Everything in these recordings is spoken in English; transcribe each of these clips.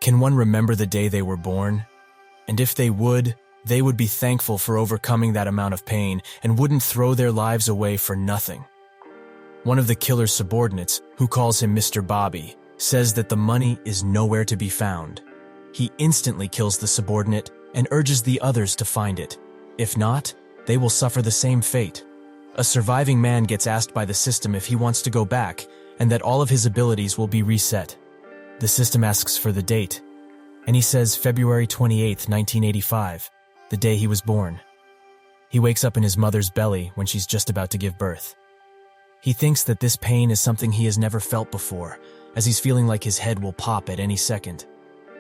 Can one remember the day they were born? And if they would be thankful for overcoming that amount of pain and wouldn't throw their lives away for nothing. One of the killer's subordinates, who calls him Mr. Bobby, says that the money is nowhere to be found. He instantly kills the subordinate and urges the others to find it. If not, they will suffer the same fate. A surviving man gets asked by the system if he wants to go back and that all of his abilities will be reset. The system asks for the date, and he says February 28, 1985, the day he was born. He wakes up in his mother's belly when she's just about to give birth. He thinks that this pain is something he has never felt before, as he's feeling like his head will pop at any second.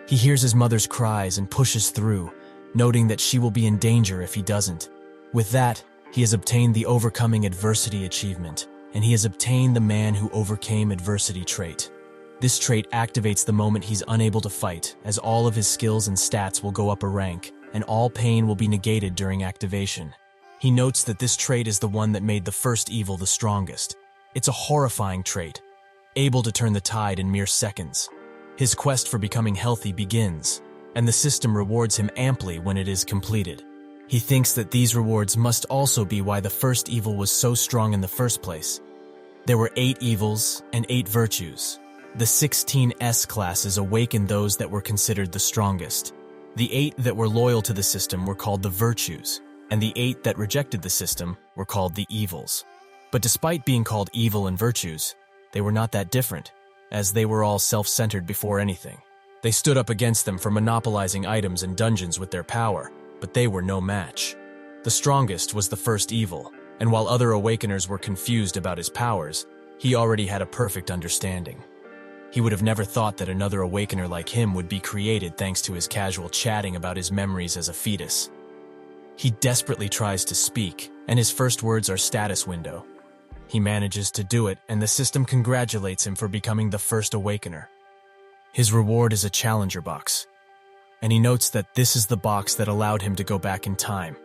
He hears his mother's cries and pushes through, noting that she will be in danger if he doesn't. With that, he has obtained the Overcoming Adversity achievement, and he has obtained the Man Who Overcame Adversity trait. This trait activates the moment he's unable to fight, as all of his skills and stats will go up a rank, and all pain will be negated during activation. He notes that this trait is the one that made the first evil the strongest. It's a horrifying trait, able to turn the tide in mere seconds. His quest for becoming healthy begins, and the system rewards him amply when it is completed. He thinks that these rewards must also be why the first evil was so strong in the first place. There were 8 evils and 8 virtues. The 16 S-classes awakened those that were considered the strongest. The 8 that were loyal to the system were called the virtues, and the 8 that rejected the system were called the evils. But despite being called evil and virtues, they were not that different, as they were all self-centered before anything. They stood up against them for monopolizing items and dungeons with their power, but they were no match. The strongest was the first evil, and while other awakeners were confused about his powers, he already had a perfect understanding. He would have never thought that another awakener like him would be created thanks to his casual chatting about his memories as a fetus. He desperately tries to speak, and his first words are status window. He manages to do it, and the system congratulates him for becoming the first awakener. His reward is a challenger box, and he notes that this is the box that allowed him to go back in time,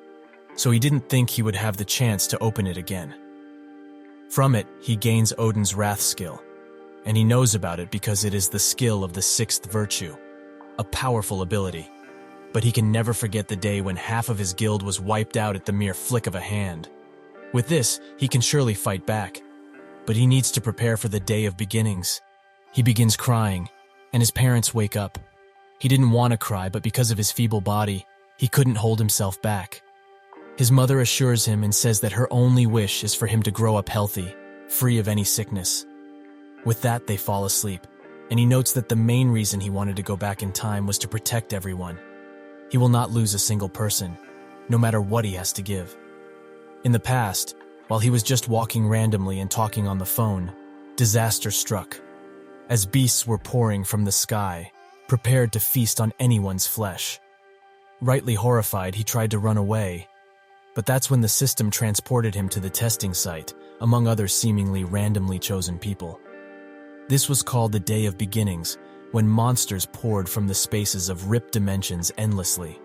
so he didn't think he would have the chance to open it again. From it, he gains Odin's Wrath skill, and he knows about it because it is the skill of the 6th virtue, a powerful ability. But he can never forget the day when half of his guild was wiped out at the mere flick of a hand. With this, he can surely fight back, but he needs to prepare for the day of beginnings. He begins crying, and his parents wake up. He didn't want to cry, but because of his feeble body, he couldn't hold himself back. His mother assures him and says that her only wish is for him to grow up healthy, free of any sickness. With that, they fall asleep, and he notes that the main reason he wanted to go back in time was to protect everyone. He will not lose a single person, no matter what he has to give. In the past, while he was just walking randomly and talking on the phone, disaster struck, as beasts were pouring from the sky, prepared to feast on anyone's flesh. Rightly horrified, he tried to run away, but that's when the system transported him to the testing site, among other seemingly randomly chosen people. This was called the Day of Beginnings, when monsters poured from the spaces of ripped dimensions endlessly.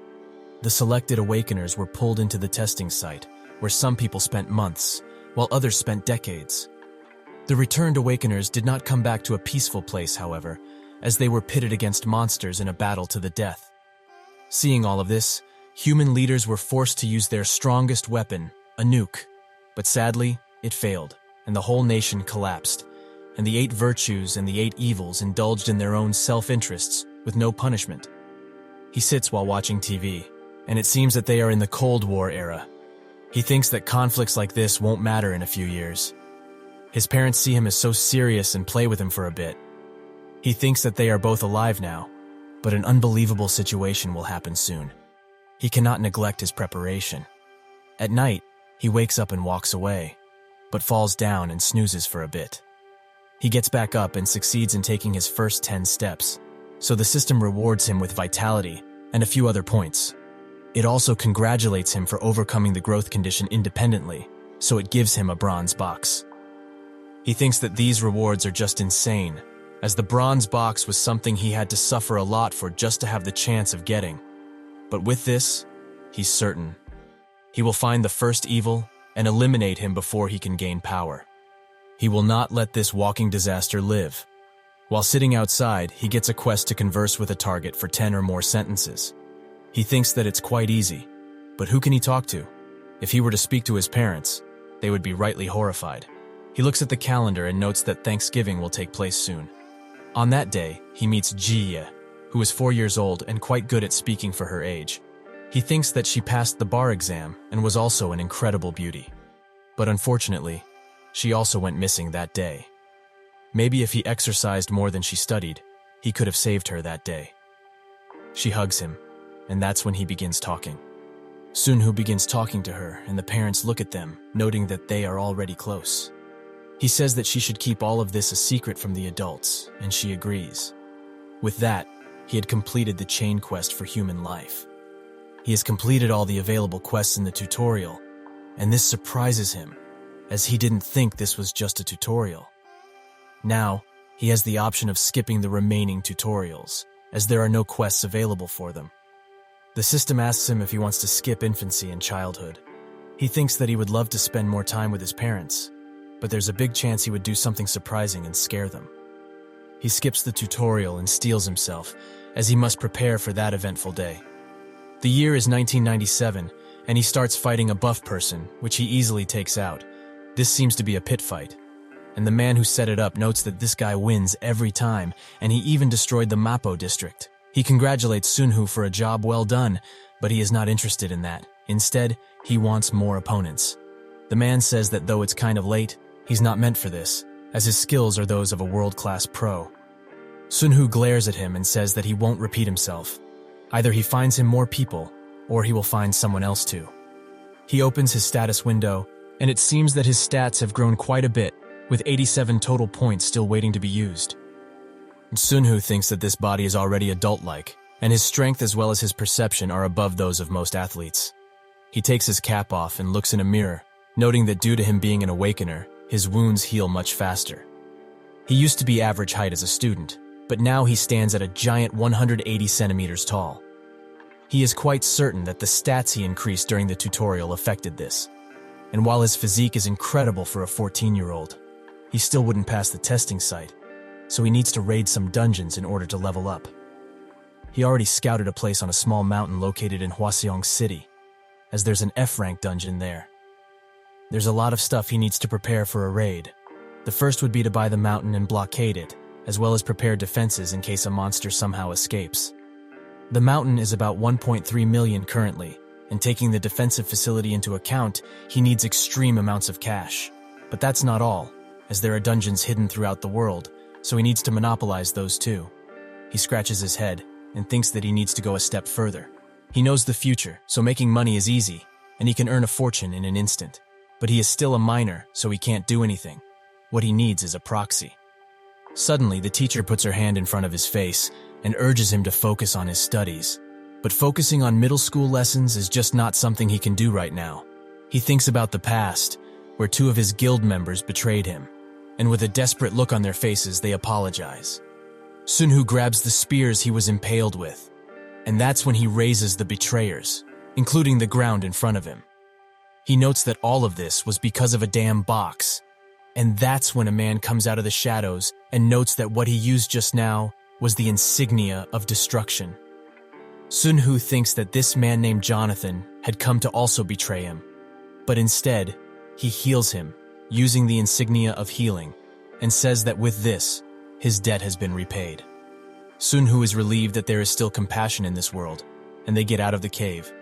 The selected awakeners were pulled into the testing site, where some people spent months, while others spent decades. The returned awakeners did not come back to a peaceful place, however, as they were pitted against monsters in a battle to the death. Seeing all of this, human leaders were forced to use their strongest weapon, a nuke. But sadly, it failed, and the whole nation collapsed, and the 8 virtues and the 8 evils indulged in their own self-interests with no punishment. He sits while watching TV, and it seems that they are in the Cold War era. He thinks that conflicts like this won't matter in a few years. His parents see him as so serious and play with him for a bit. He thinks that they are both alive now, but an unbelievable situation will happen soon. He cannot neglect his preparation. At night, he wakes up and walks away, but falls down and snoozes for a bit. He gets back up and succeeds in taking his first 10 steps, so the system rewards him with vitality and a few other points. It also congratulates him for overcoming the growth condition independently, so it gives him a bronze box. He thinks that these rewards are just insane, as the bronze box was something he had to suffer a lot for just to have the chance of getting. But with this, he's certain. He will find the first evil and eliminate him before he can gain power. He will not let this walking disaster live. While sitting outside, he gets a quest to converse with a target for 10 or more sentences. He thinks that it's quite easy, but who can he talk to? If he were to speak to his parents, they would be rightly horrified. He looks at the calendar and notes that Thanksgiving will take place soon. On that day, he meets Jie, who is 4 years old and quite good at speaking for her age. He thinks that she passed the bar exam and was also an incredible beauty. But unfortunately, she also went missing that day. Maybe if he exercised more than she studied, he could have saved her that day. She hugs him, and that's when he begins talking. Sunhoo begins talking to her, and the parents look at them, noting that they are already close. He says that she should keep all of this a secret from the adults, and she agrees. With that, he had completed the chain quest for human life. He has completed all the available quests in the tutorial, and this surprises him, as he didn't think this was just a tutorial. Now, he has the option of skipping the remaining tutorials, as there are no quests available for them. The system asks him if he wants to skip infancy and childhood. He thinks that he would love to spend more time with his parents, but there's a big chance he would do something surprising and scare them. He skips the tutorial and steels himself, as he must prepare for that eventful day. The year is 1997, and he starts fighting a buff person, which he easily takes out. This seems to be a pit fight, and the man who set it up notes that this guy wins every time, and he even destroyed the Mappo district. He congratulates Sunhoo for a job well done, but he is not interested in that. Instead, he wants more opponents. The man says that though it's kind of late, he's not meant for this, as his skills are those of a world-class pro. Sunhoo glares at him and says that he won't repeat himself. Either he finds him more people, or he will find someone else too. He opens his status window, and it seems that his stats have grown quite a bit, with 87 total points still waiting to be used. Sunhoo thinks that this body is already adult-like, and his strength as well as his perception are above those of most athletes. He takes his cap off and looks in a mirror, noting that due to him being an awakener, his wounds heal much faster. He used to be average height as a student, but now he stands at a giant 180 centimeters tall. He is quite certain that the stats he increased during the tutorial affected this, and while his physique is incredible for a 14-year-old, he still wouldn't pass the testing site, so he needs to raid some dungeons in order to level up. He already scouted a place on a small mountain located in Hwaseong City, as there's an F-rank dungeon there. There's a lot of stuff he needs to prepare for a raid. The first would be to buy the mountain and blockade it, as well as prepare defenses in case a monster somehow escapes. The mountain is about 1.3 million currently, and taking the defensive facility into account, he needs extreme amounts of cash. But that's not all, as there are dungeons hidden throughout the world, so he needs to monopolize those too. He scratches his head and thinks that he needs to go a step further. He knows the future, so making money is easy, and he can earn a fortune in an instant. But he is still a minor, so he can't do anything. What he needs is a proxy. Suddenly, the teacher puts her hand in front of his face and urges him to focus on his studies. But focusing on middle school lessons is just not something he can do right now. He thinks about the past, where 2 of his guild members betrayed him, and with a desperate look on their faces, they apologize. Sunhoo grabs the spears he was impaled with, and that's when he raises the betrayers, including the ground in front of him. He notes that all of this was because of a damn box, and that's when a man comes out of the shadows and notes that what he used just now was the insignia of destruction. Sunhoo thinks that this man named Jonathan had come to also betray him, but instead, he heals him, using the insignia of healing, and says that with this, his debt has been repaid. Sunhoo is relieved that there is still compassion in this world, and they get out of the cave,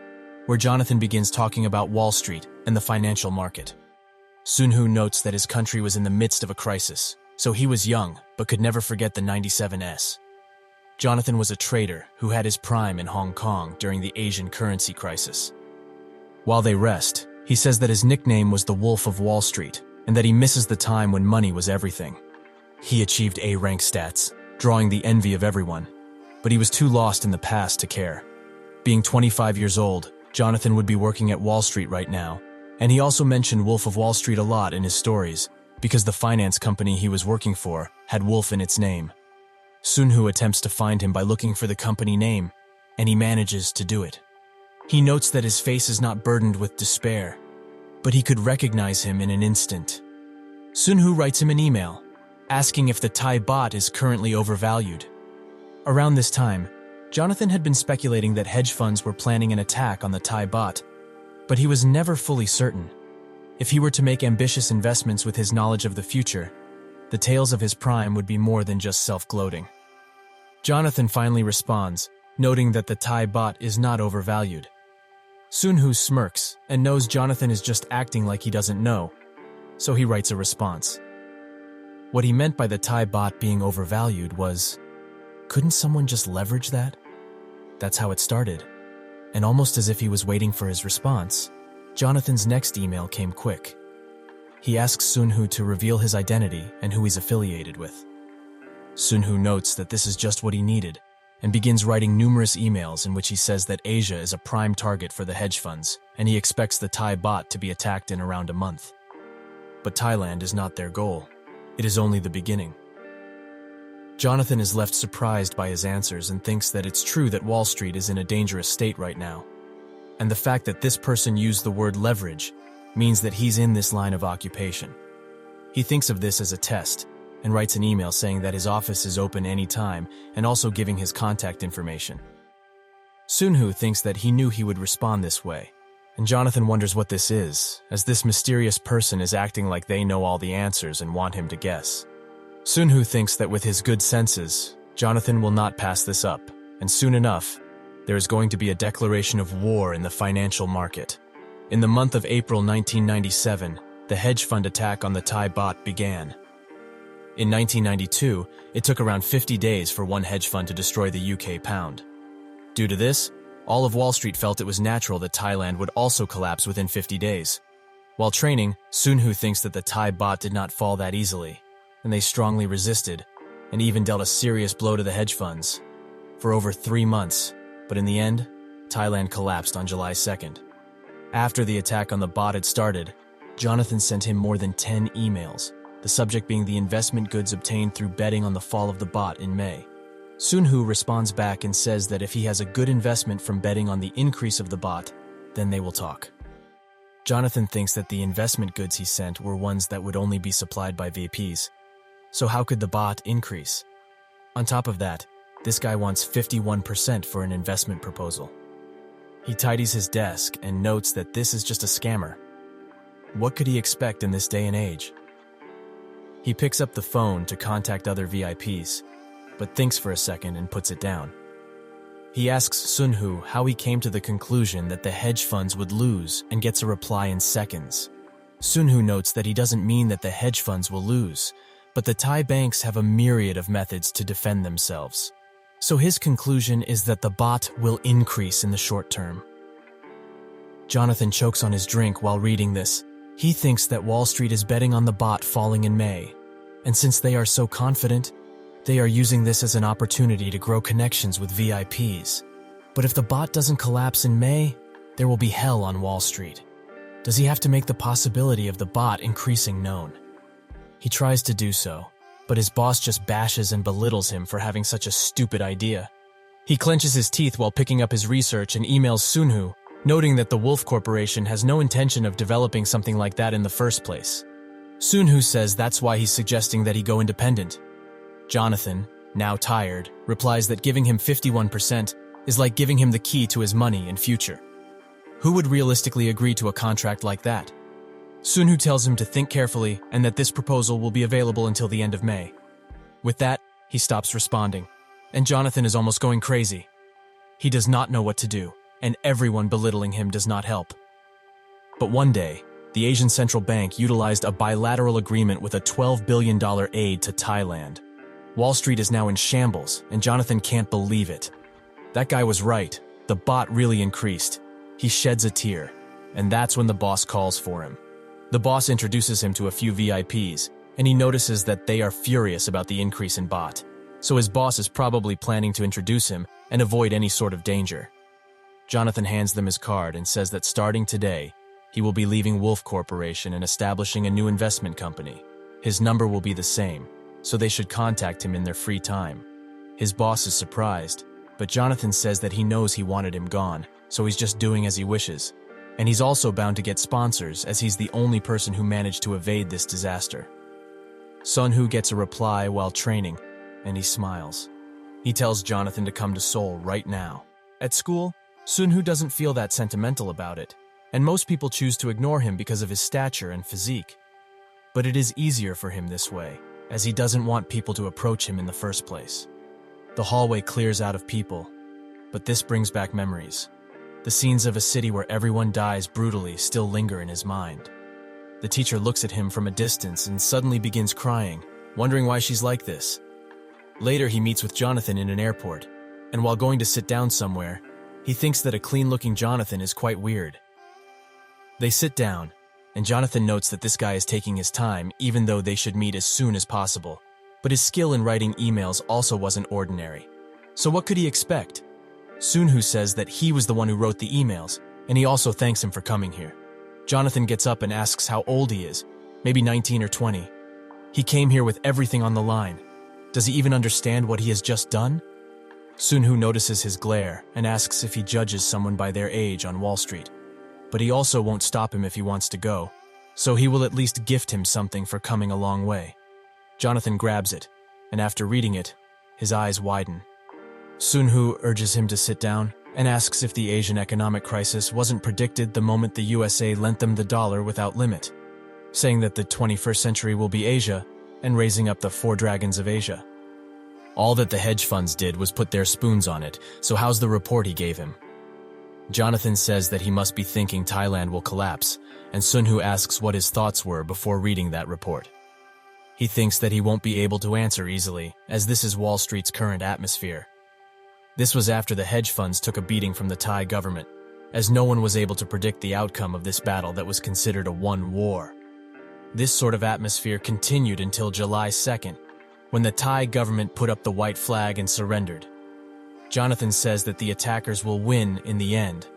where Jonathan begins talking about Wall Street and the financial market. Sunhoo notes that his country was in the midst of a crisis, so he was young but could never forget the 97S. Jonathan was a trader who had his prime in Hong Kong during the Asian currency crisis. While they rest, he says that his nickname was the Wolf of Wall Street and that he misses the time when money was everything. He achieved A-rank stats, drawing the envy of everyone, but he was too lost in the past to care. Being 25 years old, Jonathan would be working at Wall Street right now, and he also mentioned Wolf of Wall Street a lot in his stories because the finance company he was working for had Wolf in its name. Sunhoo attempts to find him by looking for the company name, and he manages to do it. He notes that his face is not burdened with despair, but he could recognize him in an instant. Sunhoo writes him an email, asking if the Thai bot is currently overvalued. Around this time, Jonathan had been speculating that hedge funds were planning an attack on the Thai bot, but he was never fully certain. If he were to make ambitious investments with his knowledge of the future, the tales of his prime would be more than just self-gloating. Jonathan finally responds, noting that the Thai bot is not overvalued. Sunhoo smirks and knows Jonathan is just acting like he doesn't know, so he writes a response. What he meant by the Thai bot being overvalued was, couldn't someone just leverage that? That's how it started. And almost as if he was waiting for his response, Jonathan's next email came quick. He asks Sunhoo to reveal his identity and who he's affiliated with. Sunhoo notes that this is just what he needed, and begins writing numerous emails in which he says that Asia is a prime target for the hedge funds, and he expects the Thai bot to be attacked in around a month. But Thailand is not their goal. It is only the beginning. Jonathan is left surprised by his answers and thinks that it's true that Wall Street is in a dangerous state right now. And the fact that this person used the word leverage means that he's in this line of occupation. He thinks of this as a test, and writes an email saying that his office is open anytime and also giving his contact information. Sunhoo thinks that he knew he would respond this way, and Jonathan wonders what this is, as this mysterious person is acting like they know all the answers and want him to guess. Sunhoo thinks that with his good senses, Jonathan will not pass this up, and soon enough, there is going to be a declaration of war in the financial market. In the month of April 1997, the hedge fund attack on the Thai bot began. In 1992, it took around 50 days for one hedge fund to destroy the UK pound. Due to this, all of Wall Street felt it was natural that Thailand would also collapse within 50 days. While training, Sunhoo thinks that the Thai bot did not fall that easily, and they strongly resisted, and even dealt a serious blow to the hedge funds. For over 3 months, but in the end, Thailand collapsed on July 2nd. After the attack on the bot had started, Jonathan sent him more than 10 emails, the subject being the investment goods obtained through betting on the fall of the bot in May. Sunhoo responds back and says that if he has a good investment from betting on the increase of the bot, then they will talk. Jonathan thinks that the investment goods he sent were ones that would only be supplied by VPs. So how could the bot increase? On top of that, this guy wants 51% for an investment proposal. He tidies his desk and notes that this is just a scammer. What could he expect in this day and age? He picks up the phone to contact other VIPs, but thinks for a second and puts it down. He asks Sunhoo how he came to the conclusion that the hedge funds would lose and gets a reply in seconds. Sunhoo notes that he doesn't mean that the hedge funds will lose, but the Thai banks have a myriad of methods to defend themselves. So his conclusion is that the bot will increase in the short term. Jonathan chokes on his drink while reading this. He thinks that Wall Street is betting on the bot falling in May, and since they are so confident, they are using this as an opportunity to grow connections with VIPs. But if the bot doesn't collapse in May, there will be hell on Wall Street. Does he have to make the possibility of the bot increasing known? He tries to do so, but his boss just bashes and belittles him for having such a stupid idea. He clenches his teeth while picking up his research and emails Sunhoo, noting that the Wolf Corporation has no intention of developing something like that in the first place. Sunhoo says that's why he's suggesting that he go independent. Jonathan, now tired, replies that giving him 51% is like giving him the key to his money and future. Who would realistically agree to a contract like that? Sunhoo tells him to think carefully and that this proposal will be available until the end of May. With that, he stops responding, and Jonathan is almost going crazy. He does not know what to do, and everyone belittling him does not help. But one day, the Asian Central Bank utilized a bilateral agreement with a $12 billion aid to Thailand. Wall Street is now in shambles, and Jonathan can't believe it. That guy was right. The bot really increased. He sheds a tear, and that's when the boss calls for him. The boss introduces him to a few VIPs, and he notices that they are furious about the increase in bot. So his boss is probably planning to introduce him and avoid any sort of danger. Jonathan hands them his card and says that starting today, he will be leaving Wolf Corporation and establishing a new investment company. His number will be the same, so they should contact him in their free time. His boss is surprised, but Jonathan says that he knows he wanted him gone, so he's just doing as he wishes. And he's also bound to get sponsors, as he's the only person who managed to evade this disaster. Sunhoo gets a reply while training, and he smiles. He tells Jonathan to come to Seoul right now. At school, Sunhoo doesn't feel that sentimental about it, and most people choose to ignore him because of his stature and physique. But it is easier for him this way, as he doesn't want people to approach him in the first place. The hallway clears out of people, but this brings back memories. The scenes of a city where everyone dies brutally still linger in his mind. The teacher looks at him from a distance and suddenly begins crying, wondering why she's like this. Later, he meets with Jonathan in an airport, and while going to sit down somewhere, he thinks that a clean-looking Jonathan is quite weird. They sit down, and Jonathan notes that this guy is taking his time even though they should meet as soon as possible. But his skill in writing emails also wasn't ordinary. So what could he expect? Sunhoo says that he was the one who wrote the emails, and he also thanks him for coming here. Jonathan gets up and asks how old he is, maybe 19 or 20. He came here with everything on the line. Does he even understand what he has just done? Sunhoo notices his glare and asks if he judges someone by their age on Wall Street. But he also won't stop him if he wants to go, so he will at least gift him something for coming a long way. Jonathan grabs it, and after reading it, his eyes widen. Sunhoo urges him to sit down and asks if the Asian economic crisis wasn't predicted the moment the USA lent them the dollar without limit, saying that the 21st century will be Asia and raising up the 4 dragons of Asia. All that the hedge funds did was put their spoons on it, so how's the report he gave him? Jonathan says that he must be thinking Thailand will collapse, and Sunhoo asks what his thoughts were before reading that report. He thinks that he won't be able to answer easily, as this is Wall Street's current atmosphere. This was after the hedge funds took a beating from the Thai government, as no one was able to predict the outcome of this battle that was considered a one war. This sort of atmosphere continued until July 2nd, when the Thai government put up the white flag and surrendered. Jonathan says that the attackers will win in the end,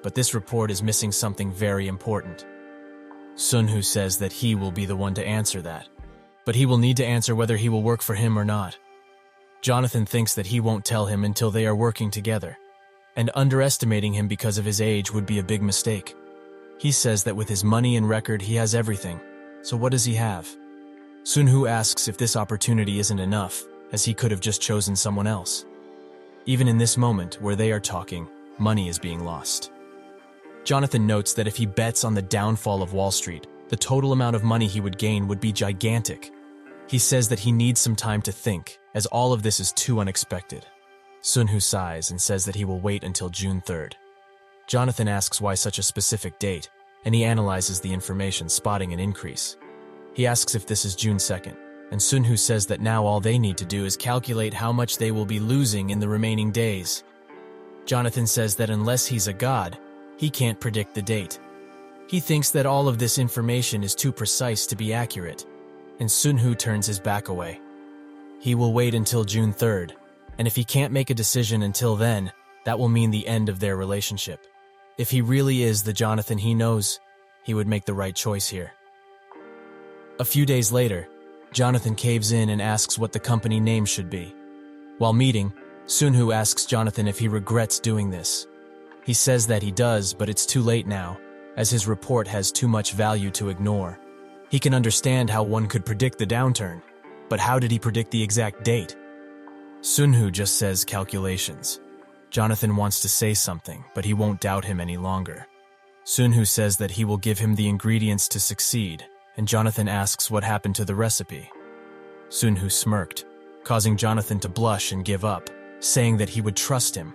but this report is missing something very important. Sunhoo says that he will be the one to answer that, but he will need to answer whether he will work for him or not. Jonathan thinks that he won't tell him until they are working together, and underestimating him because of his age would be a big mistake. He says that with his money and record he has everything, so what does he have? Sunhoo asks if this opportunity isn't enough, as he could have just chosen someone else. Even in this moment where they are talking, money is being lost. Jonathan notes that if he bets on the downfall of Wall Street, the total amount of money he would gain would be gigantic. He says that he needs some time to think, as all of this is too unexpected. Sunhoo sighs and says that he will wait until June 3rd. Jonathan asks why such a specific date, and he analyzes the information, spotting an increase. He asks if this is June 2nd, and Sunhoo says that now all they need to do is calculate how much they will be losing in the remaining days. Jonathan says that unless he's a god, he can't predict the date. He thinks that all of this information is too precise to be accurate, and Sunhoo turns his back away. He will wait until June 3rd, and if he can't make a decision until then, that will mean the end of their relationship. If he really is the Jonathan he knows, he would make the right choice here. A few days later, Jonathan caves in and asks what the company name should be. While meeting, Sunhoo asks Jonathan if he regrets doing this. He says that he does, but it's too late now, as his report has too much value to ignore. He can understand how one could predict the downturn, but how did he predict the exact date? Sunhoo just says calculations. Jonathan wants to say something, but he won't doubt him any longer. Sunhoo says that he will give him the ingredients to succeed, and Jonathan asks what happened to the recipe. Sunhoo smirked, causing Jonathan to blush and give up, saying that he would trust him.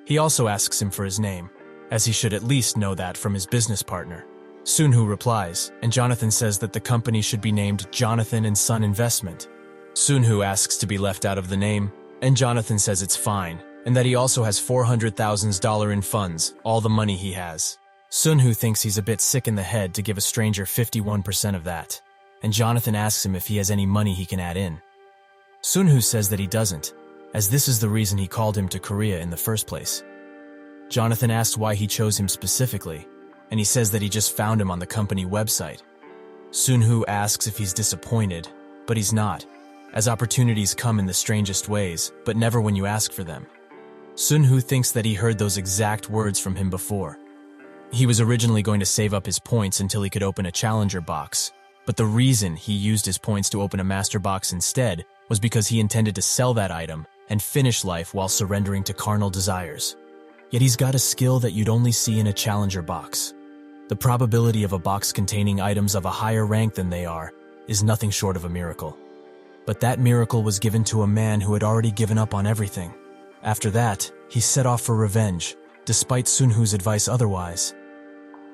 He also asks him for his name, as he should at least know that from his business partner. Sunhoo replies, and Jonathan says that the company should be named Jonathan & Son Investment. Sunhoo asks to be left out of the name, and Jonathan says it's fine, and that he also has $400,000 in funds, all the money he has. Sunhoo thinks he's a bit sick in the head to give a stranger 51% of that, and Jonathan asks him if he has any money he can add in. Sunhoo says that he doesn't, as this is the reason he called him to Korea in the first place. Jonathan asks why he chose him specifically, and he says that he just found him on the company website. Sunhoo asks if he's disappointed, but he's not, as opportunities come in the strangest ways, but never when you ask for them. Sunhoo thinks that he heard those exact words from him before. He was originally going to save up his points until he could open a challenger box, But the reason he used his points to open a master box instead was because he intended to sell that item and finish life while surrendering to carnal desires. Yet he's got a skill that you'd only see in a challenger box. The probability of a box containing items of a higher rank than they are is nothing short of a miracle. But that miracle was given to a man who had already given up on everything. After that, he set off for revenge, despite Sunhoo's advice otherwise.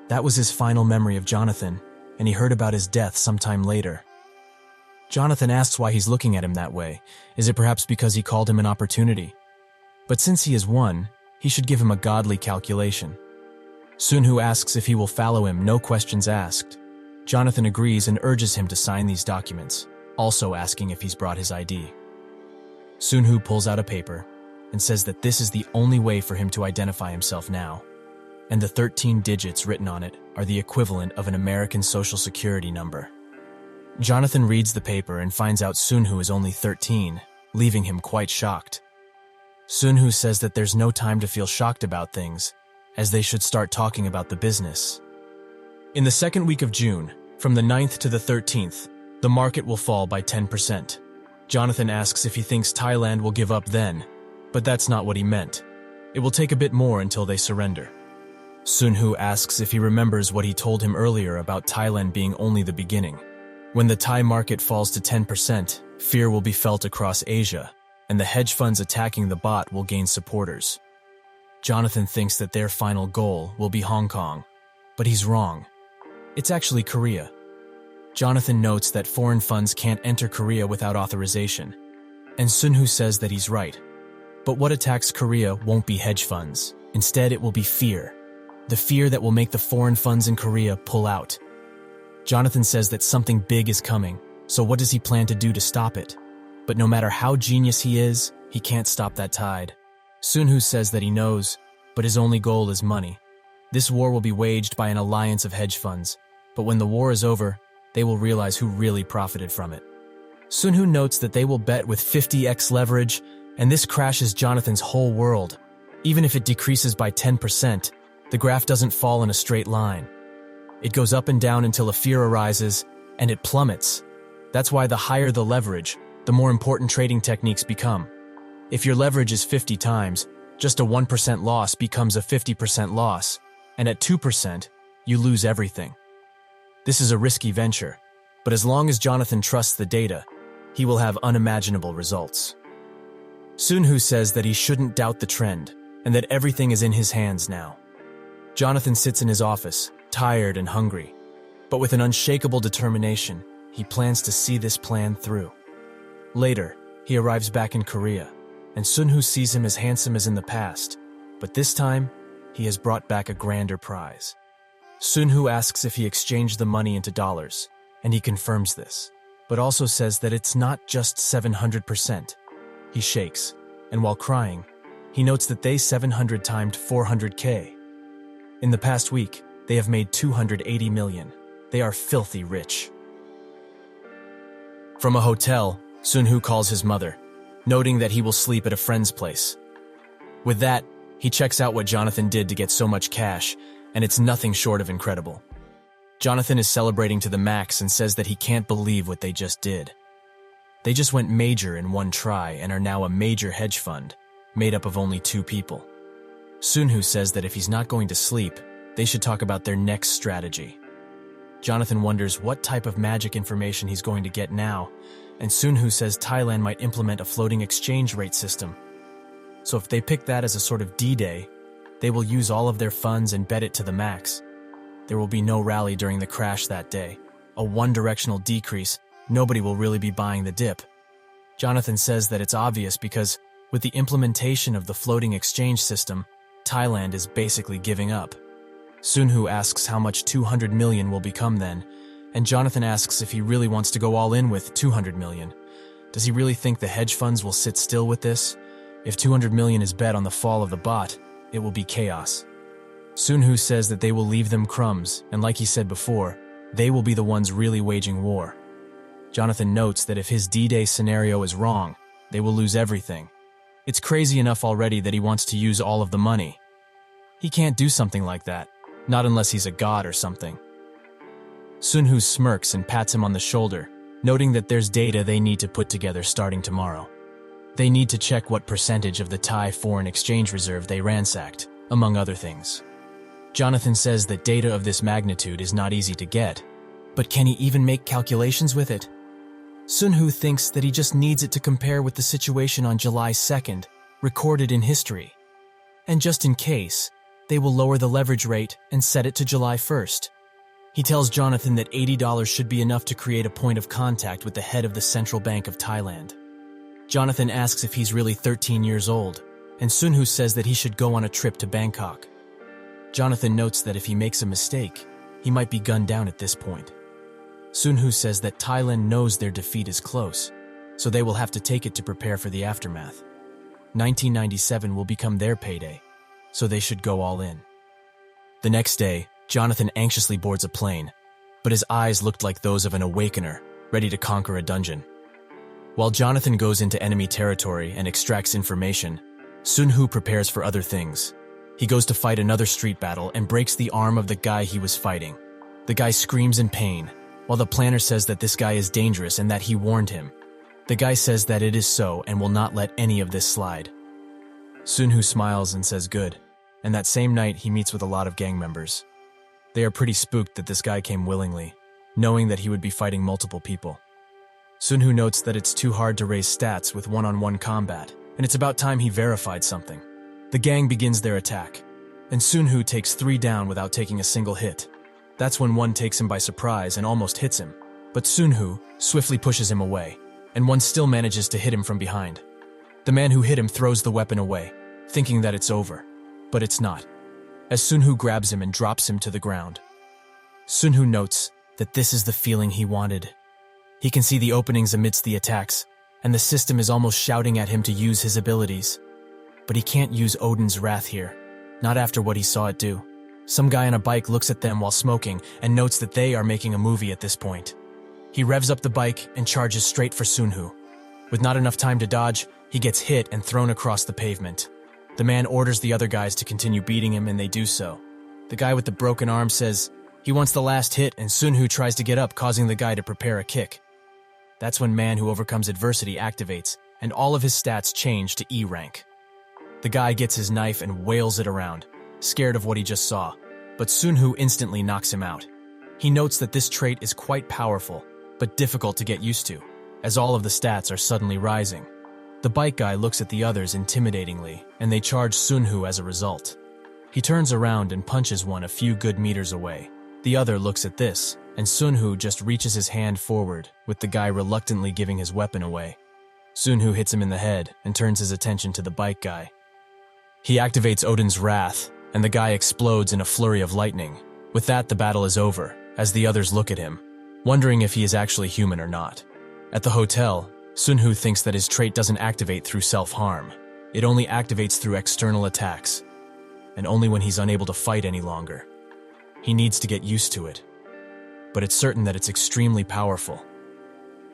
That was his final memory of Jonathan, and he heard about his death sometime later. Jonathan asks why he's looking at him that way. Is it perhaps because he called him an opportunity? But since he has won, he should give him a godly calculation. Sunhoo asks if he will follow him, no questions asked. Jonathan agrees and urges him to sign these documents, also asking if he's brought his ID. Sunhoo pulls out a paper and says that this is the only way for him to identify himself now, and the 13 digits written on it are the equivalent of an American Social Security number. Jonathan reads the paper and finds out Sunhoo is only 13, leaving him quite shocked. Sunhoo says that there's no time to feel shocked about things, as they should start talking about the business. In the second week of June, from the 9th to the 13th, the market will fall by 10%. Jonathan asks if he thinks Thailand will give up then, but that's not what he meant. It will take a bit more until they surrender. Sunhoo asks if he remembers what he told him earlier about Thailand being only the beginning. When the Thai market falls to 10%, fear will be felt across Asia, and the hedge funds attacking the baht will gain supporters. Jonathan thinks that their final goal will be Hong Kong, but he's wrong. It's actually Korea. Jonathan notes that foreign funds can't enter Korea without authorization, and Sunhoo says that he's right. But what attacks Korea won't be hedge funds. Instead, it will be fear. The fear that will make the foreign funds in Korea pull out. Jonathan says that something big is coming, so what does he plan to do to stop it? But no matter how genius he is, he can't stop that tide. Sunhoo says that he knows, but his only goal is money. This war will be waged by an alliance of hedge funds, but when the war is over, they will realize who really profited from it. Sunhoo notes that they will bet with 50x leverage, and this crashes Jonathan's whole world. Even if it decreases by 10%, the graph doesn't fall in a straight line. It goes up and down until a fear arises, and it plummets. That's why the higher the leverage, the more important trading techniques become. If your leverage is 50 times, just a 1% loss becomes a 50% loss, and at 2%, you lose everything. This is a risky venture, but as long as Jonathan trusts the data, he will have unimaginable results. Sunhoo says that he shouldn't doubt the trend, and that everything is in his hands now. Jonathan sits in his office, tired and hungry, but with an unshakable determination, he plans to see this plan through. Later, he arrives back in Korea, and Sunhoo sees him as handsome as in the past, but this time, he has brought back a grander prize. Sunhoo asks if he exchanged the money into dollars, and he confirms this, but also says that it's not just 700%. He shakes, and while crying, he notes that they 700 timed 400K. In the past week, they have made 280 million. They are filthy rich. From a hotel, Sunhoo calls his mother, noting that he will sleep at a friend's place. With that, he checks out what Jonathan did to get so much cash, and it's nothing short of incredible. Jonathan is celebrating to the max and says that he can't believe what they just did. They just went major in one try and are now a major hedge fund, made up of only 2 people. Sunhoo says that if he's not going to sleep, they should talk about their next strategy. Jonathan wonders what type of magic information he's going to get now, and Sunhoo says Thailand might implement a floating exchange rate system. So if they pick that as a sort of D-Day, they will use all of their funds and bet it to the max. There will be no rally during the crash that day. A one-directional decrease, nobody will really be buying the dip. Jonathan says that it's obvious because, with the implementation of the floating exchange system, Thailand is basically giving up. Sunhoo asks how much 200 million will become then, and Jonathan asks if he really wants to go all in with 200 million. Does he really think the hedge funds will sit still with this? If 200 million is bet on the fall of the baht, it will be chaos. Sunhoo says that they will leave them crumbs, and like he said before, they will be the ones really waging war. Jonathan notes that if his D-Day scenario is wrong, they will lose everything. It's crazy enough already that he wants to use all of the money. He can't do something like that, not unless he's a god or something. Sunhoo smirks and pats him on the shoulder, noting that there's data they need to put together starting tomorrow. They need to check what percentage of the Thai foreign exchange reserve they ransacked, among other things. Jonathan says that data of this magnitude is not easy to get, but can he even make calculations with it? Sunhoo thinks that he just needs it to compare with the situation on July 2nd, recorded in history. And just in case, they will lower the leverage rate and set it to July 1st. He tells Jonathan that $80 should be enough to create a point of contact with the head of the Central Bank of Thailand. Jonathan asks if he's really 13 years old, and Sunhoo says that he should go on a trip to Bangkok. Jonathan notes that if he makes a mistake, he might be gunned down at this point. Sunhoo says that Thailand knows their defeat is close, so they will have to take it to prepare for the aftermath. 1997 will become their payday, so they should go all in. The next day, Jonathan anxiously boards a plane, but his eyes looked like those of an awakener, ready to conquer a dungeon. While Jonathan goes into enemy territory and extracts information, Sunhoo prepares for other things. He goes to fight another street battle and breaks the arm of the guy he was fighting. The guy screams in pain, while the planner says that this guy is dangerous and that he warned him. The guy says that it is so and will not let any of this slide. Sunhoo smiles and says good, and that same night he meets with a lot of gang members. They are pretty spooked that this guy came willingly, knowing that he would be fighting multiple people. Sunhoo notes that it's too hard to raise stats with one-on-one combat, and it's about time he verified something. The gang begins their attack, and Sunhoo takes 3 down without taking a single hit. That's when one takes him by surprise and almost hits him, but Sunhoo swiftly pushes him away, and one still manages to hit him from behind. The man who hit him throws the weapon away, thinking that it's over, but it's not, as Sunhoo grabs him and drops him to the ground. Sunhoo notes that this is the feeling he wanted. He can see the openings amidst the attacks, and the system is almost shouting at him to use his abilities. But he can't use Odin's wrath here, not after what he saw it do. Some guy on a bike looks at them while smoking and notes that they are making a movie at this point. He revs up the bike and charges straight for Sunhoo. With not enough time to dodge, he gets hit and thrown across the pavement. The man orders the other guys to continue beating him, and they do so. The guy with the broken arm says he wants the last hit, and Sunhoo tries to get up, causing the guy to prepare a kick. That's when Man Who Overcomes Adversity activates, and all of his stats change to E rank. The guy gets his knife and wails it around, scared of what he just saw, but Sunhoo instantly knocks him out. He notes that this trait is quite powerful, but difficult to get used to, as all of the stats are suddenly rising. The bike guy looks at the others intimidatingly, and they charge Sunhoo as a result. He turns around and punches one a few good meters away. The other looks at this, and Sunhoo just reaches his hand forward, with the guy reluctantly giving his weapon away. Sunhoo hits him in the head and turns his attention to the bike guy. He activates Odin's wrath, and the guy explodes in a flurry of lightning. With that, the battle is over, as the others look at him, wondering if he is actually human or not. At the hotel, Sunhoo thinks that his trait doesn't activate through self-harm. It only activates through external attacks, and only when he's unable to fight any longer. He needs to get used to it, but it's certain that it's extremely powerful.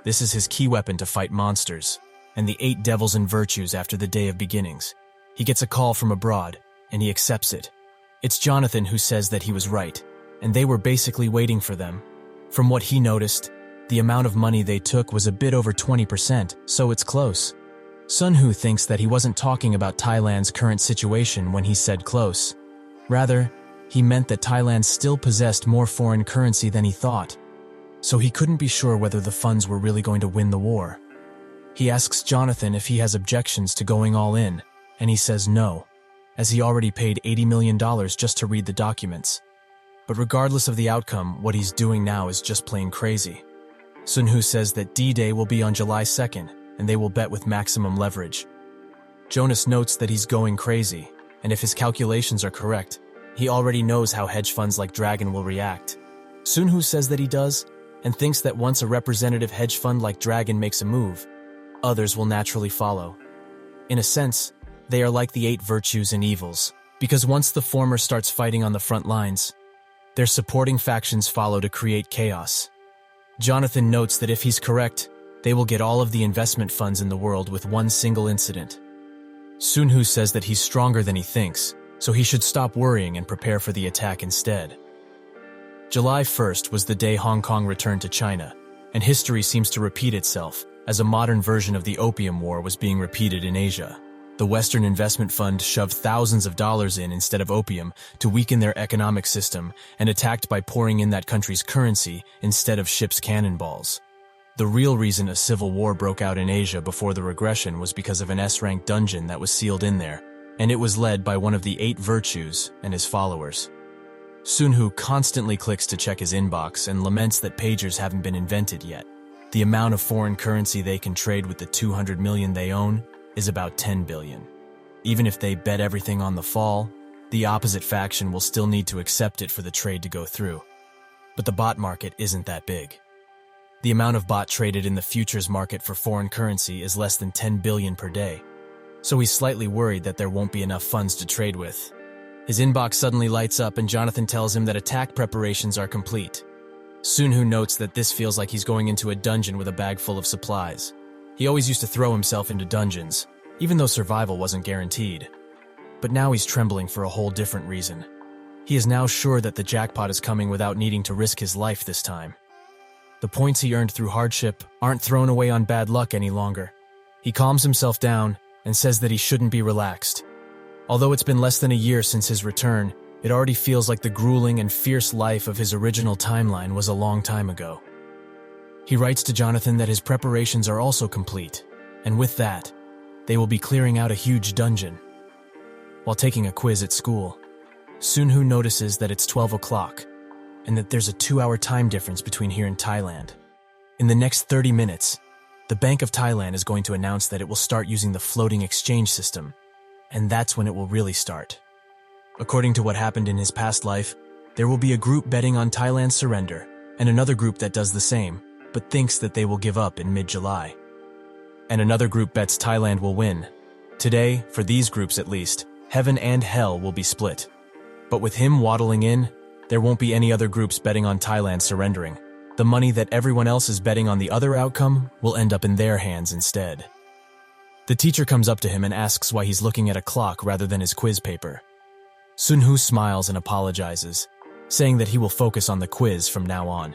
This is his key weapon to fight monsters, and the 8 devils and virtues after the day of beginnings. He gets a call from abroad, and he accepts it. It's Jonathan who says that he was right, and they were basically waiting for them. From what he noticed, the amount of money they took was a bit over 20%, so it's close. Sunhoo thinks that he wasn't talking about Thailand's current situation when he said close. Rather, he meant that Thailand still possessed more foreign currency than he thought, so he couldn't be sure whether the funds were really going to win the war. He asks Jonathan if he has objections to going all in, and he says no, as he already paid $80 million just to read the documents. But regardless of the outcome, what he's doing now is just plain crazy. Sunhoo says that D-Day will be on July 2nd, and they will bet with maximum leverage. Jonas notes that he's going crazy, and if his calculations are correct, he already knows how hedge funds like Dragon will react. Sunhoo says that he does, and thinks that once a representative hedge fund like Dragon makes a move, others will naturally follow. In a sense, they are like the 8 virtues and evils, because once the former starts fighting on the front lines, their supporting factions follow to create chaos. Jonathan notes that if he's correct, they will get all of the investment funds in the world with one single incident. Sunhoo says that he's stronger than he thinks, so he should stop worrying and prepare for the attack instead. July 1st was the day Hong Kong returned to China, and history seems to repeat itself as a modern version of the Opium War was being repeated in Asia. The Western investment fund shoved thousands of dollars in instead of opium to weaken their economic system and attacked by pouring in that country's currency instead of ships' cannonballs. The real reason a civil war broke out in Asia before the regression was because of an S-rank dungeon that was sealed in there, and it was led by one of the 8 virtues and his followers. Sunhoo constantly clicks to check his inbox and laments that pagers haven't been invented yet. The amount of foreign currency they can trade with the 200 million they own is about 10 billion. Even if they bet everything on the fall, the opposite faction will still need to accept it for the trade to go through. But the bot market isn't that big. The amount of bot traded in the futures market for foreign currency is less than 10 billion per day, so he's slightly worried that there won't be enough funds to trade with. His inbox suddenly lights up and Jonathan tells him that attack preparations are complete. Sunhoo notes that this feels like he's going into a dungeon with a bag full of supplies. He always used to throw himself into dungeons, even though survival wasn't guaranteed. But now he's trembling for a whole different reason. He is now sure that the jackpot is coming without needing to risk his life this time. The points he earned through hardship aren't thrown away on bad luck any longer. He calms himself down and says that he shouldn't be relaxed. Although it's been less than a year since his return, it already feels like the grueling and fierce life of his original timeline was a long time ago. He writes to Jonathan that his preparations are also complete, and with that, they will be clearing out a huge dungeon. While taking a quiz at school, Sunhoo notices that it's 12 o'clock, and that there's a 2-hour time difference between here and Thailand. In the next 30 minutes, the Bank of Thailand is going to announce that it will start using the floating exchange system, and that's when it will really start. According to what happened in his past life, there will be a group betting on Thailand's surrender, and another group that does the same, but thinks that they will give up in mid-July. And another group bets Thailand will win. Today, for these groups at least, heaven and hell will be split. But with him waddling in, there won't be any other groups betting on Thailand surrendering. The money that everyone else is betting on the other outcome will end up in their hands instead. The teacher comes up to him and asks why he's looking at a clock rather than his quiz paper. Sunhoo smiles and apologizes, saying that he will focus on the quiz from now on.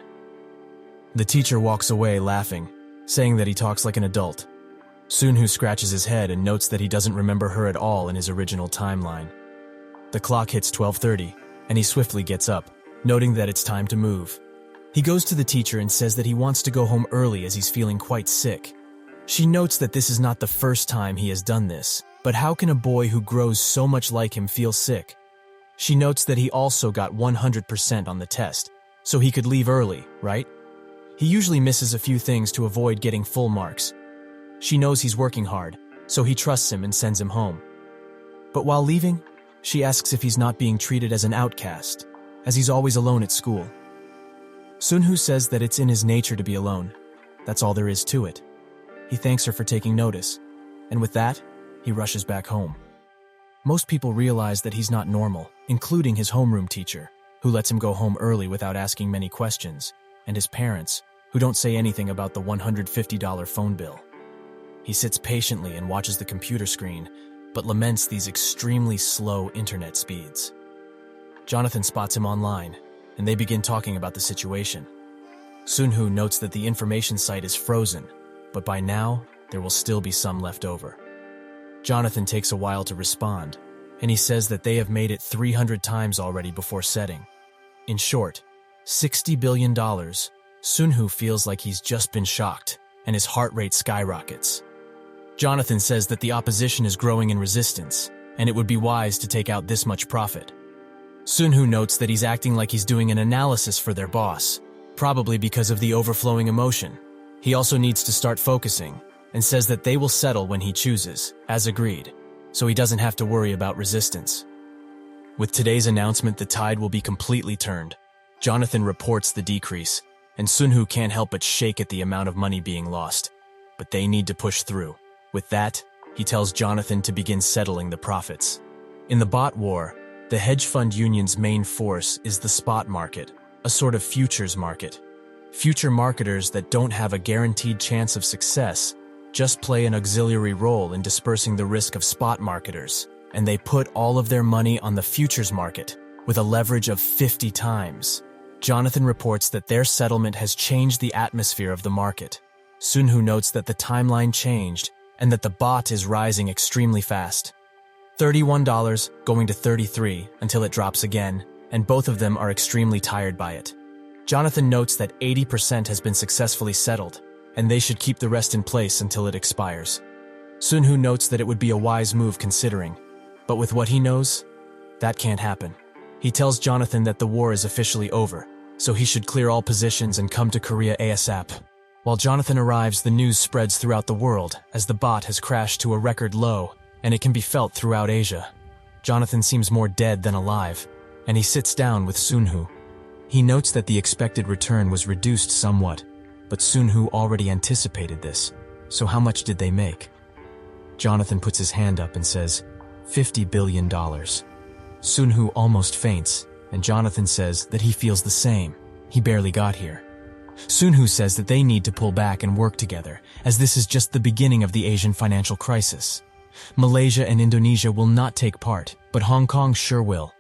The teacher walks away laughing, saying that he talks like an adult. Sunhoo scratches his head and notes that he doesn't remember her at all in his original timeline. The clock hits 12:30, and he swiftly gets up, noting that it's time to move. He goes to the teacher and says that he wants to go home early as he's feeling quite sick. She notes that this is not the first time he has done this, but how can a boy who grows so much like him feel sick? She notes that he also got 100% on the test, so he could leave early, right? He usually misses a few things to avoid getting full marks. She knows he's working hard, so he trusts him and sends him home. But while leaving, she asks if he's not being treated as an outcast, as he's always alone at school. Sunhoo says that it's in his nature to be alone. That's all there is to it. He thanks her for taking notice, and with that, he rushes back home. Most people realize that he's not normal, including his homeroom teacher, who lets him go home early without asking many questions, and his parents, who don't say anything about the $150 phone bill. He sits patiently and watches the computer screen, but laments these extremely slow internet speeds. Jonathan spots him online, and they begin talking about the situation. Sunhoo notes that the information site is frozen, but by now, there will still be some left over. Jonathan takes a while to respond, and he says that they have made it 300 times already before setting. In short, $60 billion, Sunhoo feels like he's just been shocked, and his heart rate skyrockets. Jonathan says that the opposition is growing in resistance, and it would be wise to take out this much profit. Sunhoo notes that he's acting like he's doing an analysis for their boss, probably because of the overflowing emotion. He also needs to start focusing, and says that they will settle when he chooses, as agreed, so he doesn't have to worry about resistance. With today's announcement, the tide will be completely turned. Jonathan reports the decrease, and Sunhoo can't help but shake at the amount of money being lost. But they need to push through. With that, he tells Jonathan to begin settling the profits. In the bot war, the hedge fund union's main force is the spot market, a sort of futures market. Future marketers that don't have a guaranteed chance of success just play an auxiliary role in dispersing the risk of spot marketers, and they put all of their money on the futures market with a leverage of 50 times. Jonathan reports that their settlement has changed the atmosphere of the market. Sunhoo notes that the timeline changed and that the bot is rising extremely fast. $31 going to $33 until it drops again, and both of them are extremely tired by it. Jonathan notes that 80% has been successfully settled, and they should keep the rest in place until it expires. Sunhoo notes that it would be a wise move considering, but with what he knows, that can't happen. He tells Jonathan that the war is officially over, so he should clear all positions and come to Korea ASAP. While Jonathan arrives, the news spreads throughout the world as the bot has crashed to a record low, and it can be felt throughout Asia. Jonathan seems more dead than alive, and he sits down with Sunhoo. He notes that the expected return was reduced somewhat, but Sunhoo already anticipated this, so how much did they make? Jonathan puts his hand up and says, $50 billion. Sunhoo almost faints, and Jonathan says that he feels the same. He barely got here. Sunhoo says that they need to pull back and work together, as this is just the beginning of the Asian financial crisis. Malaysia and Indonesia will not take part, but Hong Kong sure will.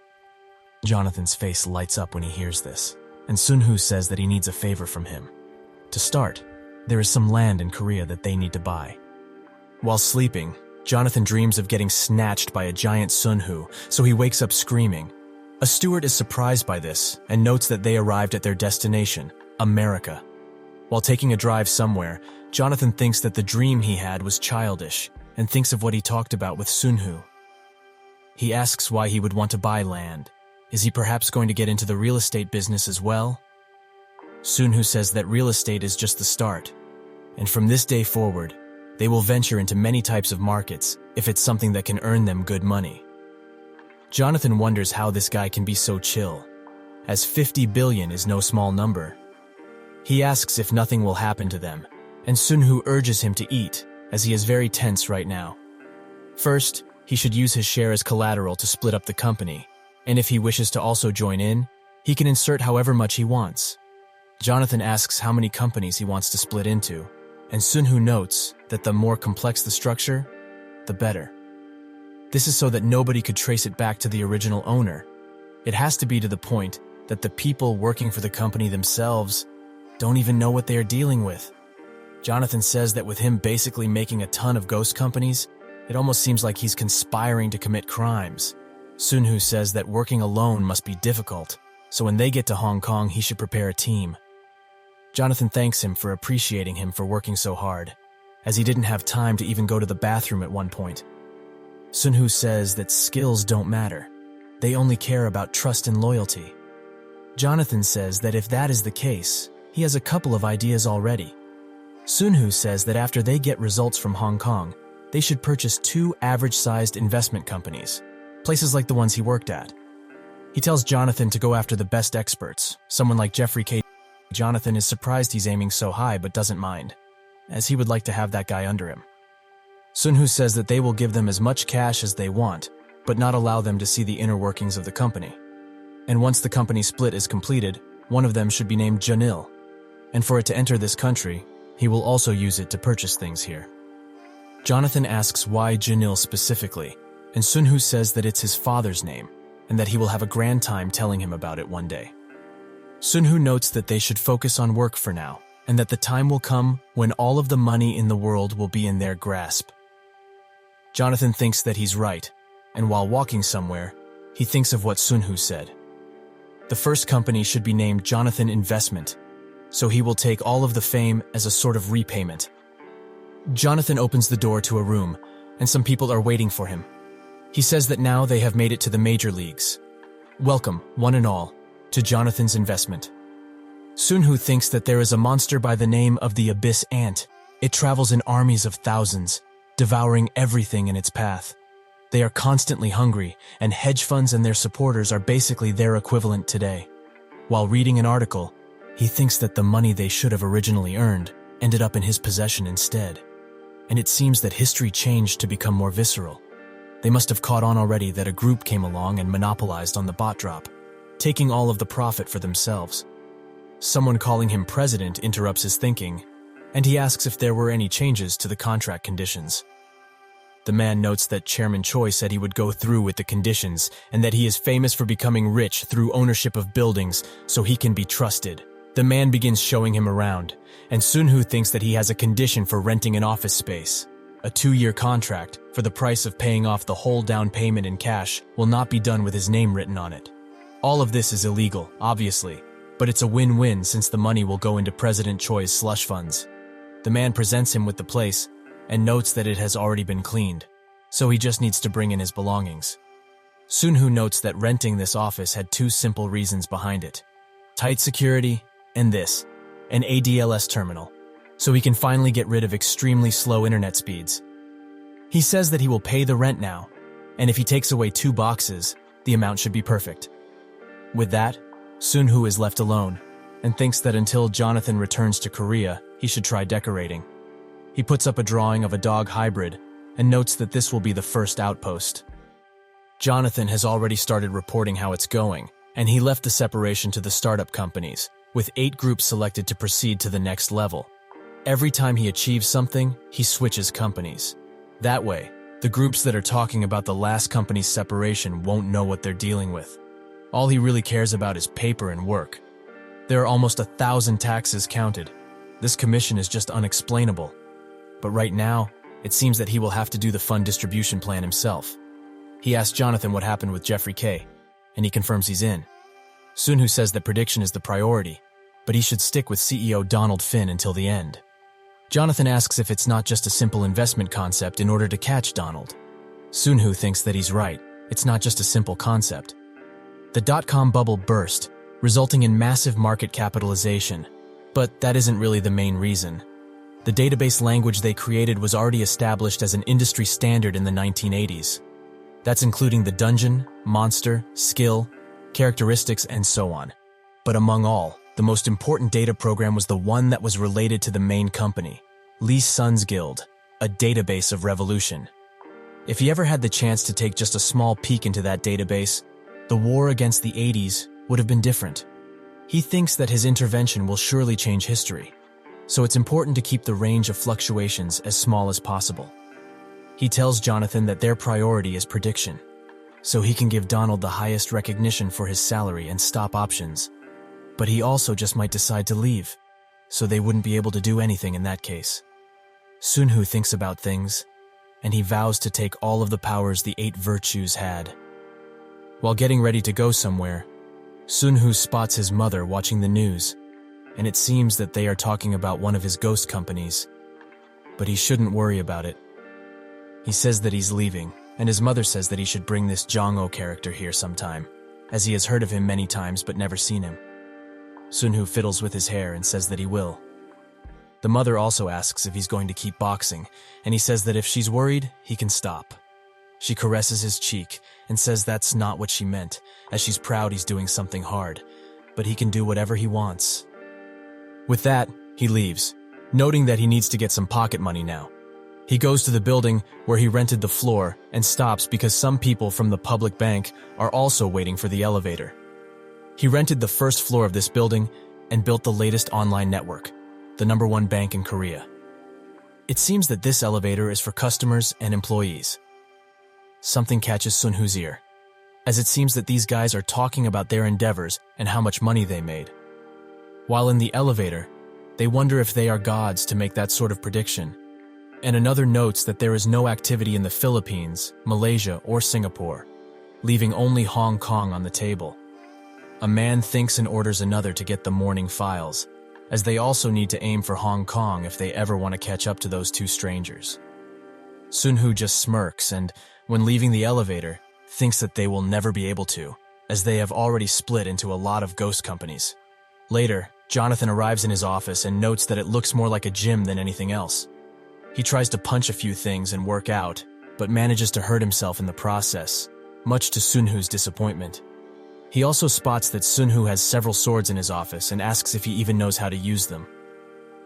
Jonathan's face lights up when he hears this, and Sunhoo says that he needs a favor from him. To start, there is some land in Korea that they need to buy. While sleeping, Jonathan dreams of getting snatched by a giant Sunhoo, so he wakes up screaming. A steward is surprised by this and notes that they arrived at their destination, America. While taking a drive somewhere, Jonathan thinks that the dream he had was childish and thinks of what he talked about with Sunhoo. He asks why he would want to buy land. Is he perhaps going to get into the real estate business as well? Sunhoo says that real estate is just the start, and from this day forward, they will venture into many types of markets if it's something that can earn them good money. Jonathan wonders how this guy can be so chill, as 50 billion is no small number. He asks if nothing will happen to them, and Sunhoo urges him to eat, as he is very tense right now. First, he should use his share as collateral to split up the company, and if he wishes to also join in, he can insert however much he wants. Jonathan asks how many companies he wants to split into, and Sunhoo notes that the more complex the structure, the better. This is so that nobody could trace it back to the original owner. It has to be to the point that the people working for the company themselves don't even know what they are dealing with. Jonathan says that with him basically making a ton of ghost companies, it almost seems like he's conspiring to commit crimes. Sunhoo says that working alone must be difficult, so when they get to Hong Kong, he should prepare a team. Jonathan thanks him for appreciating him for working so hard, as he didn't have time to even go to the bathroom at one point. Sunhoo says that skills don't matter. They only care about trust and loyalty. Jonathan says that if that is the case, he has a couple of ideas already. Sunhoo says that after they get results from Hong Kong, they should purchase 2 average-sized investment companies, places like the ones he worked at. He tells Jonathan to go after the best experts, someone like Jeffrey K. Jonathan is surprised he's aiming so high but doesn't mind, as he would like to have that guy under him. Sunhoo says that they will give them as much cash as they want, but not allow them to see the inner workings of the company. And once the company split is completed, one of them should be named Janil, and for it to enter this country, he will also use it to purchase things here. Jonathan asks why Janil specifically, and Sunhoo says that it's his father's name, and that he will have a grand time telling him about it one day. Sunhoo notes that they should focus on work for now, and that the time will come when all of the money in the world will be in their grasp. Jonathan thinks that he's right, and while walking somewhere, he thinks of what Sunhoo said. The first company should be named Jonathan Investment, so he will take all of the fame as a sort of repayment. Jonathan opens the door to a room, and some people are waiting for him. He says that now they have made it to the major leagues. Welcome, one and all, to Jonathan's Investment. Sunhoo thinks that there is a monster by the name of the Abyss Ant. It travels in armies of thousands, devouring everything in its path. They are constantly hungry, and hedge funds and their supporters are basically their equivalent today. While reading an article, he thinks that the money they should have originally earned ended up in his possession instead. And it seems that history changed to become more visceral. They must have caught on already that a group came along and monopolized on the bot drop, taking all of the profit for themselves. Someone calling him president interrupts his thinking, and he asks if there were any changes to the contract conditions. The man notes that Chairman Choi said he would go through with the conditions and that he is famous for becoming rich through ownership of buildings so he can be trusted. The man begins showing him around, and Sunhoo thinks that he has a condition for renting an office space. A 2-year contract, for the price of paying off the whole down payment in cash, will not be done with his name written on it. All of this is illegal, obviously, but it's a win-win since the money will go into President Choi's slush funds. The man presents him with the place and notes that it has already been cleaned, so he just needs to bring in his belongings. Sunhoo notes that renting this office had 2 simple reasons behind it: tight security and this, an ADLS terminal, so he can finally get rid of extremely slow internet speeds. He says that he will pay the rent now, and if he takes away 2 boxes, the amount should be perfect. With that, Sunhoo is left alone and thinks that until Jonathan returns to Korea, he should try decorating. He puts up a drawing of a dog hybrid and notes that this will be the first outpost. Jonathan has already started reporting how it's going, and he left the separation to the startup companies, with 8 groups selected to proceed to the next level. Every time he achieves something, he switches companies. That way, the groups that are talking about the last company's separation won't know what they're dealing with. All he really cares about is paper and work. There are almost 1,000 taxes counted. This commission is just unexplainable. But right now, it seems that he will have to do the fund distribution plan himself. He asks Jonathan what happened with Jeffrey K, and he confirms he's in. Sunhoo says that prediction is the priority, but he should stick with CEO Donald Finn until the end. Jonathan asks if it's not just a simple investment concept in order to catch Donald. Sunhoo thinks that he's right. It's not just a simple concept. The dot-com bubble burst, resulting in massive market capitalization. But that isn't really the main reason. The database language they created was already established as an industry standard in the 1980s. That's including the dungeon, monster, skill, characteristics, and so on. But among all, the most important data program was the one that was related to the main company, Lee Sun's Guild, a database of revolution. If he ever had the chance to take just a small peek into that database, the war against the 80s would have been different. He thinks that his intervention will surely change history, so it's important to keep the range of fluctuations as small as possible. He tells Jonathan that their priority is prediction, so he can give Donald the highest recognition for his salary and stop options. But he also just might decide to leave, so they wouldn't be able to do anything in that case. Sunhoo thinks about things, and he vows to take all of the powers the 8 virtues had. While getting ready to go somewhere, Sunhoo spots his mother watching the news, and it seems that they are talking about one of his ghost companies. But he shouldn't worry about it. He says that he's leaving, and his mother says that he should bring this Jong-oh character here sometime, as he has heard of him many times but never seen him. Sunhoo fiddles with his hair and says that he will. The mother also asks if he's going to keep boxing, and he says that if she's worried, he can stop. She caresses his cheek and says that's not what she meant, as she's proud he's doing something hard, but he can do whatever he wants. With that, he leaves, noting that he needs to get some pocket money now. He goes to the building where he rented the floor and stops because some people from the public bank are also waiting for the elevator. He rented the first floor of this building and built the latest online network, the #1 bank in Korea. It seems that this elevator is for customers and employees. Something catches Sunhoo's ear, as it seems that these guys are talking about their endeavors and how much money they made. While in the elevator, they wonder if they are gods to make that sort of prediction. And another notes that there is no activity in the Philippines, Malaysia, or Singapore, leaving only Hong Kong on the table. A man thinks and orders another to get the morning files, as they also need to aim for Hong Kong if they ever want to catch up to those 2 strangers. Sunhoo just smirks and, when leaving the elevator, thinks that they will never be able to, as they have already split into a lot of ghost companies. Later, Jonathan arrives in his office and notes that it looks more like a gym than anything else. He tries to punch a few things and work out, but manages to hurt himself in the process, much to Sunhoo's disappointment. He also spots that Sunhoo has several swords in his office and asks if he even knows how to use them.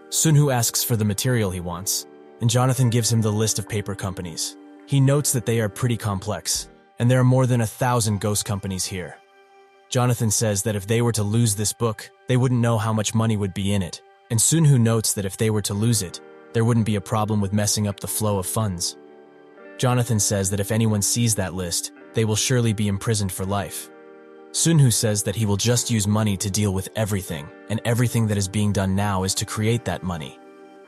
Sunhoo asks for the material he wants, and Jonathan gives him the list of paper companies. He notes that they are pretty complex, and there are more than 1,000 ghost companies here. Jonathan says that if they were to lose this book, they wouldn't know how much money would be in it, and Sunhoo notes that if they were to lose it, there wouldn't be a problem with messing up the flow of funds. Jonathan says that if anyone sees that list, they will surely be imprisoned for life. Sunhoo says that he will just use money to deal with everything, and everything that is being done now is to create that money.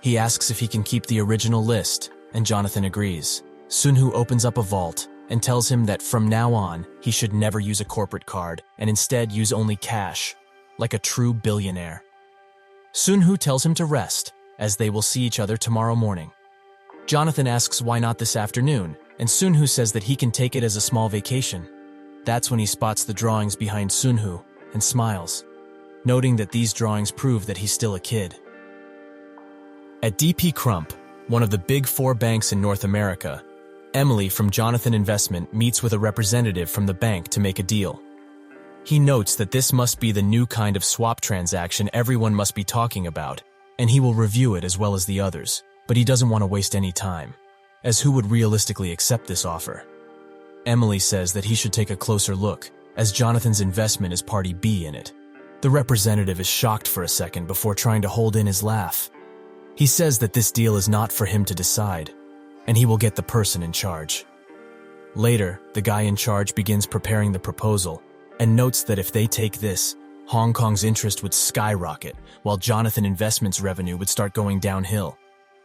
He asks if he can keep the original list, and Jonathan agrees. Sunhoo opens up a vault and tells him that from now on, he should never use a corporate card and instead use only cash, like a true billionaire. Sunhoo tells him to rest, as they will see each other tomorrow morning. Jonathan asks why not this afternoon, and Sunhoo says that he can take it as a small vacation. That's when he spots the drawings behind Sunhoo and smiles, noting that these drawings prove that he's still a kid. At DP Crump, one of the big 4 banks in North America, Emily from Jonathan Investment meets with a representative from the bank to make a deal. He notes that this must be the new kind of swap transaction everyone must be talking about, and he will review it as well as the others, but he doesn't want to waste any time, as who would realistically accept this offer? Emily says that he should take a closer look, as Jonathan's investment is party B in it. The representative is shocked for a second before trying to hold in his laugh. He says that this deal is not for him to decide, and he will get the person in charge. Later, the guy in charge begins preparing the proposal, and notes that if they take this, Hong Kong's interest would skyrocket, while Jonathan Investment's revenue would start going downhill.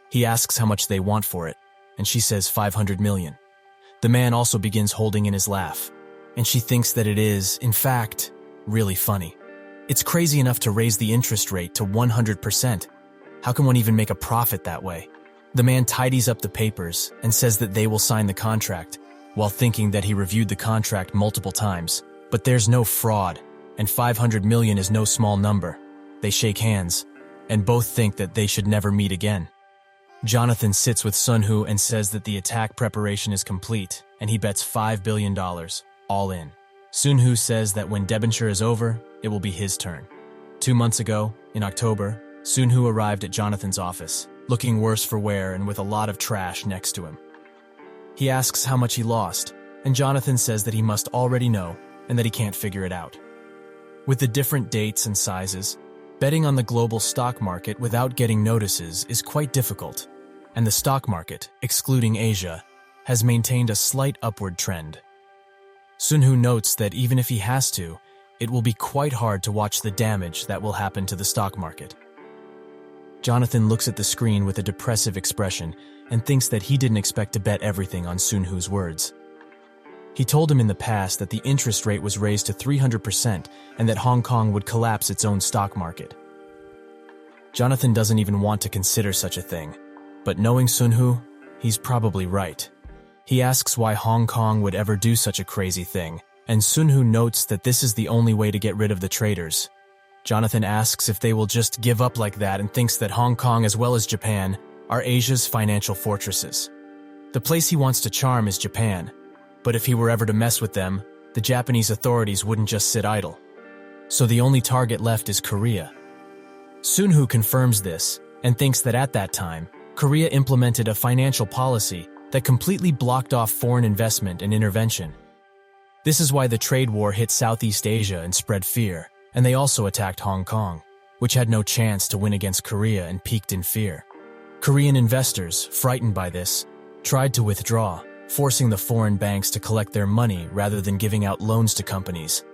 He asks how much they want for it, and she says 500 million. The man also begins holding in his laugh, and she thinks that it is, in fact, really funny. It's crazy enough to raise the interest rate to 100%. How can one even make a profit that way? The man tidies up the papers and says that they will sign the contract, while thinking that he reviewed the contract multiple times. But there's no fraud, and 500 million is no small number. They shake hands, and both think that they should never meet again. Jonathan sits with Sunhoo and says that the attack preparation is complete, and he bets $5 billion, all in. Sunhoo says that when debenture is over, it will be his turn. 2 months ago, in October, Sunhoo arrived at Jonathan's office, looking worse for wear and with a lot of trash next to him. He asks how much he lost, and Jonathan says that he must already know and that he can't figure it out. With the different dates and sizes, betting on the global stock market without getting notices is quite difficult, and the stock market, excluding Asia, has maintained a slight upward trend. Sunhoo notes that even if he has to, it will be quite hard to watch the damage that will happen to the stock market. Jonathan looks at the screen with a depressive expression and thinks that he didn't expect to bet everything on Sunhoo's words. He told him in the past that the interest rate was raised to 300% and that Hong Kong would collapse its own stock market. Jonathan doesn't even want to consider such a thing, but knowing Sunhoo, he's probably right. He asks why Hong Kong would ever do such a crazy thing, and Sunhoo notes that this is the only way to get rid of the traders. Jonathan asks if they will just give up like that and thinks that Hong Kong as well as Japan are Asia's financial fortresses. The place he wants to charm is Japan, but if he were ever to mess with them, the Japanese authorities wouldn't just sit idle. So the only target left is Korea. Sunhoo confirms this and thinks that at that time, Korea implemented a financial policy that completely blocked off foreign investment and intervention. This is why the trade war hit Southeast Asia and spread fear, and they also attacked Hong Kong, which had no chance to win against Korea and peaked in fear. Korean investors, frightened by this, tried to withdraw, forcing the foreign banks to collect their money rather than giving out loans to companies.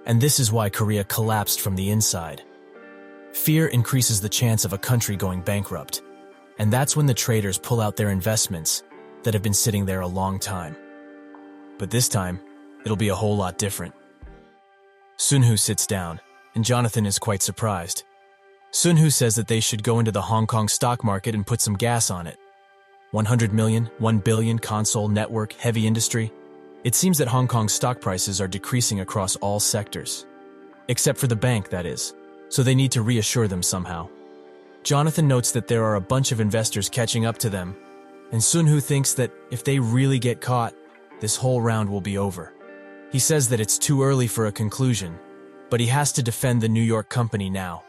And this is why Korea collapsed from the inside. Fear increases the chance of a country going bankrupt, and that's when the traders pull out their investments that have been sitting there a long time. But this time, it'll be a whole lot different. Sunhoo sits down, and Jonathan is quite surprised. Sunhoo says that they should go into the Hong Kong stock market and put some gas on it. 100 million, 1 billion, console, network, heavy industry. It seems that Hong Kong's stock prices are decreasing across all sectors. Except for the bank, that is. So they need to reassure them somehow. Jonathan notes that there are a bunch of investors catching up to them, and Sunhoo thinks that if they really get caught, this whole round will be over. He says that it's too early for a conclusion, but he has to defend the New York company now.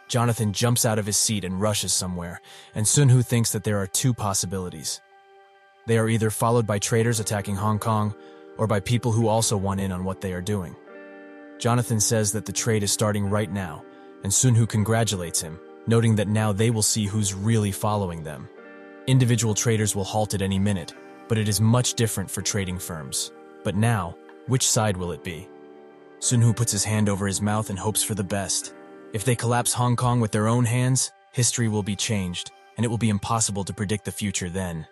Jonathan jumps out of his seat and rushes somewhere, and Sunhoo thinks that there are 2 possibilities. They are either followed by traders attacking Hong Kong, or by people who also want in on what they are doing. Jonathan says that the trade is starting right now, and Sunhoo congratulates him, noting that now they will see who's really following them. Individual traders will halt at any minute, but it is much different for trading firms. But now, which side will it be? Sunhoo puts his hand over his mouth and hopes for the best. If they collapse Hong Kong with their own hands, history will be changed, and it will be impossible to predict the future then.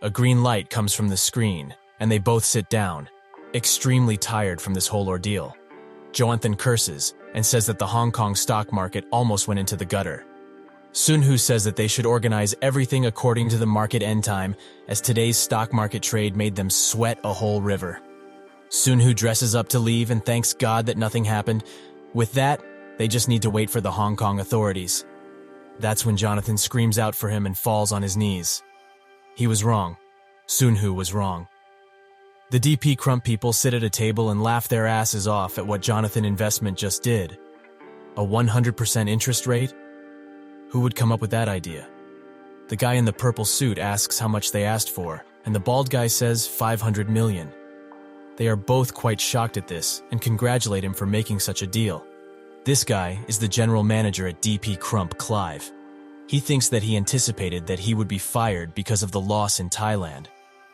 A green light comes from the screen, and they both sit down, extremely tired from this whole ordeal. Jonathan curses and says that the Hong Kong stock market almost went into the gutter. Sunhoo says that they should organize everything according to the market end time, as today's stock market trade made them sweat a whole river. Sunhoo dresses up to leave and thanks God that nothing happened. With that, they just need to wait for the Hong Kong authorities. That's when Jonathan screams out for him and falls on his knees. He was wrong. Sunhoo was wrong. The DP Crump people sit at a table and laugh their asses off at what Jonathan Investment just did. A 100% interest rate? Who would come up with that idea? The guy in the purple suit asks how much they asked for, and the bald guy says 500 million. They are both quite shocked at this and congratulate him for making such a deal. This guy is the general manager at DP Crump, Clive. He thinks that he anticipated that he would be fired because of the loss in Thailand.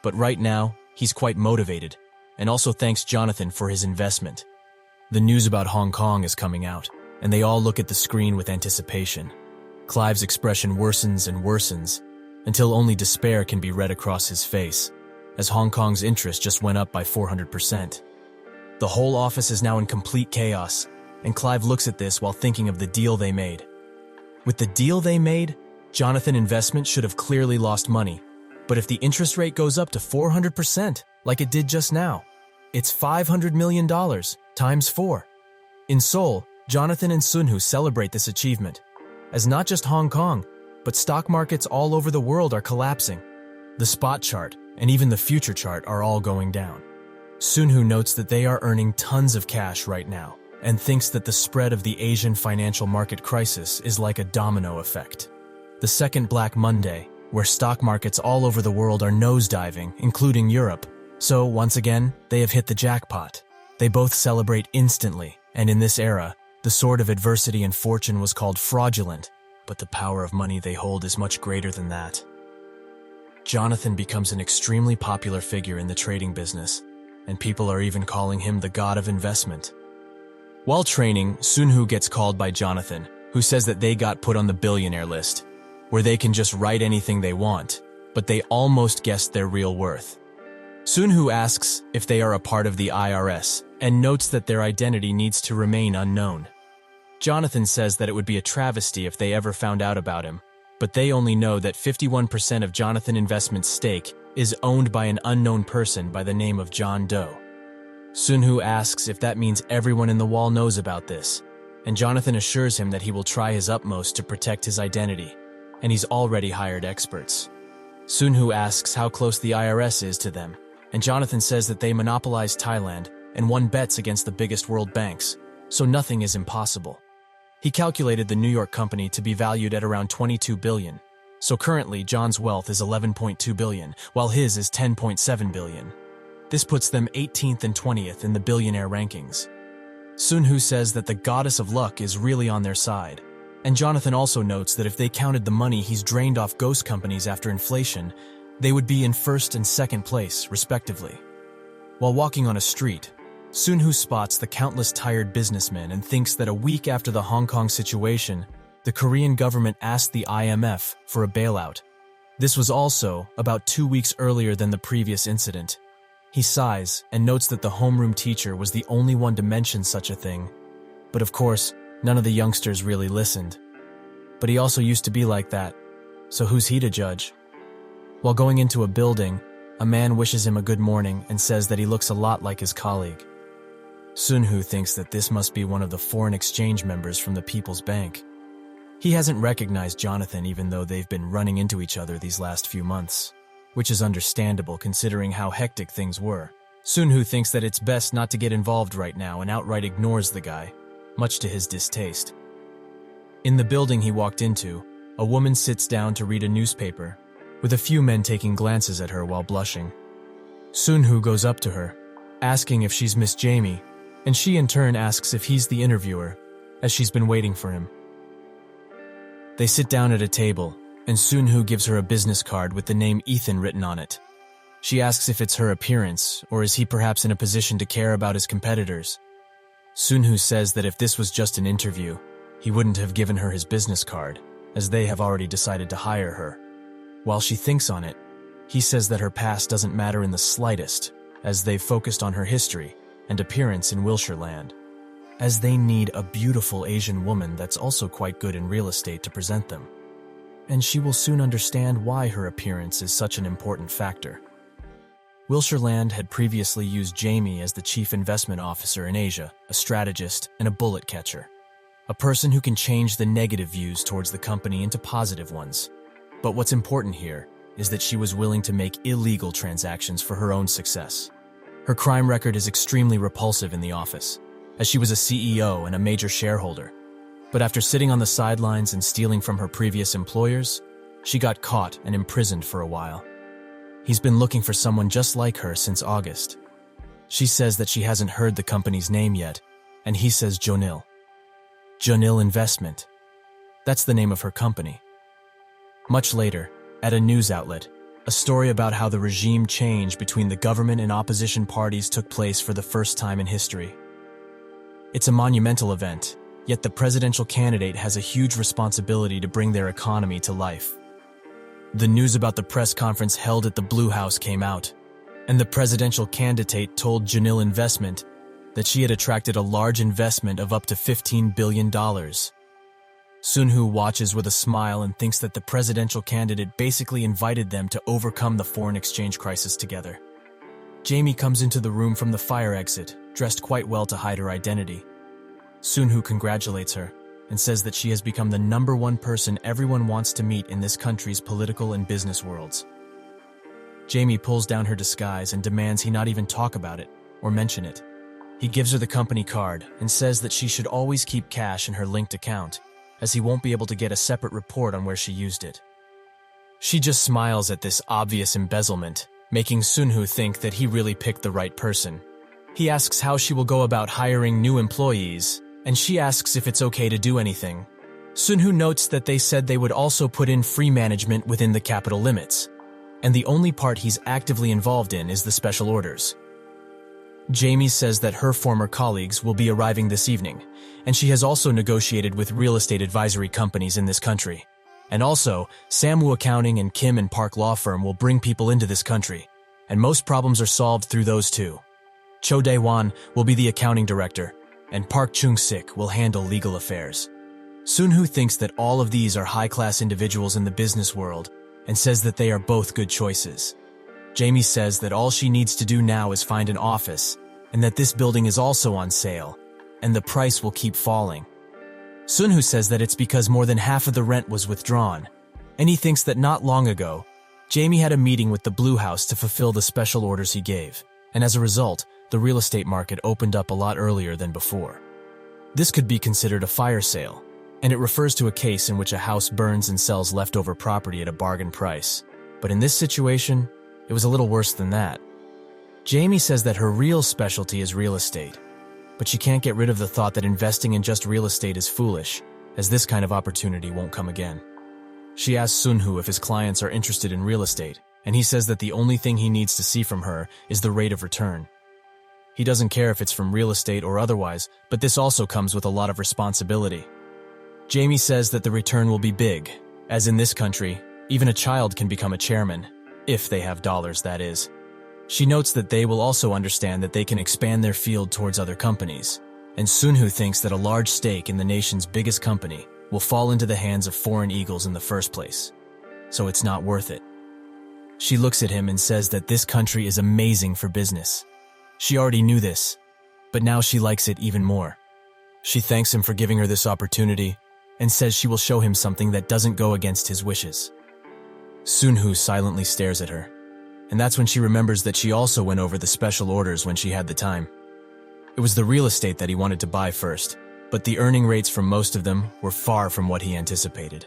But right now, he's quite motivated, and also thanks Jonathan for his investment. The news about Hong Kong is coming out, and they all look at the screen with anticipation. Clive's expression worsens and worsens, until only despair can be read across his face, as Hong Kong's interest just went up by 400%. The whole office is now in complete chaos, and Clive looks at this while thinking of the deal they made. With the deal they made, Jonathan Investment should have clearly lost money. But if the interest rate goes up to 400%, like it did just now, it's $500 million times 4. In Seoul, Jonathan and Sunhoo celebrate this achievement, as not just Hong Kong, but stock markets all over the world are collapsing. The spot chart and even the future chart are all going down. Sunhoo notes that they are earning tons of cash right now, and thinks that the spread of the Asian financial market crisis is like a domino effect. The second Black Monday, where stock markets all over the world are nosediving, including Europe. So, once again, they have hit the jackpot. They both celebrate instantly, and in this era, the sword of adversity and fortune was called fraudulent, but the power of money they hold is much greater than that. Jonathan becomes an extremely popular figure in the trading business, and people are even calling him the god of investment. While training, Sunhoo gets called by Jonathan, who says that they got put on the billionaire list, where they can just write anything they want, but they almost guessed their real worth. Sunhoo asks if they are a part of the IRS, and notes that their identity needs to remain unknown. Jonathan says that it would be a travesty if they ever found out about him, but they only know that 51% of Jonathan Investment's stake is owned by an unknown person by the name of John Doe. Sunhoo asks if that means everyone in the wall knows about this, and Jonathan assures him that he will try his utmost to protect his identity, and he's already hired experts. Sunhoo asks how close the IRS is to them, and Jonathan says that they monopolize Thailand and won bets against the biggest world banks, so nothing is impossible. He calculated the New York company to be valued at around $22 billion, so currently John's wealth is $11.2 billion, while his is $10.7 billion. This puts them 18th and 20th in the billionaire rankings. Sunhoo says that the goddess of luck is really on their side, and Jonathan also notes that if they counted the money he's drained off ghost companies after inflation, they would be in first and second place, respectively. While walking on a street, Sunhoo spots the countless tired businessmen and thinks that a week after the Hong Kong situation, the Korean government asked the IMF for a bailout. This was also about 2 weeks earlier than the previous incident. He sighs and notes that the homeroom teacher was the only one to mention such a thing. But of course, none of the youngsters really listened. But he also used to be like that, so who's he to judge? While going into a building, a man wishes him a good morning and says that he looks a lot like his colleague. Sunhoo thinks that this must be one of the foreign exchange members from the People's Bank. He hasn't recognized Jonathan even though they've been running into each other these last few months, which is understandable considering how hectic things were. Sunhoo thinks that it's best not to get involved right now and outright ignores the guy, much to his distaste. In the building he walked into, a woman sits down to read a newspaper, with a few men taking glances at her while blushing. Sunhoo goes up to her, asking if she's Miss Jamie, and she in turn asks if he's the interviewer, as she's been waiting for him. They sit down at a table, and Sunhoo gives her a business card with the name Ethan written on it. She asks if it's her appearance, or is he perhaps in a position to care about his competitors. Sunhoo says that if this was just an interview, he wouldn't have given her his business card, as they have already decided to hire her. While she thinks on it, he says that her past doesn't matter in the slightest, as they've focused on her history and appearance in Wilshire land, as they need a beautiful Asian woman that's also quite good in real estate to present them. And she will soon understand why her appearance is such an important factor. Wilshire Land had previously used Jamie as the chief investment officer in Asia, a strategist and a bullet catcher, a person who can change the negative views towards the company into positive ones. But what's important here is that she was willing to make illegal transactions for her own success. Her crime record is extremely repulsive in the office, as she was a CEO and a major shareholder. But after sitting on the sidelines and stealing from her previous employers, she got caught and imprisoned for a while. He's been looking for someone just like her since August. She says that she hasn't heard the company's name yet, and he says Jonil. Jonil Investment. That's the name of her company. Much later, at a news outlet, a story about how the regime change between the government and opposition parties took place for the first time in history. It's a monumental event, yet the presidential candidate has a huge responsibility to bring their economy to life. The news about the press conference held at the Blue House came out, and the presidential candidate told Jonil Investment that she had attracted a large investment of up to $15 billion. Sunhoo watches with a smile and thinks that the presidential candidate basically invited them to overcome the foreign exchange crisis together. Jamie comes into the room from the fire exit, dressed quite well to hide her identity. Sunhoo congratulates her and says that she has become the #1 person everyone wants to meet in this country's political and business worlds. Jamie pulls down her disguise and demands he not even talk about it or mention it. He gives her the company card and says that she should always keep cash in her linked account, as he won't be able to get a separate report on where she used it. She just smiles at this obvious embezzlement, making Sunhoo think that he really picked the right person. He asks how she will go about hiring new employees, and she asks if it's okay to do anything. Sunhoo notes that they said they would also put in free management within the capital limits, and the only part he's actively involved in is the special orders. Jamie says that her former colleagues will be arriving this evening, and she has also negotiated with real estate advisory companies in this country. And also, Samwoo Accounting and Kim and Park Law Firm will bring people into this country, and most problems are solved through those two. Cho Dae-won will be the accounting director, and Park Chung-sik will handle legal affairs. Sunhoo thinks that all of these are high-class individuals in the business world and says that they are both good choices. Jamie says that all she needs to do now is find an office, and that this building is also on sale, and the price will keep falling. Sunhoo says that it's because more than half of the rent was withdrawn, and he thinks that not long ago, Jamie had a meeting with the Blue House to fulfill the special orders he gave, and as a result, the real estate market opened up a lot earlier than before. This could be considered a fire sale, and it refers to a case in which a house burns and sells leftover property at a bargain price. But in this situation, it was a little worse than that. Jamie says that her real specialty is real estate, but she can't get rid of the thought that investing in just real estate is foolish, as this kind of opportunity won't come again. She asks Sunhoo if his clients are interested in real estate, and he says that the only thing he needs to see from her is the rate of return. He doesn't care if it's from real estate or otherwise, but this also comes with a lot of responsibility. Jamie says that the return will be big, as in this country, even a child can become a chairman, if they have dollars, that is. She notes that they will also understand that they can expand their field towards other companies, and Sunhoo thinks that a large stake in the nation's biggest company will fall into the hands of foreign eagles in the first place, so it's not worth it. She looks at him and says that this country is amazing for business. She already knew this, but now she likes it even more. She thanks him for giving her this opportunity and says she will show him something that doesn't go against his wishes. Sunhoo silently stares at her, and that's when she remembers that she also went over the special orders when she had the time. It was the real estate that he wanted to buy first, but the earning rates from most of them were far from what he anticipated.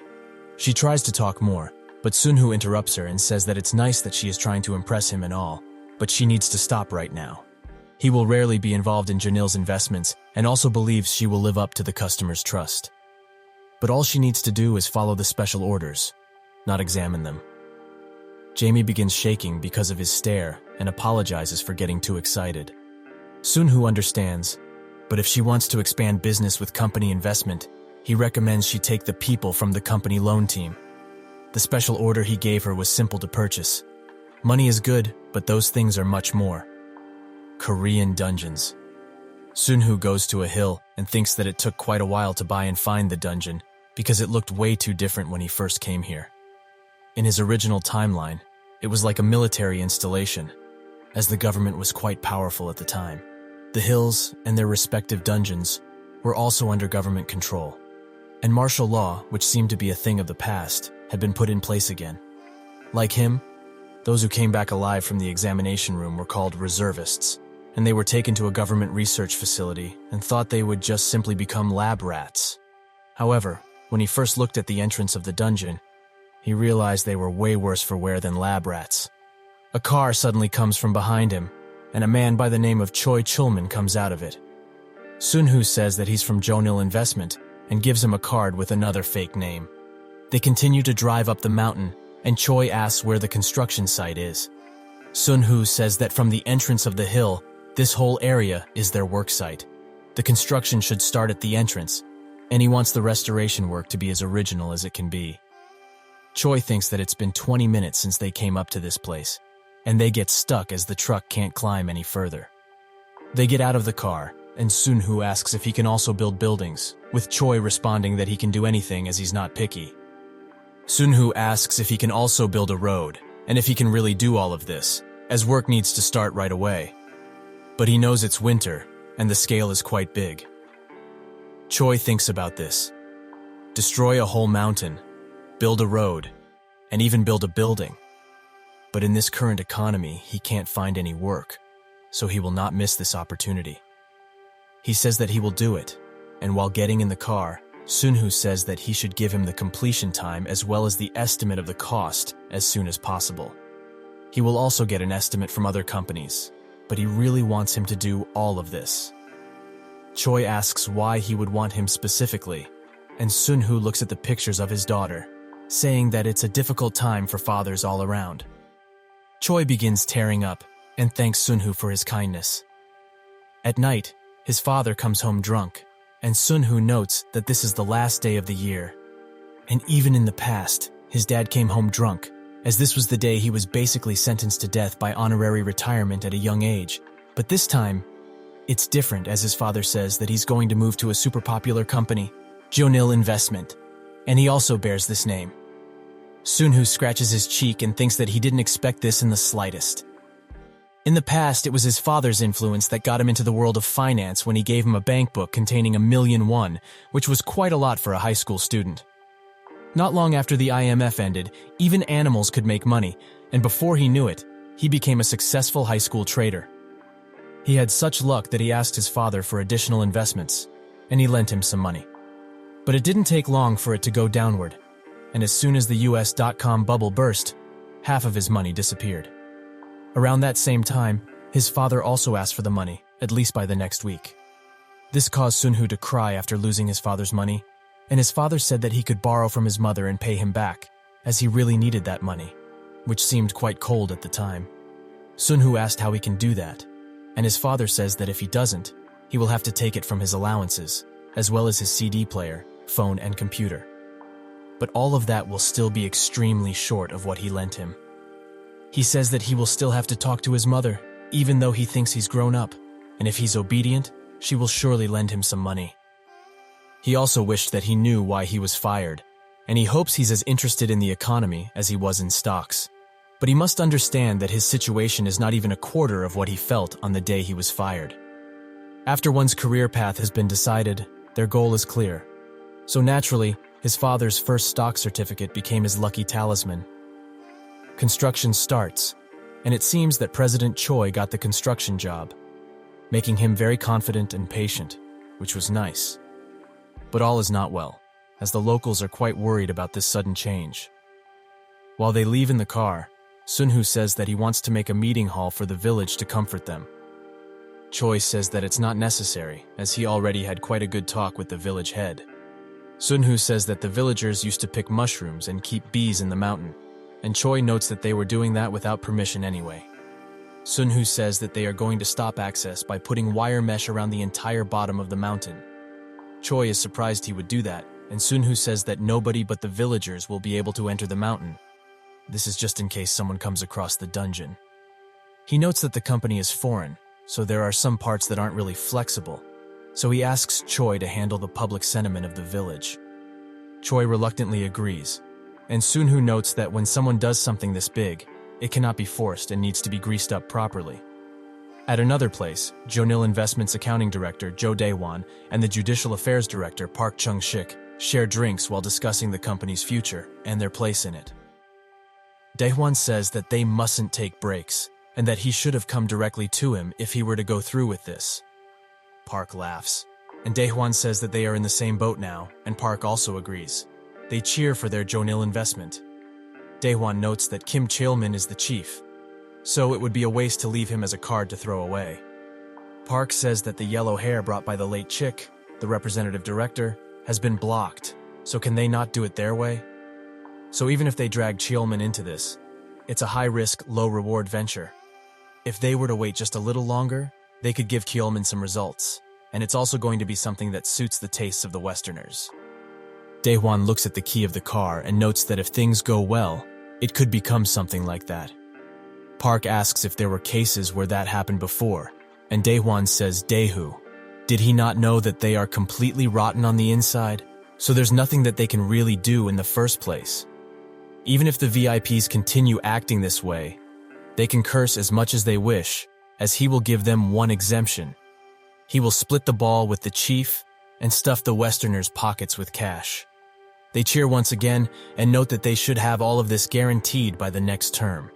She tries to talk more, but Sunhoo interrupts her and says that it's nice that she is trying to impress him and all, but she needs to stop right now. He will rarely be involved in Jonil's investments and also believes she will live up to the customer's trust. But all she needs to do is follow the special orders, not examine them. Jamie begins shaking because of his stare and apologizes for getting too excited. Sunhoo understands, but if she wants to expand business with company investment, he recommends she take the people from the company loan team. The special order he gave her was simple to purchase. Money is good, but those things are much more. Korean dungeons. Sunhoo goes to a hill and thinks that it took quite a while to buy and find the dungeon because it looked way too different when he first came here. In his original timeline, it was like a military installation, as the government was quite powerful at the time. The hills and their respective dungeons were also under government control, and martial law, which seemed to be a thing of the past, had been put in place again. Like him, those who came back alive from the examination room were called reservists, and they were taken to a government research facility and thought they would just simply become lab rats. However, when he first looked at the entrance of the dungeon, he realized they were way worse for wear than lab rats. A car suddenly comes from behind him, and a man by the name of Choi Chulman comes out of it. Sunhoo says that he's from Jonil Investment and gives him a card with another fake name. They continue to drive up the mountain, and Choi asks where the construction site is. Sunhoo says that from the entrance of the hill, this whole area is their work site. The construction should start at the entrance, and he wants the restoration work to be as original as it can be. Choi thinks that it's been 20 minutes since they came up to this place, and they get stuck as the truck can't climb any further. They get out of the car, and Sunhoo asks if he can also build buildings, with Choi responding that he can do anything as he's not picky. Sunhoo asks if he can also build a road, and if he can really do all of this, as work needs to start right away. But he knows it's winter, and the scale is quite big. Choi thinks about this. Destroy a whole mountain, build a road, and even build a building. But in this current economy, he can't find any work, so he will not miss this opportunity. He says that he will do it, and while getting in the car, Sunhoo says that he should give him the completion time as well as the estimate of the cost as soon as possible. He will also get an estimate from other companies, but he really wants him to do all of this. Choi asks why he would want him specifically, and Sunhoo looks at the pictures of his daughter, saying that it's a difficult time for fathers all around. Choi begins tearing up and thanks Sunhoo for his kindness. At night, his father comes home drunk, and Sunhoo notes that this is the last day of the year. And even in the past, his dad came home drunk, as this was the day he was basically sentenced to death by honorary retirement at a young age. But this time, it's different, as his father says that he's going to move to a super popular company, Jonil Investment, and he also bears this name. Sunhoo scratches his cheek and thinks that he didn't expect this in the slightest. In the past, it was his father's influence that got him into the world of finance when he gave him a bank book containing 1,000,000 won, which was quite a lot for a high school student. Not long after the IMF ended, even animals could make money, and before he knew it, he became a successful high school trader. He had such luck that he asked his father for additional investments, and he lent him some money. But it didn't take long for it to go downward, and as soon as the US.com bubble burst, half of his money disappeared. Around that same time, his father also asked for the money, at least by the next week. This caused Sunhoo to cry after losing his father's money, and his father said that he could borrow from his mother and pay him back, as he really needed that money, which seemed quite cold at the time. Sunhoo asked how he can do that, and his father says that if he doesn't, he will have to take it from his allowances, as well as his CD player, phone, and computer. But all of that will still be extremely short of what he lent him. He says that he will still have to talk to his mother, even though he thinks he's grown up, and if he's obedient, she will surely lend him some money. He also wished that he knew why he was fired, and he hopes he's as interested in the economy as he was in stocks. But he must understand that his situation is not even a quarter of what he felt on the day he was fired. After one's career path has been decided, their goal is clear. So naturally, his father's first stock certificate became his lucky talisman. Construction starts, and it seems that President Choi got the construction job, making him very confident and patient, which was nice. But all is not well, as the locals are quite worried about this sudden change. While they leave in the car, Sunhoo says that he wants to make a meeting hall for the village to comfort them. Choi says that it's not necessary, as he already had quite a good talk with the village head. Sunhoo says that the villagers used to pick mushrooms and keep bees in the mountain, and Choi notes that they were doing that without permission anyway. Sunhoo says that they are going to stop access by putting wire mesh around the entire bottom of the mountain. Choi is surprised he would do that, and Sunhoo says that nobody but the villagers will be able to enter the mountain. This is just in case someone comes across the dungeon. He notes that the company is foreign, so there are some parts that aren't really flexible, so he asks Choi to handle the public sentiment of the village. Choi reluctantly agrees, and Sunhoo notes that when someone does something this big, it cannot be forced and needs to be greased up properly. At another place, Jonil Investments Accounting Director Jo Daewon and the Judicial Affairs Director Park Chung-shik share drinks while discussing the company's future and their place in it. Daewon says that they mustn't take breaks, and that he should have come directly to him if he were to go through with this. Park laughs, and Daewon says that they are in the same boat now, and Park also agrees. They cheer for their Jonil investment. Daewon notes that Kim Cheolmin is the chief, so it would be a waste to leave him as a card to throw away. Park says that the yellow hair brought by the late chick, the representative director, has been blocked, so can they not do it their way? So even if they drag Cheolmin into this, it's a high-risk, low-reward venture. If they were to wait just a little longer, they could give Cheolmin some results, and it's also going to be something that suits the tastes of the Westerners. Daewon looks at the key of the car and notes that if things go well, it could become something like that. Park asks if there were cases where that happened before, and Daewon says Daewoo. Did he not know that they are completely rotten on the inside? So there's nothing that they can really do in the first place. Even if the VIPs continue acting this way, they can curse as much as they wish, as he will give them one exemption. He will split the ball with the chief and stuff the Westerners' pockets with cash. They cheer once again and note that they should have all of this guaranteed by the next term.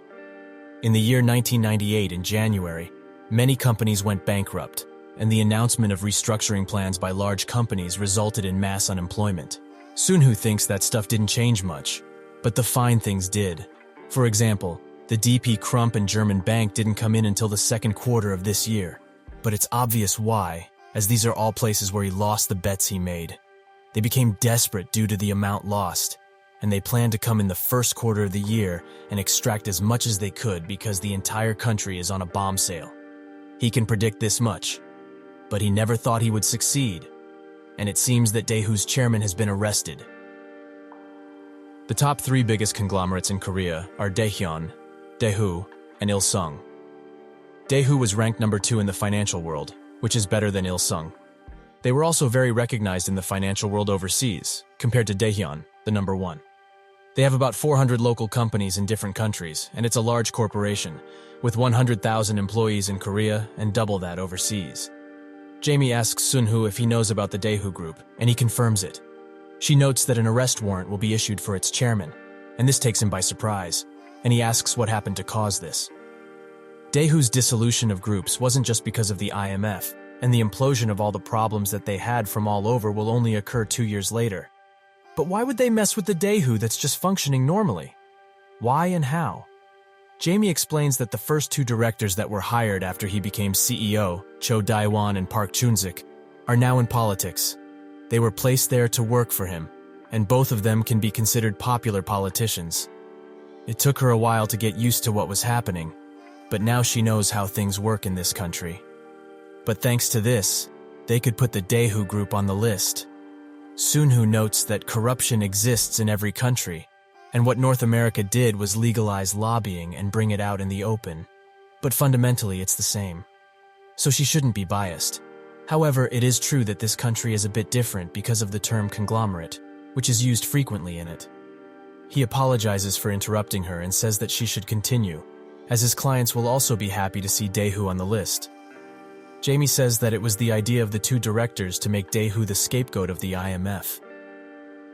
In the year 1998, in January, many companies went bankrupt, and the announcement of restructuring plans by large companies resulted in mass unemployment. Sunhoo thinks that stuff didn't change much, but the fine things did. For example, the DP Crump and German Bank didn't come in until the second quarter of this year. But it's obvious why, as these are all places where he lost the bets he made. They became desperate due to the amount lost, and they planned to come in the first quarter of the year and extract as much as they could because the entire country is on a bomb sale. He can predict this much, but he never thought he would succeed, and it seems that Daewoo's chairman has been arrested. The top three biggest conglomerates in Korea are Daehyun, Daewoo, and Ilsung. Daewoo was ranked number 2 in the financial world, which is better than Ilsung. They were also very recognized in the financial world overseas, compared to Daehyun, the number 1. They have about 400 local companies in different countries, and it's a large corporation, with 100,000 employees in Korea and double that overseas. Jamie asks Sunhoo if he knows about the Daewoo Group, and he confirms it. She notes that an arrest warrant will be issued for its chairman, and this takes him by surprise, and he asks what happened to cause this. Daewoo's dissolution of groups wasn't just because of the IMF, and the implosion of all the problems that they had from all over will only occur 2 years later. But why would they mess with the Daewoo that's just functioning normally? Why and how? Jamie explains that the first 2 directors that were hired after he became CEO, Cho Daewon and Park Chun-sik, are now in politics. They were placed there to work for him, and both of them can be considered popular politicians. It took her a while to get used to what was happening, but now she knows how things work in this country. But thanks to this, they could put the Daewoo Group on the list. Sunhoo notes that corruption exists in every country, and what North America did was legalize lobbying and bring it out in the open. But fundamentally, it's the same. So she shouldn't be biased. However, it is true that this country is a bit different because of the term conglomerate, which is used frequently in it. He apologizes for interrupting her and says that she should continue, as his clients will also be happy to see Daewoo on the list. Jamie says that it was the idea of the 2 directors to make Daewoo the scapegoat of the IMF,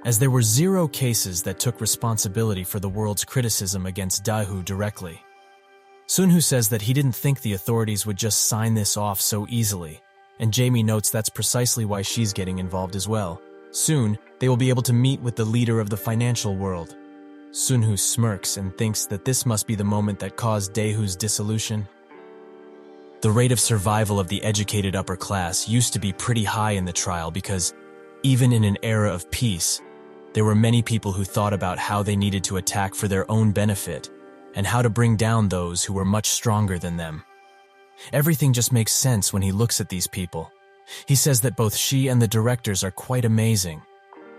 as there were 0 cases that took responsibility for the world's criticism against Daewoo directly. Sunhoo says that he didn't think the authorities would just sign this off so easily, and Jamie notes that's precisely why she's getting involved as well. Soon, they will be able to meet with the leader of the financial world. Sunhoo smirks and thinks that this must be the moment that caused Daewoo's dissolution. The rate of survival of the educated upper class used to be pretty high in the trial because, even in an era of peace, There were many people who thought about how they needed to attack for their own benefit and how to bring down those who were much stronger than them. Everything just makes sense when he looks at these people. He says that both she and the directors are quite amazing.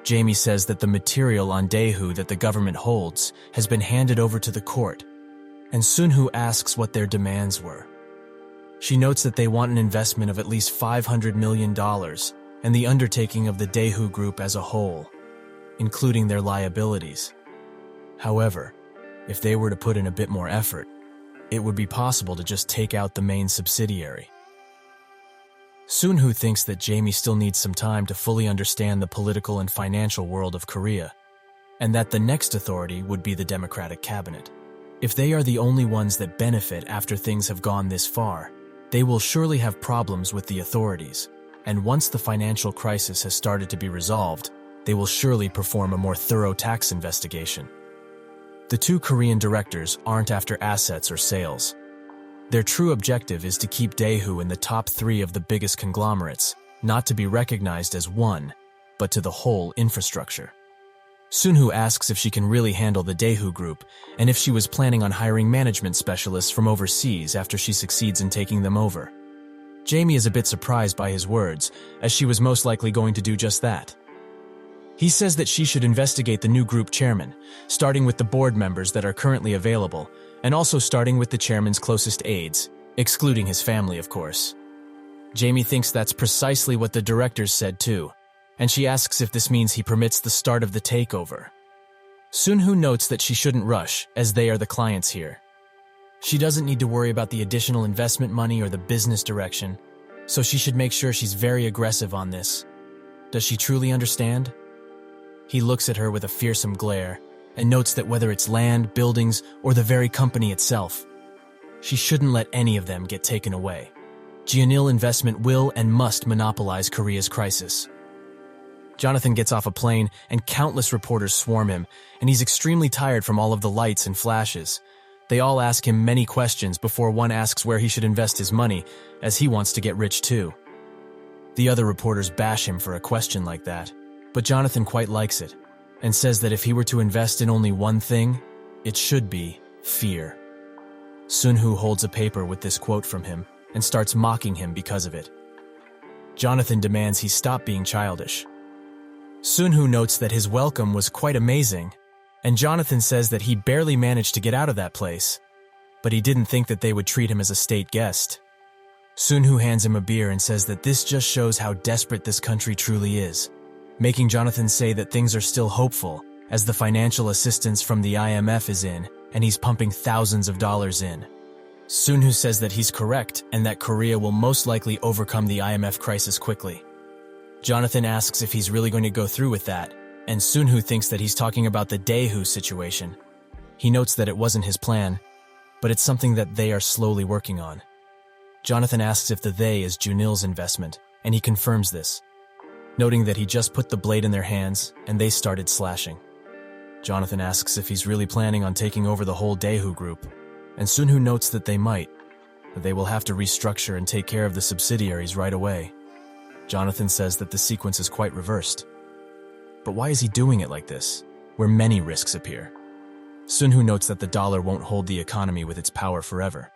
Jamie says that the material on Daewoo that the government holds has been handed over to the court, and Sunhoo asks what their demands were. She notes that they want an investment of at least $500 million and the undertaking of the Daewoo group as a whole, including their liabilities. However, if they were to put in a bit more effort, it would be possible to just take out the main subsidiary. Sunhoo thinks that Jamie still needs some time to fully understand the political and financial world of Korea, and that the next authority would be the Democratic Cabinet. If they are the only ones that benefit after things have gone this far, they will surely have problems with the authorities, and once the financial crisis has started to be resolved, they will surely perform a more thorough tax investigation. The two Korean directors aren't after assets or sales. Their true objective is to keep Daewoo in the top 3 of the biggest conglomerates, not to be recognized as one, but to the whole infrastructure. Sunhoo asks if she can really handle the Daewoo group and if she was planning on hiring management specialists from overseas after she succeeds in taking them over. Jamie is a bit surprised by his words, as she was most likely going to do just that. He says that she should investigate the new group chairman, starting with the board members that are currently available, and also starting with the chairman's closest aides, excluding his family, of course. Jamie thinks that's precisely what the directors said too, and she asks if this means he permits the start of the takeover. Sunhoo notes that she shouldn't rush, as they are the clients here. She doesn't need to worry about the additional investment money or the business direction, so she should make sure she's very aggressive on this. Does she truly understand? He looks at her with a fearsome glare and notes that whether it's land, buildings, or the very company itself, she shouldn't let any of them get taken away. Jeonil Investment will and must monopolize Korea's crisis. Jonathan gets off a plane and countless reporters swarm him, and he's extremely tired from all of the lights and flashes. They all ask him many questions before one asks where he should invest his money, as he wants to get rich too. The other reporters bash him for a question like that, but Jonathan quite likes it, and says that if he were to invest in only one thing, it should be fear. Sunhoo holds a paper with this quote from him and starts mocking him because of it. Jonathan demands he stop being childish. Sunhoo notes that his welcome was quite amazing, and Jonathan says that he barely managed to get out of that place, but he didn't think that they would treat him as a state guest. Sunhoo hands him a beer and says that this just shows how desperate this country truly is, making Jonathan say that things are still hopeful, as the financial assistance from the IMF is in, and he's pumping thousands of dollars in. Sunhoo says that he's correct, and that Korea will most likely overcome the IMF crisis quickly. Jonathan asks if he's really going to go through with that, and Sunhoo thinks that he's talking about the Daewoo situation. He notes that it wasn't his plan, but it's something that they are slowly working on. Jonathan asks if the they is Jeonil's investment, and he confirms this, noting that he just put the blade in their hands and they started slashing. Jonathan asks if he's really planning on taking over the whole Daewoo group, and Sunhoo notes that they might, but they will have to restructure and take care of the subsidiaries right away. Jonathan says that the sequence is quite reversed. But why is he doing it like this, where many risks appear? Sunhoo notes that the dollar won't hold the economy with its power forever,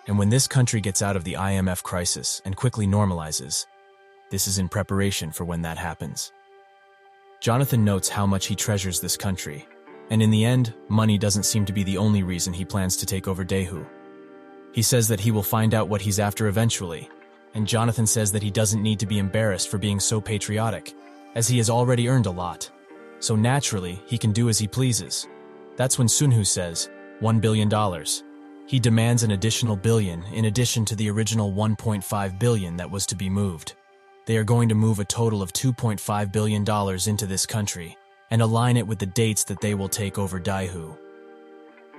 and when this country gets out of the IMF crisis and quickly normalizes, this is in preparation for when that happens. Jonathan notes how much he treasures this country, and in the end, money doesn't seem to be the only reason he plans to take over Daewoo. He says that he will find out what he's after eventually, and Jonathan says that he doesn't need to be embarrassed for being so patriotic, as he has already earned a lot, so naturally he can do as he pleases. That's when Sunhoo says, $1 billion. He demands an additional billion in addition to the original $1.5 billion that was to be moved. They are going to move a total of $2.5 billion into this country and align it with the dates that they will take over Daewoo.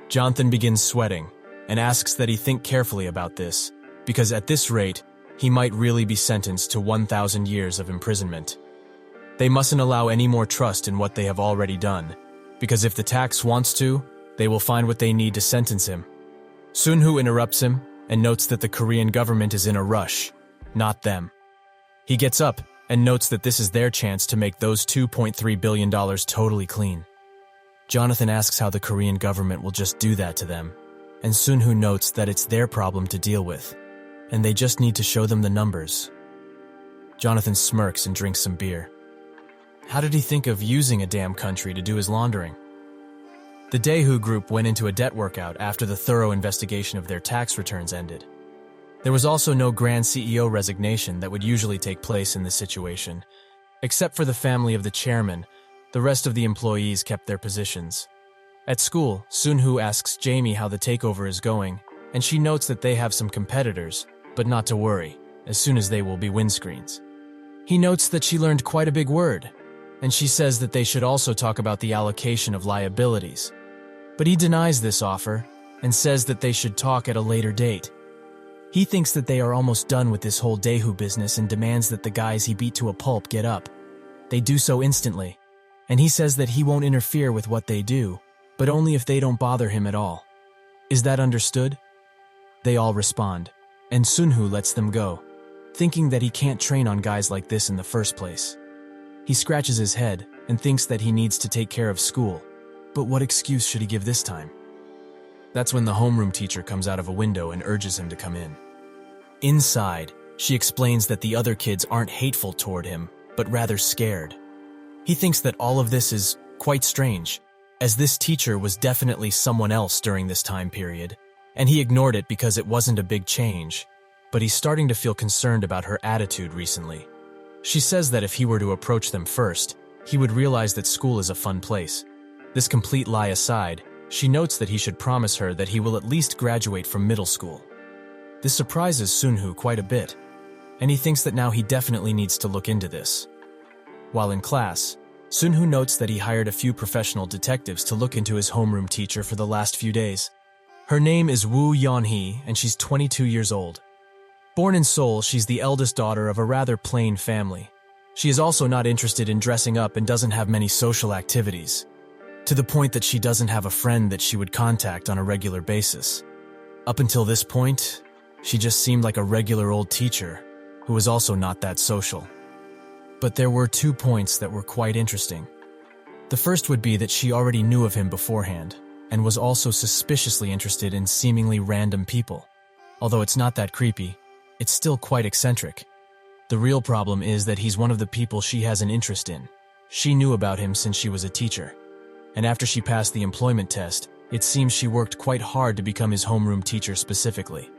Jonathan begins sweating and asks that he think carefully about this, because at this rate, he might really be sentenced to 1,000 years of imprisonment. They mustn't allow any more trust in what they have already done, because if the tax wants to, they will find what they need to sentence him. Sunhoo interrupts him and notes that the Korean government is in a rush, not them. He gets up and notes that this is their chance to make those $2.3 billion totally clean. Jonathan asks how the Korean government will just do that to them, and Sunhoo notes that it's their problem to deal with, and they just need to show them the numbers. Jonathan smirks and drinks some beer. How did he think of using a damn country to do his laundering? The Daewoo group went into a debt workout after the thorough investigation of their tax returns ended. There was also no grand CEO resignation that would usually take place in this situation. Except for the family of the chairman, the rest of the employees kept their positions. At school, Sunhoo asks Jamie how the takeover is going, and she notes that they have some competitors, but not to worry, as soon as they will be windscreens. He notes that she learned quite a big word, and she says that they should also talk about the allocation of liabilities. But he denies this offer and says that they should talk at a later date. He thinks that they are almost done with this whole Daewoo business and demands that the guys he beat to a pulp get up. They do so instantly, and he says that he won't interfere with what they do, but only if they don't bother him at all. Is that understood? They all respond, and Sunhoo lets them go, thinking that he can't train on guys like this in the first place. He scratches his head and thinks that he needs to take care of school, but what excuse should he give this time? That's when the homeroom teacher comes out of a window and urges him to come in. Inside, she explains that the other kids aren't hateful toward him, but rather scared. He thinks that all of this is quite strange, as this teacher was definitely someone else during this time period, and he ignored it because it wasn't a big change, but he's starting to feel concerned about her attitude recently. She says that if he were to approach them first, he would realize that school is a fun place. This complete lie aside, she notes that he should promise her that he will at least graduate from middle school. This surprises Sunhoo quite a bit, and he thinks that now he definitely needs to look into this. While in class, Sunhoo notes that he hired a few professional detectives to look into his homeroom teacher for the last few days. Her name is Woo Yeon-hee, and she's 22 years old. Born in Seoul, she's the eldest daughter of a rather plain family. She is also not interested in dressing up and doesn't have many social activities, to the point that she doesn't have a friend that she would contact on a regular basis. Up until this point, she just seemed like a regular old teacher who was also not that social. But there were 2 points that were quite interesting. The first would be that she already knew of him beforehand and was also suspiciously interested in seemingly random people. Although it's not that creepy, it's still quite eccentric. The real problem is that he's one of the people she has an interest in. She knew about him since she was a teacher. And after she passed the employment test, it seems she worked quite hard to become his homeroom teacher specifically.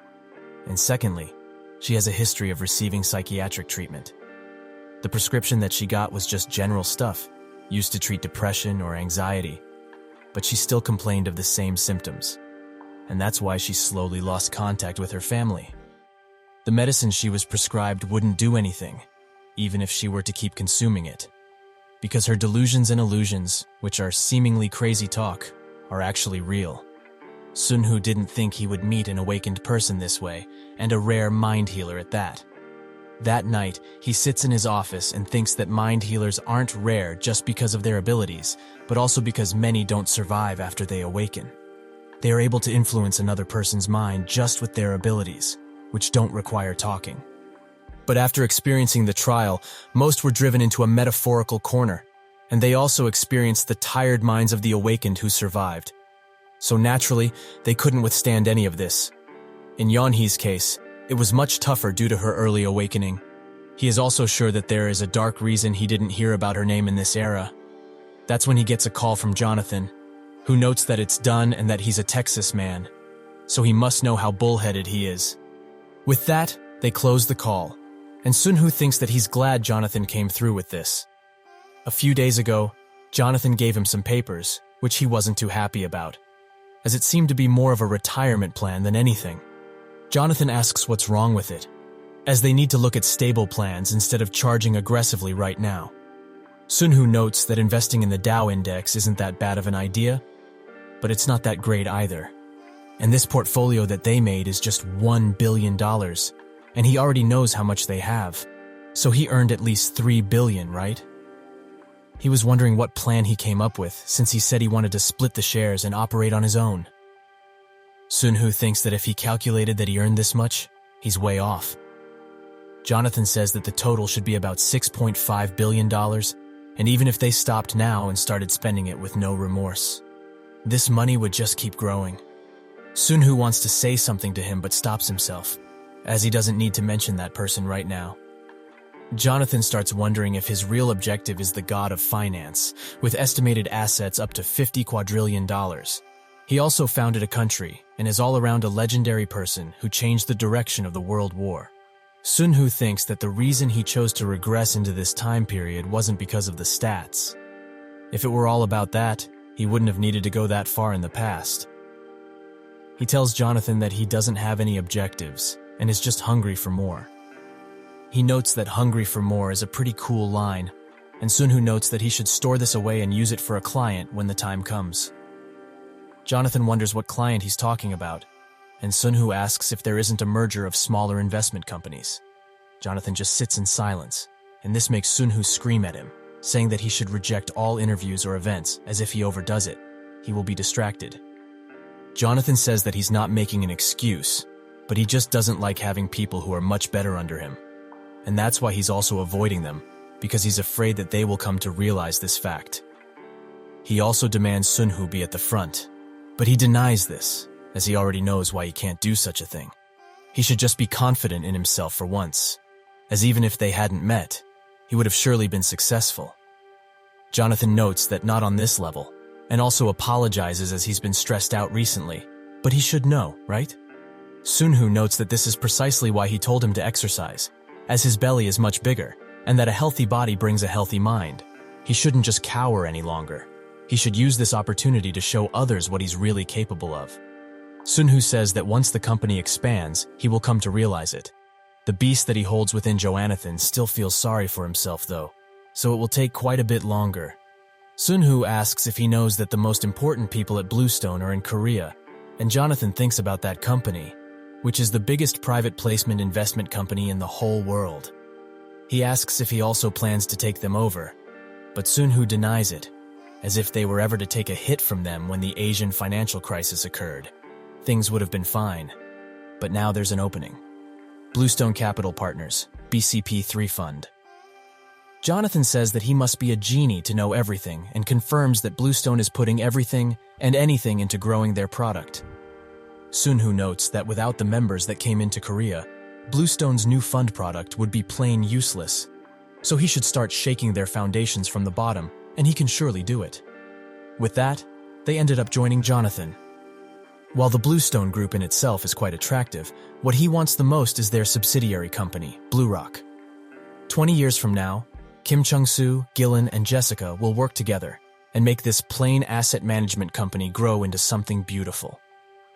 And secondly, she has a history of receiving psychiatric treatment. The prescription that she got was just general stuff, used to treat depression or anxiety, but she still complained of the same symptoms. And that's why she slowly lost contact with her family. The medicine she was prescribed wouldn't do anything, even if she were to keep consuming it, because her delusions and illusions, which are seemingly crazy talk, are actually real. Sunhoo didn't think he would meet an awakened person this way, and a rare mind healer at that. That night, he sits in his office and thinks that mind healers aren't rare just because of their abilities, but also because many don't survive after they awaken. They are able to influence another person's mind just with their abilities, which don't require talking. But after experiencing the trial, most were driven into a metaphorical corner, and they also experienced the tired minds of the awakened who survived. So naturally, they couldn't withstand any of this. In Yeonhee's case, it was much tougher due to her early awakening. He is also sure that there is a dark reason he didn't hear about her name in this era. That's when he gets a call from Jonathan, who notes that it's done and that he's a Texas man, so he must know how bullheaded he is. With that, they close the call, and Sunhoo thinks that he's glad Jonathan came through with this. A few days ago, Jonathan gave him some papers, which he wasn't too happy about, as it seemed to be more of a retirement plan than anything. Jonathan asks what's wrong with it, as they need to look at stable plans instead of charging aggressively right now. Sunhoo notes that investing in the Dow index isn't that bad of an idea, but it's not that great either. And this portfolio that they made is just $1 billion, and he already knows how much they have, so he earned at least $3 billion, right? He was wondering what plan he came up with, since he said he wanted to split the shares and operate on his own. Sunhoo thinks that if he calculated that he earned this much, he's way off. Jonathan says that the total should be about $6.5 billion, and even if they stopped now and started spending it with no remorse, this money would just keep growing. Sunhoo wants to say something to him but stops himself, as he doesn't need to mention that person right now. Jonathan starts wondering if his real objective is the god of finance, with estimated assets up to $50 quadrillion. He also founded a country and is all around a legendary person who changed the direction of the world war. Sunhoo thinks that the reason he chose to regress into this time period wasn't because of the stats. If it were all about that, he wouldn't have needed to go that far in the past. He tells Jonathan that he doesn't have any objectives and is just hungry for more. He notes that hungry for more is a pretty cool line, and Sunhoo notes that he should store this away and use it for a client when the time comes. Jonathan wonders what client he's talking about, and Sunhoo asks if there isn't a merger of smaller investment companies. Jonathan just sits in silence, and this makes Sunhoo scream at him, saying that he should reject all interviews or events, as if he overdoes it. He will be distracted. Jonathan says that he's not making an excuse, but he just doesn't like having people who are much better under him. And that's why he's also avoiding them, because he's afraid that they will come to realize this fact. He also demands Sunhoo be at the front, but he denies this, as he already knows why he can't do such a thing. He should just be confident in himself for once, as even if they hadn't met, he would have surely been successful. Jonathan notes that not on this level, and also apologizes as he's been stressed out recently, but he should know, right? Sunhoo notes that this is precisely why he told him to exercise, as his belly is much bigger, and that a healthy body brings a healthy mind. He shouldn't just cower any longer. He should use this opportunity to show others what he's really capable of. Sunhoo says that once the company expands, he will come to realize it. The beast that he holds within Jonathan still feels sorry for himself though, so it will take quite a bit longer. Sunhoo asks if he knows that the most important people at Bluestone are in Korea, and Jonathan thinks about that company, which is the biggest private placement investment company in the whole world. He asks if he also plans to take them over, but Sunhoo denies it, as if they were ever to take a hit from them when the Asian financial crisis occurred. Things would have been fine, but now there's an opening. Bluestone Capital Partners, BCP3 Fund. Jonathan says that he must be a genie to know everything and confirms that Bluestone is putting everything and anything into growing their product. Sunhoo notes that without the members that came into Korea, Bluestone's new fund product would be plain useless, so he should start shaking their foundations from the bottom, and he can surely do it. With that, they ended up joining Jonathan. While the Bluestone group in itself is quite attractive, what he wants the most is their subsidiary company, Blue Rock. 20 years from now, Kim Chung-soo, Gillen, and Jessica will work together and make this plain asset management company grow into something beautiful.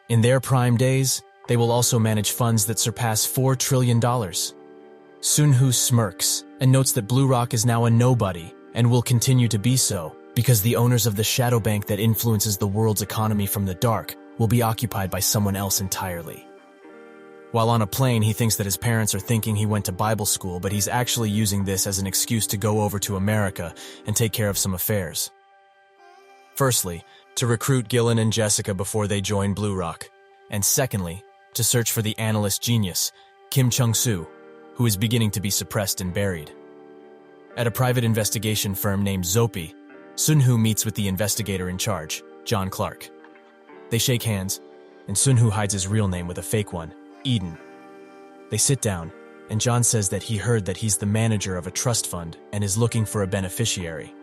In their prime days, they will also manage funds that surpass $4 trillion. Sunhoo smirks and notes that Blue Rock is now a nobody and will continue to be so because the owners of the shadow bank that influences the world's economy from the dark will be occupied by someone else entirely. While on a plane, he thinks that his parents are thinking he went to Bible school, but he's actually using this as an excuse to go over to America and take care of some affairs. Firstly, to recruit Gillen and Jessica before they join Blue Rock, and secondly, to search for the analyst genius, Kim Chung-soo, who is beginning to be suppressed and buried. At a private investigation firm named Zopi, Sunhoo meets with the investigator in charge, John Clark. They shake hands, and Sunhoo hides his real name with a fake one, Eden. They sit down, and John says that he heard that he's the manager of a trust fund and is looking for a beneficiary.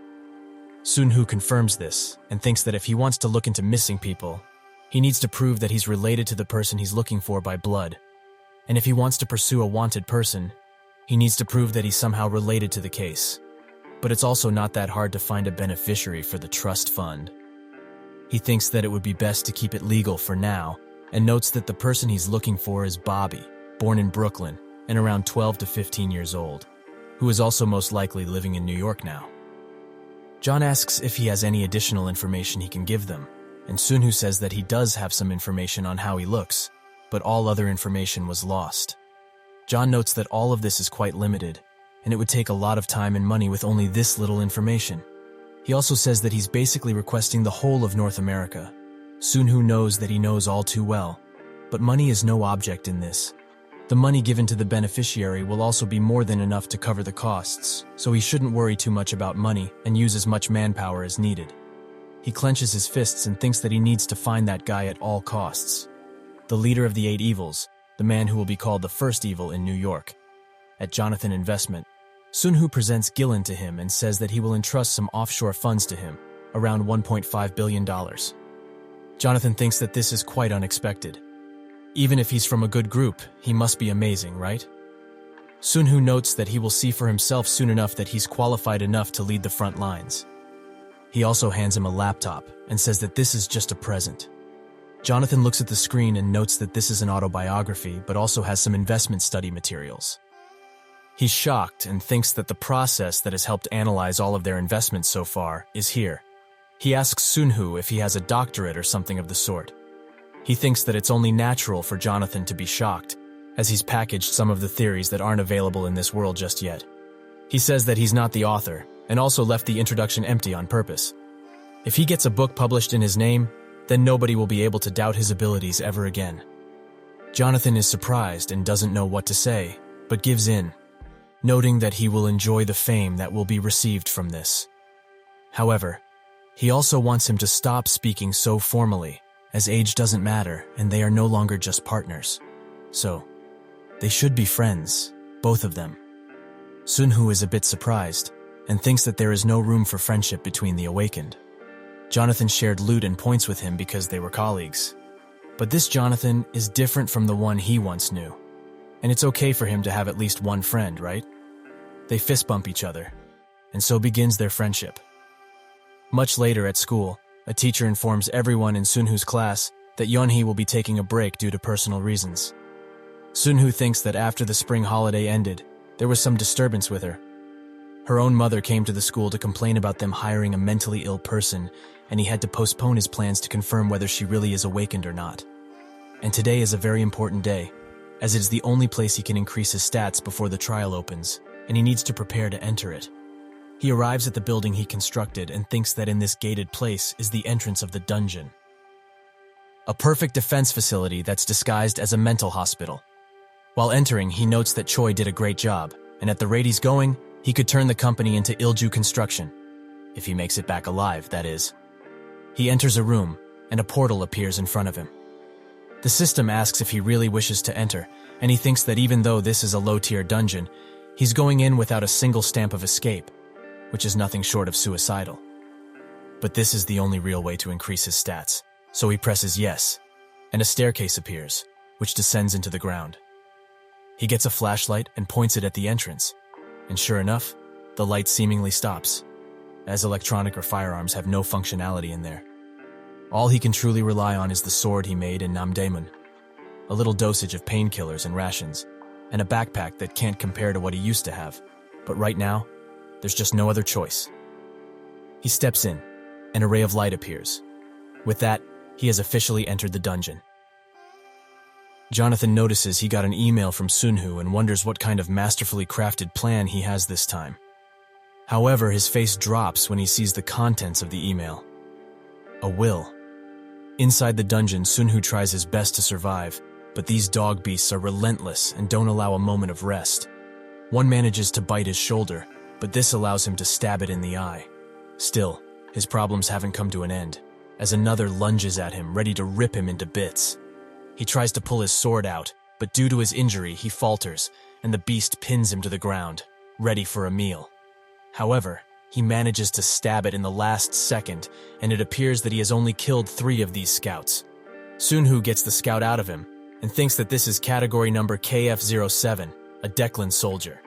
Sunhoo confirms this and thinks that if he wants to look into missing people, he needs to prove that he's related to the person he's looking for by blood. And if he wants to pursue a wanted person, he needs to prove that he's somehow related to the case. But it's also not that hard to find a beneficiary for the trust fund. He thinks that it would be best to keep it legal for now, and notes that the person he's looking for is Bobby, born in Brooklyn and around 12 to 15 years old, who is also most likely living in New York now. John asks if he has any additional information he can give them, and Sunhoo says that he does have some information on how he looks, but all other information was lost. John notes that all of this is quite limited, and it would take a lot of time and money with only this little information. He also says that he's basically requesting the whole of North America. Sunhoo knows that he knows all too well, but money is no object in this. The money given to the beneficiary will also be more than enough to cover the costs, so he shouldn't worry too much about money and use as much manpower as needed. He clenches his fists and thinks that he needs to find that guy at all costs. The leader of the 8 evils, the man who will be called the first evil in New York. At Jonathan Investment, Sunhoo presents Gillen to him and says that he will entrust some offshore funds to him, around $1.5 billion. Jonathan thinks that this is quite unexpected. Even if he's from a good group, he must be amazing, right? Sunhoo notes that he will see for himself soon enough that he's qualified enough to lead the front lines. He also hands him a laptop and says that this is just a present. Jonathan looks at the screen and notes that this is an autobiography, but also has some investment study materials. He's shocked and thinks that the process that has helped analyze all of their investments so far is here. He asks Sunhoo if he has a doctorate or something of the sort. He thinks that it's only natural for Jonathan to be shocked, as he's packaged some of the theories that aren't available in this world just yet. He says that he's not the author, and also left the introduction empty on purpose. If he gets a book published in his name, then nobody will be able to doubt his abilities ever again. Jonathan is surprised and doesn't know what to say, but gives in, noting that he will enjoy the fame that will be received from this. However, he also wants him to stop speaking so formally, as age doesn't matter and they are no longer just partners. So, they should be friends, both of them. Sunhoo is a bit surprised, and thinks that there is no room for friendship between the awakened. Jonathan shared loot and points with him because they were colleagues. But this Jonathan is different from the one he once knew. And it's okay for him to have at least one friend, right? They fist bump each other, and so begins their friendship. Much later at school, a teacher informs everyone in Sunhoo's class that Yeonhee will be taking a break due to personal reasons. Sunhoo thinks that after the spring holiday ended, there was some disturbance with her. Her own mother came to the school to complain about them hiring a mentally ill person, and he had to postpone his plans to confirm whether she really is awakened or not. And today is a very important day, as it is the only place he can increase his stats before the trial opens, and he needs to prepare to enter it. He arrives at the building he constructed and thinks that in this gated place is the entrance of the dungeon. A perfect defense facility that's disguised as a mental hospital. While entering, he notes that Choi did a great job, and at the rate he's going, he could turn the company into Ilju Construction. If he makes it back alive, that is. He enters a room, and a portal appears in front of him. The system asks if he really wishes to enter, and he thinks that even though this is a low-tier dungeon, he's going in without a single stamp of escape, which is nothing short of suicidal. But this is the only real way to increase his stats, so he presses yes, and a staircase appears, which descends into the ground. He gets a flashlight and points it at the entrance, and sure enough, the light seemingly stops, as electronic or firearms have no functionality in there. All he can truly rely on is the sword he made in Namdaemun, a little dosage of painkillers and rations, and a backpack that can't compare to what he used to have. But right now, there's just no other choice. He steps in. An ray of light appears. With that, he has officially entered the dungeon. Jonathan notices he got an email from Sunhoo and wonders what kind of masterfully crafted plan he has this time. However, his face drops when he sees the contents of the email. A will. Inside the dungeon, Sunhoo tries his best to survive, but these dog beasts are relentless and don't allow a moment of rest. One manages to bite his shoulder, but this allows him to stab it in the eye. Still, his problems haven't come to an end, as another lunges at him, ready to rip him into bits. He tries to pull his sword out, but due to his injury, he falters, and the beast pins him to the ground, ready for a meal. However, he manages to stab it in the last second, and it appears that he has only killed 3 of these scouts. Sunhoo gets the scout out of him, and thinks that this is category number KF-07, a Declan soldier,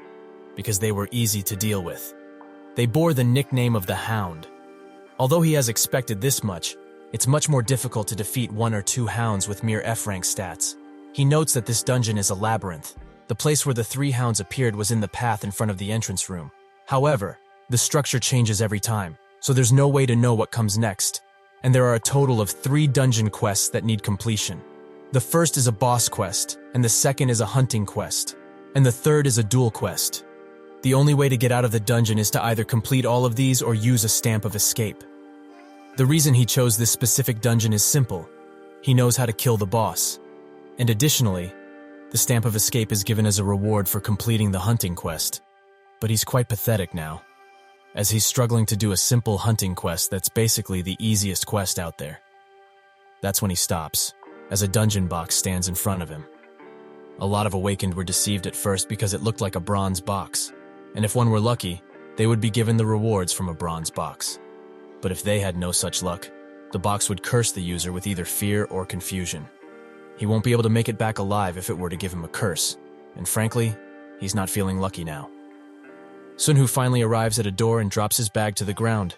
because they were easy to deal with. They bore the nickname of the Hound. Although he has expected this much, it's much more difficult to defeat 1 or 2 hounds with mere F-rank stats. He notes that this dungeon is a labyrinth. The place where the 3 hounds appeared was in the path in front of the entrance room. However, the structure changes every time, so there's no way to know what comes next, and there are a total of 3 dungeon quests that need completion. The first is a boss quest, and the second is a hunting quest, and the third is a duel quest. The only way to get out of the dungeon is to either complete all of these or use a stamp of escape. The reason he chose this specific dungeon is simple. He knows how to kill the boss. And additionally, The stamp of escape is given as a reward for completing the hunting quest. But he's quite pathetic now, as he's struggling to do a simple hunting quest that's basically the easiest quest out there. That's when he stops, as a dungeon box stands in front of him. A lot of Awakened were deceived at first because it looked like a bronze box, and if one were lucky, they would be given the rewards from a bronze box. But if they had no such luck, the box would curse the user with either fear or confusion. He won't be able to make it back alive if it were to give him a curse, and frankly, he's not feeling lucky now. Sunhoo finally arrives at a door and drops his bag to the ground.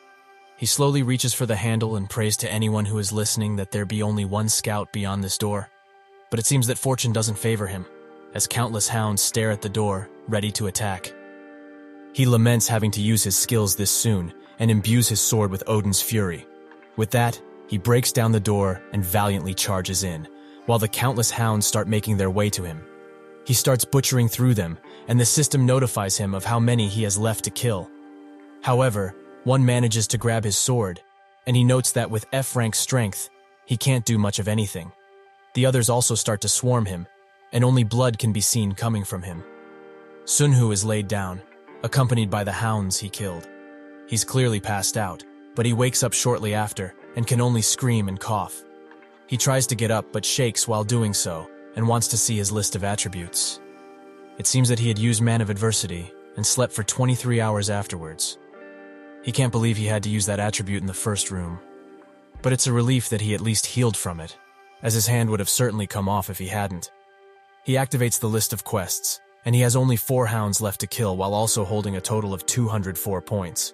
He slowly reaches for the handle and prays to anyone who is listening that there be only one scout beyond this door. But it seems that fortune doesn't favor him, as countless hounds stare at the door, ready to attack. He laments having to use his skills this soon, and imbues his sword with Odin's fury. With that, he breaks down the door and valiantly charges in, while the countless hounds start making their way to him. He starts butchering through them, and the system notifies him of how many he has left to kill. However, one manages to grab his sword, and he notes that with F-rank strength, he can't do much of anything. The others also start to swarm him, and only blood can be seen coming from him. Sunhoo is laid down, accompanied by the hounds he killed. He's clearly passed out, but he wakes up shortly after, and can only scream and cough. He tries to get up but shakes while doing so, and wants to see his list of attributes. It seems that he had used Man of Adversity, and slept for 23 hours afterwards. He can't believe he had to use that attribute in the first room. But it's a relief that he at least healed from it, as his hand would have certainly come off if he hadn't. He activates the list of quests, and he has only 4 hounds left to kill while also holding a total of 204 points.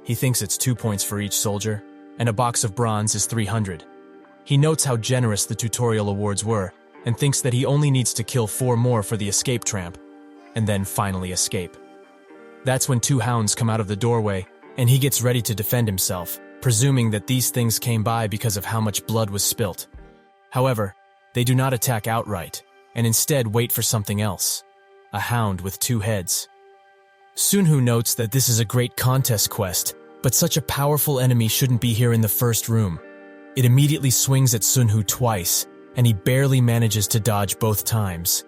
He thinks it's 2 points for each soldier, and a box of bronze is 300. He notes how generous the tutorial awards were, and thinks that he only needs to kill 4 more for the escape tramp, and then finally escape. That's when 2 hounds come out of the doorway, and he gets ready to defend himself, presuming that these things came by because of how much blood was spilt. However, they do not attack outright, and instead wait for something else, a hound with 2 heads. Sunhoo notes that this is a great contest quest, but such a powerful enemy shouldn't be here in the first room. It immediately swings at Sunhoo twice, and he barely manages to dodge both times.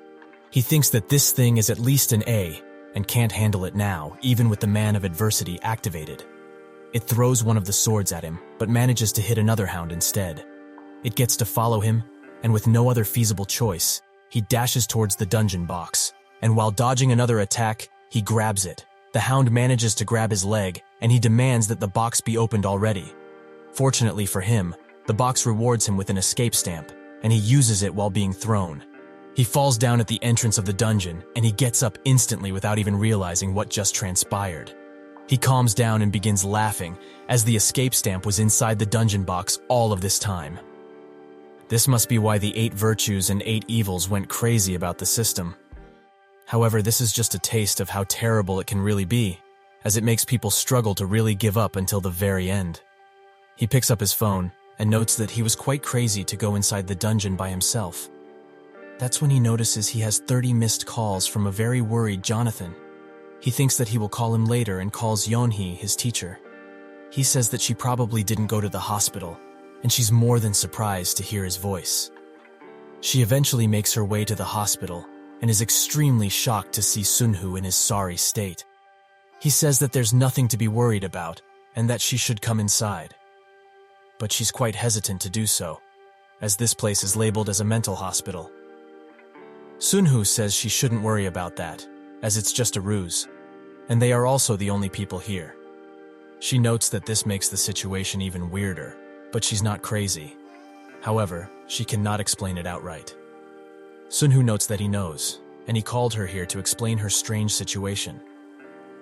He thinks that this thing is at least an A, and can't handle it now, even with the Man of Adversity activated. It throws one of the swords at him, but manages to hit another hound instead. It gets to follow him, and with no other feasible choice, he dashes towards the dungeon box, and while dodging another attack, he grabs it. The hound manages to grab his leg, and he demands that the box be opened already. Fortunately for him, the box rewards him with an escape stamp, and he uses it while being thrown. He falls down at the entrance of the dungeon, and he gets up instantly without even realizing what just transpired. He calms down and begins laughing, as the escape stamp was inside the dungeon box all of this time. This must be why the 8 virtues and 8 evils went crazy about the system. However, this is just a taste of how terrible it can really be, as it makes people struggle to really give up until the very end. He picks up his phone, and notes that he was quite crazy to go inside the dungeon by himself. That's when he notices he has 30 missed calls from a very worried Jonathan. He thinks that he will call him later and calls Yeonhee, his teacher. He says that she probably didn't go to the hospital, and she's more than surprised to hear his voice. She eventually makes her way to the hospital and is extremely shocked to see Sunhoo in his sorry state. He says that there's nothing to be worried about and that she should come inside. But she's quite hesitant to do so, as this place is labeled as a mental hospital. Sunhoo says she shouldn't worry about that, as it's just a ruse, and they are also the only people here. She notes that this makes the situation even weirder, but she's not crazy. However, she cannot explain it outright. Sunhoo notes that he knows, and he called her here to explain her strange situation.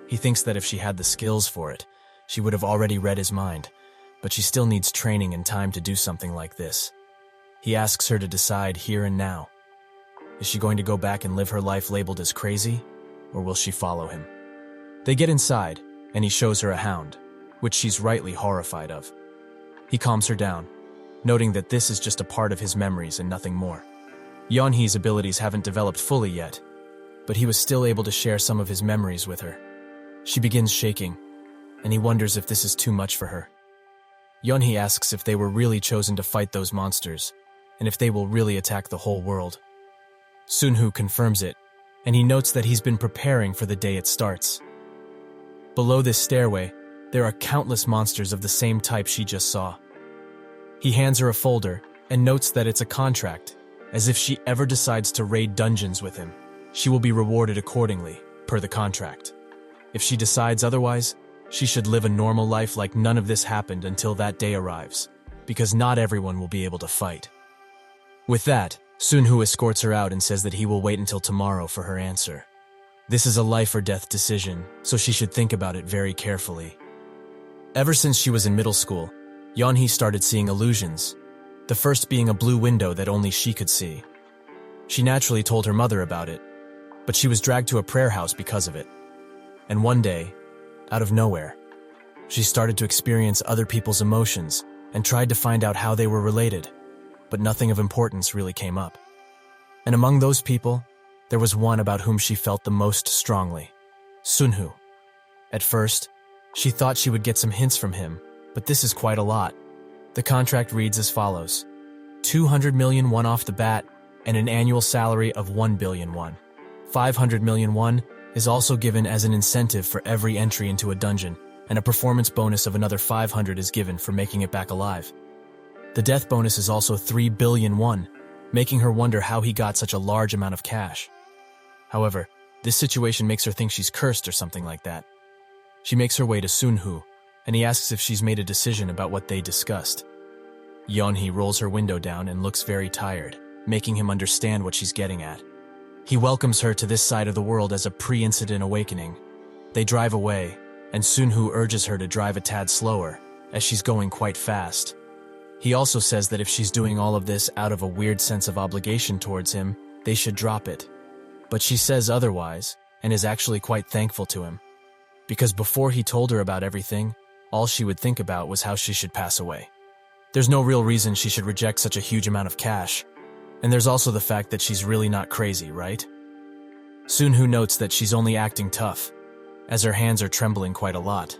He thinks that if she had the skills for it, she would have already read his mind, but she still needs training and time to do something like this. He asks her to decide here and now. Is she going to go back and live her life labeled as crazy, or will she follow him? They get inside, and he shows her a hound, which she's rightly horrified of. He calms her down, noting that this is just a part of his memories and nothing more. Yeonhee's abilities haven't developed fully yet, but he was still able to share some of his memories with her. She begins shaking, and he wonders if this is too much for her. Yeonhee asks if they were really chosen to fight those monsters, and if they will really attack the whole world. Sunhoo confirms it, and he notes that he's been preparing for the day it starts. Below this stairway, there are countless monsters of the same type she just saw. He hands her a folder and notes that it's a contract, as if she ever decides to raid dungeons with him, she will be rewarded accordingly, per the contract. If she decides otherwise, she should live a normal life like none of this happened until that day arrives, because not everyone will be able to fight. With that, Sunhoo escorts her out and says that he will wait until tomorrow for her answer. This is a life or death decision, so she should think about it very carefully. Ever since she was in middle school, Yeonhee started seeing illusions, the first being a blue window that only she could see. She naturally told her mother about it, but she was dragged to a prayer house because of it. And one day, out of nowhere, she started to experience other people's emotions and tried to find out how they were related, but nothing of importance really came up. And among those people, there was one about whom she felt the most strongly, Sunhoo. At first, she thought she would get some hints from him, but this is quite a lot. The contract reads as follows: 200 million won off the bat and an annual salary of 1 billion won. 500 million won is also given as an incentive for every entry into a dungeon, and a performance bonus of another 500 is given for making it back alive. The death bonus is also 3 billion won, making her wonder how he got such a large amount of cash. However, this situation makes her think she's cursed or something like that. She makes her way to Sunhoo, and he asks if she's made a decision about what they discussed. Yeonhee rolls her window down and looks very tired, making him understand what she's getting at. He welcomes her to this side of the world as a pre-incident awakening. They drive away, and Sunhoo urges her to drive a tad slower, as she's going quite fast. He also says that if she's doing all of this out of a weird sense of obligation towards him, they should drop it. But she says otherwise, and is actually quite thankful to him. Because before he told her about everything, all she would think about was how she should pass away. There's no real reason she should reject such a huge amount of cash. And there's also the fact that she's really not crazy, right? Sunhoo notes that she's only acting tough, as her hands are trembling quite a lot.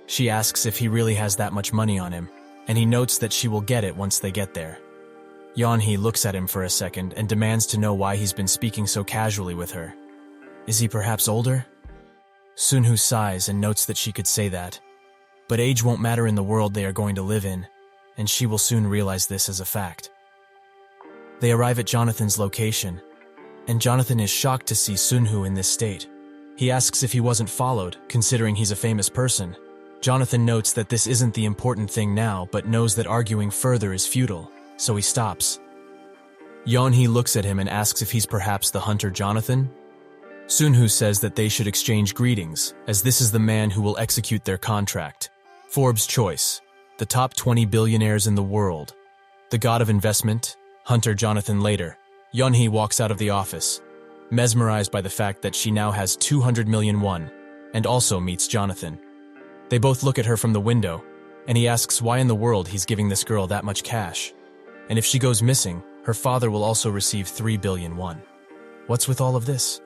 She asks if he really has that much money on him, and he notes that she will get it once they get there. Yeonhee looks at him for a second and demands to know why he's been speaking so casually with her. Is he perhaps older? Sunhoo sighs and notes that she could say that. But age won't matter in the world they are going to live in, and she will soon realize this as a fact. They arrive at Jonathan's location, and Jonathan is shocked to see Sunhoo in this state. He asks if he wasn't followed, considering he's a famous person. Jonathan notes that this isn't the important thing now, but knows that arguing further is futile, so he stops. Yeonhee looks at him and asks if he's perhaps the hunter Jonathan. Sunhoo says that they should exchange greetings, as this is the man who will execute their contract. Forbes' choice, the top 20 billionaires in the world. The god of investment, Hunter Jonathan later. Yeonhee walks out of the office, mesmerized by the fact that she now has 200 million won, and also meets Jonathan. They both look at her from the window, and he asks why in the world he's giving this girl that much cash. And if she goes missing, her father will also receive 3 billion won. What's with all of this?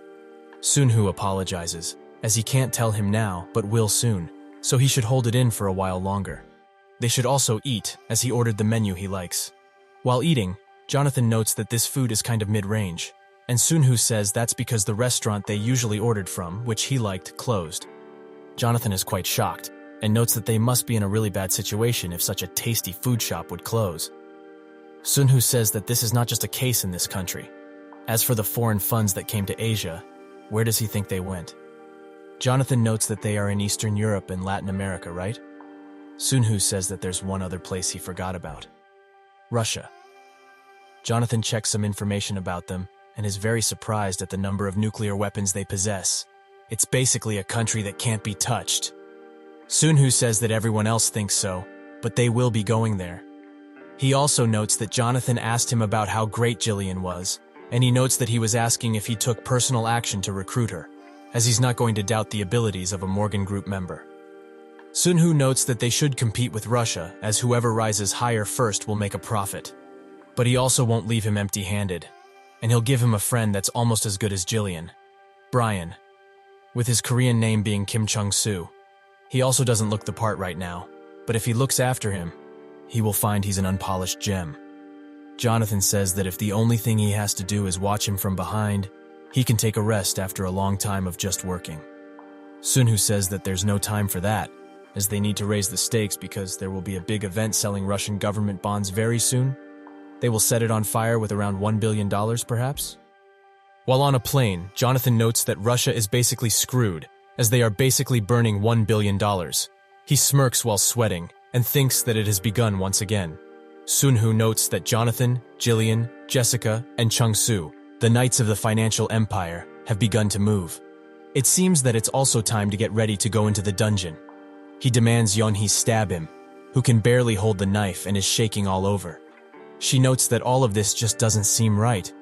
Sunhoo apologizes, as he can't tell him now, but will soon, so he should hold it in for a while longer. They should also eat, as he ordered the menu he likes. While eating, Jonathan notes that this food is kind of mid-range, and Sunhoo says that's because the restaurant they usually ordered from, which he liked, closed. Jonathan is quite shocked, and notes that they must be in a really bad situation if such a tasty food shop would close. Sunhoo says that this is not just a case in this country. As for the foreign funds that came to Asia, where does he think they went? Jonathan notes that they are in Eastern Europe and Latin America, right? Sunhoo says that there's one other place he forgot about. Russia. Jonathan checks some information about them and is very surprised at the number of nuclear weapons they possess. It's basically a country that can't be touched. Sunhoo says that everyone else thinks so, but they will be going there. He also notes that Jonathan asked him about how great Jillian was, and he notes that he was asking if he took personal action to recruit her, as he's not going to doubt the abilities of a Morgan Group member. Sunhoo notes that they should compete with Russia, as whoever rises higher first will make a profit. But he also won't leave him empty-handed, and he'll give him a friend that's almost as good as Jillian, Brian, with his Korean name being Kim Chung-soo. He also doesn't look the part right now, but if he looks after him, he will find he's an unpolished gem. Jonathan says that if the only thing he has to do is watch him from behind, he can take a rest after a long time of just working. Sunhoo says that there's no time for that, as they need to raise the stakes because there will be a big event selling Russian government bonds very soon. They will set it on fire with around $1 billion, perhaps? While on a plane, Jonathan notes that Russia is basically screwed, as they are basically burning $1 billion. He smirks while sweating, and thinks that it has begun once again. Sunhoo notes that Jonathan, Jillian, Jessica, and Chung-soo, the knights of the financial empire, have begun to move. It seems that it's also time to get ready to go into the dungeon. He demands Yeonhee stab him, who can barely hold the knife and is shaking all over. She notes that all of this just doesn't seem right,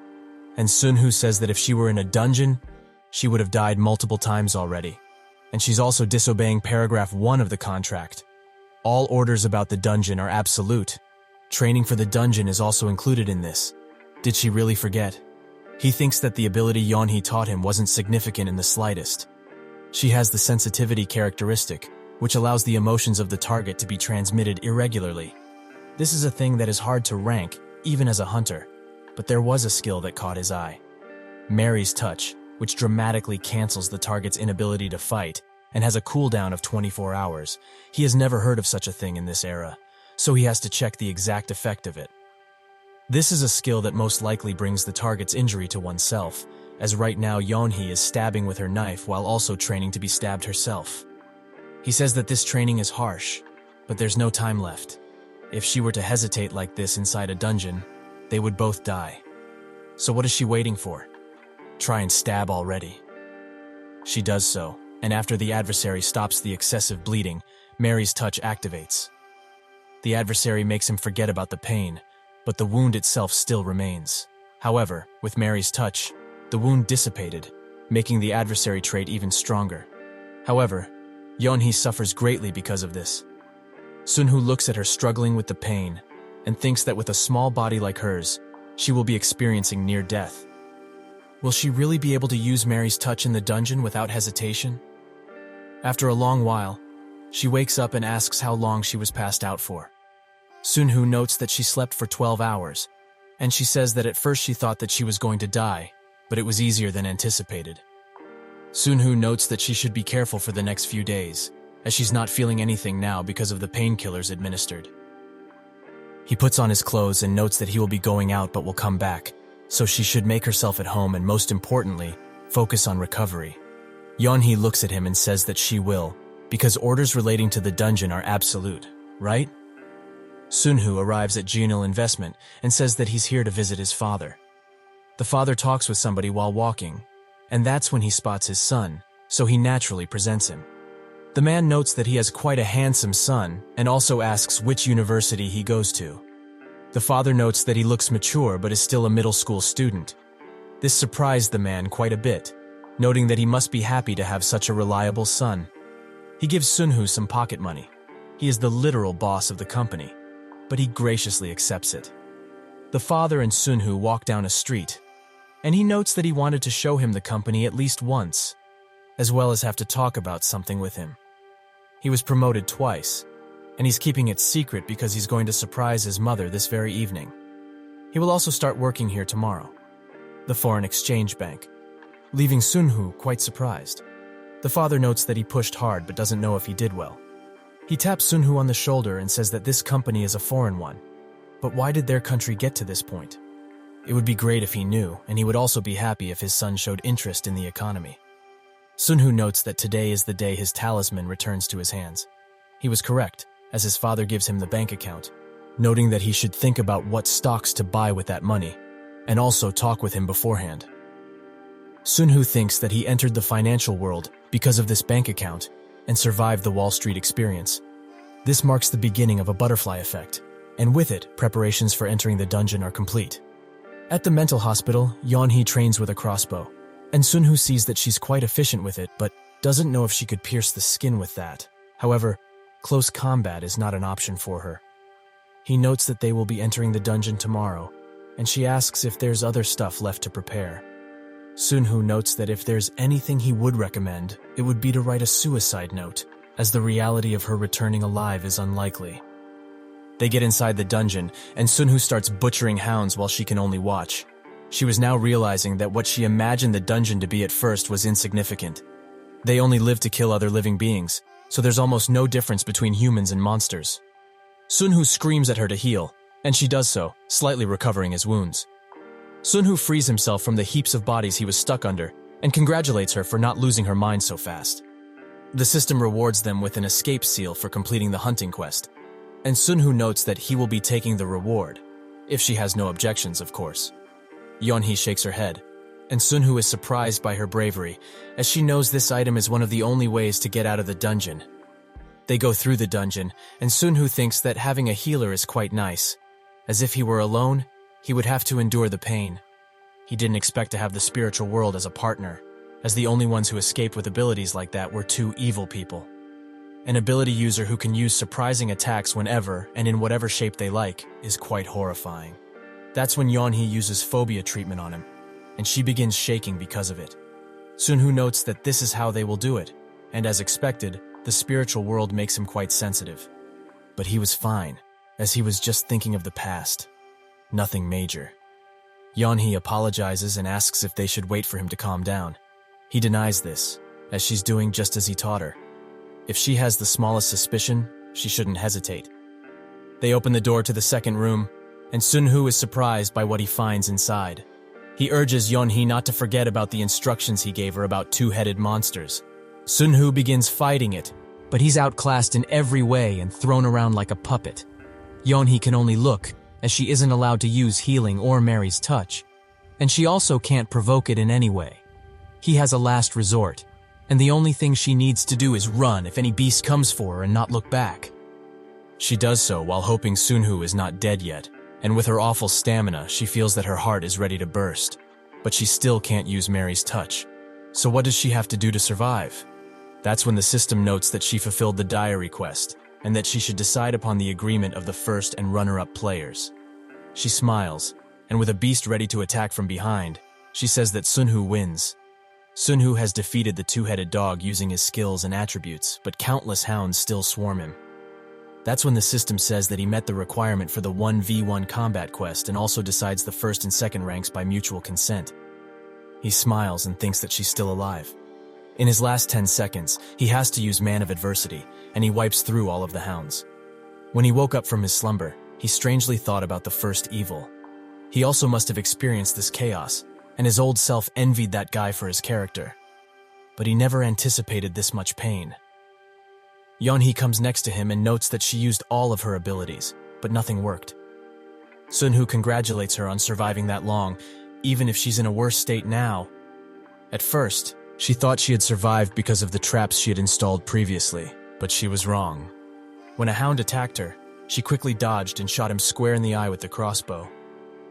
and Sunhoo says that if she were in a dungeon, she would have died multiple times already. And she's also disobeying paragraph 1 of the contract. All orders about the dungeon are absolute. Training for the dungeon is also included in this. Did she really forget? He thinks that the ability Yeonhee taught him wasn't significant in the slightest. She has the sensitivity characteristic, which allows the emotions of the target to be transmitted irregularly. This is a thing that is hard to rank, even as a hunter, but there was a skill that caught his eye. Mary's touch, which dramatically cancels the target's inability to fight, and has a cooldown of 24 hours. He has never heard of such a thing in this era, so he has to check the exact effect of it. This is a skill that most likely brings the target's injury to oneself, as right now Yeonhee is stabbing with her knife while also training to be stabbed herself. He says that this training is harsh, but there's no time left. If she were to hesitate like this inside a dungeon, they would both die. So what is she waiting for? Try and stab already. She does so, and after the adversary stops the excessive bleeding, Mary's touch activates. The adversary makes him forget about the pain, but the wound itself still remains. However, with Mary's touch, the wound dissipated, making the adversary trait even stronger. However, Yeonhee suffers greatly because of this. Sunhoo looks at her struggling with the pain and thinks that with a small body like hers, she will be experiencing near death. Will she really be able to use Mary's touch in the dungeon without hesitation? After a long while, she wakes up and asks how long she was passed out for. Sunhoo notes that she slept for 12 hours, and she says that at first she thought that she was going to die, but it was easier than anticipated. Sunhoo notes that she should be careful for the next few days, as she's not feeling anything now because of the painkillers administered. He puts on his clothes and notes that he will be going out but will come back, so she should make herself at home and most importantly, focus on recovery. Yeonhee looks at him and says that she will, because orders relating to the dungeon are absolute, right? Sunhoo arrives at Geonil Investment and says that he's here to visit his father. The father talks with somebody while walking, and that's when he spots his son, so he naturally presents him. The man notes that he has quite a handsome son and also asks which university he goes to. The father notes that he looks mature but is still a middle school student. This surprised the man quite a bit, noting that he must be happy to have such a reliable son. He gives Sunhoo some pocket money. He is the literal boss of the company, but he graciously accepts it. The father and Sunhoo walk down a street, and he notes that he wanted to show him the company at least once, as well as have to talk about something with him. He was promoted twice, and he's keeping it secret because he's going to surprise his mother this very evening. He will also start working here tomorrow, the foreign exchange bank, leaving Sunhoo quite surprised. The father notes that he pushed hard but doesn't know if he did well. He taps Sunhoo on the shoulder and says that this company is a foreign one. But why did their country get to this point? It would be great if he knew, and he would also be happy if his son showed interest in the economy. Sunhoo notes that today is the day his talisman returns to his hands. He was correct, as his father gives him the bank account, noting that he should think about what stocks to buy with that money, and also talk with him beforehand. Sunhoo thinks that he entered the financial world because of this bank account and survived the Wall Street experience. This marks the beginning of a butterfly effect, and with it, preparations for entering the dungeon are complete. At the mental hospital, Yeonhee trains with a crossbow, and Sunhoo sees that she's quite efficient with it, but doesn't know if she could pierce the skin with that. However, close combat is not an option for her. He notes that they will be entering the dungeon tomorrow, and she asks if there's other stuff left to prepare. Sunhoo notes that if there's anything he would recommend, it would be to write a suicide note, as the reality of her returning alive is unlikely. They get inside the dungeon, and Sunhoo starts butchering hounds while she can only watch. She was now realizing that what she imagined the dungeon to be at first was insignificant. They only live to kill other living beings, so there's almost no difference between humans and monsters. Sunhoo screams at her to heal, and she does so, slightly recovering his wounds. Sunhoo frees himself from the heaps of bodies he was stuck under, and congratulates her for not losing her mind so fast. The system rewards them with an escape seal for completing the hunting quest, and Sunhoo notes that he will be taking the reward, if she has no objections, of course. Yeonhee shakes her head, and Sunhoo is surprised by her bravery, as she knows this item is one of the only ways to get out of the dungeon. They go through the dungeon, and Sunhoo thinks that having a healer is quite nice. As if he were alone, he would have to endure the pain. He didn't expect to have the spiritual world as a partner, as the only ones who escaped with abilities like that were two evil people. An ability user who can use surprising attacks whenever and in whatever shape they like is quite horrifying. That's when Yeonhee uses phobia treatment on him, and she begins shaking because of it. Sunhoo notes that this is how they will do it, and as expected, the spiritual world makes him quite sensitive. But he was fine, as he was just thinking of the past. Nothing major. Yeonhee apologizes and asks if they should wait for him to calm down. He denies this, as she's doing just as he taught her. If she has the smallest suspicion, she shouldn't hesitate. They open the door to the second room, and Sunhoo is surprised by what he finds inside. He urges Yeonhee not to forget about the instructions he gave her about two-headed monsters. Sunhoo begins fighting it, but he's outclassed in every way and thrown around like a puppet. Yeonhee can only look, as she isn't allowed to use healing or Mary's touch, and she also can't provoke it in any way. He has a last resort, and the only thing she needs to do is run if any beast comes for her and not look back. She does so while hoping Sunhoo is not dead yet, and with her awful stamina, she feels that her heart is ready to burst. But she still can't use Mary's touch. So what does she have to do to survive? That's when the system notes that she fulfilled the diary quest, and that she should decide upon the agreement of the first and runner-up players. She smiles, and with a beast ready to attack from behind, she says that Sunhoo wins. Sunhoo has defeated the two-headed dog using his skills and attributes, but countless hounds still swarm him. That's when the system says that he met the requirement for the 1v1 combat quest and also decides the first and second ranks by mutual consent. He smiles and thinks that she's still alive. In his last 10 seconds, he has to use Man of Adversity, and he wipes through all of the hounds. When he woke up from his slumber, he strangely thought about the first evil. He also must have experienced this chaos, and his old self envied that guy for his character. But he never anticipated this much pain. Yeonhee comes next to him and notes that she used all of her abilities, but nothing worked. Sunhoo congratulates her on surviving that long, even if she's in a worse state now. At first, she thought she had survived because of the traps she had installed previously, but she was wrong. When a hound attacked her, she quickly dodged and shot him square in the eye with the crossbow.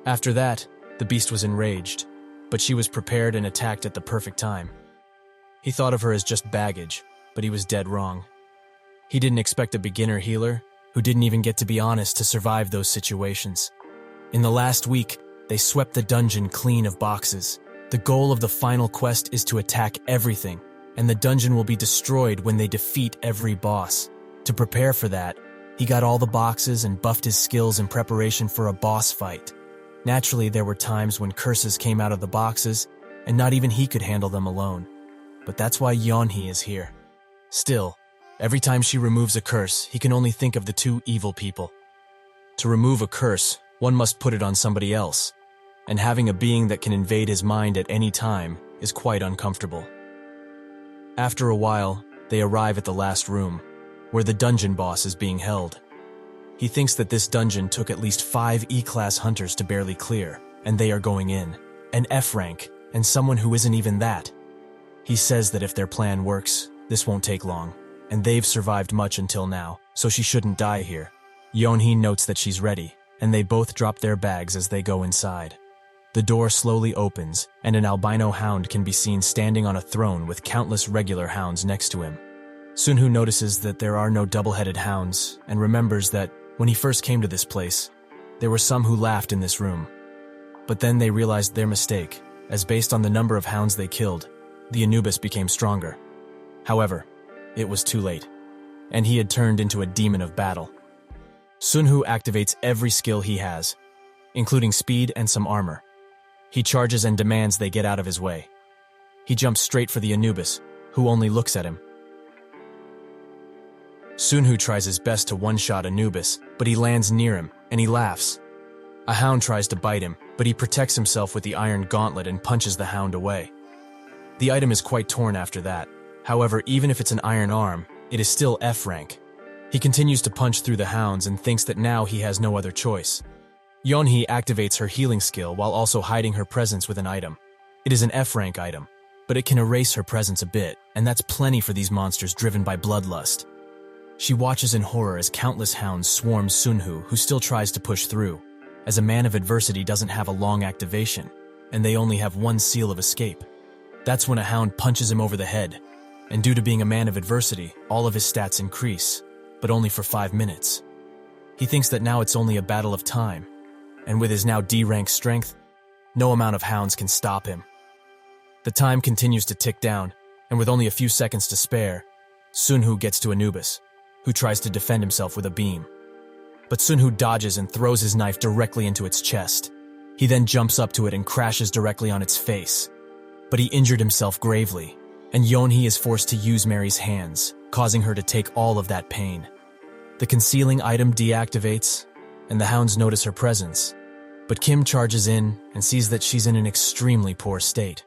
After that, the beast was enraged, but she was prepared and attacked at the perfect time. He thought of her as just baggage, but he was dead wrong. He didn't expect a beginner healer, who didn't even get to be honest, to survive those situations. In the last week, they swept the dungeon clean of boxes. The goal of the final quest is to attack everything, and the dungeon will be destroyed when they defeat every boss. To prepare for that, he got all the boxes and buffed his skills in preparation for a boss fight. Naturally, there were times when curses came out of the boxes, and not even he could handle them alone. But that's why Yeonhee is here. Still, every time she removes a curse, he can only think of the two evil people. To remove a curse, one must put it on somebody else, and having a being that can invade his mind at any time is quite uncomfortable. After a while, they arrive at the last room, where the dungeon boss is being held. He thinks that this dungeon took at least 5 E-class hunters to barely clear, and they are going in, an F rank, and someone who isn't even that. He says that if their plan works, this won't take long, and they've survived much until now, so she shouldn't die here. Yeonhee notes that she's ready, and they both drop their bags as they go inside. The door slowly opens, and an albino hound can be seen standing on a throne with countless regular hounds next to him. Sunhoo notices that there are no double-headed hounds, and remembers that, when he first came to this place, there were some who laughed in this room. But then they realized their mistake, as based on the number of hounds they killed, the Anubis became stronger. However, it was too late, and he had turned into a demon of battle. Sunhoo activates every skill he has, including speed and some armor. He charges and demands they get out of his way. He jumps straight for the Anubis, who only looks at him. Sunhoo tries his best to one-shot Anubis, but he lands near him, and he laughs. A hound tries to bite him, but he protects himself with the iron gauntlet and punches the hound away. The item is quite torn after that. However, even if it's an iron arm, it is still F rank. He continues to punch through the hounds and thinks that now he has no other choice. Yeonhee activates her healing skill while also hiding her presence with an item. It is an F rank item, but it can erase her presence a bit, and that's plenty for these monsters driven by bloodlust. She watches in horror as countless hounds swarm Sunhoo, who still tries to push through, as a man of adversity doesn't have a long activation, and they only have one seal of escape. That's when a hound punches him over the head, and due to being a man of adversity, all of his stats increase, but only for 5 minutes. He thinks that now it's only a battle of time, and with his now D-rank strength, no amount of hounds can stop him. The time continues to tick down, and with only a few seconds to spare, Sunhoo gets to Anubis, who tries to defend himself with a beam. But Sunhoo dodges and throws his knife directly into its chest. He then jumps up to it and crashes directly on its face. But he injured himself gravely, and Yeonhee is forced to use Mary's hands, causing her to take all of that pain. The concealing item deactivates, and the hounds notice her presence, but Kim charges in and sees that she's in an extremely poor state.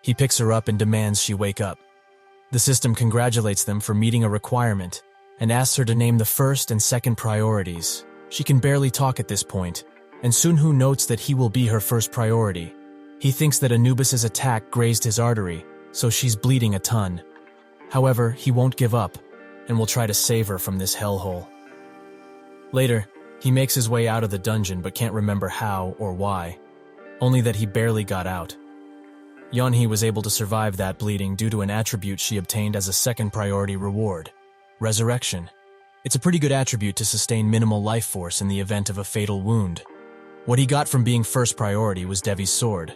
He picks her up and demands she wake up. The system congratulates them for meeting a requirement and asks her to name the first and second priorities. She can barely talk at this point, and Sunhoo notes that he will be her first priority. He thinks that Anubis's attack grazed his artery, so she's bleeding a ton. However, he won't give up, and will try to save her from this hellhole. Later, he makes his way out of the dungeon but can't remember how or why, only that he barely got out. Yeonhee was able to survive that bleeding due to an attribute she obtained as a second priority reward. Resurrection. It's a pretty good attribute to sustain minimal life force in the event of a fatal wound. What he got from being first priority was Devi's sword,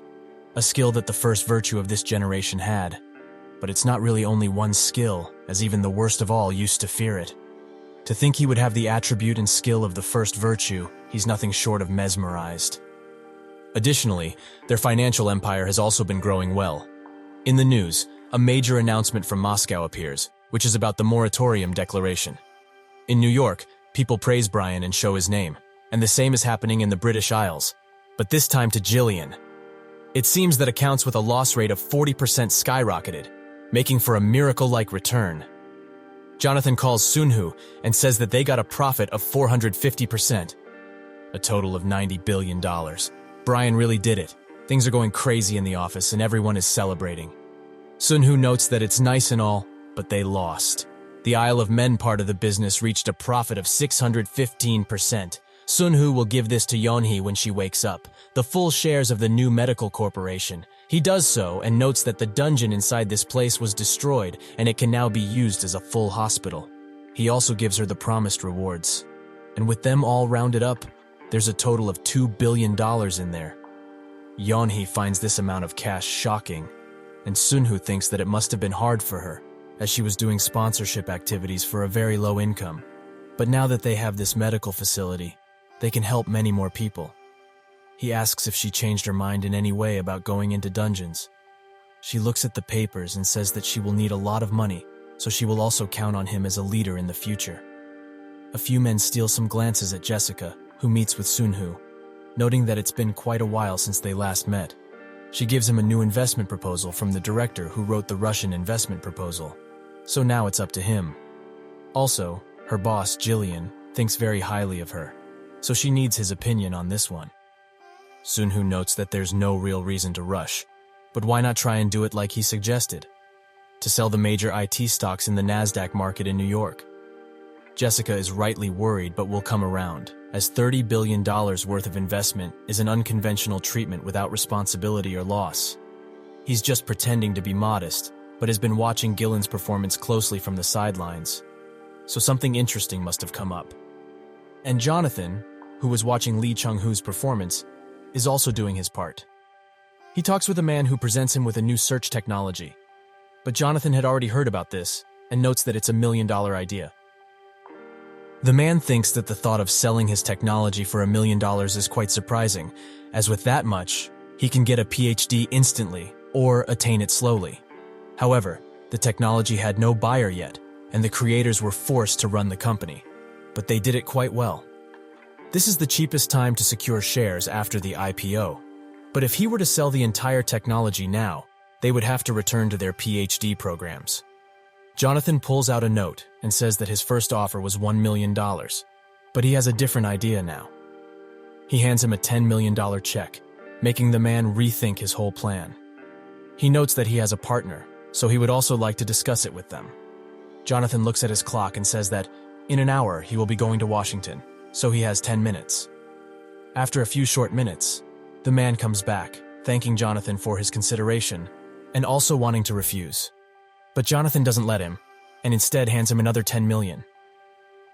a skill that the first virtue of this generation had. But it's not really only one skill, as even the worst of all used to fear it. To think he would have the attribute and skill of the first virtue, he's nothing short of mesmerized. Additionally, their financial empire has also been growing well. In the news, a major announcement from Moscow appears, which is about the moratorium declaration. In New York, people praise Brian and show his name, and the same is happening in the British Isles, but this time to Jillian. It seems that accounts with a loss rate of 40% skyrocketed, making for a miracle-like return. Jonathan calls Sunhoo and says that they got a profit of 450%, a total of $90 billion. Brian really did it. Things are going crazy in the office and everyone is celebrating. Sunhoo notes that it's nice and all, but they lost. The Isle of Men part of the business reached a profit of 615%. Sunhoo will give this to Yeonhee when she wakes up, the full shares of the new medical corporation. He does so and notes that the dungeon inside this place was destroyed and it can now be used as a full hospital. He also gives her the promised rewards. And with them all rounded up, there's a total of $2 billion in there. Yeonhee finds this amount of cash shocking, and Sunhoo thinks that it must have been hard for her, as she was doing sponsorship activities for a very low income. But now that they have this medical facility, they can help many more people. He asks if she changed her mind in any way about going into dungeons. She looks at the papers and says that she will need a lot of money, so she will also count on him as a leader in the future. A few men steal some glances at Jessica, who meets with Sunhoo, noting that it's been quite a while since they last met. She gives him a new investment proposal from the director who wrote the Russian investment proposal, so now it's up to him. Also, her boss, Jillian, thinks very highly of her, so she needs his opinion on this one. Sunhoo notes that there's no real reason to rush, but why not try and do it like he suggested? To sell the major IT stocks in the NASDAQ market in New York. Jessica is rightly worried but will come around, as $30 billion worth of investment is an unconventional treatment without responsibility or loss. He's just pretending to be modest, but has been watching Gillen's performance closely from the sidelines, so something interesting must have come up. And Jonathan, who was watching Lee Chung-hoo's performance, is also doing his part. He talks with a man who presents him with a new search technology, but Jonathan had already heard about this and notes that it's $1 million idea. The man thinks that the thought of selling his technology for $1 million is quite surprising, as with that much, he can get a PhD instantly or attain it slowly. However, the technology had no buyer yet, and the creators were forced to run the company. But they did it quite well. This is the cheapest time to secure shares after the IPO. But if he were to sell the entire technology now, they would have to return to their PhD programs. Jonathan pulls out a note and says that his first offer was $1 million, but he has a different idea now. He hands him a $10 million check, making the man rethink his whole plan. He notes that he has a partner, so he would also like to discuss it with them. Jonathan looks at his clock and says that in an hour he will be going to Washington, so he has 10 minutes. After a few short minutes, the man comes back, thanking Jonathan for his consideration and also wanting to refuse. But Jonathan doesn't let him, and instead hands him another 10 million.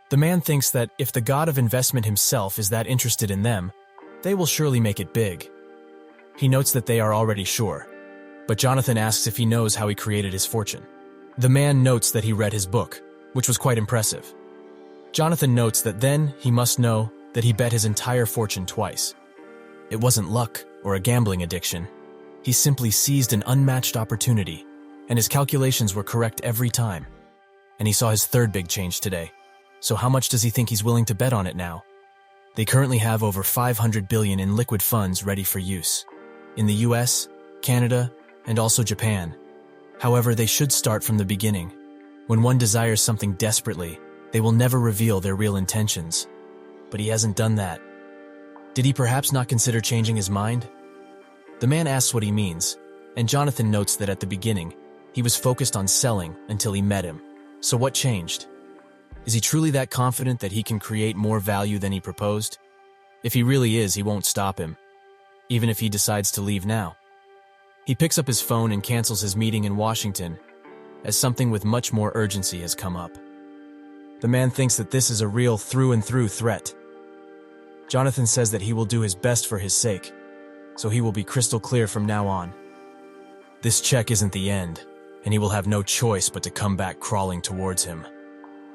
The man thinks that if the god of investment himself is that interested in them, they will surely make it big. He notes that they are already sure, but Jonathan asks if he knows how he created his fortune. The man notes that he read his book, which was quite impressive. Jonathan notes that then he must know that he bet his entire fortune twice. It wasn't luck or a gambling addiction. He simply seized an unmatched opportunity, and his calculations were correct every time. And he saw his third big change today. So how much does he think he's willing to bet on it now? They currently have over 500 billion in liquid funds ready for use. In the US, Canada, and also Japan. However, they should start from the beginning. When one desires something desperately, they will never reveal their real intentions. But he hasn't done that. Did he perhaps not consider changing his mind? The man asks what he means, and Jonathan notes that at the beginning, he was focused on selling until he met him. So what changed? Is he truly that confident that he can create more value than he proposed? If he really is, he won't stop him, even if he decides to leave now. He picks up his phone and cancels his meeting in Washington, as something with much more urgency has come up. The man thinks that this is a real through-and-through threat. Jonathan says that he will do his best for his sake, so he will be crystal clear from now on. This check isn't the end, and he will have no choice but to come back crawling towards him.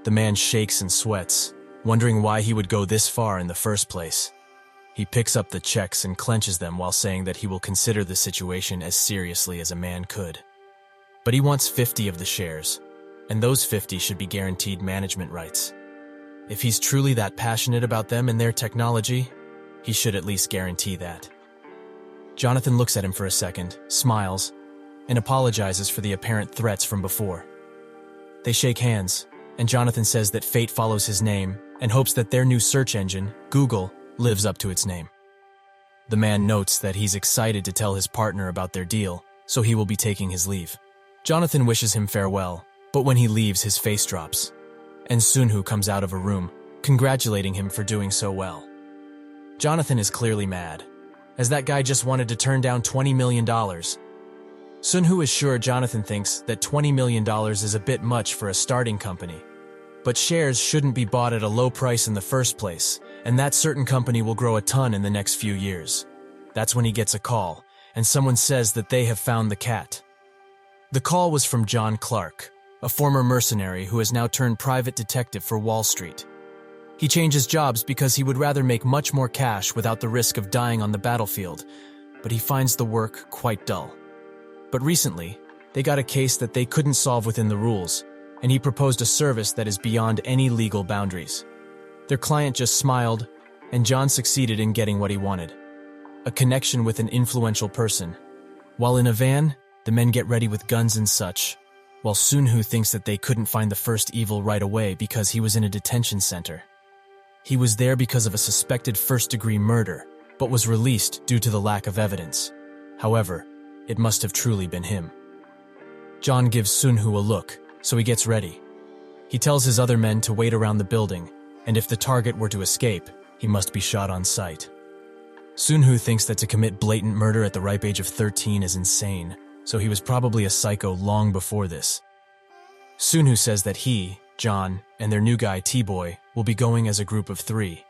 The man shakes and sweats, wondering why he would go this far in the first place. He picks up the checks and clenches them while saying that he will consider the situation as seriously as a man could. But he wants 50 of the shares, and those 50 should be guaranteed management rights. If he's truly that passionate about them and their technology, he should at least guarantee that. Jonathan looks at him for a second, smiles, and apologizes for the apparent threats from before. They shake hands, and Jonathan says that fate follows his name and hopes that their new search engine, Google, lives up to its name. The man notes that he's excited to tell his partner about their deal, so he will be taking his leave. Jonathan wishes him farewell, but when he leaves, his face drops, and Sunhoo comes out of a room, congratulating him for doing so well. Jonathan is clearly mad, as that guy just wanted to turn down $20 million. Sunhoo is sure Jonathan thinks that $20 million is a bit much for a starting company. But shares shouldn't be bought at a low price in the first place, and that certain company will grow a ton in the next few years. That's when he gets a call, and someone says that they have found the cat. The call was from John Clark, a former mercenary who has now turned private detective for Wall Street. He changes jobs because he would rather make much more cash without the risk of dying on the battlefield, but he finds the work quite dull. But recently, they got a case that they couldn't solve within the rules, and he proposed a service that is beyond any legal boundaries. Their client just smiled, and John succeeded in getting what he wanted: a connection with an influential person. While in a van, the men get ready with guns and such, while Sunhoo thinks that they couldn't find the first evil right away because he was in a detention center. He was there because of a suspected first-degree murder, but was released due to the lack of evidence. However, it must have truly been him. John gives Sunhoo a look, so he gets ready. He tells his other men to wait around the building, and if the target were to escape, he must be shot on sight. Sunhoo thinks that to commit blatant murder at the ripe age of 13 is insane, so he was probably a psycho long before this. Sunhoo says that he, John, and their new guy T-Boy will be going as a group of 3,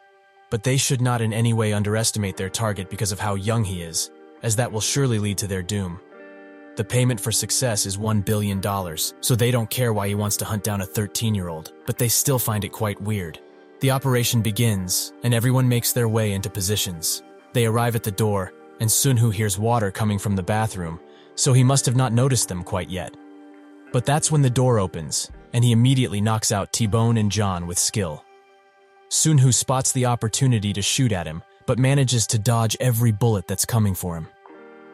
but they should not in any way underestimate their target because of how young he is, as that will surely lead to their doom. The payment for success is $1 billion, so they don't care why he wants to hunt down a 13-year-old, but they still find it quite weird. The operation begins, and everyone makes their way into positions. They arrive at the door, and Sunhoo hears water coming from the bathroom, so he must have not noticed them quite yet. But that's when the door opens, and he immediately knocks out T-Bone and John with skill. Sunhoo spots the opportunity to shoot at him, but manages to dodge every bullet that's coming for him.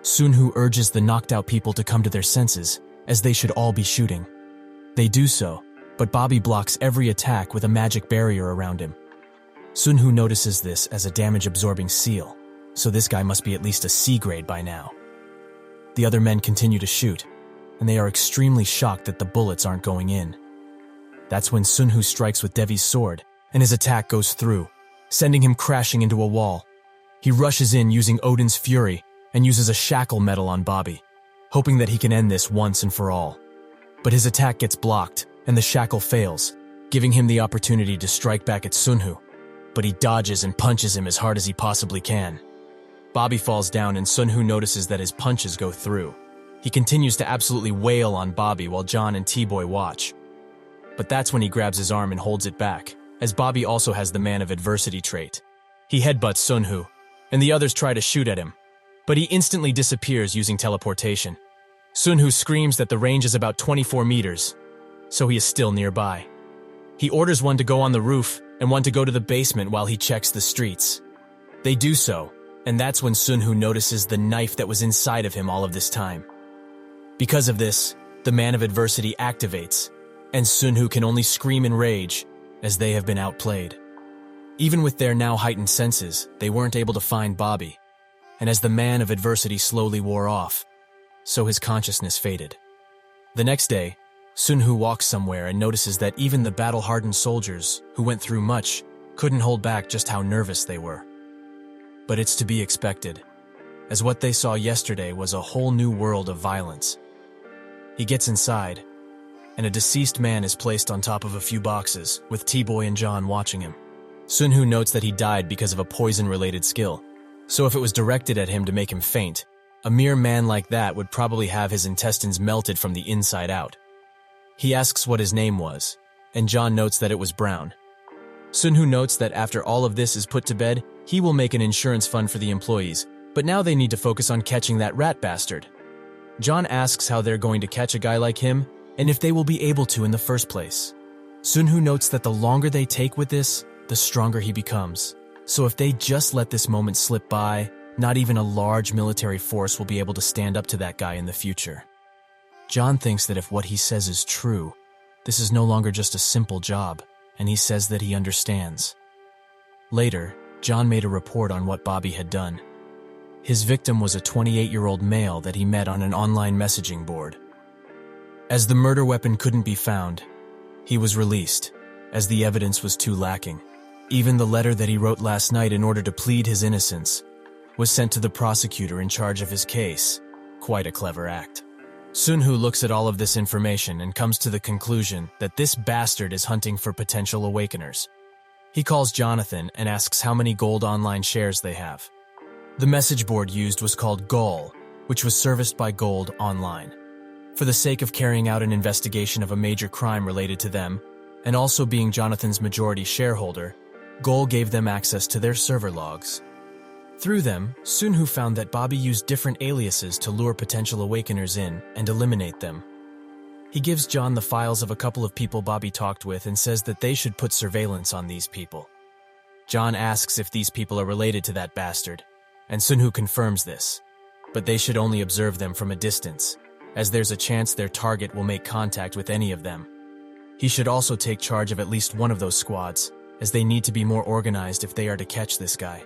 Sunhoo urges the knocked out people to come to their senses, as they should all be shooting. They do so, but Bobby blocks every attack with a magic barrier around him. Sunhoo notices this as a damage-absorbing seal, so this guy must be at least a C grade by now. The other men continue to shoot, and they are extremely shocked that the bullets aren't going in. That's when Sunhoo strikes with Devi's sword, and his attack goes through, sending him crashing into a wall. He rushes in using Odin's Fury and uses a shackle metal on Bobby, hoping that he can end this once and for all. But his attack gets blocked, and the shackle fails, giving him the opportunity to strike back at Sunhoo, but he dodges and punches him as hard as he possibly can. Bobby falls down and Sunhoo notices that his punches go through. He continues to absolutely wail on Bobby while John and T-Boy watch. But that's when he grabs his arm and holds it back, as Bobby also has the Man of Adversity trait. He headbutts Sunhoo, and the others try to shoot at him, but he instantly disappears using teleportation. Sunhoo screams that the range is about 24 meters, so he is still nearby. He orders one to go on the roof and one to go to the basement while he checks the streets. They do so, and that's when Sunhoo notices the knife that was inside of him all of this time. Because of this, the Man of Adversity activates, and Sunhoo can only scream in rage, as they have been outplayed. Even with their now heightened senses, they weren't able to find Bobby, and as the Man of Adversity slowly wore off, so his consciousness faded. The next day, Sunhoo walks somewhere and notices that even the battle-hardened soldiers, who went through much, couldn't hold back just how nervous they were. But it's to be expected, as what they saw yesterday was a whole new world of violence. He gets inside, and a deceased man is placed on top of a few boxes, with T-Boy and John watching him. Sunhoo notes that he died because of a poison-related skill, so if it was directed at him to make him faint, a mere man like that would probably have his intestines melted from the inside out. He asks what his name was, and John notes that it was Brown. Sunhoo notes that after all of this is put to bed, he will make an insurance fund for the employees, but now they need to focus on catching that rat bastard. John asks how they're going to catch a guy like him, and if they will be able to in the first place. Sunhoo notes that the longer they take with this, the stronger he becomes. So if they just let this moment slip by, not even a large military force will be able to stand up to that guy in the future. John thinks that if what he says is true, this is no longer just a simple job, and he says that he understands. Later, John made a report on what Bobby had done. His victim was a 28-year-old male that he met on an online messaging board. As the murder weapon couldn't be found, he was released, as the evidence was too lacking. Even the letter that he wrote last night in order to plead his innocence was sent to the prosecutor in charge of his case. Quite a clever act. Sunhoo looks at all of this information and comes to the conclusion that this bastard is hunting for potential awakeners. He calls Jonathan and asks how many gold online shares they have. The message board used was called Goal, which was serviced by Gold Online. For the sake of carrying out an investigation of a major crime related to them, and also being Jonathan's majority shareholder, Goal gave them access to their server logs. Through them, Sunhoo found that Bobby used different aliases to lure potential awakeners in and eliminate them. He gives John the files of a couple of people Bobby talked with and says that they should put surveillance on these people. John asks if these people are related to that bastard, and Sunhoo confirms this, but they should only observe them from a distance, as there's a chance their target will make contact with any of them. He should also take charge of at least one of those squads, as they need to be more organized if they are to catch this guy.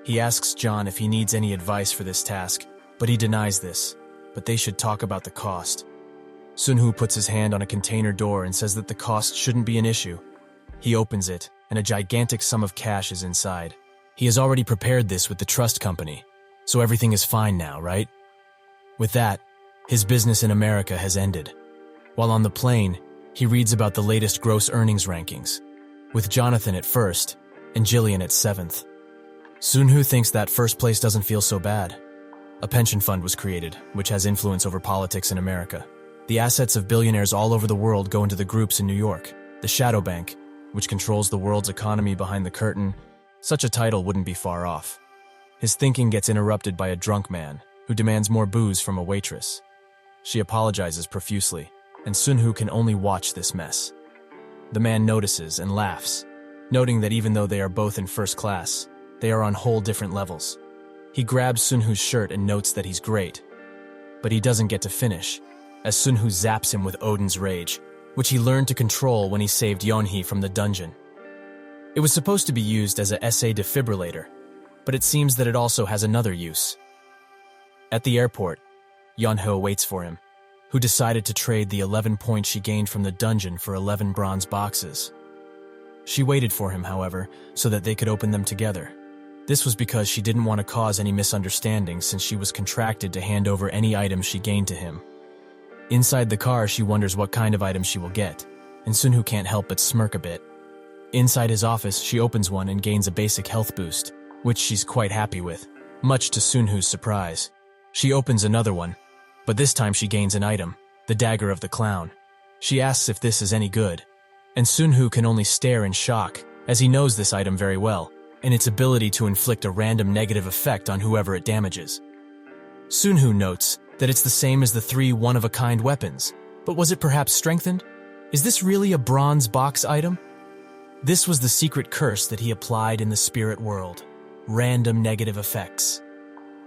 He asks John if he needs any advice for this task, but he denies this, but they should talk about the cost. Sunhoo puts his hand on a container door and says that the cost shouldn't be an issue. He opens it, and a gigantic sum of cash is inside. He has already prepared this with the trust company, so everything is fine now, right? With that, his business in America has ended. While on the plane, he reads about the latest gross earnings rankings, with Jonathan at first and Jillian at 7th. Sunhoo thinks that first place doesn't feel so bad. A pension fund was created, which has influence over politics in America. The assets of billionaires all over the world go into the groups in New York, the shadow bank, which controls the world's economy behind the curtain, such a title wouldn't be far off. His thinking gets interrupted by a drunk man who demands more booze from a waitress. She apologizes profusely, and Sunhoo can only watch this mess. The man notices and laughs, noting that even though they are both in first class, they are on whole different levels. He grabs Sunhoo's shirt and notes that he's great, but he doesn't get to finish, as Sunhoo zaps him with Odin's Rage, which he learned to control when he saved Yeonhee from the dungeon. It was supposed to be used as a SA defibrillator, but it seems that it also has another use. At the airport, Yeonhee waits for him, who decided to trade the 11 points she gained from the dungeon for 11 bronze boxes. She waited for him, however, so that they could open them together. This was because she didn't want to cause any misunderstandings since she was contracted to hand over any items she gained to him. Inside the car, she wonders what kind of item she will get, and Sunhoo can't help but smirk a bit. Inside his office, she opens one and gains a basic health boost, which she's quite happy with, much to Sunhoo's surprise. She opens another one, but this time she gains an item, the dagger of the clown. She asks if this is any good, and Sunhoo can only stare in shock, as he knows this item very well, and its ability to inflict a random negative effect on whoever it damages. Sunhoo notes that it's the same as the 3 one-of-a-kind weapons, but was it perhaps strengthened? Is this really a bronze box item? This was the secret curse that he applied in the spirit world, random negative effects.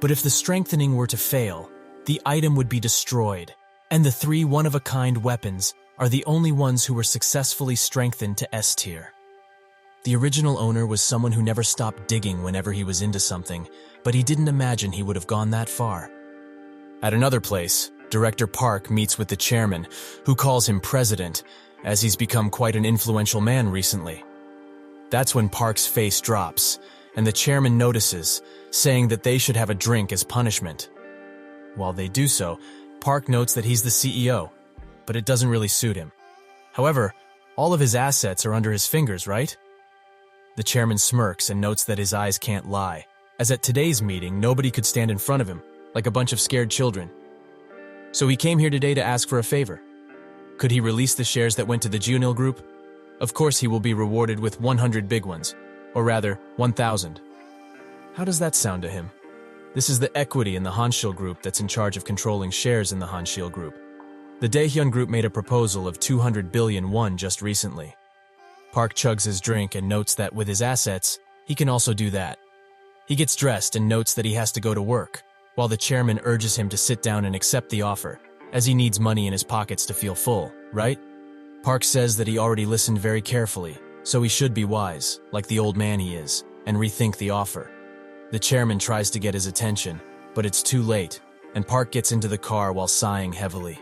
But if the strengthening were to fail, the item would be destroyed, and the 3 one-of-a-kind weapons are the only ones who were successfully strengthened to S tier. The original owner was someone who never stopped digging whenever he was into something, but he didn't imagine he would have gone that far. At another place, Director Park meets with the chairman, who calls him president, as he's become quite an influential man recently. That's when Park's face drops, and the chairman notices, saying that they should have a drink as punishment. While they do so, Park notes that he's the CEO, but it doesn't really suit him. However, all of his assets are under his fingers, right? The chairman smirks and notes that his eyes can't lie, as at today's meeting, nobody could stand in front of him, like a bunch of scared children. So he came here today to ask for a favor. Could he release the shares that went to the Junil group? Of course he will be rewarded with 100 big ones, or rather, 1,000. How does that sound to him? This is the equity in the Hanshil group that's in charge of controlling shares in the Hanshil group. The Daehyun group made a proposal of 200 billion won just recently. Park chugs his drink and notes that with his assets, he can also do that. He gets dressed and notes that he has to go to work, while the chairman urges him to sit down and accept the offer, as he needs money in his pockets to feel full, right? Park says that he already listened very carefully, so he should be wise, like the old man he is, and rethink the offer. The chairman tries to get his attention, but it's too late, and Park gets into the car while sighing heavily.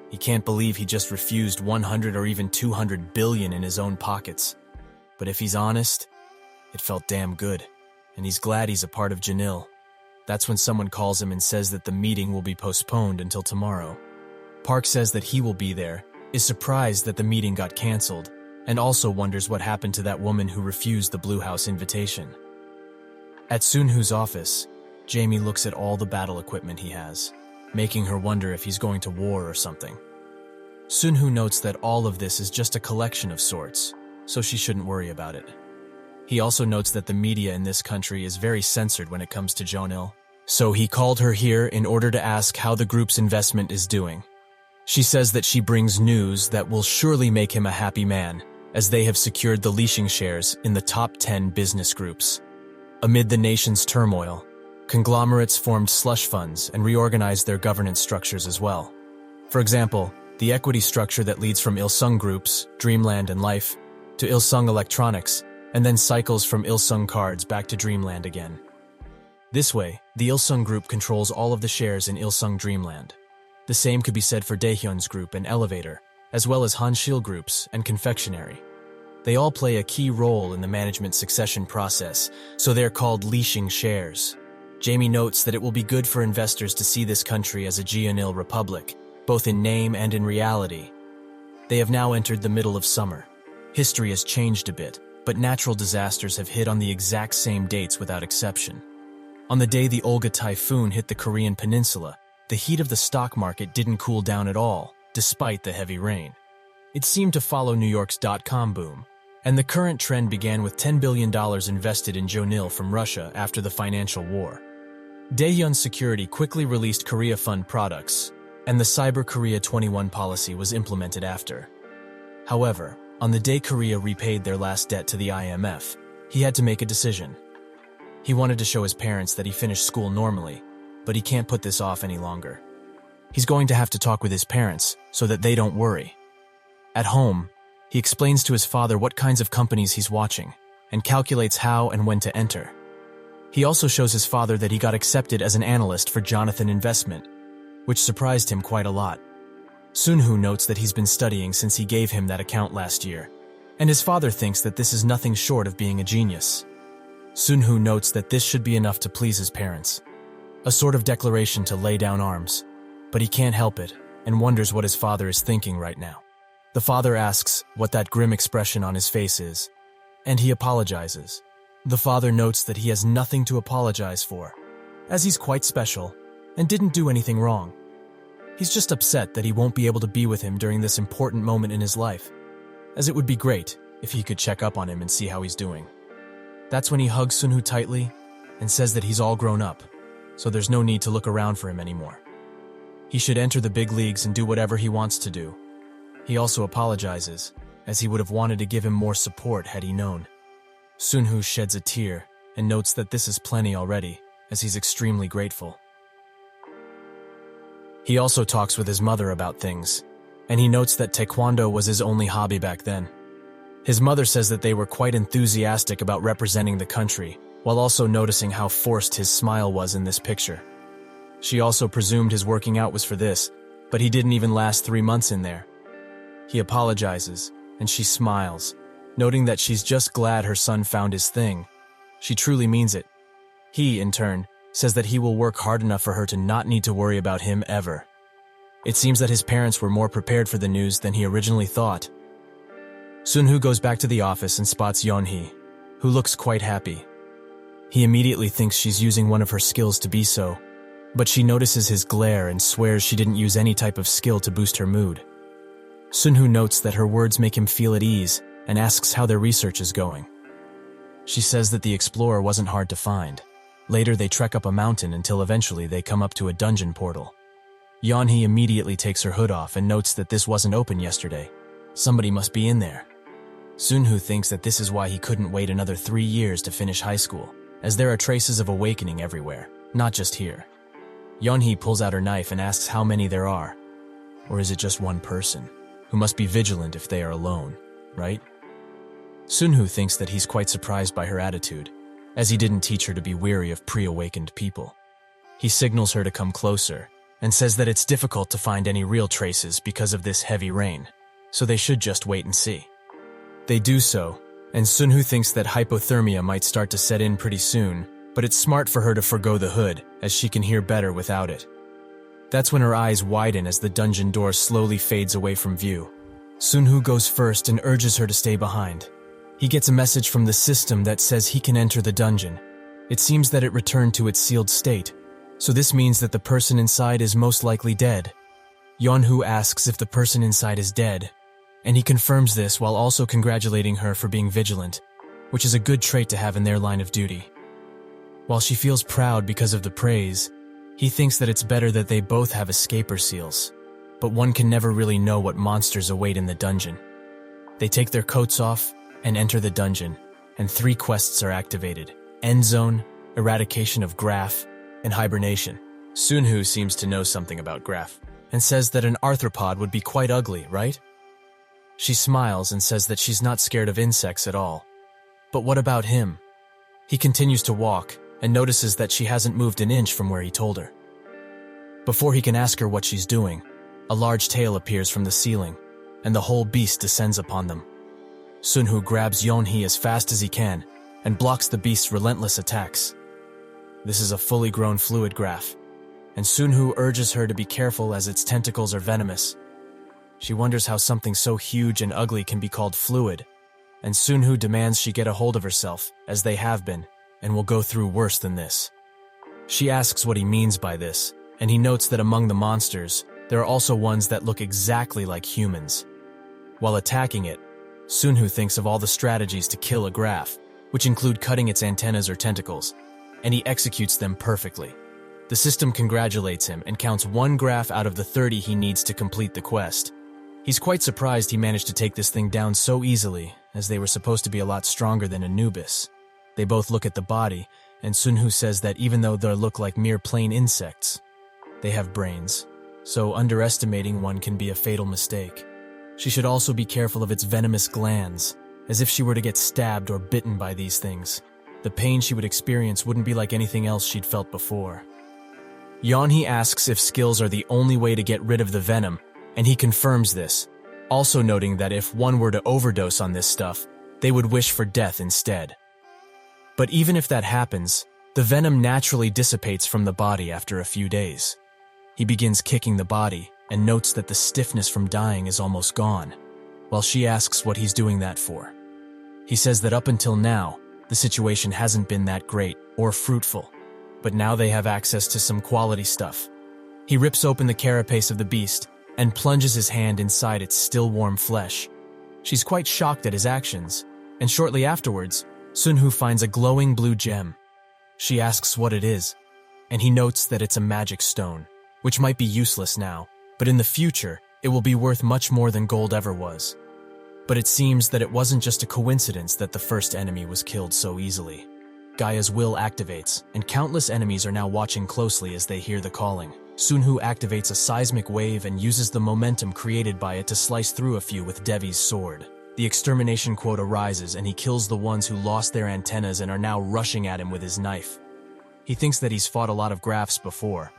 He can't believe he just refused 100 or even 200 billion in his own pockets. But if he's honest, it felt damn good, and he's glad he's a part of Janil. That's when someone calls him and says that the meeting will be postponed until tomorrow. Park says that he will be there, is surprised that the meeting got cancelled, and also wonders what happened to that woman who refused the Blue House invitation. At Sunhoo's office, Jamie looks at all the battle equipment he has, making her wonder if he's going to war or something. Sunhoo notes that all of this is just a collection of sorts, so she shouldn't worry about it. He also notes that the media in this country is very censored when it comes to Jonil, so he called her here in order to ask how the group's investment is doing. She says that she brings news that will surely make him a happy man, as they have secured the leashing shares in the top 10 business groups. Amid the nation's turmoil, conglomerates formed slush funds and reorganized their governance structures as well. For example, the equity structure that leads from Ilsung Groups, Dreamland and Life, to Ilsung Electronics, and then cycles from Ilsung Cards back to Dreamland again. This way, the Ilsung Group controls all of the shares in Ilsung Dreamland. The same could be said for Daehyun's group and Elevator, as well as Hanshil Groups and Confectionery. They all play a key role in the management succession process, so they're called leashing shares. Jamie notes that it will be good for investors to see this country as a Geonil republic, both in name and in reality. They have now entered the middle of summer. History has changed a bit, but natural disasters have hit on the exact same dates without exception. On the day the Olga typhoon hit the Korean peninsula, the heat of the stock market didn't cool down at all, despite the heavy rain. It seemed to follow New York's .com boom, And the current trend began with $10 billion invested in Jonil from Russia after the financial war. Daehyun's security quickly released Korea Fund products, and the Cyber Korea 21 policy was implemented after. However, on the day Korea repaid their last debt to the IMF, he had to make a decision. He wanted to show his parents that he finished school normally, but he can't put this off any longer. He's going to have to talk with his parents so that they don't worry. At home, he explains to his father what kinds of companies he's watching and calculates how and when to enter. He also shows his father that he got accepted as an analyst for Jonathan Investment, which surprised him quite a lot. Sunhoo notes that he's been studying since he gave him that account last year, and his father thinks that this is nothing short of being a genius. Sunhoo notes that this should be enough to please his parents, a sort of declaration to lay down arms, but he can't help it and wonders what his father is thinking right now. The father asks what that grim expression on his face is, and he apologizes. The father notes that he has nothing to apologize for, as he's quite special and didn't do anything wrong. He's just upset that he won't be able to be with him during this important moment in his life, as it would be great if he could check up on him and see how he's doing. That's when he hugs Sunhoo tightly and says that he's all grown up, so there's no need to look around for him anymore. He should enter the big leagues and do whatever he wants to do. He also apologizes, as he would have wanted to give him more support had he known. Sunhoo sheds a tear and notes that this is plenty already, as he's extremely grateful. He also talks with his mother about things, and he notes that taekwondo was his only hobby back then. His mother says that they were quite enthusiastic about representing the country, while also noticing how forced his smile was in this picture. She also presumed his working out was for this, but he didn't even last 3 months in there. He apologizes, and she smiles, noting that she's just glad her son found his thing. She truly means it. He, in turn, says that he will work hard enough for her to not need to worry about him ever. It seems that his parents were more prepared for the news than he originally thought. Sunhoo goes back to the office and spots Yeonhee, who looks quite happy. He immediately thinks she's using one of her skills to be so, but she notices his glare and swears she didn't use any type of skill to boost her mood. Sunhoo notes that her words make him feel at ease and asks how their research is going. She says that the explorer wasn't hard to find. Later they trek up a mountain until eventually they come up to a dungeon portal. Yeonhee immediately takes her hood off and notes that this wasn't open yesterday. Somebody must be in there. Sunhoo thinks that this is why he couldn't wait another 3 years to finish high school, as there are traces of awakening everywhere, not just here. Yeonhee pulls out her knife and asks how many there are. Or is it just one person, who must be vigilant if they are alone, right? Sunhoo thinks that he's quite surprised by her attitude, as he didn't teach her to be weary of pre-awakened people. He signals her to come closer, and says that it's difficult to find any real traces because of this heavy rain, so they should just wait and see. They do so, and Sunhoo thinks that hypothermia might start to set in pretty soon, but it's smart for her to forgo the hood, as she can hear better without it. That's when her eyes widen as the dungeon door slowly fades away from view. Sunhoo goes first and urges her to stay behind. He gets a message from the system that says he can enter the dungeon. It seems that it returned to its sealed state, so this means that the person inside is most likely dead. Yeonhoo asks if the person inside is dead, and he confirms this while also congratulating her for being vigilant, which is a good trait to have in their line of duty. While she feels proud because of the praise, he thinks that it's better that they both have escaper seals, but one can never really know what monsters await in the dungeon. They take their coats off and enter the dungeon, and 3 quests are activated: End Zone, Eradication of Graph, and Hibernation. Sunhoo seems to know something about Graph, and says that an arthropod would be quite ugly, right? She smiles and says that she's not scared of insects at all. But what about him? He continues to walk, and notices that she hasn't moved an inch from where he told her. Before he can ask her what she's doing, a large tail appears from the ceiling, and the whole beast descends upon them. Sunhoo grabs Yeonhee as fast as he can, and blocks the beast's relentless attacks. This is a fully grown fluid graph, and Sunhoo urges her to be careful as its tentacles are venomous. She wonders how something so huge and ugly can be called fluid, and Sunhoo demands she get a hold of herself, as they have been, and will go through worse than this. She asks what he means by this, and he notes that among the monsters, there are also ones that look exactly like humans. While attacking it, Sunhoo thinks of all the strategies to kill a graph, which include cutting its antennas or tentacles, and he executes them perfectly. The system congratulates him and counts 1 graph out of the 30 he needs to complete the quest. He's quite surprised he managed to take this thing down so easily, as they were supposed to be a lot stronger than a Noblesse. They both look at the body, and Sunhoo says that even though they look like mere plain insects, they have brains, so underestimating one can be a fatal mistake. She should also be careful of its venomous glands, as if she were to get stabbed or bitten by these things. The pain she would experience wouldn't be like anything else she'd felt before. Yeonhee asks if skills are the only way to get rid of the venom, and he confirms this, also noting that if one were to overdose on this stuff, they would wish for death instead. But even if that happens, the venom naturally dissipates from the body after a few days. He begins kicking the body and notes that the stiffness from dying is almost gone, while she asks what he's doing that for. He says that up until now, the situation hasn't been that great or fruitful, but now they have access to some quality stuff. He rips open the carapace of the beast and plunges his hand inside its still warm flesh. She's quite shocked at his actions, and shortly afterwards, Sunhoo finds a glowing blue gem. She asks what it is, and he notes that it's a magic stone, which might be useless now, but in the future, it will be worth much more than gold ever was. But it seems that it wasn't just a coincidence that the first enemy was killed so easily. Gaia's will activates, and countless enemies are now watching closely as they hear the calling. Sunhoo activates a seismic wave and uses the momentum created by it to slice through a few with Devi's sword. The extermination quota rises and he kills the ones who lost their antennas and are now rushing at him with his knife. He thinks that he's fought a lot of graphs before,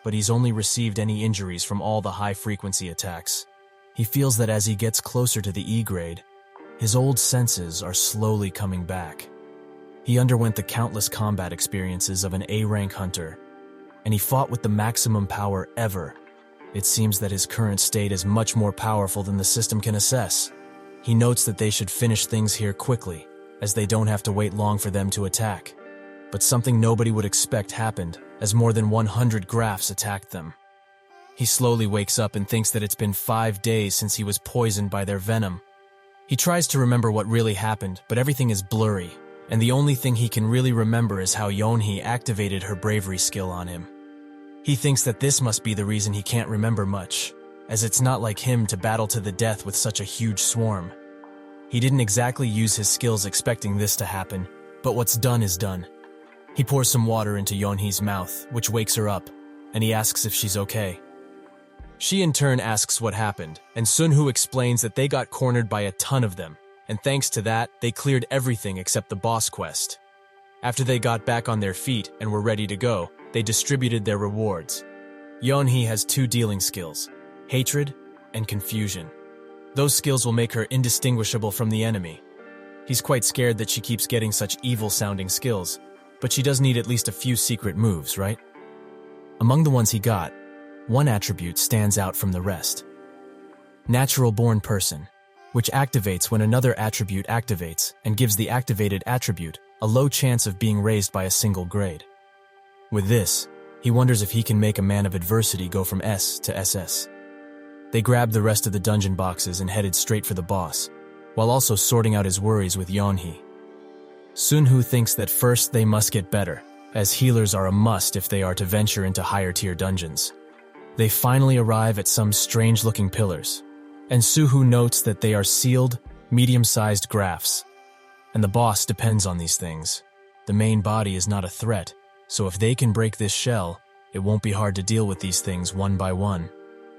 but he's only received any injuries from all the high-frequency attacks. He feels that as he gets closer to the E grade, his old senses are slowly coming back. He underwent the countless combat experiences of an A-rank hunter, and he fought with the maximum power ever. It seems that his current state is much more powerful than the system can assess. He notes that they should finish things here quickly, as they don't have to wait long for them to attack. But something nobody would expect happened, as more than 100 graphs attacked them. He slowly wakes up and thinks that it's been 5 days since he was poisoned by their venom. He tries to remember what really happened, but everything is blurry, and the only thing he can really remember is how Yeonhee activated her bravery skill on him. He thinks that this must be the reason he can't remember much, as it's not like him to battle to the death with such a huge swarm. He didn't exactly use his skills expecting this to happen, but what's done is done. He pours some water into Yeonhee's mouth, which wakes her up, and he asks if she's okay. She in turn asks what happened, and Sunhoo explains that they got cornered by a ton of them, and thanks to that, they cleared everything except the boss quest. After they got back on their feet and were ready to go, they distributed their rewards. Yeonhee has 2 dealing skills, hatred and confusion. Those skills will make her indistinguishable from the enemy. He's quite scared that she keeps getting such evil-sounding skills, but she does need at least a few secret moves, right? Among the ones he got, one attribute stands out from the rest. Natural-born person, which activates when another attribute activates and gives the activated attribute a low chance of being raised by a single grade. With this, he wonders if he can make a man of adversity go from S to SS. They grabbed the rest of the dungeon boxes and headed straight for the boss, while also sorting out his worries with Yeonhee. Sunhoo thinks that first they must get better, as healers are a must if they are to venture into higher-tier dungeons. They finally arrive at some strange-looking pillars, and Sunhoo notes that they are sealed, medium-sized graphs. And the boss depends on these things. The main body is not a threat, so if they can break this shell, it won't be hard to deal with these things one by one.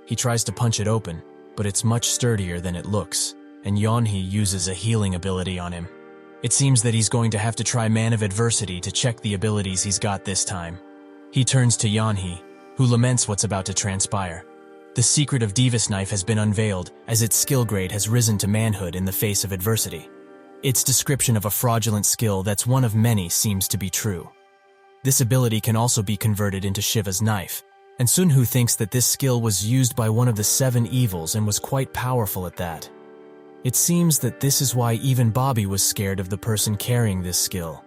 He tries to punch it open, but it's much sturdier than it looks, and Yeonhee uses a healing ability on him. It seems that he's going to have to try Man of Adversity to check the abilities he's got this time. He turns to Yeonhee, who laments what's about to transpire. The secret of Diva's Knife has been unveiled, as its skill grade has risen to manhood in the face of adversity. Its description of a fraudulent skill that's one of many seems to be true. This ability can also be converted into Shiva's knife, and Sunhoo thinks that this skill was used by one of the 7 evils and was quite powerful at that. It seems that this is why even Bobby was scared of the person carrying this skill,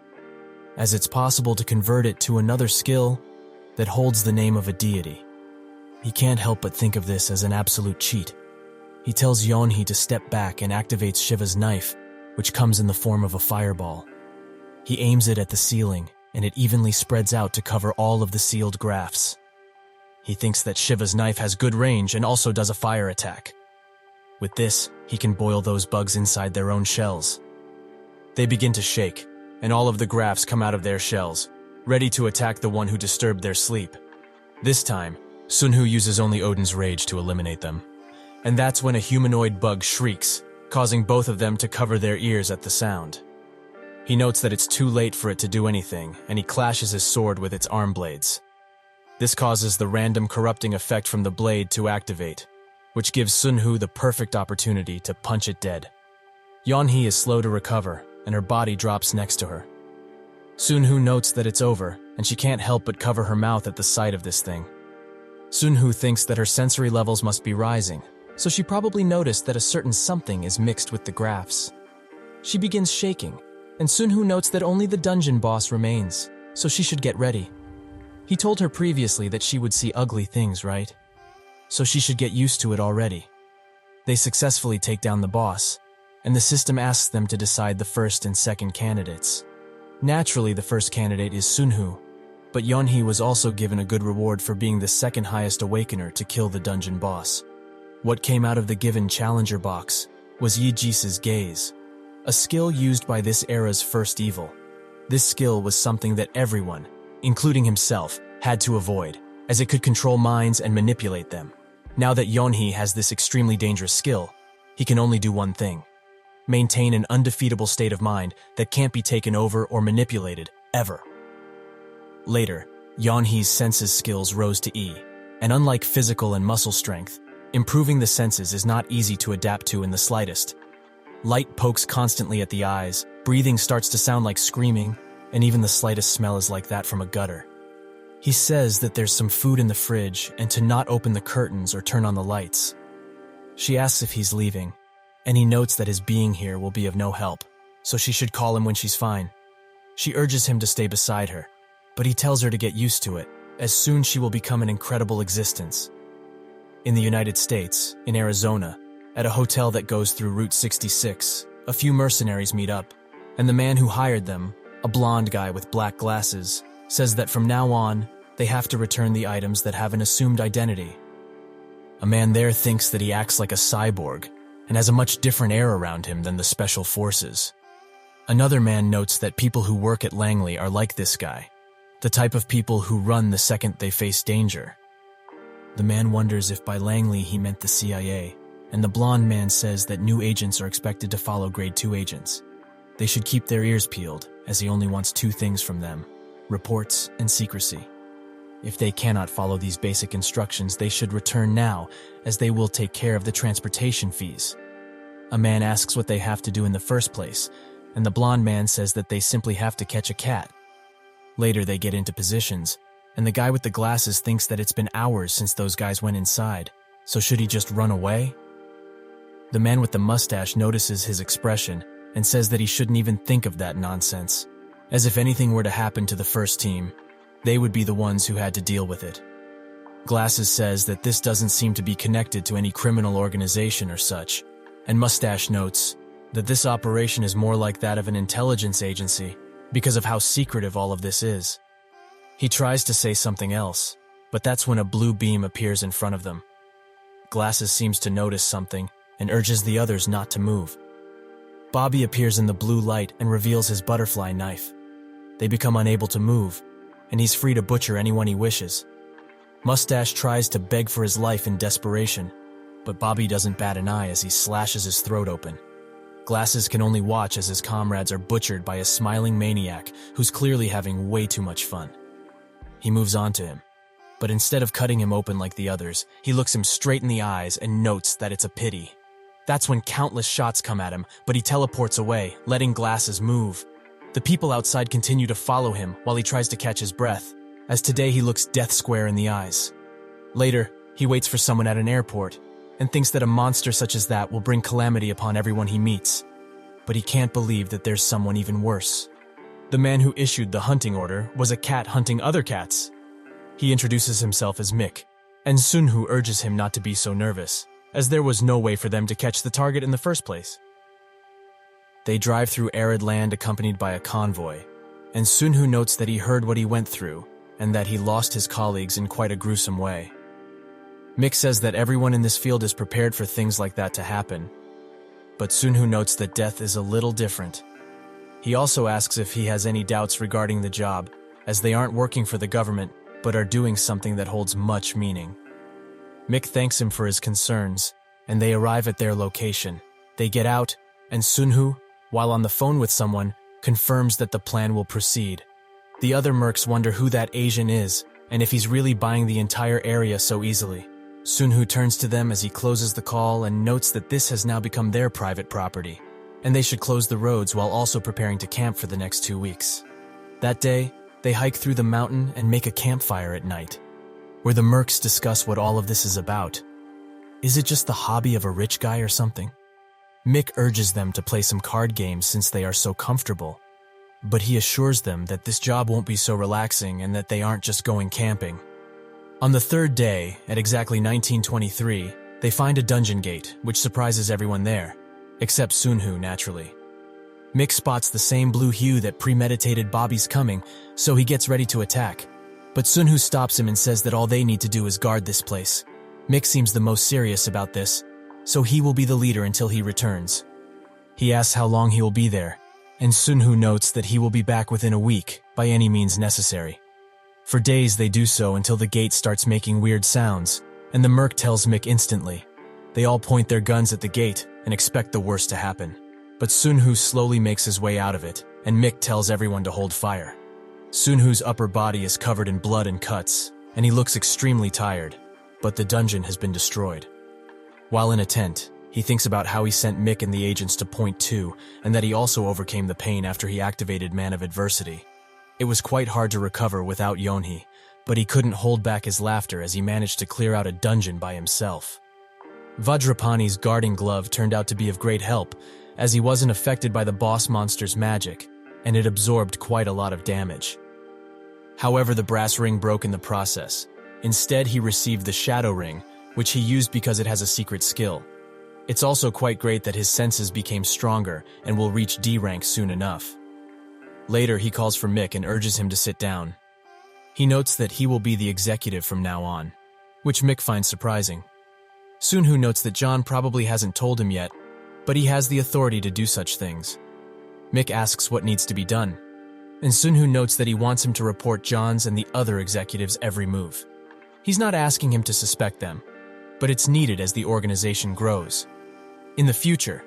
as it's possible to convert it to another skill that holds the name of a deity. He can't help but think of this as an absolute cheat. He tells Yeonhee to step back and activates Shiva's knife, which comes in the form of a fireball. He aims it at the ceiling, and it evenly spreads out to cover all of the sealed grafts. He thinks that Shiva's knife has good range and also does a fire attack. With this, he can boil those bugs inside their own shells. They begin to shake, and all of the grafts come out of their shells, ready to attack the one who disturbed their sleep. This time, Sunhoo uses only Odin's rage to eliminate them. And that's when a humanoid bug shrieks, causing both of them to cover their ears at the sound. He notes that it's too late for it to do anything, and he clashes his sword with its arm blades. This causes the random corrupting effect from the blade to activate, which gives Sunhoo the perfect opportunity to punch it dead. Yeonhee is slow to recover, and her body drops next to her. Sunhoo notes that it's over, and she can't help but cover her mouth at the sight of this thing. Sunhoo thinks that her sensory levels must be rising, so she probably noticed that a certain something is mixed with the grafts. She begins shaking, and Sunhoo notes that only the dungeon boss remains, so she should get ready. He told her previously that she would see ugly things, right? So she should get used to it already. They successfully take down the boss, and the system asks them to decide the first and second candidates. Naturally, the first candidate is Sunhoo, but Yeonhee was also given a good reward for being the second highest awakener to kill the dungeon boss. What came out of the given challenger box was Yi-Jise's gaze, a skill used by this era's first evil. This skill was something that everyone, including himself, had to avoid, as it could control minds and manipulate them. Now that Yeonhee has this extremely dangerous skill, he can only do one thing: maintain an undefeatable state of mind that can't be taken over or manipulated, ever. Later, Yeonhee's senses skills rose to E, and unlike physical and muscle strength, improving the senses is not easy to adapt to in the slightest. Light pokes constantly at the eyes, breathing starts to sound like screaming, and even the slightest smell is like that from a gutter. He says that there's some food in the fridge and to not open the curtains or turn on the lights. She asks if he's leaving, and he notes that his being here will be of no help, so she should call him when she's fine. She urges him to stay beside her, but he tells her to get used to it, as soon she will become an incredible existence. In the United States, in Arizona, at a hotel that goes through Route 66, a few mercenaries meet up, and the man who hired them, a blonde guy with black glasses, says that from now on, they have to return the items that have an assumed identity. A man there thinks that he acts like a cyborg and has a much different air around him than the special forces. Another man notes that people who work at Langley are like this guy, the type of people who run the second they face danger. The man wonders if by Langley he meant the CIA, and the blonde man says that new agents are expected to follow grade 2 agents. They should keep their ears peeled, as he only wants 2 things from them: reports and secrecy. If they cannot follow these basic instructions, they should return now, as they will take care of the transportation fees. A man asks what they have to do in the first place, and the blonde man says that they simply have to catch a cat. Later they get into positions, and the guy with the glasses thinks that it's been hours since those guys went inside, so should he just run away? The man with the mustache notices his expression and says that he shouldn't even think of that nonsense. As if anything were to happen to the first team, they would be the ones who had to deal with it. Glasses says that this doesn't seem to be connected to any criminal organization or such, and Mustache notes that this operation is more like that of an intelligence agency because of how secretive all of this is. He tries to say something else, but that's when a blue beam appears in front of them. Glasses seems to notice something and urges the others not to move. Bobby appears in the blue light and reveals his butterfly knife. They become unable to move, and he's free to butcher anyone he wishes. Mustache tries to beg for his life in desperation, but Bobby doesn't bat an eye as he slashes his throat open. Glasses can only watch as his comrades are butchered by a smiling maniac who's clearly having way too much fun. He moves on to him, but instead of cutting him open like the others, he looks him straight in the eyes and notes that it's a pity. That's when countless shots come at him, but he teleports away, letting Glasses move. The people outside continue to follow him while he tries to catch his breath, as today he looks death square in the eyes. Later, he waits for someone at an airport and thinks that a monster such as that will bring calamity upon everyone he meets. But he can't believe that there's someone even worse. The man who issued the hunting order was a cat hunting other cats. He introduces himself as Mick, and Sunhoo urges him not to be so nervous. as there was no way for them to catch the target in the first place. They drive through arid land accompanied by a convoy, and Sunhoo notes that he heard what he went through and that he lost his colleagues in quite a gruesome way. Mick says that everyone in this field is prepared for things like that to happen, but Sunhoo notes that death is a little different. He also asks if he has any doubts regarding the job, as they aren't working for the government, but are doing something that holds much meaning. Mick thanks him for his concerns, and they arrive at their location. They get out, and Sunhoo, while on the phone with someone, confirms that the plan will proceed. The other mercs wonder who that Asian is, and if he's really buying the entire area so easily. Sunhoo turns to them as he closes the call and notes that this has now become their private property, and they should close the roads while also preparing to camp for the next 2 weeks. That day, they hike through the mountain and make a campfire at night, where the mercs discuss what all of this is about. Is it just the hobby of a rich guy or something? Mick urges them to play some card games since they are so comfortable, but he assures them that this job won't be so relaxing and that they aren't just going camping. On the third day, at exactly 1923, they find a dungeon gate, which surprises everyone there, except Sunhoo, naturally. Mick spots the same blue hue that premeditated Bobby's coming, so he gets ready to attack. But Sunhoo stops him and says that all they need to do is guard this place. Mick seems the most serious about this, so he will be the leader until he returns. He asks how long he will be there, and Sunhoo notes that he will be back within a week, by any means necessary. For days they do so until the gate starts making weird sounds, and the merc tells Mick instantly. They all point their guns at the gate and expect the worst to happen. But Sunhoo slowly makes his way out of it, and Mick tells everyone to hold fire. Sunhoo's upper body is covered in blood and cuts, and he looks extremely tired, but the dungeon has been destroyed. While in a tent, he thinks about how he sent Mick and the agents to Point 2, and that he also overcame the pain after he activated Man of Adversity. It was quite hard to recover without Yonhee, but he couldn't hold back his laughter as he managed to clear out a dungeon by himself. Vajrapani's guarding glove turned out to be of great help, as he wasn't affected by the boss monster's magic, and it absorbed quite a lot of damage. However, the brass ring broke in the process. Instead, he received the shadow ring, which he used because it has a secret skill. It's also quite great that his senses became stronger and will reach D rank soon enough. Later, he calls for Mick and urges him to sit down. He notes that he will be the executive from now on, which Mick finds surprising. Sunhoo notes that John probably hasn't told him yet, but he has the authority to do such things. Mick asks what needs to be done, and Sunhoo notes that he wants him to report John's and the other executives' every move. He's not asking him to suspect them, but it's needed as the organization grows. In the future,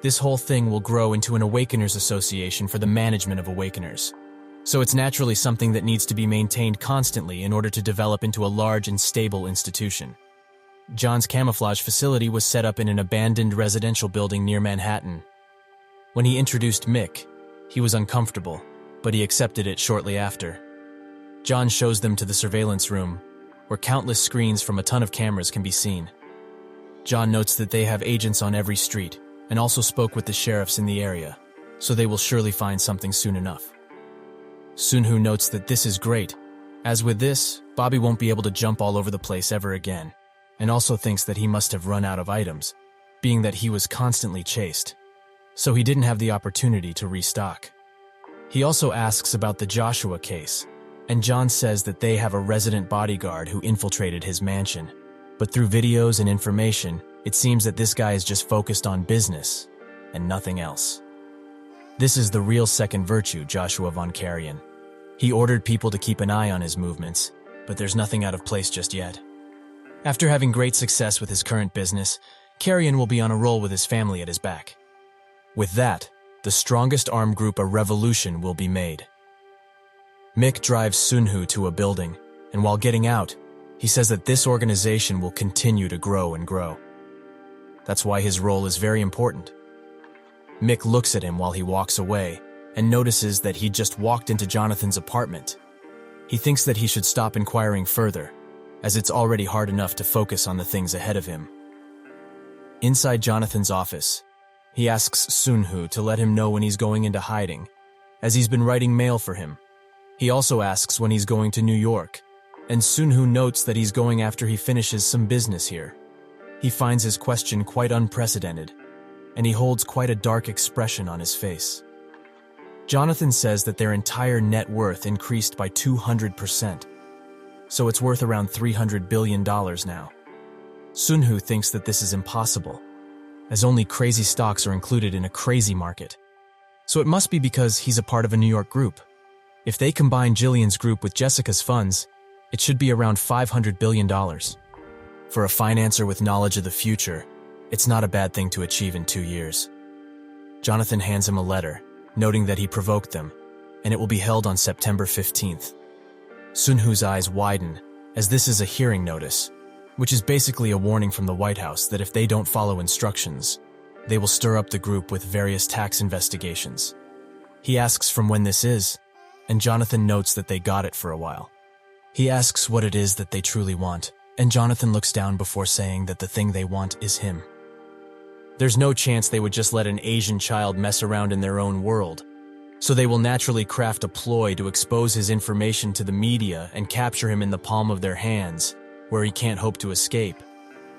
this whole thing will grow into an Awakeners Association for the management of Awakeners. So it's naturally something that needs to be maintained constantly in order to develop into a large and stable institution. John's camouflage facility was set up in an abandoned residential building near Manhattan. When he introduced Mick, he was uncomfortable, but he accepted it shortly after. John shows them to the surveillance room, where countless screens from a ton of cameras can be seen. John notes that they have agents on every street, and also spoke with the sheriffs in the area, so they will surely find something soon enough. Sunhoo notes that this is great. As with this, Bobby won't be able to jump all over the place ever again, and also thinks that he must have run out of items, being that he was constantly chased, so he didn't have the opportunity to restock. He also asks about the Joshua case, and John says that they have a resident bodyguard who infiltrated his mansion, but through videos and information, it seems that this guy is just focused on business and nothing else. This is the real second virtue, Joshua von Carrion. He ordered people to keep an eye on his movements, but there's nothing out of place just yet. After having great success with his current business, Carrion will be on a roll with his family at his back. With that, the strongest armed group a revolution will be made. Mick drives Sunhoo to a building, and while getting out, he says that this organization will continue to grow and grow. That's why his role is very important. Mick looks at him while he walks away and notices that he just walked into Jonathan's apartment. He thinks that he should stop inquiring further, as it's already hard enough to focus on the things ahead of him. Inside Jonathan's office, he asks Sunhoo to let him know when he's going into hiding, as he's been writing mail for him. He also asks when he's going to New York, and Sunhoo notes that he's going after he finishes some business here. He finds his question quite unprecedented, and he holds quite a dark expression on his face. Jonathan says that their entire net worth increased by 200%, so it's worth around $300 billion now. Sunhoo thinks that this is impossible, as only crazy stocks are included in a crazy market. So it must be because he's a part of a New York group. If they combine Jillian's group with Jessica's funds, it should be around $500 billion. For a financer with knowledge of the future, it's not a bad thing to achieve in 2 years. Jonathan hands him a letter, noting that he provoked them, and it will be held on September 15th. Sunhoo's eyes widen, as this is a hearing notice, which is basically a warning from the White House that if they don't follow instructions, they will stir up the group with various tax investigations. He asks from when this is, and Jonathan notes that they got it for a while. He asks what it is that they truly want, and Jonathan looks down before saying that the thing they want is him. There's no chance they would just let an Asian child mess around in their own world, so they will naturally craft a ploy to expose his information to the media and capture him in the palm of their hands, where he can't hope to escape.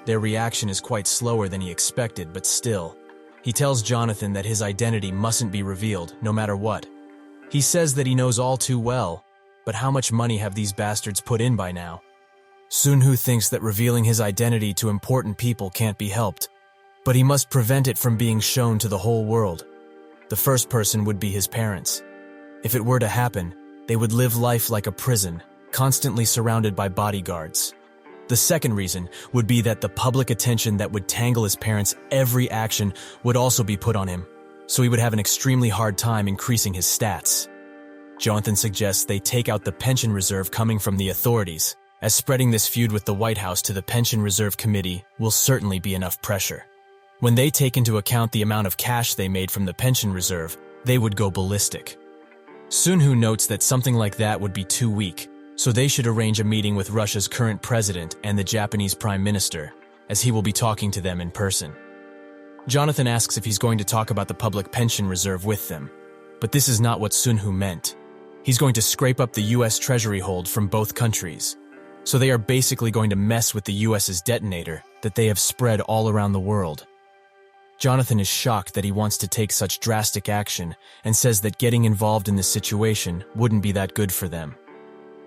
Their reaction is quite slower than he expected, but still. He tells Jonathan that his identity mustn't be revealed, no matter what. He says that he knows all too well, but how much money have these bastards put in by now? Sunhoo thinks that revealing his identity to important people can't be helped, but he must prevent it from being shown to the whole world. The first person would be his parents. If it were to happen, they would live life like a prison, constantly surrounded by bodyguards. The second reason would be that the public attention that would tangle his parents' every action would also be put on him, so he would have an extremely hard time increasing his stats. Jonathan suggests they take out the pension reserve coming from the authorities, as spreading this feud with the White House to the Pension Reserve Committee will certainly be enough pressure. When they take into account the amount of cash they made from the pension reserve, they would go ballistic. Sunhoo notes that something like that would be too weak, so they should arrange a meeting with Russia's current president and the Japanese prime minister, as he will be talking to them in person. Jonathan asks if he's going to talk about the public pension reserve with them, but this is not what Sunhoo meant. He's going to scrape up the US Treasury hold from both countries, so they are basically going to mess with the US's detonator that they have spread all around the world. Jonathan is shocked that he wants to take such drastic action and says that getting involved in this situation wouldn't be that good for them.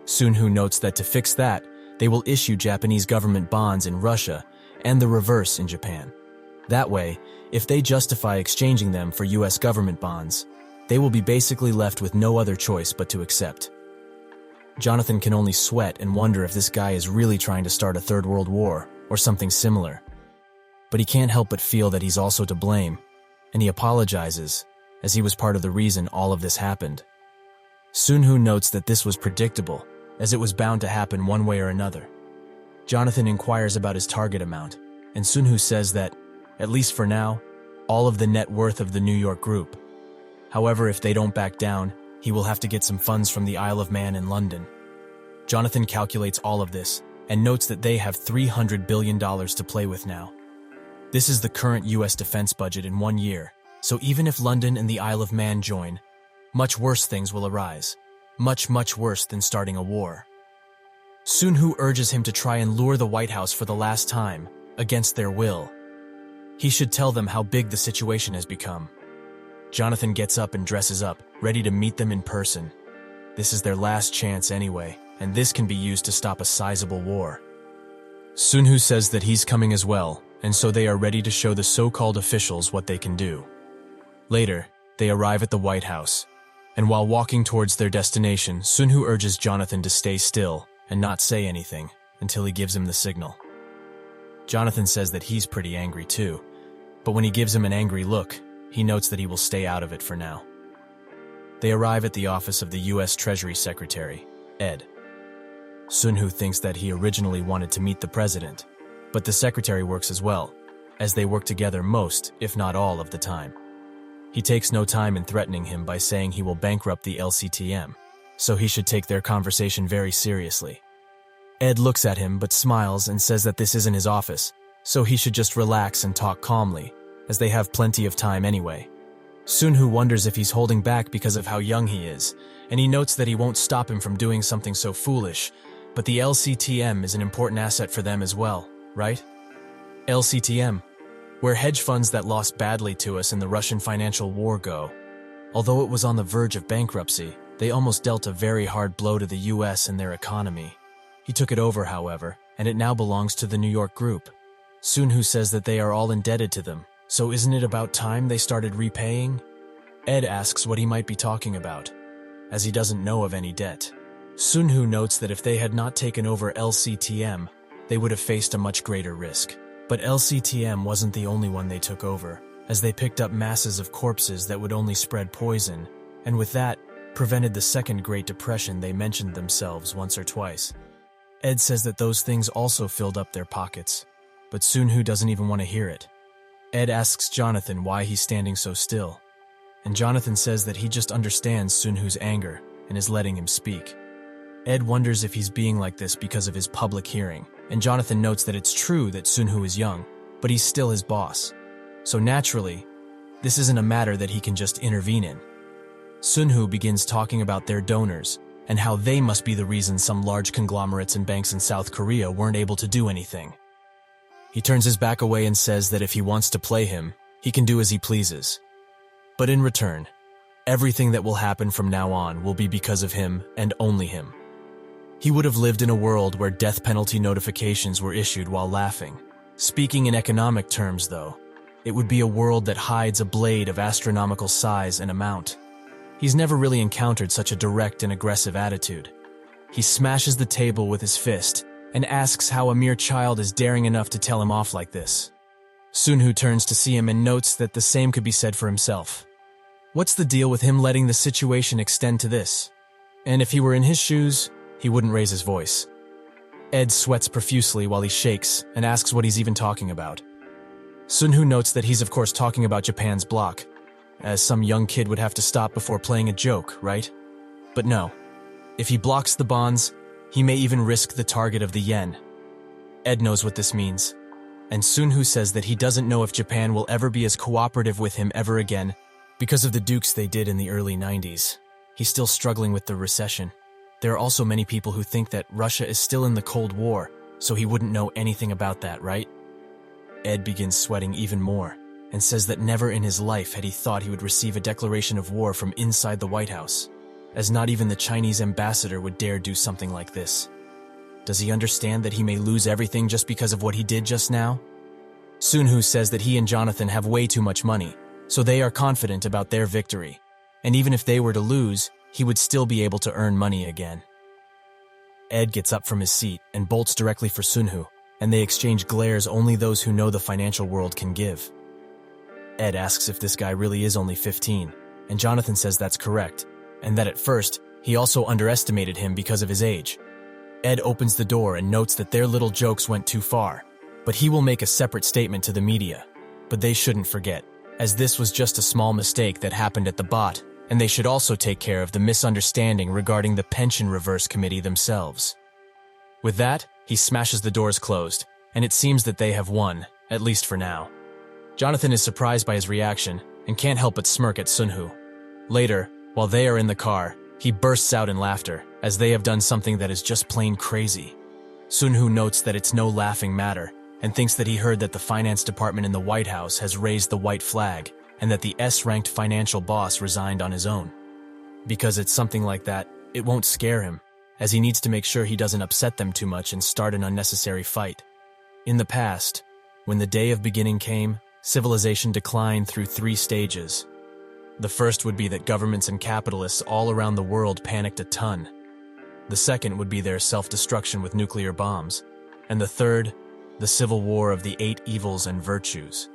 Sunhoo notes that to fix that, they will issue Japanese government bonds in Russia and the reverse in Japan. That way, if they justify exchanging them for US government bonds, they will be basically left with no other choice but to accept. Jonathan can only sweat and wonder if this guy is really trying to start a third world war or something similar. But he can't help but feel that he's also to blame, and he apologizes, as he was part of the reason all of this happened. Sunhoo notes that this was predictable, as it was bound to happen one way or another. Jonathan inquires about his target amount, and Sunhoo says that, at least for now, all of the net worth of the New York group. However, if they don't back down, he will have to get some funds from the Isle of Man in London. Jonathan calculates all of this, and notes that they have $300 billion to play with now. This is the current US defense budget in 1 year, so even if London and the Isle of Man join, much worse things will arise. Much, much worse than starting a war. Sunhoo urges him to try and lure the White House for the last time, against their will. He should tell them how big the situation has become. Jonathan gets up and dresses up, ready to meet them in person. This is their last chance anyway, and this can be used to stop a sizable war. Sunhoo says that he's coming as well, and so they are ready to show the so-called officials what they can do. Later, they arrive at the White House, and while walking towards their destination, Sunhoo urges Jonathan to stay still and not say anything until he gives him the signal. Jonathan says that he's pretty angry too, but when he gives him an angry look, he notes that he will stay out of it for now. They arrive at the office of the US Treasury Secretary, Ed. Sunhoo thinks that he originally wanted to meet the president, but the secretary works as well, as they work together most, if not all, of the time. He takes no time in threatening him by saying he will bankrupt the LCTM, so he should take their conversation very seriously. Ed looks at him but smiles and says that this isn't his office, so he should just relax and talk calmly, as they have plenty of time anyway. Sunhoo wonders if he's holding back because of how young he is, and he notes that he won't stop him from doing something so foolish, but the LCTM is an important asset for them as well, right? LCTM, where hedge funds that lost badly to us in the Russian financial war go. Although it was on the verge of bankruptcy, they almost dealt a very hard blow to the US and their economy. He took it over, however, and it now belongs to the New York group. Sunhoo says that they are all indebted to them, so isn't it about time they started repaying? Ed asks what he might be talking about, as he doesn't know of any debt. Sunhoo notes that if they had not taken over LCTM, they would have faced a much greater risk. But LCTM wasn't the only one they took over, as they picked up masses of corpses that would only spread poison, and with that, prevented the second Great Depression they mentioned themselves once or twice. Ed says that those things also filled up their pockets, but Sunhoo doesn't even want to hear it. Ed asks Jonathan why he's standing so still, and Jonathan says that he just understands Sunhoo's anger and is letting him speak. Ed wonders if he's being like this because of his public hearing, and Jonathan notes that it's true that Sunhoo is young, but he's still his boss. So naturally, this isn't a matter that he can just intervene in. Sunhoo begins talking about their donors and how they must be the reason some large conglomerates and banks in South Korea weren't able to do anything. He turns his back away and says that if he wants to play him, he can do as he pleases. But in return, everything that will happen from now on will be because of him and only him. He would have lived in a world where death penalty notifications were issued while laughing. Speaking in economic terms, though, it would be a world that hides a blade of astronomical size and amount. He's never really encountered such a direct and aggressive attitude. He smashes the table with his fist and asks how a mere child is daring enough to tell him off like this. Sunhoo turns to see him and notes that the same could be said for himself. What's the deal with him letting the situation extend to this? And if he were in his shoes, he wouldn't raise his voice. Ed sweats profusely while he shakes and asks what he's even talking about. Sunhoo notes that he's of course talking about Japan's block, as some young kid would have to stop before playing a joke, right? But no. If he blocks the bonds, he may even risk the target of the yen. Ed knows what this means, and Sunhoo says that he doesn't know if Japan will ever be as cooperative with him ever again because of the dukes they did in the early 90s. He's still struggling with the recession. There are also many people who think that Russia is still in the Cold War, so he wouldn't know anything about that, right? Ed begins sweating even more and says that never in his life had he thought he would receive a declaration of war from inside the White House, as not even the Chinese ambassador would dare do something like this. Does he understand that he may lose everything just because of what he did just now? Sunhoo says that he and Jonathan have way too much money, so they are confident about their victory, and even if they were to lose, he would still be able to earn money again. Ed gets up from his seat and bolts directly for Sunhoo, and they exchange glares only those who know the financial world can give. Ed asks if this guy really is only 15, and Jonathan says that's correct, and that at first, he also underestimated him because of his age. Ed opens the door and notes that their little jokes went too far, but he will make a separate statement to the media. But they shouldn't forget, as this was just a small mistake that happened at the bot, and they should also take care of the misunderstanding regarding the pension reverse committee themselves. With that, he smashes the doors closed, and it seems that they have won, at least for now. Jonathan is surprised by his reaction and can't help but smirk at Sunhoo. Later, while they are in the car, he bursts out in laughter, as they have done something that is just plain crazy. Sunhoo notes that it's no laughing matter, and thinks that he heard that the finance department in the White House has raised the white flag, and that the S-ranked financial boss resigned on his own. Because it's something like that, it won't scare him, as he needs to make sure he doesn't upset them too much and start an unnecessary fight. In the past, when the day of beginning came, civilization declined through 3 stages. The first would be that governments and capitalists all around the world panicked a ton. The second would be their self-destruction with nuclear bombs. And the third, the civil war of the 8 evils and virtues.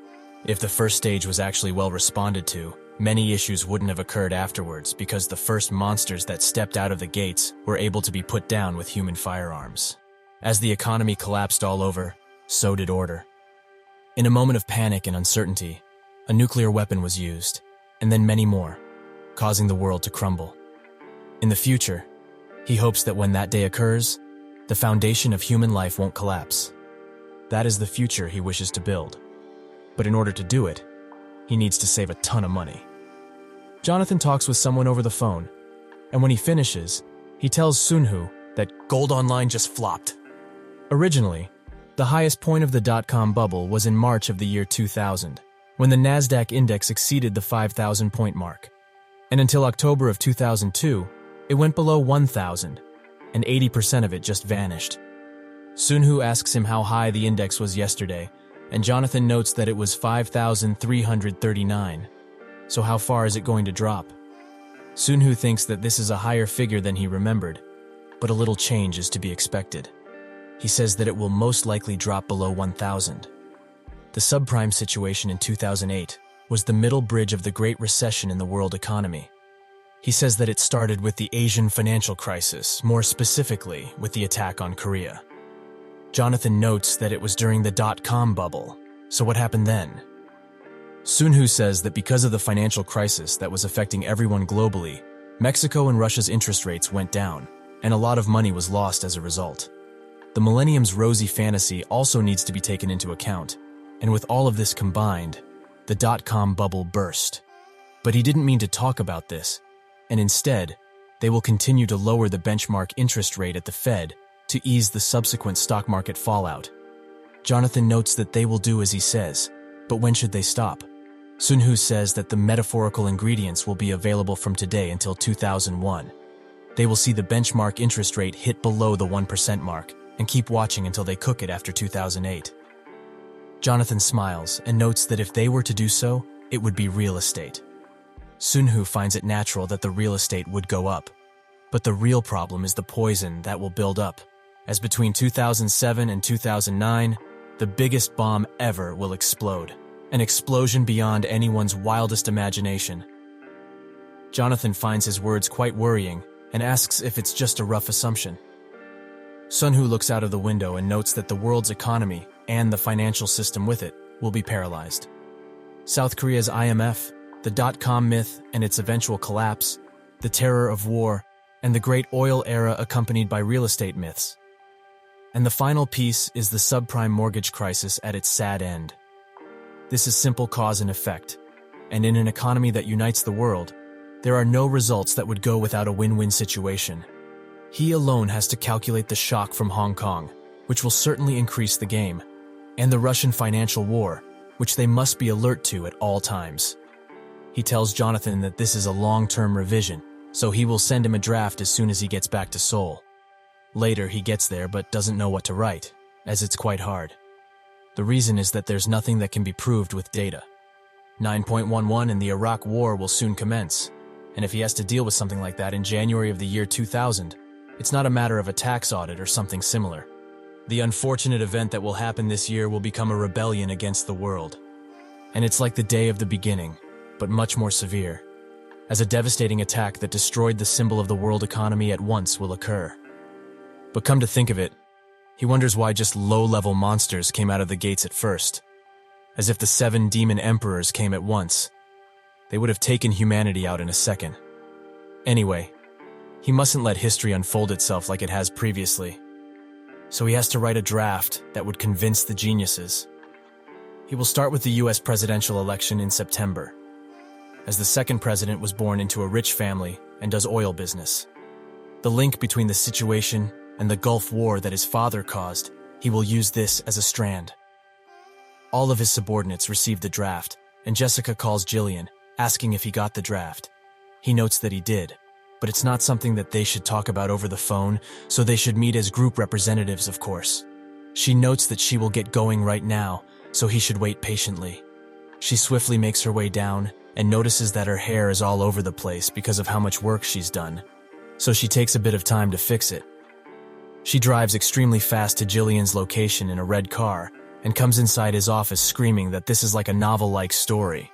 If the first stage was actually well responded to, many issues wouldn't have occurred afterwards because the first monsters that stepped out of the gates were able to be put down with human firearms. As the economy collapsed all over, so did order. In a moment of panic and uncertainty, a nuclear weapon was used, and then many more, causing the world to crumble. In the future, he hopes that when that day occurs, the foundation of human life won't collapse. That is the future he wishes to build. But in order to do it, he needs to save a ton of money. Jonathan talks with someone over the phone, and when he finishes, he tells Sunhoo that Gold Online just flopped. Originally, The highest point of the dot-com bubble was in March of the year 2000, when the Nasdaq index exceeded the 5,000-point mark. And until October of 2002, it went below 1,000, and 80% of it just vanished. Sunhoo asks him how high the index was yesterday, and Jonathan notes that it was 5,339. So how far is it going to drop? Sunhoo thinks that this is a higher figure than he remembered, but a little change is to be expected. He says that it will most likely drop below 1,000. The subprime situation in 2008 was the middle bridge of the Great Recession in the world economy. He says that it started with the Asian financial crisis, more specifically with the attack on Korea. Jonathan notes that it was during the dot-com bubble, so what happened then? Sunhoo says that because of the financial crisis that was affecting everyone globally, Mexico and Russia's interest rates went down, and a lot of money was lost as a result. The millennium's rosy fantasy also needs to be taken into account, and with all of this combined, the dot-com bubble burst. But he didn't mean to talk about this, and instead, they will continue to lower the benchmark interest rate at the Fed to ease the subsequent stock market fallout. Jonathan notes that they will do as he says, but when should they stop? Sunhoo says that the metaphorical ingredients will be available from today until 2001. They will see the benchmark interest rate hit below the 1% mark and keep watching until they cook it after 2008. Jonathan smiles and notes that if they were to do so, it would be real estate. Sunhoo finds it natural that the real estate would go up. But the real problem is the poison that will build up, as between 2007 and 2009, the biggest bomb ever will explode. An explosion beyond anyone's wildest imagination. Jonathan finds his words quite worrying and asks if it's just a rough assumption. Sunhoo looks out of the window and notes that the world's economy, and the financial system with it, will be paralyzed. South Korea's IMF, the dot-com myth and its eventual collapse, the terror of war, and the great oil era accompanied by real estate myths. And the final piece is the subprime mortgage crisis at its sad end. This is simple cause and effect, and in an economy that unites the world, there are no results that would go without a win-win situation. He alone has to calculate the shock from Hong Kong, which will certainly increase the game, and the Russian financial war, which they must be alert to at all times. He tells Jonathan that this is a long-term revision, so he will send him a draft as soon as he gets back to Seoul. Later, he gets there but doesn't know what to write, as it's quite hard. The reason is that there's nothing that can be proved with data. 9.11 and the Iraq War will soon commence, and if he has to deal with something like that in January of the year 2000, it's not a matter of a tax audit or something similar. The unfortunate event that will happen this year will become a rebellion against the world. And it's like the day of the beginning, but much more severe, as a devastating attack that destroyed the symbol of the world economy at once will occur. But come to think of it, he wonders why just low-level monsters came out of the gates at first. As if the 7 demon emperors came at once. They would have taken humanity out in a second. Anyway, he mustn't let history unfold itself like it has previously. So he has to write a draft that would convince the geniuses. He will start with the US presidential election in September, as the second president was born into a rich family and does oil business. The link between the situation and the Gulf War that his father caused, he will use this as a strand. All of his subordinates received the draft, and Jessica calls Jillian, asking if he got the draft. He notes that he did, but it's not something that they should talk about over the phone, so they should meet as group representatives, of course. She notes that she will get going right now, so he should wait patiently. She swiftly makes her way down and notices that her hair is all over the place because of how much work she's done, so she takes a bit of time to fix it. She drives extremely fast to Jillian's location in a red car and comes inside his office screaming that this is like a novel-like story.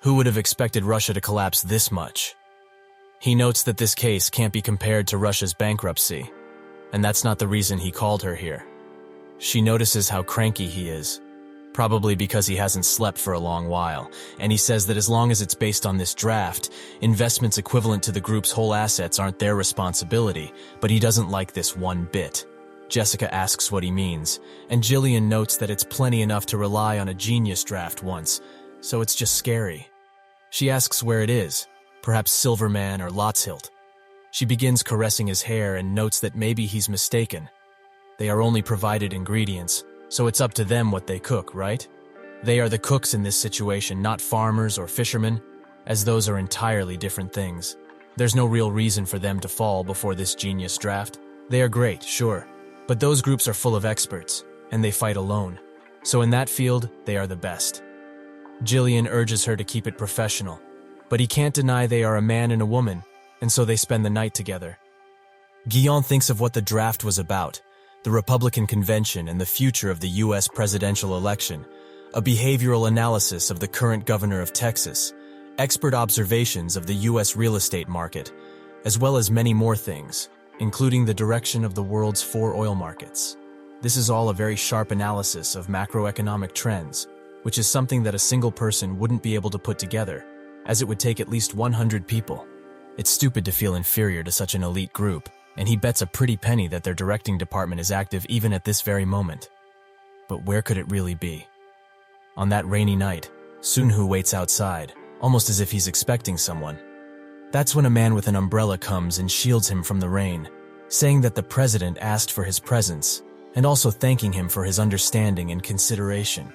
Who would have expected Russia to collapse this much? He notes that this case can't be compared to Russia's bankruptcy, and that's not the reason he called her here. She notices how cranky he is, probably because he hasn't slept for a long while, and he says that as long as it's based on this draft, investments equivalent to the group's whole assets aren't their responsibility, but he doesn't like this one bit. Jessica asks what he means, and Jillian notes that it's plenty enough to rely on a genius draft once, so it's just scary. She asks where it is, perhaps Silverman or Lotshilt. She begins caressing his hair and notes that maybe he's mistaken. They are only provided ingredients, so it's up to them what they cook, right? They are the cooks in this situation, not farmers or fishermen, as those are entirely different things. There's no real reason for them to fall before this genius draft. They are great, sure, but those groups are full of experts, and they fight alone. So in that field, they are the best. Jillian urges her to keep it professional, but he can't deny they are a man and a woman, and so they spend the night together. Guion thinks of what the draft was about, the Republican convention and the future of the U.S. presidential election, a behavioral analysis of the current governor of Texas, expert observations of the U.S. real estate market, as well as many more things, including the direction of the world's 4 oil markets. This is all a very sharp analysis of macroeconomic trends, which is something that a single person wouldn't be able to put together, as it would take at least 100 people. It's stupid to feel inferior to such an elite group, and he bets a pretty penny that their directing department is active even at this very moment. But where could it really be? On that rainy night, Sunhoo waits outside, almost as if he's expecting someone. That's when a man with an umbrella comes and shields him from the rain, saying that the president asked for his presence, and also thanking him for his understanding and consideration.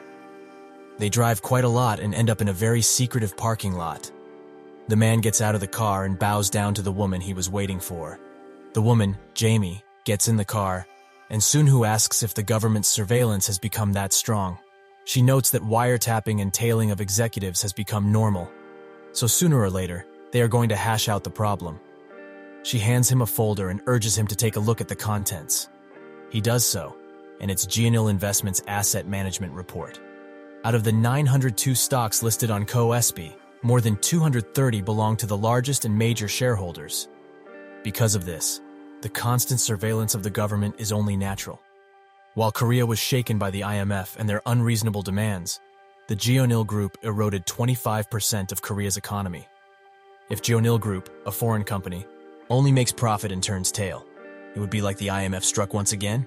They drive quite a lot and end up in a very secretive parking lot. The man gets out of the car and bows down to the woman he was waiting for. The woman, Jamie, gets in the car, and Sunhoo asks if the government's surveillance has become that strong. She notes that wiretapping and tailing of executives has become normal, so sooner or later, they are going to hash out the problem. She hands him a folder and urges him to take a look at the contents. He does so, and it's Gionil Investments' asset management report. Out of the 902 stocks listed on CoSB, more than 230 belong to the largest and major shareholders. Because of this, the constant surveillance of the government is only natural. While Korea was shaken by the IMF and their unreasonable demands, the Gionil Group eroded 25% of Korea's economy. If Gionil Group, a foreign company, only makes profit and turns tail, it would be like the IMF struck once again?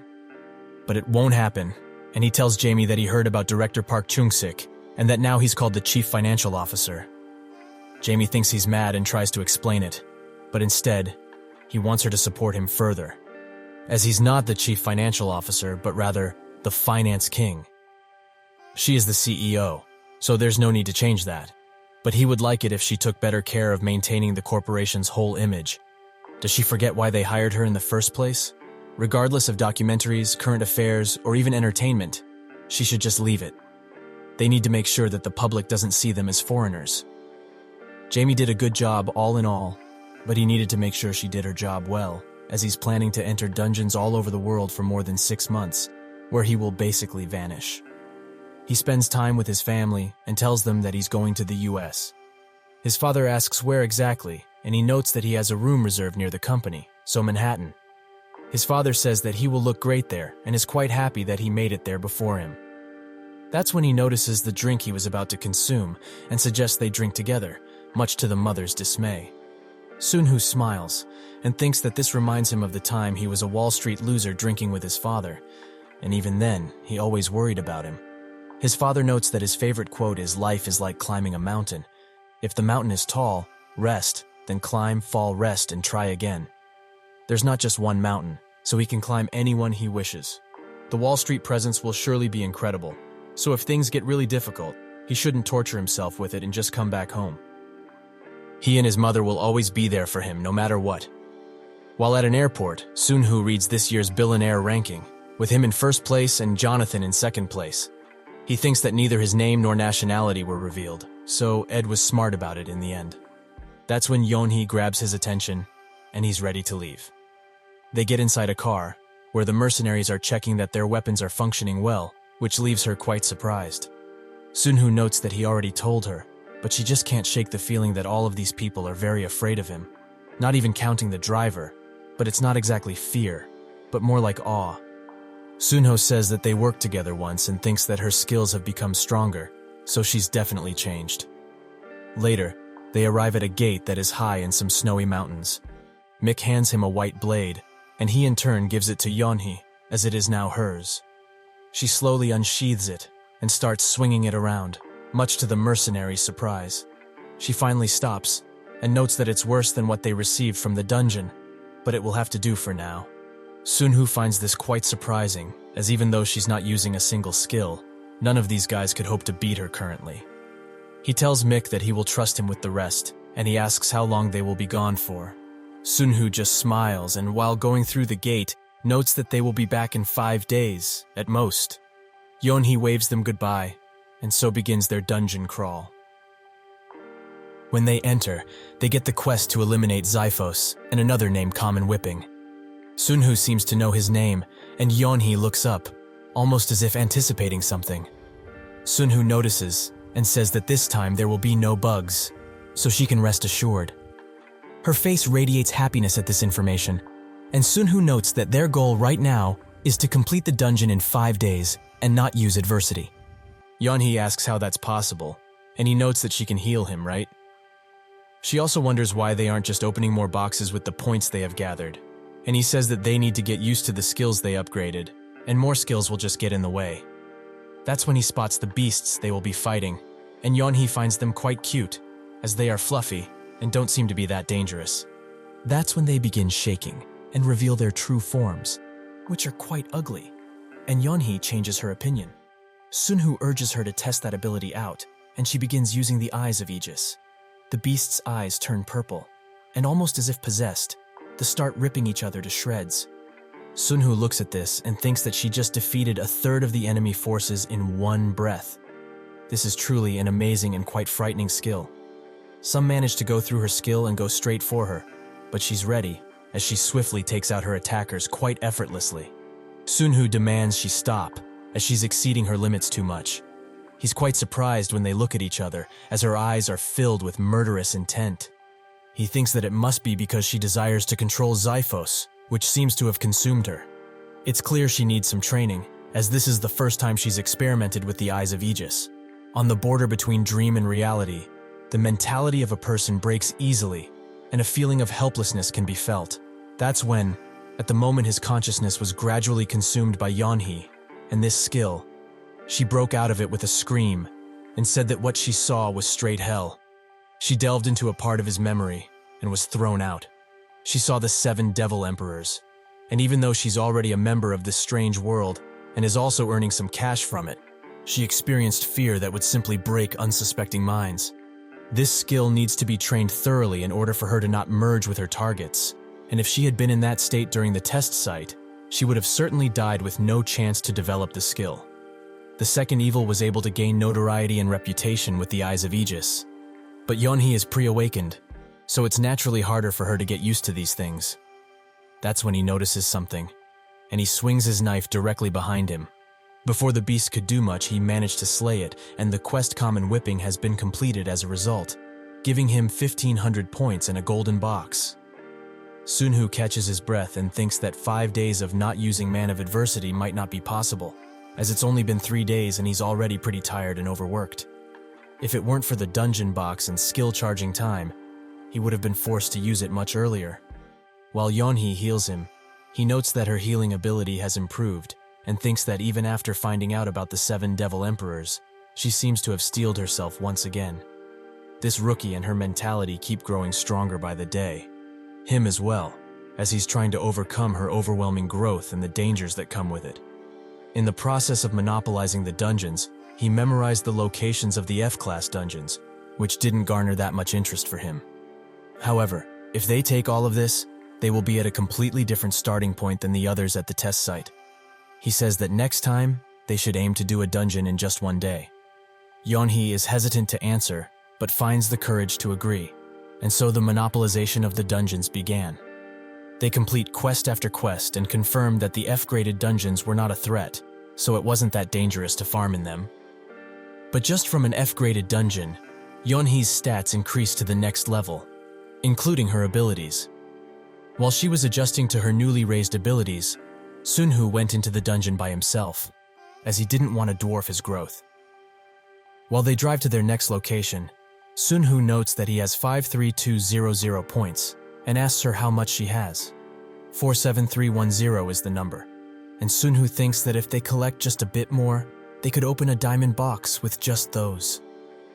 But it won't happen, and he tells Jamie that he heard about Director Park Chung-sik and that now he's called the Chief Financial Officer. Jamie thinks he's mad and tries to explain it, but instead, he wants her to support him further, as he's not the Chief Financial Officer, but rather the Finance King. She is the CEO, so there's no need to change that, but he would like it if she took better care of maintaining the corporation's whole image. Does she forget why they hired her in the first place? Regardless of documentaries, current affairs, or even entertainment, she should just leave it. They need to make sure that the public doesn't see them as foreigners. Jamie did a good job all in all, but he needed to make sure she did her job well, as he's planning to enter dungeons all over the world for more than 6 months, where he will basically vanish. He spends time with his family and tells them that he's going to the US. His father asks where exactly, and he notes that he has a room reserved near the company, so Manhattan. His father says that he will look great there and is quite happy that he made it there before him. That's when he notices the drink he was about to consume and suggests they drink together, much to the mother's dismay. Sunhoo smiles and thinks that this reminds him of the time he was a Wall Street loser drinking with his father, and even then, he always worried about him. His father notes that his favorite quote is, "Life is like climbing a mountain. If the mountain is tall, rest, then climb, fall, rest, and try again." There's not just one mountain, so he can climb any one he wishes. The Wall Street presence will surely be incredible, so if things get really difficult, he shouldn't torture himself with it and just come back home. He and his mother will always be there for him, no matter what. While at an airport, Sunhoo reads this year's billionaire ranking, with him in first place and Jonathan in second place. He thinks that neither his name nor nationality were revealed, so Ed was smart about it in the end. That's when Yeonhee grabs his attention, and he's ready to leave. They get inside a car, where the mercenaries are checking that their weapons are functioning well, which leaves her quite surprised. Sunhoo notes that he already told her, but she just can't shake the feeling that all of these people are very afraid of him. Not even counting the driver, but it's not exactly fear, but more like awe. Sunhoo says that they worked together once and thinks that her skills have become stronger, so she's definitely changed. Later, they arrive at a gate that is high in some snowy mountains. Mick hands him a white blade, and he in turn gives it to Yeonhee, as it is now hers. She slowly unsheathes it and starts swinging it around, much to the mercenaries' surprise. She finally stops and notes that it's worse than what they received from the dungeon, but it will have to do for now. Sunhoo finds this quite surprising, as even though she's not using a single skill, none of these guys could hope to beat her currently. He tells Mick that he will trust him with the rest, and he asks how long they will be gone for. Sunhoo just smiles, and while going through the gate, notes that they will be back in 5 days, at most. Yeonhee waves them goodbye, and so begins their dungeon crawl. When they enter, they get the quest to eliminate Xiphos and another named Common Whipping. Sunhoo seems to know his name, and Yeonhee looks up, almost as if anticipating something. Sunhoo notices and says that this time there will be no bugs, so she can rest assured. Her face radiates happiness at this information, and Sunhoo notes that their goal right now is to complete the dungeon in 5 days and not use adversity. Yeonhee asks how that's possible, and he notes that she can heal him, right? She also wonders why they aren't just opening more boxes with the points they have gathered, and he says that they need to get used to the skills they upgraded, and more skills will just get in the way. That's when he spots the beasts they will be fighting, and Yeonhee finds them quite cute, as they are fluffy and don't seem to be that dangerous. That's when they begin shaking and reveal their true forms, which are quite ugly, and Yeonhee changes her opinion. Sunhoo urges her to test that ability out, and she begins using the eyes of Aegis. The beast's eyes turn purple, and almost as if possessed, they start ripping each other to shreds. Sunhoo looks at this and thinks that she just defeated a third of the enemy forces in one breath. This is truly an amazing and quite frightening skill. Some manage to go through her skill and go straight for her, but she's ready, as she swiftly takes out her attackers quite effortlessly. Sunhoo demands she stop, as she's exceeding her limits too much. He's quite surprised when they look at each other, as her eyes are filled with murderous intent. He thinks that it must be because she desires to control Xiphos, which seems to have consumed her. It's clear she needs some training, as this is the first time she's experimented with the eyes of Aegis. On the border between dream and reality, the mentality of a person breaks easily, and a feeling of helplessness can be felt. That's when, at the moment his consciousness was gradually consumed by Yeonhee, and this skill, she broke out of it with a scream, and said that what she saw was straight hell. She delved into a part of his memory, and was thrown out. She saw the 7 devil emperors, and even though she's already a member of this strange world, and is also earning some cash from it, she experienced fear that would simply break unsuspecting minds. This skill needs to be trained thoroughly in order for her to not merge with her targets, and if she had been in that state during the test site, she would have certainly died with no chance to develop the skill. The second evil was able to gain notoriety and reputation with the eyes of Aegis. But Yeonhee is pre-awakened, so it's naturally harder for her to get used to these things. That's when he notices something, and he swings his knife directly behind him. Before the beast could do much, he managed to slay it, and the quest Common Whipping has been completed as a result, giving him 1,500 points and a golden box. Sunhoo catches his breath and thinks that 5 days of not using Man of Adversity might not be possible, as it's only been 3 days and he's already pretty tired and overworked. If it weren't for the dungeon box and skill charging time, he would have been forced to use it much earlier. While Yeonhee heals him, he notes that her healing ability has improved and thinks that even after finding out about the 7 devil emperors, she seems to have steeled herself once again. This rookie and her mentality keep growing stronger by the day. Him as well, as he's trying to overcome her overwhelming growth and the dangers that come with it. In the process of monopolizing the dungeons, he memorized the locations of the F-class dungeons, which didn't garner that much interest for him. However, if they take all of this, they will be at a completely different starting point than the others at the test site. He says that next time, they should aim to do a dungeon in just 1 day. Yeonhee is hesitant to answer, but finds the courage to agree, and so the monopolization of the dungeons began. They complete quest after quest and confirm that the F-graded dungeons were not a threat, so it wasn't that dangerous to farm in them. But just from an F-graded dungeon, Yeonhee's stats increased to the next level, including her abilities. While she was adjusting to her newly raised abilities, Sunhoo went into the dungeon by himself, as he didn't want to dwarf his growth. While they drive to their next location, Sunhoo notes that he has 53200 points and asks her how much she has. 47310 is the number, and Sunhoo thinks that if they collect just a bit more, they could open a diamond box with just those.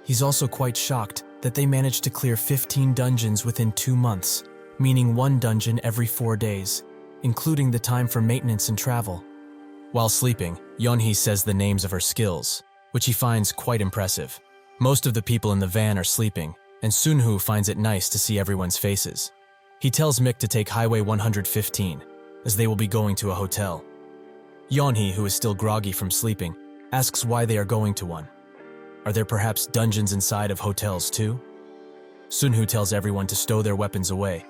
He's also quite shocked that they managed to clear 15 dungeons within 2 months, meaning 1 dungeon every 4 days, including the time for maintenance and travel. While sleeping, Yeonhee says the names of her skills, which he finds quite impressive. Most of the people in the van are sleeping, and Sunhoo finds it nice to see everyone's faces. He tells Mick to take Highway 115, as they will be going to a hotel. Yeonhee, who is still groggy from sleeping, asks why they are going to one. Are there perhaps dungeons inside of hotels too? Sunhoo tells everyone to stow their weapons away,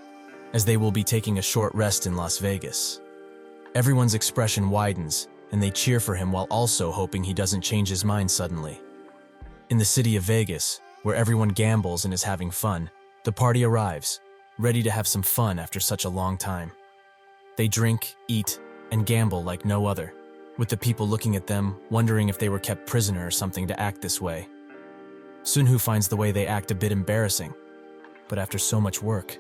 as they will be taking a short rest in Las Vegas. Everyone's expression widens, and they cheer for him while also hoping he doesn't change his mind suddenly. In the city of Vegas, where everyone gambles and is having fun, the party arrives, ready to have some fun after such a long time. They drink, eat, and gamble like no other, with the people looking at them, wondering if they were kept prisoner or something to act this way. Sunhoo finds the way they act a bit embarrassing, but after so much work,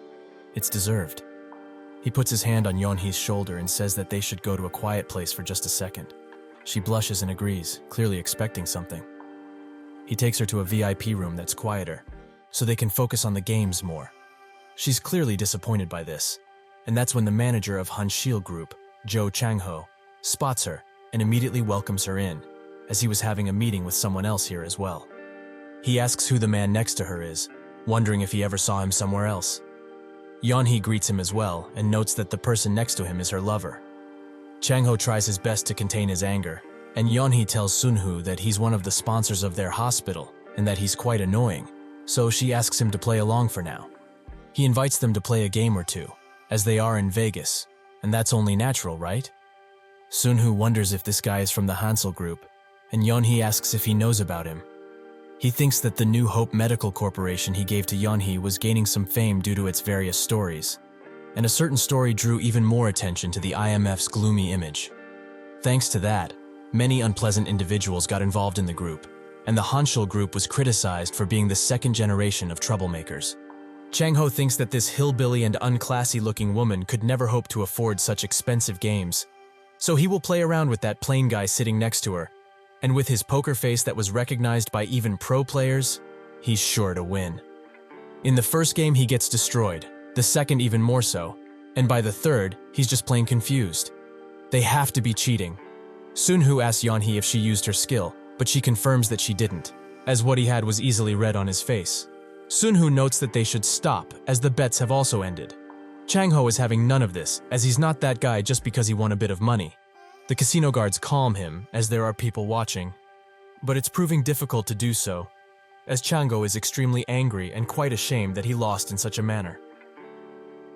it's deserved. He puts his hand on Yeonhee's shoulder and says that they should go to a quiet place for just a second. She blushes and agrees, clearly expecting something. He takes her to a VIP room that's quieter, so they can focus on the games more. She's clearly disappointed by this, and that's when the manager of Hanshil Group, Jo Chang-ho, spots her and immediately welcomes her in, as he was having a meeting with someone else here as well. He asks who the man next to her is, wondering if he ever saw him somewhere else. Yeonhee greets him as well and notes that the person next to him is her lover. Chang-ho tries his best to contain his anger, and Yeonhee tells Sunhoo that he's one of the sponsors of their hospital and that he's quite annoying, so she asks him to play along for now. He invites them to play a game or two, as they are in Vegas, and that's only natural, right? Sunhoo wonders if this guy is from the Hansel group, and Yeonhee asks if he knows about him. He thinks that the New Hope Medical Corporation he gave to Yeonhee was gaining some fame due to its various stories, and a certain story drew even more attention to the IMF's gloomy image. Thanks to that, many unpleasant individuals got involved in the group, and the Hanshil group was criticized for being the second generation of troublemakers. Chang-ho thinks that this hillbilly and unclassy-looking woman could never hope to afford such expensive games, so he will play around with that plain guy sitting next to her, and with his poker face that was recognized by even pro players, he's sure to win. In the first game, he gets destroyed, the second even more so, and by the third, he's just plain confused. They have to be cheating. Sunhoo asks Yeonhee if she used her skill, but she confirms that she didn't, as what he had was easily read on his face. Sunhoo notes that they should stop, as the bets have also ended. Chang-ho is having none of this, as he's not that guy just because he won a bit of money. The casino guards calm him, as there are people watching. But it's proving difficult to do so, as Chang-ho is extremely angry and quite ashamed that he lost in such a manner.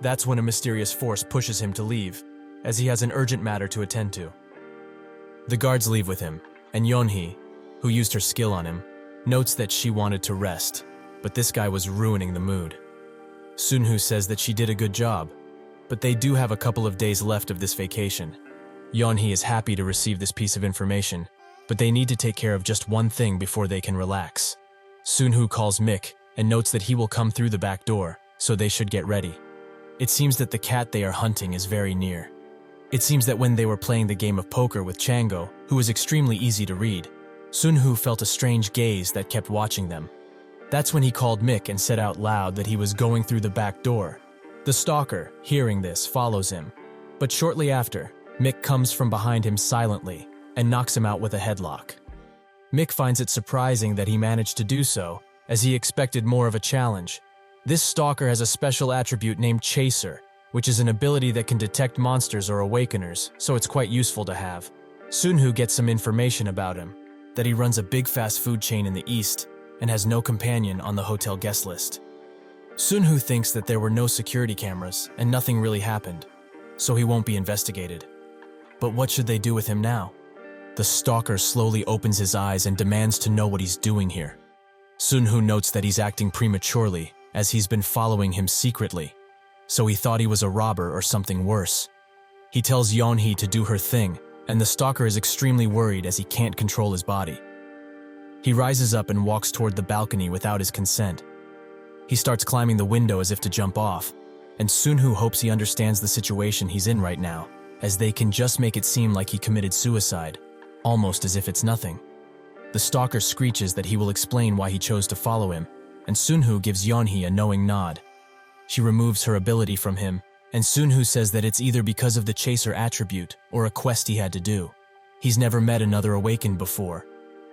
That's when a mysterious force pushes him to leave, as he has an urgent matter to attend to. The guards leave with him, and Yeonhee, who used her skill on him, notes that she wanted to rest, but this guy was ruining the mood. Sunhoo says that she did a good job, but they do have a couple of days left of this vacation. Yeonhee is happy to receive this piece of information, but they need to take care of just one thing before they can relax. Sunhoo calls Mick and notes that he will come through the back door, so they should get ready. It seems that the cat they are hunting is very near. It seems that when they were playing the game of poker with Chang-ho, who was extremely easy to read, Sunhoo felt a strange gaze that kept watching them. That's when he called Mick and said out loud that he was going through the back door. The stalker, hearing this, follows him, but shortly after, Mick comes from behind him silently and knocks him out with a headlock. Mick finds it surprising that he managed to do so, as he expected more of a challenge. This stalker has a special attribute named Chaser, which is an ability that can detect monsters or awakeners, so it's quite useful to have. Sunhoo gets some information about him, that he runs a big fast food chain in the east and has no companion on the hotel guest list. Sunhoo thinks that there were no security cameras and nothing really happened, so he won't be investigated. But what should they do with him now? The stalker slowly opens his eyes and demands to know what he's doing here. Sunhoo notes that he's acting prematurely, as he's been following him secretly, so he thought he was a robber or something worse. He tells Yeonhee to do her thing, and the stalker is extremely worried as he can't control his body. He rises up and walks toward the balcony without his consent. He starts climbing the window as if to jump off, and Sunhoo hopes he understands the situation he's in right now, as they can just make it seem like he committed suicide, almost as if it's nothing. The stalker screeches that he will explain why he chose to follow him, and Sunhoo gives Yeonhee a knowing nod. She removes her ability from him, and Sunhoo says that it's either because of the Chaser attribute or a quest he had to do. He's never met another awakened before,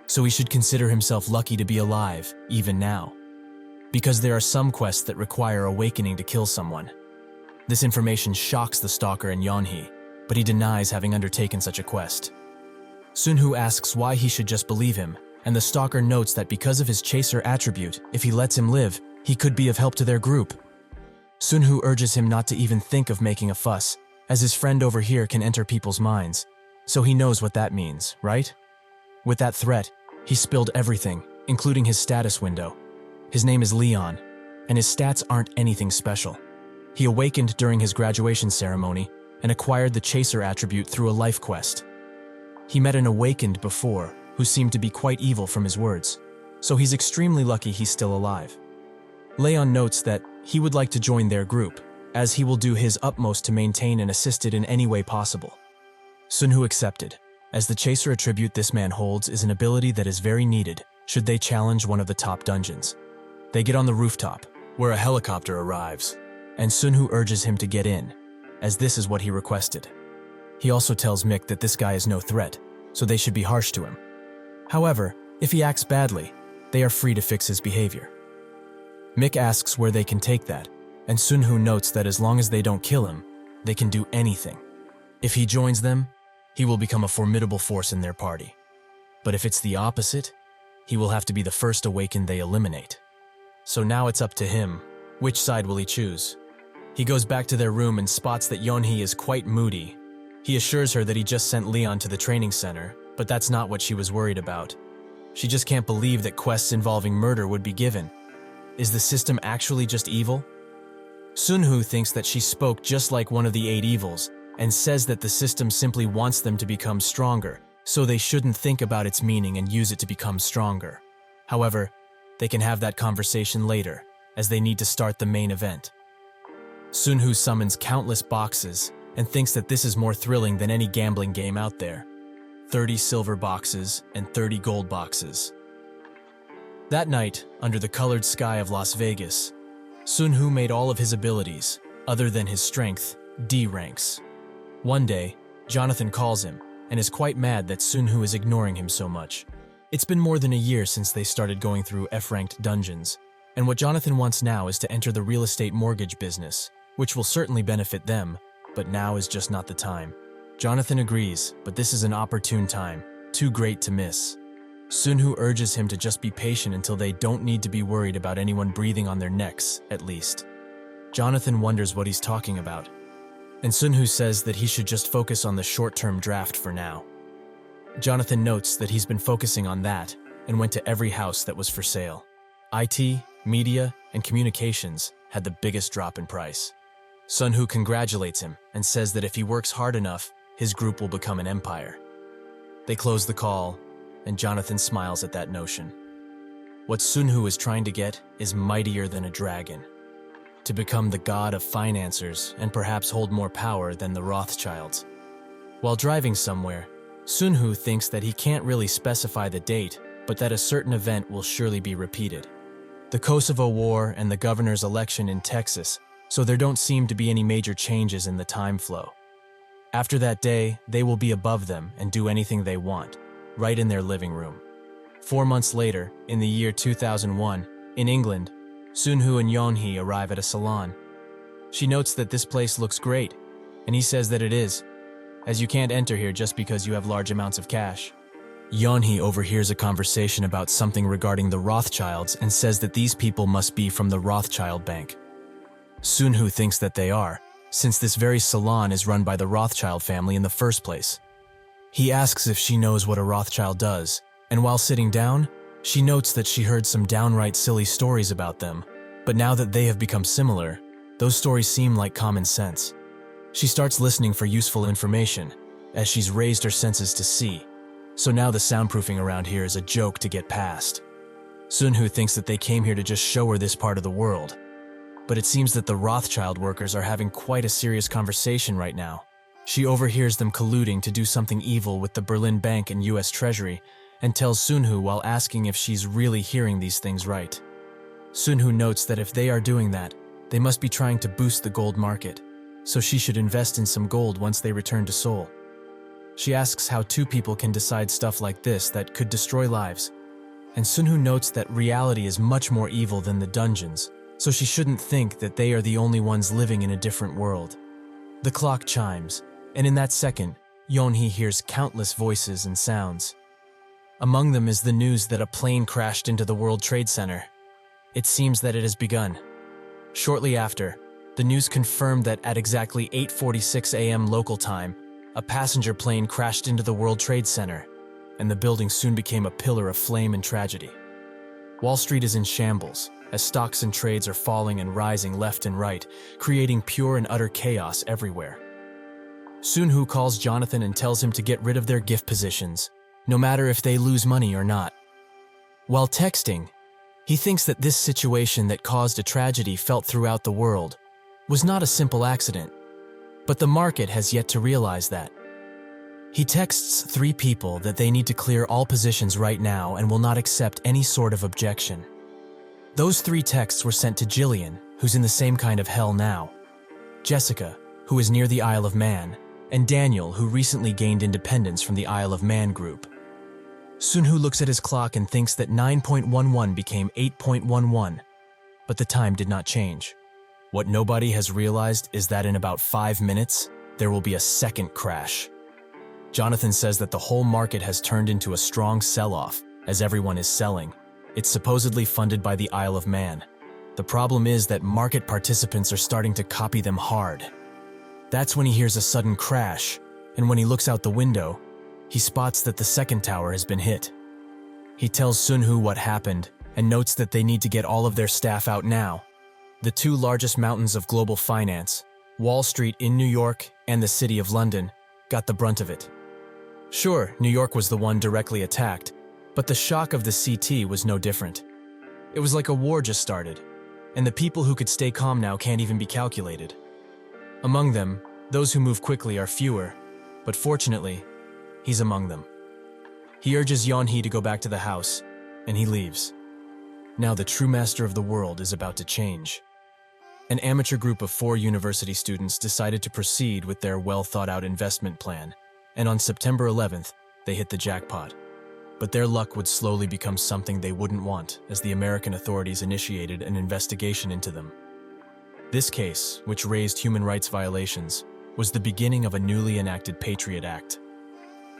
so he should consider himself lucky to be alive, even now. Because there are some quests that require awakening to kill someone. This information shocks the stalker and Yeonhee, but he denies having undertaken such a quest. Sunhoo asks why he should just believe him, and the stalker notes that because of his chaser attribute, if he lets him live, he could be of help to their group. Sunhoo urges him not to even think of making a fuss, as his friend over here can enter people's minds, so he knows what that means, right? With that threat, he spilled everything, including his status window. His name is Leon, and his stats aren't anything special. He awakened during his graduation ceremony and acquired the chaser attribute through a life quest. He met an awakened before who seemed to be quite evil from his words, so he's extremely lucky he's still alive. Leon notes that he would like to join their group, as he will do his utmost to maintain and assist it in any way possible. Sunhoo accepted, as the chaser attribute this man holds is an ability that is very needed should they challenge one of the top dungeons. They get on the rooftop, where a helicopter arrives, and Sunhoo urges him to get in, as this is what he requested. He also tells Mick that this guy is no threat, so they should be harsh to him. However, if he acts badly, they are free to fix his behavior. Mick asks where they can take that, and Sunhoo notes that as long as they don't kill him, they can do anything. If he joins them, he will become a formidable force in their party. But if it's the opposite, he will have to be the first awakened they eliminate. So now it's up to him. Which side will he choose? He goes back to their room and spots that Yeonhee is quite moody. He assures her that he just sent Leon to the training center, but that's not what she was worried about. She just can't believe that quests involving murder would be given. Is the system actually just evil? Sunhoo thinks that she spoke just like one of the 8 evils, and says that the system simply wants them to become stronger, so they shouldn't think about its meaning and use it to become stronger. However, they can have that conversation later, as they need to start the main event. Sunhoo summons countless boxes and thinks that this is more thrilling than any gambling game out there. 30 silver boxes and 30 gold boxes. That night, under the colored sky of Las Vegas, Sunhoo made all of his abilities, other than his strength, D ranks. One day, Jonathan calls him and is quite mad that Sunhoo is ignoring him so much. It's been more than a year since they started going through F-ranked dungeons, and what Jonathan wants now is to enter the real estate mortgage business, which will certainly benefit them, but now is just not the time. Jonathan agrees, but this is an opportune time, too great to miss. Sunhoo urges him to just be patient until they don't need to be worried about anyone breathing on their necks, at least. Jonathan wonders what he's talking about, and Sunhoo says that he should just focus on the short-term draft for now. Jonathan notes that he's been focusing on that and went to every house that was for sale. IT, media, and communications had the biggest drop in price. Sunhoo congratulates him and says that if he works hard enough, his group will become an empire. They close the call, and Jonathan smiles at that notion. What Sunhoo is trying to get is mightier than a dragon. To become the god of financiers and perhaps hold more power than the Rothschilds. While driving somewhere, Sunhoo thinks that he can't really specify the date, but that a certain event will surely be repeated. The Kosovo War and the governor's election in Texas, so there don't seem to be any major changes in the time flow. After that day, they will be above them and do anything they want, right in their living room. 4 months later, in the year 2001, in England, Sunhoo and Yeonhee arrive at a salon. She notes that this place looks great, and he says that it is, as you can't enter here just because you have large amounts of cash. Yeonhee overhears a conversation about something regarding the Rothschilds and says that these people must be from the Rothschild Bank. Sunhoo thinks that they are, since this very salon is run by the Rothschild family in the first place. He asks if she knows what a Rothschild does, and while sitting down, she notes that she heard some downright silly stories about them, but now that they have become similar, those stories seem like common sense. She starts listening for useful information, as she's raised her senses to see, so now the soundproofing around here is a joke to get past. Sunhoo thinks that they came here to just show her this part of the world, but it seems that the Rothschild workers are having quite a serious conversation right now. She overhears them colluding to do something evil with the Berlin Bank and US Treasury, and tells Sunhoo while asking if she's really hearing these things right. Sunhoo notes that if they are doing that, they must be trying to boost the gold market, so she should invest in some gold once they return to Seoul. She asks how two people can decide stuff like this that could destroy lives. And Sunhoo notes that reality is much more evil than the dungeons, so she shouldn't think that they are the only ones living in a different world. The clock chimes, and in that second, Yeonhee hears countless voices and sounds. Among them is the news that a plane crashed into the World Trade Center. It seems that it has begun. Shortly after, the news confirmed that at exactly 8:46 a.m. local time, a passenger plane crashed into the World Trade Center, and the building soon became a pillar of flame and tragedy. Wall Street is in shambles, as stocks and trades are falling and rising left and right, creating pure and utter chaos everywhere. Sunhoo calls Jonathan and tells him to get rid of their gift positions, no matter if they lose money or not. While texting, he thinks that this situation that caused a tragedy felt throughout the world was not a simple accident, but the market has yet to realize that. He texts 3 people that they need to clear all positions right now and will not accept any sort of objection. Those 3 texts were sent to Jillian, who's in the same kind of hell now, Jessica, who is near the Isle of Man, and Daniel, who recently gained independence from the Isle of Man group. Sunhoo looks at his clock and thinks that 9.11 became 8.11, but the time did not change. What nobody has realized is that in about 5 minutes, there will be a second crash. Jonathan says that the whole market has turned into a strong sell-off, as everyone is selling. It's supposedly funded by the Isle of Man. The problem is that market participants are starting to copy them hard. That's when he hears a sudden crash, and when he looks out the window, he spots that the second tower has been hit. He tells Sunhoo what happened and notes that they need to get all of their staff out now. The 2 largest mountains of global finance, Wall Street in New York and the City of London, got the brunt of it. Sure, New York was the one directly attacked, but the shock of the CT was no different. It was like a war just started, and the people who could stay calm now can't even be calculated. Among them, those who move quickly are fewer, but fortunately, he's among them. He urges Yeonhee to go back to the house, and he leaves. Now the true master of the world is about to change. An amateur group of 4 university students decided to proceed with their well-thought-out investment plan, and on September 11th, they hit the jackpot. But their luck would slowly become something they wouldn't want as the American authorities initiated an investigation into them. This case, which raised human rights violations, was the beginning of a newly enacted Patriot Act.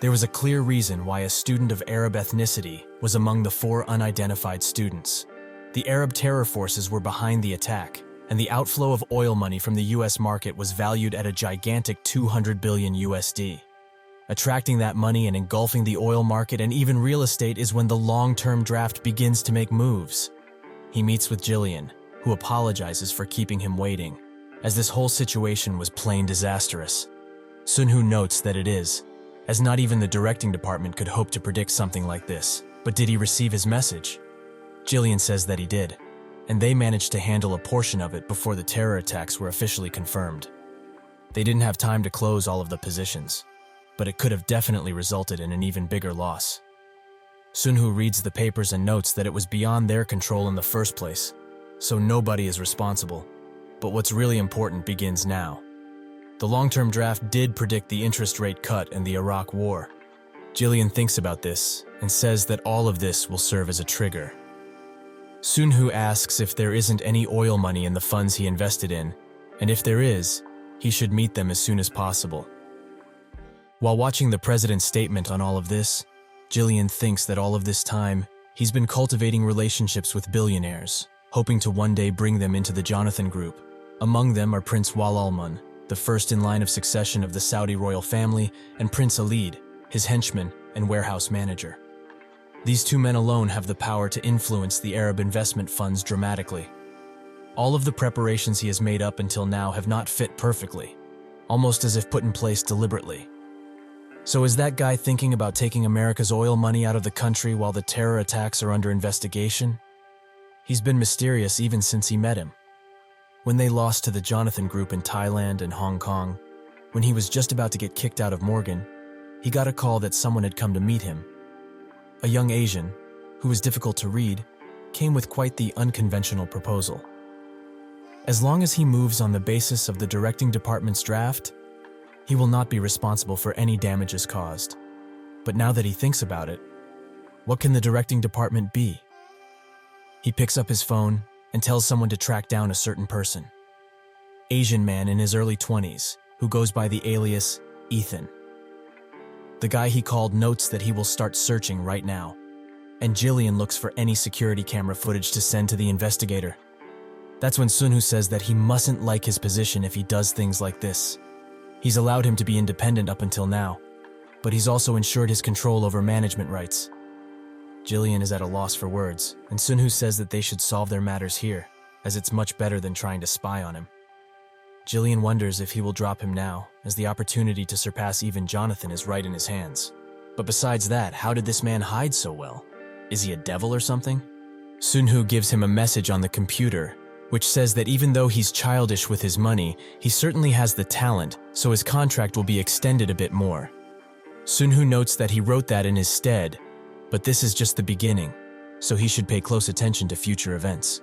There was a clear reason why a student of Arab ethnicity was among the 4 unidentified students. The Arab terror forces were behind the attack, and the outflow of oil money from the US market was valued at a gigantic $200 billion USD. Attracting that money and engulfing the oil market and even real estate is when the long-term draft begins to make moves. He meets with Jillian, who apologizes for keeping him waiting, as this whole situation was plain disastrous. Sunhoo notes that it is, as not even the directing department could hope to predict something like this. But did he receive his message? Jillian says that he did, and they managed to handle a portion of it before the terror attacks were officially confirmed. They didn't have time to close all of the positions, but it could have definitely resulted in an even bigger loss. Sunhoo reads the papers and notes that it was beyond their control in the first place, so nobody is responsible. But what's really important begins now. The long-term draft did predict the interest rate cut and the Iraq War. Jillian thinks about this and says that all of this will serve as a trigger. Sunhoo asks if there isn't any oil money in the funds he invested in, and if there is, he should meet them as soon as possible. While watching the president's statement on all of this, Jillian thinks that all of this time, he's been cultivating relationships with billionaires, hoping to one day bring them into the Jonathan group. Among them are Prince Walalmun, the first in line of succession of the Saudi royal family, and Prince Eleceed, his henchman and warehouse manager. These 2 men alone have the power to influence the Arab investment funds dramatically. All of the preparations he has made up until now have not fit perfectly, almost as if put in place deliberately. So is that guy thinking about taking America's oil money out of the country while the terror attacks are under investigation? He's been mysterious even since he met him. When they lost to the Jonathan group in Thailand and Hong Kong, when he was just about to get kicked out of Morgan, he got a call that someone had come to meet him. A young Asian, who was difficult to read, came with quite the unconventional proposal. As long as he moves on the basis of the directing department's draft, He will not be responsible for any damages caused. But now that he thinks about it, what can the directing department be? He picks up his phone and tells someone to track down a certain person. Asian man in his early 20s, who goes by the alias Ethan. The guy he called notes that he will start searching right now, and Jillian looks for any security camera footage to send to the investigator. That's when Sunhoo says that he mustn't like his position if he does things like this. He's allowed him to be independent up until now, but he's also ensured his control over management rights. Jillian is at a loss for words, and Sunhoo says that they should solve their matters here, as it's much better than trying to spy on him. Jillian wonders if he will drop him now, as the opportunity to surpass even Jonathan is right in his hands. But besides that, how did this man hide so well? Is he a devil or something? Sunhoo gives him a message on the computer, which says that even though he's childish with his money, he certainly has the talent, so his contract will be extended a bit more. Sunhoo notes that he wrote that in his stead, but this is just the beginning, so he should pay close attention to future events.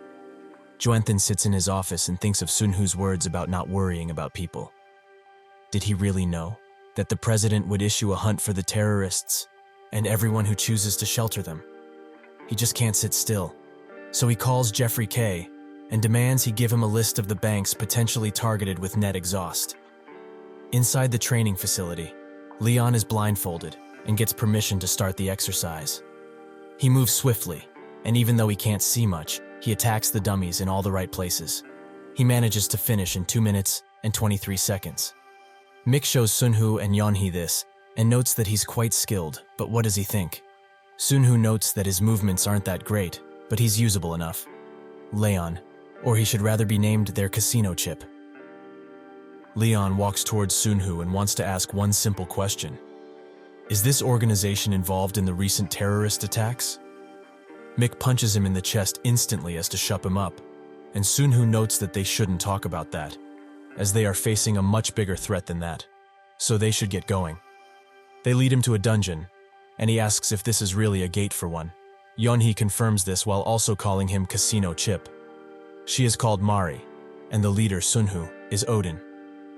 Jonathan sits in his office and thinks of Sunhoo's words about not worrying about people. Did he really know that the president would issue a hunt for the terrorists and everyone who chooses to shelter them? He just can't sit still, so he calls Jeffrey K. and demands he give him a list of the banks potentially targeted with net exhaust. Inside the training facility, Leon is blindfolded and gets permission to start the exercise. He moves swiftly, and even though he can't see much, he attacks the dummies in all the right places. He manages to finish in 2 minutes and 23 seconds. Mick shows Sunhoo and Yeonhee this, and notes that he's quite skilled, but what does he think? Sunhoo notes that his movements aren't that great, but he's usable enough. Leon, or he should rather be named their casino chip. Leon walks towards Sunhoo and wants to ask one simple question. Is this organization involved in the recent terrorist attacks? Mick punches him in the chest instantly as to shut him up, and Sunhoo notes that they shouldn't talk about that, as they are facing a much bigger threat than that, so they should get going. They lead him to a dungeon, and he asks if this is really a gate for one. Yeonhee confirms this while also calling him Casino Chip. She is called Mari, and the leader, Sunhoo, is Odin.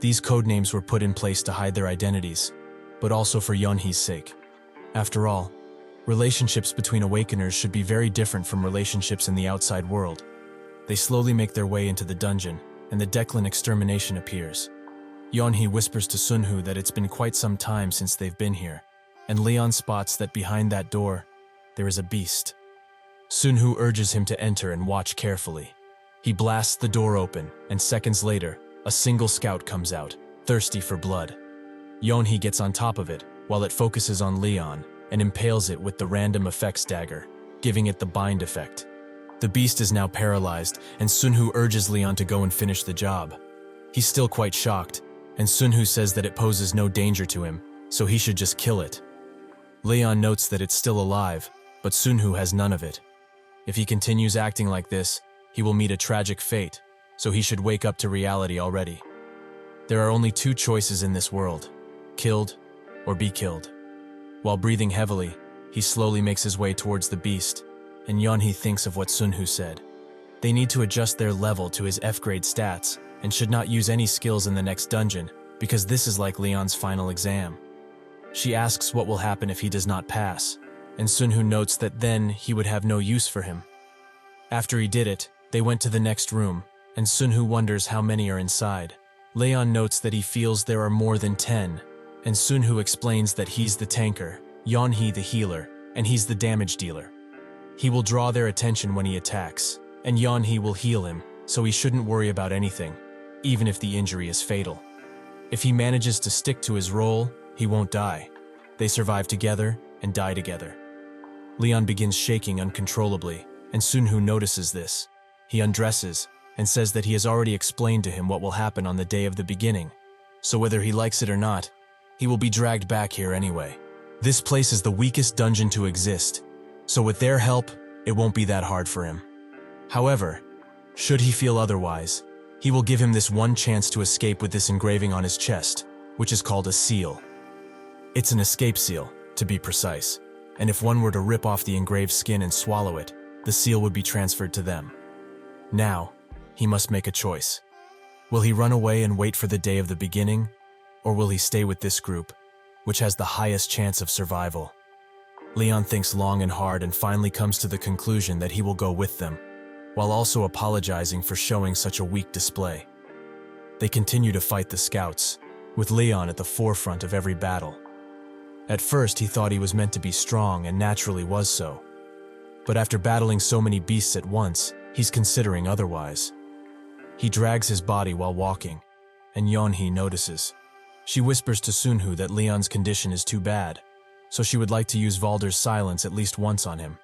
These codenames were put in place to hide their identities, but also for Yeonhee's sake. After all, relationships between awakeners should be very different from relationships in the outside world. They slowly make their way into the dungeon, and the Declan extermination appears. Yeonhee whispers to Sunhoo that it's been quite some time since they've been here, and Leon spots that behind that door, there is a beast. Sunhoo urges him to enter and watch carefully. He blasts the door open, and seconds later, a single scout comes out, thirsty for blood. Yeonhee gets on top of it, while it focuses on Leon, and impales it with the random effects dagger, giving it the bind effect. The beast is now paralyzed, and Sunhoo urges Leon to go and finish the job. He's still quite shocked, and Sunhoo says that it poses no danger to him, so he should just kill it. Leon notes that it's still alive, but Sunhoo has none of it. If he continues acting like this, he will meet a tragic fate, so he should wake up to reality already. There are only two choices in this world: killed or be killed. While breathing heavily, he slowly makes his way towards the beast, and Yeonhee thinks of what Sunhoo said. They need to adjust their level to his F-grade stats and should not use any skills in the next dungeon, because this is like Leon's final exam. She asks what will happen if he does not pass, and Sunhoo notes that then he would have no use for him. After he did it, they went to the next room, and Sunhoo wonders how many are inside. Leon notes that he feels there are more than 10, and Sunhoo explains that he's the tanker, Yeonhee the healer, and he's the damage dealer. He will draw their attention when he attacks, and Yeonhee will heal him, so he shouldn't worry about anything, even if the injury is fatal. If he manages to stick to his role, he won't die. They survive together and die together. Leon begins shaking uncontrollably, and Sunhoo notices this. He undresses and says that he has already explained to him what will happen on the day of the beginning, so whether he likes it or not, he will be dragged back here anyway. This place is the weakest dungeon to exist, so with their help, it won't be that hard for him. However, should he feel otherwise, he will give him this one chance to escape with this engraving on his chest, which is called a seal. It's an escape seal, to be precise, and if one were to rip off the engraved skin and swallow it, the seal would be transferred to them. Now, he must make a choice. Will he run away and wait for the day of the beginning, Or will he stay with this group, which has the highest chance of survival? Leon thinks long and hard and finally comes to the conclusion that he will go with them, while also apologizing for showing such a weak display. They continue to fight the scouts, with Leon at the forefront of every battle. At first, he thought he was meant to be strong and naturally was so. But after battling so many beasts at once, he's considering otherwise. He drags his body while walking, and Yeonhee notices. She whispers to Sunhoo that Leon's condition is too bad, so she would like to use Valder's silence at least once on him.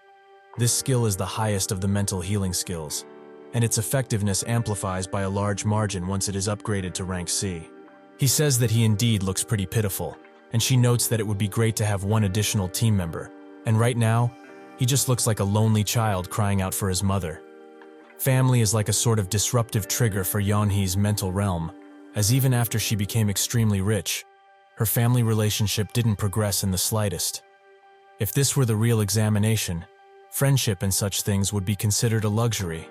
This skill is the highest of the mental healing skills, and its effectiveness amplifies by a large margin once it is upgraded to rank C. He says that he indeed looks pretty pitiful, and she notes that it would be great to have one additional team member, and right now, he just looks like a lonely child crying out for his mother. Family is like a sort of disruptive trigger for Yeonhee's mental realm, as even after she became extremely rich, her family relationship didn't progress in the slightest. If this were the real examination, friendship and such things would be considered a luxury,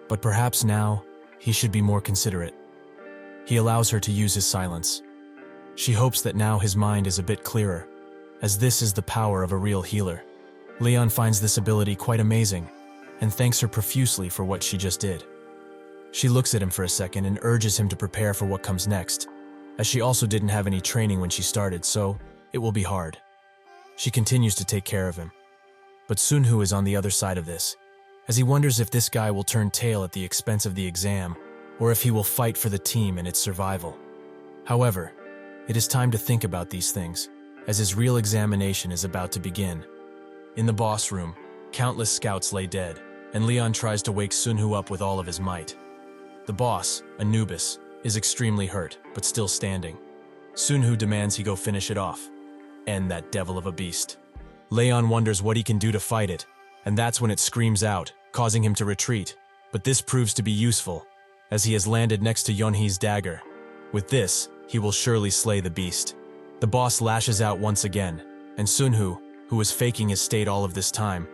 but perhaps now, he should be more considerate. He allows her to use his silence. She hopes that now his mind is a bit clearer, as this is the power of a real healer. Leon finds this ability quite amazing, and thanks her profusely for what she just did. She looks at him for a second and urges him to prepare for what comes next, as she also didn't have any training when she started, so it will be hard. She continues to take care of him. But Sunhoo is on the other side of this, as he wonders if this guy will turn tail at the expense of the exam, or if he will fight for the team and its survival. However, it is time to think about these things, as his real examination is about to begin. In the boss room, countless scouts lay dead, and Leon tries to wake Sunhoo up with all of his might. The boss, Anubis, is extremely hurt, but still standing. Sunhoo demands he go finish it off. End that devil of a beast. Leon wonders what he can do to fight it, and that's when it screams out, causing him to retreat. But this proves to be useful, as he has landed next to Yeonhee's dagger. With this, he will surely slay the beast. The boss lashes out once again, and Sunhoo, who was faking his state all of this time,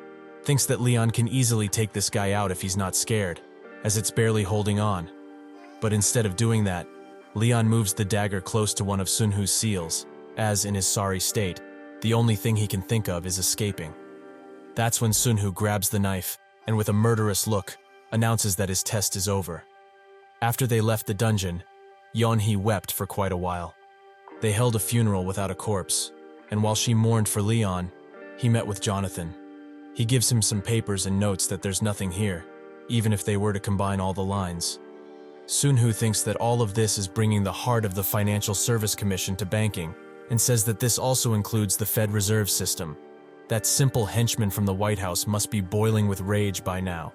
thinks that Leon can easily take this guy out if he's not scared, as it's barely holding on. But instead of doing that, Leon moves the dagger close to one of Sunhoo's seals, as, in his sorry state, the only thing he can think of is escaping. That's when Sunhoo grabs the knife, and with a murderous look, announces that his test is over. After they left the dungeon, Yeonhee wept for quite a while. They held a funeral without a corpse, and while she mourned for Leon, he met with Jonathan. He gives him some papers and notes that there's nothing here, even if they were to combine all the lines. Sunhoo thinks that all of this is bringing the heart of the Financial Service Commission to banking, and says that this also includes the Fed Reserve System. That simple henchman from the White House must be boiling with rage by now.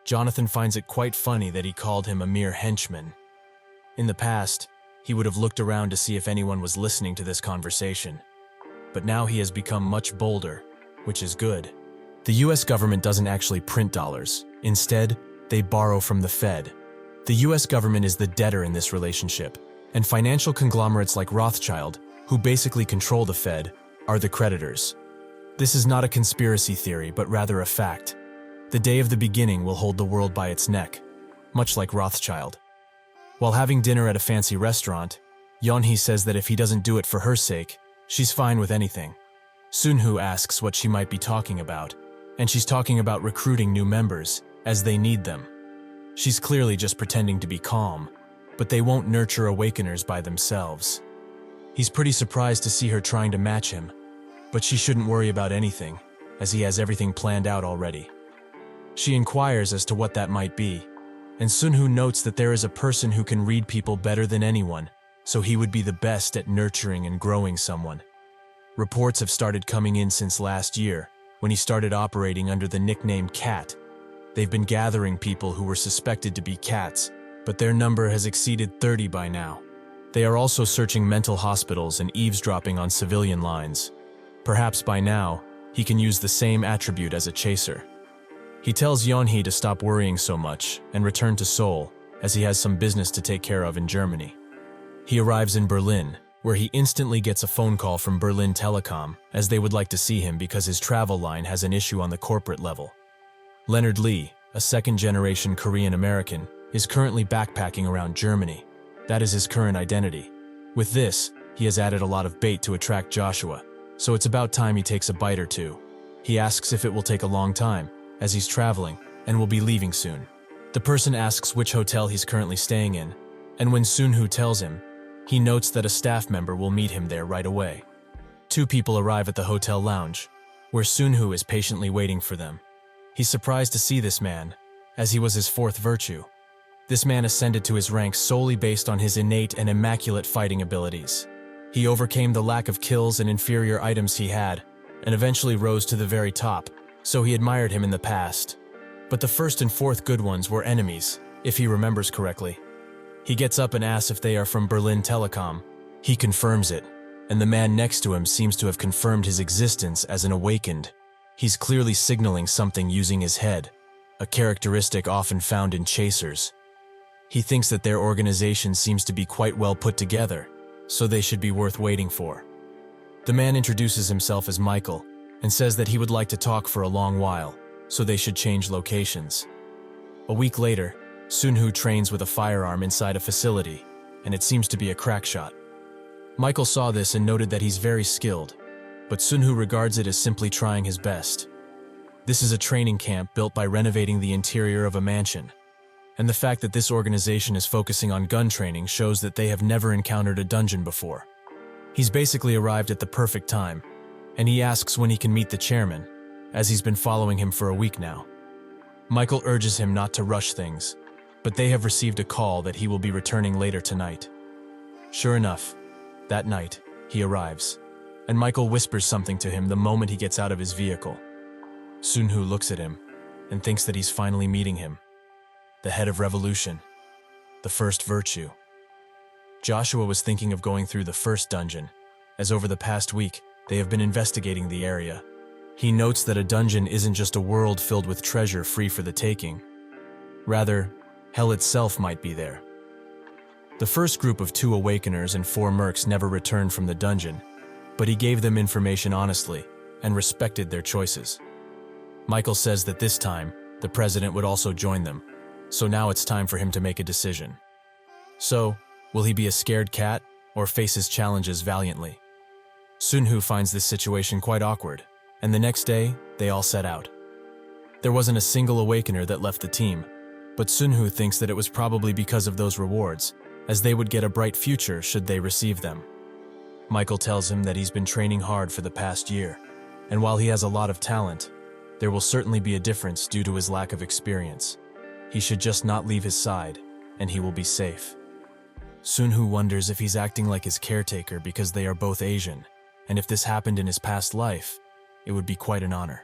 Jonathan finds it quite funny that he called him a mere henchman. In the past, he would have looked around to see if anyone was listening to this conversation. But now he has become much bolder, which is good. The US government doesn't actually print dollars. Instead, they borrow from the Fed. The US government is the debtor in this relationship, and financial conglomerates like Rothschild, who basically control the Fed, are the creditors. This is not a conspiracy theory, but rather a fact. The day of the beginning will hold the world by its neck, much like Rothschild. While having dinner at a fancy restaurant, Yeonhee says that if he doesn't do it for her sake, she's fine with anything. Sunhoo asks what she might be talking about, and she's talking about recruiting new members, as they need them. She's clearly just pretending to be calm, but they won't nurture awakeners by themselves. He's pretty surprised to see her trying to match him, but she shouldn't worry about anything, as he has everything planned out already. She inquires as to what that might be, and Sunhoo notes that there is a person who can read people better than anyone, so he would be the best at nurturing and growing someone. Reports have started coming in since last year, when he started operating under the nickname Cat. They've been gathering people who were suspected to be cats, but their number has exceeded 30 by now. They are also searching mental hospitals and eavesdropping on civilian lines. Perhaps by now, he can use the same attribute as a chaser. He tells Yeonhee to stop worrying so much and return to Seoul, as he has some business to take care of in Germany. He arrives in Berlin, where he instantly gets a phone call from Berlin Telecom, as they would like to see him because his travel line has an issue on the corporate level. Leonard Lee, a second-generation Korean American, is currently backpacking around Germany. That is his current identity. With this, he has added a lot of bait to attract Joshua, so it's about time he takes a bite or two. He asks if it will take a long time, as he's traveling, and will be leaving soon. The person asks which hotel he's currently staying in, and when Sunhoo tells him, he notes that a staff member will meet him there right away. Two people arrive at the hotel lounge, where Sunhoo is patiently waiting for them. He's surprised to see this man, as he was his fourth virtue. This man ascended to his rank solely based on his innate and immaculate fighting abilities. He overcame the lack of kills and inferior items he had, and eventually rose to the very top, so he admired him in the past. But the first and fourth good ones were enemies, if he remembers correctly. He gets up and asks if they are from Berlin Telecom. He confirms it, and the man next to him seems to have confirmed his existence as an awakened. He's clearly signaling something using his head, a characteristic often found in chasers. He thinks that their organization seems to be quite well put together, so they should be worth waiting for. The man introduces himself as Michael and says that he would like to talk for a long while, so they should change locations. A week later, Sunhoo trains with a firearm inside a facility, and it seems to be a crack shot. Michael saw this and noted that he's very skilled, but Sunhoo regards it as simply trying his best. This is a training camp built by renovating the interior of a mansion, and the fact that this organization is focusing on gun training shows that they have never encountered a dungeon before. He's basically arrived at the perfect time, and he asks when he can meet the chairman, as he's been following him for a week now. Michael urges him not to rush things, but they have received a call that he will be returning later tonight. Sure enough, that night, he arrives, and Michael whispers something to him the moment he gets out of his vehicle. Sunhoo looks at him and thinks that he's finally meeting him. The head of revolution, the first virtue. Joshua was thinking of going through the first dungeon, as over the past week, they have been investigating the area. He notes that a dungeon isn't just a world filled with treasure free for the taking. Rather, hell itself might be there. The first group of 2 awakeners and 4 mercs never returned from the dungeon, but he gave them information honestly and respected their choices. Michael says that this time, the president would also join them, so now it's time for him to make a decision. So, will he be a scared cat or face his challenges valiantly? Sunhoo finds this situation quite awkward, and the next day, they all set out. There wasn't a single awakener that left the team, but Sunhoo thinks that it was probably because of those rewards, as they would get a bright future should they receive them. Michael tells him that he's been training hard for the past year, and while he has a lot of talent, there will certainly be a difference due to his lack of experience. He should just not leave his side, and he will be safe. Sunhoo wonders if he's acting like his caretaker because they are both Asian, and if this happened in his past life, it would be quite an honor.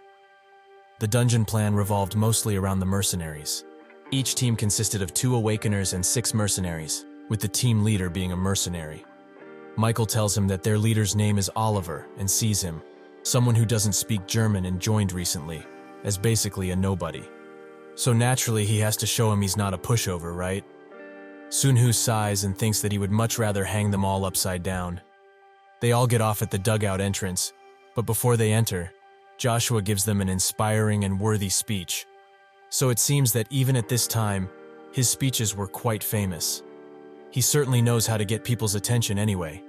The dungeon plan revolved mostly around the mercenaries. Each team consisted of 2 awakeners and 6 mercenaries, with the team leader being a mercenary. Michael tells him that their leader's name is Oliver and sees him, someone who doesn't speak German and joined recently, as basically a nobody. So naturally he has to show him he's not a pushover, right? Sunhoo sighs and thinks that he would much rather hang them all upside down. They all get off at the dugout entrance, but before they enter, Joshua gives them an inspiring and worthy speech. So it seems that even at this time, his speeches were quite famous. He certainly knows how to get people's attention anyway.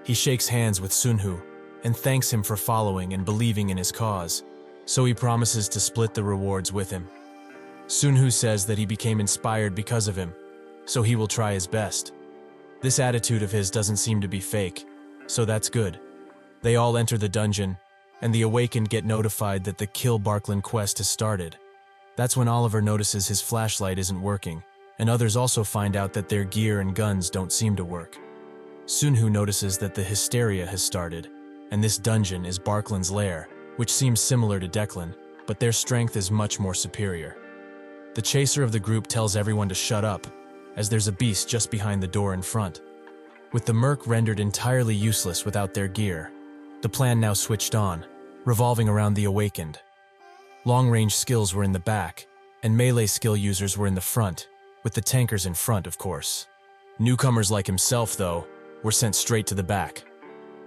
He shakes hands with Sunhoo and thanks him for following and believing in his cause, so he promises to split the rewards with him. Sunhoo says that he became inspired because of him, so he will try his best. This attitude of his doesn't seem to be fake, so that's good. They all enter the dungeon, and the awakened get notified that the Kill Barklin quest has started. That's when Oliver notices his flashlight isn't working, and others also find out that their gear and guns don't seem to work. Sunhoo notices that the hysteria has started, and this dungeon is Barklin's lair, which seems similar to Declan, but their strength is much more superior. The chaser of the group tells everyone to shut up, as there's a beast just behind the door in front. With the merc rendered entirely useless without their gear, the plan now switched on, revolving around the awakened. Long-range skills were in the back, and melee skill users were in the front, with the tankers in front, of course. Newcomers like himself, though, were sent straight to the back.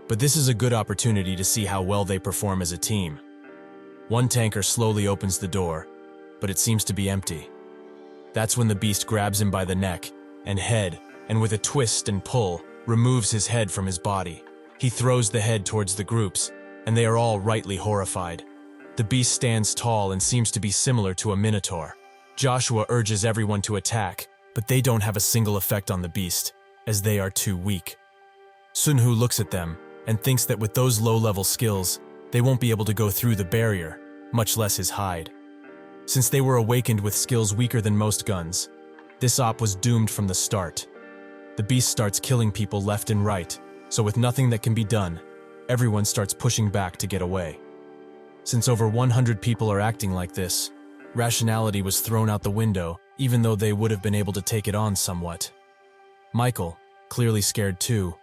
But this is a good opportunity to see how well they perform as a team. One tanker slowly opens the door, but it seems to be empty. That's when the beast grabs him by the neck and head, and with a twist and pull, removes his head from his body. He throws the head towards the groups, and they are all rightly horrified. The beast stands tall and seems to be similar to a minotaur. Joshua urges everyone to attack, but they don't have a single effect on the beast, as they are too weak. Sunhoo looks at them and thinks that with those low-level skills, they won't be able to go through the barrier, much less his hide. Since they were awakened with skills weaker than most guns, this op was doomed from the start. The beast starts killing people left and right, so with nothing that can be done, everyone starts pushing back to get away. Since over 100 people are acting like this, rationality was thrown out the window, even though they would have been able to take it on somewhat. Michael, clearly scared too,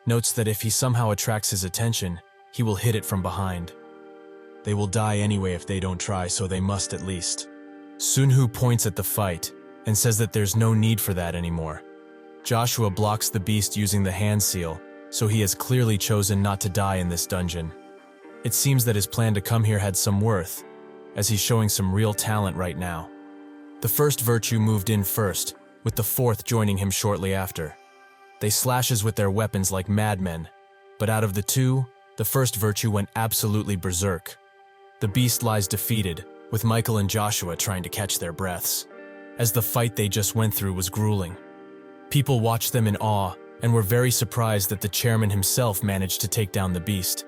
notes that if he somehow attracts his attention, he will hit it from behind. They will die anyway if they don't try, so they must at least. Sunhoo points at the fight and says that there's no need for that anymore. Joshua blocks the beast using the hand seal, so he has clearly chosen not to die in this dungeon. It seems that his plan to come here had some worth, as he's showing some real talent right now. The first virtue moved in first, with the fourth joining him shortly after. They slashes with their weapons like madmen, but out of the two, the first virtue went absolutely berserk. The beast lies defeated, with Michael and Joshua trying to catch their breaths, as the fight they just went through was grueling. People watched them in awe and were very surprised that the chairman himself managed to take down the beast.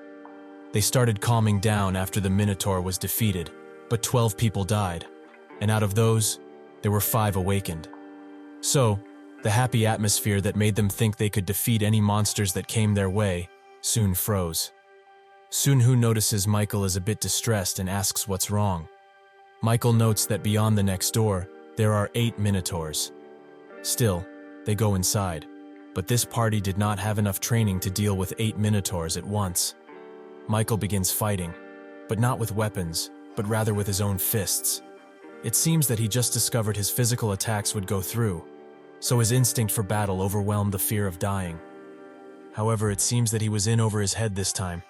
They started calming down after the Minotaur was defeated, but 12 people died, and out of those, there were 5 awakened. So, the happy atmosphere that made them think they could defeat any monsters that came their way soon froze. Sunhoo notices Michael is a bit distressed and asks what's wrong. Michael notes that beyond the next door, there are 8 Minotaurs. Still, they go inside, but this party did not have enough training to deal with 8 Minotaurs at once. Michael begins fighting, but not with weapons, but rather with his own fists. It seems that he just discovered his physical attacks would go through, so his instinct for battle overwhelmed the fear of dying. However, it seems that he was in over his head this time.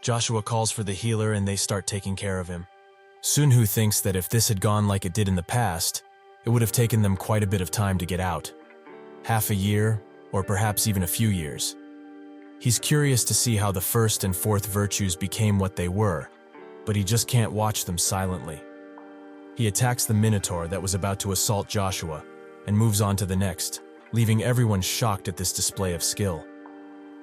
Joshua calls for the healer and they start taking care of him. Sunhoo thinks that if this had gone like it did in the past, it would have taken them quite a bit of time to get out. Half a year, or perhaps even a few years. He's curious to see how the first and fourth virtues became what they were, but he just can't watch them silently. He attacks the Minotaur that was about to assault Joshua, and moves on to the next, leaving everyone shocked at this display of skill.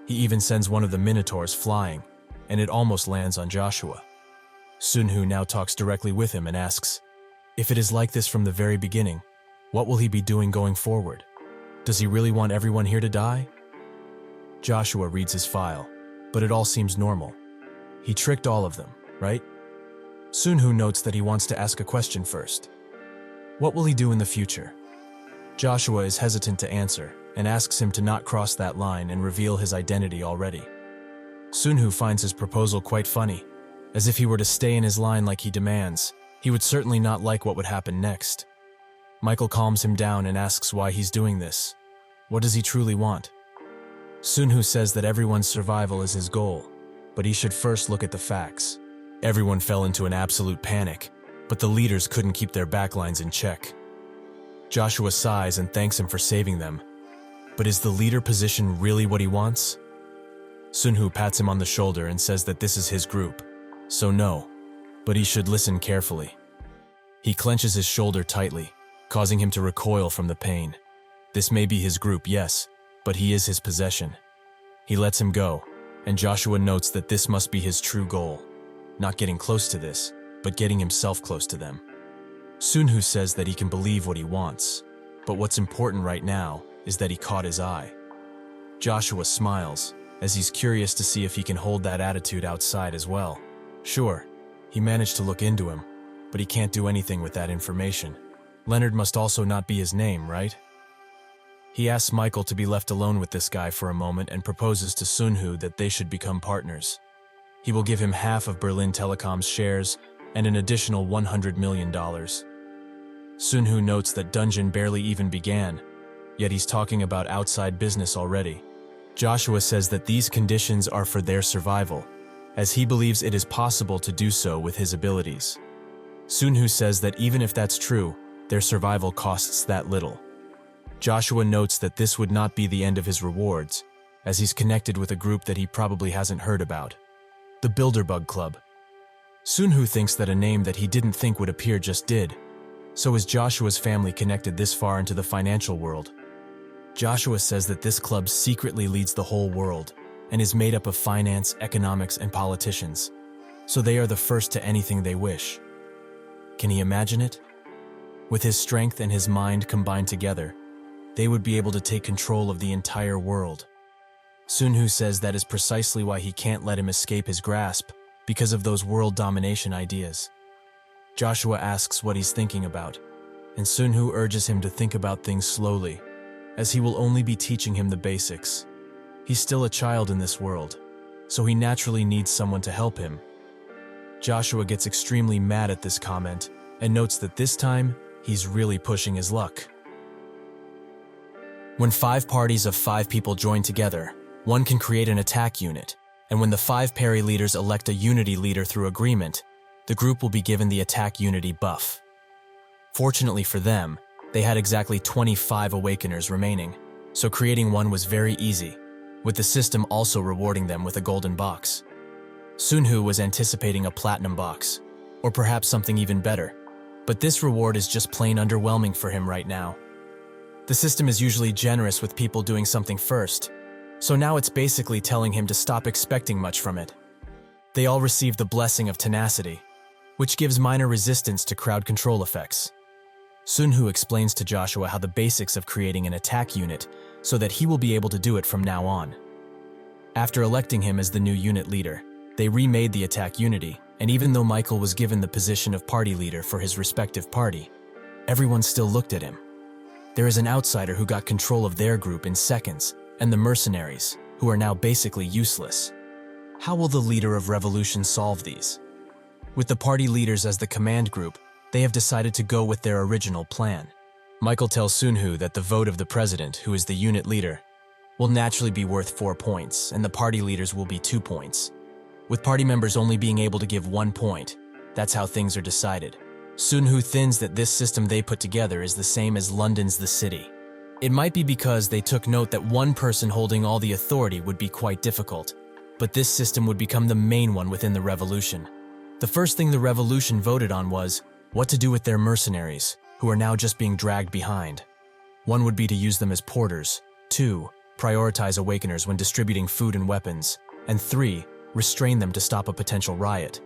He even sends one of the Minotaurs flying, and it almost lands on Joshua. Sunhoo now talks directly with him and asks, if it is like this from the very beginning, what will he be doing going forward? Does he really want everyone here to die? Joshua reads his file, but it all seems normal. He tricked all of them, right? Sunhoo notes that he wants to ask a question first. What will he do in the future? Joshua is hesitant to answer and asks him to not cross that line and reveal his identity already. Sunhoo finds his proposal quite funny, as if he were to stay in his line like he demands, he would certainly not like what would happen next. Michael calms him down and asks why he's doing this. What does he truly want? Sunhoo says that everyone's survival is his goal, but he should first look at the facts. Everyone fell into an absolute panic, but the leaders couldn't keep their backlines in check. Joshua sighs and thanks him for saving them. But is the leader position really what he wants? Sunhoo pats him on the shoulder and says that this is his group, so no, but he should listen carefully. He clenches his shoulder tightly, causing him to recoil from the pain. This may be his group, yes, but he is his possession. He lets him go, and Joshua notes that this must be his true goal. Not getting close to this, but getting himself close to them. Sunhoo says that he can believe what he wants, but what's important right now is that he caught his eye. Joshua smiles, as he's curious to see if he can hold that attitude outside as well. Sure, he managed to look into him, but he can't do anything with that information. Leonard must also not be his name, right? He asks Michael to be left alone with this guy for a moment and proposes to Sunhoo that they should become partners. He will give him half of Berlin Telecom's shares and an additional $100 million. Sunhoo notes that Dungeon barely even began, yet he's talking about outside business already. Joshua says that these conditions are for their survival, as he believes it is possible to do so with his abilities. Sunhoo says that even if that's true, their survival costs that little. Joshua notes that this would not be the end of his rewards, as he's connected with a group that he probably hasn't heard about, the Bilderbug Club. Sunhoo thinks that a name that he didn't think would appear just did. So is Joshua's family connected this far into the financial world? Joshua says that this club secretly leads the whole world and is made up of finance, economics, and politicians. So they are the first to anything they wish. Can he imagine it? With his strength and his mind combined together, they would be able to take control of the entire world. Sunhoo says that is precisely why he can't let him escape his grasp, because of those world domination ideas. Joshua asks what he's thinking about, and Sunhoo urges him to think about things slowly, as he will only be teaching him the basics. He's still a child in this world, so he naturally needs someone to help him. Joshua gets extremely mad at this comment and notes that this time, he's really pushing his luck. When 5 parties of 5 people join together, one can create an attack unit, and when the 5 party leaders elect a unity leader through agreement, the group will be given the attack unity buff. Fortunately for them, they had exactly 25 awakeners remaining, so creating one was very easy, with the system also rewarding them with a golden box. Sunhoo was anticipating a platinum box, or perhaps something even better, but this reward is just plain underwhelming for him right now. The system is usually generous with people doing something first, so now it's basically telling him to stop expecting much from it. They all receive the blessing of tenacity, which gives minor resistance to crowd control effects. Sunhoo explains to Joshua how the basics of creating an attack unit so that he will be able to do it from now on. After electing him as the new unit leader, they remade the attack unity, and even though Michael was given the position of party leader for his respective party, everyone still looked at him. There is an outsider who got control of their group in seconds, and the mercenaries, who are now basically useless. How will the leader of revolution solve these? With the party leaders as the command group, they have decided to go with their original plan. Michael tells Sunhoo that the vote of the president, who is the unit leader, will naturally be worth 4 points, and the party leaders will be 2 points. With party members only being able to give 1 point, that's how things are decided. Sunhoo thinks that this system they put together is the same as London's The City. It might be because they took note that one person holding all the authority would be quite difficult, but this system would become the main one within the revolution. The first thing the revolution voted on was what to do with their mercenaries, who are now just being dragged behind. 1 would be to use them as porters, 2, prioritize awakeners when distributing food and weapons, and 3, restrain them to stop a potential riot.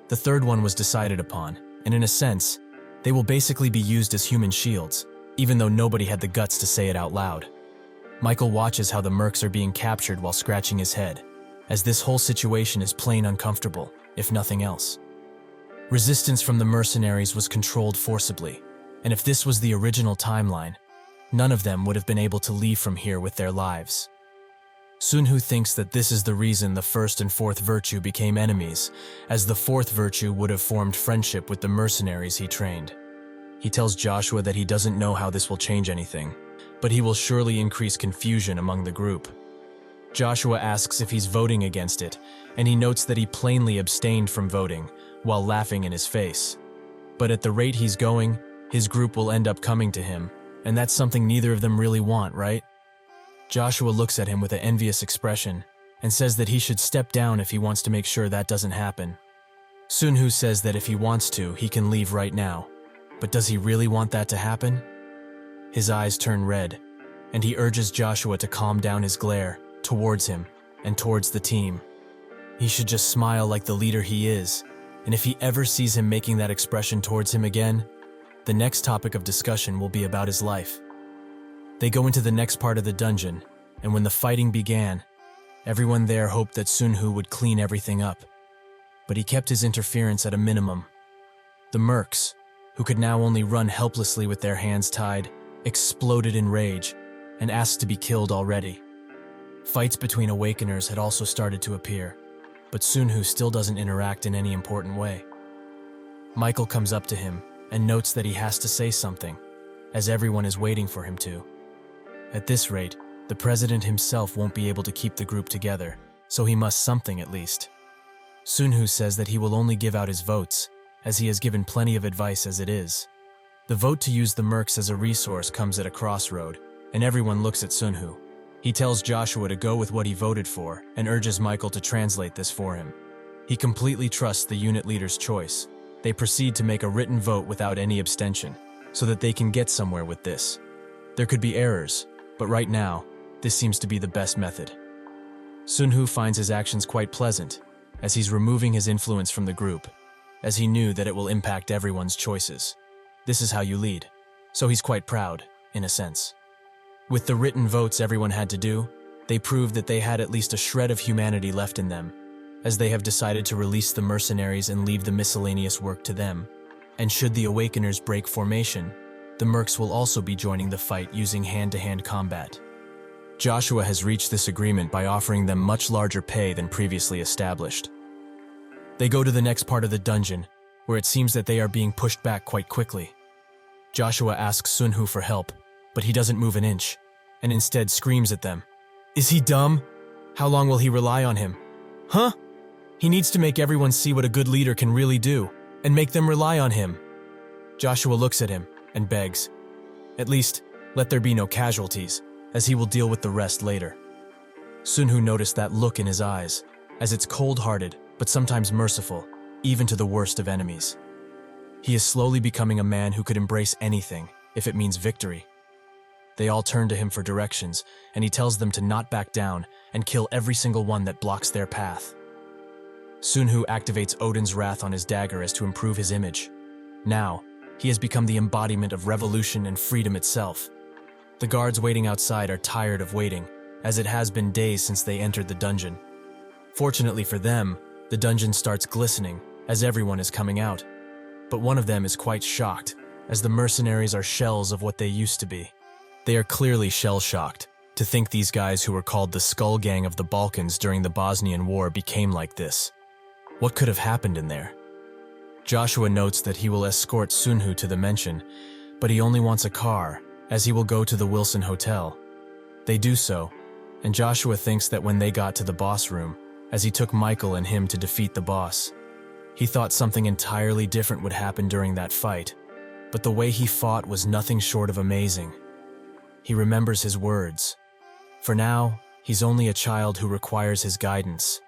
The third one was decided upon, and in a sense, they will basically be used as human shields, even though nobody had the guts to say it out loud. Michael watches how the mercs are being captured while scratching his head, as this whole situation is plain uncomfortable, if nothing else. Resistance from the mercenaries was controlled forcibly, and if this was the original timeline, none of them would have been able to leave from here with their lives. Sunhoo thinks that this is the reason the first and fourth virtue became enemies, as the fourth virtue would have formed friendship with the mercenaries he trained. He tells Joshua that he doesn't know how this will change anything, but he will surely increase confusion among the group. Joshua asks if he's voting against it, and he notes that he plainly abstained from voting, while laughing in his face. But at the rate he's going, his group will end up coming to him, and that's something neither of them really want, right? Joshua looks at him with an envious expression and says that he should step down if he wants to make sure that doesn't happen. Sunhoo says that if he wants to, he can leave right now. But does he really want that to happen? His eyes turn red, and he urges Joshua to calm down his glare towards him and towards the team. He should just smile like the leader he is, and if he ever sees him making that expression towards him again, the next topic of discussion will be about his life. They go into the next part of the dungeon, and when the fighting began, everyone there hoped that Sunhoo would clean everything up. But he kept his interference at a minimum. The mercs, who could now only run helplessly with their hands tied, exploded in rage and asked to be killed already. Fights between awakeners had also started to appear, but Sunhoo still doesn't interact in any important way. Michael comes up to him and notes that he has to say something, as everyone is waiting for him to. At this rate, the president himself won't be able to keep the group together, so he must something at least. Sunhoo says that he will only give out his votes, as he has given plenty of advice as it is. The vote to use the mercs as a resource comes at a crossroad, and everyone looks at Sunhoo. He tells Joshua to go with what he voted for and urges Michael to translate this for him. He completely trusts the unit leader's choice. They proceed to make a written vote without any abstention, so that they can get somewhere with this. There could be errors, but right now, this seems to be the best method. Sunhoo finds his actions quite pleasant, as he's removing his influence from the group, as he knew that it will impact everyone's choices. This is how you lead, so he's quite proud, in a sense. With the written votes everyone had to do, they proved that they had at least a shred of humanity left in them, as they have decided to release the mercenaries and leave the miscellaneous work to them. And should the awakeners break formation, the mercs will also be joining the fight using hand-to-hand combat. Joshua has reached this agreement by offering them much larger pay than previously established. They go to the next part of the dungeon, where it seems that they are being pushed back quite quickly. Joshua asks Sunhoo for help, but he doesn't move an inch, and instead screams at them. Is he dumb? How long will he rely on him? Huh? He needs to make everyone see what a good leader can really do, and make them rely on him. Joshua looks at him and begs, at least, let there be no casualties, as he will deal with the rest later. Sunhoo noticed that look in his eyes, as it's cold-hearted, but sometimes merciful, even to the worst of enemies. He is slowly becoming a man who could embrace anything, if it means victory. They all turn to him for directions, and he tells them to not back down and kill every single one that blocks their path. Sunhoo activates Odin's wrath on his dagger as to improve his image. Now, he has become the embodiment of revolution and freedom itself. The guards waiting outside are tired of waiting, as it has been days since they entered the dungeon. Fortunately for them, the dungeon starts glistening as everyone is coming out. But one of them is quite shocked, as the mercenaries are shells of what they used to be. They are clearly shell-shocked to think these guys who were called the Skull Gang of the Balkans during the Bosnian War became like this. What could have happened in there? Joshua notes that he will escort Sunhoo to the mansion, but he only wants a car, as he will go to the Wilson Hotel. They do so, and Joshua thinks that when they got to the boss room, as he took Michael and him to defeat the boss, he thought something entirely different would happen during that fight, but the way he fought was nothing short of amazing. He remembers his words. For now, he's only a child who requires his guidance,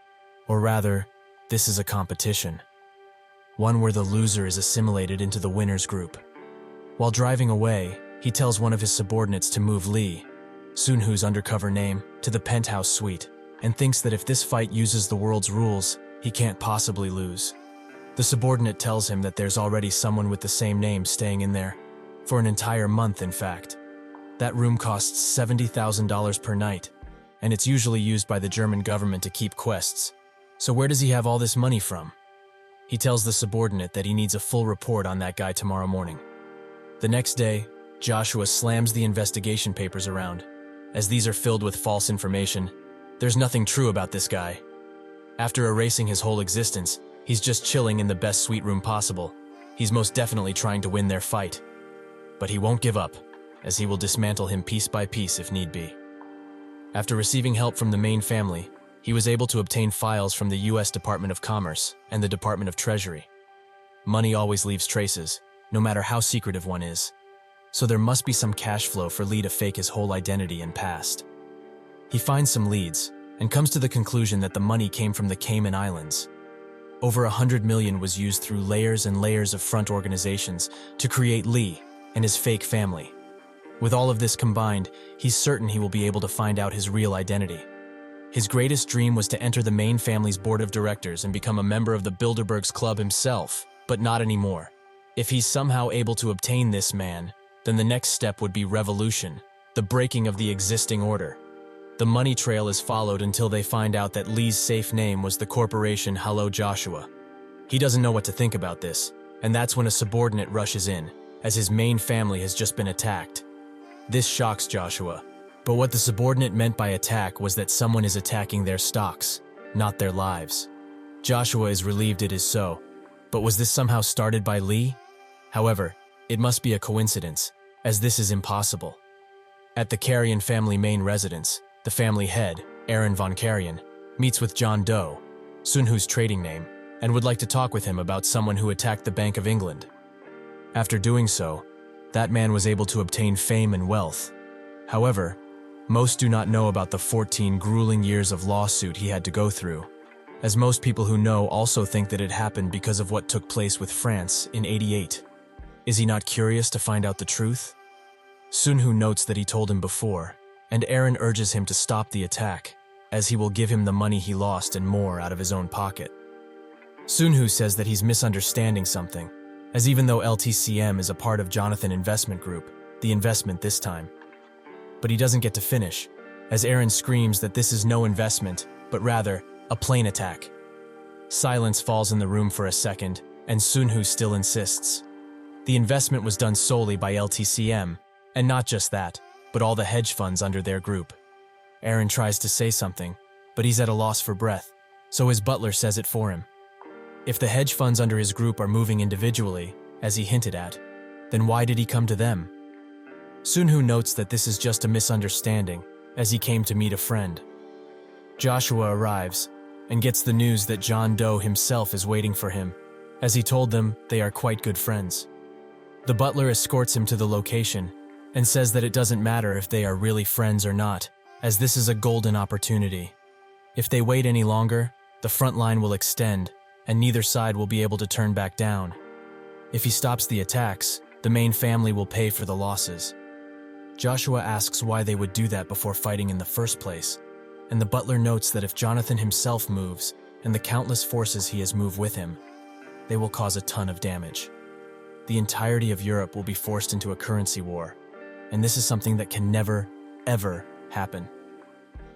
or rather, this is a competition. One where the loser is assimilated into the winner's group. While driving away, he tells one of his subordinates to move Lee, Sunhoo's undercover name, to the penthouse suite, and thinks that if this fight uses the world's rules, he can't possibly lose. The subordinate tells him that there's already someone with the same name staying in there, for an entire month in fact. That room costs $70,000 per night, and it's usually used by the German government to keep quests. So where does he have all this money from? He tells the subordinate that he needs a full report on that guy tomorrow morning. The next day, Joshua slams the investigation papers around. As these are filled with false information, there's nothing true about this guy. After erasing his whole existence, he's just chilling in the best suite room possible. He's most definitely trying to win their fight. But he won't give up, as he will dismantle him piece by piece if need be. After receiving help from the main family, he was able to obtain files from the US Department of Commerce and the Department of Treasury. Money always leaves traces, no matter how secretive one is. So there must be some cash flow for Lee to fake his whole identity and past. He finds some leads and comes to the conclusion that the money came from the Cayman Islands. Over 100 million was used through layers and layers of front organizations to create Lee and his fake family. With all of this combined, he's certain he will be able to find out his real identity. His greatest dream was to enter the main family's board of directors and become a member of the Bilderbergs Club himself, but not anymore. If he's somehow able to obtain this man, then the next step would be revolution, the breaking of the existing order. The money trail is followed until they find out that Lee's safe name was the corporation Hello Joshua. He doesn't know what to think about this, and that's when a subordinate rushes in, as his main family has just been attacked. This shocks Joshua, but what the subordinate meant by attack was that someone is attacking their stocks, not their lives. Joshua is relieved it is so, but was this somehow started by Lee? However, it must be a coincidence, as this is impossible. At the Carrion family main residence, the family head, Aaron von Carrion, meets with John Doe, Sunhoo's trading name, and would like to talk with him about someone who attacked the Bank of England. After doing so, that man was able to obtain fame and wealth. However, Most do not know about the 14 grueling years of lawsuit he had to go through, as most people who know also think that it happened because of what took place with France in '88. Is he not curious to find out the truth? Sunhoo notes that he told him before, and Eren urges him to stop the attack, as he will give him the money he lost and more out of his own pocket. Sunhoo says that he's misunderstanding something, as even though LTCM is a part of Jonathan Investment Group, the investment this time. But he doesn't get to finish, as Eren screams that this is no investment, but rather a plane attack. Silence falls in the room for a second, and Sunhoo still insists. The investment was done solely by LTCM, and not just that, but all the hedge funds under their group. Eren tries to say something, but he's at a loss for breath, so his butler says it for him. If the hedge funds under his group are moving individually, as he hinted at, then why did he come to them? Sunhoo notes that this is just a misunderstanding, as he came to meet a friend. Joshua arrives, and gets the news that John Doe himself is waiting for him, as he told them they are quite good friends. The butler escorts him to the location, and says that it doesn't matter if they are really friends or not, as this is a golden opportunity. If they wait any longer, the front line will extend, and neither side will be able to turn back down. If he stops the attacks, the main family will pay for the losses. Joshua asks why they would do that before fighting in the first place, and the butler notes that if Jonathan himself moves, and the countless forces he has moved with him, they will cause a ton of damage. The entirety of Europe will be forced into a currency war, and this is something that can never, ever happen.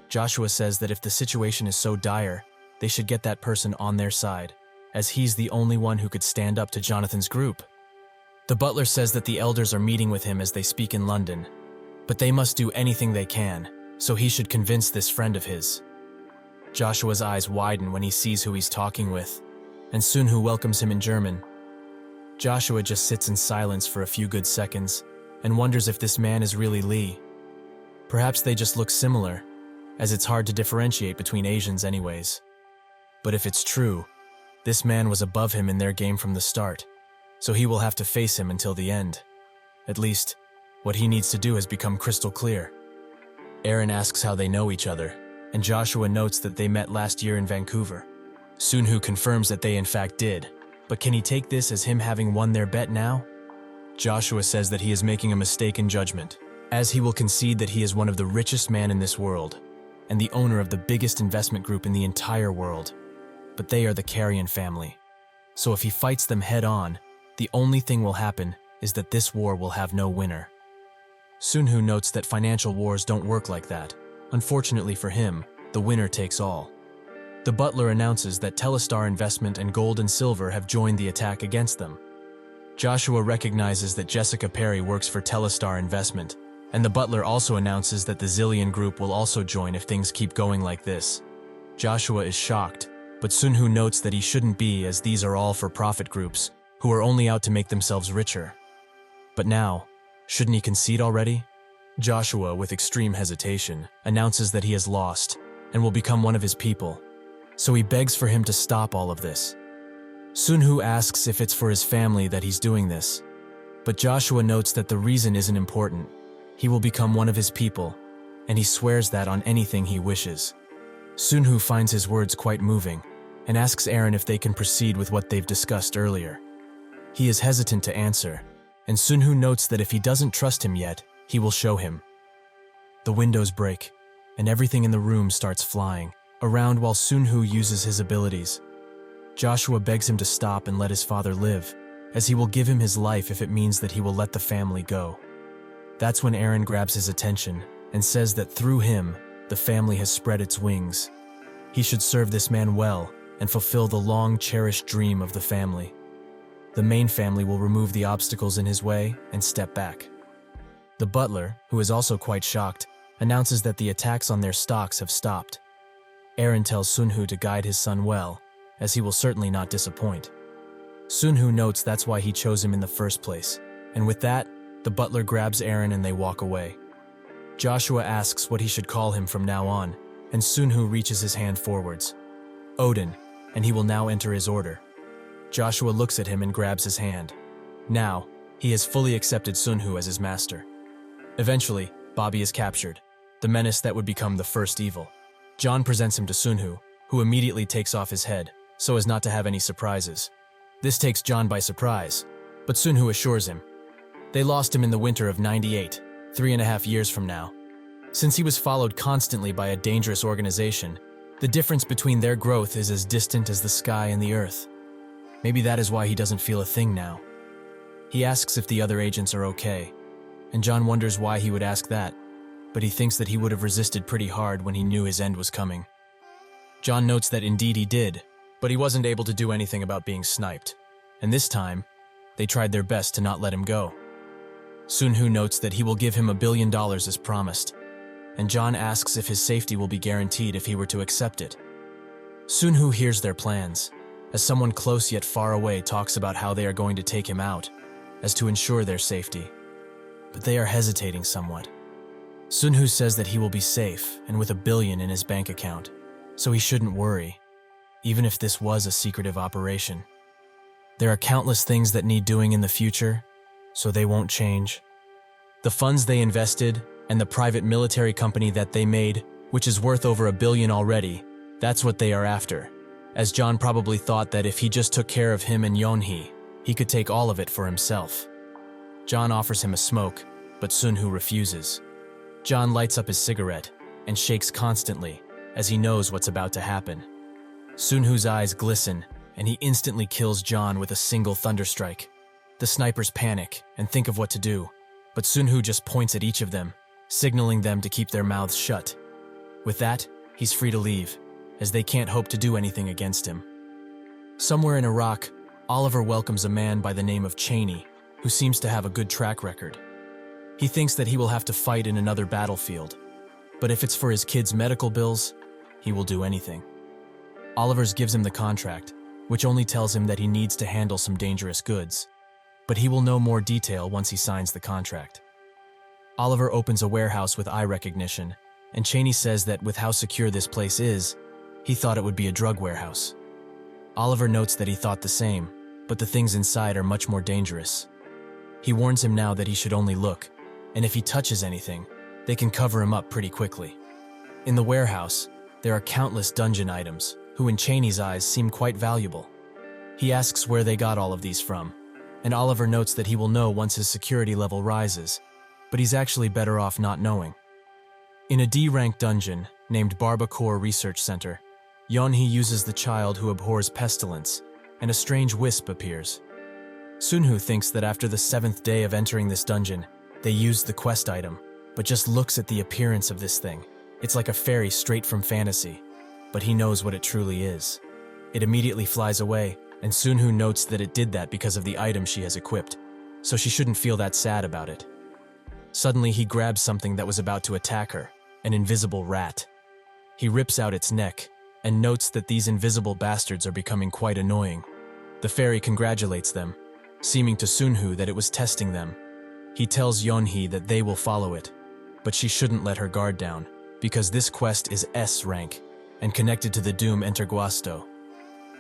Joshua says that if the situation is so dire, they should get that person on their side, as he's the only one who could stand up to Jonathan's group. The butler says that the elders are meeting with him as they speak in London, but they must do anything they can, so he should convince this friend of his. Joshua's eyes widen when he sees who he's talking with, and Sunhoo welcomes him in German. Joshua just sits in silence for a few good seconds, and wonders if this man is really Lee. Perhaps they just look similar, as it's hard to differentiate between Asians anyways. But if it's true, this man was above him in their game from the start, so he will have to face him until the end. At least, what he needs to do has become crystal clear. Eren asks how they know each other, and Joshua notes that they met last year in Vancouver. Sunhoo confirms that they in fact did, but can he take this as him having won their bet now? Joshua says that he is making a mistake in judgment, as he will concede that he is one of the richest men in this world, and the owner of the biggest investment group in the entire world. But they are the Carrion family, so if he fights them head-on, the only thing will happen is that this war will have no winner. Sunhoo notes that financial wars don't work like that. Unfortunately for him, the winner takes all. The butler announces that Telestar Investment and Gold and Silver have joined the attack against them. Joshua recognizes that Jessica Perry works for Telestar Investment, and the butler also announces that the Zillion Group will also join if things keep going like this. Joshua is shocked, but Sunhoo notes that he shouldn't be, as these are all for-profit groups who are only out to make themselves richer. But now, shouldn't he concede already? Joshua, with extreme hesitation, announces that he has lost and will become one of his people, so he begs for him to stop all of this. Sunhoo asks if it's for his family that he's doing this, but Joshua notes that the reason isn't important. He will become one of his people, and he swears that on anything he wishes. Sunhoo finds his words quite moving, and asks Eren if they can proceed with what they've discussed earlier. He is hesitant to answer, and Sunhoo notes that if he doesn't trust him yet, he will show him. The windows break, and everything in the room starts flying around while Sunhoo uses his abilities. Joshua begs him to stop and let his father live, as he will give him his life if it means that he will let the family go. That's when Eren grabs his attention and says that through him, the family has spread its wings. He should serve this man well and fulfill the long-cherished dream of the family. The main family will remove the obstacles in his way and step back. The butler, who is also quite shocked, announces that the attacks on their stocks have stopped. Eren tells Sunhoo to guide his son well, as he will certainly not disappoint. Sunhoo notes that's why he chose him in the first place, and with that, the butler grabs Eren and they walk away. Joshua asks what he should call him from now on, and Sunhoo reaches his hand forwards. Odin, and he will now enter his order. Joshua looks at him and grabs his hand. Now, he has fully accepted Sunhoo as his master. Eventually, Bobby is captured, the menace that would become the first evil. John presents him to Sunhoo, who immediately takes off his head, so as not to have any surprises. This takes John by surprise, but Sunhoo assures him. They lost him in the winter of 98, 3.5 years from now. Since he was followed constantly by a dangerous organization, the difference between their growth is as distant as the sky and the earth. Maybe that is why he doesn't feel a thing now. He asks if the other agents are okay, and John wonders why he would ask that, but he thinks that he would have resisted pretty hard when he knew his end was coming. John notes that indeed he did, but he wasn't able to do anything about being sniped, and this time, they tried their best to not let him go. Sunhoo notes that he will give him $1 billion as promised, and John asks if his safety will be guaranteed if he were to accept it. Sunhoo hears their plans, as someone close yet far away talks about how they are going to take him out, as to ensure their safety. But they are hesitating somewhat. Sunhoo says that he will be safe and with $1 billion in his bank account, so he shouldn't worry, even if this was a secretive operation. There are countless things that need doing in the future, so they won't change. The funds they invested and the private military company that they made, which is worth over $1 billion already, that's what they are after, as John probably thought that if he just took care of him and Yeonhee, he could take all of it for himself. John offers him a smoke, but Sunhoo refuses. John lights up his cigarette and shakes constantly, as he knows what's about to happen. Sunhoo's eyes glisten, and he instantly kills John with a single thunderstrike. The snipers panic and think of what to do, but Sunhoo just points at each of them, signaling them to keep their mouths shut. With that, he's free to leave, as they can't hope to do anything against him. Somewhere in Iraq, Oliver welcomes a man by the name of Cheney, who seems to have a good track record. He thinks that he will have to fight in another battlefield, but if it's for his kids' medical bills, he will do anything. Oliver's gives him the contract, which only tells him that he needs to handle some dangerous goods, but he will know more detail once he signs the contract. Oliver opens a warehouse with eye recognition, and Cheney says that with how secure this place is, he thought it would be a drug warehouse. Oliver notes that he thought the same, but the things inside are much more dangerous. He warns him now that he should only look, and if he touches anything, they can cover him up pretty quickly. In the warehouse, there are countless dungeon items, who in Cheney's eyes seem quite valuable. He asks where they got all of these from, and Oliver notes that he will know once his security level rises, but he's actually better off not knowing. In a D-rank dungeon named Barbacore Research Center, Yeonhee uses the child who abhors pestilence, and a strange wisp appears. Sunhoo thinks that after the 7th day of entering this dungeon, they used the quest item, but just looks at the appearance of this thing. It's like a fairy straight from fantasy, but he knows what it truly is. It immediately flies away, and Sunhoo notes that it did that because of the item she has equipped, so she shouldn't feel that sad about it. Suddenly he grabs something that was about to attack her, an invisible rat. He rips out its neck, and notes that these invisible bastards are becoming quite annoying. The fairy congratulates them, seeming to Sunhoo that it was testing them. He tells Yeonhee that they will follow it, but she shouldn't let her guard down, because this quest is S rank, and connected to the Doom Enterguasto.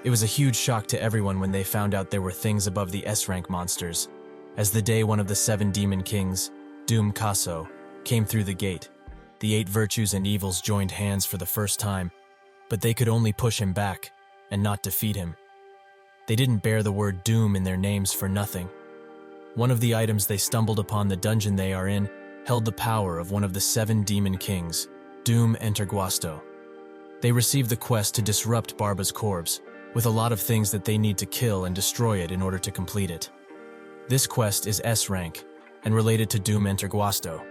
It was a huge shock to everyone when they found out there were things above the S rank monsters, as the day one of the 7 demon kings, Doom Kaso, came through the gate. The 8 virtues and evils joined hands for the first time, but they could only push him back, and not defeat him. They didn't bear the word Doom in their names for nothing. One of the items they stumbled upon the dungeon they are in held the power of one of the 7 demon kings, Doom Enterguasto. They receive the quest to disrupt Barba's corpse, with a lot of things that they need to kill and destroy it in order to complete it. This quest is S rank, and related to Doom Enterguasto,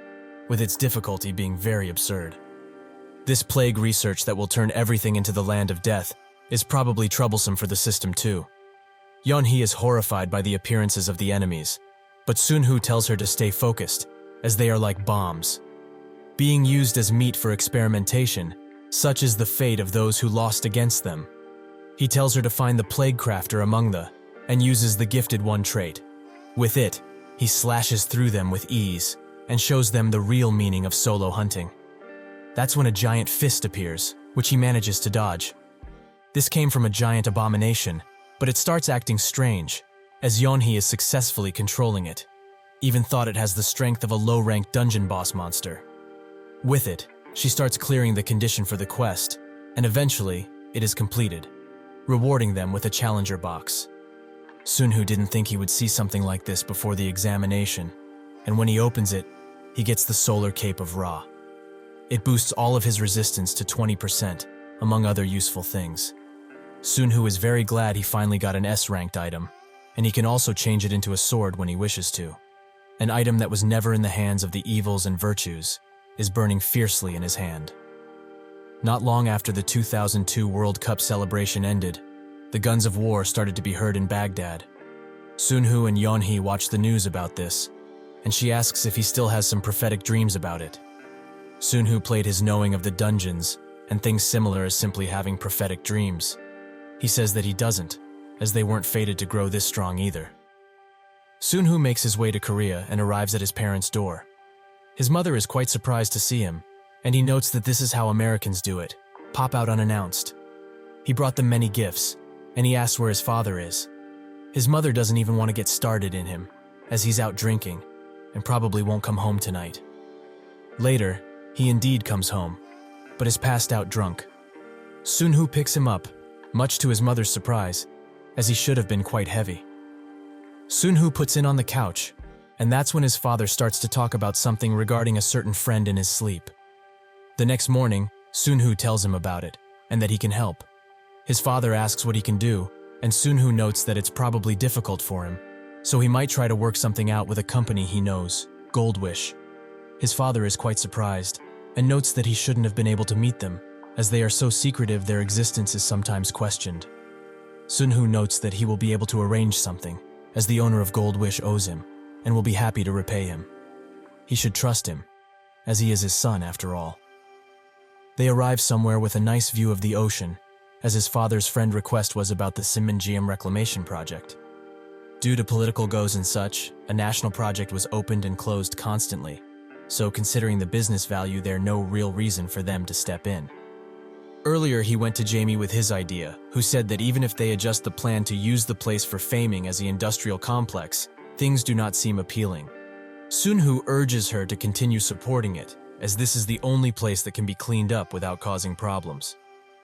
with its difficulty being very absurd. This plague research that will turn everything into the land of death is probably troublesome for the system too. Yeonhee is horrified by the appearances of the enemies, but Sunhoo tells her to stay focused, as they are like bombs. Being used as meat for experimentation, such is the fate of those who lost against them. He tells her to find the plague crafter among the, and uses the gifted one trait. With it, he slashes through them with ease, and shows them the real meaning of solo hunting. That's when a giant fist appears, which he manages to dodge. This came from a giant abomination, but it starts acting strange, as Yeonhee is successfully controlling it. Even thought it has the strength of a low-ranked dungeon boss monster. With it, She starts clearing the condition for the quest, and eventually, it is completed, rewarding them with a challenger box. Sunhoo didn't think he would see something like this before the examination, and when he opens it, he gets the Solar Cape of Ra. It boosts all of his resistance to 20%, among other useful things. Sunhoo is very glad he finally got an S-ranked item, and he can also change it into a sword when he wishes to. An item that was never in the hands of the evils and virtues is burning fiercely in his hand. Not long after the 2002 World Cup celebration ended, the guns of war started to be heard in Baghdad. Sunhoo and Yeonhee watch the news about this, and she asks if he still has some prophetic dreams about it. Sunhoo played his knowing of the dungeons and things similar as simply having prophetic dreams. He says that he doesn't, as they weren't fated to grow this strong either. Sunhoo makes his way to Korea and arrives at his parents' door. His mother is quite surprised to see him, and he notes that this is how Americans do it, pop out unannounced. He brought them many gifts, and he asks where his father is. His mother doesn't even want to get started in him, as he's out drinking, and probably won't come home tonight. Later, he indeed comes home, but is passed out drunk. Sunhoo picks him up, much to his mother's surprise, as he should have been quite heavy. Sunhoo puts in on the couch, and that's when his father starts to talk about something regarding a certain friend in his sleep. The next morning, Sunhoo tells him about it, and that he can help. His father asks what he can do, and Sunhoo notes that it's probably difficult for him, so he might try to work something out with a company he knows, Goldwish. His father is quite surprised, and notes that he shouldn't have been able to meet them, as they are so secretive their existence is sometimes questioned. Sunhoo notes that he will be able to arrange something, as the owner of Goldwish owes him, and will be happy to repay him. He should trust him, as he is his son after all. They arrive somewhere with a nice view of the ocean, as his father's friend request was about the Simanjiam reclamation project. Due to political goes and such, a national project was opened and closed constantly, so considering the business value, there's no real reason for them to step in. Earlier, he went to Jamie with his idea, who said that even if they adjust the plan to use the place for faming as the industrial complex, things do not seem appealing. Sunhoo urges her to continue supporting it, as this is the only place that can be cleaned up without causing problems.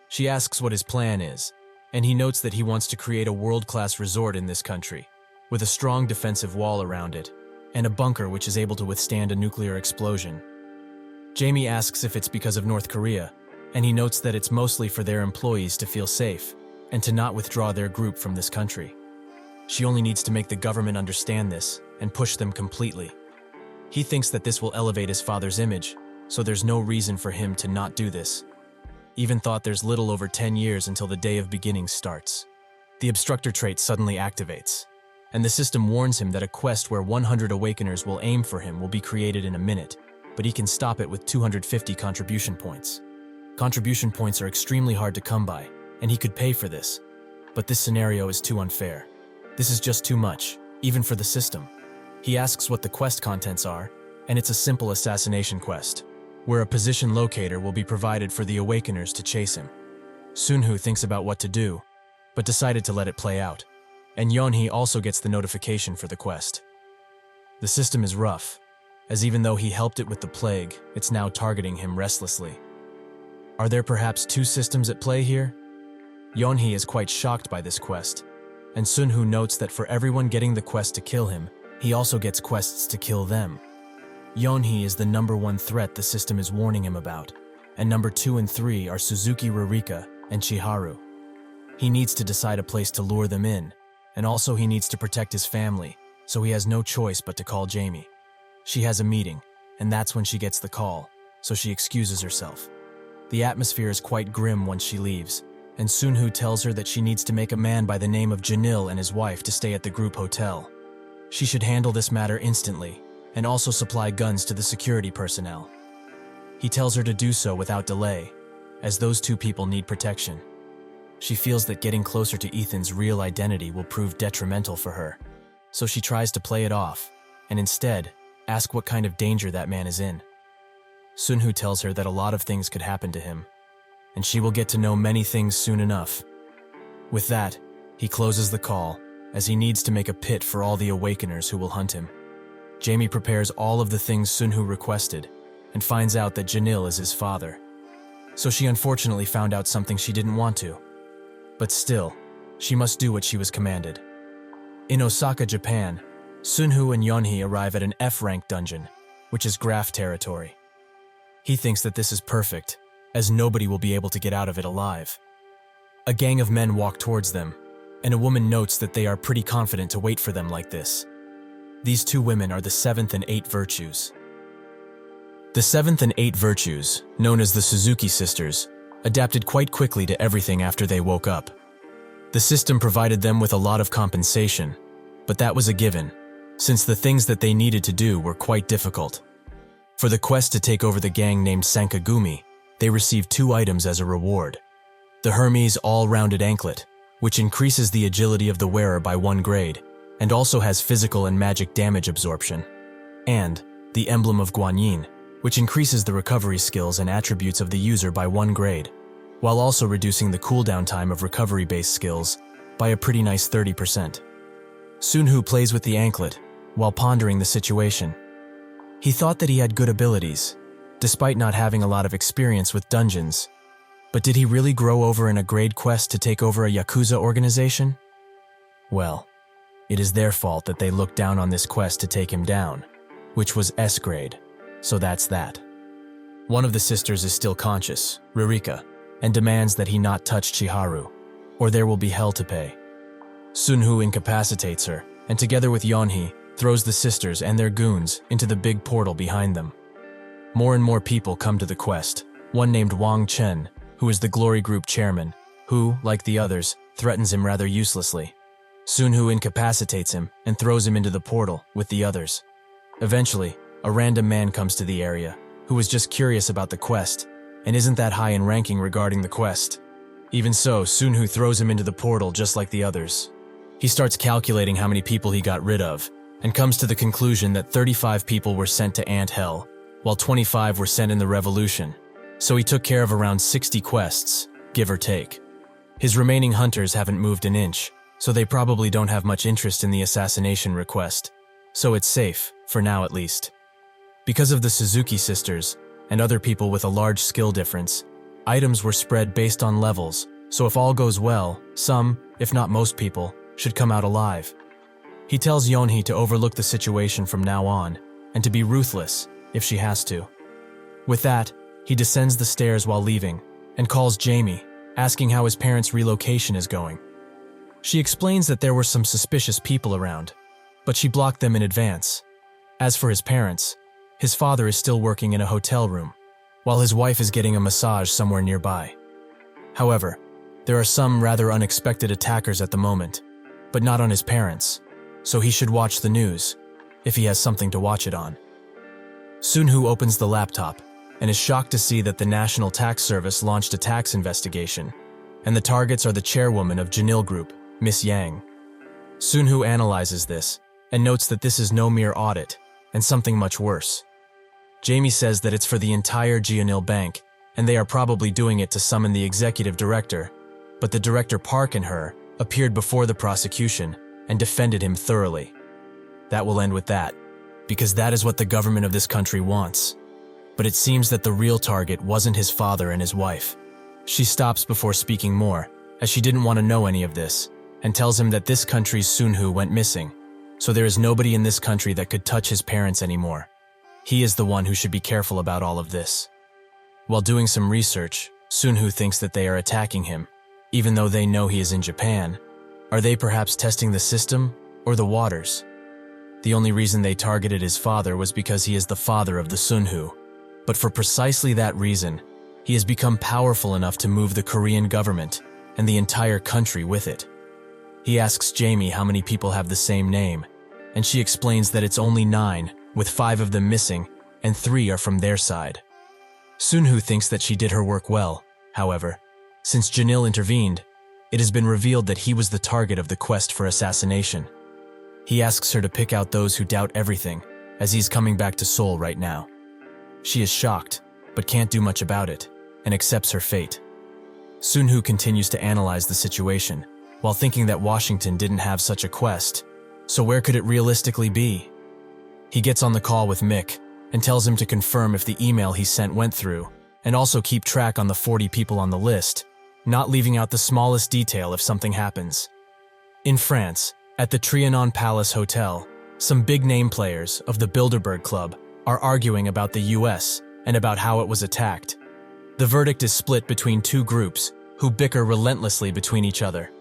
She asks what his plan is, and he notes that he wants to create a world-class resort in this country, with a strong defensive wall around it, and a bunker which is able to withstand a nuclear explosion. Jamie asks if it's because of North Korea, and he notes that it's mostly for their employees to feel safe, and to not withdraw their group from this country. She only needs to make the government understand this, and push them completely. He thinks that this will elevate his father's image, so there's no reason for him to not do this. Even thought there's little over 10 years until the day of beginnings starts. The obstructor trait suddenly activates, and the system warns him that a quest where 100 awakeners will aim for him will be created in a minute, but he can stop it with 250 contribution points. Contribution points are extremely hard to come by, and he could pay for this, but this scenario is too unfair. This is just too much, even for the system. He asks what the quest contents are, and it's a simple assassination quest, where a position locator will be provided for the awakeners to chase him. Sunhoo thinks about what to do, but decided to let it play out, and Yeonhee also gets the notification for the quest. The system is rough, as even though he helped it with the plague, it's now targeting him restlessly. Are there perhaps two systems at play here? Yeonhee is quite shocked by this quest, and Sunhoo notes that for everyone getting the quest to kill him, he also gets quests to kill them. Yeonhee is the number one threat the system is warning him about, and number 2 and 3 are Suzuki Rurika and Chiharu. He needs to decide a place to lure them in, and also he needs to protect his family, so he has no choice but to call Jamie. She has a meeting, and that's when she gets the call, so she excuses herself. The atmosphere is quite grim once she leaves, and Sunhoo tells her that she needs to make a man by the name of Janil and his wife to stay at the group hotel. She should handle this matter instantly, and also supply guns to the security personnel. He tells her to do so without delay, as those two people need protection. She feels that getting closer to Ethan's real identity will prove detrimental for her, so she tries to play it off, and instead, ask what kind of danger that man is in. Sunhoo tells her that a lot of things could happen to him, and she will get to know many things soon enough. With that, he closes the call, as he needs to make a pit for all the awakeners who will hunt him. Jamie prepares all of the things Sunhoo requested, and finds out that Janil is his father. So she unfortunately found out something she didn't want to. But still, she must do what she was commanded. In Osaka, Japan, Sunhoo and Yeonhee arrive at an F-rank dungeon, which is Graph territory. He thinks that this is perfect, as nobody will be able to get out of it alive. A gang of men walk towards them, and a woman notes that they are pretty confident to wait for them like this. These two women are the 7th and 8th virtues. The 7th and 8th virtues, known as the Suzuki sisters, adapted quite quickly to everything after they woke up. The system provided them with a lot of compensation, but that was a given, since the things that they needed to do were quite difficult. For the quest to take over the gang named Sankagumi, they received 2 items as a reward. The Hermes all-rounded anklet, which increases the agility of the wearer by 1 grade, and also has physical and magic damage absorption. And the Emblem of Guanyin, which increases the recovery skills and attributes of the user by 1 grade, while also reducing the cooldown time of recovery-based skills by a pretty nice 30%. Sunhoo plays with the anklet, while pondering the situation. He thought that he had good abilities, despite not having a lot of experience with dungeons. But did he really grow over in a grade quest to take over a Yakuza organization? Well, it is their fault that they looked down on this quest to take him down, which was S grade, so that's that. One of the sisters is still conscious, Ririka, and demands that he not touch Chiharu, or there will be hell to pay. Sunhoo incapacitates her, and together with Yeonhee, throws the sisters and their goons into the big portal behind them. More and more people come to the quest, one named Wang Chen, who is the Glory Group chairman, who, like the others, threatens him rather uselessly. Sunhoo incapacitates him and throws him into the portal with the others. Eventually, a random man comes to the area, who was just curious about the quest, and isn't that high in ranking regarding the quest. Even so, Sunhoo throws him into the portal just like the others. He starts calculating how many people he got rid of, and comes to the conclusion that 35 people were sent to Ant Hell, while 25 were sent in the Revolution. So he took care of around 60 quests, give or take. His remaining hunters haven't moved an inch, so they probably don't have much interest in the assassination request. So it's safe, for now at least. Because of the Suzuki sisters, and other people with a large skill difference, items were spread based on levels, so if all goes well, some, if not most people, should come out alive. He tells Yeonhee to overlook the situation from now on, and to be ruthless, if she has to. With that, he descends the stairs while leaving, and calls Jamie, asking how his parents' relocation is going. She explains that there were some suspicious people around, but she blocked them in advance. As for his parents, his father is still working in a hotel room, while his wife is getting a massage somewhere nearby. However, there are some rather unexpected attackers at the moment, but not on his parents, so he should watch the news, if he has something to watch it on. Sunhoo opens the laptop, and is shocked to see that the National Tax Service launched a tax investigation, and the targets are the chairwoman of Janil Group, Miss Yang. Sunhoo analyzes this, and notes that this is no mere audit, and something much worse. Jamie says that it's for the entire Janil Bank, and they are probably doing it to summon the executive director, but the director Park and her appeared before the prosecution and defended him thoroughly. That will end with that, because that is what the government of this country wants. But it seems that the real target wasn't his father and his wife. She stops before speaking more, as she didn't want to know any of this, and tells him that this country's Sunhoo went missing, so there is nobody in this country that could touch his parents anymore. He is the one who should be careful about all of this. While doing some research, Sunhoo thinks that they are attacking him, even though they know he is in Japan. Are they perhaps testing the system or the waters? The only reason they targeted his father was because he is the father of the Sunhoo. But for precisely that reason, he has become powerful enough to move the Korean government and the entire country with it. He asks Jamie how many people have the same name, and she explains that it's only 9, with 5 of them missing, and 3 are from their side. Sunhoo thinks that she did her work well. However, since Janil intervened, it has been revealed that he was the target of the quest for assassination. He asks her to pick out those who doubt everything, as he's coming back to Seoul right now. She is shocked, but can't do much about it, and accepts her fate. Sunhoo continues to analyze the situation, while thinking that Washington didn't have such a quest, so where could it realistically be? He gets on the call with Mick, and tells him to confirm if the email he sent went through, and also keep track on the 40 people on the list, not leaving out the smallest detail if something happens. In France, at the Trianon Palace Hotel, some big-name players of the Bilderberg Club are arguing about the US and about how it was attacked. The verdict is split between two groups who bicker relentlessly between each other.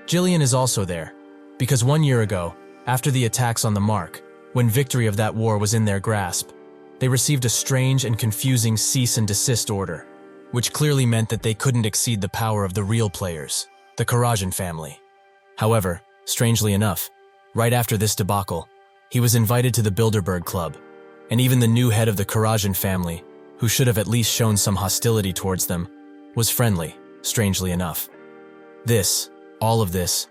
Jillian is also there, because 1 year ago, after the attacks on the Mark, when victory of that war was in their grasp, they received a strange and confusing cease and desist order, which clearly meant that they couldn't exceed the power of the real players, the Karajan family. However, strangely enough, right after this debacle, he was invited to the Bilderberg Club, and even the new head of the Karajan family, who should have at least shown some hostility towards them, was friendly, strangely enough. All of this,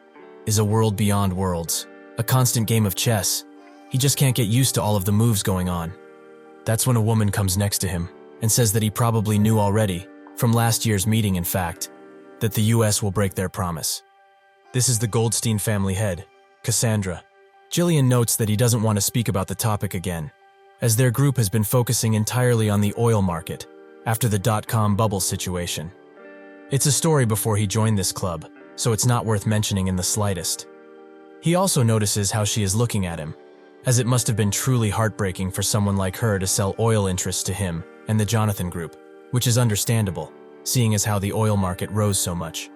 is a world beyond worlds, a constant game of chess. He just can't get used to all of the moves going on. That's when a woman comes next to him and says that he probably knew already, from last year's meeting in fact, that the US will break their promise. This is the Goldstein family head, Cassandra. Jillian notes that he doesn't want to speak about the topic again, as their group has been focusing entirely on the oil market after the dot-com bubble situation. It's a story before he joined this club, so it's not worth mentioning in the slightest. He also notices how she is looking at him, as it must have been truly heartbreaking for someone like her to sell oil interests to him and the Jonathan Group, which is understandable, seeing as how the oil market rose so much.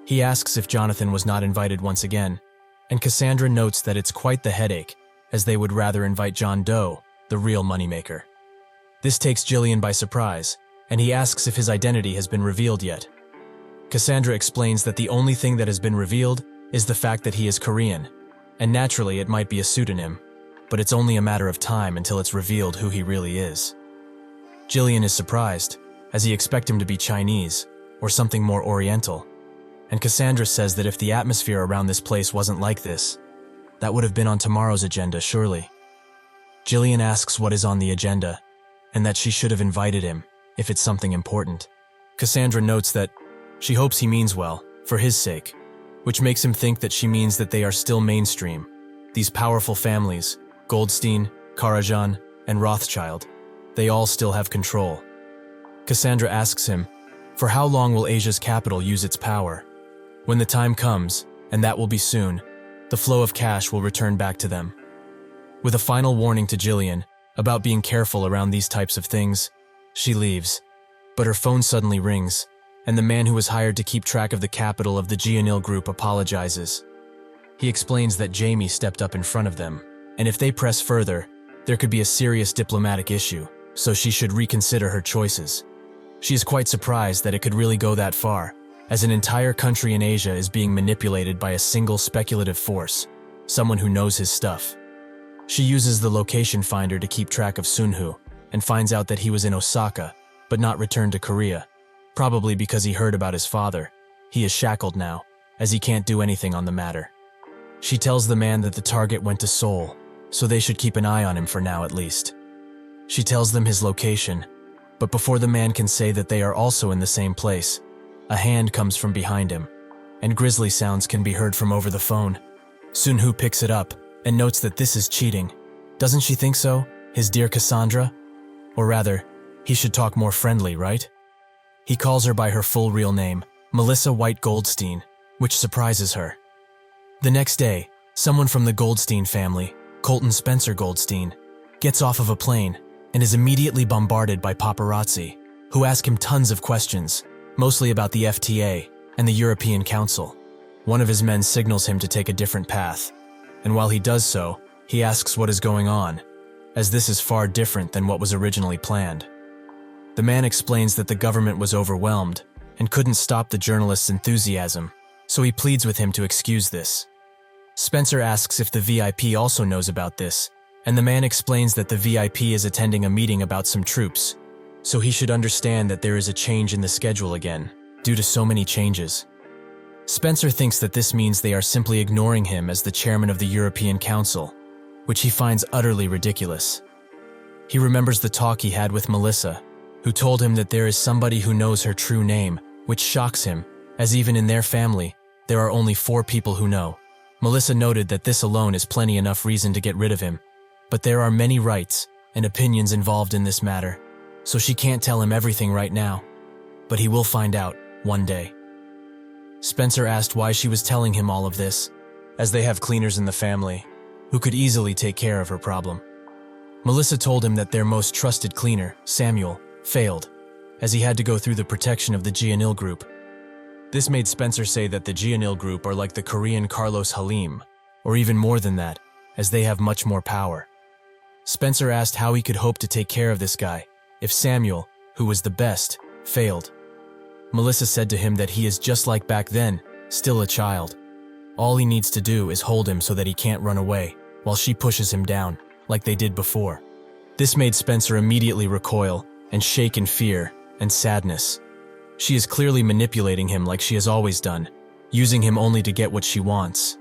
He asks if Jonathan was not invited once again, and Cassandra notes that it's quite the headache, as they would rather invite John Doe, the real moneymaker. This takes Jillian by surprise, and he asks if his identity has been revealed yet. Cassandra explains that the only thing that has been revealed is the fact that he is Korean, and naturally it might be a pseudonym, but it's only a matter of time until it's revealed who he really is. Jillian is surprised, as he expects him to be Chinese, or something more oriental, and Cassandra says that if the atmosphere around this place wasn't like this, that would have been on tomorrow's agenda surely. Jillian asks what is on the agenda, and that she should have invited him, if it's something important. Cassandra notes that she hopes he means well, for his sake, which makes him think that she means that they are still mainstream. These powerful families, Goldstein, Karajan, and Rothschild, they all still have control. Cassandra asks him, for how long will Asia's capital use its power? When the time comes, and that will be soon, the flow of cash will return back to them. With a final warning to Jillian about being careful around these types of things, she leaves, but her phone suddenly rings, and the man who was hired to keep track of the capital of the Gianil group apologizes. He explains that Jamie stepped up in front of them, and if they press further, there could be a serious diplomatic issue, so she should reconsider her choices. She is quite surprised that it could really go that far, as an entire country in Asia is being manipulated by a single speculative force, someone who knows his stuff. She uses the location finder to keep track of Sunhoo, and finds out that he was in Osaka, but not returned to Korea, probably because he heard about his father. He is shackled now, as he can't do anything on the matter. She tells the man that the target went to Seoul, so they should keep an eye on him for now at least. She tells them his location, but before the man can say that they are also in the same place, a hand comes from behind him, and grisly sounds can be heard from over the phone. Sunhoo picks it up and notes that this is cheating. Doesn't she think so, his dear Cassandra? Or rather, he should talk more friendly, right? He calls her by her full real name, Melissa White Goldstein, which surprises her. The next day, someone from the Goldstein family, Colton Spencer Goldstein, gets off of a plane and is immediately bombarded by paparazzi, who ask him tons of questions, mostly about the FTA and the European Council. One of his men signals him to take a different path, and while he does so, he asks what is going on, as this is far different than what was originally planned. The man explains that the government was overwhelmed and couldn't stop the journalist's enthusiasm, so he pleads with him to excuse this. Spencer asks if the VIP also knows about this, and the man explains that the VIP is attending a meeting about some troops, so he should understand that there is a change in the schedule again, due to so many changes. Spencer thinks that this means they are simply ignoring him as the chairman of the European Council, which he finds utterly ridiculous. He remembers the talk he had with Melissa, who told him that there is somebody who knows her true name, which shocks him, as even in their family, there are only 4 people who know. Melissa noted that this alone is plenty enough reason to get rid of him, but there are many rights, and opinions involved in this matter, so she can't tell him everything right now. But he will find out one day. Spencer asked why she was telling him all of this, as they have cleaners in the family who could easily take care of her problem. Melissa told him that their most trusted cleaner, Samuel, failed, as he had to go through the protection of the Jianil group. This made Spencer say that the Jianil group are like the Korean Carlos Halim, or even more than that, as they have much more power. Spencer asked how he could hope to take care of this guy if Samuel, who was the best, failed. Melissa said to him that he is just like back then, still a child. All he needs to do is hold him so that he can't run away, while she pushes him down, like they did before. This made Spencer immediately recoil and shake in fear and sadness. She is clearly manipulating him like she has always done, using him only to get what she wants.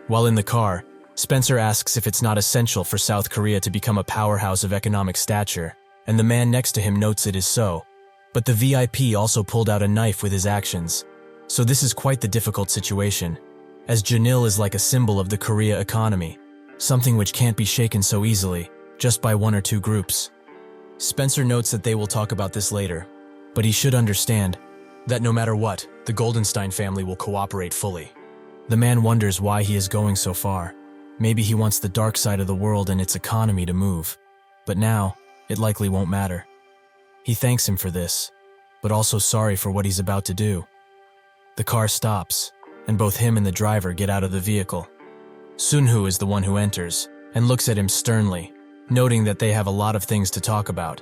While in the car, Spencer asks if it's not essential for South Korea to become a powerhouse of economic stature, and the man next to him notes it is so. But the VIP also pulled out a knife with his actions, so this is quite the difficult situation, as Janil is like a symbol of the Korea economy, something which can't be shaken so easily, just by one or two groups. Spencer notes that they will talk about this later, but he should understand that no matter what, the Goldenstein family will cooperate fully. The man wonders why he is going so far. Maybe he wants the dark side of the world and its economy to move, but now, it likely won't matter. He thanks him for this, but also sorry for what he's about to do. The car stops, and both him and the driver get out of the vehicle. Sunhoo is the one who enters, and looks at him sternly, noting that they have a lot of things to talk about.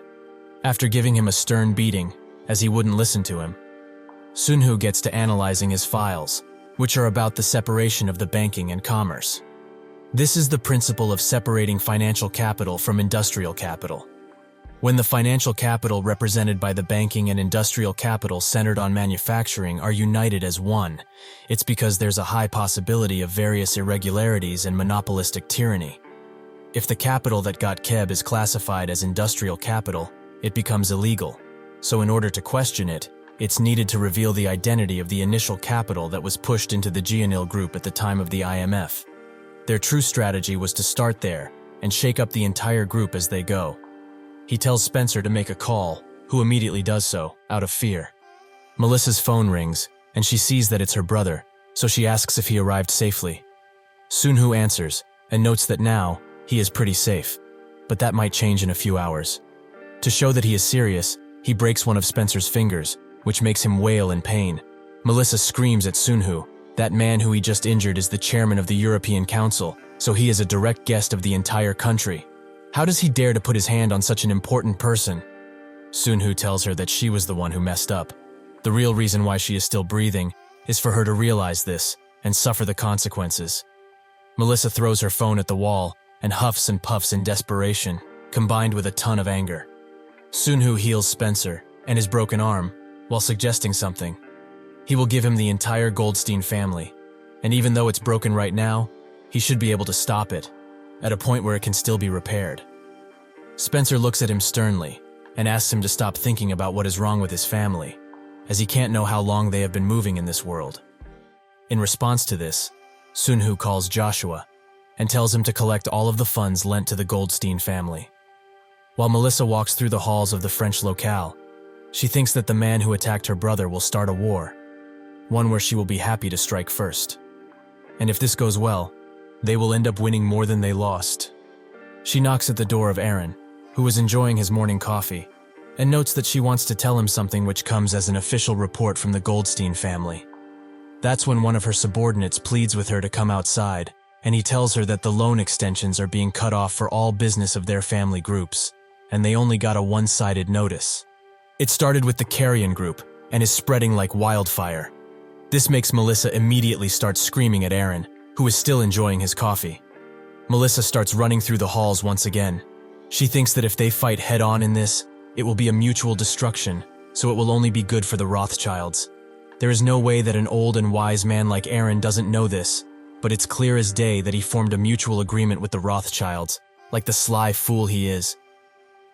After giving him a stern beating, as he wouldn't listen to him, Sunhoo gets to analyzing his files, which are about the separation of the banking and commerce. This is the principle of separating financial capital from industrial capital. When the financial capital represented by the banking and industrial capital centered on manufacturing are united as one, it's because there's a high possibility of various irregularities and monopolistic tyranny. If the capital that got Keb is classified as industrial capital, it becomes illegal. So in order to question it, it's needed to reveal the identity of the initial capital that was pushed into the Jianil group at the time of the IMF. Their true strategy was to start there and shake up the entire group as they go. He tells Spencer to make a call, who immediately does so, out of fear. Melissa's phone rings, and she sees that it's her brother, so she asks if he arrived safely. Sunhoo answers, and notes that now, he is pretty safe, but that might change in a few hours. To show that he is serious, he breaks one of Spencer's fingers, which makes him wail in pain. Melissa screams at Sunhoo. That man who he just injured is the chairman of the European Council, so he is a direct guest of the entire country. How does he dare to put his hand on such an important person? Sunhoo tells her that she was the one who messed up. The real reason why she is still breathing is for her to realize this and suffer the consequences. Melissa throws her phone at the wall and huffs and puffs in desperation, combined with a ton of anger. Sunhoo heals Spencer and his broken arm while suggesting something. He will give him the entire Goldstein family, and even though it's broken right now, he should be able to stop it, at a point where it can still be repaired. Spencer looks at him sternly and asks him to stop thinking about what is wrong with his family, as he can't know how long they have been moving in this world. In response to this, Sunhoo calls Joshua and tells him to collect all of the funds lent to the Goldstein family. While Melissa walks through the halls of the French locale, she thinks that the man who attacked her brother will start a war, one where she will be happy to strike first. And if this goes well, they will end up winning more than they lost. She knocks at the door of Aaron, who is enjoying his morning coffee, and notes that she wants to tell him something which comes as an official report from the Goldstein family. That's when one of her subordinates pleads with her to come outside, and he tells her that the loan extensions are being cut off for all business of their family groups, and they only got a one-sided notice. It started with the Carrion group, and is spreading like wildfire. This makes Melissa immediately start screaming at Aaron, who is still enjoying his coffee. Melissa starts running through the halls once again. She thinks that if they fight head-on in this, it will be a mutual destruction, so it will only be good for the Rothschilds. There is no way that an old and wise man like Aaron doesn't know this, but it's clear as day that he formed a mutual agreement with the Rothschilds, like the sly fool he is.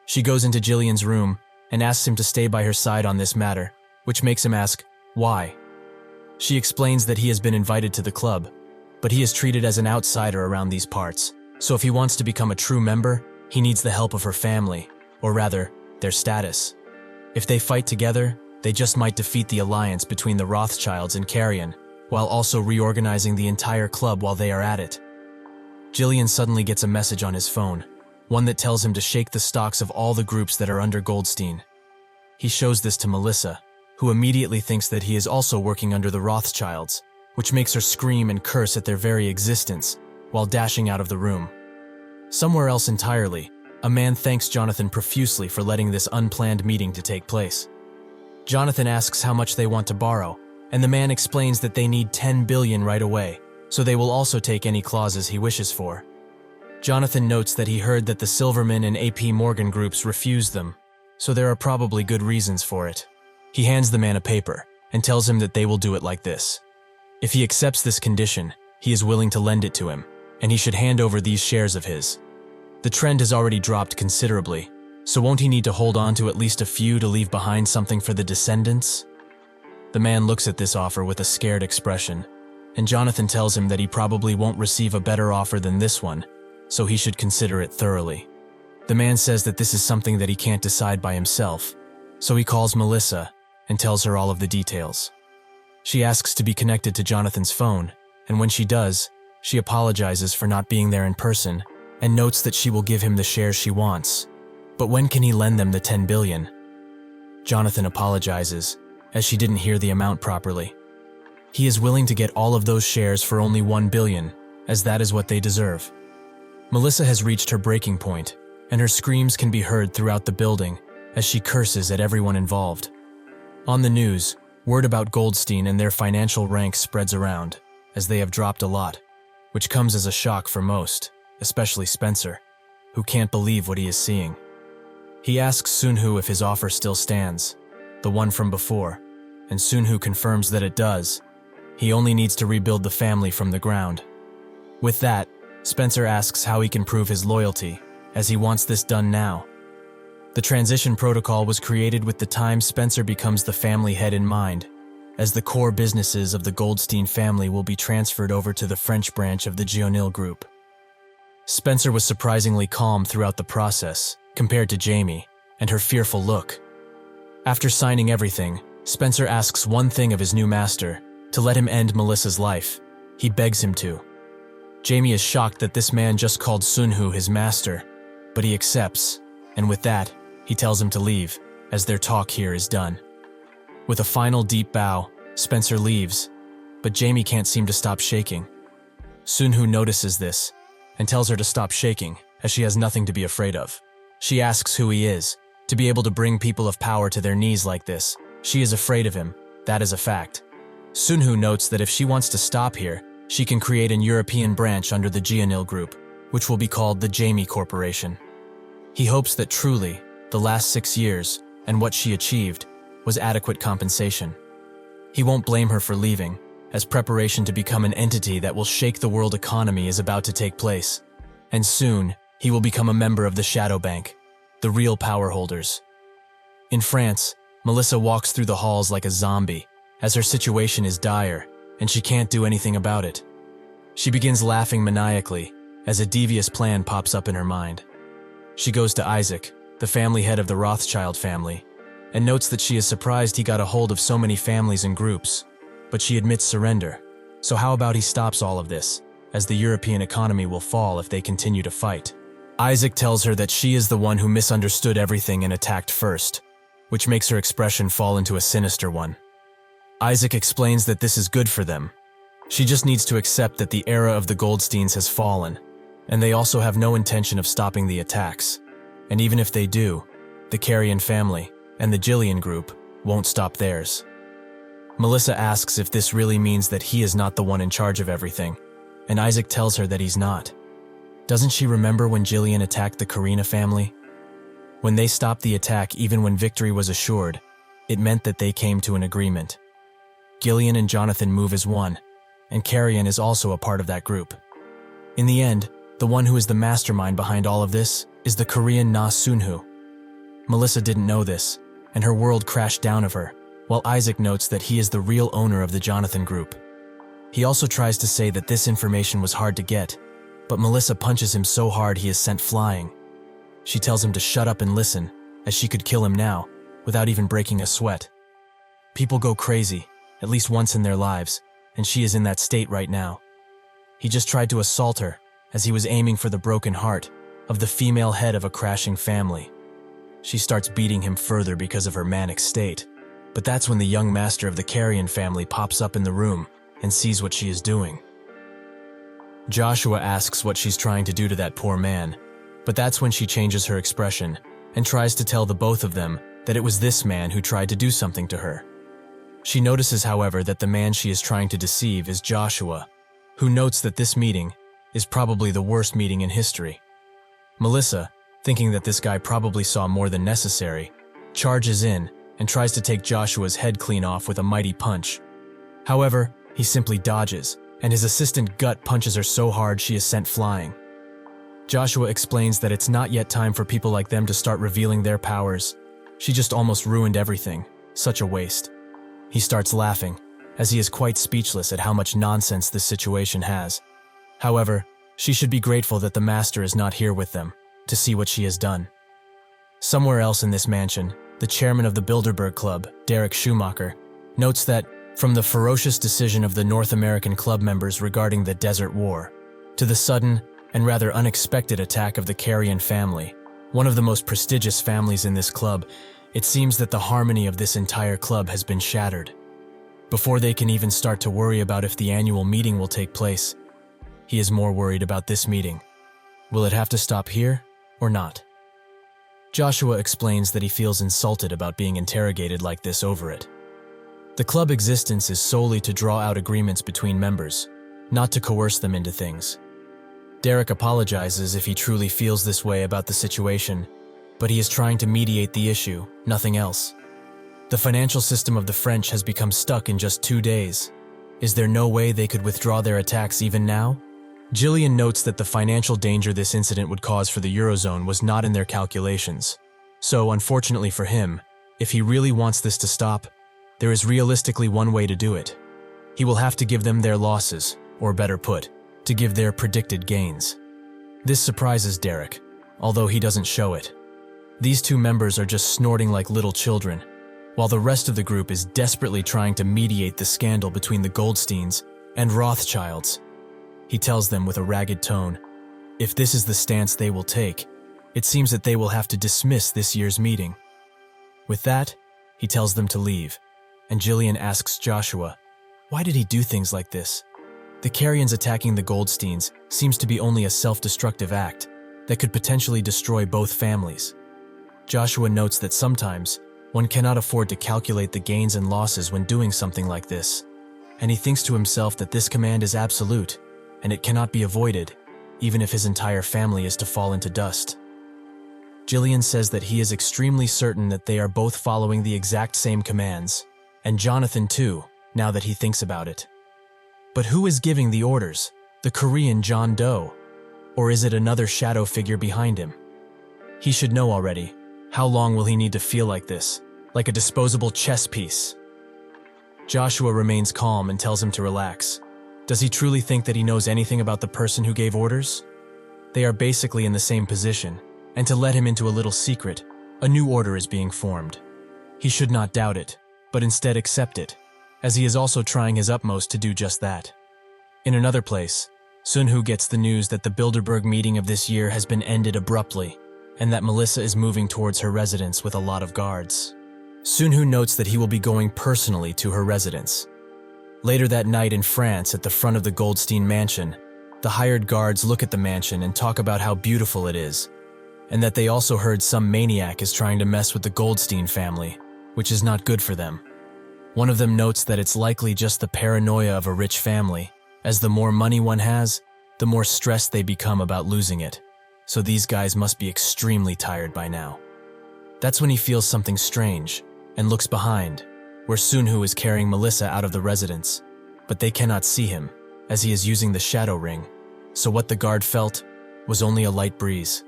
She goes into Jillian's room and asks him to stay by her side on this matter, which makes him ask, why? She explains that he has been invited to the club, but he is treated as an outsider around these parts, so if he wants to become a true member, He needs the help of her family, or rather, their status. If they fight together, they just might defeat the alliance between the Rothschilds and Carrion, while also reorganizing the entire club while they are at it. Jillian suddenly gets a message on his phone, one that tells him to shake the stocks of all the groups that are under Goldstein. He shows this to Melissa, who immediately thinks that he is also working under the Rothschilds, which makes her scream and curse at their very existence, while dashing out of the room. Somewhere else entirely, a man thanks Jonathan profusely for letting this unplanned meeting to take place. Jonathan asks how much they want to borrow, and the man explains that they need 10 billion right away, so they will also take any clauses he wishes for. Jonathan notes that he heard that the Silverman and AP Morgan groups refused them, so there are probably good reasons for it. He hands the man a paper and tells him that they will do it like this. If he accepts this condition, he is willing to lend it to him, and he should hand over these shares of his. The trend has already dropped considerably, so won't he need to hold on to at least a few to leave behind something for the descendants? The man looks at this offer with a scared expression, and Jonathan tells him that he probably won't receive a better offer than this one, so he should consider it thoroughly. The man says that this is something that he can't decide by himself, so he calls Melissa and tells her all of the details. She asks to be connected to Jonathan's phone, and when she does, she apologizes for not being there in person and notes that she will give him the shares she wants. But when can he lend them the 10 billion? Jonathan apologizes, as she didn't hear the amount properly. He is willing to get all of those shares for only 1 billion, as that is what they deserve. Melissa has reached her breaking point, and her screams can be heard throughout the building as she curses at everyone involved. On the news, word about Goldstein and their financial ranks spreads around, as they have dropped a lot, which comes as a shock for most, especially Spencer, who can't believe what he is seeing. He asks Sunhoo if his offer still stands, the one from before, and Sunhoo confirms that it does. He only needs to rebuild the family from the ground. With that, Spencer asks how he can prove his loyalty, as he wants this done now. The transition protocol was created with the time Spencer becomes the family head in mind, as the core businesses of the Goldstein family will be transferred over to the French branch of the Gionil group. Spencer was surprisingly calm throughout the process, compared to Jamie, and her fearful look. After signing everything, Spencer asks one thing of his new master, to let him end Melissa's life. He begs him to. Jamie is shocked that this man just called Sunhoo his master, but he accepts, and with that, he tells him to leave, as their talk here is done. With a final deep bow, Spencer leaves, but Jamie can't seem to stop shaking. Sunhoo notices this, and tells her to stop shaking, as she has nothing to be afraid of. She asks who he is, to be able to bring people of power to their knees like this. She is afraid of him, that is a fact. Sunhoo notes that if she wants to stop here, she can create an European branch under the Gionil group, which will be called the Jamie Corporation. He hopes that truly, the last 6 years, and what she achieved, was adequate compensation. He won't blame her for leaving, as preparation to become an entity that will shake the world economy is about to take place. And soon, he will become a member of the Shadow Bank, the real power holders. In France, Melissa walks through the halls like a zombie, as her situation is dire, and she can't do anything about it. She begins laughing maniacally, as a devious plan pops up in her mind. She goes to Isaac, the family head of the Rothschild family, and notes that she is surprised he got a hold of so many families and groups, but she admits surrender. So how about he stops all of this, as the European economy will fall if they continue to fight. Isaac tells her that she is the one who misunderstood everything and attacked first, which makes her expression fall into a sinister one. Isaac explains that this is good for them. She just needs to accept that the era of the Goldsteins has fallen, and they also have no intention of stopping the attacks. And even if they do, the Carrion family and the Jillian group won't stop theirs. Melissa asks if this really means that he is not the one in charge of everything, and Isaac tells her that he's not. Doesn't she remember when Jillian attacked the Karina family? When they stopped the attack even when victory was assured, it meant that they came to an agreement. Gillian and Jonathan move as one, and Carrion is also a part of that group. In the end, the one who is the mastermind behind all of this is the Korean Na Sunhoo. Melissa didn't know this, and her world crashed down of her, while Isaac notes that he is the real owner of the Jonathan group. He also tries to say that this information was hard to get, but Melissa punches him so hard he is sent flying. She tells him to shut up and listen, as she could kill him now, without even breaking a sweat. People go crazy, at least once in their lives, and she is in that state right now. He just tried to assault her, as he was aiming for the broken heart of the female head of a crashing family. She starts beating him further because of her manic state, but that's when the young master of the Carrion family pops up in the room and sees what she is doing. Joshua asks what she's trying to do to that poor man, but that's when she changes her expression and tries to tell the both of them that it was this man who tried to do something to her. She notices, however, that the man she is trying to deceive is Joshua, who notes that this meeting is probably the worst meeting in history. Melissa, thinking that this guy probably saw more than necessary, charges in and tries to take Joshua's head clean off with a mighty punch. However, he simply dodges, and his assistant gut punches her so hard she is sent flying. Joshua explains that it's not yet time for people like them to start revealing their powers. She just almost ruined everything. Such a waste. He starts laughing, as he is quite speechless at how much nonsense this situation has. However, she should be grateful that the master is not here with them to see what she has done. Somewhere else in this mansion, the chairman of the Bilderberg Club, Derek Schumacher, notes that from the ferocious decision of the North American club members regarding the Desert War, to the sudden and rather unexpected attack of the Carrion family, one of the most prestigious families in this club, it seems that the harmony of this entire club has been shattered. Before they can even start to worry about if the annual meeting will take place, he is more worried about this meeting. Will it have to stop here or not? Joshua explains that he feels insulted about being interrogated like this over it. The club existence is solely to draw out agreements between members, not to coerce them into things. Derek apologizes if he truly feels this way about the situation, but he is trying to mediate the issue, nothing else. The financial system of the French has become stuck in just 2 days. Is there no way they could withdraw their attacks even now? Jillian notes that the financial danger this incident would cause for the Eurozone was not in their calculations. So, unfortunately for him, if he really wants this to stop, there is realistically one way to do it. He will have to give them their losses, or better put, to give their predicted gains. This surprises Derek, although he doesn't show it. These two members are just snorting like little children, while the rest of the group is desperately trying to mediate the scandal between the Goldsteins and Rothschilds. He tells them with a ragged tone, if this is the stance they will take, it seems that they will have to dismiss this year's meeting. With that, he tells them to leave, and Jillian asks Joshua, why did he do things like this? The Carrions attacking the Goldsteins seems to be only a self-destructive act that could potentially destroy both families. Joshua notes that sometimes one cannot afford to calculate the gains and losses when doing something like this, and he thinks to himself that this command is absolute, and it cannot be avoided, even if his entire family is to fall into dust. Jillian says that he is extremely certain that they are both following the exact same commands, and Jonathan too, now that he thinks about it. But who is giving the orders? The Korean John Doe? Or is it another shadow figure behind him? He should know already. How long will he need to feel like this? Like a disposable chess piece? Joshua remains calm and tells him to relax. Does he truly think that he knows anything about the person who gave orders? They are basically in the same position, and to let him into a little secret, a new order is being formed. He should not doubt it, but instead accept it, as he is also trying his utmost to do just that. In another place, Sunhoo gets the news that the Bilderberg meeting of this year has been ended abruptly, and that Melissa is moving towards her residence with a lot of guards. Sunhoo notes that he will be going personally to her residence. Later that night in France at the front of the Goldstein mansion, the hired guards look at the mansion and talk about how beautiful it is, and that they also heard some maniac is trying to mess with the Goldstein family, which is not good for them. One of them notes that it's likely just the paranoia of a rich family, as the more money one has, the more stressed they become about losing it, so these guys must be extremely tired by now. That's when he feels something strange, and looks behind, where Sunhoo is carrying Melissa out of the residence, but they cannot see him, as he is using the shadow ring, so what the guard felt was only a light breeze.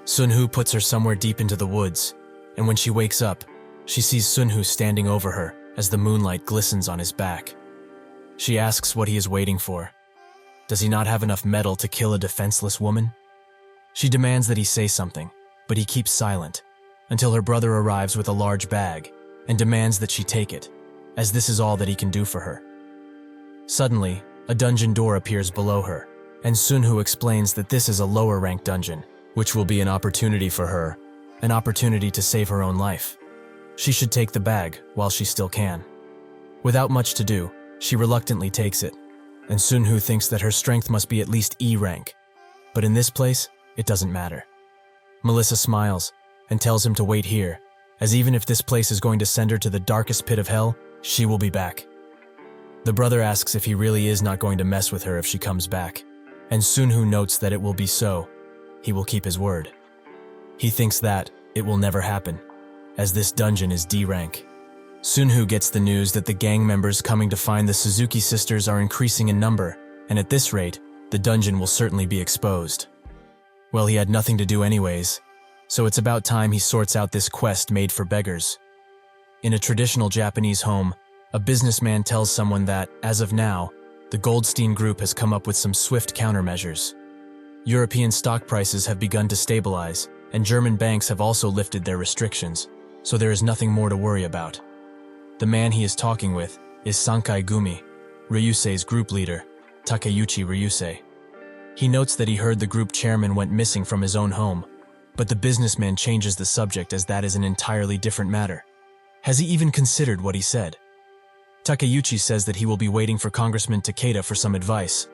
Sunhoo puts her somewhere deep into the woods, and when she wakes up, she sees Sunhoo standing over her as the moonlight glistens on his back. She asks what he is waiting for. Does he not have enough metal to kill a defenseless woman? She demands that he say something, but he keeps silent until her brother arrives with a large bag and demands that she take it, as this is all that he can do for her. Suddenly, a dungeon door appears below her, and Sunhoo explains that this is a lower-ranked dungeon, which will be an opportunity for her, an opportunity to save her own life. She should take the bag while she still can. Without much to do, she reluctantly takes it, and Sunhoo thinks that her strength must be at least E rank. But in this place, it doesn't matter. Melissa smiles and tells him to wait here, as even if this place is going to send her to the darkest pit of hell, she will be back. The brother asks if he really is not going to mess with her if she comes back, and Sunhoo notes that it will be so. He will keep his word. He thinks that it will never happen, as this dungeon is D rank. Sunhoo gets the news that the gang members coming to find the Suzuki sisters are increasing in number, and at this rate, the dungeon will certainly be exposed. Well, he had nothing to do anyways, so it's about time he sorts out this quest made for beggars. In a traditional Japanese home, a businessman tells someone that, as of now, the Goldstein Group has come up with some swift countermeasures. European stock prices have begun to stabilize, and German banks have also lifted their restrictions, so there is nothing more to worry about. The man he is talking with is Sankai Gumi, Ryusei's group leader, Takeuchi Ryusei. He notes that he heard the group chairman went missing from his own home, but the businessman changes the subject as that is an entirely different matter. Has he even considered what he said? Takeuchi says that he will be waiting for Congressman Takeda for some advice,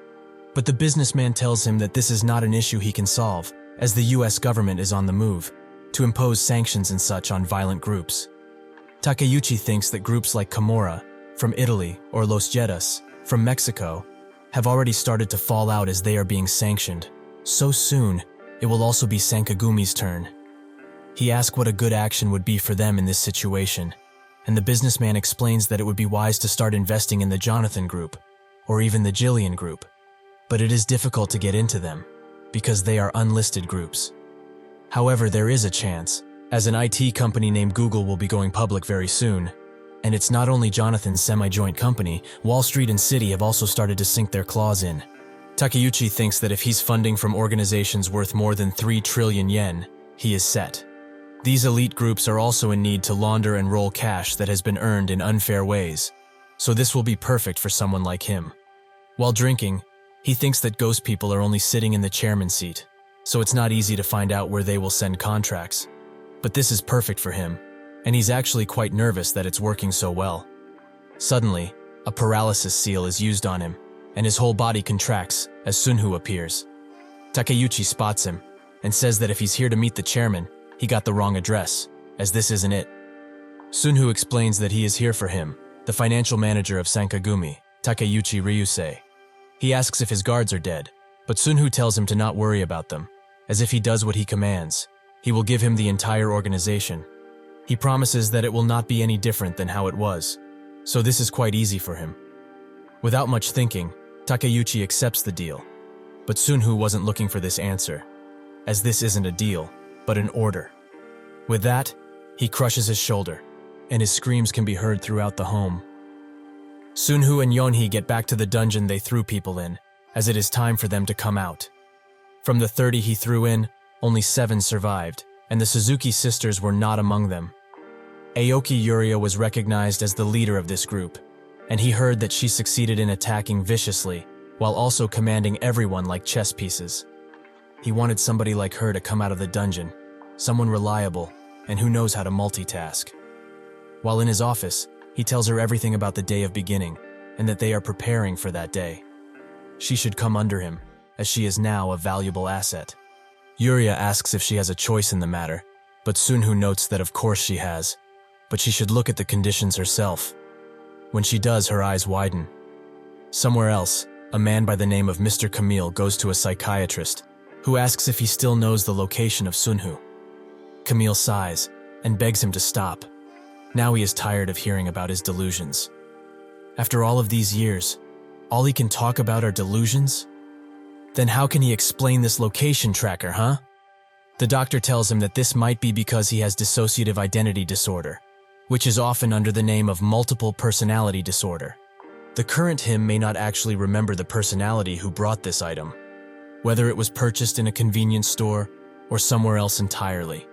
but the businessman tells him that this is not an issue he can solve, as the US government is on the move to impose sanctions and such on violent groups. Takeuchi thinks that groups like Camorra from Italy or Los Jetas from Mexico have already started to fall out as they are being sanctioned. So soon, it will also be Sankagumi's turn. He asks what a good action would be for them in this situation, and the businessman explains that it would be wise to start investing in the Jonathan Group, or even the Jillian Group. But it is difficult to get into them, because they are unlisted groups. However, there is a chance, as an IT company named Google will be going public very soon, and it's not only Jonathan's semi-joint company, Wall Street and Citi have also started to sink their claws in. Takeuchi thinks that if he's funding from organizations worth more than 3 trillion yen, he is set. These elite groups are also in need to launder and roll cash that has been earned in unfair ways, so this will be perfect for someone like him. While drinking, he thinks that ghost people are only sitting in the chairman's seat, so it's not easy to find out where they will send contracts. But this is perfect for him, and he's actually quite nervous that it's working so well. Suddenly, a paralysis seal is used on him, and his whole body contracts as Sunhoo appears. Takeuchi spots him and says that if he's here to meet the chairman, he got the wrong address, as this isn't it. Sunhoo explains that he is here for him, the financial manager of Sankagumi, Takeuchi Ryusei. He asks if his guards are dead, but Sunhoo tells him to not worry about them, as if he does what he commands, he will give him the entire organization. He promises that it will not be any different than how it was, so this is quite easy for him. Without much thinking, Takeuchi accepts the deal, but Sunhoo wasn't looking for this answer, as this isn't a deal, but an order. With that, he crushes his shoulder, and his screams can be heard throughout the home. Sunhoo and Yonhee get back to the dungeon they threw people in, as it is time for them to come out. From the 30 he threw in, only 7 survived, and the Suzuki sisters were not among them. Aoki Yuria was recognized as the leader of this group, and he heard that she succeeded in attacking viciously, while also commanding everyone like chess pieces. He wanted somebody like her to come out of the dungeon, someone reliable, and who knows how to multitask. While in his office, he tells her everything about the day of beginning, and that they are preparing for that day. She should come under him, as she is now a valuable asset. Yuria asks if she has a choice in the matter, but Sunhoo notes that of course she has, but she should look at the conditions herself. When she does, her eyes widen. Somewhere else, a man by the name of Mr. Camille goes to a psychiatrist, who asks if he still knows the location of Sunhoo. Camille sighs and begs him to stop. Now he is tired of hearing about his delusions. After all of these years, all he can talk about are delusions? Then how can he explain this location tracker, huh? The doctor tells him that this might be because he has dissociative identity disorder, which is often under the name of multiple personality disorder. The current him may not actually remember the personality who brought this item, whether it was purchased in a convenience store or somewhere else entirely.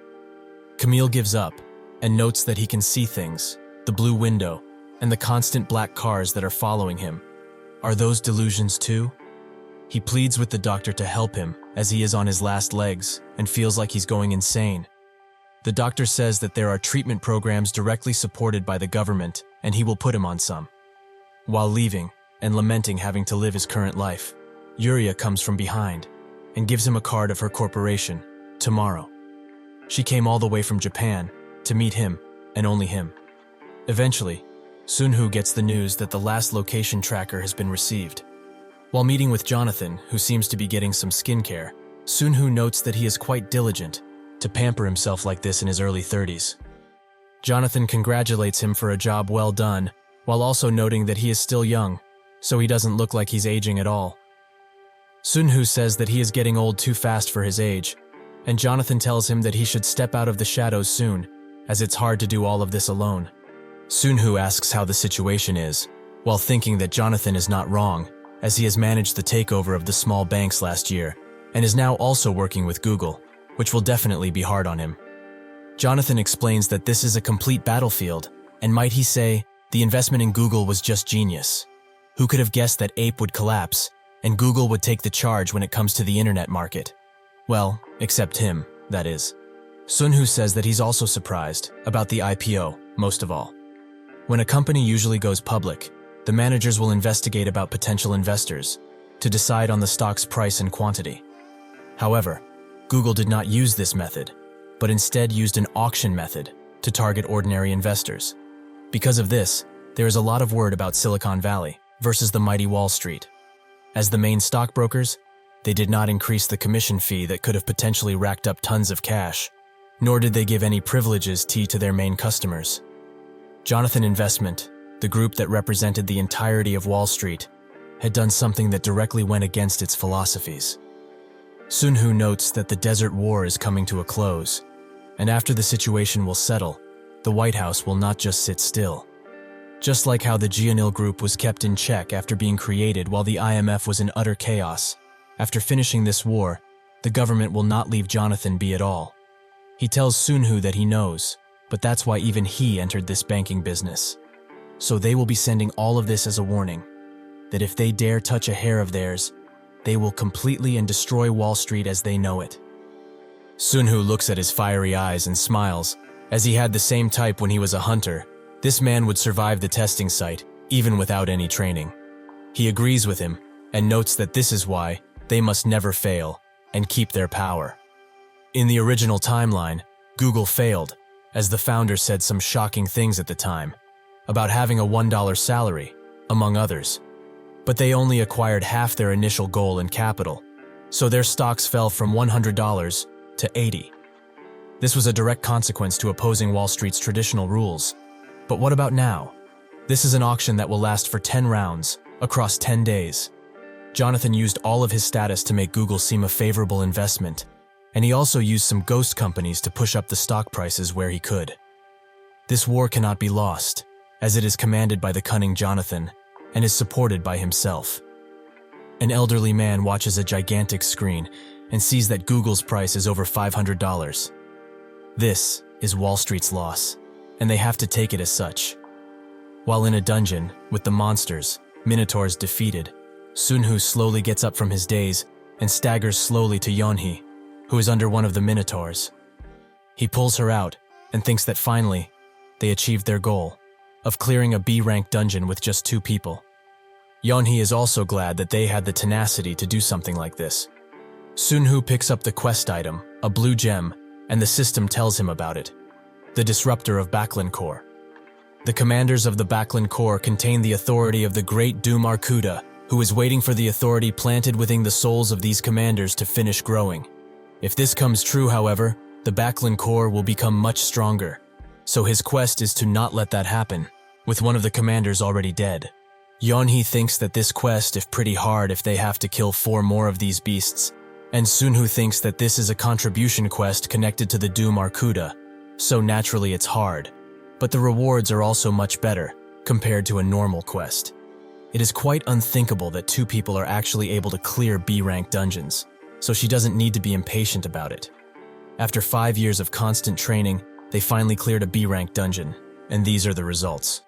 Camille gives up and notes that he can see things, the blue window, and the constant black cars that are following him. Are those delusions too? He pleads with the doctor to help him as he is on his last legs and feels like he's going insane. The doctor says that there are treatment programs directly supported by the government and he will put him on some. While leaving and lamenting having to live his current life, Yuria comes from behind and gives him a card of her corporation, Tomorrow. She came all the way from Japan to meet him and only him. Eventually, Sunhoo gets the news that the last location tracker has been received. While meeting with Jonathan, who seems to be getting some skincare, Sunhoo notes that he is quite diligent to pamper himself like this in his early 30s. Jonathan congratulates him for a job well done, while also noting that he is still young, so he doesn't look like he's aging at all. Sunhoo says that he is getting old too fast for his age, and Jonathan tells him that he should step out of the shadows soon, as it's hard to do all of this alone. Sunhoo asks how the situation is, while thinking that Jonathan is not wrong, as he has managed the takeover of the small banks last year, and is now also working with Google, which will definitely be hard on him. Jonathan explains that this is a complete battlefield, and might he say, the investment in Google was just genius. Who could have guessed that Ape would collapse, and Google would take the charge when it comes to the internet market? Well, except him, that is. Sunhoo says that he's also surprised about the IPO, most of all. When a company usually goes public, the managers will investigate about potential investors to decide on the stock's price and quantity. However, Google did not use this method, but instead used an auction method to target ordinary investors. Because of this, there is a lot of word about Silicon Valley versus the mighty Wall Street. As the main stockbrokers, they did not increase the commission fee that could have potentially racked up tons of cash, nor did they give any privileges to their main customers. Jonathan Investment, the group that represented the entirety of Wall Street, had done something that directly went against its philosophies. Sunhoo notes that the Desert War is coming to a close, and after the situation will settle, the White House will not just sit still. Just like how the Gianil Group was kept in check after being created while the IMF was in utter chaos, after finishing this war, the government will not leave Jonathan be at all. He tells Sunhoo that he knows, but that's why even he entered this banking business. So they will be sending all of this as a warning, that if they dare touch a hair of theirs, they will completely and destroy Wall Street as they know it. Sunhoo looks at his fiery eyes and smiles. As he had the same type when he was a hunter, this man would survive the testing site, even without any training. He agrees with him, and notes that this is why they must never fail and keep their power. In the original timeline, Google failed, as the founder said some shocking things at the time, about having a $1 salary, among others. But they only acquired half their initial goal in capital, so their stocks fell from $100 to $80. This was a direct consequence to opposing Wall Street's traditional rules. But what about now? This is an auction that will last for 10 rounds, across 10 days. Jonathan used all of his status to make Google seem a favorable investment, and he also used some ghost companies to push up the stock prices where he could. This war cannot be lost, as it is commanded by the cunning Jonathan, and is supported by himself. An elderly man watches a gigantic screen and sees that Google's price is over $500. This is Wall Street's loss, and they have to take it as such. While in a dungeon, with the monsters, Minotaurs defeated, Sunhoo slowly gets up from his daze and staggers slowly to Yeonhee, who is under one of the Minotaurs. He pulls her out and thinks that finally, they achieved their goal of clearing a B-rank dungeon with just 2 people. Yeonhee is also glad that they had the tenacity to do something like this. Sunhoo picks up the quest item, a blue gem, and the system tells him about it. The disruptor of Baklin Corps. The commanders of the Baklin Corps contain the authority of the great Doom Arkuda, who is waiting for the authority planted within the souls of these commanders to finish growing. If this comes true, however, the Baklin Corps will become much stronger. So his quest is to not let that happen, with one of the commanders already dead. Yeonhee thinks that this quest is pretty hard if they have to kill 4 more of these beasts, and Sunhoo thinks that this is a contribution quest connected to the Doom Arkuda, so naturally it's hard, but the rewards are also much better compared to a normal quest. It is quite unthinkable that 2 people are actually able to clear B-rank dungeons, so she doesn't need to be impatient about it. After 5 years of constant training, they finally cleared a B-rank dungeon, and these are the results.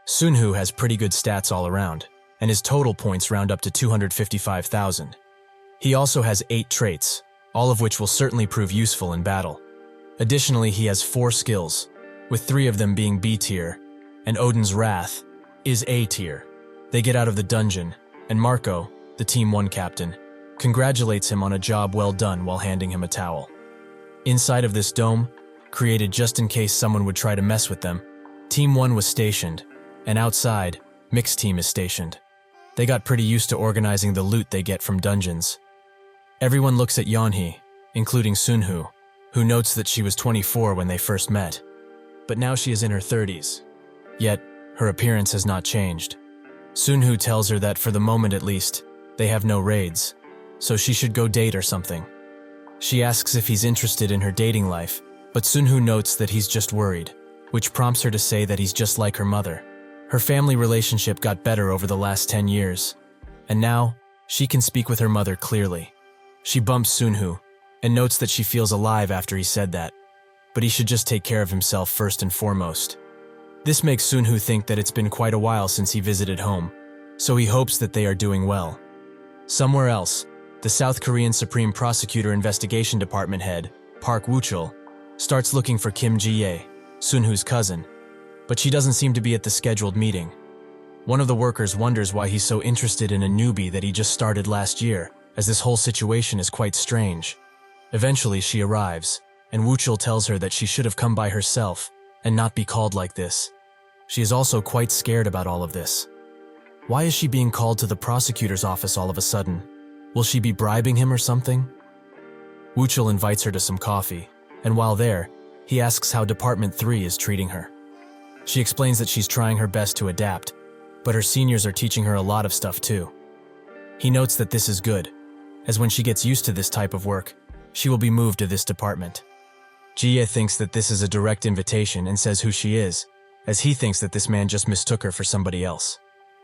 Sunhoo has pretty good stats all around, and his total points round up to 255,000. He also has 8 traits, all of which will certainly prove useful in battle. Additionally, he has 4 skills, with 3 of them being B tier, and Odin's Wrath is A tier. They get out of the dungeon, and Marco, the Team 1 captain, congratulates him on a job well done while handing him a towel. Inside of this dome, created just in case someone would try to mess with them, Team 1 was stationed, and outside, Mixed Team is stationed. They got pretty used to organizing the loot they get from dungeons. Everyone looks at Yeonhee, including Sunhoo, who notes that she was 24 when they first met. But now she is in her 30s. Yet, her appearance has not changed. Sunhoo tells her that for the moment at least, they have no raids, so she should go date or something. She asks if he's interested in her dating life, but Sunhoo notes that he's just worried, which prompts her to say that he's just like her mother. Her family relationship got better over the last 10 years, and now she can speak with her mother clearly. She bumps Sunhoo and notes that she feels alive after he said that, but he should just take care of himself first and foremost. This makes Sunhoo think that it's been quite a while since he visited home, so he hopes that they are doing well. Somewhere else, the South Korean Supreme Prosecutor Investigation Department head, Park Woo-chul, starts looking for Kim Ji-ye, Sunhoo's cousin, but she doesn't seem to be at the scheduled meeting. One of the workers wonders why he's so interested in a newbie that he just started last year, as this whole situation is quite strange. Eventually she arrives, and Woo-chul tells her that she should have come by herself and not be called like this. She is also quite scared about all of this. Why is she being called to the prosecutor's office all of a sudden? Will she be bribing him or something? Woo-chul invites her to some coffee, and while there, he asks how Department 3 is treating her. She explains that she's trying her best to adapt, but her seniors are teaching her a lot of stuff too. He notes that this is good, as when she gets used to this type of work, she will be moved to this department. Ji-ye thinks that this is a direct invitation and says who she is, as he thinks that this man just mistook her for somebody else.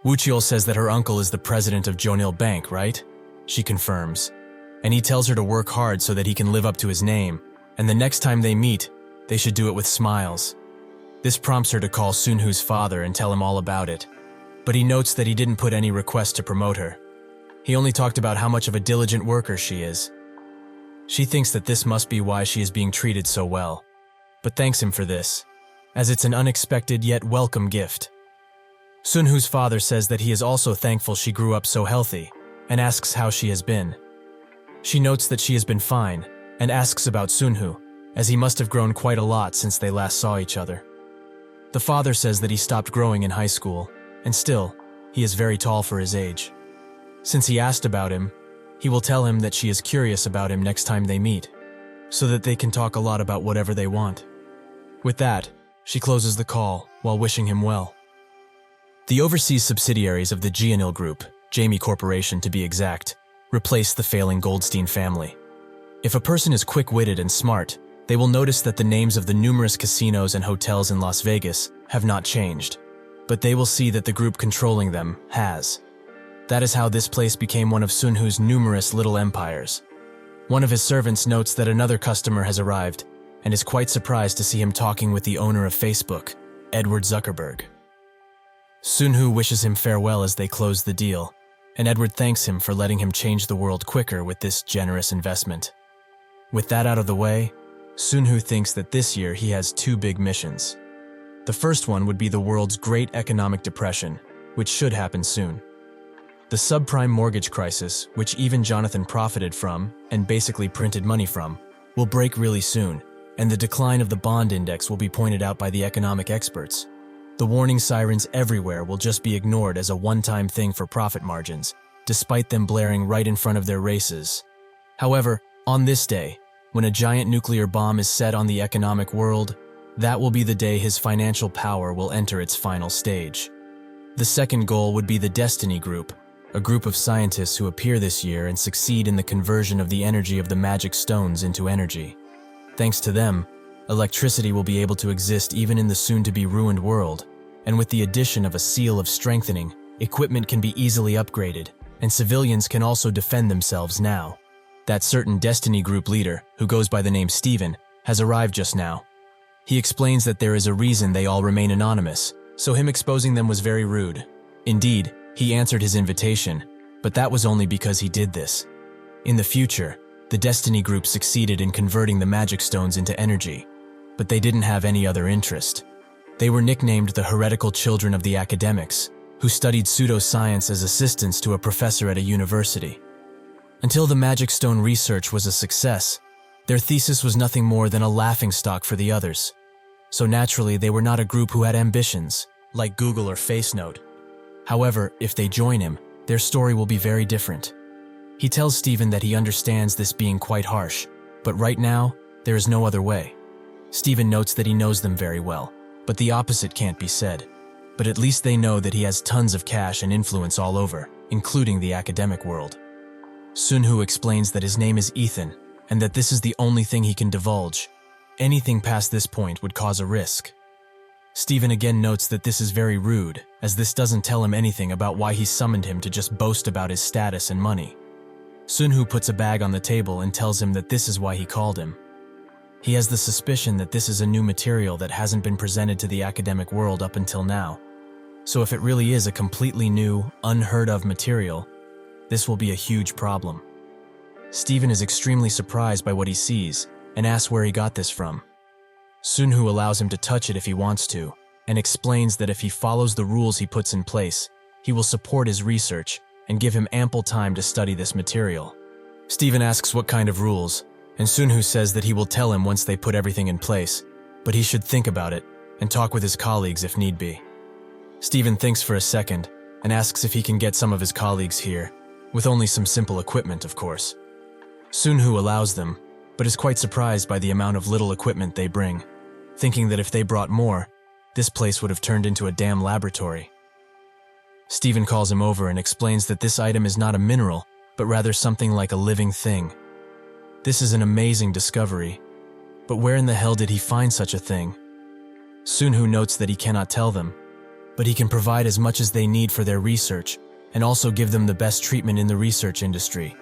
Woo-chul says that her uncle is the president of Jonil Bank, right? She confirms, and he tells her to work hard so that he can live up to his name, and the next time they meet, they should do it with smiles. This prompts her to call Sunhoo's father and tell him all about it, but he notes that he didn't put any request to promote her. He only talked about how much of a diligent worker she is. She thinks that this must be why she is being treated so well, but thanks him for this, as it's an unexpected yet welcome gift. Sunhoo's father says that he is also thankful she grew up so healthy, and asks how she has been. She notes that she has been fine, and asks about Sunhoo, as he must have grown quite a lot since they last saw each other. The father says that he stopped growing in high school, and still, he is very tall for his age. Since he asked about him, he will tell him that she is curious about him next time they meet, so that they can talk a lot about whatever they want. With that, she closes the call while wishing him well. The overseas subsidiaries of the Jeonil Group, Jamie Corporation to be exact, replace the failing Goldstein family. If a person is quick-witted and smart, they will notice that the names of the numerous casinos and hotels in Las Vegas have not changed, but they will see that the group controlling them has. That is how this place became one of Sunhoo's numerous little empires. One of his servants notes that another customer has arrived and is quite surprised to see him talking with the owner of Facebook, Edward Zuckerberg. Sunhoo wishes him farewell as they close the deal, and Edward thanks him for letting him change the world quicker with this generous investment. With that out of the way, Sunhoo thinks that this year he has 2 big missions. The first one would be the world's Great Economic Depression, which should happen soon. The subprime mortgage crisis, which even Jonathan profited from and basically printed money from, will break really soon, and the decline of the bond index will be pointed out by the economic experts. The warning sirens everywhere will just be ignored as a one-time thing for profit margins, despite them blaring right in front of their races. However, on this day, when a giant nuclear bomb is set on the economic world, that will be the day his financial power will enter its final stage. The second goal would be the Destiny Group, a group of scientists who appear this year and succeed in the conversion of the energy of the magic stones into energy. Thanks to them, electricity will be able to exist even in the soon-to-be ruined world, and with the addition of a seal of strengthening, equipment can be easily upgraded, and civilians can also defend themselves now. That certain Destiny Group leader, who goes by the name Steven, has arrived just now. He explains that there is a reason they all remain anonymous, so him exposing them was very rude. Indeed, he answered his invitation, but that was only because he did this. In the future, the Destiny Group succeeded in converting the magic stones into energy, but they didn't have any other interest. They were nicknamed the heretical children of the academics, who studied pseudoscience as assistants to a professor at a university. Until the magic stone research was a success, their thesis was nothing more than a laughingstock for the others. So naturally, they were not a group who had ambitions, like Google or FaceNote. However, if they join him, their story will be very different. He tells Steven that he understands this being quite harsh, but right now, there is no other way. Steven notes that he knows them very well, but the opposite can't be said. But at least they know that he has tons of cash and influence all over, including the academic world. Sunhoo explains that his name is Ethan, and that this is the only thing he can divulge. Anything past this point would cause a risk. Steven again notes that this is very rude, as this doesn't tell him anything about why he summoned him to just boast about his status and money. Sunhoo puts a bag on the table and tells him that this is why he called him. He has the suspicion that this is a new material that hasn't been presented to the academic world up until now. So if it really is a completely new, unheard of material, this will be a huge problem. Steven is extremely surprised by what he sees and asks where he got this from. Sunhoo allows him to touch it if he wants to, and explains that if he follows the rules he puts in place, he will support his research and give him ample time to study this material. Steven asks what kind of rules, and Sunhoo says that he will tell him once they put everything in place, but he should think about it and talk with his colleagues if need be. Steven thinks for a second and asks if he can get some of his colleagues here, with only some simple equipment, of course. Sunhoo allows them, but is quite surprised by the amount of little equipment they bring, thinking that if they brought more, this place would have turned into a damn laboratory. Steven calls him over and explains that this item is not a mineral, but rather something like a living thing. This is an amazing discovery, but where in the hell did he find such a thing? Sunhoo notes that he cannot tell them, but he can provide as much as they need for their research and also give them the best treatment in the research industry,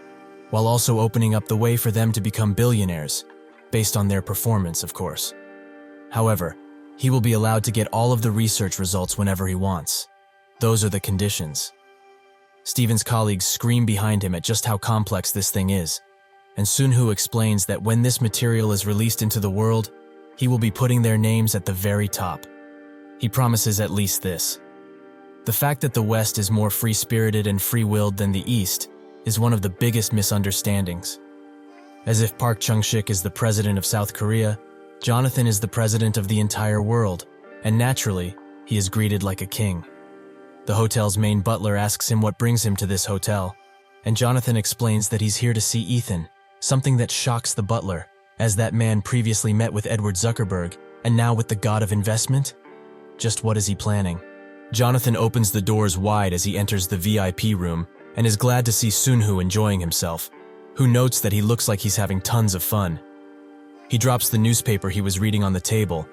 while also opening up the way for them to become billionaires, based on their performance, of course. However, he will be allowed to get all of the research results whenever he wants. Those are the conditions. Steven's colleagues scream behind him at just how complex this thing is, and Sunhoo explains that when this material is released into the world, he will be putting their names at the very top. He promises at least this. The fact that the West is more free-spirited and free-willed than the East is one of the biggest misunderstandings. As if Park Chung-sik is the president of South Korea, Jonathan is the president of the entire world, and naturally, he is greeted like a king. The hotel's main butler asks him what brings him to this hotel, and Jonathan explains that he's here to see Ethan, something that shocks the butler, as that man previously met with Edward Zuckerberg, and now with the god of investment? Just what is he planning? Jonathan opens the doors wide as he enters the VIP room, and is glad to see Sunhoo enjoying himself, who notes that he looks like he's having tons of fun. He drops the newspaper he was reading on the table,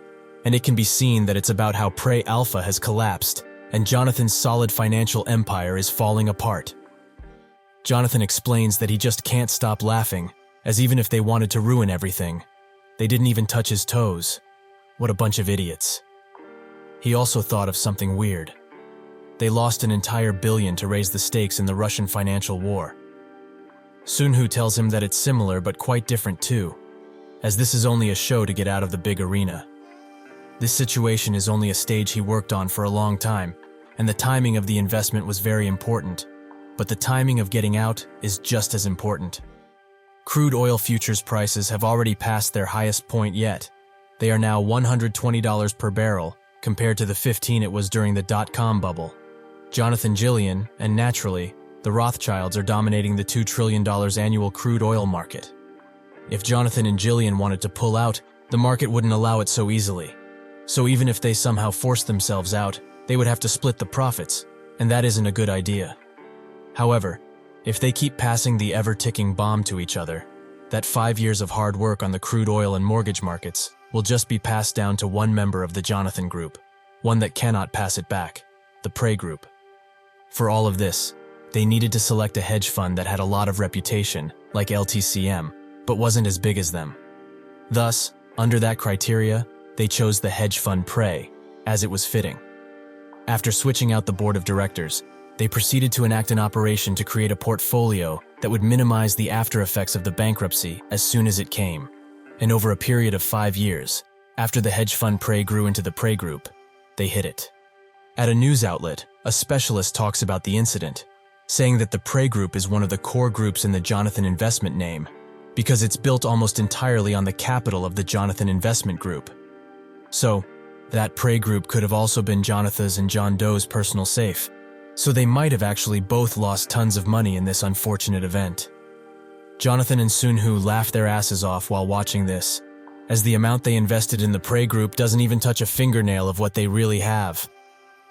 and it can be seen that it's about how Prey Alpha has collapsed, and Jonathan's solid financial empire is falling apart. Jonathan explains that he just can't stop laughing, as even if they wanted to ruin everything, they didn't even touch his toes. What a bunch of idiots. He also thought of something weird. They lost an entire billion to raise the stakes in the Russian financial war. Sunhoo tells him that it's similar but quite different too, as this is only a show to get out of the big arena. This situation is only a stage he worked on for a long time, and the timing of the investment was very important, but the timing of getting out is just as important. Crude oil futures prices have already passed their highest point yet. They are now $120 per barrel, compared to the $15 it was during the dot-com bubble. Jonathan Jillian, and naturally, the Rothschilds are dominating the $2 trillion annual crude oil market. If Jonathan and Jillian wanted to pull out, the market wouldn't allow it so easily. So even if they somehow forced themselves out, they would have to split the profits, and that isn't a good idea. However, if they keep passing the ever-ticking bomb to each other, that 5 years of hard work on the crude oil and mortgage markets will just be passed down to one member of the Jonathan group, one that cannot pass it back, the Prey group. For all of this, they needed to select a hedge fund that had a lot of reputation, like LTCM, but wasn't as big as them. Thus, under that criteria, they chose the hedge fund Prey, as it was fitting. After switching out the board of directors, they proceeded to enact an operation to create a portfolio that would minimize the after effects of the bankruptcy as soon as it came. And over a period of 5 years, after the hedge fund Prey grew into the Prey Group, they hit it. At a news outlet, a specialist talks about the incident, saying that the Prey Group is one of the core groups in the Jonathan Investment name, because it's built almost entirely on the capital of the Jonathan Investment Group. So, that Prey Group could have also been Jonathan's and John Doe's personal safe, so they might have actually both lost tons of money in this unfortunate event. Jonathan and Sunhoo laugh their asses off while watching this, as the amount they invested in the Prey Group doesn't even touch a fingernail of what they really have.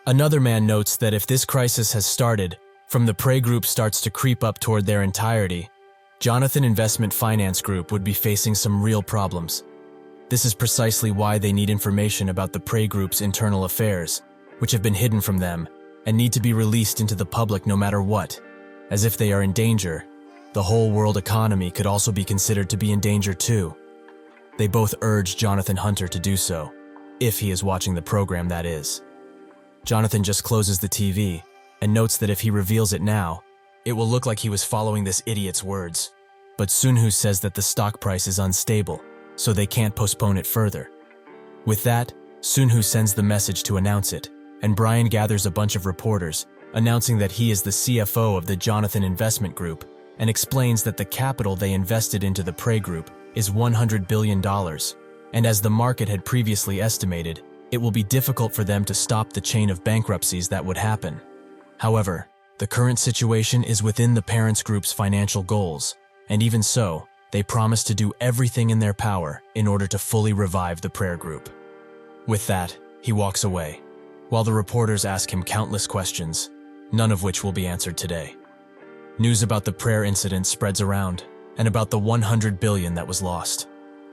Another man notes that if this crisis has started, from the Prey Group starts to creep up toward their entirety, Jonathan Investment Finance Group would be facing some real problems. This is precisely why they need information about the Prey Group's internal affairs, which have been hidden from them and need to be released into the public no matter what, as if they are in danger. The whole world economy could also be considered to be in danger too. They both urge Jonathan Hunter to do so, if he is watching the program, that is. Jonathan just closes the TV and notes that if he reveals it now, it will look like he was following this idiot's words. But Sunhoo says that the stock price is unstable, so they can't postpone it further. With that, Sunhoo sends the message to announce it, and Brian gathers a bunch of reporters, announcing that he is the CFO of the Jonathan Investment Group, and explains that the capital they invested into the Prey Group is $100 billion, and as the market had previously estimated, it will be difficult for them to stop the chain of bankruptcies that would happen. However, the current situation is within the parents' group's financial goals, and even so, they promise to do everything in their power in order to fully revive the Prey Group. With that, he walks away, while the reporters ask him countless questions, none of which will be answered today. News about the Prey incident spreads around, and about the $100 billion that was lost.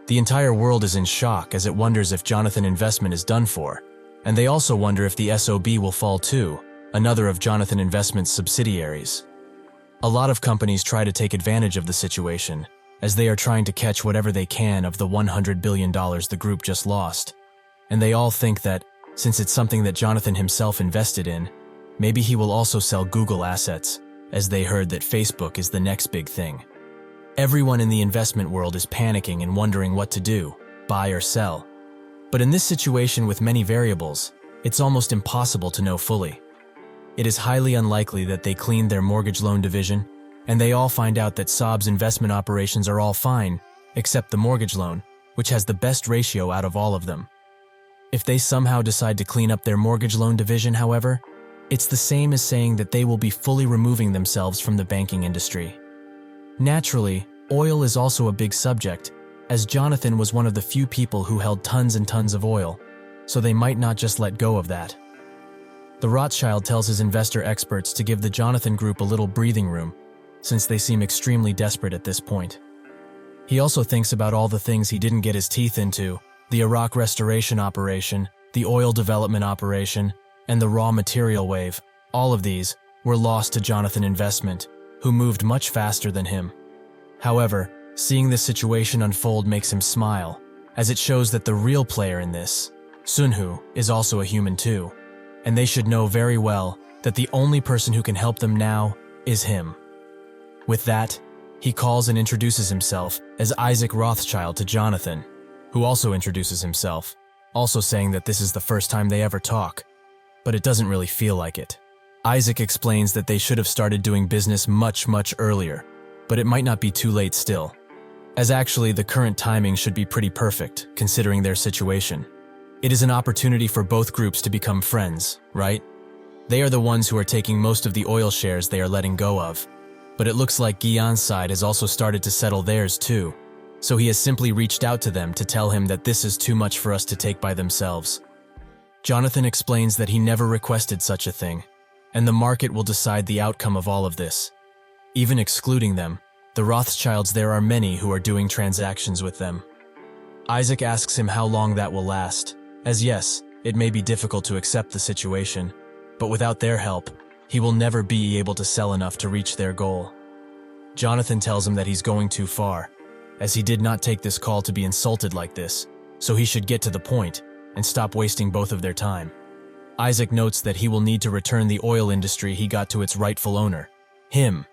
The entire world is in shock as it wonders if Jonathan Investment is done for, and they also wonder if the SOB will fall too, another of Jonathan Investment's subsidiaries. A lot of companies try to take advantage of the situation, as they are trying to catch whatever they can of the $100 billion the group just lost. And they all think that, since it's something that Jonathan himself invested in, maybe he will also sell Google assets, as they heard that Facebook is the next big thing. Everyone in the investment world is panicking and wondering what to do, buy or sell. But in this situation with many variables, it's almost impossible to know fully. It is highly unlikely that they cleaned their mortgage loan division, and they all find out that Saab's investment operations are all fine, except the mortgage loan, which has the best ratio out of all of them. If they somehow decide to clean up their mortgage loan division, however, it's the same as saying that they will be fully removing themselves from the banking industry. Naturally, oil is also a big subject, as Jonathan was one of the few people who held tons and tons of oil, so they might not just let go of that. The Rothschild tells his investor experts to give the Jonathan Group a little breathing room, since they seem extremely desperate at this point. He also thinks about all the things he didn't get his teeth into: the Iraq restoration operation, the oil development operation, and the raw material wave. All of these were lost to Jonathan Investment, who moved much faster than him. However, seeing this situation unfold makes him smile, as it shows that the real player in this, Sunhoo, is also a human too, and they should know very well that the only person who can help them now is him. With that, he calls and introduces himself as Isaac Rothschild to Jonathan, who also introduces himself, also saying that this is the first time they ever talk, but it doesn't really feel like it. Isaac explains that they should have started doing business much earlier, but it might not be too late still, as actually the current timing should be pretty perfect, considering their situation. It is an opportunity for both groups to become friends, right? They are the ones who are taking most of the oil shares they are letting go of, but it looks like Guillen's side has also started to settle theirs too, so he has simply reached out to them to tell him that this is too much for us to take by themselves. Jonathan explains that he never requested such a thing, and the market will decide the outcome of all of this. Even excluding them, the Rothschilds, there are many who are doing transactions with them. Isaac asks him how long that will last, as yes, it may be difficult to accept the situation, but without their help, he will never be able to sell enough to reach their goal. Jonathan tells him that he's going too far, as he did not take this call to be insulted like this, so he should get to the point and stop wasting both of their time. Isaac notes that he will need to return the oil industry he got to its rightful owner, him.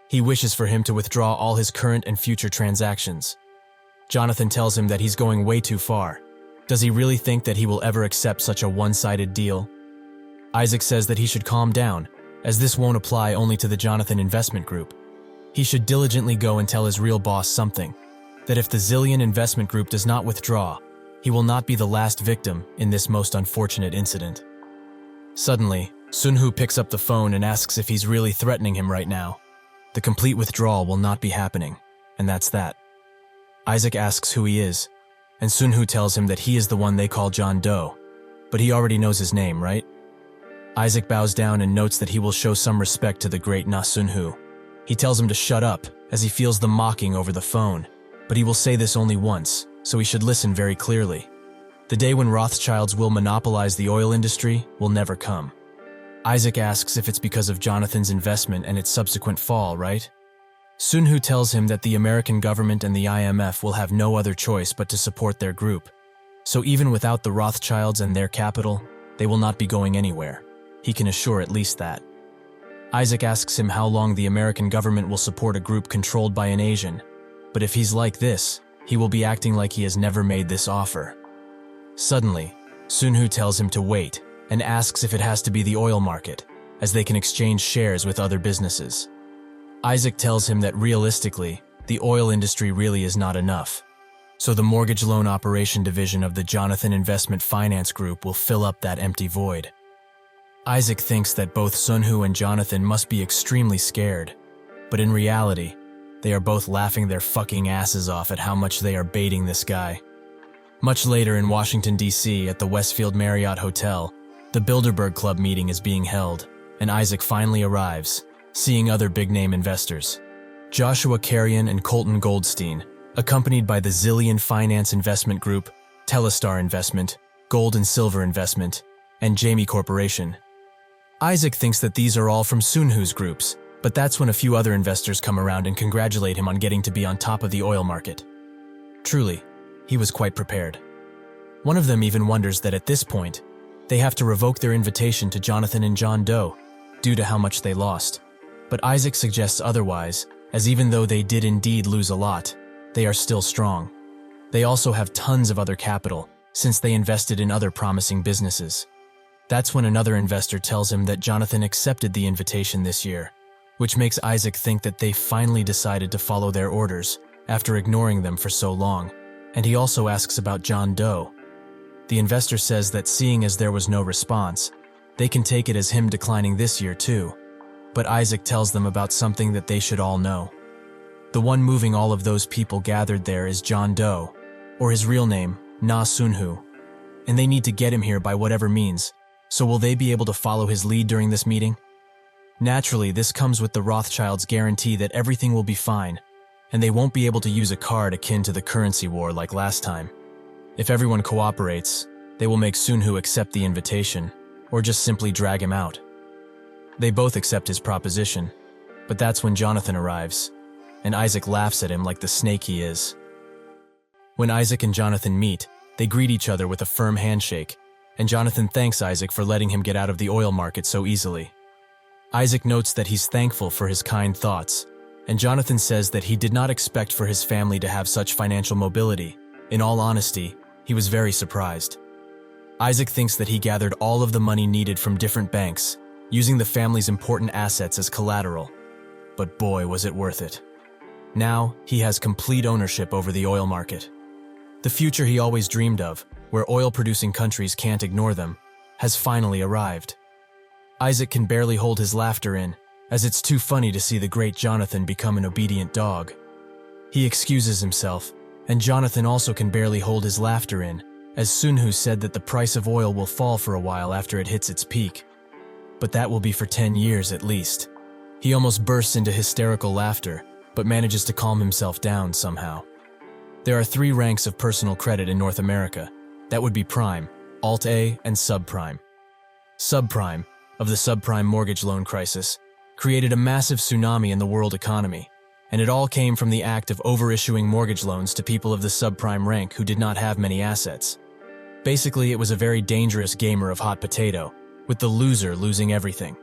He wishes for him to withdraw all his current and future transactions. Jonathan tells him that he's going way too far. Does he really think that he will ever accept such a one-sided deal? Isaac says that he should calm down, as this won't apply only to the Jonathan Investment Group. He should diligently go and tell his real boss something, that if the Zillion Investment Group does not withdraw, he will not be the last victim in this most unfortunate incident. Suddenly, Sunhoo picks up the phone and asks if he's really threatening him right now. The complete withdrawal will not be happening, and that's that. Isaac asks who he is, and Sunhoo tells him that he is the one they call John Doe, but he already knows his name, right? Isaac bows down and notes that he will show some respect to the great Sunhoo. He tells him to shut up, as he feels the mocking over the phone, but he will say this only once, so he should listen very clearly. The day when Rothschilds will monopolize the oil industry will never come. Isaac asks if it's because of Jonathan's investment and its subsequent fall, right? Sunhoo tells him that the American government and the IMF will have no other choice but to support their group. So even without the Rothschilds and their capital, they will not be going anywhere. He can assure at least that. Isaac asks him how long the American government will support a group controlled by an Asian, but if he's like this, he will be acting like he has never made this offer. Suddenly, Sunhoo tells him to wait and asks if it has to be the oil market, as they can exchange shares with other businesses. Isaac tells him that realistically, the oil industry really is not enough, so the mortgage loan operation division of the Jonathan Investment Finance Group will fill up that empty void. Isaac thinks that both Sunhoo and Jonathan must be extremely scared, but in reality, they are both laughing their fucking asses off at how much they are baiting this guy. Much later in Washington, D.C., at the Westfield Marriott Hotel, the Bilderberg Club meeting is being held, and Isaac finally arrives, seeing other big-name investors. Joshua Carrion and Colton Goldstein, accompanied by the Zillion Finance Investment Group, Telestar Investment, Gold and Silver Investment, and Jamie Corporation. Isaac thinks that these are all from Sunhoo's groups, but that's when a few other investors come around and congratulate him on getting to be on top of the oil market. Truly, he was quite prepared. One of them even wonders that at this point, they have to revoke their invitation to Jonathan and John Doe due to how much they lost. But Isaac suggests otherwise, as even though they did indeed lose a lot, they are still strong. They also have tons of other capital, since they invested in other promising businesses. That's when another investor tells him that Jonathan accepted the invitation this year, which makes Isaac think that they finally decided to follow their orders after ignoring them for so long, and he also asks about John Doe. The investor says that seeing as there was no response, they can take it as him declining this year too, but Isaac tells them about something that they should all know. The one moving all of those people gathered there is John Doe, or his real name, Sunhoo, and they need to get him here by whatever means. So will they be able to follow his lead during this meeting? Naturally, this comes with the Rothschilds' guarantee that everything will be fine, and they won't be able to use a card akin to the currency war like last time. If everyone cooperates, they will make Sunhoo accept the invitation, or just simply drag him out. They both accept his proposition, but that's when Jonathan arrives, and Isaac laughs at him like the snake he is. When Isaac and Jonathan meet, they greet each other with a firm handshake, and Jonathan thanks Isaac for letting him get out of the oil market so easily. Isaac notes that he's thankful for his kind thoughts, and Jonathan says that he did not expect for his family to have such financial mobility. In all honesty, he was very surprised. Isaac thinks that he gathered all of the money needed from different banks, using the family's important assets as collateral. But boy, was it worth it. Now, he has complete ownership over the oil market. The future he always dreamed of, where oil-producing countries can't ignore them, has finally arrived. Isaac can barely hold his laughter in, as it's too funny to see the great Jonathan become an obedient dog. He excuses himself, and Jonathan also can barely hold his laughter in, as Sunhoo said that the price of oil will fall for a while after it hits its peak. But that will be for 10 years at least. He almost bursts into hysterical laughter, but manages to calm himself down somehow. There are 3 ranks of personal credit in North America. That would be prime, alt-A, and subprime. Subprime of the subprime mortgage loan crisis created a massive tsunami in the world economy, and it all came from the act of overissuing mortgage loans to people of the subprime rank who did not have many assets. Basically, it was a very dangerous gamer of hot potato, with the loser losing everything.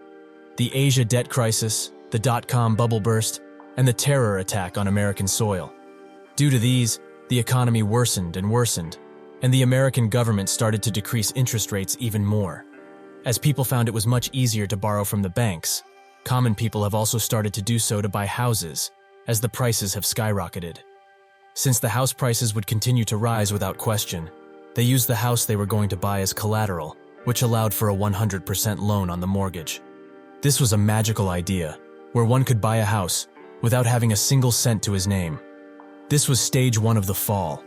The Asia debt crisis, the dot-com bubble burst, and the terror attack on American soil. Due to these, the economy worsened and worsened, and the American government started to decrease interest rates even more. As people found it was much easier to borrow from the banks, common people have also started to do so to buy houses, as the prices have skyrocketed. Since the house prices would continue to rise without question, they used the house they were going to buy as collateral, which allowed for a 100% loan on the mortgage. This was a magical idea, where one could buy a house without having a single cent to his name. This was stage one of the fall.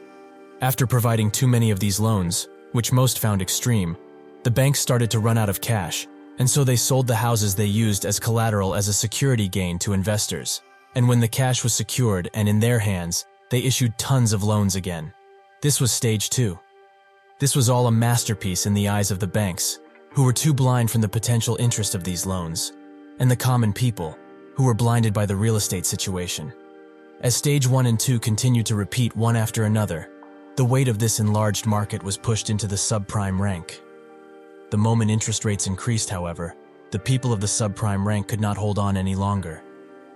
After providing too many of these loans, which most found extreme, the banks started to run out of cash, and so they sold the houses they used as collateral as a security gain to investors. And when the cash was secured and in their hands, they issued tons of loans again. This was stage two. This was all a masterpiece in the eyes of the banks, who were too blind from the potential interest of these loans, and the common people, who were blinded by the real estate situation. As stage 1 and 2 continued to repeat one after another, the weight of this enlarged market was pushed into the subprime rank. The moment interest rates increased, however, the people of the subprime rank could not hold on any longer.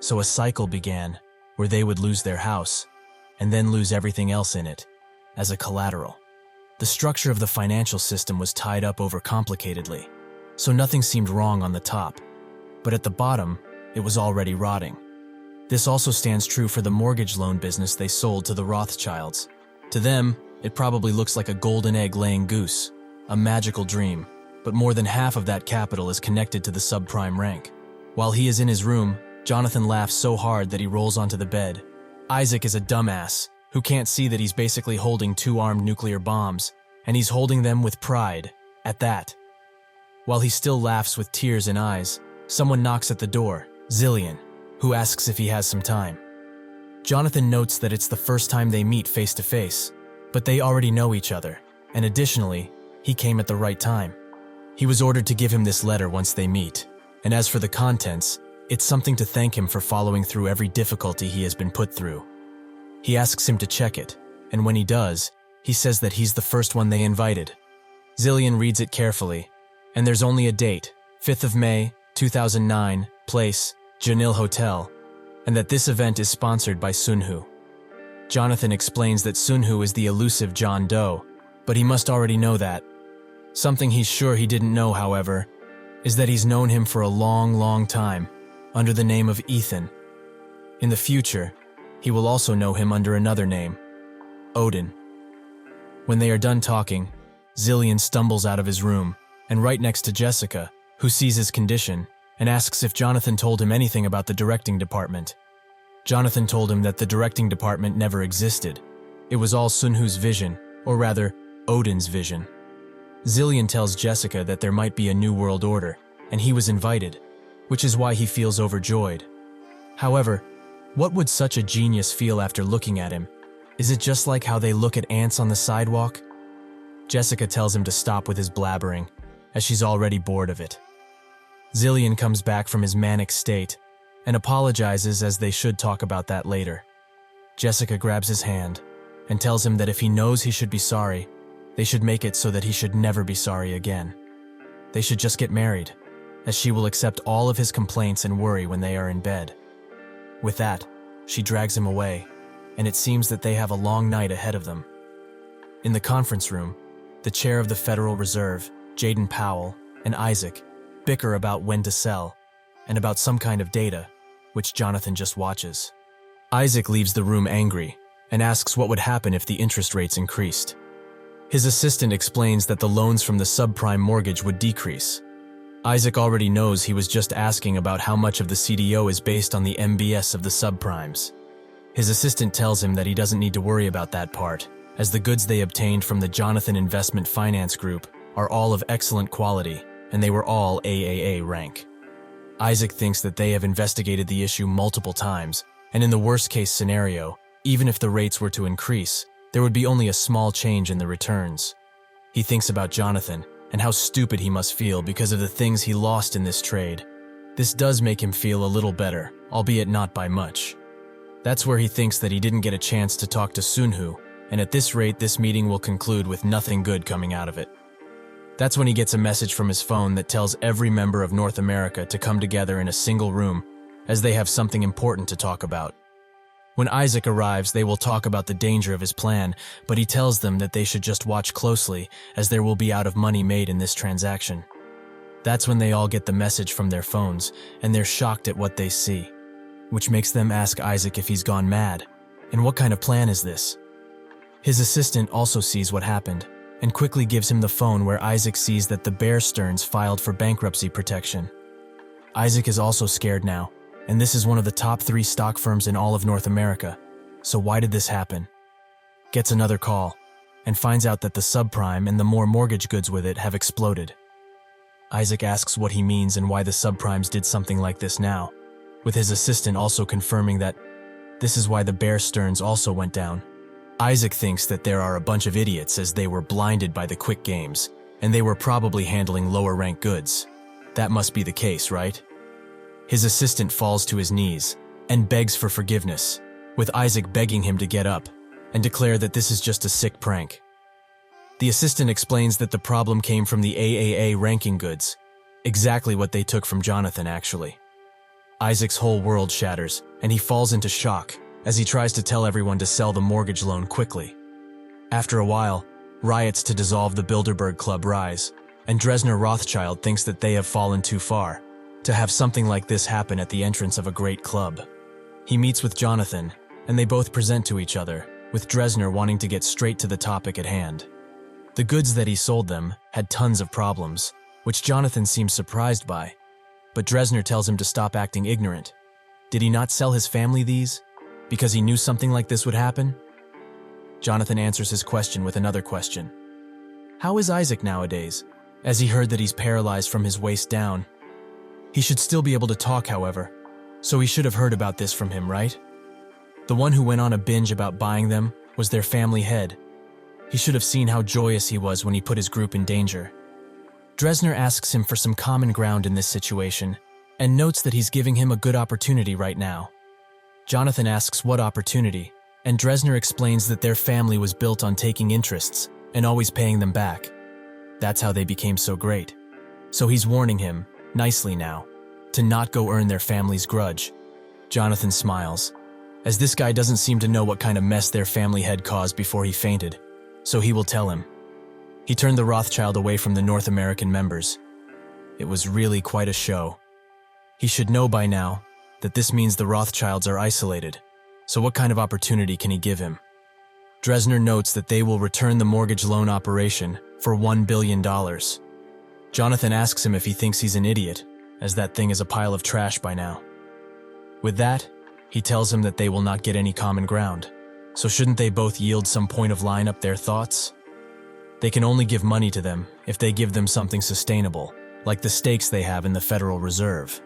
So a cycle began where they would lose their house and then lose everything else in it as a collateral. The structure of the financial system was tied up overcomplicatedly, so nothing seemed wrong on the top, but at the bottom, it was already rotting. This also stands true for the mortgage loan business they sold to the Rothschilds. To them, it probably looks like a golden egg-laying goose, a magical dream, but more than half of that capital is connected to the subprime rank. While he is in his room, Jonathan laughs so hard that he rolls onto the bed. Isaac is a dumbass who can't see that he's basically holding 2 armed nuclear bombs, and he's holding them with pride, at that. While he still laughs with tears in eyes, someone knocks at the door, Zillion, who asks if he has some time. Jonathan notes that it's the first time they meet face to face, but they already know each other, and additionally, he came at the right time. He was ordered to give him this letter once they meet, and as for the contents, it's something to thank him for following through every difficulty he has been put through. He asks him to check it, and when he does, he says that he's the first one they invited. Zillion reads it carefully, and there's only a date, 5th of May, 2009, place, Janil Hotel, and that this event is sponsored by Sunhoo. Jonathan explains that Sunhoo is the elusive John Doe, but he must already know that. Something he's sure he didn't know, however, is that he's known him for a long, long time, under the name of Ethan. In the future, he will also know him under another name, Odin. When they are done talking, Zillion stumbles out of his room, and right next to Jessica, who sees his condition, and asks if Jonathan told him anything about the directing department. Jonathan told him that the directing department never existed. It was all Sunhoo's vision, or rather, Odin's vision. Zillion tells Jessica that there might be a new world order, and he was invited, which is why he feels overjoyed. However, what would such a genius feel after looking at him? Is it just like how they look at ants on the sidewalk? Jessica tells him to stop with his blabbering, as she's already bored of it. Zillion comes back from his manic state and apologizes, as they should talk about that later. Jessica grabs his hand and tells him that if he knows he should be sorry, they should make it so that he should never be sorry again. They should just get married, as she will accept all of his complaints and worry when they are in bed. With that, she drags him away, and it seems that they have a long night ahead of them. In the conference room, the chair of the Federal Reserve, Jaden Powell, and Isaac bicker about when to sell, and about some kind of data, which Jonathan just watches. Isaac leaves the room angry, and asks what would happen if the interest rates increased. His assistant explains that the loans from the subprime mortgage would decrease. Isaac already knows he was just asking about how much of the CDO is based on the MBS of the subprimes. His assistant tells him that he doesn't need to worry about that part, as the goods they obtained from the Jonathan Investment Finance Group are all of excellent quality, and they were all AAA rank. Isaac thinks that they have investigated the issue multiple times, and in the worst-case scenario, even if the rates were to increase, there would be only a small change in the returns. He thinks about Jonathan, and how stupid he must feel because of the things he lost in this trade. This does make him feel a little better, albeit not by much. That's where he thinks that he didn't get a chance to talk to Sunhoo, and at this rate this meeting will conclude with nothing good coming out of it. That's when he gets a message from his phone that tells every member of North America to come together in a single room, as they have something important to talk about. When Isaac arrives, they will talk about the danger of his plan, but he tells them that they should just watch closely, as there will be out of money made in this transaction. That's when they all get the message from their phones, and they're shocked at what they see, which makes them ask Isaac if he's gone mad, and what kind of plan is this? His assistant also sees what happened, and quickly gives him the phone where Isaac sees that the Bear Stearns filed for bankruptcy protection. Isaac is also scared now, and this is one of the top 3 stock firms in all of North America. So why did this happen? Gets another call, and finds out that the subprime and the more mortgage goods with it have exploded. Isaac asks what he means and why the subprimes did something like this now, with his assistant also confirming that this is why the Bear Stearns also went down. Isaac thinks that there are a bunch of idiots as they were blinded by the quick games, and they were probably handling lower rank goods. That must be the case, right? His assistant falls to his knees and begs for forgiveness, with Isaac begging him to get up and declare that this is just a sick prank. The assistant explains that the problem came from the AAA ranking goods, exactly what they took from Jonathan actually. Isaac's whole world shatters, and he falls into shock as he tries to tell everyone to sell the mortgage loan quickly. After a while, riots to dissolve the Bilderberg Club rise, and Dresner Rothschild thinks that they have fallen too far to have something like this happen at the entrance of a great club. He meets with Jonathan, and they both present to each other, with Dresner wanting to get straight to the topic at hand. The goods that he sold them had tons of problems, which Jonathan seems surprised by, but Dresner tells him to stop acting ignorant. Did he not sell his family these because he knew something like this would happen? Jonathan answers his question with another question. How is Isaac nowadays, as he heard that he's paralyzed from his waist down? He should still be able to talk, however, so he should have heard about this from him, right? The one who went on a binge about buying them was their family head. He should have seen how joyous he was when he put his group in danger. Dresner asks him for some common ground in this situation, and notes that he's giving him a good opportunity right now. Jonathan asks what opportunity, and Dresner explains that their family was built on taking interests and always paying them back. That's how they became so great. So he's warning him, nicely now, to not go earn their family's grudge. Jonathan smiles, as this guy doesn't seem to know what kind of mess their family had caused before he fainted, so he will tell him. He turned the Rothschild away from the North American members. It was really quite a show. He should know by now that this means the Rothschilds are isolated, so what kind of opportunity can he give him? Dresner notes that they will return the mortgage loan operation for $1 billion. Jonathan asks him if he thinks he's an idiot, as that thing is a pile of trash by now. With that, he tells him that they will not get any common ground, so shouldn't they both yield some point of line up their thoughts? They can only give money to them if they give them something sustainable, like the stakes they have in the Federal Reserve.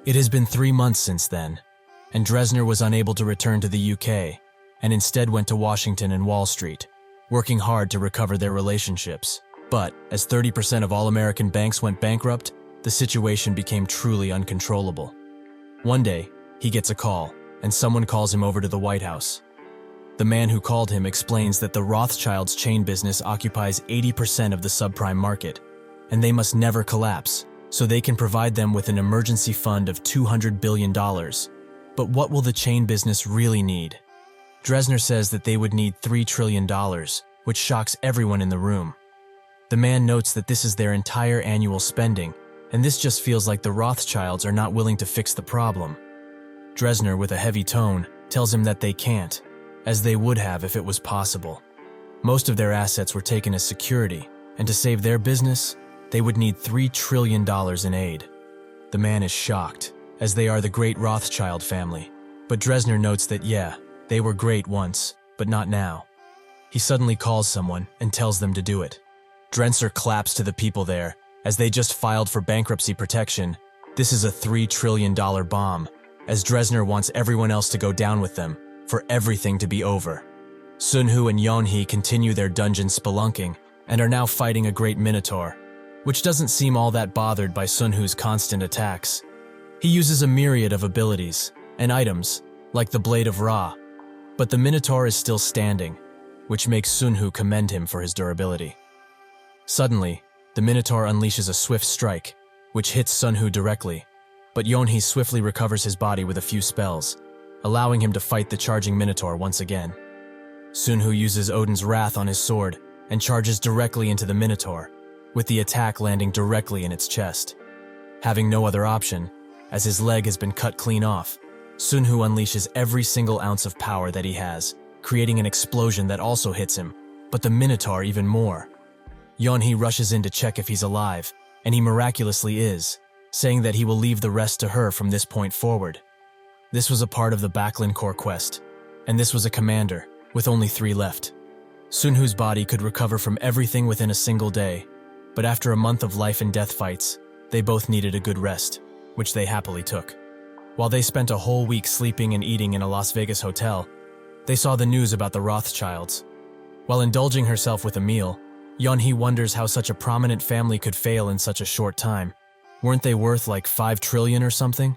It has been 3 months since then, and Dresner was unable to return to the UK, and instead went to Washington and Wall Street, working hard to recover their relationships. But, as 30% of all American banks went bankrupt, the situation became truly uncontrollable. One day, he gets a call, and someone calls him over to the White House. The man who called him explains that the Rothschilds' chain business occupies 80% of the subprime market, and they must never collapse, so they can provide them with an emergency fund of $200 billion. But what will the chain business really need? Dresner says that they would need $3 trillion, which shocks everyone in the room. The man notes that this is their entire annual spending, and this just feels like the Rothschilds are not willing to fix the problem. Dresner, with a heavy tone, tells him that they can't, as they would have if it was possible. Most of their assets were taken as security, and to save their business, they would need $3 trillion in aid. The man is shocked, as they are the great Rothschild family, but Dresner notes that yeah, they were great once, but not now. He suddenly calls someone and tells them to do it. Dresner claps to the people there, as they just filed for bankruptcy protection. This is a $3 trillion bomb, as Dresner wants everyone else to go down with them, for everything to be over. Sunhoo and Yeonhee continue their dungeon spelunking, and are now fighting a great minotaur, which doesn't seem all that bothered by Sunhoo's constant attacks. He uses a myriad of abilities and items, like the Blade of Ra, but the Minotaur is still standing, which makes Sunhoo commend him for his durability. Suddenly, the Minotaur unleashes a swift strike, which hits Sunhoo directly, but Yonhee swiftly recovers his body with a few spells, allowing him to fight the charging Minotaur once again. Sunhoo uses Odin's Wrath on his sword and charges directly into the Minotaur, with the attack landing directly in its chest. Having no other option, as his leg has been cut clean off, Sunhoo unleashes every single ounce of power that he has, creating an explosion that also hits him, but the Minotaur even more. Yonhee rushes in to check if he's alive, and he miraculously is, saying that he will leave the rest to her from this point forward. This was a part of the Backlund Corps quest, and this was a commander, with only 3 left. Sunhoo's body could recover from everything within a single day, but after a month of life and death fights, they both needed a good rest, which they happily took. While they spent a whole week sleeping and eating in a Las Vegas hotel, they saw the news about the Rothschilds. While indulging herself with a meal, Yonhee wonders how such a prominent family could fail in such a short time. Weren't they worth like 5 trillion or something?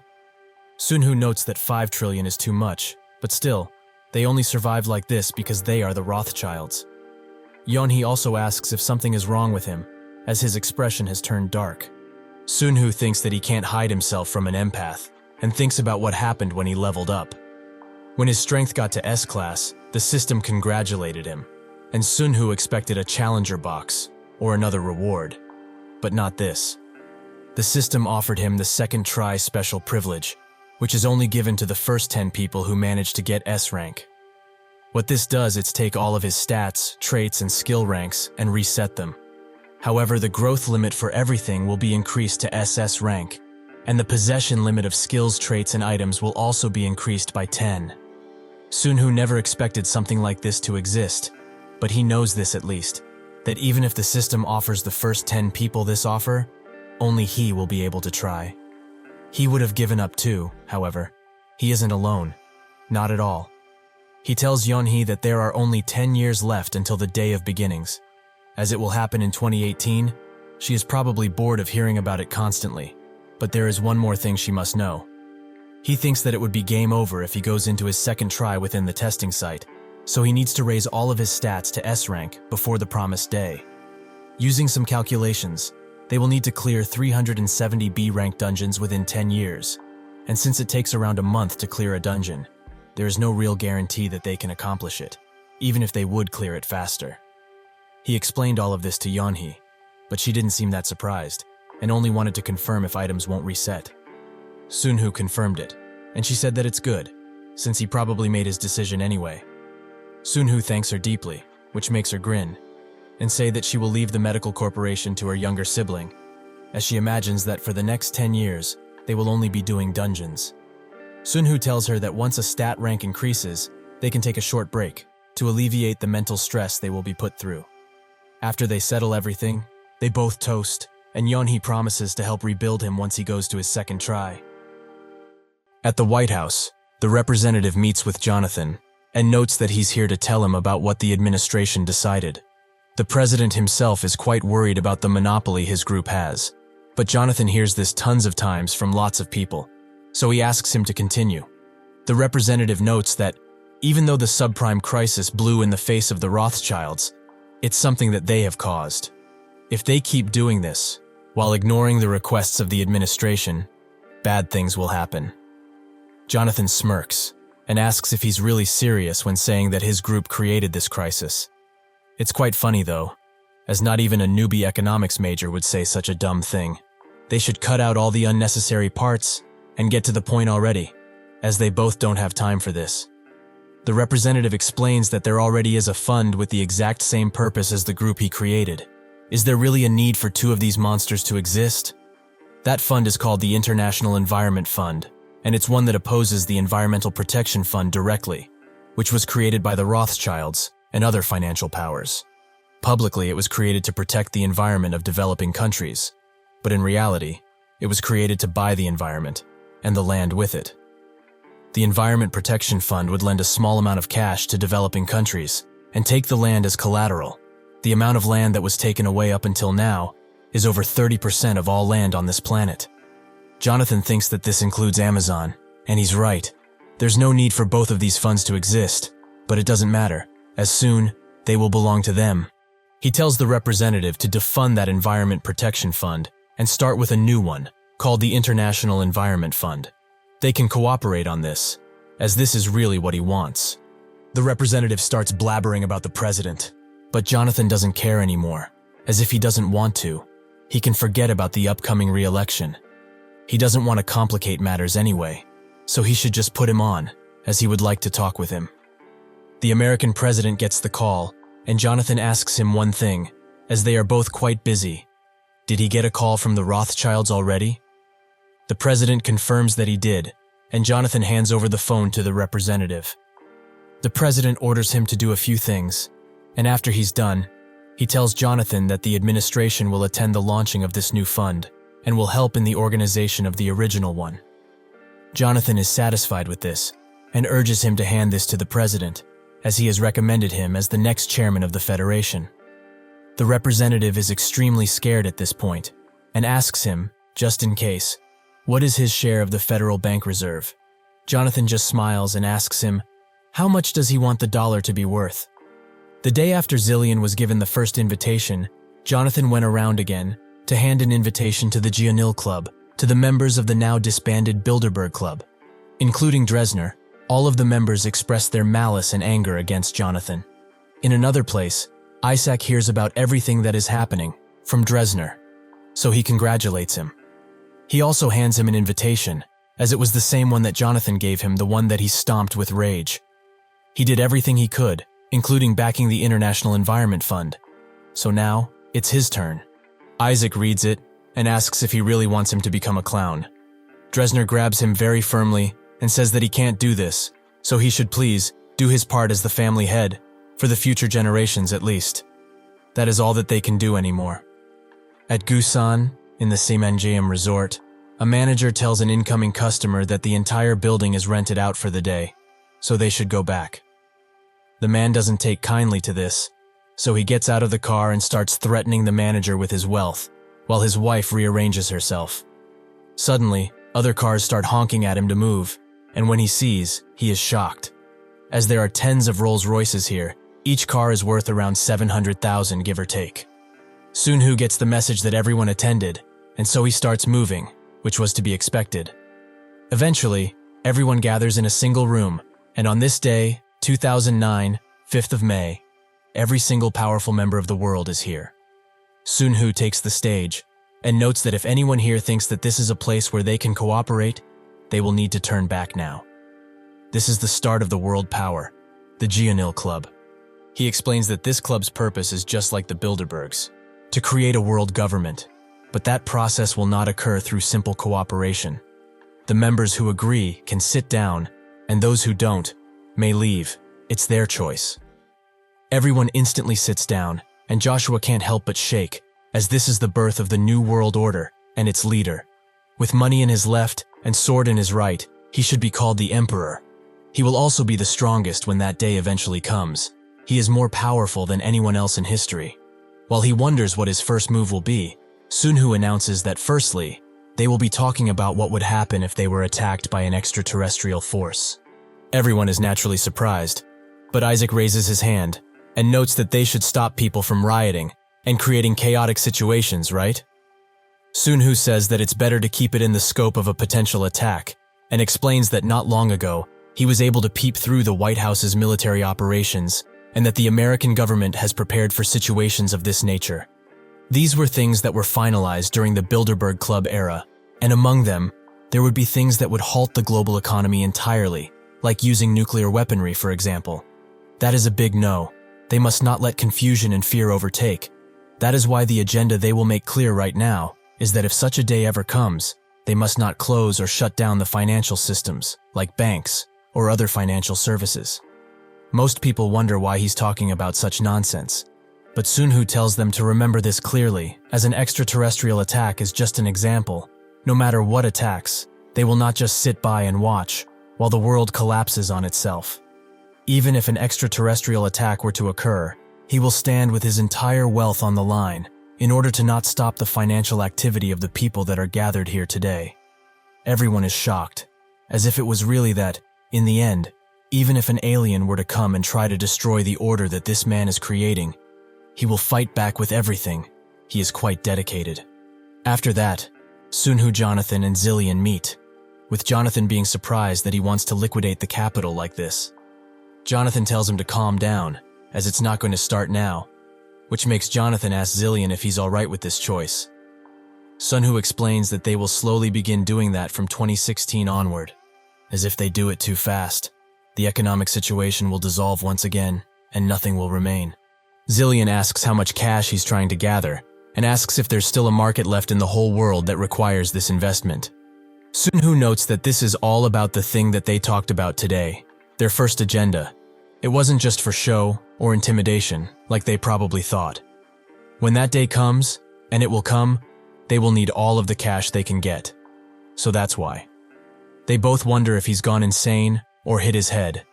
Sunhoo notes that 5 trillion is too much, but still, they only survived like this because they are the Rothschilds. Yonhee also asks if something is wrong with him, as his expression has turned dark. Sunhoo thinks that he can't hide himself from an empath, and thinks about what happened when he leveled up. When his strength got to S-class, the system congratulated him, and Sunhoo expected a challenger box, or another reward. But not this. The system offered him the second try special privilege, which is only given to the first 10 people who manage to get S rank. What this does is take all of his stats, traits, and skill ranks and reset them. However, the growth limit for everything will be increased to SS rank, and the possession limit of skills, traits, and items will also be increased by 10. Sunhoo never expected something like this to exist, but he knows this at least, that even if the system offers the first 10 people this offer, only he will be able to try. He would have given up too, however. He isn't alone. Not at all. He tells Yonhee that there are only 10 years left until the Day of Beginnings. As it will happen in 2018, she is probably bored of hearing about it constantly, but there is one more thing she must know. He thinks that it would be game over if he goes into his second try within the testing site, so he needs to raise all of his stats to S rank before the promised day. Using some calculations, they will need to clear 370 B rank dungeons within 10 years, and since it takes around a month to clear a dungeon, there is no real guarantee that they can accomplish it, even if they would clear it faster. He explained all of this to Yonhee, but she didn't seem that surprised, and only wanted to confirm if items won't reset. Sunhoo confirmed it, and she said that it's good, since he probably made his decision anyway. Sunhoo thanks her deeply, which makes her grin, and say that she will leave the medical corporation to her younger sibling, as she imagines that for the next 10 years, they will only be doing dungeons. Sunhoo tells her that once a stat rank increases, they can take a short break to alleviate the mental stress they will be put through. After they settle everything, they both toast, and Yonhee promises to help rebuild him once he goes to his second try. At the White House, the representative meets with Jonathan and notes that he's here to tell him about what the administration decided. The president himself is quite worried about the monopoly his group has, but Jonathan hears this tons of times from lots of people, so he asks him to continue. The representative notes that, even though the subprime crisis blew in the face of the Rothschilds, it's something that they have caused. If they keep doing this, while ignoring the requests of the administration, bad things will happen. Jonathan smirks and asks if he's really serious when saying that his group created this crisis. It's quite funny though, as not even a newbie economics major would say such a dumb thing. They should cut out all the unnecessary parts and get to the point already, as they both don't have time for this. The representative explains that there already is a fund with the exact same purpose as the group he created. Is there really a need for 2 of these monsters to exist? That fund is called the International Environment Fund, and it's one that opposes the Environmental Protection Fund directly, which was created by the Rothschilds and other financial powers. Publicly, it was created to protect the environment of developing countries, but in reality, it was created to buy the environment and the land with it. The Environment Protection Fund would lend a small amount of cash to developing countries and take the land as collateral. The amount of land that was taken away up until now is over 30% of all land on this planet. Jonathan thinks that this includes Amazon, and he's right. There's no need for both of these funds to exist, but it doesn't matter, as soon they will belong to them. He tells the representative to defund that Environment Protection Fund and start with a new one, called the International Environment Fund. They can cooperate on this, as this is really what he wants. The representative starts blabbering about the president, but Jonathan doesn't care anymore, as if he doesn't want to. He can forget about the upcoming re-election. He doesn't want to complicate matters anyway, so he should just put him on, as he would like to talk with him. The American president gets the call, and Jonathan asks him one thing, as they are both quite busy. Did he get a call from the Rothschilds already? The president confirms that he did, and Jonathan hands over the phone to the representative. The president orders him to do a few things, and after he's done, he tells Jonathan that the administration will attend the launching of this new fund and will help in the organization of the original one. Jonathan is satisfied with this and urges him to hand this to the president, as he has recommended him as the next chairman of the Federation. The representative is extremely scared at this point and asks him, just in case, what is his share of the Federal Bank Reserve? Jonathan just smiles and asks him, how much does he want the dollar to be worth? The day after Zillion was given the first invitation, Jonathan went around again to hand an invitation to the Gianil Club, to the members of the now disbanded Bilderberg Club. Including Dresner, all of the members expressed their malice and anger against Jonathan. In another place, Isaac hears about everything that is happening from Dresner, so he congratulates him. He also hands him an invitation, as it was the same one that Jonathan gave him, the one that he stomped with rage. He did everything he could, including backing the International Environment Fund. So now, it's his turn. Isaac reads it and asks if he really wants him to become a clown. Dresner grabs him very firmly and says that he can't do this, so he should please do his part as the family head, for the future generations at least. That is all that they can do anymore. At Gusan, in the Semangeum Resort, a manager tells an incoming customer that the entire building is rented out for the day, so they should go back. The man doesn't take kindly to this, so he gets out of the car and starts threatening the manager with his wealth, while his wife rearranges herself. Suddenly, other cars start honking at him to move, and when he sees, he is shocked. As there are tens of Rolls-Royces here, each car is worth around 700,000 give or take. Sunhoo gets the message that everyone attended, and so he starts moving, which was to be expected. Eventually, everyone gathers in a single room, and on this day, 2009, 5th of May, every single powerful member of the world is here. Sunhoo takes the stage, and notes that if anyone here thinks that this is a place where they can cooperate, they will need to turn back now. This is the start of the world power, the Gianil Club. He explains that this club's purpose is just like the Bilderbergs, to create a world government, but that process will not occur through simple cooperation. The members who agree can sit down, and those who don't may leave. It's their choice. Everyone instantly sits down, and Joshua can't help but shake, as this is the birth of the New World Order and its leader. With money in his left and sword in his right, he should be called the Emperor. He will also be the strongest when that day eventually comes. He is more powerful than anyone else in history. While he wonders what his first move will be, Sunhoo announces that firstly, they will be talking about what would happen if they were attacked by an extraterrestrial force. Everyone is naturally surprised, but Isaac raises his hand and notes that they should stop people from rioting and creating chaotic situations, right? Sunhoo says that it's better to keep it in the scope of a potential attack, and explains that not long ago, he was able to peep through the White House's military operations, and that the American government has prepared for situations of this nature. These were things that were finalized during the Bilderberg Club era, and among them, there would be things that would halt the global economy entirely, like using nuclear weaponry, for example. That is a big no. They must not let confusion and fear overtake. That is why the agenda they will make clear right now is that if such a day ever comes, they must not close or shut down the financial systems, like banks or other financial services. Most people wonder why he's talking about such nonsense, but Sunhoo tells them to remember this clearly, as an extraterrestrial attack is just an example. No matter what attacks, they will not just sit by and watch while the world collapses on itself. Even if an extraterrestrial attack were to occur, he will stand with his entire wealth on the line, in order to not stop the financial activity of the people that are gathered here today. Everyone is shocked, as if it was really that, in the end, even if an alien were to come and try to destroy the order that this man is creating, he will fight back with everything. He is quite dedicated. After that, Sunhoo, Jonathan, and Zillion meet, with Jonathan being surprised that he wants to liquidate the capital like this. Jonathan tells him to calm down, as it's not going to start now, which makes Jonathan ask Zillion if he's alright with this choice. Sunhoo explains that they will slowly begin doing that from 2016 onward, as if they do it too fast. The economic situation will dissolve once again, and nothing will remain. Zillion asks how much cash he's trying to gather, and asks if there's still a market left in the whole world that requires this investment. Sunhoo notes that this is all about the thing that they talked about today, their first agenda. It wasn't just for show or intimidation, like they probably thought. When that day comes, and it will come, they will need all of the cash they can get. So that's why. They both wonder if he's gone insane or hit his head.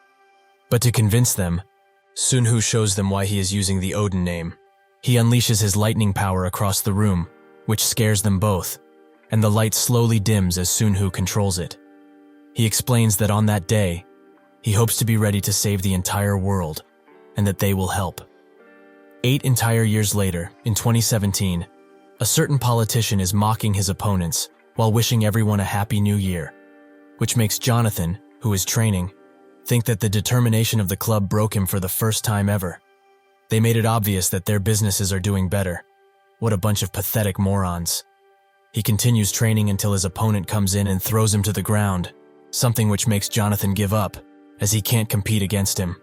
But to convince them, Sunhoo shows them why he is using the Odin name. He unleashes his lightning power across the room, which scares them both, and the light slowly dims as Sunhoo controls it. He explains that on that day, he hopes to be ready to save the entire world, and that they will help. 8 entire years later, in 2017, a certain politician is mocking his opponents while wishing everyone a happy new year, which makes Jonathan, who is training, think that the determination of the club broke him for the first time ever. They made it obvious that their businesses are doing better. What a bunch of pathetic morons. He continues training until his opponent comes in and throws him to the ground, something which makes Jonathan give up, as he can't compete against him.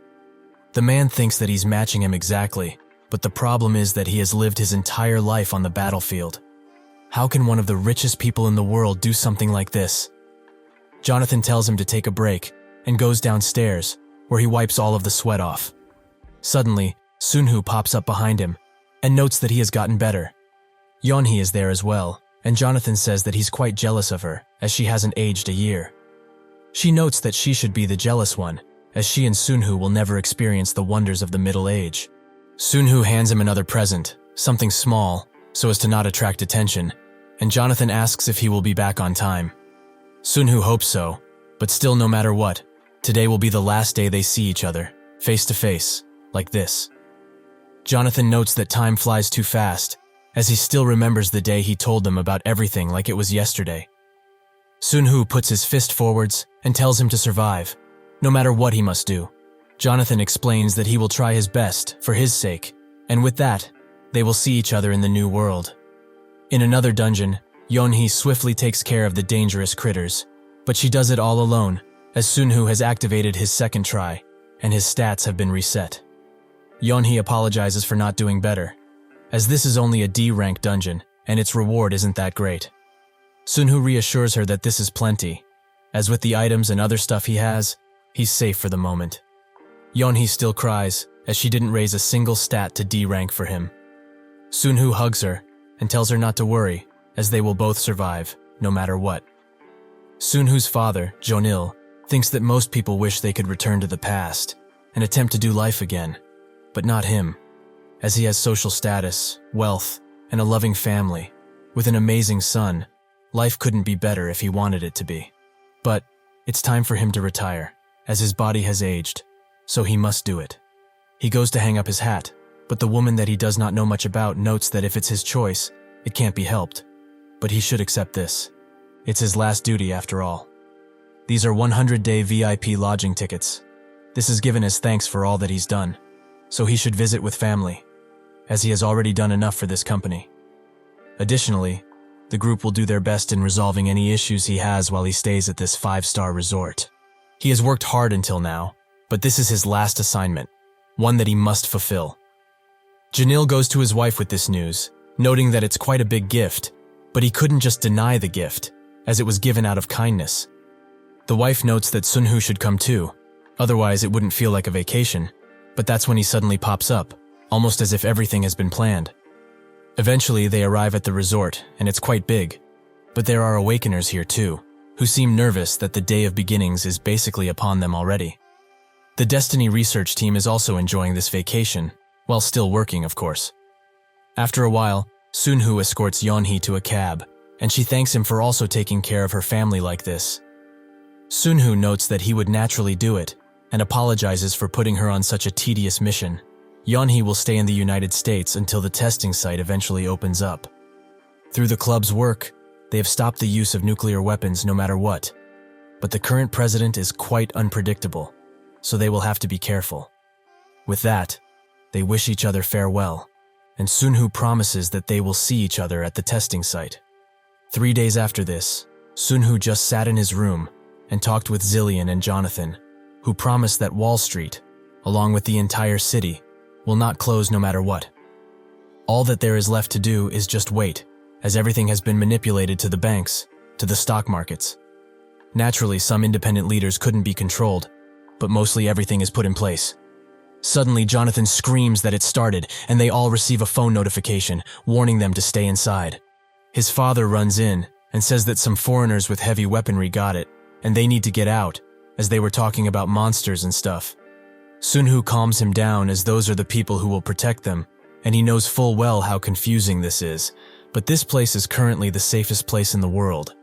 The man thinks that he's matching him exactly, but the problem is that he has lived his entire life on the battlefield. How can one of the richest people in the world do something like this? Jonathan tells him to take a break and goes downstairs, where he wipes all of the sweat off. Suddenly, Sunhoo pops up behind him and notes that he has gotten better. Yeonhee is there as well, and Jonathan says that he's quite jealous of her, as she hasn't aged a year. She notes that she should be the jealous one, as she and Sunhoo will never experience the wonders of the middle age. Sunhoo hands him another present, something small, so as to not attract attention, and Jonathan asks if he will be back on time. Sunhoo hopes so, but still, no matter what, today will be the last day they see each other, face to face, like this. Jonathan notes that time flies too fast, as he still remembers the day he told them about everything like it was yesterday. Sunhoo puts his fist forwards and tells him to survive, no matter what he must do. Jonathan explains that he will try his best for his sake, and with that, they will see each other in the new world. In another dungeon, Yeonhee swiftly takes care of the dangerous critters, but she does it all alone, as Sunhoo has activated his second try, and his stats have been reset. Yeonhee apologizes for not doing better, as this is only a D-rank dungeon, and its reward isn't that great. Sunhoo reassures her that this is plenty, as with the items and other stuff he has, he's safe for the moment. Yeonhee still cries, as she didn't raise a single stat to D rank for him. Sunhoo hugs her and tells her not to worry, as they will both survive, no matter what. Sunhoo's father, Jonil, thinks that most people wish they could return to the past and attempt to do life again, but not him, as he has social status, wealth, and a loving family. With an amazing son, life couldn't be better if he wanted it to be. But it's time for him to retire, as his body has aged, so he must do it. He goes to hang up his hat, but the woman that he does not know much about notes that if it's his choice, it can't be helped. But he should accept this. It's his last duty after all. These are 100-day VIP lodging tickets. This is given as thanks for all that he's done, so he should visit with family, as he has already done enough for this company. Additionally, the group will do their best in resolving any issues he has while he stays at this 5-star resort. He has worked hard until now, but this is his last assignment, one that he must fulfill. Janil goes to his wife with this news, noting that it's quite a big gift, but he couldn't just deny the gift, as it was given out of kindness. The wife notes that Sunhoo should come too, otherwise it wouldn't feel like a vacation, but that's when he suddenly pops up, almost as if everything has been planned. Eventually they arrive at the resort, and it's quite big, but there are awakeners here too, who seem nervous that the day of beginnings is basically upon them already. The Destiny research team is also enjoying this vacation, while still working, of course. After a while, Sunhoo escorts Yeonhee to a cab, and she thanks him for also taking care of her family like this. Sunhoo notes that he would naturally do it, and apologizes for putting her on such a tedious mission. Yeonhee will stay in the United States until the testing site eventually opens up. Through the club's work, they have stopped the use of nuclear weapons no matter what. But the current president is quite unpredictable, so they will have to be careful. With that, they wish each other farewell, and Sunhoo promises that they will see each other at the testing site. 3 days after this, Sunhoo just sat in his room and talked with Zillion and Jonathan, who promised that Wall Street, along with the entire city, will not close no matter what. All that there is left to do is just wait, as everything has been manipulated to the banks, to the stock markets. Naturally, some independent leaders couldn't be controlled, but mostly everything is put in place. Suddenly, Jonathan screams that it started, and they all receive a phone notification, warning them to stay inside. His father runs in and says that some foreigners with heavy weaponry got it, and they need to get out, as they were talking about monsters and stuff. Sunhoo calms him down, as those are the people who will protect them, and he knows full well how confusing this is, but this place is currently the safest place in the world.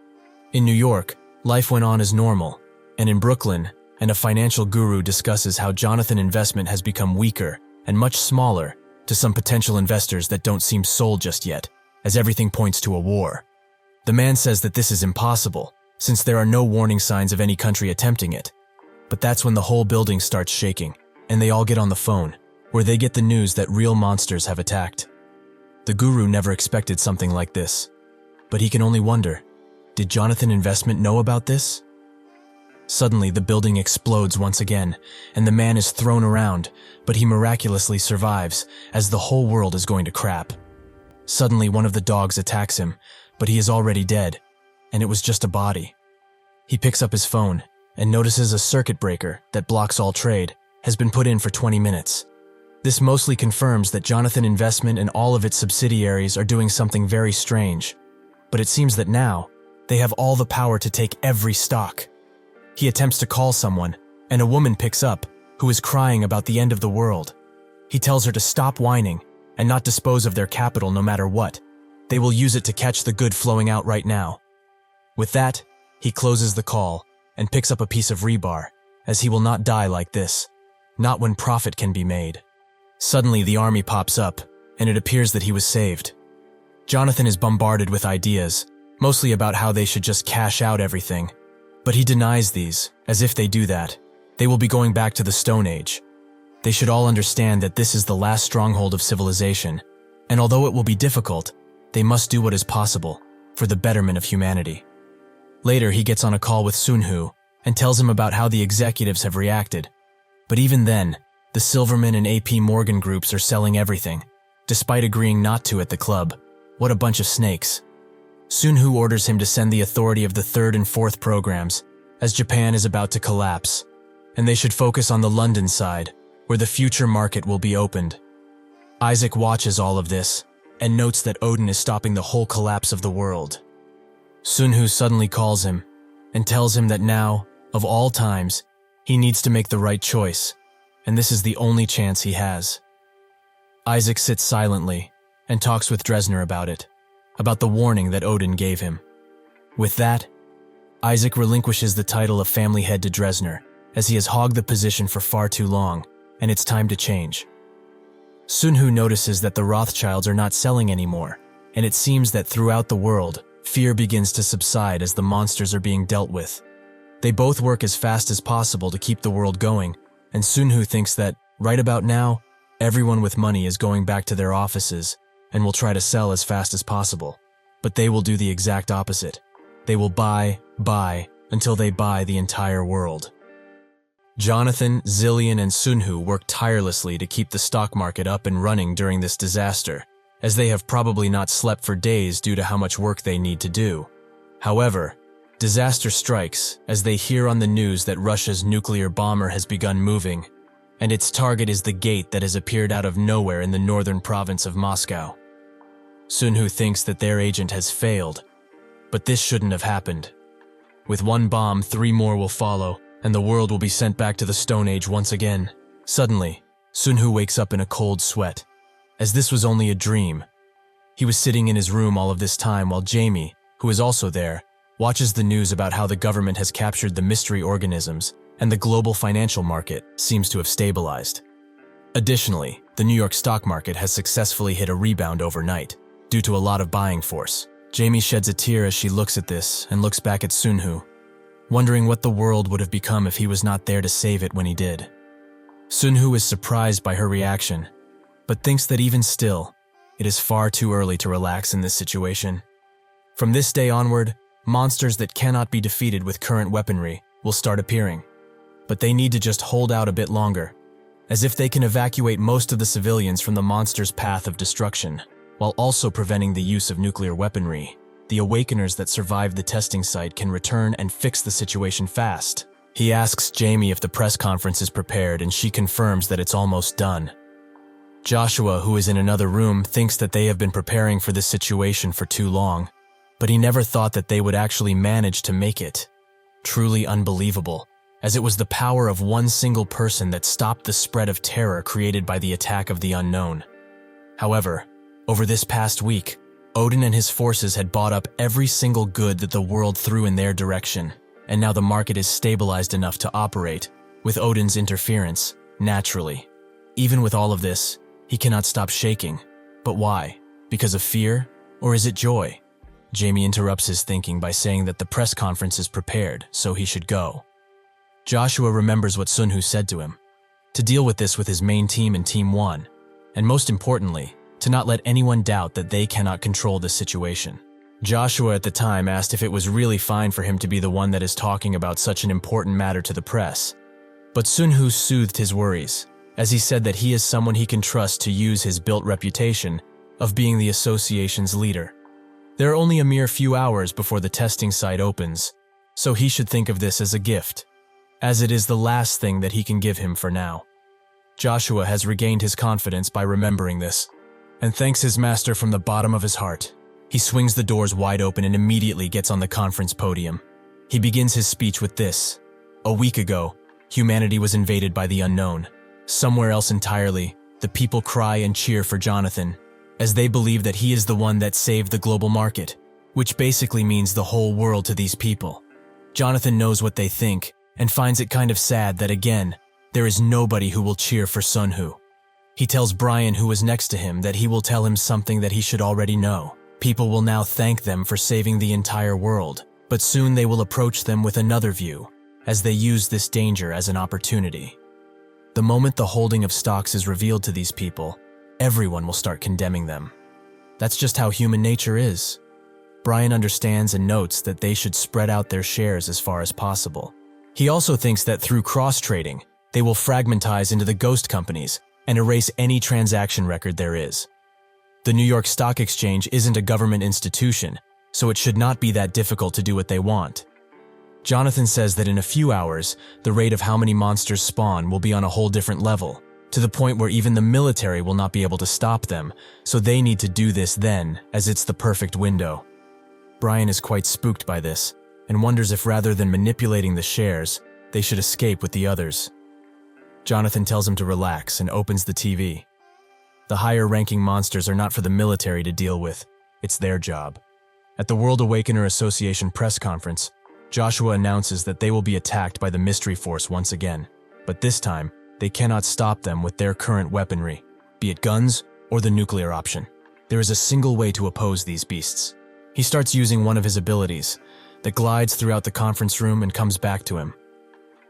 In New York, life went on as normal, and in Brooklyn, a financial guru discusses how Jonathan investment has become weaker and much smaller to some potential investors that don't seem sold just yet, as everything points to a war. The man says that this is impossible, since there are no warning signs of any country attempting it. But that's when the whole building starts shaking, and they all get on the phone, where they get the news that real monsters have attacked. The guru never expected something like this, but he can only wonder, did Jonathan Investment know about this? Suddenly, the building explodes once again, and the man is thrown around, but he miraculously survives, as the whole world is going to crap. Suddenly, one of the dogs attacks him, but he is already dead, and it was just a body. He picks up his phone and notices a circuit breaker that blocks all trade has been put in for 20 minutes. This mostly confirms that Jonathan Investment and all of its subsidiaries are doing something very strange, but it seems that now they have all the power to take every stock. He attempts to call someone, and a woman picks up, who is crying about the end of the world. He tells her to stop whining and not dispose of their capital no matter what. They will use it to catch the good flowing out right now. With that, he closes the call and picks up a piece of rebar, as he will not die like this, not when profit can be made. Suddenly, the army pops up, and it appears that he was saved. Jonathan is bombarded with ideas, mostly about how they should just cash out everything. But he denies these, as if they do that, they will be going back to the Stone Age. They should all understand that this is the last stronghold of civilization, and although it will be difficult, they must do what is possible for the betterment of humanity. Later, he gets on a call with Sunhoo and tells him about how the executives have reacted. But even then, the Silverman and AP Morgan groups are selling everything, despite agreeing not to at the club. What a bunch of snakes. Sunhoo orders him to send the authority of the 3rd and 4th programs, as Japan is about to collapse, and they should focus on the London side, where the future market will be opened. Isaac watches all of this, and notes that Odin is stopping the whole collapse of the world. Sunhoo suddenly calls him, and tells him that now, of all times, he needs to make the right choice, and this is the only chance he has. Isaac sits silently, and talks with Dresner about it, about the warning that Odin gave him. With that, Isaac relinquishes the title of family head to Dresner, as he has hogged the position for far too long, and it's time to change. Sunhoo notices that the Rothschilds are not selling anymore, and it seems that throughout the world, fear begins to subside as the monsters are being dealt with. They both work as fast as possible to keep the world going, and Sunhoo thinks that, right about now, everyone with money is going back to their offices and will try to sell as fast as possible. But they will do the exact opposite. They will buy, until they buy the entire world. Jonathan, Zillion, and Sunhoo work tirelessly to keep the stock market up and running during this disaster, as they have probably not slept for days due to how much work they need to do. However, disaster strikes as they hear on the news that Russia's nuclear bomber has begun moving, and its target is the gate that has appeared out of nowhere in the northern province of Moscow. Sunhoo thinks that their agent has failed, but this shouldn't have happened. With one bomb, 3 more will follow, and the world will be sent back to the Stone Age once again. Suddenly, Sunhoo wakes up in a cold sweat, as this was only a dream. He was sitting in his room all of this time while Jamie, who is also there, watches the news about how the government has captured the mystery organisms and the global financial market seems to have stabilized. Additionally, the New York stock market has successfully hit a rebound overnight due to a lot of buying force. Jamie sheds a tear as she looks at this and looks back at Sunhoo, wondering what the world would have become if he was not there to save it when he did. Sunhoo is surprised by her reaction, but thinks that even still, it is far too early to relax in this situation. From this day onward, monsters that cannot be defeated with current weaponry will start appearing, but they need to just hold out a bit longer, as if they can evacuate most of the civilians from the monster's path of destruction, while also preventing the use of nuclear weaponry. The awakeners that survived the testing site can return and fix the situation fast. He asks Jamie if the press conference is prepared, and she confirms that it's almost done. Joshua, who is in another room, thinks that they have been preparing for this situation for too long, but he never thought that they would actually manage to make it. Truly unbelievable, as it was the power of one single person that stopped the spread of terror created by the attack of the unknown. However, over this past week, Odin and his forces had bought up every single good that the world threw in their direction, and now the market is stabilized enough to operate, with Odin's interference, naturally. Even with all of this, he cannot stop shaking. But why? Because of fear? Or is it joy? Jamie interrupts his thinking by saying that the press conference is prepared, so he should go. Joshua remembers what Sunhoo said to him, to deal with this with his main team and Team 1, and most importantly, to not let anyone doubt that they cannot control this situation. Joshua at the time asked if it was really fine for him to be the one that is talking about such an important matter to the press. But Sunhoo soothed his worries, as he said that he is someone he can trust to use his built reputation of being the association's leader. There are only a mere few hours before the testing site opens, so he should think of this as a gift, as it is the last thing that he can give him for now. Joshua has regained his confidence by remembering this, and thanks his master from the bottom of his heart. He swings the doors wide open and immediately gets on the conference podium. He begins his speech with this. A week ago, humanity was invaded by the unknown. Somewhere else entirely, the people cry and cheer for Jonathan, as they believe that he is the one that saved the global market, which basically means the whole world to these people. Jonathan knows what they think, and finds it kind of sad that again, there is nobody who will cheer for Sunhoo. He tells Brian, who was next to him, that he will tell him something that he should already know. People will now thank them for saving the entire world, but soon they will approach them with another view, as they use this danger as an opportunity. The moment the holding of stocks is revealed to these people, everyone will start condemning them. That's just how human nature is. Brian understands and notes that they should spread out their shares as far as possible. He also thinks that through cross-trading, they will fragmentize into the ghost companies and erase any transaction record there is. The New York Stock Exchange isn't a government institution, so it should not be that difficult to do what they want. Jonathan says that in a few hours, the rate of how many monsters spawn will be on a whole different level, to the point where even the military will not be able to stop them, so they need to do this then, as it's the perfect window. Brian is quite spooked by this, and wonders if rather than manipulating the shares, they should escape with the others. Jonathan tells him to relax and opens the TV. The higher-ranking monsters are not for the military to deal with. It's their job. At the World Awakener Association press conference, Joshua announces that they will be attacked by the Mystery Force once again, but this time, they cannot stop them with their current weaponry, be it guns or the nuclear option. There is a single way to oppose these beasts. He starts using one of his abilities that glides throughout the conference room and comes back to him.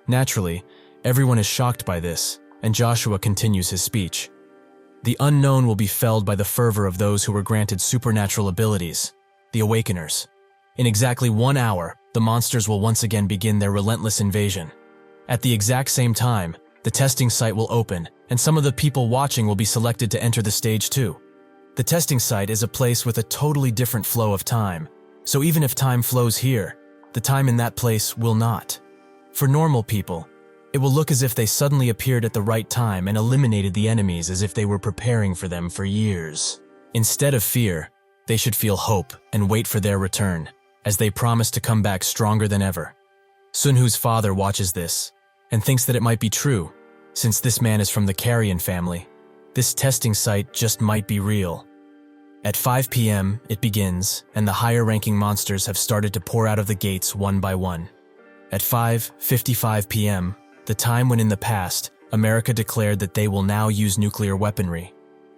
Naturally, everyone is shocked by this, and Joshua continues his speech. The unknown will be felled by the fervor of those who were granted supernatural abilities, the awakeners. In exactly 1 hour, the monsters will once again begin their relentless invasion. At the exact same time, the testing site will open, and some of the people watching will be selected to enter the stage too. The testing site is a place with a totally different flow of time, so even if time flows here, the time in that place will not. For normal people, it will look as if they suddenly appeared at the right time and eliminated the enemies as if they were preparing for them for years. Instead of fear, they should feel hope and wait for their return, as they promise to come back stronger than ever. Sunhoo's father watches this, and thinks that it might be true, since this man is from the Carrion family. This testing site just might be real. At 5 p.m., it begins, and the higher-ranking monsters have started to pour out of the gates one by one. At 5:55 p.m., the time when in the past, America declared that they will now use nuclear weaponry.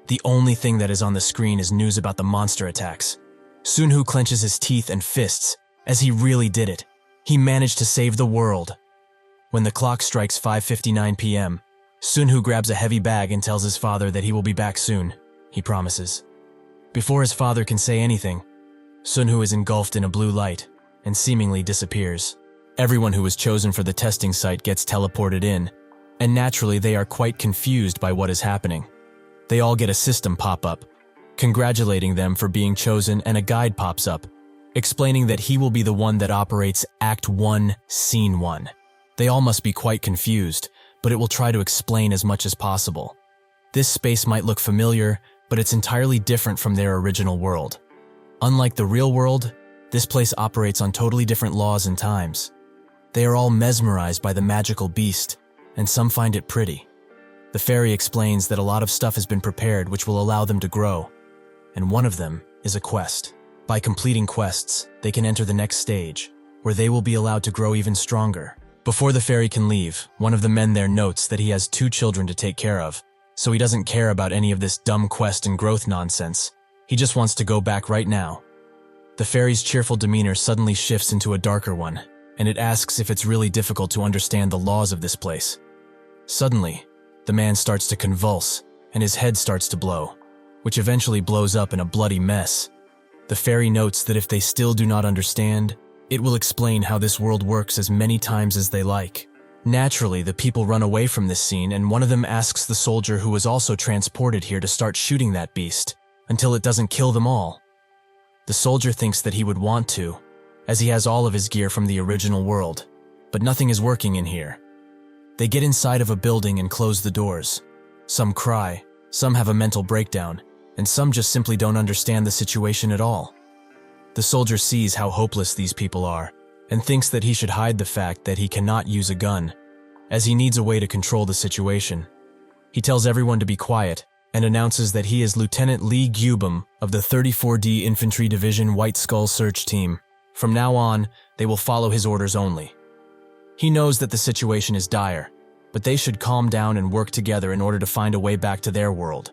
The only thing that is on the screen is news about the monster attacks. Sunhoo clenches his teeth and fists, as he really did it. He managed to save the world. When the clock strikes 5:59 p.m., Sunhoo grabs a heavy bag and tells his father that he will be back soon. He promises. Before his father can say anything, Sunhoo is engulfed in a blue light and seemingly disappears. Everyone who was chosen for the testing site gets teleported in, and naturally they are quite confused by what is happening. They all get a system pop-up, congratulating them for being chosen, and a guide pops up, explaining that he will be the one that operates Act 1, Scene 1. They all must be quite confused, but it will try to explain as much as possible. This space might look familiar, but it's entirely different from their original world. Unlike the real world, this place operates on totally different laws and times. They are all mesmerized by the magical beast, and some find it pretty. The fairy explains that a lot of stuff has been prepared which will allow them to grow, and one of them is a quest. By completing quests, they can enter the next stage, where they will be allowed to grow even stronger. Before the fairy can leave, one of the men there notes that he has 2 children to take care of, so he doesn't care about any of this dumb quest and growth nonsense. He just wants to go back right now. The fairy's cheerful demeanor suddenly shifts into a darker one, and it asks if it's really difficult to understand the laws of this place. Suddenly, the man starts to convulse, and his head starts to blow, which eventually blows up in a bloody mess. The fairy notes that if they still do not understand, it will explain how this world works as many times as they like. Naturally, the people run away from this scene, and one of them asks the soldier who was also transported here to start shooting that beast, until it doesn't kill them all. The soldier thinks that he would want to, as he has all of his gear from the original world, but nothing is working in here. They get inside of a building and close the doors. Some cry, some have a mental breakdown, and some just simply don't understand the situation at all. The soldier sees how hopeless these people are, and thinks that he should hide the fact that he cannot use a gun, as he needs a way to control the situation. He tells everyone to be quiet, and announces that he is Lieutenant Lee Gyubum of the 34D Infantry Division White Skull Search Team. From now on, they will follow his orders only. He knows that the situation is dire, but they should calm down and work together in order to find a way back to their world.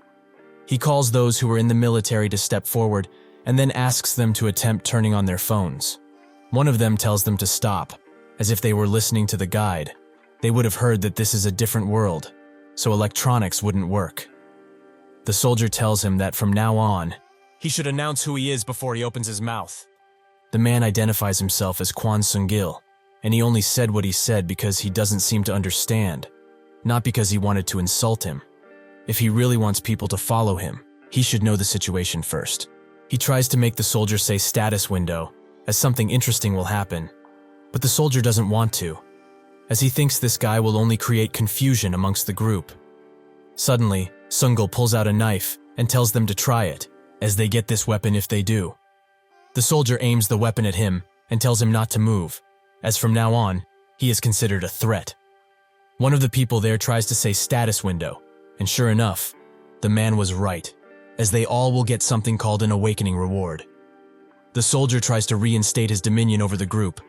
He calls those who are in the military to step forward, and then asks them to attempt turning on their phones. One of them tells them to stop, as if they were listening to the guide. They would have heard that this is a different world, so electronics wouldn't work. The soldier tells him that from now on, he should announce who he is before he opens his mouth. The man identifies himself as Kwon Sung-gil, and he only said what he said because he doesn't seem to understand, not because he wanted to insult him. If he really wants people to follow him, he should know the situation first. He tries to make the soldier say status window, as something interesting will happen, but the soldier doesn't want to, as he thinks this guy will only create confusion amongst the group. Suddenly, Sung-gil pulls out a knife and tells them to try it, as they get this weapon if they do. The soldier aims the weapon at him and tells him not to move, as from now on, he is considered a threat. One of the people there tries to say status window, and sure enough, the man was right, as they all will get something called an awakening reward. The soldier tries to reinstate his dominion over the group,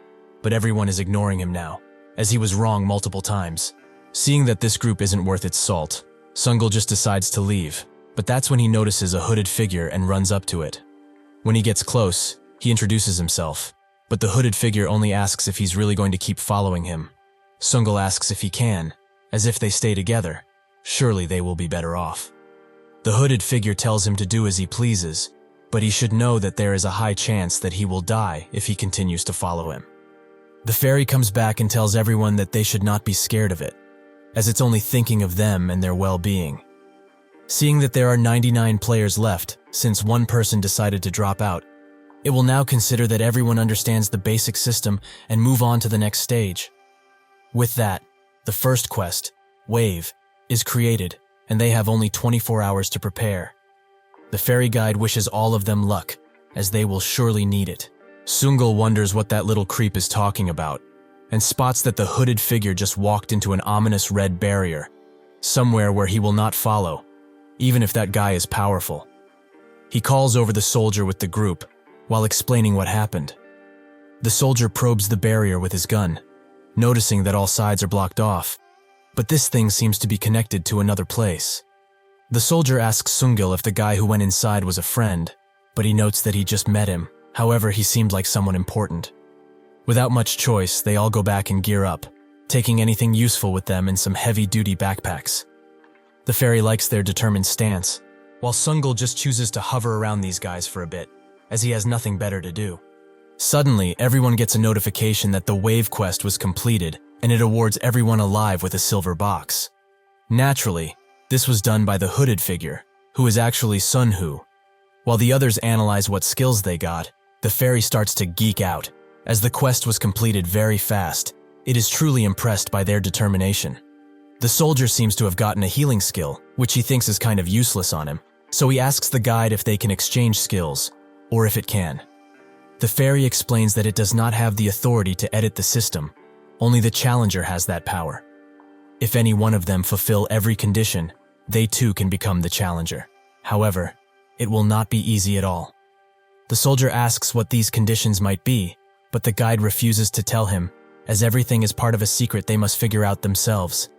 but everyone is ignoring him now, as he was wrong multiple times. Seeing that this group isn't worth its salt, Sung-gil just decides to leave, but that's when he notices a hooded figure and runs up to it. When he gets close, he introduces himself, but the hooded figure only asks if he's really going to keep following him. Sung-gil asks if he can, as if they stay together, surely they will be better off. The hooded figure tells him to do as he pleases, but he should know that there is a high chance that he will die if he continues to follow him. The fairy comes back and tells everyone that they should not be scared of it, as it's only thinking of them and their well-being. Seeing that there are 99 players left, since one person decided to drop out, it will now consider that everyone understands the basic system and move on to the next stage. With that, the first quest, Wave, is created, and they have only 24 hours to prepare. The fairy guide wishes all of them luck, as they will surely need it. Sung-gil wonders what that little creep is talking about, and spots that the hooded figure just walked into an ominous red barrier, somewhere where he will not follow, even if that guy is powerful. He calls over the soldier with the group while explaining what happened. The soldier probes the barrier with his gun, noticing that all sides are blocked off, but this thing seems to be connected to another place. The soldier asks Sunhoo if the guy who went inside was a friend, but he notes that he just met him. However, he seemed like someone important. Without much choice, they all go back and gear up, taking anything useful with them in some heavy-duty backpacks. The fairy likes their determined stance, while Sunhoo just chooses to hover around these guys for a bit, as he has nothing better to do. Suddenly, everyone gets a notification that the wave quest was completed, and it awards everyone alive with a silver box. Naturally, this was done by the hooded figure, who is actually Sunhoo. While the others analyze what skills they got, the fairy starts to geek out. As the quest was completed very fast, it is truly impressed by their determination. The soldier seems to have gotten a healing skill, which he thinks is kind of useless on him, so he asks the guide if they can exchange skills, or if it can. The fairy explains that it does not have the authority to edit the system, only the challenger has that power. If any one of them fulfill every condition, they too can become the challenger. However, it will not be easy at all. The soldier asks what these conditions might be, but the guide refuses to tell him, as everything is part of a secret they must figure out themselves.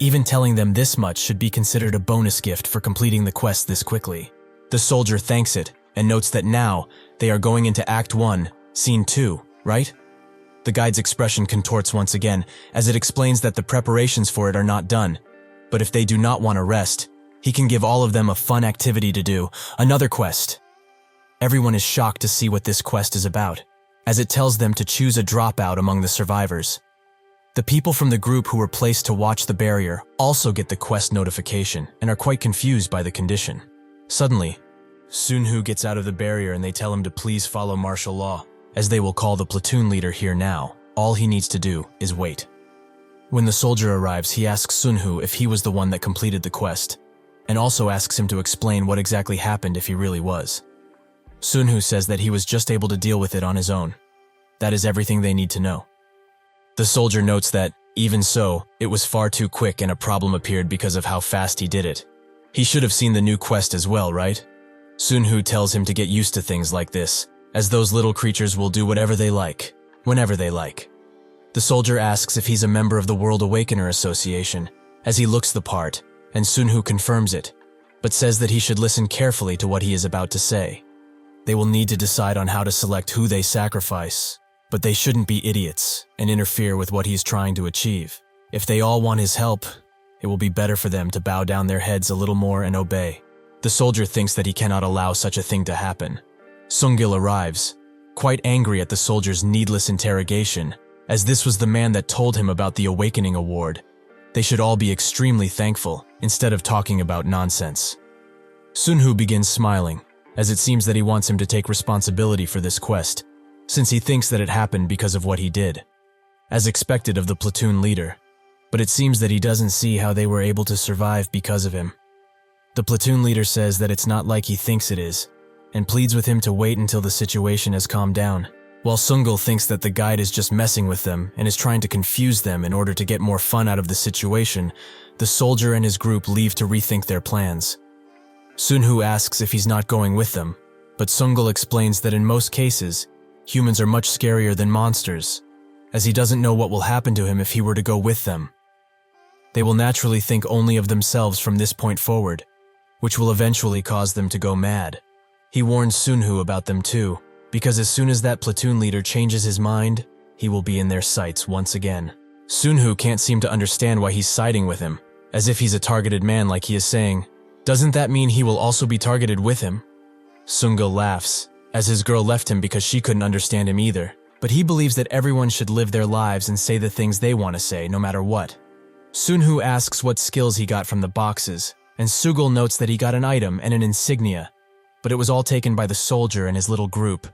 Even telling them this much should be considered a bonus gift for completing the quest this quickly. The soldier thanks it and notes that now they are going into Act 1, Scene 2, right? The guide's expression contorts once again as it explains that the preparations for it are not done, but if they do not want to rest, he can give all of them a fun activity to do, another quest. Everyone is shocked to see what this quest is about, as it tells them to choose a dropout among the survivors. The people from the group who were placed to watch the barrier also get the quest notification and are quite confused by the condition. Suddenly, Sunhoo gets out of the barrier and they tell him to please follow martial law, as they will call the platoon leader here now. All he needs to do is wait. When the soldier arrives, he asks Sunhoo if he was the one that completed the quest, and also asks him to explain what exactly happened if he really was. Sunhoo says that he was just able to deal with it on his own. That is everything they need to know. The soldier notes that, even so, it was far too quick and a problem appeared because of how fast he did it. He should have seen the new quest as well, right? Sunhoo tells him to get used to things like this, as those little creatures will do whatever they like, whenever they like. The soldier asks if he's a member of the World Awakener Association, as he looks the part, and Sunhoo confirms it, but says that he should listen carefully to what he is about to say. They will need to decide on how to select who they sacrifice, but they shouldn't be idiots and interfere with what he's trying to achieve. If they all want his help, it will be better for them to bow down their heads a little more and obey. The soldier thinks that he cannot allow such a thing to happen. Sunhoo arrives, quite angry at the soldier's needless interrogation, as this was the man that told him about the Awakening Award. They should all be extremely thankful, instead of talking about nonsense. Sunhoo begins smiling, as it seems that he wants him to take responsibility for this quest, since he thinks that it happened because of what he did, as expected of the platoon leader, but it seems that he doesn't see how they were able to survive because of him. The platoon leader says that it's not like he thinks it is, and pleads with him to wait until the situation has calmed down, while Sunhoo thinks that the guide is just messing with them and is trying to confuse them in order to get more fun out of the situation. The soldier and his group leave to rethink their plans. Sunhoo asks if he's not going with them, but Sunhoo explains that in most cases, humans are much scarier than monsters, as he doesn't know what will happen to him if he were to go with them. They will naturally think only of themselves from this point forward, which will eventually cause them to go mad. He warns Sunhoo about them too, because as soon as that platoon leader changes his mind, he will be in their sights once again. Sunhoo can't seem to understand why he's siding with him, as if he's a targeted man like he is saying, "Doesn't that mean he will also be targeted with him?" Sunhoo laughs, as his girl left him because she couldn't understand him either, but he believes that everyone should live their lives and say the things they want to say no matter what. Sunhoo asks what skills he got from the boxes, and Sunhoo notes that he got an item and an insignia, but it was all taken by the soldier and his little group.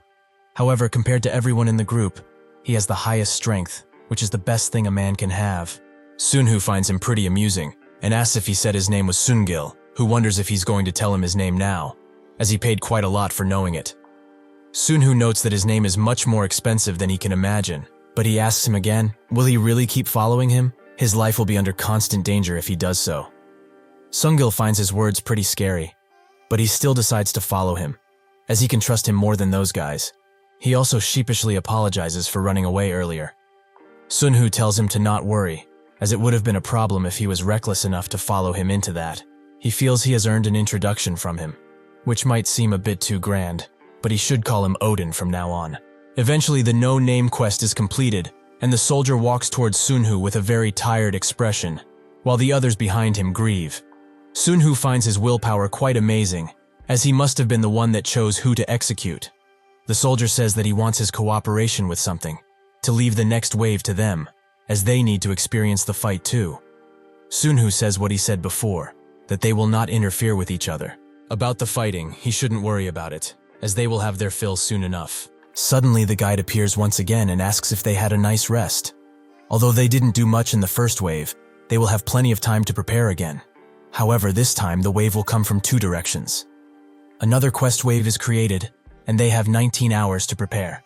However, compared to everyone in the group, he has the highest strength, which is the best thing a man can have. Sunhoo finds him pretty amusing, and asks if he said his name was Sunhoo, who wonders if he's going to tell him his name now, as he paid quite a lot for knowing it. Sunhoo notes that his name is much more expensive than he can imagine, but he asks him again, will he really keep following him? His life will be under constant danger if he does so. Sunhoo finds his words pretty scary, but he still decides to follow him, as he can trust him more than those guys. He also sheepishly apologizes for running away earlier. Sunhoo tells him to not worry, as it would have been a problem if he was reckless enough to follow him into that. He feels he has earned an introduction from him, which might seem a bit too grand, but he should call him Odin from now on. Eventually, the no-name quest is completed, and the soldier walks towards Sunhoo with a very tired expression, while the others behind him grieve. Sunhoo finds his willpower quite amazing, as he must have been the one that chose who to execute. The soldier says that he wants his cooperation with something, to leave the next wave to them, as they need to experience the fight too. Sunhoo says what he said before, that they will not interfere with each other. About the fighting, he shouldn't worry about it, as they will have their fill soon enough. Suddenly, the guide appears once again and asks if they had a nice rest. Although they didn't do much in the first wave, they will have plenty of time to prepare again. However, this time the wave will come from 2 directions. Another quest wave is created, and they have 19 hours to prepare.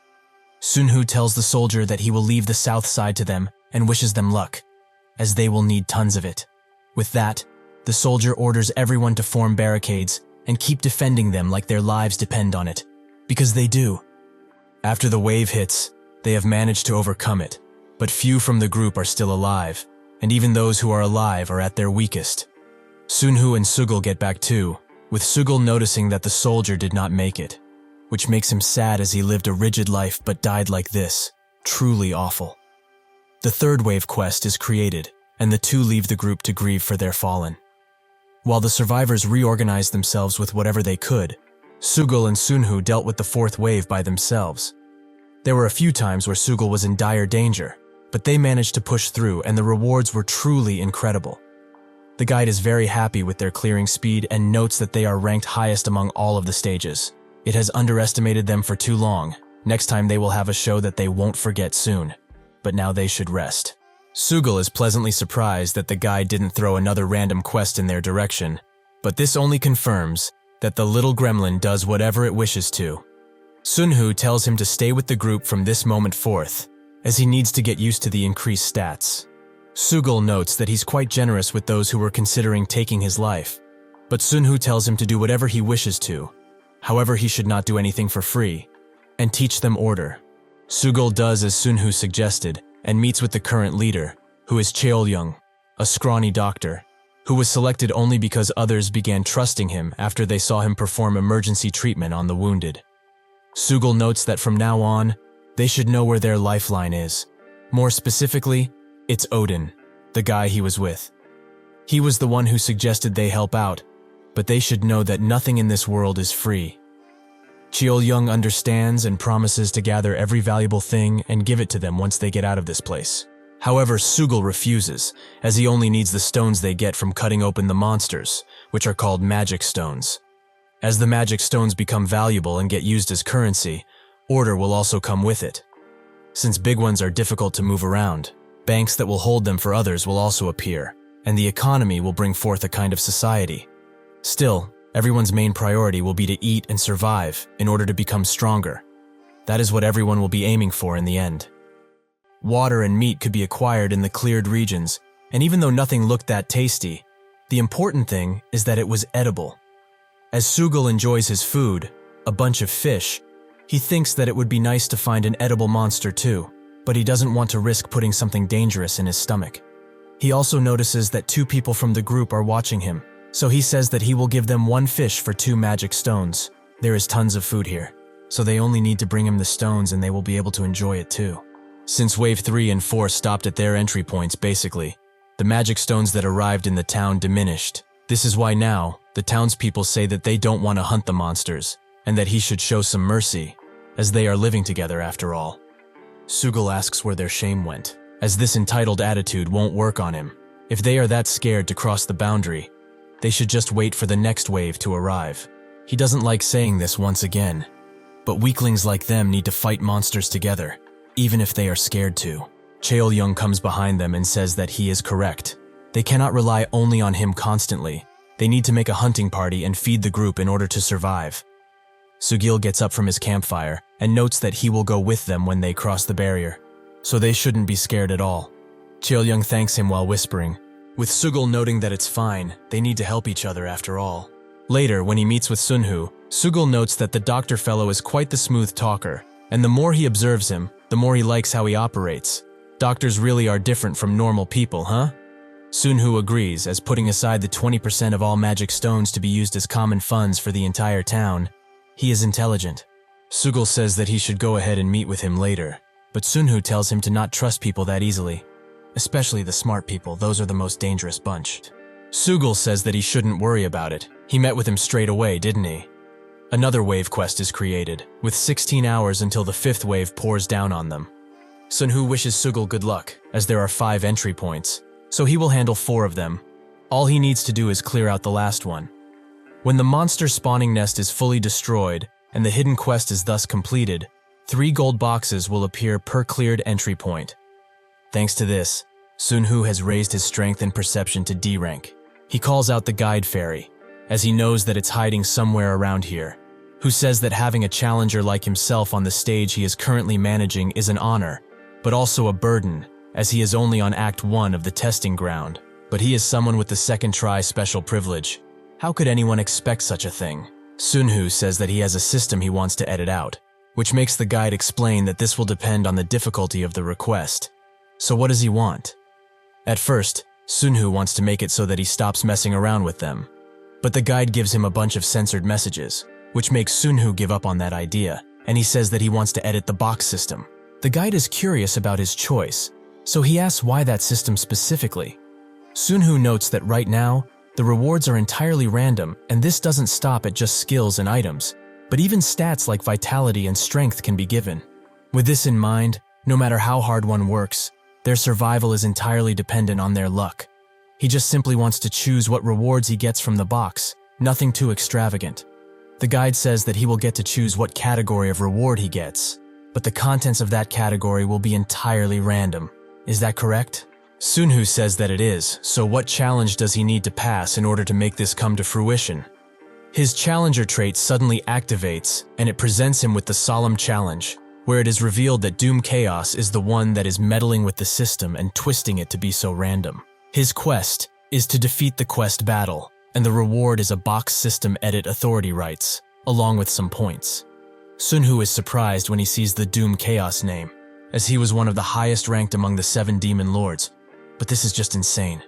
Sunhoo tells the soldier that he will leave the south side to them and wishes them luck, as they will need tons of it. With that, the soldier orders everyone to form barricades and keep defending them like their lives depend on it, because they do. After the wave hits, they have managed to overcome it, but few from the group are still alive, and even those who are alive are at their weakest. Sunhoo and Sugal get back too, with Sugal noticing that the soldier did not make it, which makes him sad as he lived a rigid life but died like this. Truly awful. The third wave quest is created, and the 2 leave the group to grieve for their fallen. While the survivors reorganized themselves with whatever they could, Sugal and Sunhoo dealt with the 4th wave by themselves. There were a few times where Sugal was in dire danger, but they managed to push through and the rewards were truly incredible. The guide is very happy with their clearing speed and notes that they are ranked highest among all of the stages. It has underestimated them for too long. Next time they will have a show that they won't forget soon. But now they should rest. Sugal is pleasantly surprised that the guide didn't throw another random quest in their direction, but this only confirms that the little gremlin does whatever it wishes to. Sunhoo tells him to stay with the group from this moment forth, as he needs to get used to the increased stats. Sugal notes that he's quite generous with those who were considering taking his life, but Sunhoo tells him to do whatever he wishes to. However, he should not do anything for free, and teach them order. Sugal does as Sunhoo suggested, and meets with the current leader, who is Cheol-young, a scrawny doctor, who was selected only because others began trusting him after they saw him perform emergency treatment on the wounded. Sugal notes that from now on, they should know where their lifeline is. More specifically, it's Odin, the guy he was with. He was the one who suggested they help out, but they should know that nothing in this world is free. Cheol-young understands and promises to gather every valuable thing and give it to them once they get out of this place. However, Sugal refuses, as he only needs the stones they get from cutting open the monsters, which are called magic stones. As the magic stones become valuable and get used as currency, order will also come with it. Since big ones are difficult to move around, banks that will hold them for others will also appear, and the economy will bring forth a kind of society. Still, everyone's main priority will be to eat and survive in order to become stronger. That is what everyone will be aiming for in the end. Water and meat could be acquired in the cleared regions, and even though nothing looked that tasty, the important thing is that it was edible. As Sugal enjoys his food, a bunch of fish, he thinks that it would be nice to find an edible monster too, but he doesn't want to risk putting something dangerous in his stomach. He also notices that 2 people from the group are watching him, so he says that he will give them 1 fish for 2 magic stones. There is tons of food here, so they only need to bring him the stones and they will be able to enjoy it too. Since Wave 3 and 4 stopped at their entry points basically, the magic stones that arrived in the town diminished. This is why now, the townspeople say that they don't want to hunt the monsters, and that he should show some mercy, as they are living together after all. Sugal asks where their shame went, as this entitled attitude won't work on him. If they are that scared to cross the boundary, they should just wait for the next wave to arrive. He doesn't like saying this once again, but weaklings like them need to fight monsters together, even if they are scared to. Cheol-young comes behind them and says that he is correct. They cannot rely only on him constantly. They need to make a hunting party and feed the group in order to survive. Sugil gets up from his campfire and notes that he will go with them when they cross the barrier, so they shouldn't be scared at all. Cheol-young thanks him while whispering, with Sugal noting that it's fine, they need to help each other after all. Later, when he meets with Sunhoo, Sugul notes that the doctor fellow is quite the smooth talker, and the more he observes him, the more he likes how he operates. Doctors really are different from normal people, huh? Sunhoo agrees, as putting aside the 20% of all magic stones to be used as common funds for the entire town, he is intelligent. Sugul says that he should go ahead and meet with him later, but Sunhoo tells him to not trust people that easily. Especially the smart people, those are the most dangerous bunch. Sugul says that he shouldn't worry about it. He met with him straight away, didn't he? Another wave quest is created, with 16 hours until the 5th wave pours down on them. Sunhoo wishes Sugul good luck, as there are 5 entry points, so he will handle 4 of them. All he needs to do is clear out the last one. When the monster spawning nest is fully destroyed, and the hidden quest is thus completed, 3 gold boxes will appear per cleared entry point. Thanks to this, Sunhoo has raised his strength and perception to D rank. He calls out the guide fairy, as he knows that it's hiding somewhere around here, who says that having a challenger like himself on the stage he is currently managing is an honor, but also a burden, as he is only on Act 1 of the testing ground. But he is someone with the second try special privilege. How could anyone expect such a thing? Sunhoo says that he has a system he wants to edit out, which makes the guide explain that this will depend on the difficulty of the request. So what does he want? At first, Sunhoo wants to make it so that he stops messing around with them. But the guide gives him a bunch of censored messages, which makes Sunhoo give up on that idea, and he says that he wants to edit the box system. The guide is curious about his choice, so he asks why that system specifically. Sunhoo notes that right now, the rewards are entirely random, and this doesn't stop at just skills and items, but even stats like vitality and strength can be given. With this in mind, no matter how hard one works, their survival is entirely dependent on their luck. He just simply wants to choose what rewards he gets from the box, nothing too extravagant. The guide says that he will get to choose what category of reward he gets, but the contents of that category will be entirely random. Is that correct? Sunhoo says that it is, so what challenge does he need to pass in order to make this come to fruition? His challenger trait suddenly activates, and it presents him with the solemn challenge, where it is revealed that Doom Chaos is the one that is meddling with the system and twisting it to be so random. His quest is to defeat the quest battle, and the reward is a box system edit authority rights, along with some points. Sunhoo is surprised when he sees the Doom Chaos name, as he was one of the highest ranked among the 7 demon lords. But this is just insane.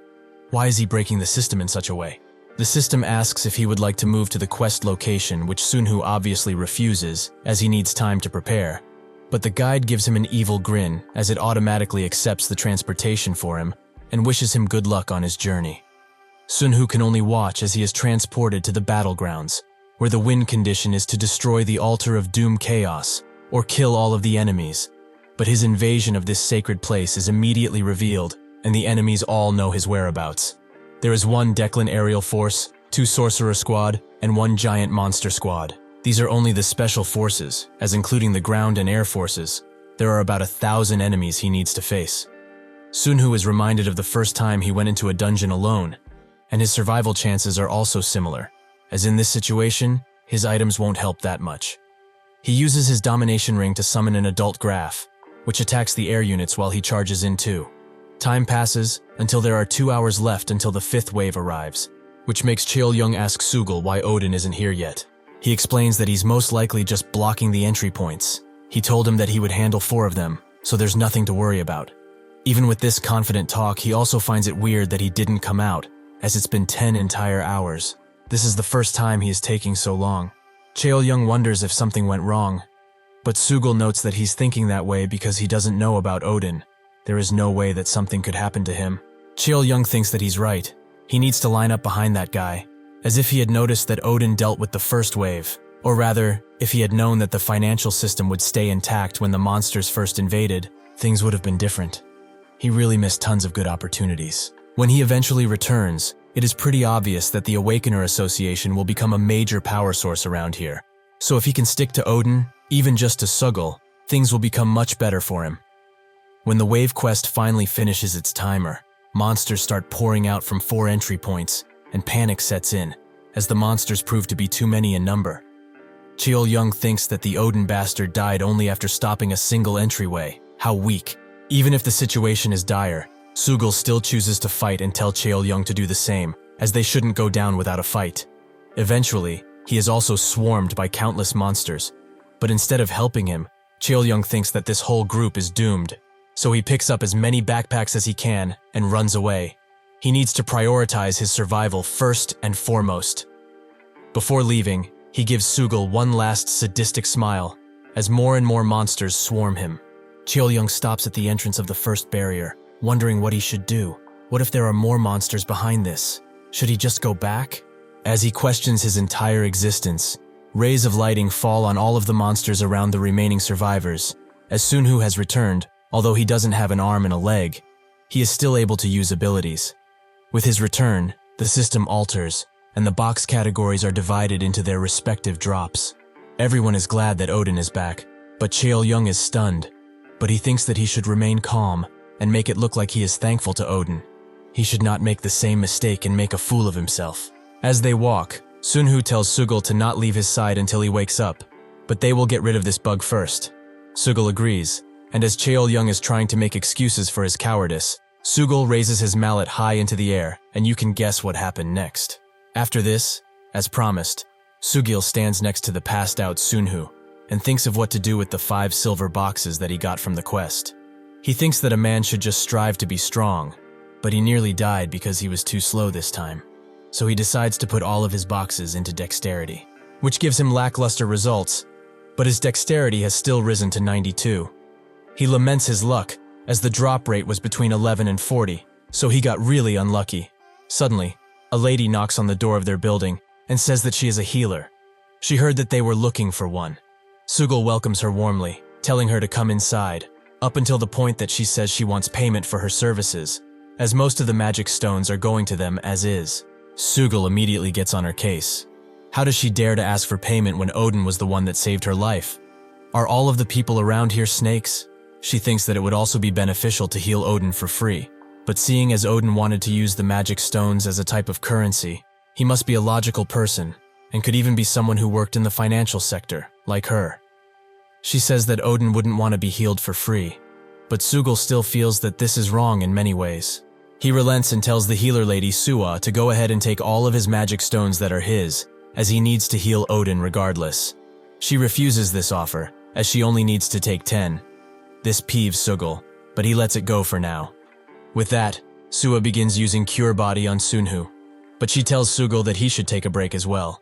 Why is he breaking the system in such a way? The system asks if he would like to move to the quest location, which Sunhoo obviously refuses, as he needs time to prepare. But the guide gives him an evil grin, as it automatically accepts the transportation for him, and wishes him good luck on his journey. Sunhoo can only watch as he is transported to the battlegrounds, where the win condition is to destroy the altar of Doom Chaos, or kill all of the enemies. But his invasion of this sacred place is immediately revealed, and the enemies all know his whereabouts. There is 1 Declan aerial force, 2 sorcerer squad, and 1 giant monster squad. These are only the special forces, as including the ground and air forces. There are about 1,000 enemies he needs to face. Sunhoo is reminded of the first time he went into a dungeon alone, and his survival chances are also similar, as in this situation, his items won't help that much. He uses his domination ring to summon an adult graph, which attacks the air units while he charges in too. Time passes until there are 2 hours left until the 5th wave arrives, which makes Cheol-young ask Sugul why Odin isn't here yet. He explains that he's most likely just blocking the entry points. He told him that he would handle 4 of them, so there's nothing to worry about. Even with this confident talk, he also finds it weird that he didn't come out, as it's been 10 entire hours. This is the first time he is taking so long. Cheol-young wonders if something went wrong, but Sugul notes that he's thinking that way because he doesn't know about Odin. There is no way that something could happen to him. Cheol-young thinks that he's right. He needs to line up behind that guy, as if he had noticed that Odin dealt with the first wave, or rather, if he had known that the financial system would stay intact when the monsters first invaded, things would have been different. He really missed tons of good opportunities. When he eventually returns, it is pretty obvious that the Awakener Association will become a major power source around here. So if he can stick to Odin, even just to Sugul, things will become much better for him. When the wave quest finally finishes its timer, monsters start pouring out from 4 entry points, and panic sets in, as the monsters prove to be too many in number. Cheol-young thinks that the Odin bastard died only after stopping a single entryway. How weak. Even if the situation is dire, Sugul still chooses to fight and tell Cheol-young to do the same, as they shouldn't go down without a fight. Eventually, he is also swarmed by countless monsters, but instead of helping him, Chaeyoung thinks that this whole group is doomed, so he picks up as many backpacks as he can and runs away. He needs to prioritize his survival first and foremost. Before leaving, he gives Sugul one last sadistic smile as more and more monsters swarm him. Chaeyoung stops at the entrance of the first barrier, wondering what he should do. What if there are more monsters behind this? Should he just go back? As he questions his entire existence, rays of lighting fall on all of the monsters around the remaining survivors. As Sunhoo has returned, although he doesn't have an arm and a leg, he is still able to use abilities. With his return, the system alters, and the box categories are divided into their respective drops. Everyone is glad that Odin is back, but Chaeyoung is stunned. But he thinks that he should remain calm and make it look like he is thankful to Odin. He should not make the same mistake and make a fool of himself. As they walk, Sunhoo tells Sugul to not leave his side until he wakes up, but they will get rid of this bug first. Sugul agrees, and as Chaeyoung is trying to make excuses for his cowardice, Sugul raises his mallet high into the air, and you can guess what happened next. After this, as promised, Sugil stands next to the passed-out Sunhoo and thinks of what to do with the 5 silver boxes that he got from the quest. He thinks that a man should just strive to be strong, but he nearly died because he was too slow this time. So he decides to put all of his boxes into dexterity, which gives him lackluster results, but his dexterity has still risen to 92. He laments his luck, as the drop rate was between 11 and 40, so he got really unlucky. Suddenly, a lady knocks on the door of their building and says that she is a healer. She heard that they were looking for one. Sugul welcomes her warmly, telling her to come inside, up until the point that she says she wants payment for her services, as most of the magic stones are going to them as is. Sugul immediately gets on her case. How does she dare to ask for payment when Odin was the one that saved her life? Are all of the people around here snakes? She thinks that it would also be beneficial to heal Odin for free, but seeing as Odin wanted to use the magic stones as a type of currency, he must be a logical person, and could even be someone who worked in the financial sector, like her. She says that Odin wouldn't want to be healed for free, but Sugul still feels that this is wrong in many ways. He relents and tells the healer lady Suwa to go ahead and take all of his magic stones that are his, as he needs to heal Odin regardless. She refuses this offer, as she only needs to take 10. This peeves Sugul, but he lets it go for now. With that, Suwa begins using Cure Body on Sunhoo, but she tells Sugul that he should take a break as well.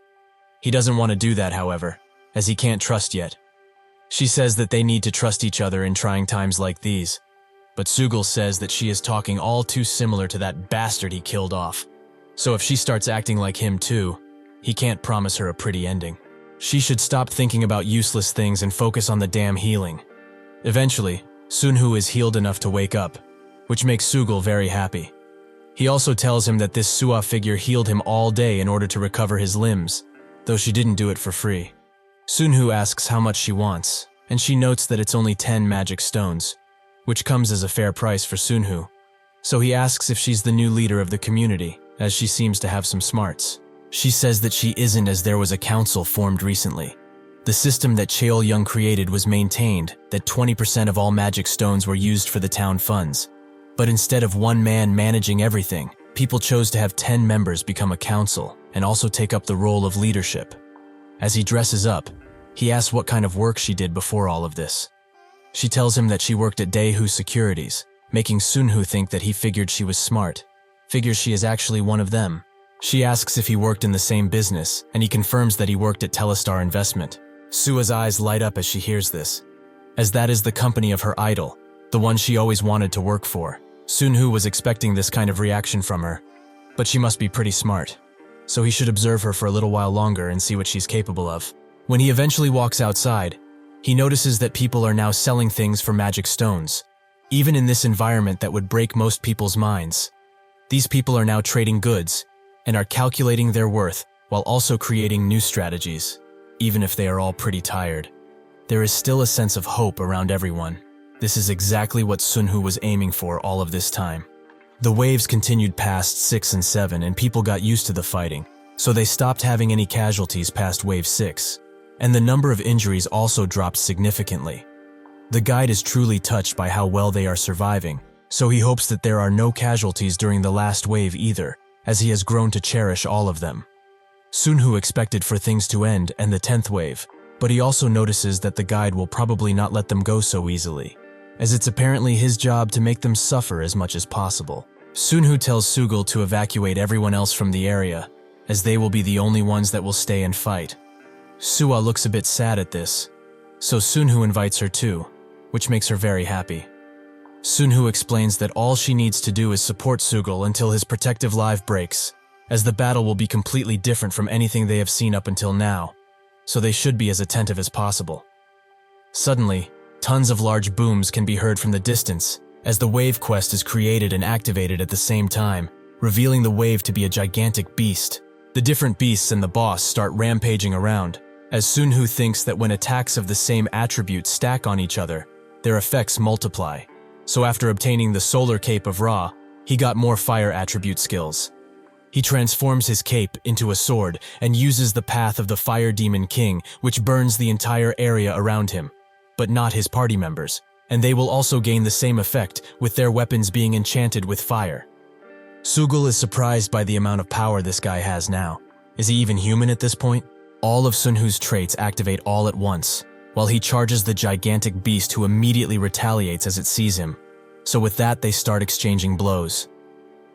He doesn't want to do that, however, as he can't trust yet. She says that they need to trust each other in trying times like these, but Sugul says that she is talking all too similar to that bastard he killed off. So if she starts acting like him too, he can't promise her a pretty ending. She should stop thinking about useless things and focus on the damn healing. Eventually, Sunhoo is healed enough to wake up, which makes Sugul very happy. He also tells him that this Suwa figure healed him all day in order to recover his limbs, though she didn't do it for free. Sunhoo asks how much she wants, and she notes that it's only 10 magic stones, which comes as a fair price for Sunhoo. So he asks if she's the new leader of the community, as she seems to have some smarts. She says that she isn't, as there was a council formed recently. The system that Chaeyoung created was maintained, that 20% of all magic stones were used for the town funds. But instead of one man managing everything, people chose to have 10 members become a council and also take up the role of leadership. As he dresses up, he asks what kind of work she did before all of this. She tells him that she worked at Daewoo Securities, making Sunhoo think that he figured she was smart, figures she is actually one of them. She asks if he worked in the same business, and he confirms that he worked at Telestar Investment. Sua's eyes light up as she hears this, as that is the company of her idol, the one she always wanted to work for. Sunhoo was expecting this kind of reaction from her, but she must be pretty smart, so he should observe her for a little while longer and see what she's capable of. When he eventually walks outside, he notices that people are now selling things for magic stones, even in this environment that would break most people's minds. These people are now trading goods and are calculating their worth while also creating new strategies. Even if they are all pretty tired, there is still a sense of hope around everyone. This is exactly what Sunhoo was aiming for all of this time. The waves continued past 6 and 7 and people got used to the fighting, so they stopped having any casualties past wave 6, and the number of injuries also dropped significantly. The guide is truly touched by how well they are surviving, so he hopes that there are no casualties during the last wave either, as he has grown to cherish all of them. Sunhoo expected for things to end and the 10th wave, but he also notices that the guide will probably not let them go so easily, as it's apparently his job to make them suffer as much as possible. Sunhoo tells Sugal to evacuate everyone else from the area, as they will be the only ones that will stay and fight. Sua looks a bit sad at this, so Sunhoo invites her too, which makes her very happy. Sunhoo explains that all she needs to do is support Sugal until his protective live breaks, as the battle will be completely different from anything they have seen up until now, so they should be as attentive as possible. Suddenly, tons of large booms can be heard from the distance, as the wave quest is created and activated at the same time, revealing the wave to be a gigantic beast. The different beasts and the boss start rampaging around, as Sunhoo thinks that when attacks of the same attribute stack on each other, their effects multiply. So after obtaining the solar cape of Ra, he got more fire attribute skills. He transforms his cape into a sword and uses the path of the Fire Demon King, which burns the entire area around him, but not his party members, and they will also gain the same effect with their weapons being enchanted with fire. Sugal is surprised by the amount of power this guy has now. Is he even human at this point? All of Sunhoo's traits activate all at once, while he charges the gigantic beast who immediately retaliates as it sees him. So with that, they start exchanging blows.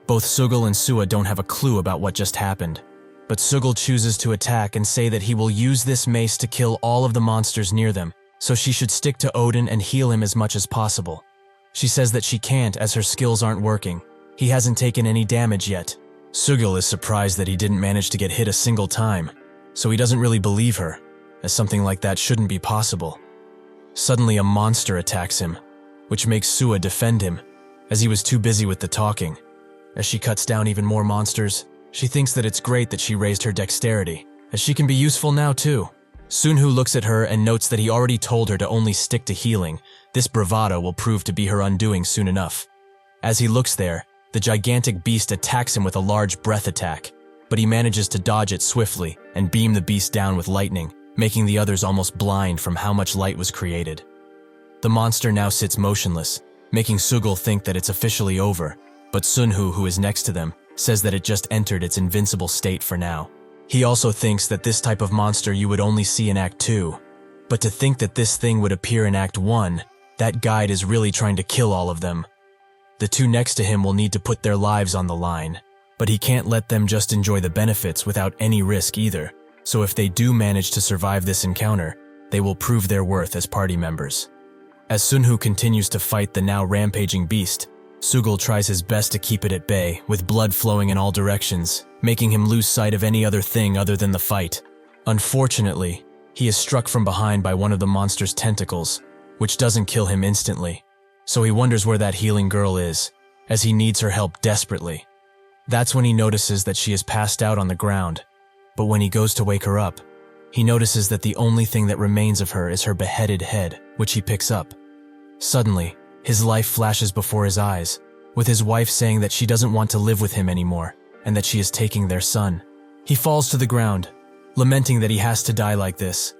Both Sugal and Sua don't have a clue about what just happened, but Sugal chooses to attack and say that he will use this mace to kill all of the monsters near them, so she should stick to Odin and heal him as much as possible. She says that she can't as her skills aren't working. He hasn't taken any damage yet. Sugal is surprised that he didn't manage to get hit a single time, so he doesn't really believe her, as something like that shouldn't be possible. Suddenly a monster attacks him, which makes Sua defend him, as he was too busy with the talking. As she cuts down even more monsters, she thinks that it's great that she raised her dexterity, as she can be useful now too. Sunhoo looks at her and notes that he already told her to only stick to healing. This bravado will prove to be her undoing soon enough. As he looks there, the gigantic beast attacks him with a large breath attack, but he manages to dodge it swiftly and beam the beast down with lightning, making the others almost blind from how much light was created. The monster now sits motionless, making Sugal think that it's officially over, but Sunhoo, who is next to them, says that it just entered its invincible state for now. He also thinks that this type of monster you would only see in Act 2, but to think that this thing would appear in Act 1, that guide is really trying to kill all of them. The two next to him will need to put their lives on the line, but he can't let them just enjoy the benefits without any risk either, so if they do manage to survive this encounter, they will prove their worth as party members. As Sunhoo continues to fight the now rampaging beast, Sugal tries his best to keep it at bay, with blood flowing in all directions, making him lose sight of any other thing other than the fight. Unfortunately, he is struck from behind by one of the monster's tentacles, which doesn't kill him instantly, so he wonders where that healing girl is, as he needs her help desperately. That's when he notices that she is passed out on the ground, but when he goes to wake her up, he notices that the only thing that remains of her is her beheaded head, which he picks up. Suddenly, his life flashes before his eyes, with his wife saying that she doesn't want to live with him anymore, and that she is taking their son. He falls to the ground, lamenting that he has to die like this.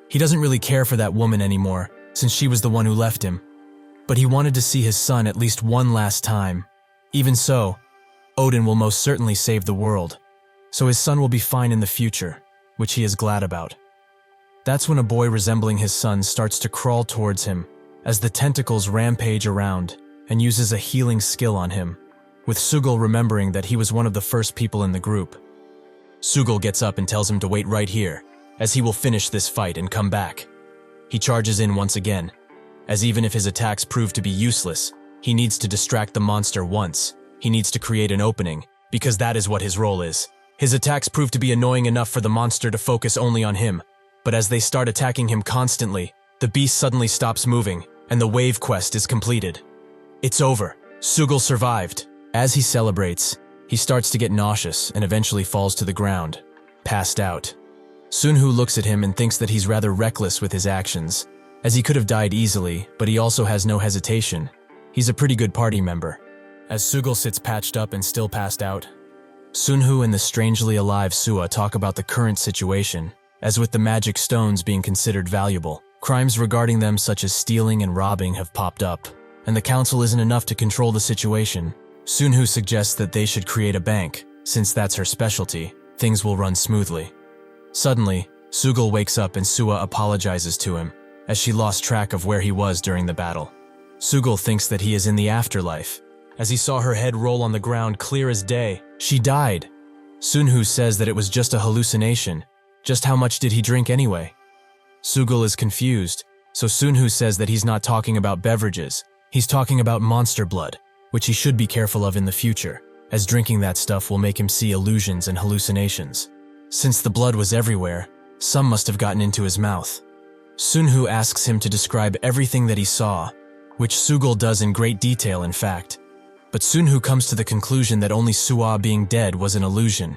He doesn't really care for that woman anymore, since she was the one who left him, but he wanted to see his son at least one last time. Even so, Odin will most certainly save the world, so his son will be fine in the future, which he is glad about. That's when a boy resembling his son starts to crawl towards him, as the tentacles rampage around and uses a healing skill on him, with Sugal remembering that he was one of the first people in the group. Sugal gets up and tells him to wait right here, as he will finish this fight and come back. He charges in once again, as even if his attacks prove to be useless, he needs to distract the monster once. He needs to create an opening, because that is what his role is. His attacks prove to be annoying enough for the monster to focus only on him, but as they start attacking him constantly, the beast suddenly stops moving, and the wave quest is completed. It's over. Sugal survived. As he celebrates, he starts to get nauseous and eventually falls to the ground, passed out. Sunhoo looks at him and thinks that he's rather reckless with his actions, as he could have died easily, but he also has no hesitation. He's a pretty good party member. As Sugal sits patched up and still passed out, Sunhoo and the strangely alive Sua talk about the current situation, as with the magic stones being considered valuable. Crimes regarding them such as stealing and robbing have popped up, and the council isn't enough to control the situation. Sunhoo suggests that they should create a bank, since that's her specialty, things will run smoothly. Suddenly, Sugal wakes up and Sua apologizes to him, as she lost track of where he was during the battle. Sugal thinks that he is in the afterlife. As he saw her head roll on the ground clear as day, she died. Sunhoo says that it was just a hallucination. Just how much did he drink anyway? Sugal is confused, so Sunhoo says that he's not talking about beverages. He's talking about monster blood, which he should be careful of in the future, as drinking that stuff will make him see illusions and hallucinations. Since the blood was everywhere, some must have gotten into his mouth. Sunhoo asks him to describe everything that he saw, which Sugal does in great detail in fact. But Sunhoo comes to the conclusion that only Sua being dead was an illusion.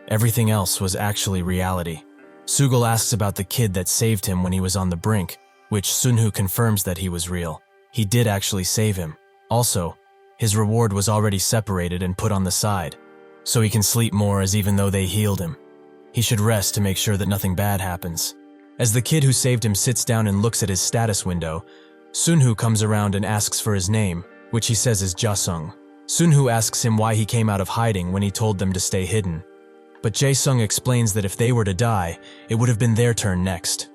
Everything else was actually reality. Sugal asks about the kid that saved him when he was on the brink, which Sunhoo confirms that he was real. He did actually save him. Also, his reward was already separated and put on the side, so he can sleep more as even though they healed him. He should rest to make sure that nothing bad happens. As the kid who saved him sits down and looks at his status window, Sunhoo comes around and asks for his name, which he says is Jasung. Sunhoo asks him why he came out of hiding when he told them to stay hidden. But Jae-sung explains that if they were to die, it would have been their turn next.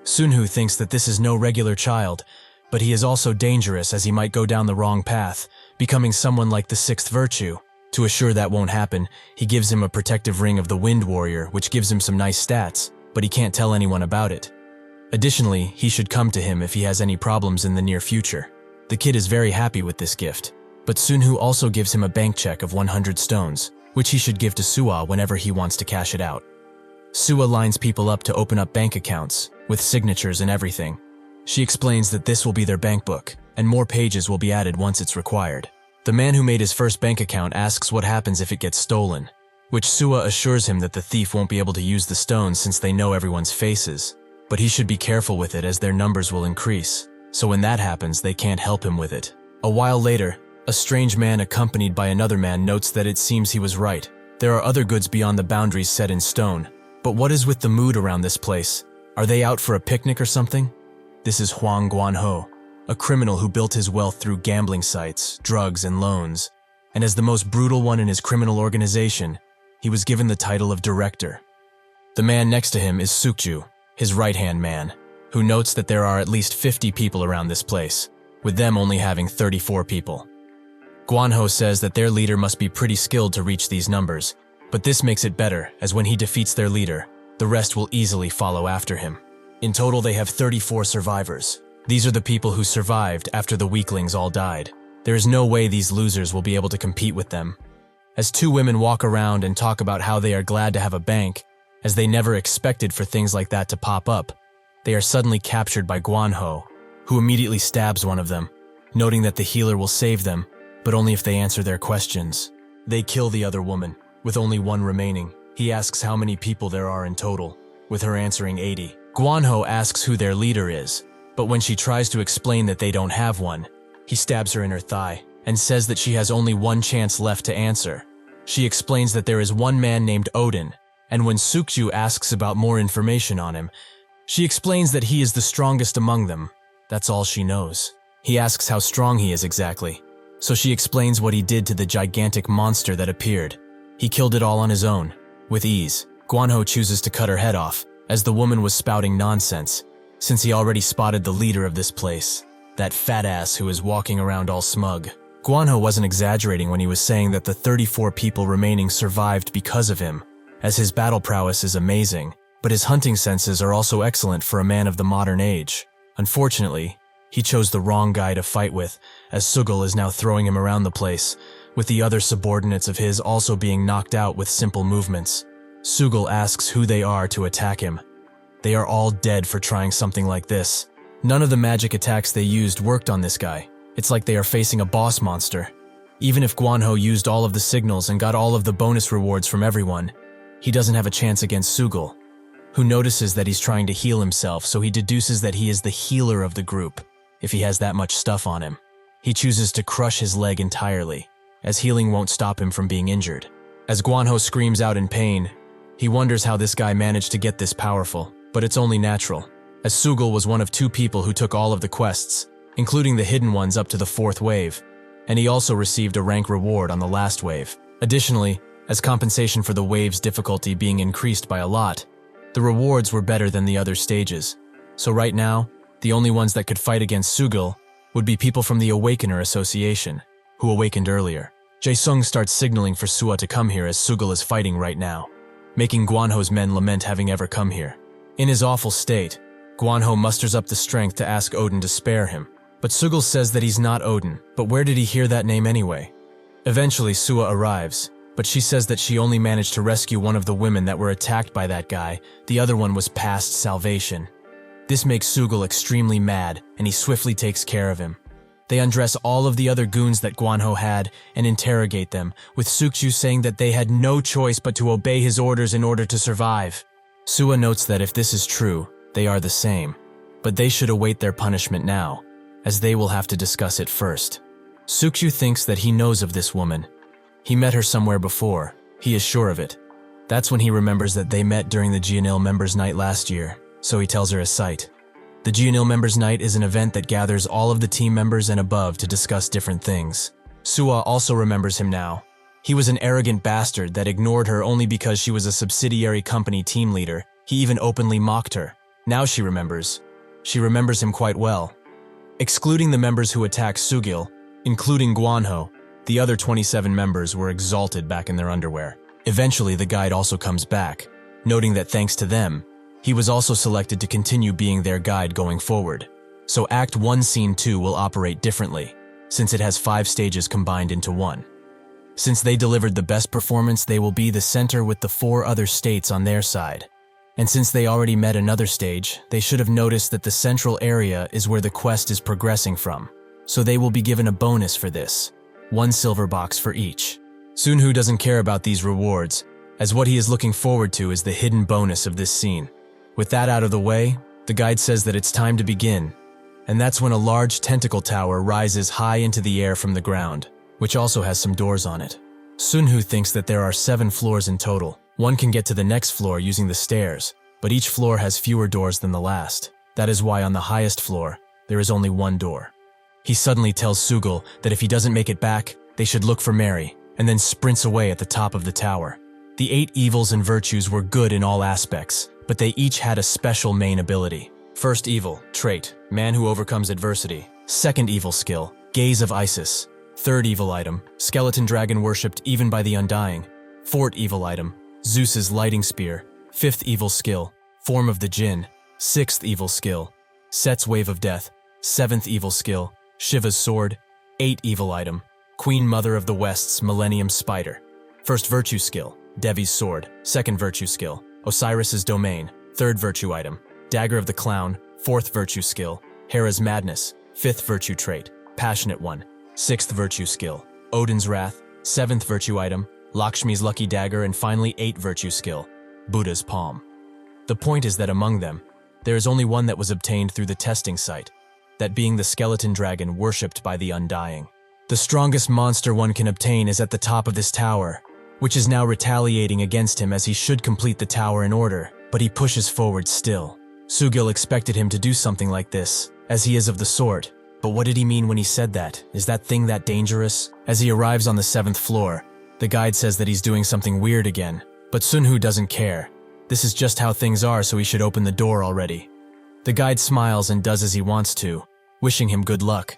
Sunhoo thinks that this is no regular child, but he is also dangerous as he might go down the wrong path, becoming someone like the sixth virtue. To assure that won't happen, he gives him a protective ring of the Wind Warrior, which gives him some nice stats, but he can't tell anyone about it. Additionally, he should come to him if he has any problems in the near future. The kid is very happy with this gift, but Sunhoo also gives him a bank check of 100 stones, which he should give to Sua whenever he wants to cash it out. Sua lines people up to open up bank accounts, with signatures and everything. She explains that this will be their bank book, and more pages will be added once it's required. The man who made his first bank account asks what happens if it gets stolen, which Sua assures him that the thief won't be able to use the stones since they know everyone's faces, but he should be careful with it as their numbers will increase, so when that happens they can't help him with it. A while later, a strange man accompanied by another man notes that it seems he was right. There are other goods beyond the boundaries set in stone, but what is with the mood around this place? Are they out for a picnic or something? This is Hwang Guanho, a criminal who built his wealth through gambling sites, drugs, and loans, and as the most brutal one in his criminal organization, he was given the title of director. The man next to him is Sukju, his right-hand man, who notes that there are at least 50 people around this place, with them only having 34 people. Guanho says that their leader must be pretty skilled to reach these numbers, but this makes it better, as when he defeats their leader, the rest will easily follow after him. In total, they have 34 survivors. These are the people who survived after the weaklings all died. There is no way these losers will be able to compete with them. As two women walk around and talk about how they are glad to have a bank, as they never expected for things like that to pop up, they are suddenly captured by Guanho, who immediately stabs one of them, noting that the healer will save them, but only if they answer their questions. They kill the other woman, with only one remaining. He asks how many people there are in total, with her answering 80. Guanho asks who their leader is, but when she tries to explain that they don't have one, he stabs her in her thigh and says that she has only one chance left to answer. She explains that there is one man named Odin, and when Sukju asks about more information on him, she explains that he is the strongest among them. That's all she knows. He asks how strong he is exactly, so she explains what he did to the gigantic monster that appeared. He killed it all on his own, with ease. Guanho chooses to cut her head off, as the woman was spouting nonsense, since he already spotted the leader of this place, that fat ass who is walking around all smug. Guanho wasn't exaggerating when he was saying that the 34 people remaining survived because of him, as his battle prowess is amazing, but his hunting senses are also excellent for a man of the modern age. Unfortunately, he chose the wrong guy to fight with, as Sugal is now throwing him around the place, with the other subordinates of his also being knocked out with simple movements. Sugal asks who they are to attack him. They are all dead for trying something like this. None of the magic attacks they used worked on this guy. It's like they are facing a boss monster. Even if Guanho used all of the signals and got all of the bonus rewards from everyone, he doesn't have a chance against Sugal, who notices that he's trying to heal himself, so he deduces that he is the healer of the group, if he has that much stuff on him. He chooses to crush his leg entirely, as healing won't stop him from being injured. As Guanho screams out in pain, he wonders how this guy managed to get this powerful, but it's only natural, as Sugal was one of 2 people who took all of the quests, including the hidden ones up to the 4th wave, and he also received a rank reward on the last wave. Additionally, as compensation for the wave's difficulty being increased by a lot. The rewards were better than the other stages, so right now, the only ones that could fight against Sugil would be people from the Awakener Association, who awakened earlier. Jae-sung starts signaling for Sua to come here as Sugil is fighting right now, making Guanho's men lament having ever come here. In his awful state, Guanho musters up the strength to ask Odin to spare him, but Sugil says that he's not Odin, but where did he hear that name anyway? Eventually Sua arrives, but she says that she only managed to rescue one of the women that were attacked by that guy, the other one was past salvation. This makes Sugil extremely mad, and he swiftly takes care of him. They undress all of the other goons that Guanho had and interrogate them, with Sukju saying that they had no choice but to obey his orders in order to survive. Sua notes that if this is true, they are the same, but they should await their punishment now, as they will have to discuss it first. Sukju thinks that he knows of this woman. He met her somewhere before, he is sure of it. That's when he remembers that they met during the Geonil Members' Night last year, so he tells her a sight. The Geonil Members' Night is an event that gathers all of the team members and above to discuss different things. Sua also remembers him now. He was an arrogant bastard that ignored her only because she was a subsidiary company team leader. He even openly mocked her. Now she remembers. She remembers him quite well. Excluding the members who attacked Sugil, including Guanho, the other 27 members were exalted back in their underwear. Eventually, the guide also comes back, noting that thanks to them, he was also selected to continue being their guide going forward. So Act 1 Scene 2 will operate differently, since it has 5 stages combined into one. Since they delivered the best performance, they will be the center with the 4 other states on their side. And since they already met another stage, they should have noticed that the central area is where the quest is progressing from. So they will be given a bonus for this, 1 silver box for each. Sunhoo doesn't care about these rewards, as what he is looking forward to is the hidden bonus of this scene. With that out of the way, the guide says that it's time to begin, and that's when a large tentacle tower rises high into the air from the ground, which also has some doors on it. Sunhoo thinks that there are 7 floors in total. One can get to the next floor using the stairs, but each floor has fewer doors than the last. That is why on the highest floor, there is only 1 door. He suddenly tells Sugil that if he doesn't make it back, they should look for Mary, and then sprints away at the top of the tower. The 8 evils and virtues were good in all aspects, but they each had a special main ability. First evil, trait, man who overcomes adversity. Second evil skill, gaze of Isis. Third evil item, skeleton dragon worshipped even by the undying. Fourth evil item, Zeus's lighting spear. Fifth evil skill, form of the Jinn. Sixth evil skill, Set's wave of death. Seventh evil skill, Shiva's sword. 8 evil item, Queen Mother of the West's millennium spider. First virtue skill, Devi's sword. Second virtue skill, Osiris's domain. Third virtue item, Dagger of the Clown. Fourth virtue skill, Hera's madness. Fifth virtue trait, Passionate one. Sixth virtue skill, Odin's wrath. Seventh virtue item, Lakshmi's lucky dagger, and finally 8th virtue skill, Buddha's palm. The point is that among them, there is only one that was obtained through the testing site, that being the skeleton dragon worshipped by the undying. The strongest monster one can obtain is at the top of this tower, which is now retaliating against him as he should complete the tower in order, but he pushes forward still. Sugil expected him to do something like this, as he is of the sort, but what did he mean when he said that? Is that thing that dangerous? As he arrives on the 7th floor, the guide says that he's doing something weird again, but Sunhoo doesn't care. This is just how things are, so he should open the door already. The guide smiles and does as he wants to, wishing him good luck.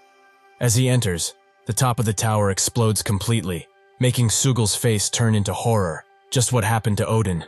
As he enters, the top of the tower explodes completely, making Sugil's face turn into horror, just what happened to Odin.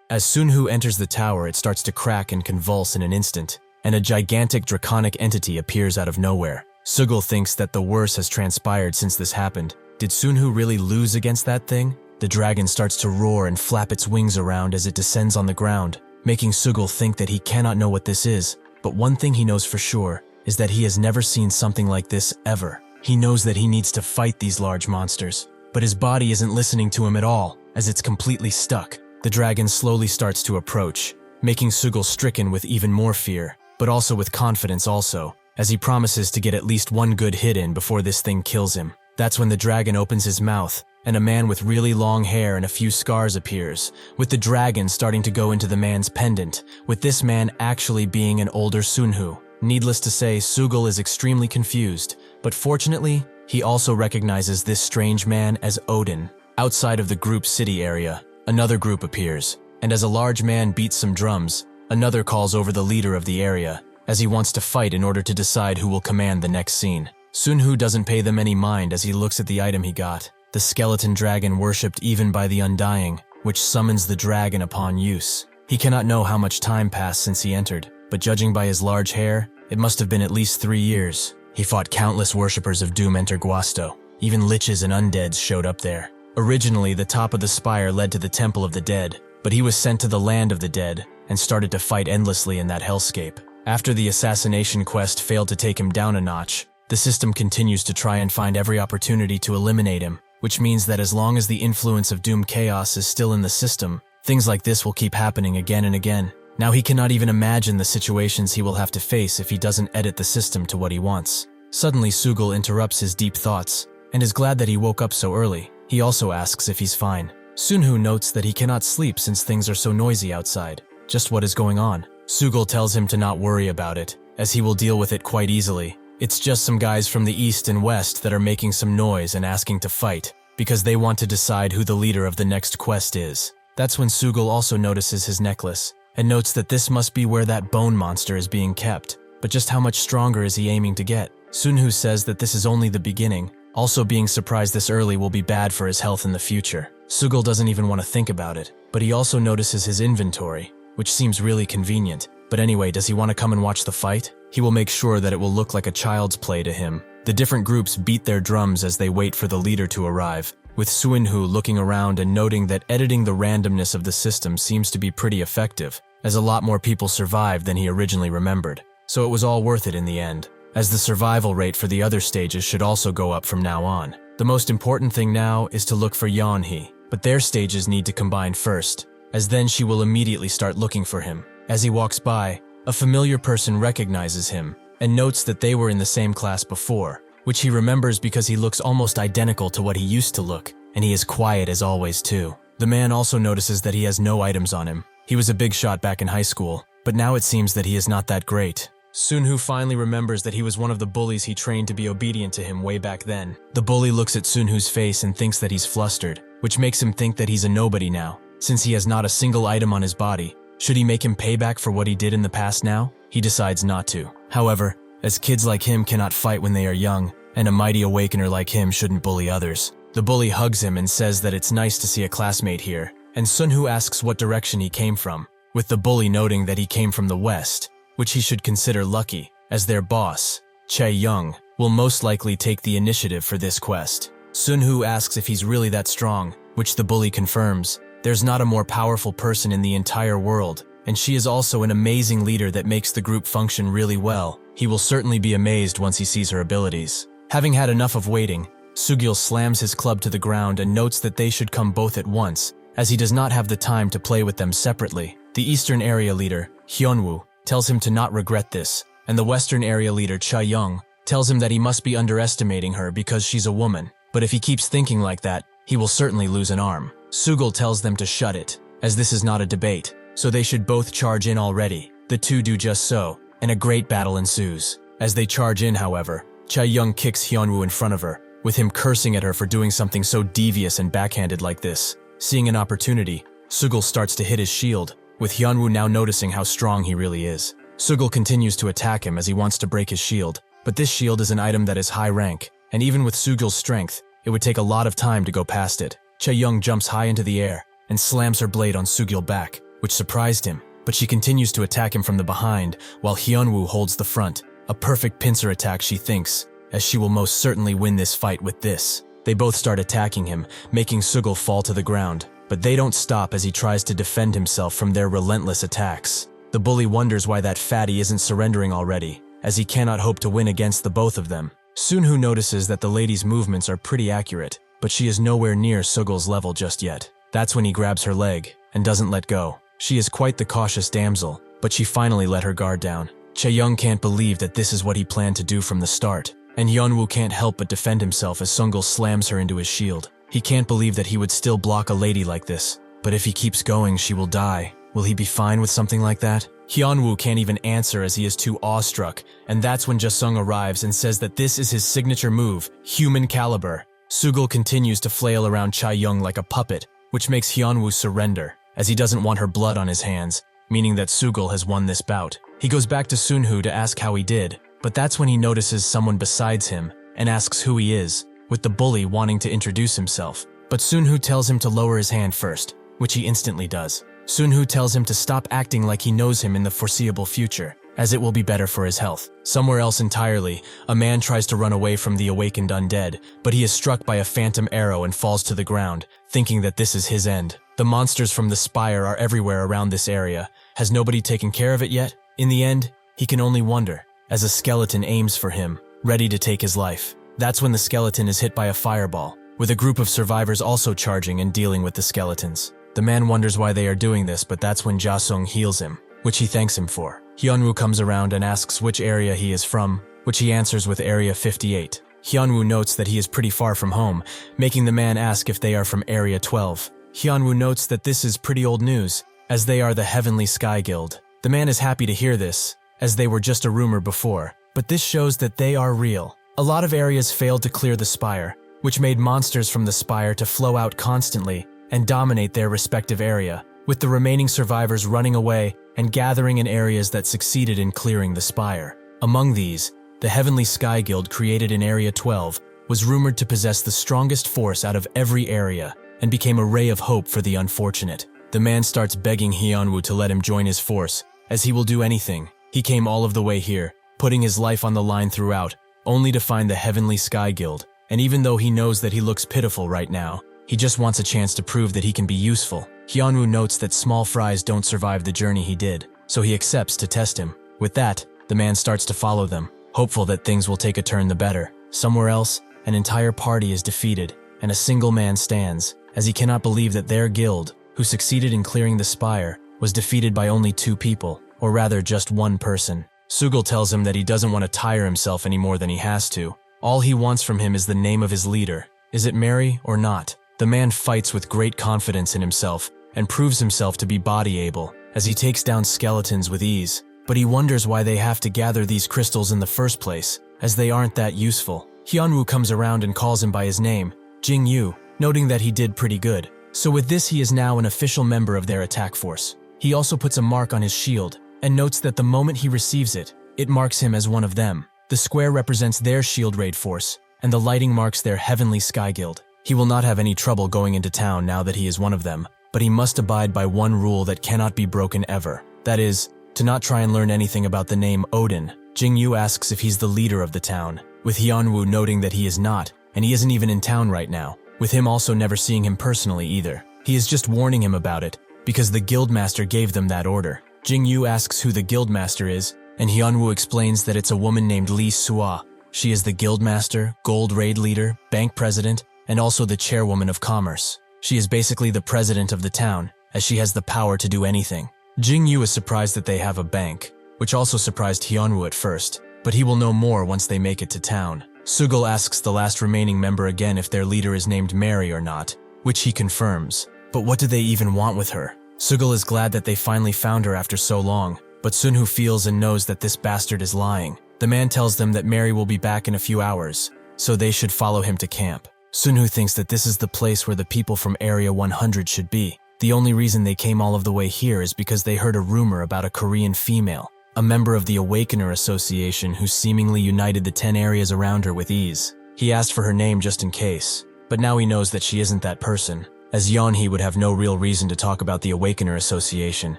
As Sunhoo enters the tower, it starts to crack and convulse in an instant, and a gigantic draconic entity appears out of nowhere. Sugil thinks that the worst has transpired since this happened. Did Sunhoo really lose against that thing? The dragon starts to roar and flap its wings around as it descends on the ground, making Sugil think that he cannot know what this is. But one thing he knows for sure is that he has never seen something like this ever. He knows that he needs to fight these large monsters, but his body isn't listening to him at all, as it's completely stuck. The dragon slowly starts to approach, making Sugil stricken with even more fear, but also with confidence also, as he promises to get at least one good hit in before this thing kills him. That's when the dragon opens his mouth, and a man with really long hair and a few scars appears, with the dragon starting to go into the man's pendant, with this man actually being an older Sunhoo. Needless to say, Sugil is extremely confused, but fortunately, he also recognizes this strange man as Odin. Outside of the group's city area, another group appears, and as a large man beats some drums, another calls over the leader of the area, as he wants to fight in order to decide who will command the next scene. Sunhoo doesn't pay them any mind as he looks at the item he got, the skeleton dragon worshipped even by the Undying, which summons the dragon upon use. He cannot know how much time passed since he entered, but judging by his large hair, it must have been at least 3 years. He fought countless worshippers of Doom enter Guasto. Even liches and undeads showed up there. Originally, the top of the spire led to the Temple of the Dead, but he was sent to the Land of the Dead and started to fight endlessly in that hellscape. After the assassination quest failed to take him down a notch, the system continues to try and find every opportunity to eliminate him, which means that as long as the influence of Doom Chaos is still in the system, things like this will keep happening again and again. Now he cannot even imagine the situations he will have to face if he doesn't edit the system to what he wants. Suddenly Sugal interrupts his deep thoughts, and is glad that he woke up so early. He also asks if he's fine. Sunhoo notes that he cannot sleep since things are so noisy outside. Just what is going on? Sugal tells him to not worry about it, as he will deal with it quite easily. It's just some guys from the east and west that are making some noise and asking to fight, because they want to decide who the leader of the next quest is. That's when Sugal also notices his necklace, and notes that this must be where that bone monster is being kept. But just how much stronger is he aiming to get? Sunhoo says that this is only the beginning. Also, being surprised this early will be bad for his health in the future. Sugal doesn't even want to think about it, but he also notices his inventory, which seems really convenient. But anyway, does he want to come and watch the fight? He will make sure that it will look like a child's play to him. The different groups beat their drums as they wait for the leader to arrive, with Sunhoo looking around and noting that editing the randomness of the system seems to be pretty effective, as a lot more people survived than he originally remembered. So it was all worth it in the end, as the survival rate for the other stages should also go up from now on. The most important thing now is to look for Yeonhee, but their stages need to combine first, as then she will immediately start looking for him. As he walks by, a familiar person recognizes him and notes that they were in the same class before, which he remembers because he looks almost identical to what he used to look, and he is quiet as always too. The man also notices that he has no items on him. He was a big shot back in high school, but now it seems that he is not that great. Sunhoo finally remembers that he was one of the bullies he trained to be obedient to him way back then. The bully looks at Sunhoo's face and thinks that he's flustered, which makes him think that he's a nobody now, since he has not a single item on his body. Should he make him pay back for what he did in the past now? He decides not to. However, as kids like him cannot fight when they are young, and a mighty awakener like him shouldn't bully others. The bully hugs him and says that it's nice to see a classmate here, and Sunhoo asks what direction he came from, with the bully noting that he came from the west, which he should consider lucky, as their boss, Chae-young, will most likely take the initiative for this quest. Sunhoo asks if he's really that strong, which the bully confirms. There's not a more powerful person in the entire world, and she is also an amazing leader that makes the group function really well. He will certainly be amazed once he sees her abilities. Having had enough of waiting, Sugil slams his club to the ground and notes that they should come both at once, as he does not have the time to play with them separately. The Eastern Area Leader, Hyunwoo, tells him to not regret this, and the Western Area Leader, Chae-young, tells him that he must be underestimating her because she's a woman, but if he keeps thinking like that, he will certainly lose an arm. Sugal tells them to shut it, as this is not a debate, so they should both charge in already. The two do just so, and a great battle ensues. As they charge in, however, Chae-young kicks Hyunwoo in front of her, with him cursing at her for doing something so devious and backhanded like this. Seeing an opportunity, Sugal starts to hit his shield, with Hyunwoo now noticing how strong he really is. Sugal continues to attack him as he wants to break his shield, but this shield is an item that is high rank, and even with Sugal's strength, it would take a lot of time to go past it. Chae-young jumps high into the air and slams her blade on Sugil back, which surprised him, but she continues to attack him from the behind while Hyunwoo holds the front. A perfect pincer attack, she thinks, as she will most certainly win this fight with this. They both start attacking him, making Sugil fall to the ground, but they don't stop as he tries to defend himself from their relentless attacks. The bully wonders why that fatty isn't surrendering already, as he cannot hope to win against the both of them. Sunhoo notices that the lady's movements are pretty accurate, but she is nowhere near Sugil's level just yet. That's when he grabs her leg and doesn't let go. She is quite the cautious damsel, but she finally let her guard down. Chae-young can't believe that this is what he planned to do from the start, and Hyunwoo can't help but defend himself as Sungil slams her into his shield. He can't believe that he would still block a lady like this, but if he keeps going, she will die. Will he be fine with something like that? Hyunwoo can't even answer as he is too awestruck, and that's when Jasung arrives and says that this is his signature move, Human Caliber. Sugul continues to flail around Chae-young like a puppet, which makes Hyunwoo surrender, as he doesn't want her blood on his hands, meaning that Sugul has won this bout. He goes back to Sunhoo to ask how he did, but that's when he notices someone besides him and asks who he is, with the bully wanting to introduce himself. But Sunhoo tells him to lower his hand first, which he instantly does. Sunhoo tells him to stop acting like he knows him in the foreseeable future, as it will be better for his health. Somewhere else entirely, a man tries to run away from the awakened undead, but he is struck by a phantom arrow and falls to the ground, thinking that this is his end. The monsters from the spire are everywhere around this area. Has nobody taken care of it yet? In the end, he can only wonder, as a skeleton aims for him, ready to take his life. That's when the skeleton is hit by a fireball, with a group of survivors also charging and dealing with the skeletons. The man wonders why they are doing this, but that's when Ja-sung heals him, which he thanks him for. Hyunwoo comes around and asks which area he is from, which he answers with Area 58. Hyunwoo notes that he is pretty far from home, making the man ask if they are from Area 12. Hyunwoo notes that this is pretty old news, as they are the Heavenly Sky Guild. The man is happy to hear this, as they were just a rumor before, but this shows that they are real. A lot of areas failed to clear the spire, which made monsters from the spire to flow out constantly and dominate their respective area, with the remaining survivors running away and gathering in areas that succeeded in clearing the spire. Among these, the Heavenly Sky Guild created in Area 12 was rumored to possess the strongest force out of every area and became a ray of hope for the unfortunate. The man starts begging Hyunwoo to let him join his force, as he will do anything. He came all of the way here, putting his life on the line throughout, only to find the Heavenly Sky Guild, and even though he knows that he looks pitiful right now, he just wants a chance to prove that he can be useful. Hyunwoo notes that small fries don't survive the journey he did, so he accepts to test him. With that, the man starts to follow them, hopeful that things will take a turn the better. Somewhere else, an entire party is defeated, and a single man stands, as he cannot believe that their guild, who succeeded in clearing the spire, was defeated by only 2 people, or rather just 1 person. Sugul tells him that he doesn't want to tire himself any more than he has to. All he wants from him is the name of his leader. Is it Mary or not? The man fights with great confidence in himself and proves himself to be body able, as he takes down skeletons with ease. But he wonders why they have to gather these crystals in the first place, as they aren't that useful. Hyunwoo comes around and calls him by his name, Jing-yu, noting that he did pretty good. So with this, he is now an official member of their attack force. He also puts a mark on his shield, and notes that the moment he receives it, it marks him as one of them. The square represents their shield raid force, and the lighting marks their Heavenly Sky Guild. He will not have any trouble going into town now that he is one of them, but he must abide by one rule that cannot be broken ever. That is, to not try and learn anything about the name Odin. Jing-yu asks if he's the leader of the town, with Hyunwoo noting that he is not, and he isn't even in town right now, with him also never seeing him personally either. He is just warning him about it, because the guildmaster gave them that order. Jing-yu asks who the guildmaster is, and Hyunwoo explains that it's a woman named Lee Sua. She is the guildmaster, gold raid leader, bank president, and also the chairwoman of commerce. She is basically the president of the town, as she has the power to do anything. Jing-yu is surprised that they have a bank, which also surprised Hyunwoo at first, but he will know more once they make it to town. Sugul asks the last remaining member again if their leader is named Mary or not, which he confirms. But what do they even want with her? Sugul is glad that they finally found her after so long, but Sunhoo feels and knows that this bastard is lying. The man tells them that Mary will be back in a few hours, so they should follow him to camp. Sunhoo thinks that this is the place where the people from Area 100 should be. The only reason they came all of the way here is because they heard a rumor about a Korean female, a member of the Awakener Association who seemingly united the 10 areas around her with ease. He asked for her name just in case, but now he knows that she isn't that person. As Yeonhee would have no real reason to talk about the Awakener Association,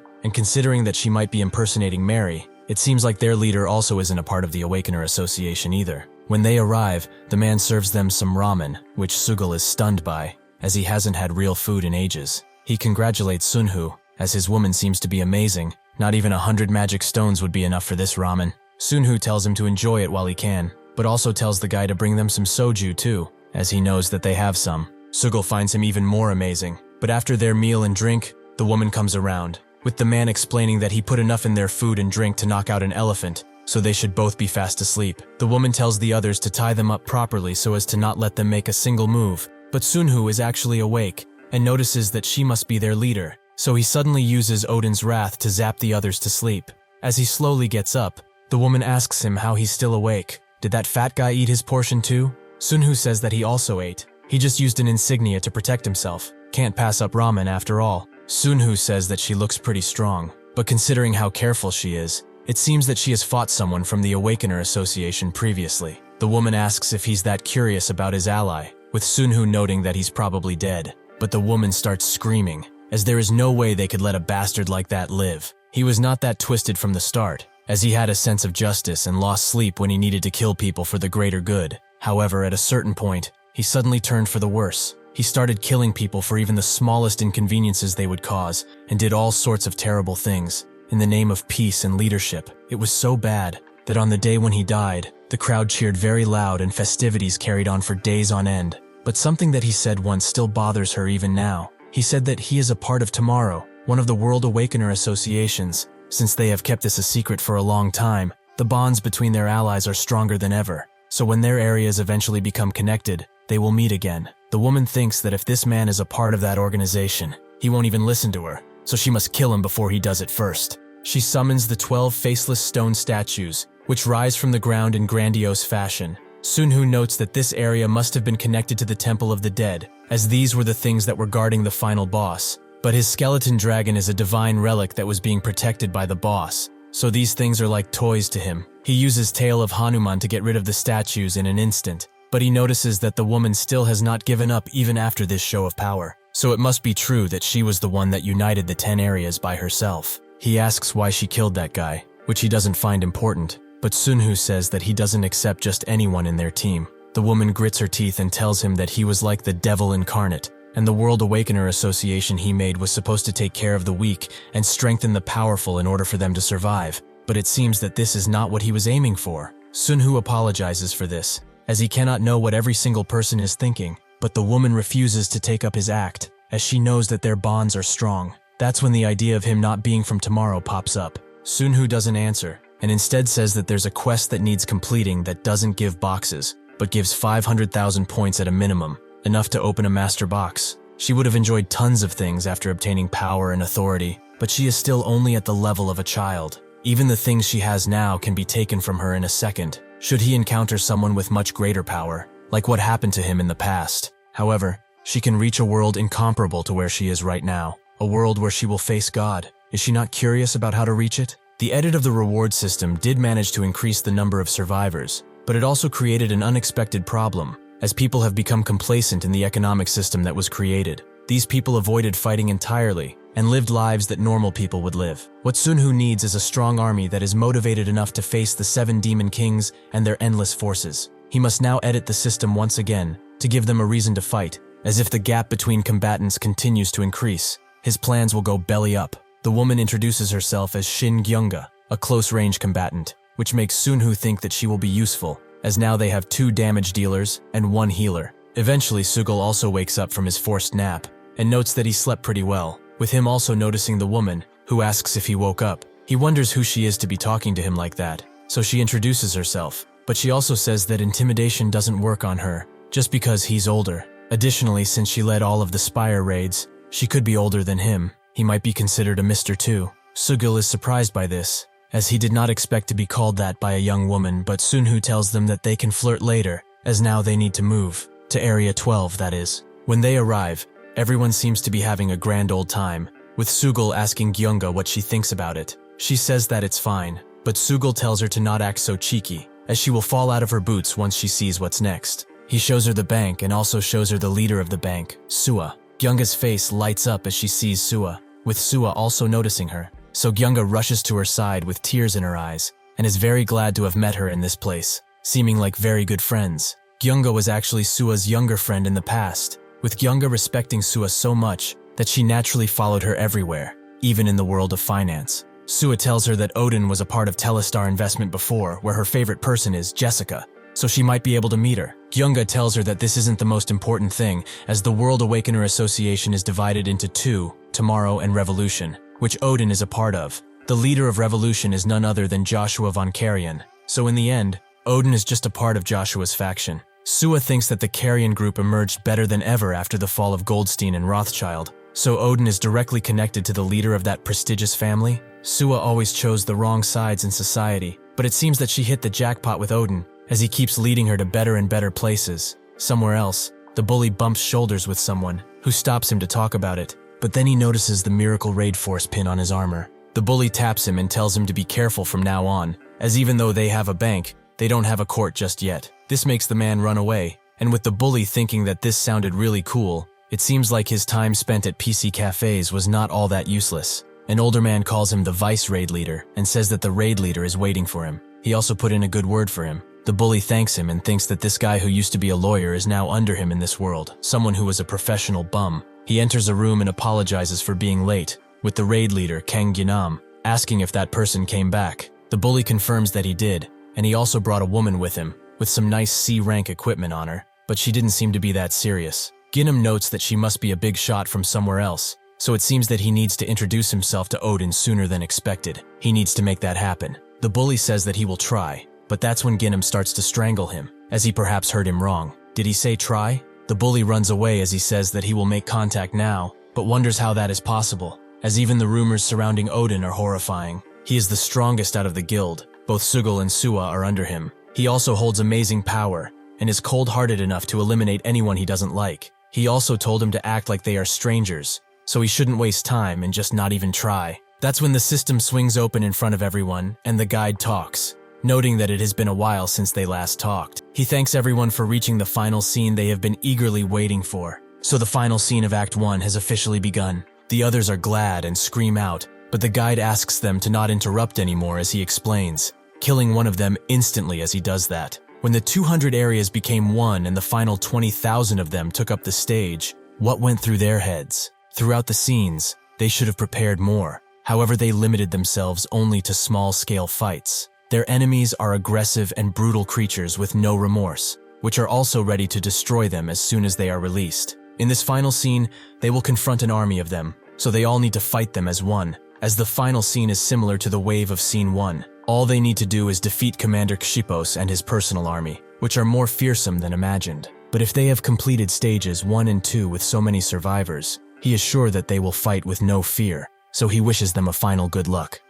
and considering that she might be impersonating Mary, it seems like their leader also isn't a part of the Awakener Association either. When they arrive, the man serves them some ramen, which Sugul is stunned by, as he hasn't had real food in ages. He congratulates Sunhoo, as his woman seems to be amazing. Not even 100 magic stones would be enough for this ramen. Sunhoo tells him to enjoy it while he can, but also tells the guy to bring them some soju too, as he knows that they have some. Sugul finds him even more amazing, but after their meal and drink, the woman comes around, with the man explaining that he put enough in their food and drink to knock out an elephant, so they should both be fast asleep. The woman tells the others to tie them up properly so as to not let them make a single move, but Sunhoo is actually awake, and notices that she must be their leader, so he suddenly uses Odin's wrath to zap the others to sleep. As he slowly gets up, the woman asks him how he's still awake. Did that fat guy eat his portion too? Sunhoo says that he also ate, He just used an insignia to protect himself. Can't pass up ramen after all. Sunhoo says that she looks pretty strong, but considering how careful she is, it seems that she has fought someone from the Awakener Association previously. The woman asks if he's that curious about his ally, with Sunhoo noting that he's probably dead. But the woman starts screaming, as there is no way they could let a bastard like that live. He was not that twisted from the start, as he had a sense of justice and lost sleep when he needed to kill people for the greater good. However, at a certain point, he suddenly turned for the worse. He started killing people for even the smallest inconveniences they would cause, and did all sorts of terrible things, in the name of peace and leadership. It was so bad that on the day when he died, the crowd cheered very loud and festivities carried on for days on end. But something that he said once still bothers her even now. He said that he is a part of Tomorrow, one of the World Awakener Associations. Since they have kept this a secret for a long time, the bonds between their allies are stronger than ever. So when their areas eventually become connected, they will meet again. The woman thinks that if this man is a part of that organization, he won't even listen to her, so she must kill him before he does it first. She summons the 12 faceless stone statues, which rise from the ground in grandiose fashion. Sunhoo notes that this area must have been connected to the Temple of the Dead, as these were the things that were guarding the final boss. But his skeleton dragon is a divine relic that was being protected by the boss, so these things are like toys to him. He uses Tale of Hanuman to get rid of the statues in an instant, but he notices that the woman still has not given up even after this show of power. So it must be true that she was the one that united the 10 areas by herself. He asks why she killed that guy, which he doesn't find important, but Sunhoo says that he doesn't accept just anyone in their team. The woman grits her teeth and tells him that he was like the devil incarnate, and the World Awakener Association he made was supposed to take care of the weak and strengthen the powerful in order for them to survive. But it seems that this is not what he was aiming for. Sunhoo apologizes for this, as he cannot know what every single person is thinking, but the woman refuses to take up his act, as she knows that their bonds are strong. That's when the idea of him not being from Tomorrow pops up. Sunhoo doesn't answer, and instead says that there's a quest that needs completing that doesn't give boxes, but gives 500,000 points at a minimum, enough to open a master box. She would have enjoyed tons of things after obtaining power and authority, but she is still only at the level of a child. Even the things she has now can be taken from her in a second, should he encounter someone with much greater power, like what happened to him in the past. However, she can reach a world incomparable to where she is right now, a world where she will face God. Is she not curious about how to reach it? The edit of the reward system did manage to increase the number of survivors, but it also created an unexpected problem, as people have become complacent in the economic system that was created. These people avoided fighting entirely, and lived lives that normal people would live. What Sunhoo needs is a strong army that is motivated enough to face the 7 demon kings and their endless forces. He must now edit the system once again, to give them a reason to fight, as if the gap between combatants continues to increase. His plans will go belly up. The woman introduces herself as Shin Gyunga, a close-range combatant, which makes Sunhoo think that she will be useful, as now they have 2 damage dealers and 1 healer. Eventually, Sugal also wakes up from his forced nap, and notes that he slept pretty well, with him also noticing the woman, who asks if he woke up. He wonders who she is to be talking to him like that, so she introduces herself, but she also says that intimidation doesn't work on her, just because he's older. Additionally, since she led all of the Spire raids, she could be older than him. He might be considered a Mr. too. Sugal is surprised by this, as he did not expect to be called that by a young woman, but Sunhoo tells them that they can flirt later, as now they need to move. To Area 12, that is. When they arrive, everyone seems to be having a grand old time, with Sugal asking Gyunga what she thinks about it. She says that it's fine, but Sugal tells her to not act so cheeky, as she will fall out of her boots once she sees what's next. He shows her the bank and also shows her the leader of the bank, Sua. Gyunga's face lights up as she sees Sua, with Sua also noticing her. So Gyunga rushes to her side with tears in her eyes, and is very glad to have met her in this place, seeming like very good friends. Gyunga was actually Sua's younger friend in the past, with Gyunga respecting Sua so much that she naturally followed her everywhere, even in the world of finance. Sua tells her that Odin was a part of Telestar Investment before, where her favorite person is Jessica, so she might be able to meet her. Gyunga tells her that this isn't the most important thing, as the World Awakener Association is divided into 2, Tomorrow and Revolution, which Odin is a part of. The leader of Revolution is none other than Joshua von Carrion, so in the end, Odin is just a part of Joshua's faction. Sua thinks that the Carrion group emerged better than ever after the fall of Goldstein and Rothschild, so Odin is directly connected to the leader of that prestigious family. Sua always chose the wrong sides in society, but it seems that she hit the jackpot with Odin, as he keeps leading her to better and better places. Somewhere else, The bully bumps shoulders with someone, who stops him to talk about it, but then he notices the Miracle Raid Force pin on his armor. The bully taps him and tells him to be careful from now on, as even though they have a bank, they don't have a court just yet. This makes the man run away, and with the bully thinking that this sounded really cool, it seems like his time spent at PC cafes was not all that useless. An older man calls him the vice raid leader and says that the raid leader is waiting for him. He also put in a good word for him. The bully thanks him and thinks that this guy who used to be a lawyer is now under him in this world, someone who was a professional bum. He enters a room and apologizes for being late, with the raid leader, Kang Ginam, asking if that person came back. The bully confirms that he did, and he also brought a woman with him, with some nice C-rank equipment on her, but she didn't seem to be that serious. Ginam notes that she must be a big shot from somewhere else, so it seems that he needs to introduce himself to Odin sooner than expected. He needs to make that happen. The bully says that he will try, but that's when Ginam starts to strangle him, as he perhaps heard him wrong. Did he say try? The bully runs away as he says that he will make contact now, but wonders how that is possible, as even the rumors surrounding Odin are horrifying. He is the strongest out of the guild. Both Sugal and Sua are under him. He also holds amazing power, and is cold-hearted enough to eliminate anyone he doesn't like. He also told him to act like they are strangers, so he shouldn't waste time and just not even try. That's when the system swings open in front of everyone, and the guide talks, noting that it has been a while since they last talked. He thanks everyone for reaching the final scene they have been eagerly waiting for. So the final scene of Act 1 has officially begun. The others are glad and scream out, but the guide asks them to not interrupt anymore as he explains, killing one of them instantly as he does that. When the 200 areas became one and the final 20,000 of them took up the stage, what went through their heads? Throughout the scenes, they should have prepared more. However, they limited themselves only to small-scale fights. Their enemies are aggressive and brutal creatures with no remorse, which are also ready to destroy them as soon as they are released. In this final scene, they will confront an army of them, so they all need to fight them as one, as the final scene is similar to the wave of Scene 1. All they need to do is defeat Commander Xipos and his personal army, which are more fearsome than imagined. But if they have completed stages 1 and 2 with so many survivors, he is sure that they will fight with no fear, so he wishes them a final good luck.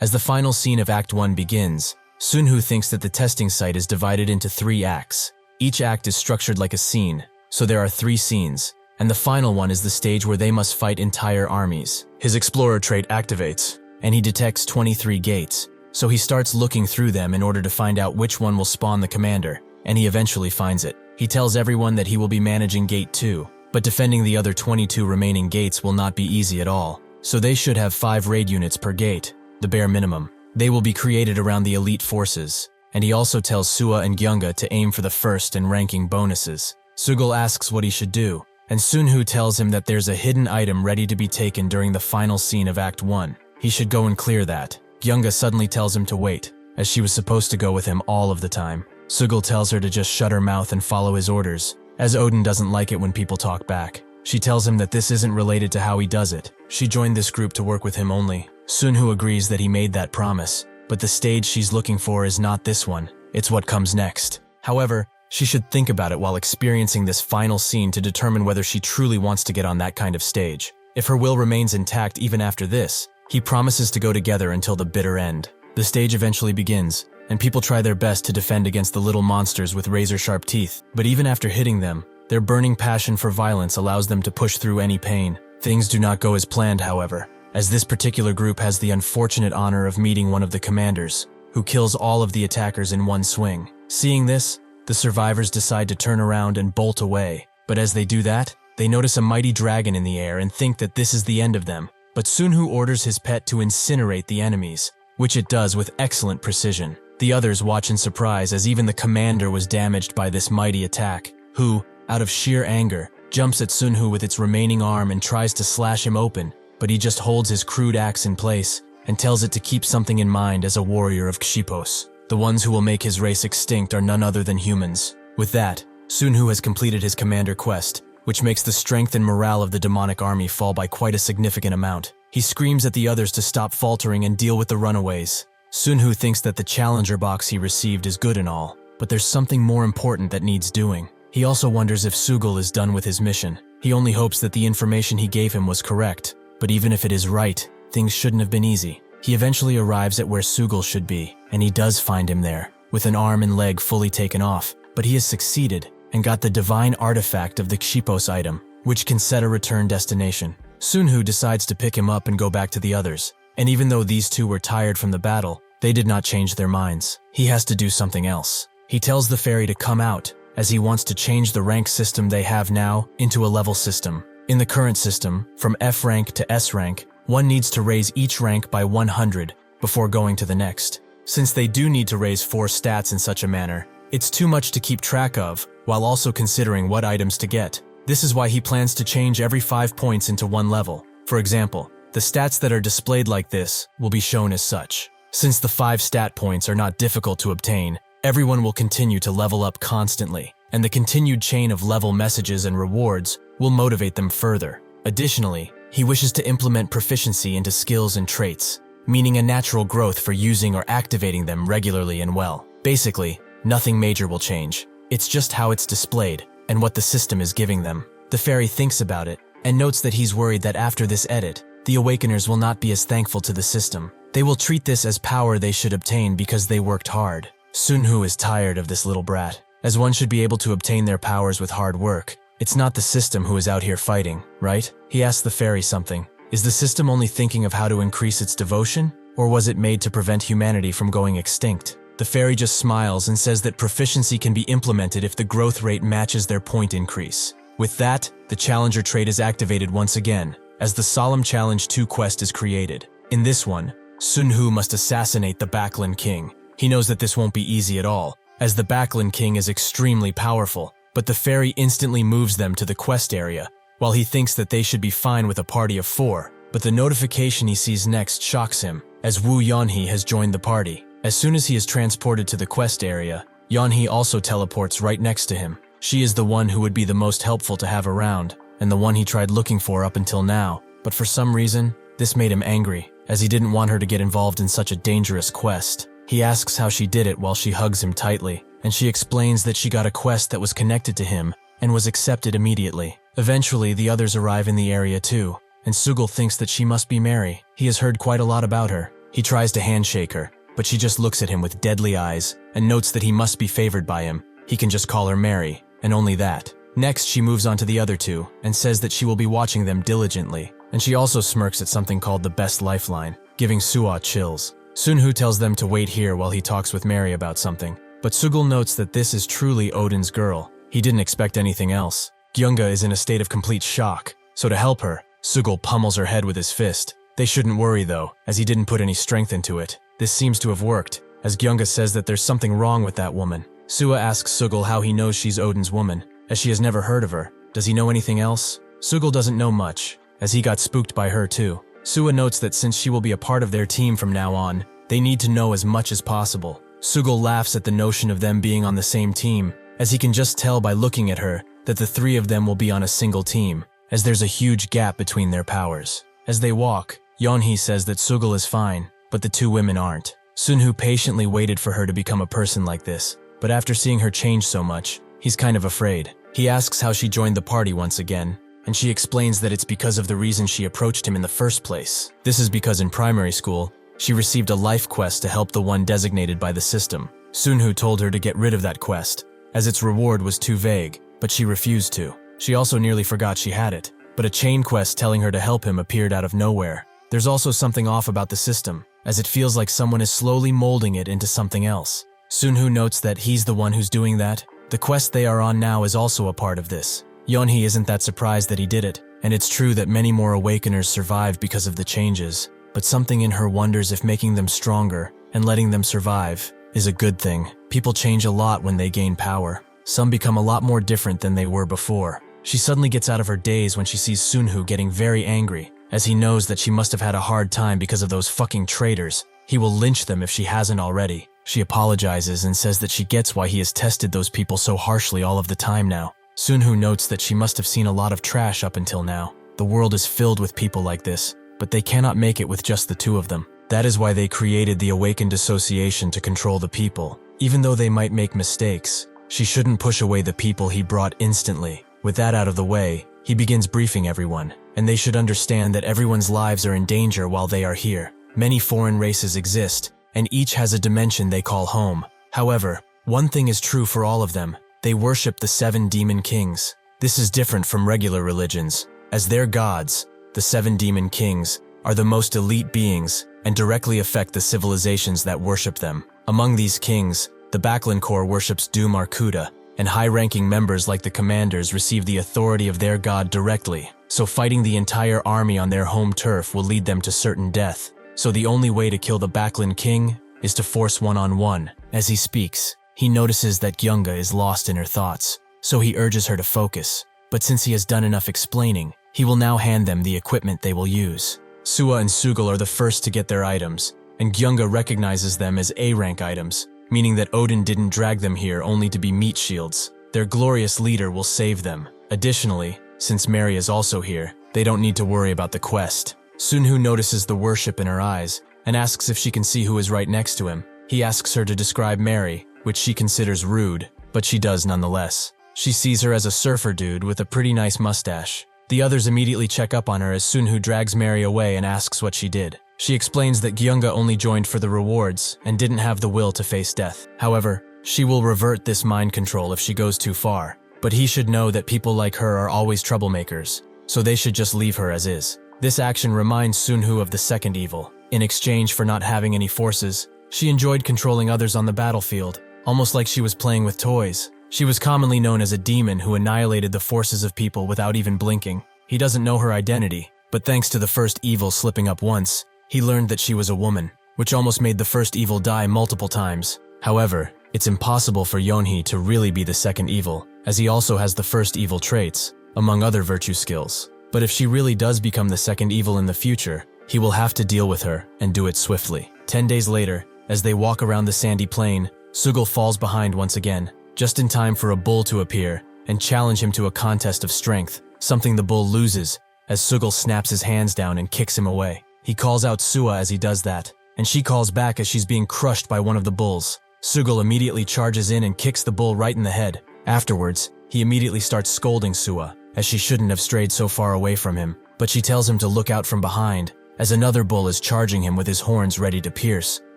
As the final scene of Act 1 begins, Sunhoo thinks that the testing site is divided into 3 acts. Each act is structured like a scene, so there are 3 scenes, and the final one is the stage where they must fight entire armies. His Explorer trait activates, and he detects 23 gates, so he starts looking through them in order to find out which one will spawn the commander, and he eventually finds it. He tells everyone that he will be managing Gate 2, but defending the other 22 remaining gates will not be easy at all, so they should have 5 raid units per gate, the bare minimum. They will be created around the elite forces, and he also tells Sua and Gyunga to aim for the first and ranking bonuses. Sugal asks what he should do, and Sunhoo tells him that there's a hidden item ready to be taken during the final scene of Act 1. He should go and clear that. Gyunga suddenly tells him to wait, as she was supposed to go with him all of the time. Sugal tells her to just shut her mouth and follow his orders, as Odin doesn't like it when people talk back. She tells him that this isn't related to how he does it. She joined this group to work with him only. Sunhoo agrees that he made that promise, but the stage she's looking for is not this one. It's what comes next. However, she should think about it while experiencing this final scene to determine whether she truly wants to get on that kind of stage. If her will remains intact even after this, he promises to go together until the bitter end. The stage eventually begins, and people try their best to defend against the little monsters with razor-sharp teeth. But even after hitting them, their burning passion for violence allows them to push through any pain. Things do not go as planned, however, as this particular group has the unfortunate honor of meeting one of the commanders, who kills all of the attackers in one swing. Seeing this, the survivors decide to turn around and bolt away. But as they do that, they notice a mighty dragon in the air and think that this is the end of them. But Sunhoo orders his pet to incinerate the enemies, which it does with excellent precision. The others watch in surprise as even the commander was damaged by this mighty attack, who, out of sheer anger, jumps at Sunhoo with its remaining arm and tries to slash him open, but he just holds his crude axe in place and tells it to keep something in mind as a warrior of Xipos. The ones who will make his race extinct are none other than humans. With that, Sunhoo has completed his commander quest, which makes the strength and morale of the demonic army fall by quite a significant amount. He screams at the others to stop faltering and deal with the runaways. Sunhoo thinks that the challenger box he received is good and all, but there's something more important that needs doing. He also wonders if Sugal is done with his mission. He only hopes that the information he gave him was correct, but even if it is right, things shouldn't have been easy. He eventually arrives at where Sugal should be, and he does find him there, with an arm and leg fully taken off, but he has succeeded, and got the divine artifact of the Xipos item, which can set a return destination. Sunhoo decides to pick him up and go back to the others, and even though these two were tired from the battle, they did not change their minds. He has to do something else. He tells the fairy to come out, as he wants to change the rank system they have now into a level system. In the current system, from F rank to S rank, one needs to raise each rank by 100 before going to the next. Since they do need to raise 4 stats in such a manner, it's too much to keep track of, while also considering what items to get. This is why he plans to change every 5 points into one level. For example, the stats that are displayed like this will be shown as such. Since the 5 stat points are not difficult to obtain, everyone will continue to level up constantly, and the continued chain of level messages and rewards will motivate them further. Additionally, he wishes to implement proficiency into skills and traits, meaning a natural growth for using or activating them regularly and well. Basically, nothing major will change. It's just how it's displayed and what the system is giving them. The fairy thinks about it and notes that he's worried that after this edit, the awakeners will not be as thankful to the system. They will treat this as power they should obtain because they worked hard. Sunhoo is tired of this little brat, as one should be able to obtain their powers with hard work. It's not the system who is out here fighting, right? He asks the fairy something. Is the system only thinking of how to increase its devotion, or was it made to prevent humanity from going extinct? The fairy just smiles and says that proficiency can be implemented if the growth rate matches their point increase. With that, the Challenger trait is activated once again, as the Solemn Challenge 2 quest is created. In this one, Sunhoo must assassinate the Backland King. He knows that this won't be easy at all, as the Backland King is extremely powerful, but the fairy instantly moves them to the quest area, while he thinks that they should be fine with a party of 4. But the notification he sees next shocks him, as Wu Yanhee has joined the party. As soon as he is transported to the quest area, Yanhee also teleports right next to him. She is the one who would be the most helpful to have around, and the one he tried looking for up until now, but for some reason, this made him angry, as he didn't want her to get involved in such a dangerous quest. He asks how she did it while she hugs him tightly, and she explains that she got a quest that was connected to him and was accepted immediately. Eventually, the others arrive in the area too, and Sugul thinks that she must be Mary. He has heard quite a lot about her. He tries to handshake her, but she just looks at him with deadly eyes and notes that he must be favored by him. He can just call her Mary, and only that. Next, she moves on to the other two and says that she will be watching them diligently, and she also smirks at something called the best lifeline, giving Suwa chills. Sunhoo tells them to wait here while he talks with Mary about something, but Sugul notes that this is truly Odin's girl. He didn't expect anything else. Gyunga is in a state of complete shock, so to help her, Sugul pummels her head with his fist. They shouldn't worry though, as he didn't put any strength into it. This seems to have worked, as Gyunga says that there's something wrong with that woman. Suwa asks Sugul how he knows she's Odin's woman, as she has never heard of her. Does he know anything else? Sugul doesn't know much, as he got spooked by her too. Suwa notes that since she will be a part of their team from now on, they need to know as much as possible. Sugul laughs at the notion of them being on the same team, as he can just tell by looking at her that the 3 of them will be on a single team, as there's a huge gap between their powers. As they walk, Yanhee says that Sugul is fine, but the 2 women aren't. Sunhoo patiently waited for her to become a person like this, but after seeing her change so much, he's kind of afraid. He asks how she joined the party once again, and she explains that it's because of the reason she approached him in the first place. This is because in primary school, she received a life quest to help the one designated by the system. Sunhoo told her to get rid of that quest, as its reward was too vague, but she refused to. She also nearly forgot she had it, but a chain quest telling her to help him appeared out of nowhere. There's also something off about the system, as it feels like someone is slowly molding it into something else. Sunhoo notes that he's the one who's doing that. The quest they are on now is also a part of this. Yanhee isn't that surprised that he did it, and it's true that many more awakeners survived because of the changes, but something in her wonders if making them stronger and letting them survive is a good thing. People change a lot when they gain power. Some become a lot more different than they were before. She suddenly gets out of her daze when she sees Sunhoo getting very angry, as he knows that she must have had a hard time because of those fucking traitors. He will lynch them if she hasn't already. She apologizes and says that she gets why he has tested those people so harshly all of the time now. Sunhoo notes that she must have seen a lot of trash up until now. The world is filled with people like this, but they cannot make it with just the 2 of them. That is why they created the Awakened Association to control the people. Even though they might make mistakes, she shouldn't push away the people he brought instantly. With that out of the way, he begins briefing everyone, and they should understand that everyone's lives are in danger while they are here. Many foreign races exist, and each has a dimension they call home. However, one thing is true for all of them. They worship the 7 demon kings. This is different from regular religions, as their gods, the 7 demon kings, are the most elite beings and directly affect the civilizations that worship them. Among these kings, the Backlund Corps worships Doom Arcuda, and high-ranking members like the commanders receive the authority of their god directly, so fighting the entire army on their home turf will lead them to certain death. So the only way to kill the Backlund king is to force one-on-one. As he speaks, he notices that Gyunga is lost in her thoughts, so he urges her to focus. But since he has done enough explaining, he will now hand them the equipment they will use. Suwa and Sugal are the first to get their items, and Gyunga recognizes them as A-rank items, meaning that Odin didn't drag them here only to be meat shields. Their glorious leader will save them. Additionally, since Mary is also here, they don't need to worry about the quest. Sunhoo notices the worship in her eyes and asks if she can see who is right next to him. He asks her to describe Mary, which she considers rude, but she does nonetheless. She sees her as a surfer dude with a pretty nice mustache. The others immediately check up on her as Sunhoo drags Mary away and asks what she did. She explains that Gyunga only joined for the rewards and didn't have the will to face death. However, she will revert this mind control if she goes too far. But he should know that people like her are always troublemakers, so they should just leave her as is. This action reminds Sunhoo of the second evil. In exchange for not having any forces, she enjoyed controlling others on the battlefield, almost like she was playing with toys. She was commonly known as a demon who annihilated the forces of people without even blinking. He doesn't know her identity, but thanks to the first evil slipping up once, he learned that she was a woman, which almost made the first evil die multiple times. However, it's impossible for Yeonhee to really be the second evil, as he also has the first evil traits, among other virtue skills. But if she really does become the second evil in the future, he will have to deal with her and do it swiftly. 10 days later, as they walk around the sandy plain, Sugal falls behind once again, just in time for a bull to appear and challenge him to a contest of strength, something the bull loses, as Sugal snaps his hands down and kicks him away. He calls out Suwa as he does that, and she calls back as she's being crushed by one of the bulls. Sugal immediately charges in and kicks the bull right in the head. Afterwards, he immediately starts scolding Suwa, as she shouldn't have strayed so far away from him, but she tells him to look out from behind, as another bull is charging him with his horns ready to pierce.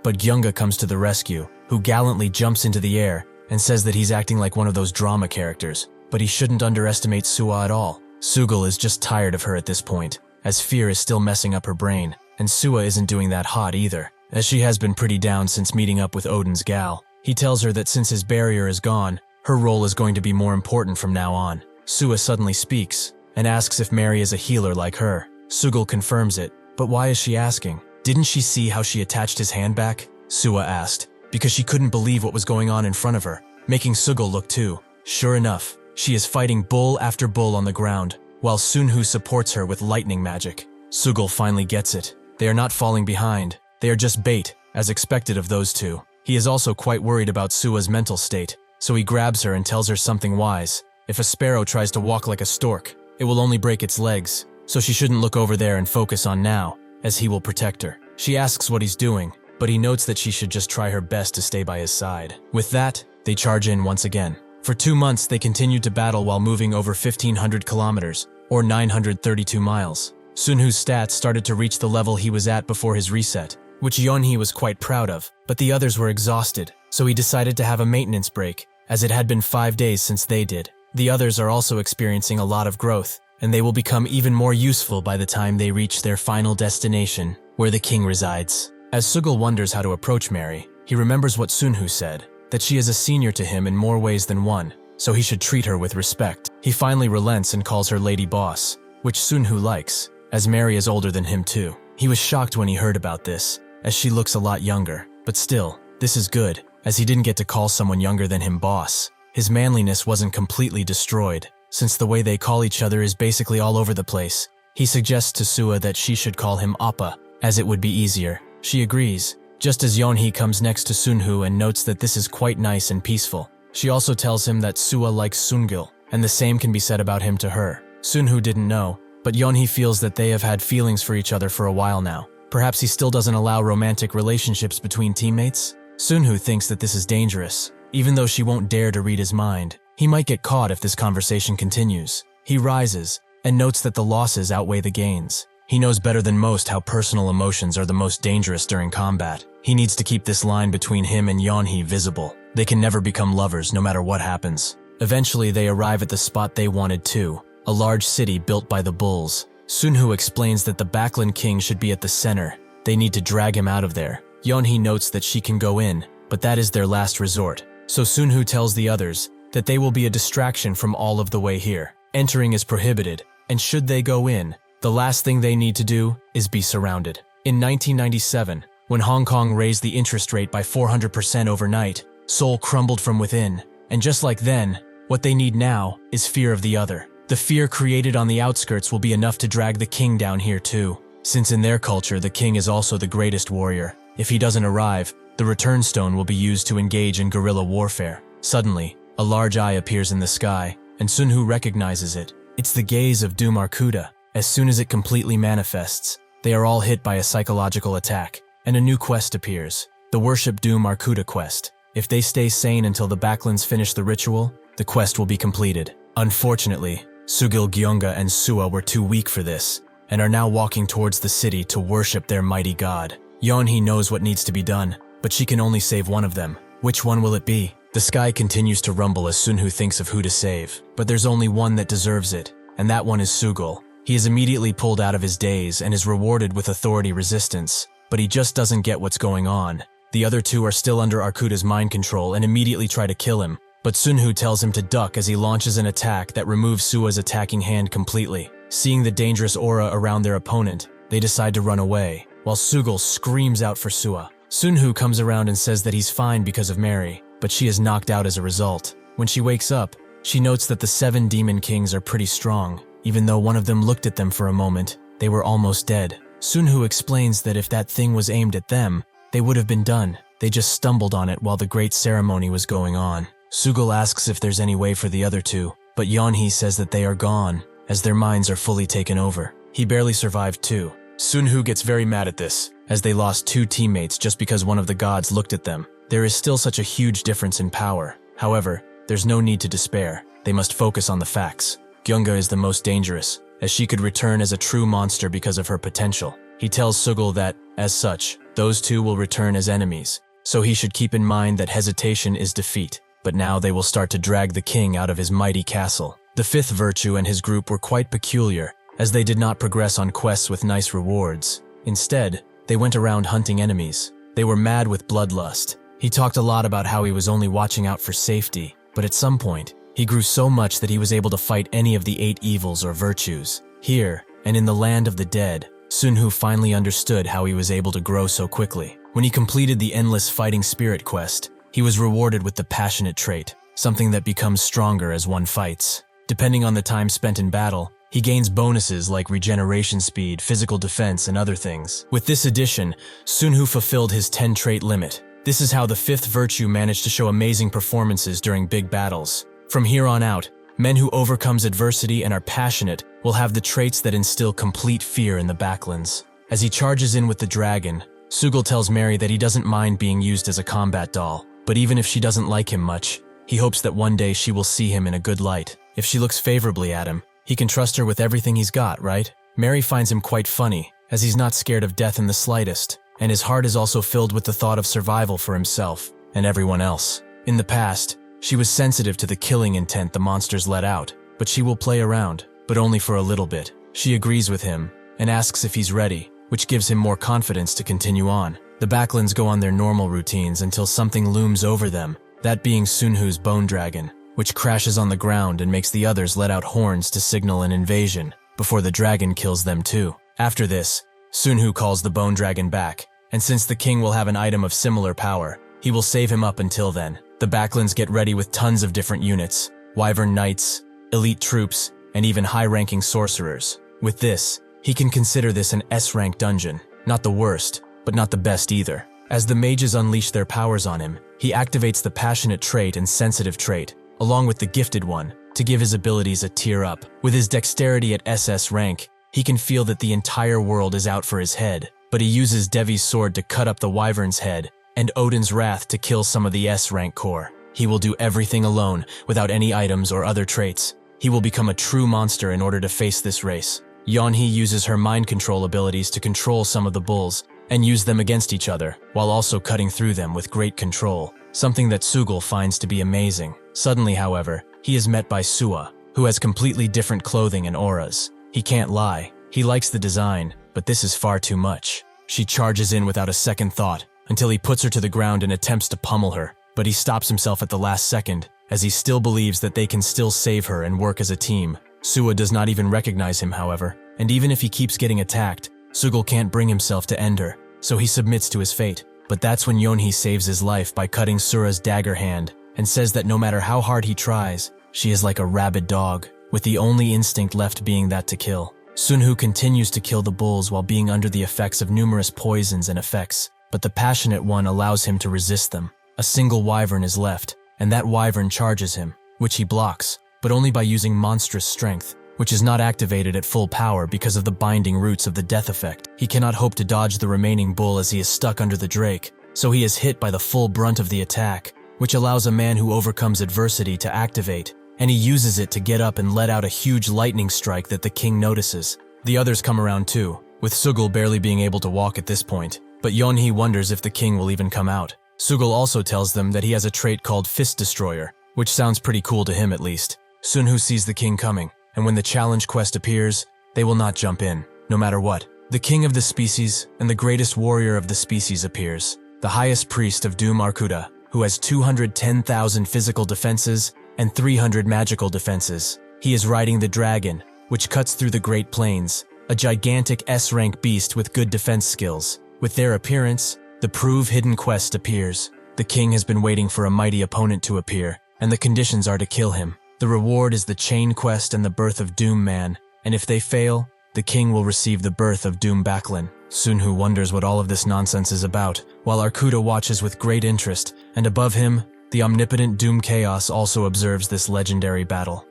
But Gyunga comes to the rescue, who gallantly jumps into the air and says that he's acting like one of those drama characters, but he shouldn't underestimate Suwa at all. Sugal is just tired of her at this point, as fear is still messing up her brain, and Suwa isn't doing that hot either, as she has been pretty down since meeting up with Odin's gal. He tells her that since his barrier is gone, her role is going to be more important from now on. Suwa suddenly speaks, and asks if Mary is a healer like her. Sugal confirms it, but why is she asking? Didn't she see how she attached his hand back? Suwa asked, because she couldn't believe what was going on in front of her, making Sugal look too. Sure enough, she is fighting bull after bull on the ground, while Sunhoo supports her with lightning magic. Sugal finally gets it. They are not falling behind, they are just bait, as expected of those two. He is also quite worried about Suwa's mental state, so he grabs her and tells her something wise. If a sparrow tries to walk like a stork, it will only break its legs, so she shouldn't look over there and focus on now, as he will protect her. She asks what he's doing, but he notes that she should just try her best to stay by his side. With that, they charge in once again. For 2 months, they continued to battle while moving over 1,500 kilometers, or 932 miles. Sunhoo's stats started to reach the level he was at before his reset, which Yeonhee was quite proud of, but the others were exhausted, so he decided to have a maintenance break, as it had been 5 days since they did. The others are also experiencing a lot of growth, and they will become even more useful by the time they reach their final destination, where the king resides. As Sugal wonders how to approach Mary, he remembers what Sunhoo said, that she is a senior to him in more ways than one, so he should treat her with respect. He finally relents and calls her Lady Boss, which Sunhoo likes, as Mary is older than him too. He was shocked when he heard about this, as she looks a lot younger, but still, this is good, as he didn't get to call someone younger than him boss. His manliness wasn't completely destroyed, since the way they call each other is basically all over the place. He suggests to Suwa that she should call him Appa, as it would be easier. She agrees, just as Yeonhee comes next to Sunhoo and notes that this is quite nice and peaceful. She also tells him that Suwa likes Sungil, and the same can be said about him to her. Sunhoo didn't know, but Yeonhee feels that they have had feelings for each other for a while now. Perhaps he still doesn't allow romantic relationships between teammates? Sunhoo thinks that this is dangerous, even though she won't dare to read his mind. He might get caught if this conversation continues. He rises, and notes that the losses outweigh the gains. He knows better than most how personal emotions are the most dangerous during combat. He needs to keep this line between him and Yeonhee visible. They can never become lovers no matter what happens. Eventually, they arrive at the spot they wanted too, a large city built by the bulls. Sunhoo explains that the Backland King should be at the center. They need to drag him out of there. Yeonhee notes that she can go in, but that is their last resort. So Sunhoo tells the others that they will be a distraction from all of the way here. Entering is prohibited, and should they go in, the last thing they need to do is be surrounded. In 1997, when Hong Kong raised the interest rate by 400% overnight, Seoul crumbled from within. And just like then, what they need now is fear of the other. The fear created on the outskirts will be enough to drag the king down here too, since in their culture the king is also the greatest warrior. If he doesn't arrive, the return stone will be used to engage in guerrilla warfare. Suddenly, a large eye appears in the sky, and Sunhoo recognizes it. It's the gaze of Doom Arcuda. As soon as it completely manifests, they are all hit by a psychological attack, and a new quest appears, the Worship Doom Arcuda quest. If they stay sane until the Backlands finish the ritual, the quest will be completed. Unfortunately, Sugil Gyeonga and Sua were too weak for this, and are now walking towards the city to worship their mighty god. Yeonhee knows what needs to be done, but she can only save one of them. Which one will it be? The sky continues to rumble as Sunhoo thinks of who to save, but there's only one that deserves it, and that one is Sugil. He is immediately pulled out of his daze and is rewarded with authority resistance, but he just doesn't get what's going on. The other two are still under Arcuda's mind control and immediately try to kill him, but Sunhoo tells him to duck as he launches an attack that removes Sua's attacking hand completely. Seeing the dangerous aura around their opponent, they decide to run away, while Sugil screams out for Sua. Sunhoo comes around and says that he's fine because of Mary, but she is knocked out as a result. When she wakes up, she notes that the 7 demon kings are pretty strong. Even though one of them looked at them for a moment, they were almost dead. Sunhoo explains that if that thing was aimed at them, they would have been done. They just stumbled on it while the great ceremony was going on. Sugil asks if there's any way for the other two, but Yeonhee says that they are gone, as their minds are fully taken over. He barely survived too. Sunhoo gets very mad at this, as they lost 2 teammates just because one of the gods looked at them. There is still such a huge difference in power. However, there's no need to despair. They must focus on the facts. Gyeonga is the most dangerous, as she could return as a true monster because of her potential. He tells Sugil that, as such, those two will return as enemies, so he should keep in mind that hesitation is defeat. But now they will start to drag the king out of his mighty castle. The 5th Virtue and his group were quite peculiar, as they did not progress on quests with nice rewards. Instead, they went around hunting enemies. They were mad with bloodlust. He talked a lot about how he was only watching out for safety, but at some point, he grew so much that he was able to fight any of the 8 evils or virtues. Here, and in the land of the dead, Sunhoo finally understood how he was able to grow so quickly. When he completed the Endless Fighting Spirit quest, he was rewarded with the Passionate trait, something that becomes stronger as one fights. Depending on the time spent in battle, he gains bonuses like regeneration speed, physical defense, and other things. With this addition, Sunhoo fulfilled his 10-trait limit. This is how the 5th Virtue managed to show amazing performances during big battles. From here on out, men who overcomes adversity and are passionate will have the traits that instill complete fear in the Backlands. As he charges in with the dragon, Sugil tells Mary that he doesn't mind being used as a combat doll, but even if she doesn't like him much, he hopes that one day she will see him in a good light. If she looks favorably at him, he can trust her with everything he's got, right? Mary finds him quite funny, as he's not scared of death in the slightest, and his heart is also filled with the thought of survival for himself and everyone else. In the past, she was sensitive to the killing intent the monsters let out, but she will play around, but only for a little bit. She agrees with him and asks if he's ready, which gives him more confidence to continue on. The Backlands go on their normal routines until something looms over them, that being Sunhoo's bone dragon, which crashes on the ground and makes the others let out horns to signal an invasion, before the dragon kills them too. After this, Sunhoo calls the bone dragon back, and since the king will have an item of similar power, he will save him up until then. The Backlands get ready with tons of different units, Wyvern Knights, elite troops, and even high-ranking sorcerers. With this, he can consider this an S-rank dungeon. Not the worst, but not the best either. As the mages unleash their powers on him, he activates the Passionate trait and Sensitive trait, along with the Gifted one, to give his abilities a tier up. With his dexterity at SS rank, he can feel that the entire world is out for his head, but he uses Devi's sword to cut up the Wyvern's head, and Odin's Wrath to kill some of the S-rank core. He will do everything alone, without any items or other traits. He will become a true monster in order to face this race. Yeonhee uses her mind control abilities to control some of the bulls, and use them against each other, while also cutting through them with great control, something that Sugil finds to be amazing. Suddenly, however, he is met by Sua, who has completely different clothing and auras. He can't lie, he likes the design, but this is far too much. She charges in without a second thought, until he puts her to the ground and attempts to pummel her, but he stops himself at the last second, as he still believes that they can still save her and work as a team. Sua does not even recognize him, however, and even if he keeps getting attacked, Sugul can't bring himself to end her, so he submits to his fate. But that's when Yeonhee saves his life by cutting Sura's dagger hand, and says that no matter how hard he tries, she is like a rabid dog, with the only instinct left being that to kill. Sunhoo continues to kill the bulls while being under the effects of numerous poisons and effects, but the passionate one allows him to resist them. A single wyvern is left, and that wyvern charges him, which he blocks, but only by using monstrous strength, which is not activated at full power because of the binding roots of the death effect. He cannot hope to dodge the remaining bull as he is stuck under the drake, so he is hit by the full brunt of the attack, which allows a man who overcomes adversity to activate, and he uses it to get up and let out a huge lightning strike that the king notices. The others come around too, with Sugul barely being able to walk at this point, but Yeonhee wonders if the king will even come out. Sugul also tells them that he has a trait called Fist Destroyer, which sounds pretty cool to him at least. Sunhoo sees the king coming, and when the challenge quest appears, they will not jump in, no matter what. The king of the species and the greatest warrior of the species appears, the highest priest of Doom Arkuda, who has 210,000 physical defenses and 300 magical defenses. He is riding the dragon, which cuts through the Great Plains, a gigantic S-rank beast with good defense skills. With their appearance, the Prove Hidden quest appears. The king has been waiting for a mighty opponent to appear, and the conditions are to kill him. The reward is the Chain quest and the birth of Doom Man, and if they fail, the king will receive the birth of Doom Baklin. Sunhoo wonders what all of this nonsense is about, while Arkuda watches with great interest, and above him, the omnipotent Doom Chaos also observes this legendary battle.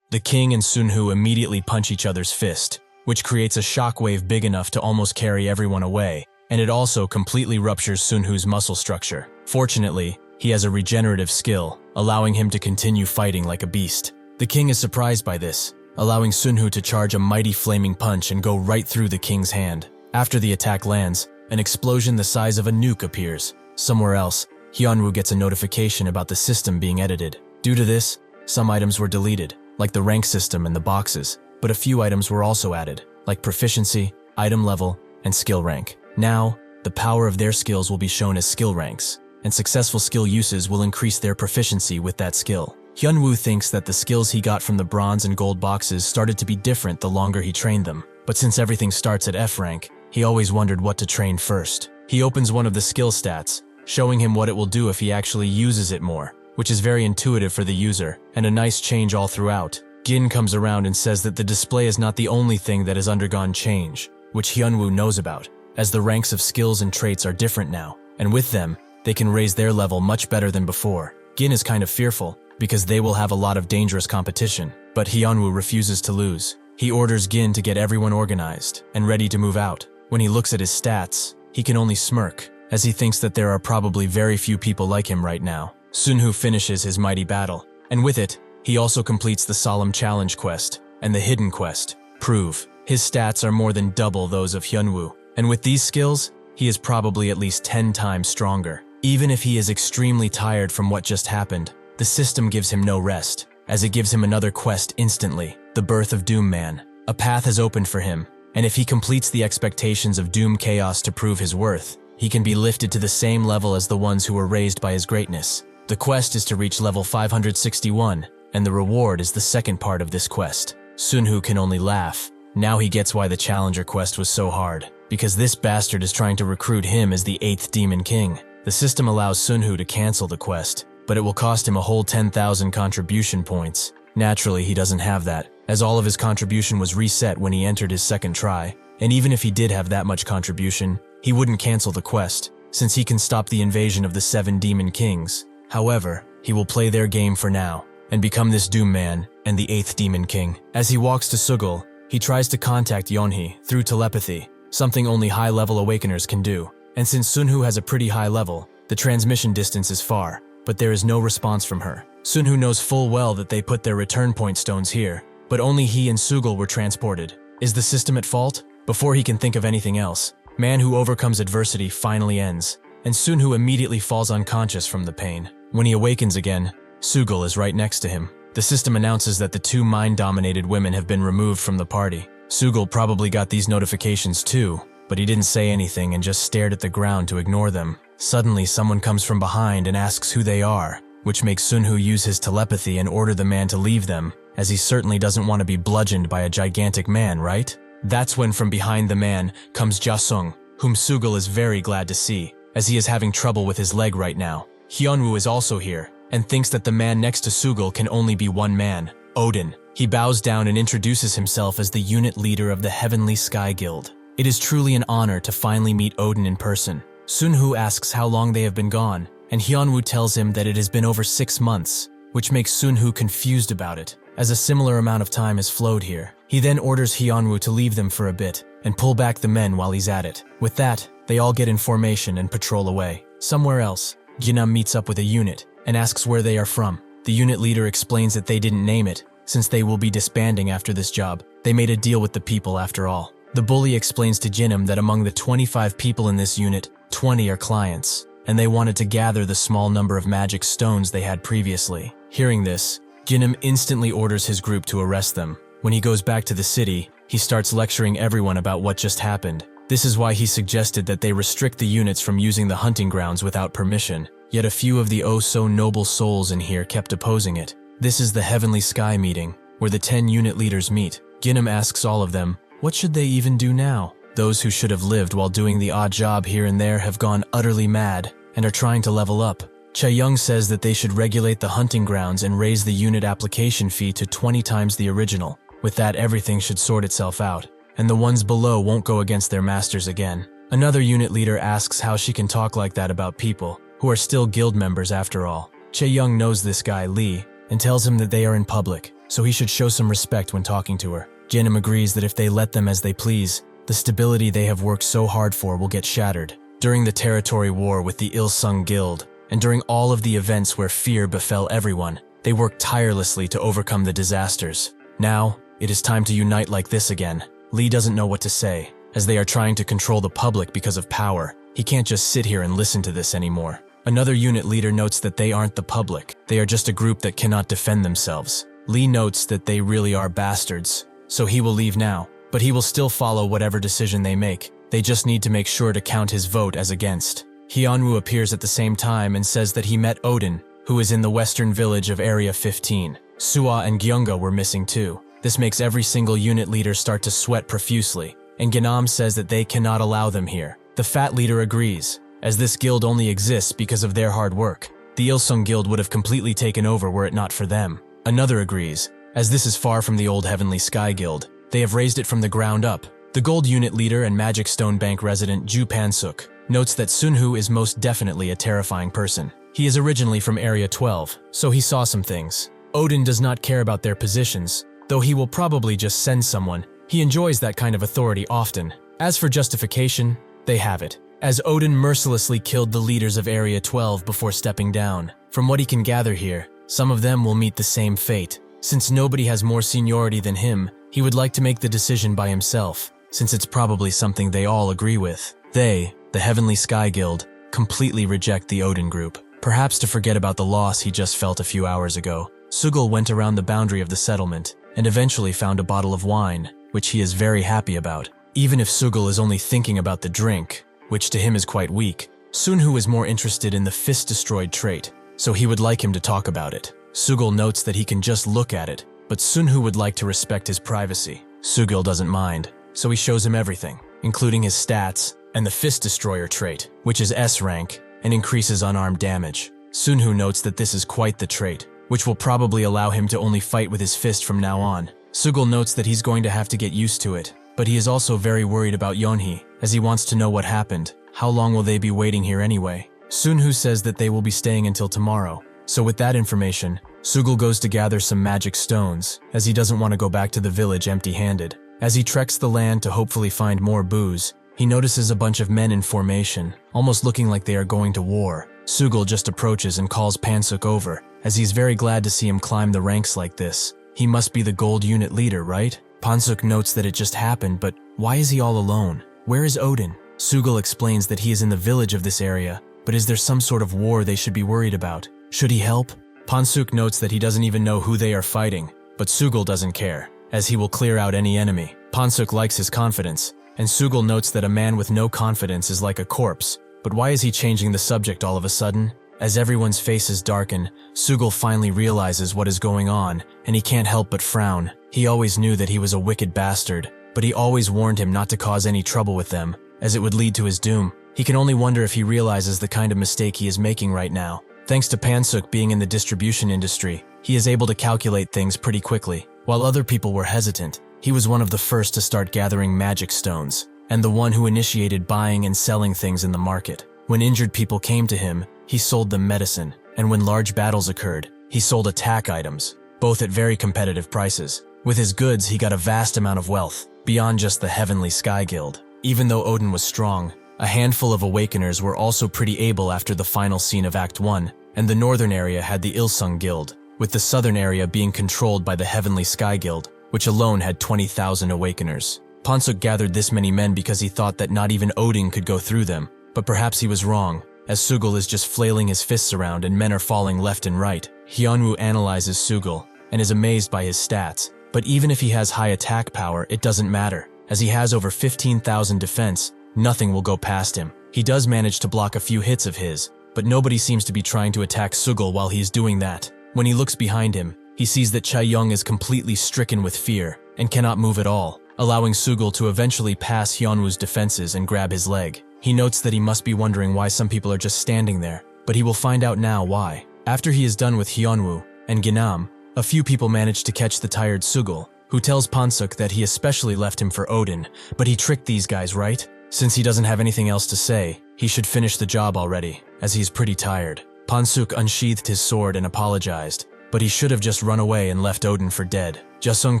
The king and Sunhoo immediately punch each other's fist, which creates a shockwave big enough to almost carry everyone away, and it also completely ruptures Sunhoo's muscle structure. Fortunately, he has a regenerative skill, allowing him to continue fighting like a beast. The king is surprised by this, allowing Sunhoo to charge a mighty flaming punch and go right through the king's hand. After the attack lands, an explosion the size of a nuke appears. Somewhere else, Hyunwoo gets a notification about the system being edited. Due to this, some items were deleted, like the rank system and the boxes, but a few items were also added, like proficiency, item level, and skill rank. Now, the power of their skills will be shown as skill ranks, and successful skill uses will increase their proficiency with that skill. Hyunwoo thinks that the skills he got from the bronze and gold boxes started to be different the longer he trained them, but since everything starts at F rank, he always wondered what to train first. He opens one of the skill stats, showing him what it will do if he actually uses it more, which is very intuitive for the user, and a nice change all throughout. Gin comes around and says that the display is not the only thing that has undergone change, which Hyunwoo knows about, as the ranks of skills and traits are different now, and with them, they can raise their level much better than before. Gin is kind of fearful, because they will have a lot of dangerous competition, but Hyunwoo refuses to lose. He orders Gin to get everyone organized and ready to move out. When he looks at his stats, he can only smirk, as he thinks that there are probably very few people like him right now. Sunhoo finishes his mighty battle, and with it, he also completes the Solemn Challenge quest and the Hidden quest, Prove. His stats are more than double those of Hyunwoo, and with these skills, he is probably at least 10 times stronger. Even if he is extremely tired from what just happened, the system gives him no rest, as it gives him another quest instantly, the Birth of Doom Man. A path has opened for him, and if he completes the expectations of Doom Chaos to prove his worth, he can be lifted to the same level as the ones who were raised by his greatness. The quest is to reach level 561, and the reward is the second part of this quest. Sunhoo can only laugh. Now he gets why the Challenger quest was so hard, because this bastard is trying to recruit him as the 8th Demon King. The system allows Sunhoo to cancel the quest, but it will cost him a whole 10,000 contribution points. Naturally, he doesn't have that, as all of his contribution was reset when he entered his second try, and even if he did have that much contribution, he wouldn't cancel the quest, since he can stop the invasion of the 7 Demon Kings. However, he will play their game for now, and become this Doom Man and the 8th Demon King. As he walks to Sugul, he tries to contact Yeonhee through telepathy, something only high-level awakeners can do. And since Sunhoo has a pretty high level, the transmission distance is far, but there is no response from her. Sunhoo knows full well that they put their return point stones here, but only he and Sugul were transported. Is the system at fault? Before he can think of anything else, Man Who Overcomes Adversity finally ends, and Sunhoo immediately falls unconscious from the pain. When he awakens again, Sugal is right next to him. The system announces that the 2 mind-dominated women have been removed from the party. Sugal probably got these notifications too, but he didn't say anything and just stared at the ground to ignore them. Suddenly, someone comes from behind and asks who they are, which makes Sunhoo use his telepathy and order the man to leave them, as he certainly doesn't want to be bludgeoned by a gigantic man, right? That's when from behind the man comes Jasung, whom Sugal is very glad to see, as he is having trouble with his leg right now. Hyunwoo is also here, and thinks that the man next to Sugal can only be one man, Odin. He bows down and introduces himself as the unit leader of the Heavenly Sky Guild. It is truly an honor to finally meet Odin in person. Sunhoo asks how long they have been gone, and Hyunwoo tells him that it has been over 6 months, which makes Sunhoo confused about it, as a similar amount of time has flowed here. He then orders Hyunwoo to leave them for a bit, and pull back the men while he's at it. With that, they all get in formation and patrol away. Somewhere else, Ginam meets up with a unit, and asks where they are from. The unit leader explains that they didn't name it, since they will be disbanding after this job. They made a deal with the people after all. The bully explains to Jinam that among the 25 people in this unit, 20 are clients, and they wanted to gather the small number of magic stones they had previously. Hearing this, Jinam instantly orders his group to arrest them. When he goes back to the city, he starts lecturing everyone about what just happened. This is why he suggested that they restrict the units from using the hunting grounds without permission. Yet a few of the oh-so-noble souls in here kept opposing it. This is the Heavenly Sky meeting, where the 10 unit leaders meet. Ginam asks all of them, what should they even do now? Those who should have lived while doing the odd job here and there have gone utterly mad and are trying to level up. Chaeyoung says that they should regulate the hunting grounds and raise the unit application fee to 20 times the original. With that, everything should sort itself out, and the ones below won't go against their masters again. Another unit leader asks how she can talk like that about people who are still guild members after all. Chaeyoung knows this guy, Lee, and tells him that they are in public, so he should show some respect when talking to her. Jinam agrees that if they let them as they please, the stability they have worked so hard for will get shattered. During the territory war with the Ilsung Guild, and during all of the events where fear befell everyone, they worked tirelessly to overcome the disasters. Now, it is time to unite like this again. Lee doesn't know what to say, as they are trying to control the public because of power. He can't just sit here and listen to this anymore. Another unit leader notes that they aren't the public. They are just a group that cannot defend themselves. Lee notes that they really are bastards, so he will leave now, but he will still follow whatever decision they make. They just need to make sure to count his vote as against. Hyunwoo appears at the same time and says that he met Odin, who is in the western village of Area 15. Suwa and Gyeonga were missing too. This makes every single unit leader start to sweat profusely, and Ganam says that they cannot allow them here. The fat leader agrees, as this guild only exists because of their hard work. The Ilsung Guild would have completely taken over were it not for them. Another agrees, as this is far from the old Heavenly Sky Guild. They have raised it from the ground up. The gold unit leader and Magic Stone Bank resident Ju Pansuk notes that Sunhoo is most definitely a terrifying person. He is originally from Area 12, so he saw some things. Odin does not care about their positions, though he will probably just send someone. He enjoys that kind of authority often. As for justification, they have it, as Odin mercilessly killed the leaders of Area 12 before stepping down. From what he can gather here, some of them will meet the same fate. Since nobody has more seniority than him, he would like to make the decision by himself, since it's probably something they all agree with. They, the Heavenly Sky Guild, completely reject the Odin group, perhaps to forget about the loss he just felt a few hours ago. Sugal went around the boundary of the settlement and eventually found a bottle of wine, which he is very happy about. Even if Sugal is only thinking about the drink, which to him is quite weak, Sunhoo is more interested in the fist-destroyed trait, so he would like him to talk about it. Sugal notes that he can just look at it, but Sunhoo would like to respect his privacy. Sugal doesn't mind, so he shows him everything, including his stats and the Fist Destroyer trait, which is S rank and increases unarmed damage. Sunhoo notes that this is quite the trait, which will probably allow him to only fight with his fist from now on. Sugal notes that he's going to have to get used to it, but he is also very worried about Yeonhee, as he wants to know what happened. How long will they be waiting here anyway? Sunhoo says that they will be staying until tomorrow. So with that information, Sugal goes to gather some magic stones, as he doesn't want to go back to the village empty-handed. As he treks the land to hopefully find more booze, he notices a bunch of men in formation, almost looking like they are going to war. Sugal just approaches and calls Pansuk over, as he's very glad to see him climb the ranks like this. He must be the gold unit leader, right? Pansuk notes that it just happened, but why is he all alone? Where is Odin? Sugal explains that he is in the village of this area, but is there some sort of war they should be worried about? Should he help? Pansuk notes that he doesn't even know who they are fighting, but Sugul doesn't care, as he will clear out any enemy. Pansuk likes his confidence, and Sugul notes that a man with no confidence is like a corpse. But why is he changing the subject all of a sudden? As everyone's faces darken, Sugul finally realizes what is going on, and he can't help but frown. He always knew that he was a wicked bastard, but he always warned him not to cause any trouble with them, as it would lead to his doom. He can only wonder if he realizes the kind of mistake he is making right now. Thanks to Pansuk being in the distribution industry, he is able to calculate things pretty quickly. While other people were hesitant, he was one of the first to start gathering magic stones, and the one who initiated buying and selling things in the market. When injured people came to him, he sold them medicine, and when large battles occurred, he sold attack items, both at very competitive prices. With his goods, he got a vast amount of wealth, beyond just the Heavenly Sky Guild. Even though Odin was strong, a handful of awakeners were also pretty able after the final scene of Act 1, and the northern area had the Ilsung Guild, with the southern area being controlled by the Heavenly Sky Guild, which alone had 20,000 awakeners. Pansuk gathered this many men because he thought that not even Odin could go through them, but perhaps he was wrong, as Sugul is just flailing his fists around and men are falling left and right. Hyunwoo analyzes Sugul and is amazed by his stats, but even if he has high attack power, it doesn't matter. As he has over 15,000 defense, nothing will go past him. He does manage to block a few hits of his, but nobody seems to be trying to attack Sugul while he is doing that. When he looks behind him, he sees that Chae-young is completely stricken with fear and cannot move at all, allowing Sugul to eventually pass Hyunwoo's defenses and grab his leg. He notes that he must be wondering why some people are just standing there, but he will find out now why. After he is done with Hyunwoo and Ginam, a few people manage to catch the tired Sugul, who tells Pansuk that he especially left him for Odin, but he tricked these guys, right? Since he doesn't have anything else to say, he should finish the job already, as he's pretty tired. Pansuk unsheathed his sword and apologized, but he should have just run away and left Odin for dead. Jasung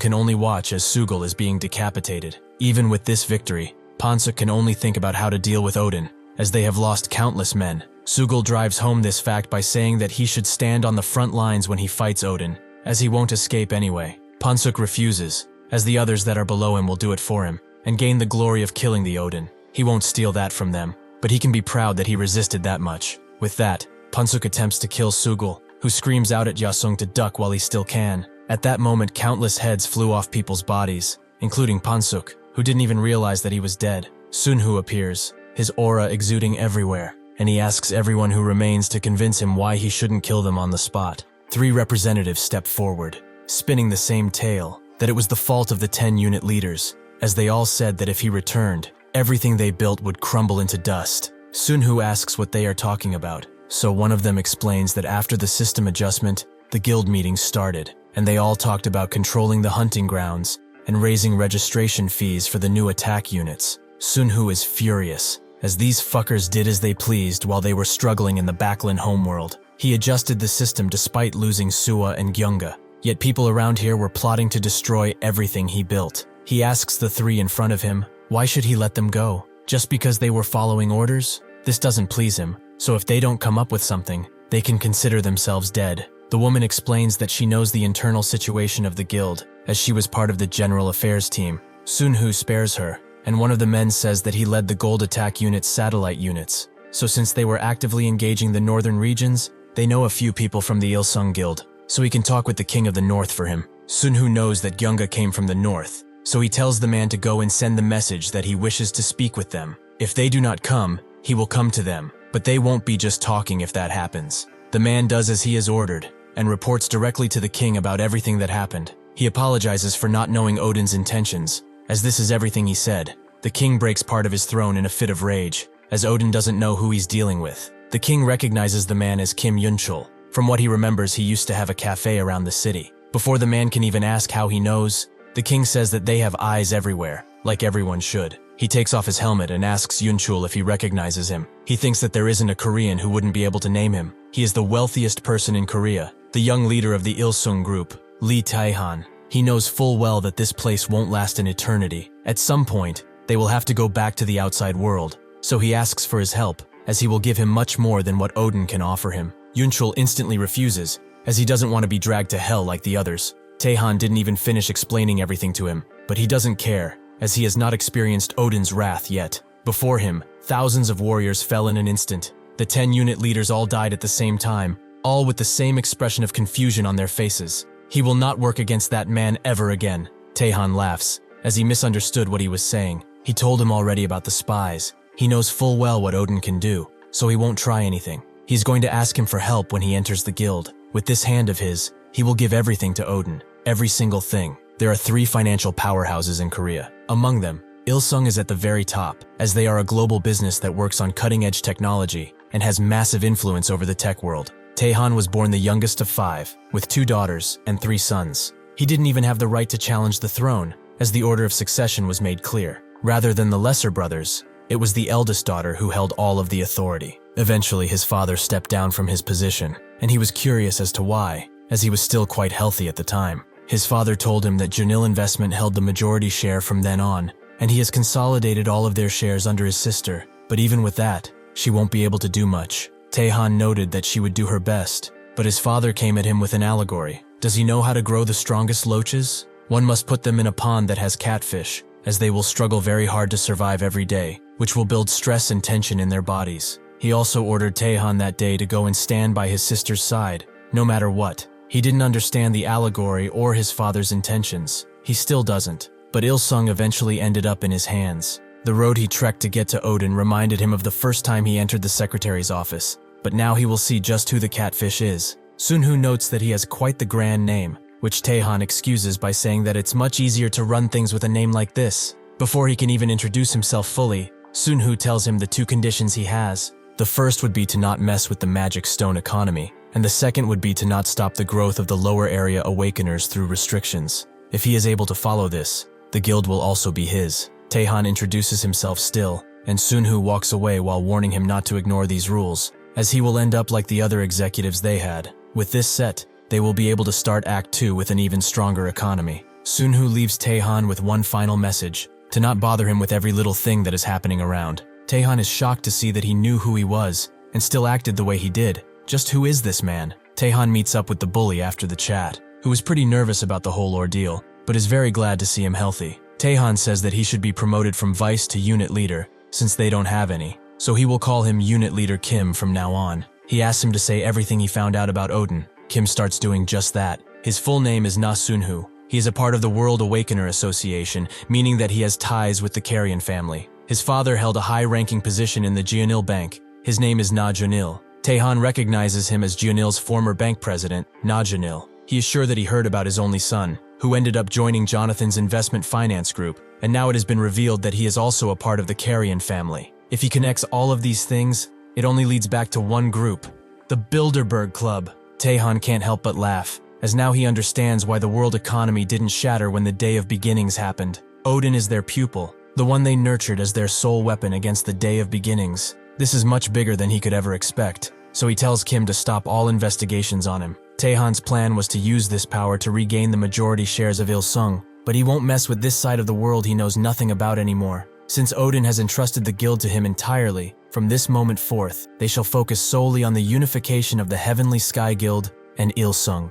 can only watch as Sugul is being decapitated. Even with this victory, Pansuk can only think about how to deal with Odin, as they have lost countless men. Sugul drives home this fact by saying that he should stand on the front lines when he fights Odin, as he won't escape anyway. Pansuk refuses, as the others that are below him will do it for him, and gain the glory of killing the Odin. He won't steal that from them, but he can be proud that he resisted that much. With that, Pansuk attempts to kill Sugul, who screams out at Jasung to duck while he still can. At that moment, countless heads flew off people's bodies, including Pansuk, who didn't even realize that he was dead. Sunhoo appears, his aura exuding everywhere, and he asks everyone who remains to convince him why he shouldn't kill them on the spot. 3 representatives step forward, spinning the same tale, that it was the fault of the 10-unit leaders, as they all said that if he returned, everything they built would crumble into dust. Sunhoo asks what they are talking about, so one of them explains that after the system adjustment, the guild meetings started, and they all talked about controlling the hunting grounds and raising registration fees for the new attack units. Sunhoo is furious, as these fuckers did as they pleased while they were struggling in the Backlin homeworld. He adjusted the system despite losing Suwa and Gyeonga, yet people around here were plotting to destroy everything he built. He asks the 3 in front of him, why should he let them go? Just because they were following orders? This doesn't please him, so if they don't come up with something, they can consider themselves dead. The woman explains that she knows the internal situation of the guild, as she was part of the general affairs team. Sunhoo spares her, and one of the men says that he led the gold attack unit's satellite units. So since they were actively engaging the northern regions, they know a few people from the Ilsung Guild, so he can talk with the king of the north for him. Sunhoo knows that Gyeonga came from the north, so he tells the man to go and send the message that he wishes to speak with them. If they do not come, he will come to them, but they won't be just talking if that happens. The man does as he is ordered, and reports directly to the king about everything that happened. He apologizes for not knowing Odin's intentions, as this is everything he said. The king breaks part of his throne in a fit of rage, as Odin doesn't know who he's dealing with. The king recognizes the man as Kim Yunchul. From what he remembers, he used to have a cafe around the city. Before the man can even ask how he knows, the king says that they have eyes everywhere, like everyone should. He takes off his helmet and asks Yunchul if he recognizes him. He thinks that there isn't a Korean who wouldn't be able to name him. He is the wealthiest person in Korea, the young leader of the Ilsung group, Lee Taehan. He knows full well that this place won't last an eternity. At some point, they will have to go back to the outside world, so he asks for his help, as he will give him much more than what Odin can offer him. Yunchul instantly refuses, as he doesn't want to be dragged to hell like the others. Taehan didn't even finish explaining everything to him, but he doesn't care, as he has not experienced Odin's wrath yet. Before him, thousands of warriors fell in an instant. The 10-unit leaders all died at the same time, all with the same expression of confusion on their faces. "He will not work against that man ever again." Taehan laughs, as he misunderstood what he was saying. He told him already about the spies. He knows full well what Odin can do, so he won't try anything. He's going to ask him for help when he enters the guild. With this hand of his, he will give everything to Odin, every single thing. There are 3 financial powerhouses in Korea. Among them, Ilsung is at the very top, as they are a global business that works on cutting-edge technology and has massive influence over the tech world. Taehan was born the youngest of 5, with 2 daughters and 3 sons. He didn't even have the right to challenge the throne, as the order of succession was made clear. Rather than the lesser brothers, it was the eldest daughter who held all of the authority. Eventually, his father stepped down from his position, and he was curious as to why, as he was still quite healthy at the time. His father told him that Junil Investment held the majority share from then on, and he has consolidated all of their shares under his sister. But even with that, she won't be able to do much. Taehan noted that she would do her best, but his father came at him with an allegory. Does he know how to grow the strongest loaches? One must put them in a pond that has catfish, as they will struggle very hard to survive every day, which will build stress and tension in their bodies. He also ordered Taehan that day to go and stand by his sister's side, no matter what. He didn't understand the allegory or his father's intentions. He still doesn't, but Ilsung eventually ended up in his hands. The road he trekked to get to Odin reminded him of the first time he entered the secretary's office, but now he will see just who the catfish is. Sunhoo notes that he has quite the grand name, which Taehan excuses by saying that it's much easier to run things with a name like this. Before he can even introduce himself fully, Sunhoo tells him the 2 conditions he has. The first would be to not mess with the magic stone economy, and the second would be to not stop the growth of the lower area awakeners through restrictions. If he is able to follow this, the guild will also be his. Taehan introduces himself still, and Sunhoo walks away while warning him not to ignore these rules, as he will end up like the other executives they had. With this set, they will be able to start Act 2 with an even stronger economy. Sunhoo leaves Taehan with one final message, to not bother him with every little thing that is happening around. Taehan is shocked to see that he knew who he was, and still acted the way he did. Just who is this man? Taehan meets up with the bully after the chat, who was pretty nervous about the whole ordeal, but is very glad to see him healthy. Taehan says that he should be promoted from vice to unit leader, since they don't have any, so he will call him Unit Leader Kim from now on. He asks him to say everything he found out about Odin. Kim starts doing just that. His full name is Na Sunhoo. He is a part of the World Awakener Association, meaning that he has ties with the Carrion family. His father held a high-ranking position in the Jeonil Bank. His name is Na Jeonil. Taehan recognizes him as Jeonil's former bank president, Na Jeonil. He is sure that he heard about his only son, who ended up joining Jonathan's investment finance group, and now it has been revealed that he is also a part of the Carrion family. If he connects all of these things, it only leads back to one group, the Bilderberg Club. Taehan can't help but laugh, as now he understands why the world economy didn't shatter when the Day of Beginnings happened. Odin is their pupil, the one they nurtured as their sole weapon against the Day of Beginnings. This is much bigger than he could ever expect, so he tells Kim to stop all investigations on him. Taehan's plan was to use this power to regain the majority shares of Ilsung, but he won't mess with this side of the world he knows nothing about anymore. Since Odin has entrusted the guild to him entirely, from this moment forth, they shall focus solely on the unification of the Heavenly Sky Guild and Ilsung.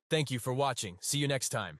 Thank you for watching. See you next time.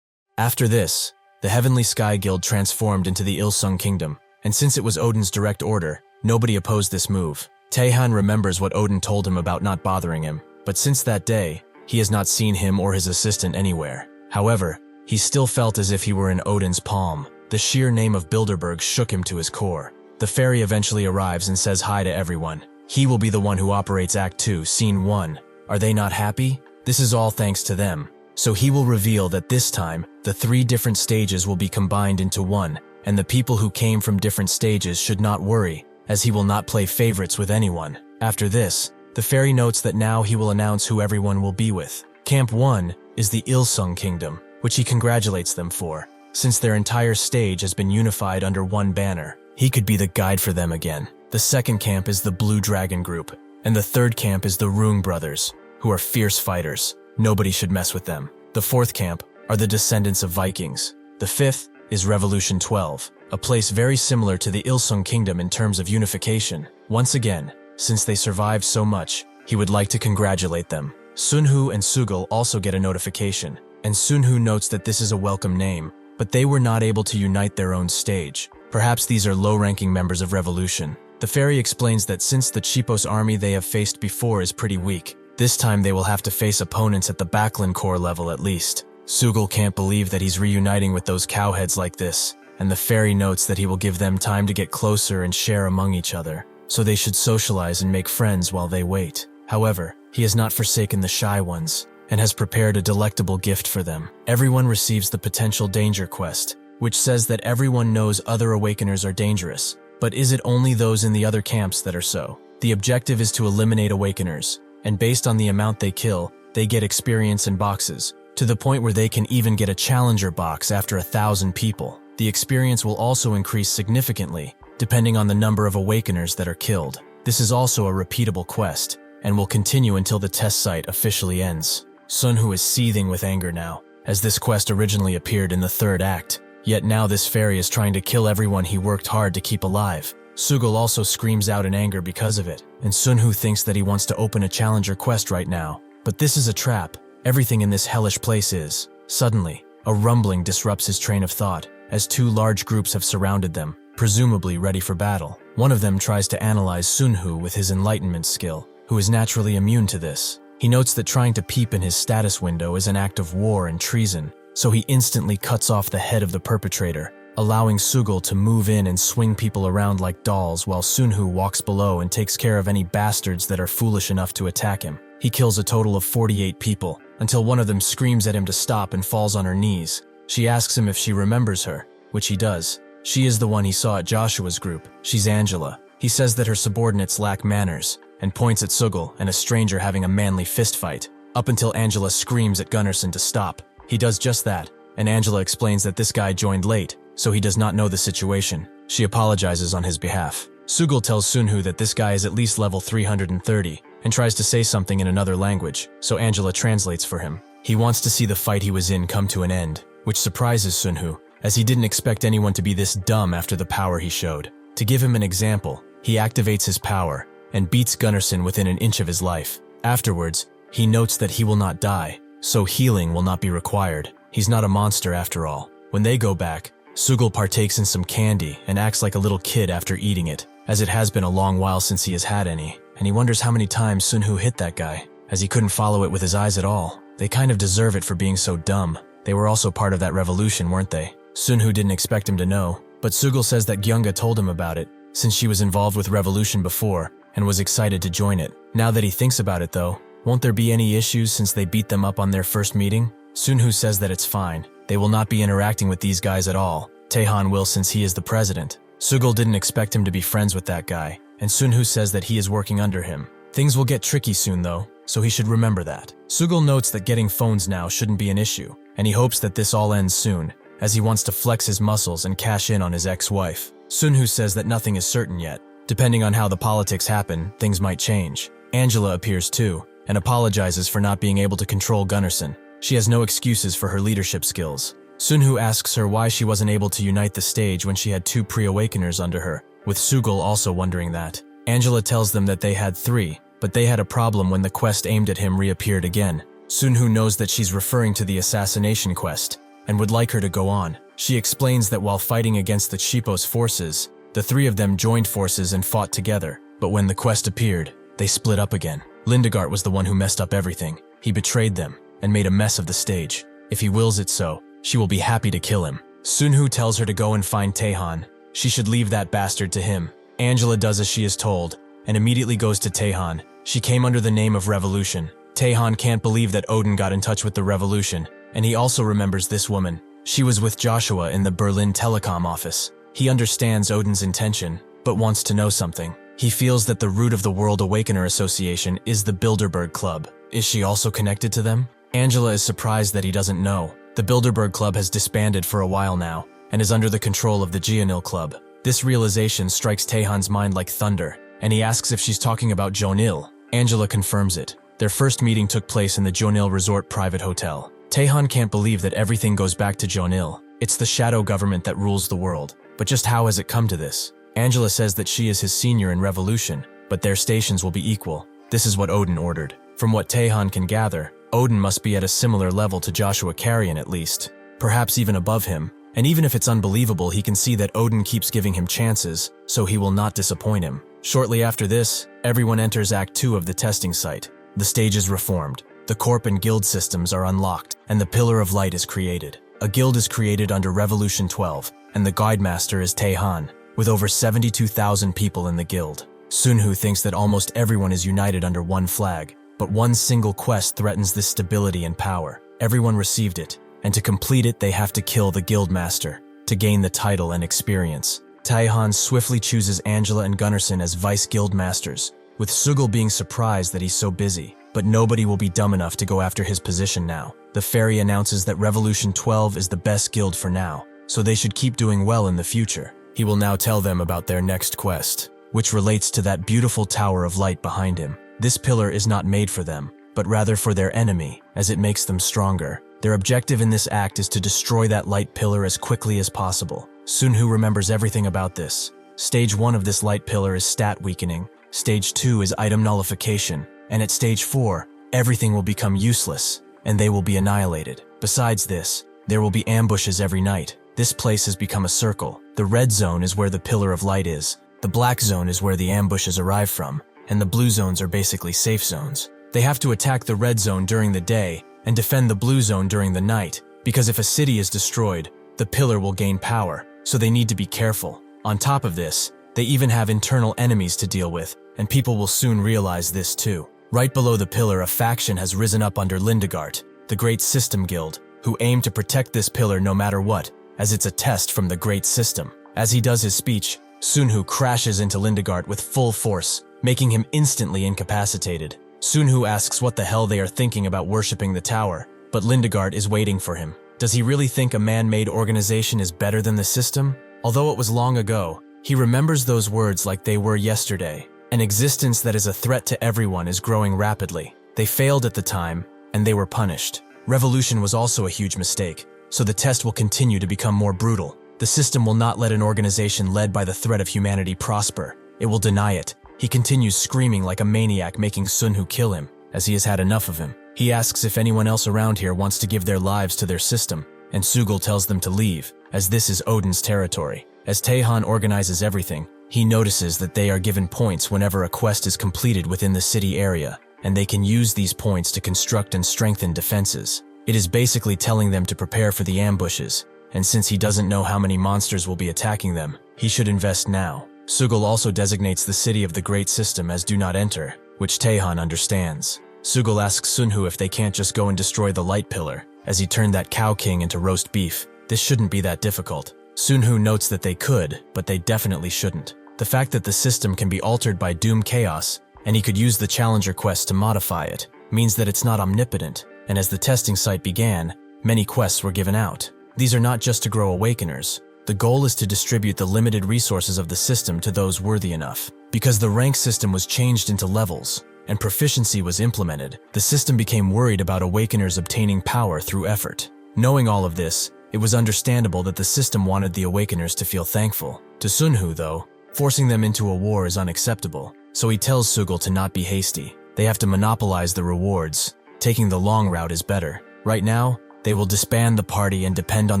After this, the Heavenly Sky Guild transformed into the Ilsung Kingdom, and since it was Odin's direct order, nobody opposed this move. Taehan remembers what Odin told him about not bothering him, but since that day, he has not seen him or his assistant anywhere. However, he still felt as if he were in Odin's palm. The sheer name of Bilderberg shook him to his core. The fairy eventually arrives and says hi to everyone. He will be the one who operates Act 2, Scene 1. Are they not happy? This is all thanks to them. So he will reveal that this time, the 3 different stages will be combined into one, and the people who came from different stages should not worry, as he will not play favorites with anyone. After this, the fairy notes that now he will announce who everyone will be with. Camp 1 is the Ilsung Kingdom, which he congratulates them for. Since their entire stage has been unified under one banner, he could be the guide for them again. The second camp is the Blue Dragon Group, and the third camp is the Rung Brothers, who are fierce fighters. Nobody should mess with them. The fourth camp are the descendants of Vikings. The fifth is Revolution 12, a place very similar to the Ilsung Kingdom in terms of unification. Once again, since they survived so much, he would like to congratulate them. Sunhoo and Sugal also get a notification, and Sunhoo notes that this is a welcome name, but they were not able to unite their own stage. Perhaps these are low-ranking members of Revolution. The fairy explains that since the Chipos army they have faced before is pretty weak, This time they will have to face opponents at the Backlund core level at least. Sugal can't believe that he's reuniting with those cowheads like this, and the fairy notes that he will give them time to get closer and share among each other, so they should socialize and make friends while they wait. However, he has not forsaken the shy ones, and has prepared a delectable gift for them. Everyone receives the potential danger quest, which says that everyone knows other awakeners are dangerous, but is it only those in the other camps that are so? The objective is to eliminate awakeners, and based on the amount they kill, they get experience in boxes, to the point where they can even get a challenger box after 1,000 people. The experience will also increase significantly, depending on the number of awakeners that are killed. This is also a repeatable quest, and will continue until the test site officially ends. Sunhoo is seething with anger now, as this quest originally appeared in the 3rd act, yet now this fairy is trying to kill everyone he worked hard to keep alive. Sugal also screams out in anger because of it, and Sunhoo thinks that he wants to open a challenger quest right now. But this is a trap. Everything in this hellish place is. Suddenly, a rumbling disrupts his train of thought, as 2 large groups have surrounded them, presumably ready for battle. One of them tries to analyze Sunhoo with his enlightenment skill, who is naturally immune to this. He notes that trying to peep in his status window is an act of war and treason, so he instantly cuts off the head of the perpetrator, allowing Sugal to move in and swing people around like dolls while Sunhoo walks below and takes care of any bastards that are foolish enough to attack him. He kills a total of 48 people, until one of them screams at him to stop and falls on her knees. She asks him if she remembers her, which he does. She is the one he saw at Joshua's group. She's Angela. He says that her subordinates lack manners, and points at Sugal and a stranger having a manly fistfight, up until Angela screams at Gunnarsson to stop. He does just that, and Angela explains that this guy joined late, so he does not know the situation. She apologizes on his behalf. Sugal tells Sunhoo that this guy is at least level 330, and tries to say something in another language, so Angela translates for him. He wants to see the fight he was in come to an end, which surprises Sunhoo, as he didn't expect anyone to be this dumb after the power he showed. To give him an example, he activates his power, and beats Gunnarsson within an inch of his life. Afterwards, he notes that he will not die, so healing will not be required. He's not a monster after all. When they go back, Sugal partakes in some candy and acts like a little kid after eating it, as it has been a long while since he has had any, and he wonders how many times Sunhoo hit that guy, as he couldn't follow it with his eyes at all. They kind of deserve it for being so dumb. They were also part of that revolution, weren't they? Sunhoo didn't expect him to know, but Sugal says that Gyunga told him about it, since she was involved with revolution before, and was excited to join it. Now that he thinks about it though, won't there be any issues since they beat them up on their first meeting? Sunhoo says that it's fine. They will not be interacting with these guys at all. Taehan will since he is the president. Sugal didn't expect him to be friends with that guy, and Sunhoo says that he is working under him. Things will get tricky soon though, so he should remember that. Sugal notes that getting phones now shouldn't be an issue, and he hopes that this all ends soon, as he wants to flex his muscles and cash in on his ex-wife. Sunhoo says that nothing is certain yet. Depending on how the politics happen, things might change. Angela appears too, and apologizes for not being able to control Gunnarsson. She has no excuses for her leadership skills. Sunhoo asks her why she wasn't able to unite the stage when she had 2 pre-awakeners under her, with Sugal also wondering that. Angela tells them that they had 3, but they had a problem when the quest aimed at him reappeared again. Sunhoo knows that she's referring to the assassination quest, and would like her to go on. She explains that while fighting against the Chipos forces, the 3 of them joined forces and fought together, but when the quest appeared, they split up again. Lindegard was the one who messed up everything. He betrayed them, and made a mess of the stage. If he wills it so, she will be happy to kill him. Sunhoo tells her to go and find Taehan. She should leave that bastard to him. Angela does as she is told, and immediately goes to Taehan. She came under the name of Revolution. Taehan can't believe that Odin got in touch with the Revolution, and he also remembers this woman. She was with Joshua in the Berlin telecom office. He understands Odin's intention, but wants to know something. He feels that the root of the World Awakener Association is the Bilderberg Club. Is she also connected to them? Angela is surprised that he doesn't know. The Bilderberg Club has disbanded for a while now, and is under the control of the Jeonil Club. This realization strikes Taehan's mind like thunder, and he asks if she's talking about Jeonil. Angela confirms it. Their first meeting took place in the Jeonil Resort private hotel. Taehan can't believe that everything goes back to Jeonil. It's the shadow government that rules the world. But just how has it come to this? Angela says that she is his senior in Revolution, but their stations will be equal. This is what Odin ordered. From what Taehan can gather, Odin must be at a similar level to Joshua Carrion at least, perhaps even above him. And even if it's unbelievable, he can see that Odin keeps giving him chances, so he will not disappoint him. Shortly after this, everyone enters Act 2 of the testing site. The stage is reformed, the corp and guild systems are unlocked, and the Pillar of Light is created. A guild is created under Revolution 12, and the guidemaster is Taehan, with over 72,000 people in the guild. Sunhoo thinks that almost everyone is united under one flag, but one single quest threatens this stability and power. Everyone received it, and to complete it they have to kill the guildmaster to gain the title and experience. Taehan swiftly chooses Angela and Gunnarsson as vice guildmasters, with Sugal being surprised that he's so busy, but nobody will be dumb enough to go after his position now. The fairy announces that Revolution 12 is the best guild for now, so they should keep doing well in the future. He will now tell them about their next quest, which relates to that beautiful tower of light behind him. This pillar is not made for them, but rather for their enemy, as it makes them stronger. Their objective in this act is to destroy that light pillar as quickly as possible. Sunhoo remembers everything about this. Stage 1 of this light pillar is stat weakening, Stage 2 is item nullification, and at Stage 4, everything will become useless, and they will be annihilated. Besides this, there will be ambushes every night. This place has become a circle. The red zone is where the Pillar of Light is, the black zone is where the ambushes arrive from, and the blue zones are basically safe zones. They have to attack the red zone during the day and defend the blue zone during the night, because if a city is destroyed, the pillar will gain power, so they need to be careful. On top of this, they even have internal enemies to deal with, and people will soon realize this too. Right below the pillar, a faction has risen up under Lindegard, the Great System Guild, who aim to protect this pillar no matter what, as it's a test from the Great System. As he does his speech, Sunhoo crashes into Lindegard with full force, making him instantly incapacitated. Sunhoo asks what the hell they are thinking about worshipping the tower, but Lindegard is waiting for him. Does he really think a man-made organization is better than the system? Although it was long ago, he remembers those words like they were yesterday. An existence that is a threat to everyone is growing rapidly. They failed at the time, and they were punished. Revolution was also a huge mistake, so the test will continue to become more brutal. The system will not let an organization led by the threat of humanity prosper. It will deny it. He continues screaming like a maniac, making Sunhoo kill him, as he has had enough of him. He asks if anyone else around here wants to give their lives to their system, and Sugal tells them to leave, as this is Odin's territory. As Taehan organizes everything, he notices that they are given points whenever a quest is completed within the city area, and they can use these points to construct and strengthen defenses. It is basically telling them to prepare for the ambushes, and since he doesn't know how many monsters will be attacking them, he should invest now. Sugal also designates the city of the Great System as Do Not Enter, which Taehan understands. Sugal asks Sunhoo if they can't just go and destroy the light pillar, as he turned that cow king into roast beef. This shouldn't be that difficult. Sunhoo notes that they could, but they definitely shouldn't. The fact that the system can be altered by Doom Chaos, and he could use the Challenger quest to modify it, means that it's not omnipotent, and as the testing site began, many quests were given out. These are not just to grow awakeners. The goal is to distribute the limited resources of the system to those worthy enough. Because the rank system was changed into levels, and proficiency was implemented, the system became worried about awakeners obtaining power through effort. Knowing all of this, it was understandable that the system wanted the awakeners to feel thankful. To Sunhoo, though, forcing them into a war is unacceptable, so he tells Sugal to not be hasty. They have to monopolize the rewards. Taking the long route is better. Right now, they will disband the party and depend on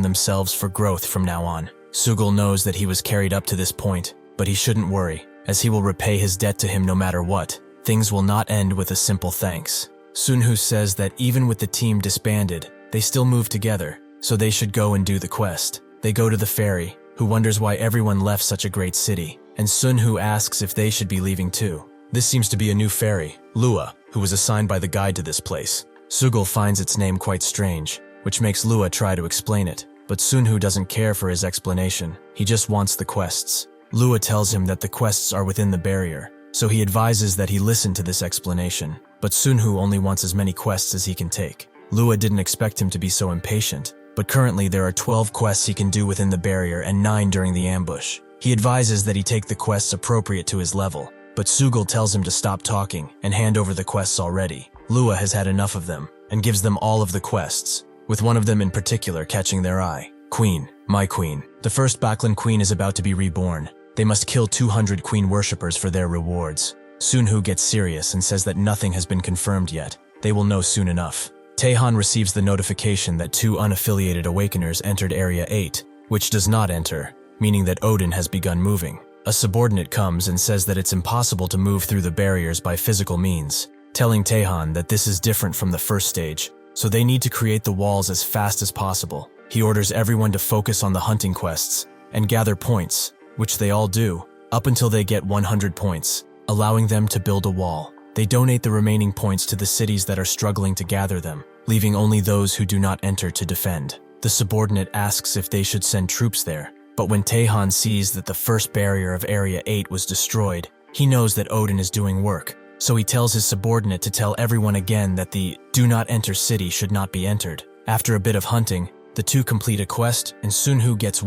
themselves for growth from now on. Sugal knows that he was carried up to this point, but he shouldn't worry, as he will repay his debt to him no matter what. Things will not end with a simple thanks. Sunhoo says that even with the team disbanded, they still move together, so they should go and do the quest. They go to the fairy, who wonders why everyone left such a great city, and Sunhoo asks if they should be leaving too. This seems to be a new fairy, Lua, who was assigned by the guide to this place. Sugal finds its name quite strange, which makes Lua try to explain it, but Sunhoo doesn't care for his explanation. He just wants the quests. Lua tells him that the quests are within the barrier, so he advises that he listen to this explanation, but Sunhoo only wants as many quests as he can take. Lua didn't expect him to be so impatient, but currently there are 12 quests he can do within the barrier and 9 during the ambush. He advises that he take the quests appropriate to his level, but Sugal tells him to stop talking and hand over the quests already. Lua has had enough of them, and gives them all of the quests, with one of them in particular catching their eye. Queen, my queen. The first Baklan queen is about to be reborn. They must kill 200 queen worshippers for their rewards. Sunhoo gets serious and says that nothing has been confirmed yet. They will know soon enough. Taehan receives the notification that 2 unaffiliated awakeners entered Area 8, which does not enter, meaning that Odin has begun moving. A subordinate comes and says that it's impossible to move through the barriers by physical means, telling Taehan that this is different from the first stage, so they need to create the walls as fast as possible. He orders everyone to focus on the hunting quests and gather points, which they all do, up until they get 100 points, allowing them to build a wall. They donate the remaining points to the cities that are struggling to gather them, leaving only those who do not enter to defend. The subordinate asks if they should send troops there, but when Taehan sees that the first barrier of Area 8 was destroyed, he knows that Odin is doing work, so he tells his subordinate to tell everyone again that the do not enter city should not be entered. After a bit of hunting, the two complete a quest, and Sunhoo gets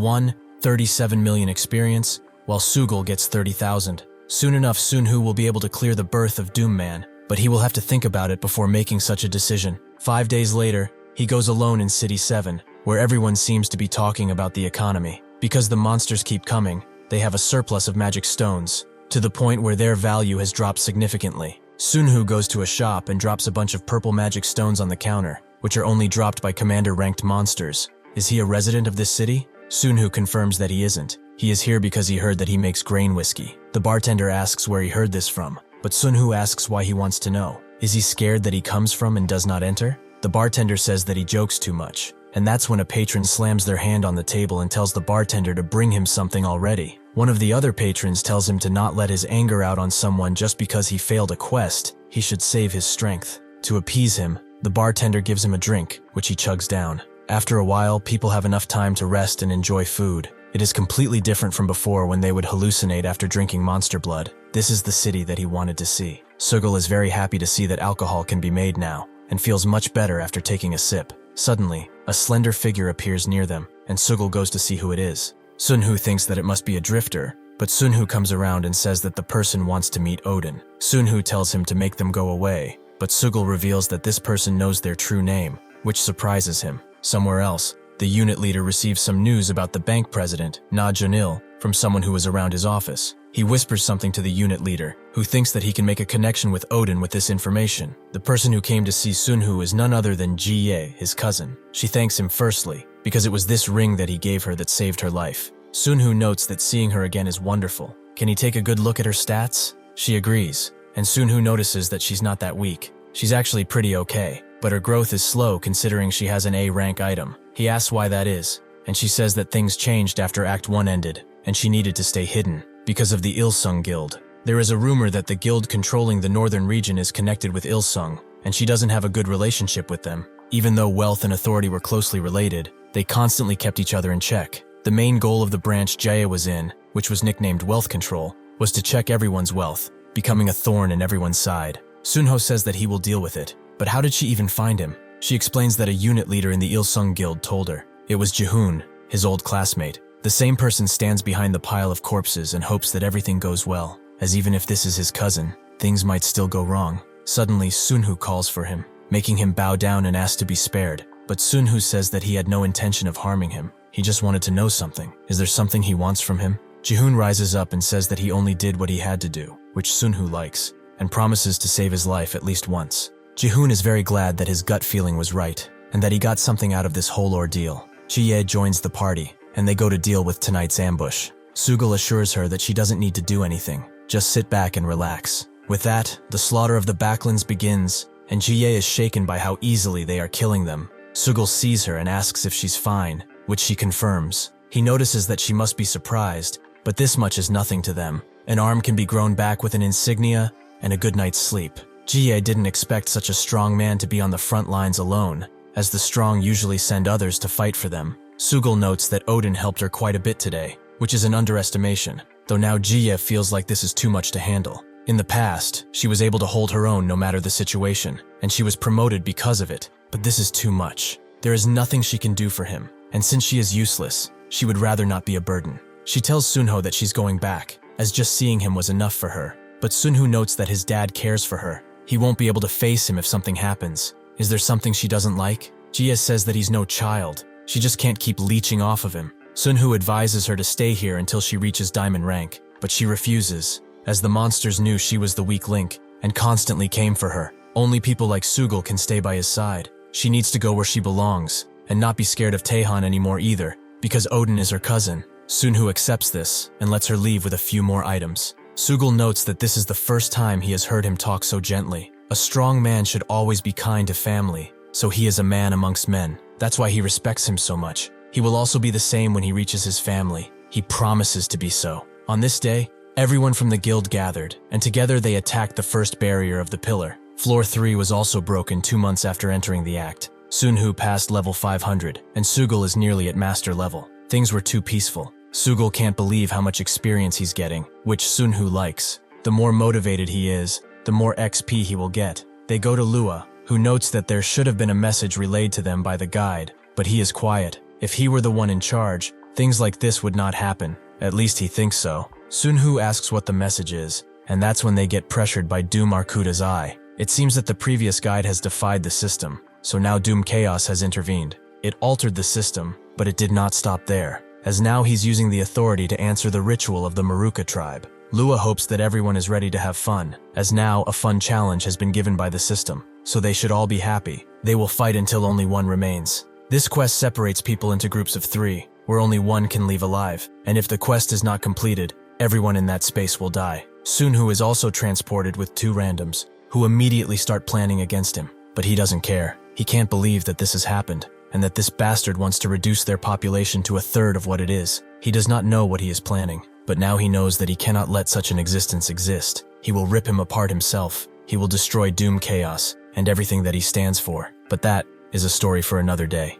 37 million experience, while Sugal gets 30,000. Soon enough, Sunhoo will be able to clear the birth of Doom Man, but he will have to think about it before making such a decision. 5 days later, he goes alone in City 7, where everyone seems to be talking about the economy. Because the monsters keep coming, they have a surplus of magic stones, to the point where their value has dropped significantly. Sunhoo goes to a shop and drops a bunch of purple magic stones on the counter, which are only dropped by commander-ranked monsters. Is he a resident of this city? Sunhoo confirms that he isn't. He is here because he heard that he makes grain whiskey. The bartender asks where he heard this from, but Sunhoo asks why he wants to know. Is he scared that he comes from and does not enter? The bartender says that he jokes too much, and that's when a patron slams their hand on the table and tells the bartender to bring him something already. One of the other patrons tells him to not let his anger out on someone just because he failed a quest. He should save his strength. To appease him, the bartender gives him a drink, which he chugs down. After a while, people have enough time to rest and enjoy food. It is completely different from before when they would hallucinate after drinking monster blood. This is the city that he wanted to see. Sugal is very happy to see that alcohol can be made now, and feels much better after taking a sip. Suddenly, a slender figure appears near them, and Sugal goes to see who it is. Sunhoo thinks that it must be a drifter, but Sunhoo comes around and says that the person wants to meet Odin. Sunhoo tells him to make them go away, but Sugal reveals that this person knows their true name, which surprises him. Somewhere else, the unit leader receives some news about the bank president, Na Junil, from someone who was around his office. He whispers something to the unit leader, who thinks that he can make a connection with Odin with this information. The person who came to see Sunhoo is none other than Ji-ye, his cousin. She thanks him firstly, because it was this ring that he gave her that saved her life. Sunhoo notes that seeing her again is wonderful. Can he take a good look at her stats? She agrees, and Sunhoo notices that she's not that weak. She's actually pretty okay, but her growth is slow considering she has an A-rank item. He asks why that is, and she says that things changed after Act 1 ended, and she needed to stay hidden, because of the Ilsung Guild. There is a rumor that the guild controlling the northern region is connected with Ilsung, and she doesn't have a good relationship with them. Even though wealth and authority were closely related, they constantly kept each other in check. The main goal of the branch Jaya was in, which was nicknamed Wealth Control, was to check everyone's wealth, becoming a thorn in everyone's side. Sunhoo says that he will deal with it, but how did she even find him? She explains that a unit leader in the Ilsung Guild told her. It was Jihoon, his old classmate. The same person stands behind the pile of corpses and hopes that everything goes well, as even if this is his cousin, things might still go wrong. Suddenly, Sunhoo calls for him, making him bow down and ask to be spared, but Sunhoo says that he had no intention of harming him. He just wanted to know something. Is there something he wants from him? Jihoon rises up and says that he only did what he had to do, which Sunhoo likes, and promises to save his life at least once. Jihoon is very glad that his gut feeling was right, and that he got something out of this whole ordeal. Ji-ye joins the party, and they go to deal with tonight's ambush. Sugal assures her that she doesn't need to do anything, just sit back and relax. With that, the slaughter of the Backlands begins, and Ji-ye is shaken by how easily they are killing them. Sugal sees her and asks if she's fine, which she confirms. He notices that she must be surprised, but this much is nothing to them. An arm can be grown back with an insignia and a good night's sleep. Ji-ye didn't expect such a strong man to be on the front lines alone, as the strong usually send others to fight for them. Sugal notes that Odin helped her quite a bit today, which is an underestimation, though now Ji-ye feels like this is too much to handle. In the past, she was able to hold her own no matter the situation, and she was promoted because of it, but this is too much. There is nothing she can do for him, and since she is useless, she would rather not be a burden. She tells Sunhoo that she's going back, as just seeing him was enough for her, but Sunhoo notes that his dad cares for her. He won't be able to face him if something happens. Is there something she doesn't like? Ji-ye says that he's no child. She just can't keep leeching off of him. Sunhoo advises her to stay here until she reaches diamond rank, but she refuses, as the monsters knew she was the weak link and constantly came for her. Only people like Sugal can stay by his side. She needs to go where she belongs, and not be scared of Taehan anymore either, because Odin is her cousin. Sunhoo accepts this and lets her leave with a few more items. Sugal notes that this is the first time he has heard him talk so gently. A strong man should always be kind to family, so he is a man amongst men. That's why he respects him so much. He will also be the same when he reaches his family. He promises to be so. On this day, everyone from the guild gathered, and together they attacked the first barrier of the pillar. Floor 3 was also broken 2 months after entering the act. Sunhoo passed level 500, and Suicidal is nearly at master level. Things were too peaceful. Suicidal can't believe how much experience he's getting, which Sunhoo likes. The more motivated he is, the more XP he will get. They go to Lua, who notes that there should have been a message relayed to them by the guide, but he is quiet. If he were the one in charge, things like this would not happen. At least he thinks so. Sunhoo asks what the message is, and that's when they get pressured by Doom Arcuta's eye. It seems that the previous guide has defied the system, so now Doom Chaos has intervened. It altered the system, but it did not stop there, as now he's using the authority to answer the ritual of the Maruka tribe. Lua hopes that everyone is ready to have fun, as now a fun challenge has been given by the system, so they should all be happy. They will fight until only one remains. This quest separates people into groups of 3, where only one can leave alive, and if the quest is not completed, everyone in that space will die. Sunhoo is also transported with 2 randoms, who immediately start planning against him, but he doesn't care. He can't believe that this has happened, and that this bastard wants to reduce their population to 1/3 of what it is. He does not know what he is planning, but now he knows that he cannot let such an existence exist. He will rip him apart himself. He will destroy Doom Chaos and everything that he stands for, but that is a story for another day.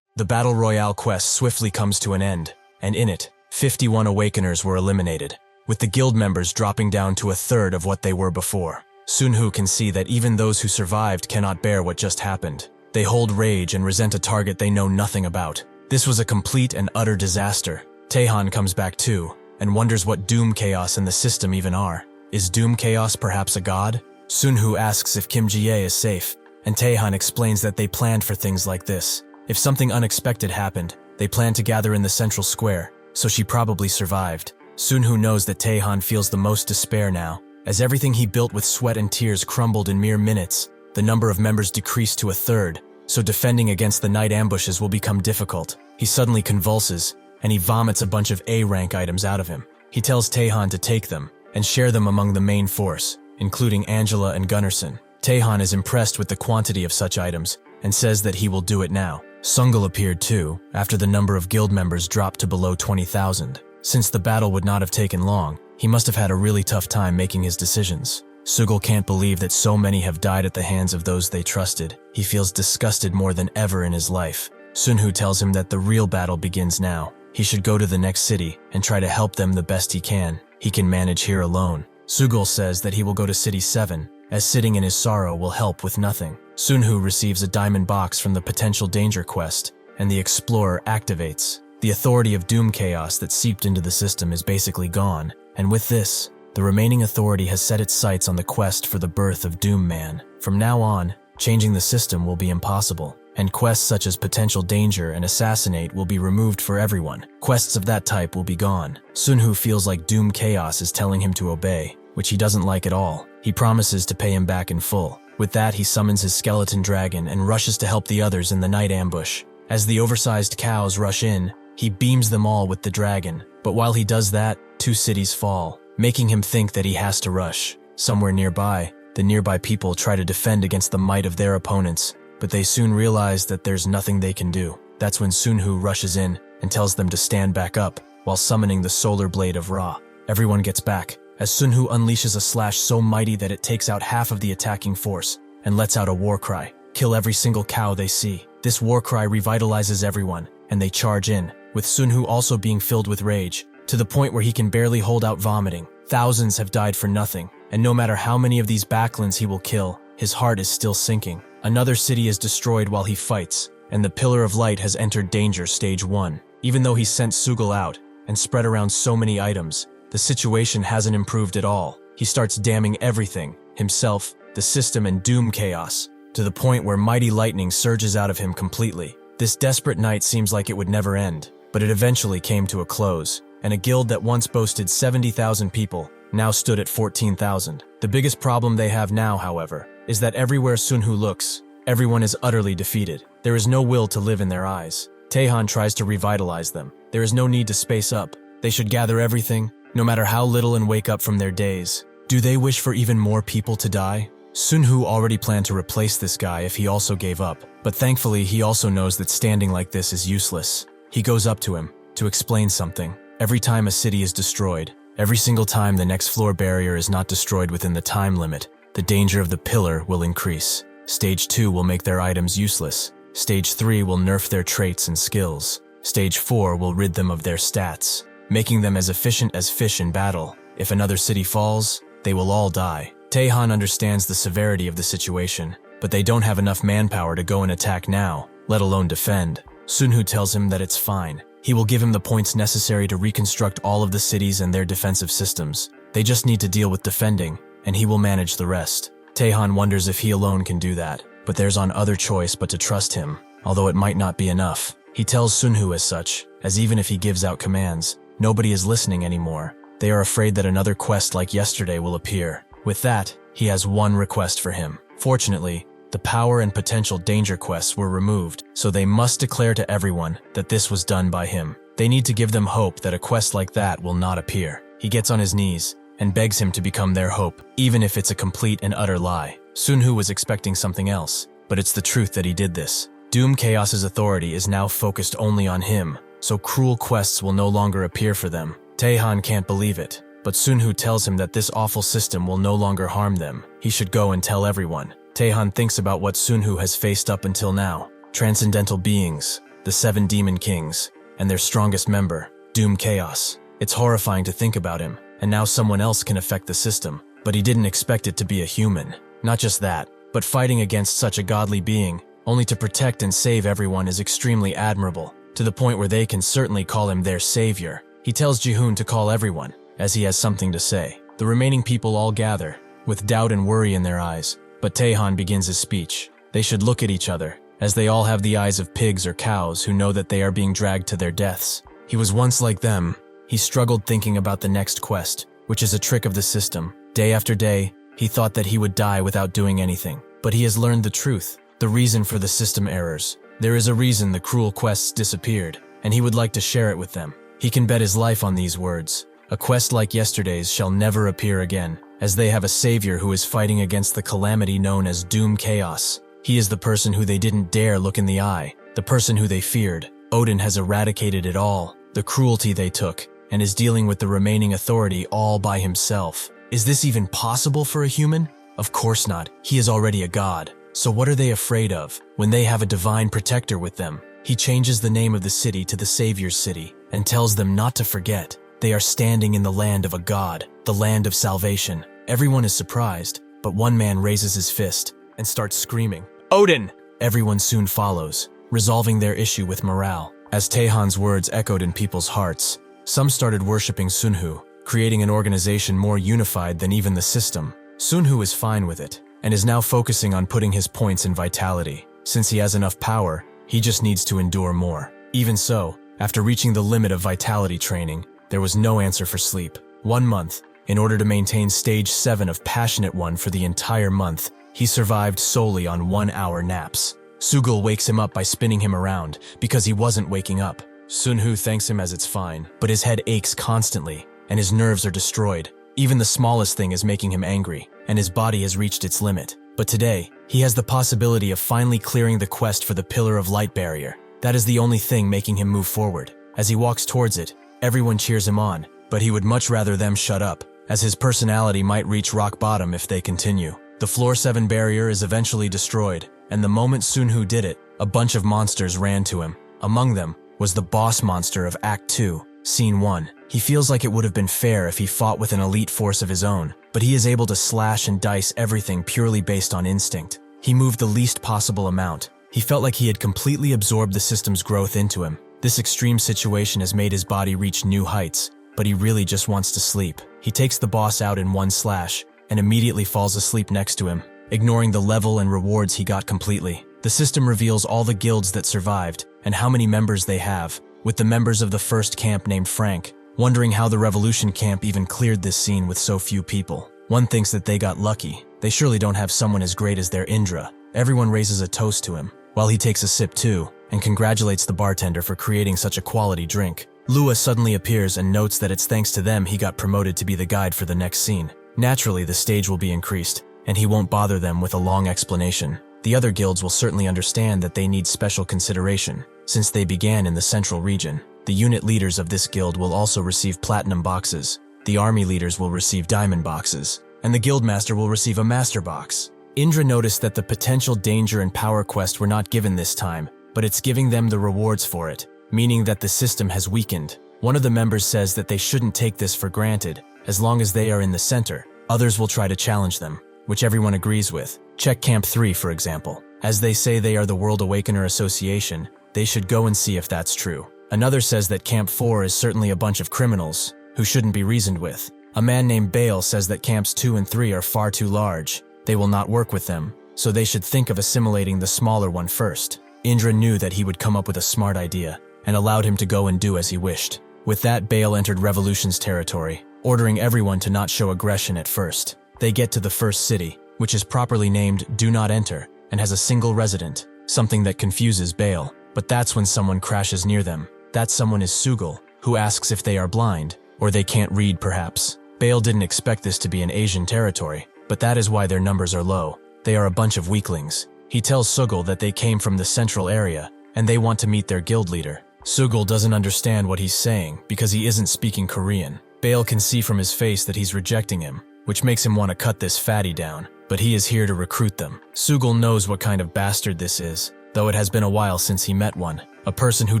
The Battle Royale quest swiftly comes to an end, and in it, 51 awakeners were eliminated, with the guild members dropping down to 1/3 of what they were before. Sunhoo can see that even those who survived cannot bear what just happened. They hold rage and resent a target they know nothing about. This was a complete and utter disaster. Taehan comes back too, and wonders what Doom Chaos and the system even are. Is Doom Chaos perhaps a god? Sunhoo asks if Kim Ji-ae is safe, and Taehan explains that they planned for things like this. If something unexpected happened, they planned to gather in the central square, so she probably survived. Sunhoo knows that Taehan feels the most despair now, as everything he built with sweat and tears crumbled in mere minutes. The number of members decreased to 1/3, so defending against the night ambushes will become difficult. He suddenly convulses, and he vomits a bunch of A-rank items out of him. He tells Taehan to take them and share them among the main force, including Angela and Gunnarsson. Taehan is impressed with the quantity of such items and says that he will do it now. Sungal appeared too, after the number of guild members dropped to below 20,000. Since the battle would not have taken long, he must have had a really tough time making his decisions. Sugal can't believe that so many have died at the hands of those they trusted. He feels disgusted more than ever in his life. Sunhoo tells him that the real battle begins now. He should go to the next city and try to help them the best he can. He can manage here alone. Sugal says that he will go to City 7, as sitting in his sorrow will help with nothing. Sunhoo receives a diamond box from the potential danger quest, and the explorer activates. The authority of Doom Chaos that seeped into the system is basically gone, and with this, the remaining authority has set its sights on the quest for the birth of Doom Man. From now on, changing the system will be impossible, and quests such as Potential Danger and Assassinate will be removed for everyone. Quests of that type will be gone. Sunhoo feels like Doom Chaos is telling him to obey, which he doesn't like at all. He promises to pay him back in full. With that, he summons his skeleton dragon and rushes to help the others in the night ambush. As the oversized cows rush in, he beams them all with the dragon. But while he does that, 2 cities fall, making him think that he has to rush. Somewhere nearby, the nearby people try to defend against the might of their opponents, but they soon realize that there's nothing they can do. That's when Sunhoo rushes in and tells them to stand back up while summoning the solar blade of Ra. Everyone gets back, as Sunhoo unleashes a slash so mighty that it takes out half of the attacking force and lets out a war cry. Kill every single cow they see. This war cry revitalizes everyone, and they charge in, with Sunhoo also being filled with rage, to the point where he can barely hold out vomiting. Thousands have died for nothing, and no matter how many of these backlands he will kill, his heart is still sinking. Another city is destroyed while he fights, and the Pillar of Light has entered Danger Stage 1. Even though he sent Sugal out and spread around so many items, the situation hasn't improved at all. He starts damning everything, himself, the system, and Doom Chaos, to the point where mighty lightning surges out of him completely. This desperate night seems like it would never end, but it eventually came to a close, and a guild that once boasted 70,000 people now stood at 14,000. The biggest problem they have now, however, is that everywhere Sunhoo looks, everyone is utterly defeated. There is no will to live in their eyes. Taehan tries to revitalize them. There is no need to space up. They should gather everything, no matter how little, and wake up from their daze. Do they wish for even more people to die? Sunhoo already planned to replace this guy if he also gave up, but thankfully he also knows that standing like this is useless. He goes up to him to explain something. Every time a city is destroyed, every single time the next floor barrier is not destroyed within the time limit, the danger of the pillar will increase. Stage 2 will make their items useless. Stage 3 will nerf their traits and skills. Stage 4 will rid them of their stats, making them as efficient as fish in battle. If another city falls, they will all die. Taehan understands the severity of the situation, but they don't have enough manpower to go and attack now, let alone defend. Sunhoo tells him that it's fine. He will give him the points necessary to reconstruct all of the cities and their defensive systems. They just need to deal with defending, and he will manage the rest. Taehan wonders if he alone can do that, but there's no other choice but to trust him, although it might not be enough. He tells Sunhoo as such, as even if he gives out commands, nobody is listening anymore. They are afraid that another quest like yesterday will appear. With that, he has one request for him. Fortunately, the power and potential danger quests were removed, so they must declare to everyone that this was done by him. They need to give them hope that a quest like that will not appear. He gets on his knees and begs him to become their hope, even if it's a complete and utter lie. Sunhoo was expecting something else, but it's the truth that he did this. Doom Chaos's authority is now focused only on him, so cruel quests will no longer appear for them. Taehan can't believe it, but Sunhoo tells him that this awful system will no longer harm them. He should go and tell everyone. Taehan thinks about what Sunhoo has faced up until now. Transcendental beings, the 7 demon kings, and their strongest member, Doom Chaos. It's horrifying to think about him, and now someone else can affect the system. But he didn't expect it to be a human. Not just that, but fighting against such a godly being, only to protect and save everyone, is extremely admirable, to the point where they can certainly call him their savior. He tells Jihoon to call everyone, as he has something to say. The remaining people all gather, with doubt and worry in their eyes, but Taehan begins his speech. They should look at each other, as they all have the eyes of pigs or cows who know that they are being dragged to their deaths. He was once like them. He struggled thinking about the next quest, which is a trick of the system. Day after day, he thought that he would die without doing anything, but he has learned the truth, the reason for the system errors. There is a reason the cruel quests disappeared, and he would like to share it with them. He can bet his life on these words. A quest like yesterday's shall never appear again, as they have a savior who is fighting against the calamity known as Doom Chaos. He is the person who they didn't dare look in the eye, the person who they feared. Odin has eradicated it all, the cruelty they took, and is dealing with the remaining authority all by himself. Is this even possible for a human? Of course not. He is already a god. So what are they afraid of when they have a divine protector with them? He changes the name of the city to the Savior's City and tells them not to forget. They are standing in the land of a god, the land of salvation. Everyone is surprised, but one man raises his fist and starts screaming, "Odin!" Everyone soon follows, resolving their issue with morale. As Taehan's words echoed in people's hearts, some started worshipping Sunhoo, creating an organization more unified than even the system. Sunhoo is fine with it, and is now focusing on putting his points in vitality. Since he has enough power, he just needs to endure more. Even so, after reaching the limit of vitality training, there was no answer for sleep. 1 month, in order to maintain stage 7 of Passionate One for the entire month, he survived solely on 1-hour naps. Sugul wakes him up by spinning him around, because he wasn't waking up. Sunhoo thanks him as it's fine, but his head aches constantly, and his nerves are destroyed. Even the smallest thing is making him angry, and his body has reached its limit. But today, he has the possibility of finally clearing the quest for the Pillar of Light barrier. That is the only thing making him move forward. As he walks towards it, everyone cheers him on, but he would much rather them shut up, as his personality might reach rock bottom if they continue. The Floor 7 barrier is eventually destroyed, and the moment Sunhoo did it, a bunch of monsters ran to him. Among them was the boss monster of Act 2, Scene 1. He feels like it would have been fair if he fought with an elite force of his own, but he is able to slash and dice everything purely based on instinct. He moved the least possible amount. He felt like he had completely absorbed the system's growth into him. This extreme situation has made his body reach new heights, but he really just wants to sleep. He takes the boss out in one slash, and immediately falls asleep next to him, ignoring the level and rewards he got completely. The system reveals all the guilds that survived, and how many members they have, with the members of the first camp named Frank, wondering how the Revolution camp even cleared this scene with so few people. One thinks that they got lucky. They surely don't have someone as great as their Indra. Everyone raises a toast to him, while he takes a sip too, and congratulates the bartender for creating such a quality drink. Lua suddenly appears and notes that it's thanks to them he got promoted to be the guide for the next scene. Naturally, the stage will be increased, and he won't bother them with a long explanation. The other guilds will certainly understand that they need special consideration, since they began in the central region. The unit leaders of this guild will also receive platinum boxes, the army leaders will receive diamond boxes, and the guildmaster will receive a master box. Indra noticed that the potential danger and power quest were not given this time, but it's giving them the rewards for it, meaning that the system has weakened. One of the members says that they shouldn't take this for granted. As long as they are in the center, others will try to challenge them, which everyone agrees with. Check Camp 3, for example. As they say they are the World Awakener Association, they should go and see if that's true. Another says that Camp 4 is certainly a bunch of criminals who shouldn't be reasoned with. A man named Bale says that Camps 2 and 3 are far too large. They will not work with them, so they should think of assimilating the smaller one first. Indra knew that he would come up with a smart idea, and allowed him to go and do as he wished. With that, Bale entered Revolution's territory, ordering everyone to not show aggression at first. They get to the first city, which is properly named Do Not Enter, and has a single resident, something that confuses Bale. But that's when someone crashes near them. That someone is Sugal, who asks if they are blind, or they can't read perhaps. Bale didn't expect this to be an Asian territory, but that is why their numbers are low. They are a bunch of weaklings. He tells Sugal that they came from the central area, and they want to meet their guild leader. Sugal doesn't understand what he's saying because he isn't speaking Korean. Bale can see from his face that he's rejecting him, which makes him want to cut this fatty down, but he is here to recruit them. Sugal knows what kind of bastard this is, though it has been a while since he met one, a person who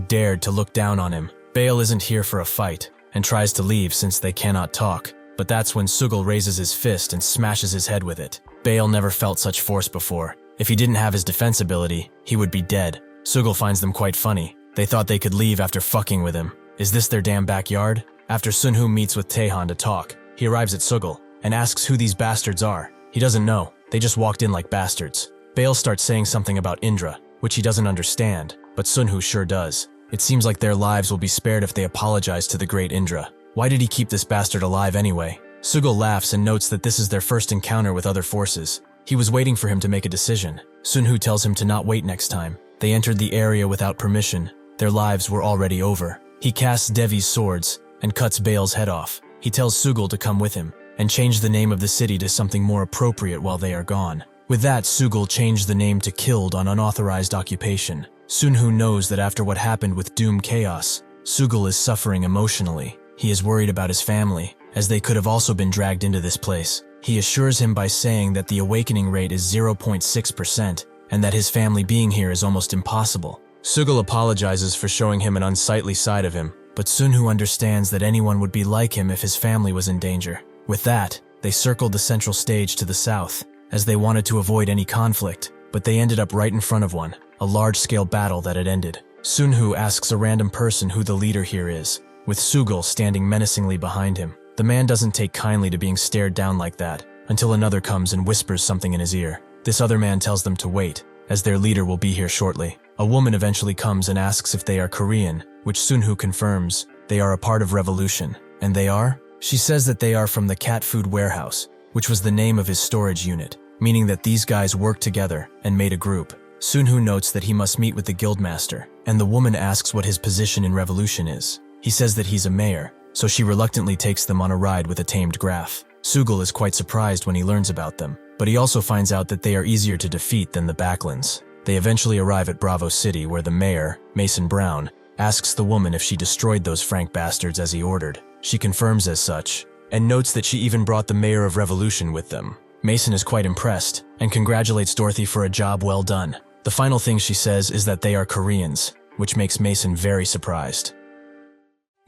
dared to look down on him. Bale isn't here for a fight, and tries to leave since they cannot talk, but that's when Sugal raises his fist and smashes his head with it. Bale never felt such force before. If he didn't have his defense ability, he would be dead. Sugal finds them quite funny. They thought they could leave after fucking with him. Is this their damn backyard? After Sunhoo meets with Taehan to talk, he arrives at Sugal and asks who these bastards are. He doesn't know. They just walked in like bastards. Bale starts saying something about Indra, which he doesn't understand, but Sunhoo sure does. It seems like their lives will be spared if they apologize to the great Indra. Why did he keep this bastard alive anyway? Sugal laughs and notes that this is their first encounter with other forces. He was waiting for him to make a decision. Sunhoo tells him to not wait next time. They entered the area without permission. Their lives were already over. He casts Devi's swords and cuts Bale's head off. He tells Sugal to come with him and change the name of the city to something more appropriate while they are gone. With that, Sugal changed the name to Killed on Unauthorized Occupation. Sunhoo knows that after what happened with Doom Chaos, Sugal is suffering emotionally. He is worried about his family, as they could have also been dragged into this place. He assures him by saying that the awakening rate is 0.6% and that his family being here is almost impossible. Sugal apologizes for showing him an unsightly side of him, but Sunhoo understands that anyone would be like him if his family was in danger. With that, they circled the central stage to the south, as they wanted to avoid any conflict, but they ended up right in front of one, a large-scale battle that had ended. Sunhoo asks a random person who the leader here is, with Sugal standing menacingly behind him. The man doesn't take kindly to being stared down like that, until another comes and whispers something in his ear. This other man tells them to wait, as their leader will be here shortly. A woman eventually comes and asks if they are Korean, which Sunhoo confirms. They are a part of Revolution. And they are? She says that they are from the cat food warehouse, which was the name of his storage unit, meaning that these guys worked together and made a group. Sunhoo notes that he must meet with the guildmaster, and the woman asks what his position in Revolution is. He says that he's a mayor, so she reluctantly takes them on a ride with a tamed graph. Sugal is quite surprised when he learns about them, but he also finds out that they are easier to defeat than the Backlands. They eventually arrive at Bravo City, where the mayor, Mason Brown, asks the woman if she destroyed those Frank bastards as he ordered. She confirms as such, and notes that she even brought the mayor of Revolution with them. Mason is quite impressed, and congratulates Dorothy for a job well done. The final thing she says is that they are Koreans, which makes Mason very surprised.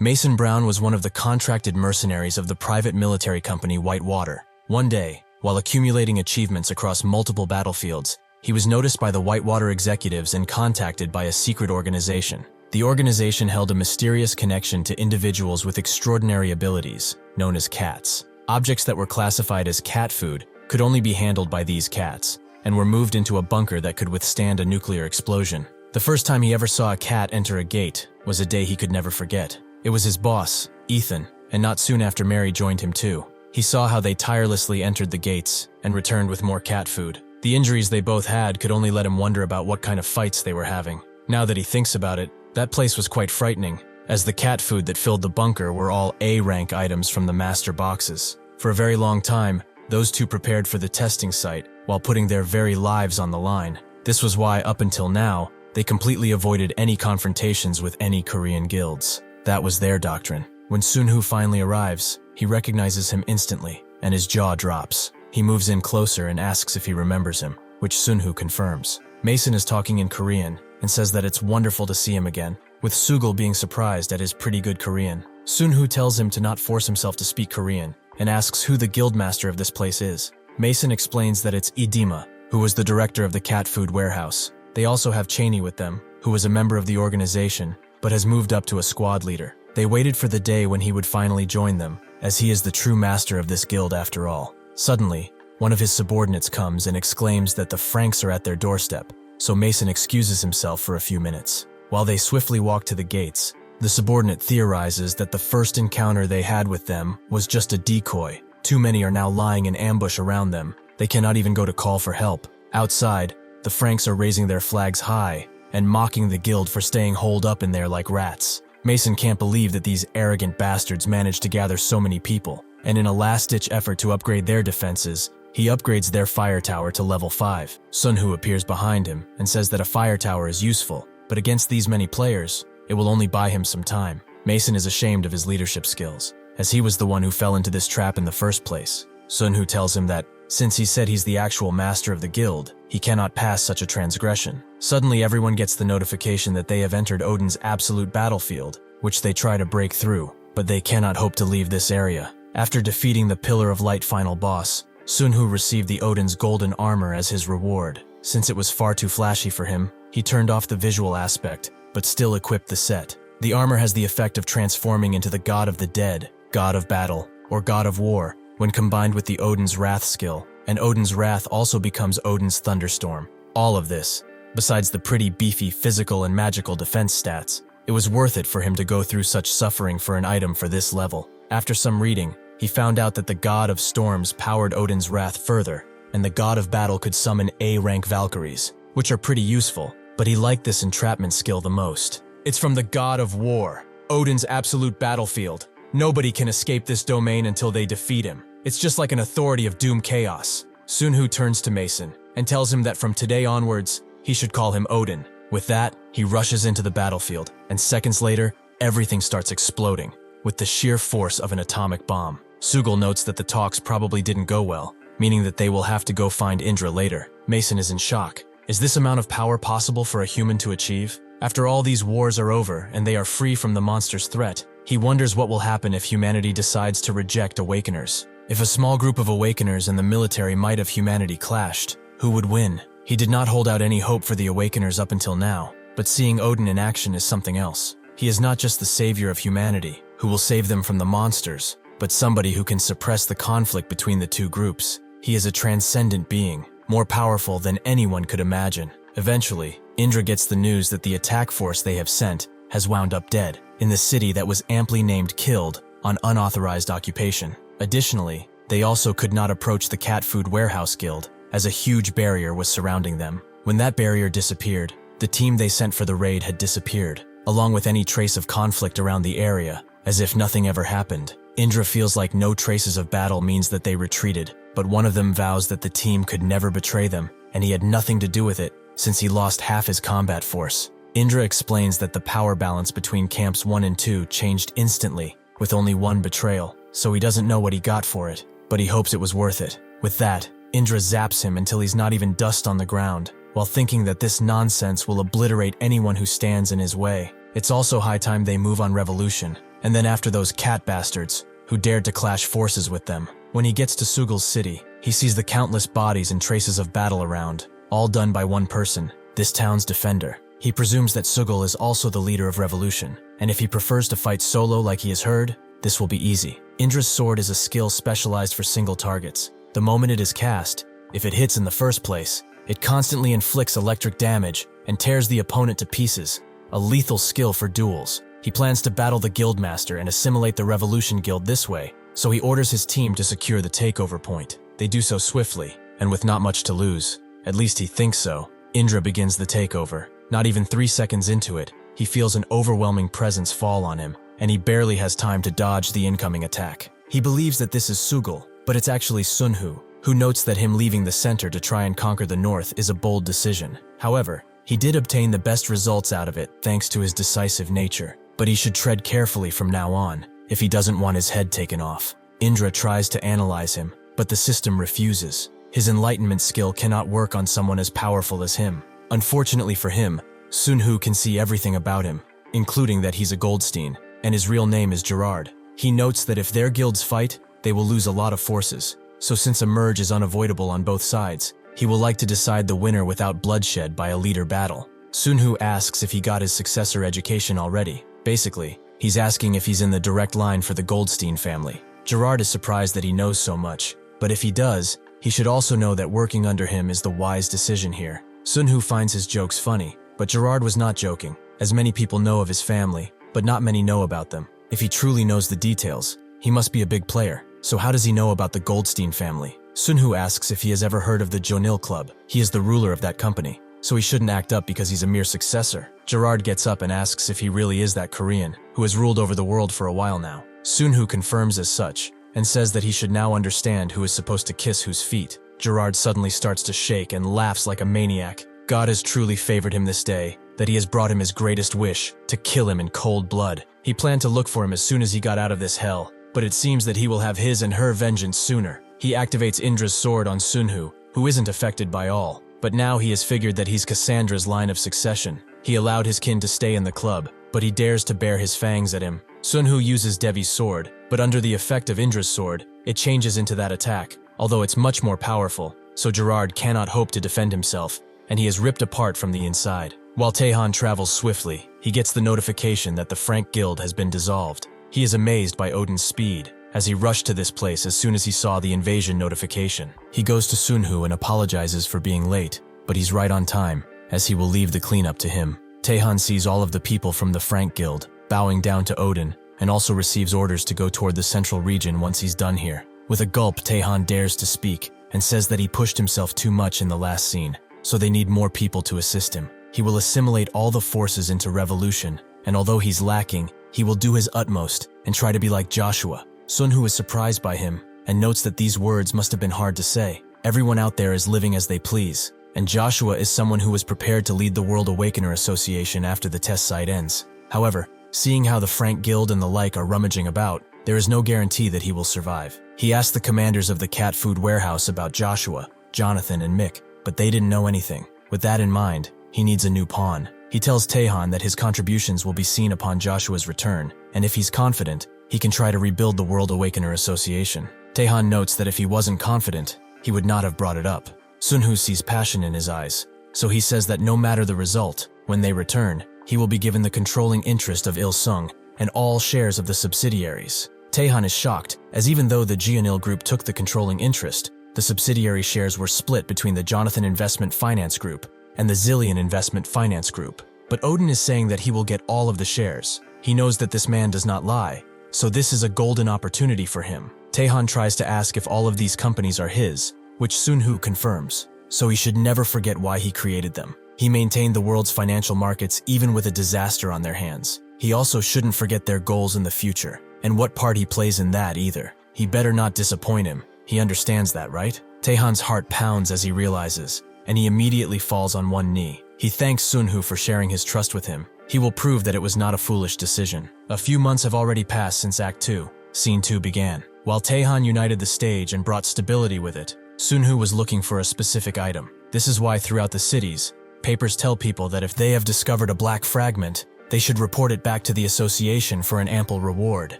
Mason Brown was one of the contracted mercenaries of the private military company Whitewater. One day, while accumulating achievements across multiple battlefields, he was noticed by the Whitewater executives and contacted by a secret organization. The organization held a mysterious connection to individuals with extraordinary abilities, known as cats. Objects that were classified as cat food could only be handled by these cats, and were moved into a bunker that could withstand a nuclear explosion. The first time he ever saw a cat enter a gate was a day he could never forget. It was his boss, Ethan, and not soon after Mary joined him too. He saw how they tirelessly entered the gates and returned with more cat food. The injuries they both had could only let him wonder about what kind of fights they were having. Now that he thinks about it, that place was quite frightening, as the cat food that filled the bunker were all A-rank items from the master boxes. For a very long time, Those two prepared for the testing site while putting their very lives on the line. This was why, up until now, they completely avoided any confrontations with any Korean guilds. That was their doctrine. When Sunhoo finally arrives, he recognizes him instantly, and his jaw drops. He moves in closer and asks if he remembers him, which Sunhoo confirms. Mason is talking in Korean and says that it's wonderful to see him again, with Sugul being surprised at his pretty good Korean. Sunhoo tells him to not force himself to speak Korean and asks who the guildmaster of this place is. Mason explains that it's Idima, who was the director of the cat food warehouse. They also have Cheney with them, who was a member of the organization, but has moved up to a squad leader. They waited for the day when he would finally join them, as he is the true master of this guild after all. Suddenly, one of his subordinates comes and exclaims that the Franks are at their doorstep, so Mason excuses himself for a few minutes. While they swiftly walk to the gates, the subordinate theorizes that the first encounter they had with them was just a decoy. Too many are now lying in ambush around them. They cannot even go to call for help. Outside, the Franks are raising their flags high and mocking the guild for staying holed up in there like rats. Mason can't believe that these arrogant bastards managed to gather so many people, and in a last-ditch effort to upgrade their defenses, he upgrades their fire tower to level 5. Sunhoo appears behind him and says that a fire tower is useful, but against these many players, it will only buy him some time. Mason is ashamed of his leadership skills, as he was the one who fell into this trap in the first place. Sunhoo tells him that, since he said he's the actual master of the guild, he cannot pass such a transgression. Suddenly everyone gets the notification that they have entered Odin's absolute battlefield, which they try to break through, but they cannot hope to leave this area. After defeating the Pillar of Light final boss, Sunhoo received the Odin's golden armor as his reward. Since it was far too flashy for him, he turned off the visual aspect, but still equipped the set. The armor has the effect of transforming into the god of the dead, god of battle, or god of war, when combined with the Odin's Wrath skill, and Odin's Wrath also becomes Odin's Thunderstorm. All of this, besides the pretty beefy physical and magical defense stats, it was worth it for him to go through such suffering for an item for this level. After some reading, he found out that the god of storms powered Odin's Wrath further, and the god of battle could summon A-rank Valkyries, which are pretty useful, but he liked this entrapment skill the most. It's from the god of war, Odin's absolute battlefield. Nobody can escape this domain until they defeat him. It's just like an authority of doom chaos. Sunhoo turns to Mason and tells him that from today onwards, he should call him Odin. With that, he rushes into the battlefield, and seconds later, everything starts exploding, with the sheer force of an atomic bomb. Sugul notes that the talks probably didn't go well, meaning that they will have to go find Indra later. Mason is in shock. Is this amount of power possible for a human to achieve? After all these wars are over and they are free from the monster's threat, he wonders what will happen if humanity decides to reject awakeners. If a small group of awakeners and the military might of humanity clashed, who would win? He did not hold out any hope for the awakeners up until now, but seeing Odin in action is something else. He is not just the savior of humanity, who will save them from the monsters, but somebody who can suppress the conflict between the two groups. He is a transcendent being, more powerful than anyone could imagine. Eventually, Indra gets the news that the attack force they have sent has wound up dead in the city that was amply named Killed on unauthorized occupation. Additionally, they also could not approach the cat food warehouse guild, as a huge barrier was surrounding them. When that barrier disappeared, the team they sent for the raid had disappeared, along with any trace of conflict around the area, as if nothing ever happened. Indra feels like no traces of battle means that they retreated, but one of them vows that the team could never betray them, and he had nothing to do with it, since he lost half his combat force. Indra explains that the power balance between camps 1 and 2 changed instantly, with only one betrayal, so he doesn't know what he got for it, but he hopes it was worth it. With that, Indra zaps him until he's not even dust on the ground, while thinking that this nonsense will obliterate anyone who stands in his way. It's also high time they move on revolution, and then after those cat bastards, who dared to clash forces with them. When he gets to Sugul's city, he sees the countless bodies and traces of battle around, all done by one person, this town's defender. He presumes that Sugul is also the leader of revolution, and if he prefers to fight solo like he has heard, this will be easy. Indra's sword is a skill specialized for single targets. The moment it is cast, if it hits in the first place, it constantly inflicts electric damage and tears the opponent to pieces, a lethal skill for duels. He plans to battle the guildmaster and assimilate the revolution guild this way, so he orders his team to secure the takeover point. They do so swiftly, and with not much to lose. At least he thinks so. Indra begins the takeover. Not even 3 seconds into it, he feels an overwhelming presence fall on him, and he barely has time to dodge the incoming attack. He believes that this is Sugul, but it's actually Sunhoo, who notes that him leaving the center to try and conquer the north is a bold decision. However, he did obtain the best results out of it thanks to his decisive nature, but he should tread carefully from now on if he doesn't want his head taken off. Indra tries to analyze him, but the system refuses. His enlightenment skill cannot work on someone as powerful as him. Unfortunately for him, Sunhoo can see everything about him, including that he's a Goldstein, and his real name is Gerard. He notes that if their guilds fight, they will lose a lot of forces, so since a merge is unavoidable on both sides, he will like to decide the winner without bloodshed by a leader battle. Sunhoo asks if he got his successor education already. Basically, he's asking if he's in the direct line for the Goldstein family. Gerard is surprised that he knows so much, but if he does, he should also know that working under him is the wise decision here. Sunhoo finds his jokes funny, but Gerard was not joking, as many people know of his family, but not many know about them. If he truly knows the details, he must be a big player. So how does he know about the Goldstein family? Sunhoo asks if he has ever heard of the Jonil Club. He is the ruler of that company, so he shouldn't act up because he's a mere successor. Gerard gets up and asks if he really is that Korean, who has ruled over the world for a while now. Sunhoo confirms as such, and says that he should now understand who is supposed to kiss whose feet. Gerard suddenly starts to shake and laughs like a maniac. God has truly favored him this day, that he has brought him his greatest wish, to kill him in cold blood. He planned to look for him as soon as he got out of this hell, but it seems that he will have his and her vengeance sooner. He activates Indra's sword on Sunhoo, who isn't affected by all, but now he has figured that he's Cassandra's line of succession. He allowed his kin to stay in the club, but he dares to bare his fangs at him. Sunhoo uses Devi's sword, but under the effect of Indra's sword, it changes into that attack, although it's much more powerful, so Gerard cannot hope to defend himself, and he is ripped apart from the inside. While Taehan travels swiftly, he gets the notification that the Frank Guild has been dissolved. He is amazed by Odin's speed, as he rushed to this place as soon as he saw the invasion notification. He goes to Sunhoo and apologizes for being late, but he's right on time, as he will leave the cleanup to him. Taehan sees all of the people from the Frank Guild, bowing down to Odin, and also receives orders to go toward the central region once he's done here. With a gulp, Taehan dares to speak, and says that he pushed himself too much in the last scene, so they need more people to assist him. He will assimilate all the forces into revolution, and although he's lacking, he will do his utmost and try to be like Joshua. Sunhoo is surprised by him and notes that these words must have been hard to say. Everyone out there is living as they please, and Joshua is someone who was prepared to lead the World Awakener Association after the test site ends. However, seeing how the Frank Guild and the like are rummaging about, there is no guarantee that he will survive. He asked the commanders of the cat food warehouse about Joshua, Jonathan, and Mick, but they didn't know anything. With that in mind, he needs a new pawn. He tells Taehan that his contributions will be seen upon Joshua's return, and if he's confident, he can try to rebuild the World Awakener Association. Taehan notes that if he wasn't confident, he would not have brought it up. Sunhoo sees passion in his eyes, so he says that no matter the result, when they return, he will be given the controlling interest of Il-sung and all shares of the subsidiaries. Taehan is shocked, as even though the Jeonil Group took the controlling interest, the subsidiary shares were split between the Jonathan Investment Finance Group and the Zillion Investment Finance Group. But Odin is saying that he will get all of the shares. He knows that this man does not lie, so this is a golden opportunity for him. Taehan tries to ask if all of these companies are his, which Sunhoo confirms, so he should never forget why he created them. He maintained the world's financial markets even with a disaster on their hands. He also shouldn't forget their goals in the future, and what part he plays in that either. He better not disappoint him. He understands that, right? Taehan's heart pounds as he realizes, and he immediately falls on one knee. He thanks Sunhoo for sharing his trust with him. He will prove that it was not a foolish decision. A few months have already passed since Act 2, Scene 2 began. While Taehan united the stage and brought stability with it, Sunhoo was looking for a specific item. This is why throughout the cities, papers tell people that if they have discovered a black fragment, they should report it back to the association for an ample reward.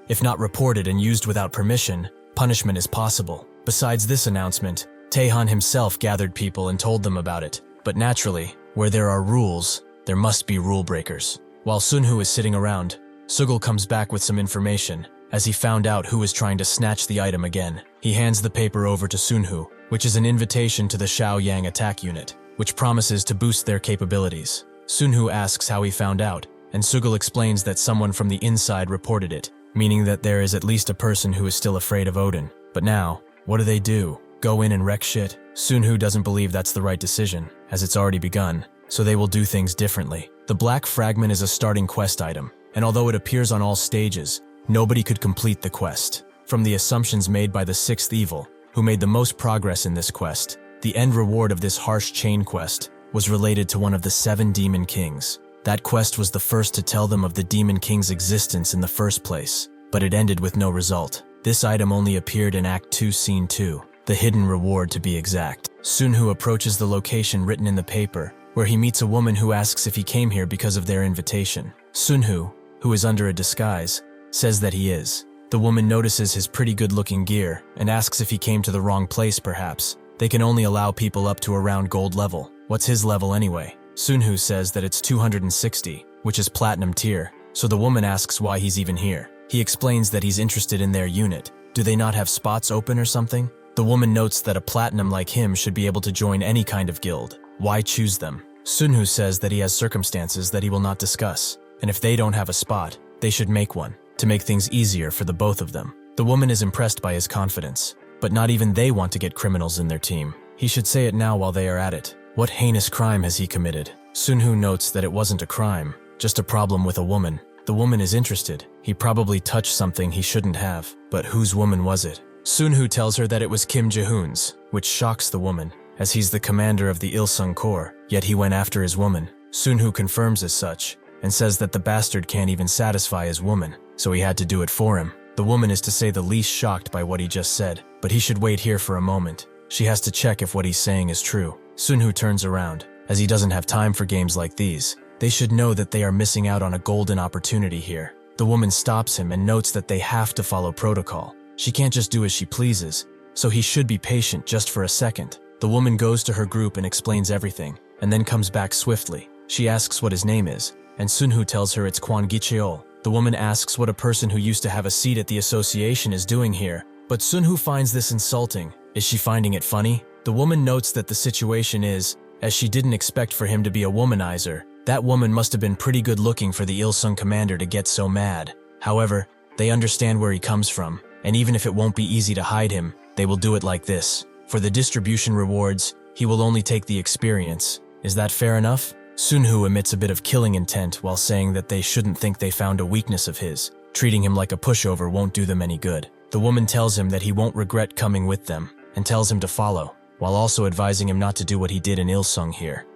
If not reported and used without permission, punishment is possible. Besides this announcement, Taehan himself gathered people and told them about it. But naturally, where there are rules, there must be rule breakers. While Sunhoo is sitting around, Sugul comes back with some information, as he found out who is trying to snatch the item again. He hands the paper over to Sunhoo, which is an invitation to the Shaoyang attack unit, which promises to boost their capabilities. Sunhoo asks how he found out, and Sugul explains that someone from the inside reported it, meaning that there is at least a person who is still afraid of Odin. But now, what do? Go in and wreck shit? Sunhoo doesn't believe that's the right decision, as it's already begun, so they will do things differently. The black fragment is a starting quest item, and although it appears on all stages, nobody could complete the quest. From the assumptions made by the sixth evil, who made the most progress in this quest, the end reward of this harsh chain quest was related to one of the 7 demon kings. That quest was the first to tell them of the demon king's existence in the first place, but it ended with no result. This item only appeared in Act 2, Scene 2, the hidden reward to be exact. Sunhoo approaches the location written in the paper, where he meets a woman who asks if he came here because of their invitation. Sunhoo, who is under a disguise, says that he is. The woman notices his pretty good-looking gear and asks if he came to the wrong place perhaps. They can only allow people up to around gold level. What's his level anyway? Sunhoo says that it's 260, which is platinum tier, so the woman asks why he's even here. He explains that he's interested in their unit. Do they not have spots open or something? The woman notes that a platinum like him should be able to join any kind of guild. Why choose them? Sunhoo says that he has circumstances that he will not discuss, and if they don't have a spot, they should make one, to make things easier for the both of them. The woman is impressed by his confidence, but not even they want to get criminals in their team. He should say it now while they are at it. What heinous crime has he committed? Sunhoo notes that it wasn't a crime, just a problem with a woman. The woman is interested. He probably touched something he shouldn't have, but whose woman was it? Sunhoo tells her that it was Kim Jae-hoon's, which shocks the woman, as he's the commander of the Ilsung Corps, yet he went after his woman. Sunhoo confirms as such, and says that the bastard can't even satisfy his woman, so he had to do it for him. The woman is to say the least shocked by what he just said, but he should wait here for a moment. She has to check if what he's saying is true. Sunhoo turns around, as he doesn't have time for games like these. They should know that they are missing out on a golden opportunity here. The woman stops him and notes that they have to follow protocol. She can't just do as she pleases, so he should be patient just for a second. The woman goes to her group and explains everything, and then comes back swiftly. She asks what his name is, and Sunhoo tells her it's Kwon Gicheol. The woman asks what a person who used to have a seat at the association is doing here, but Sunhoo finds this insulting. Is she finding it funny? The woman notes that the situation is, as she didn't expect for him to be a womanizer. That woman must have been pretty good looking for the Ilsung commander to get so mad. However, they understand where he comes from, and even if it won't be easy to hide him, they will do it like this. For the distribution rewards, he will only take the experience. Is that fair enough? Sunhoo emits a bit of killing intent while saying that they shouldn't think they found a weakness of his. Treating him like a pushover won't do them any good. The woman tells him that he won't regret coming with them, and tells him to follow, while also advising him not to do what he did in Ilsung here.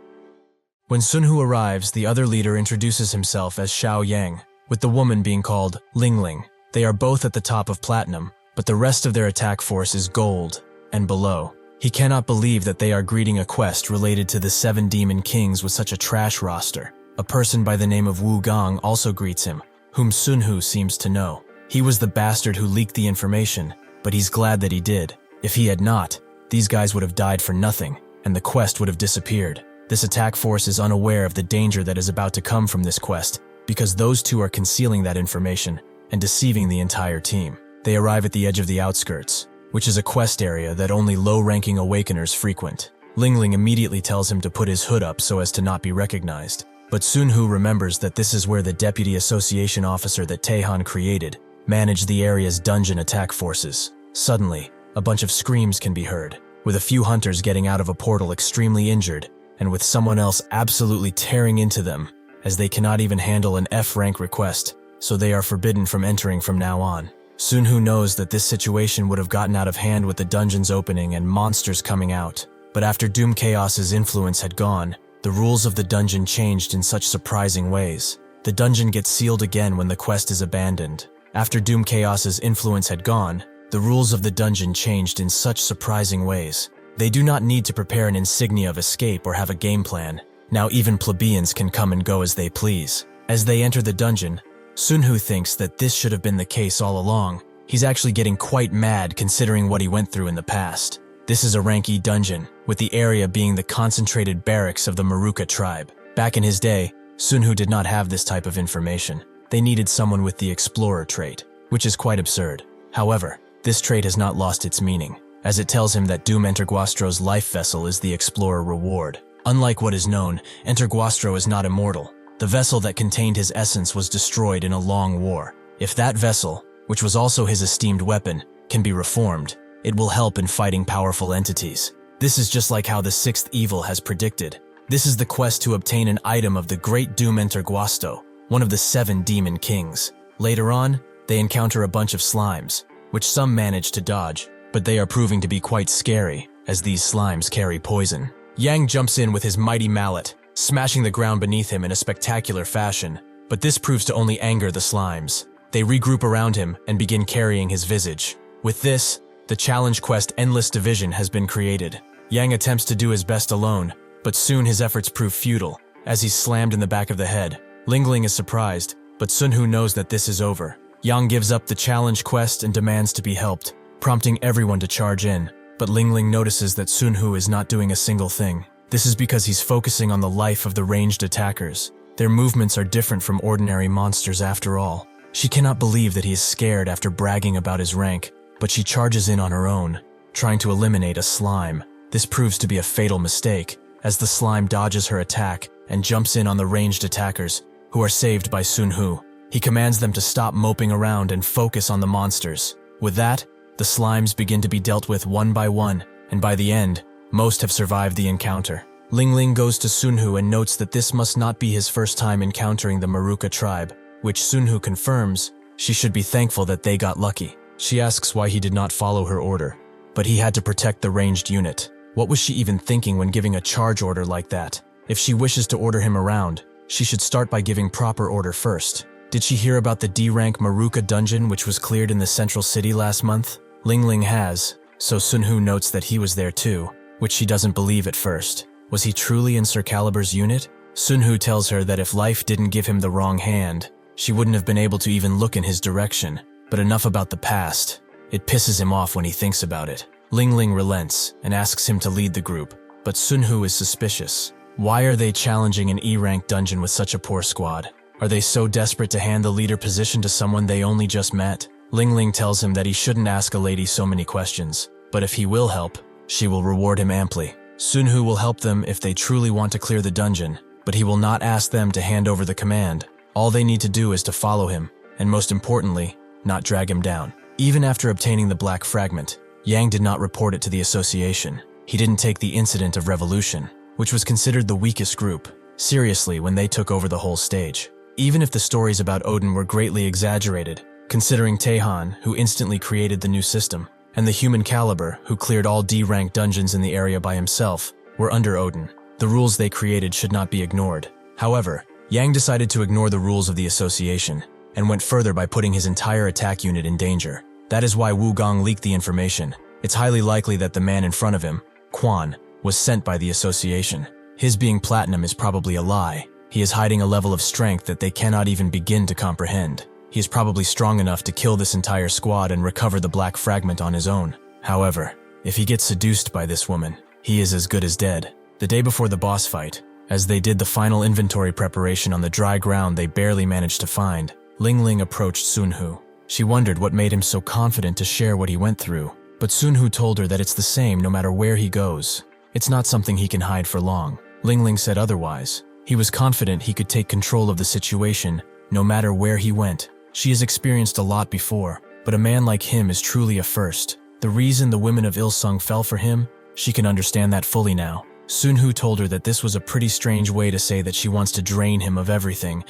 When Sunhoo arrives, the other leader introduces himself as Xiao Yang, with the woman being called Ling Ling. They are both at the top of platinum, but the rest of their attack force is gold and below. He cannot believe that they are greeting a quest related to the 7 demon kings with such a trash roster. A person by the name of Wu Gong also greets him, whom Sunhoo seems to know. He was the bastard who leaked the information, but he's glad that he did. If he had not, these guys would have died for nothing, and the quest would have disappeared. This attack force is unaware of the danger that is about to come from this quest, because those two are concealing that information and deceiving the entire team. They arrive at the edge of the outskirts, which is a quest area that only low-ranking awakeners frequent. Ling Ling immediately tells him to put his hood up so as to not be recognized, but Sunhoo remembers that this is where the deputy association officer that Taehan created managed the area's dungeon attack forces. Suddenly, a bunch of screams can be heard, with a few hunters getting out of a portal extremely injured, and with someone else absolutely tearing into them, as they cannot even handle an F-rank request, so they are forbidden from entering from now on. Sunhoo knows that this situation would have gotten out of hand with the dungeons opening and monsters coming out, but after Doom Chaos's influence had gone, the rules of the dungeon changed in such surprising ways. The dungeon gets sealed again when the quest is abandoned. After Doom Chaos's influence had gone, the rules of the dungeon changed in such surprising ways. They do not need to prepare an insignia of escape or have a game plan. Now even plebeians can come and go as they please. As they enter the dungeon, Sunhoo thinks that this should have been the case all along. He's actually getting quite mad considering what he went through in the past. This is a rank E dungeon, with the area being the concentrated barracks of the Maruka tribe. Back in his day, Sunhoo did not have this type of information. They needed someone with the explorer trait, which is quite absurd. However, this trait has not lost its meaning, as it tells him that Doom Enterguastro's life vessel is the explorer reward. Unlike what is known, Enterguastro is not immortal. The vessel that contained his essence was destroyed in a long war. If that vessel, which was also his esteemed weapon, can be reformed, it will help in fighting powerful entities. This is just like how the 6th evil has predicted. This is the quest to obtain an item of the great Doom Enterguasto, one of the 7 demon kings. Later on, they encounter a bunch of slimes, which some manage to dodge, but they are proving to be quite scary, as these slimes carry poison. Yang jumps in with his mighty mallet, smashing the ground beneath him in a spectacular fashion, but this proves to only anger the slimes. They regroup around him and begin carrying his visage. With this, the challenge quest Endless Division has been created. Yang attempts to do his best alone, but soon his efforts prove futile, as he's slammed in the back of the head. Lingling is surprised, but Sunhoo knows that this is over. Yang gives up the challenge quest and demands to be helped, prompting everyone to charge in, but Lingling notices that Sunhoo is not doing a single thing. This is because he's focusing on the life of the ranged attackers. Their movements are different from ordinary monsters after all. She cannot believe that he is scared after bragging about his rank, but she charges in on her own, trying to eliminate a slime. This proves to be a fatal mistake, as the slime dodges her attack and jumps in on the ranged attackers, who are saved by Sunhoo. He commands them to stop moping around and focus on the monsters. With that, the slimes begin to be dealt with one by one, and by the end, most have survived the encounter. Lingling goes to Sunhoo and notes that this must not be his first time encountering the Maruka tribe, which Sunhoo confirms she should be thankful that they got lucky. She asks why he did not follow her order, but he had to protect the ranged unit. What was she even thinking when giving a charge order like that? If she wishes to order him around, she should start by giving proper order first. Did she hear about the D-rank Maruka dungeon which was cleared in the central city last month? Lingling has, so Sunhoo notes that he was there too, which she doesn't believe at first. Was he truly in Sir Calibur's unit? Sunhoo tells her that if life didn't give him the wrong hand, she wouldn't have been able to even look in his direction. But enough about the past. It pisses him off when he thinks about it. Lingling relents and asks him to lead the group, but Sunhoo is suspicious. Why are they challenging an E-rank dungeon with such a poor squad? Are they so desperate to hand the leader position to someone they only just met? Lingling tells him that he shouldn't ask a lady so many questions, but if he will help, she will reward him amply. Sunhoo will help them if they truly want to clear the dungeon, but he will not ask them to hand over the command. All they need to do is to follow him, and most importantly, not drag him down. Even after obtaining the black fragment, Yang did not report it to the association. He didn't take the incident of revolution, which was considered the weakest group, seriously when they took over the whole stage. Even if the stories about Odin were greatly exaggerated, considering Taehan, who instantly created the new system, and the human Caliber, who cleared all D-rank dungeons in the area by himself, were under Odin. The rules they created should not be ignored. However, Yang decided to ignore the rules of the association, and went further by putting his entire attack unit in danger. That is why Wu Gong leaked the information. It's highly likely that the man in front of him, Quan, was sent by the association. His being platinum is probably a lie. He is hiding a level of strength that they cannot even begin to comprehend. He is probably strong enough to kill this entire squad and recover the black fragment on his own. However, if he gets seduced by this woman, he is as good as dead. The day before the boss fight, as they did the final inventory preparation on the dry ground they barely managed to find, Lingling approached Sunhoo. She wondered what made him so confident to share what he went through, but Sunhoo told her that it's the same no matter where he goes. It's not something he can hide for long. Lingling said otherwise. He was confident he could take control of the situation no matter where he went. She has experienced a lot before, but a man like him is truly a first. The reason the women of Ilsung fell for him, she can understand that fully now. Sunhoo told her that this was a pretty strange way to say that she wants to drain him of everything,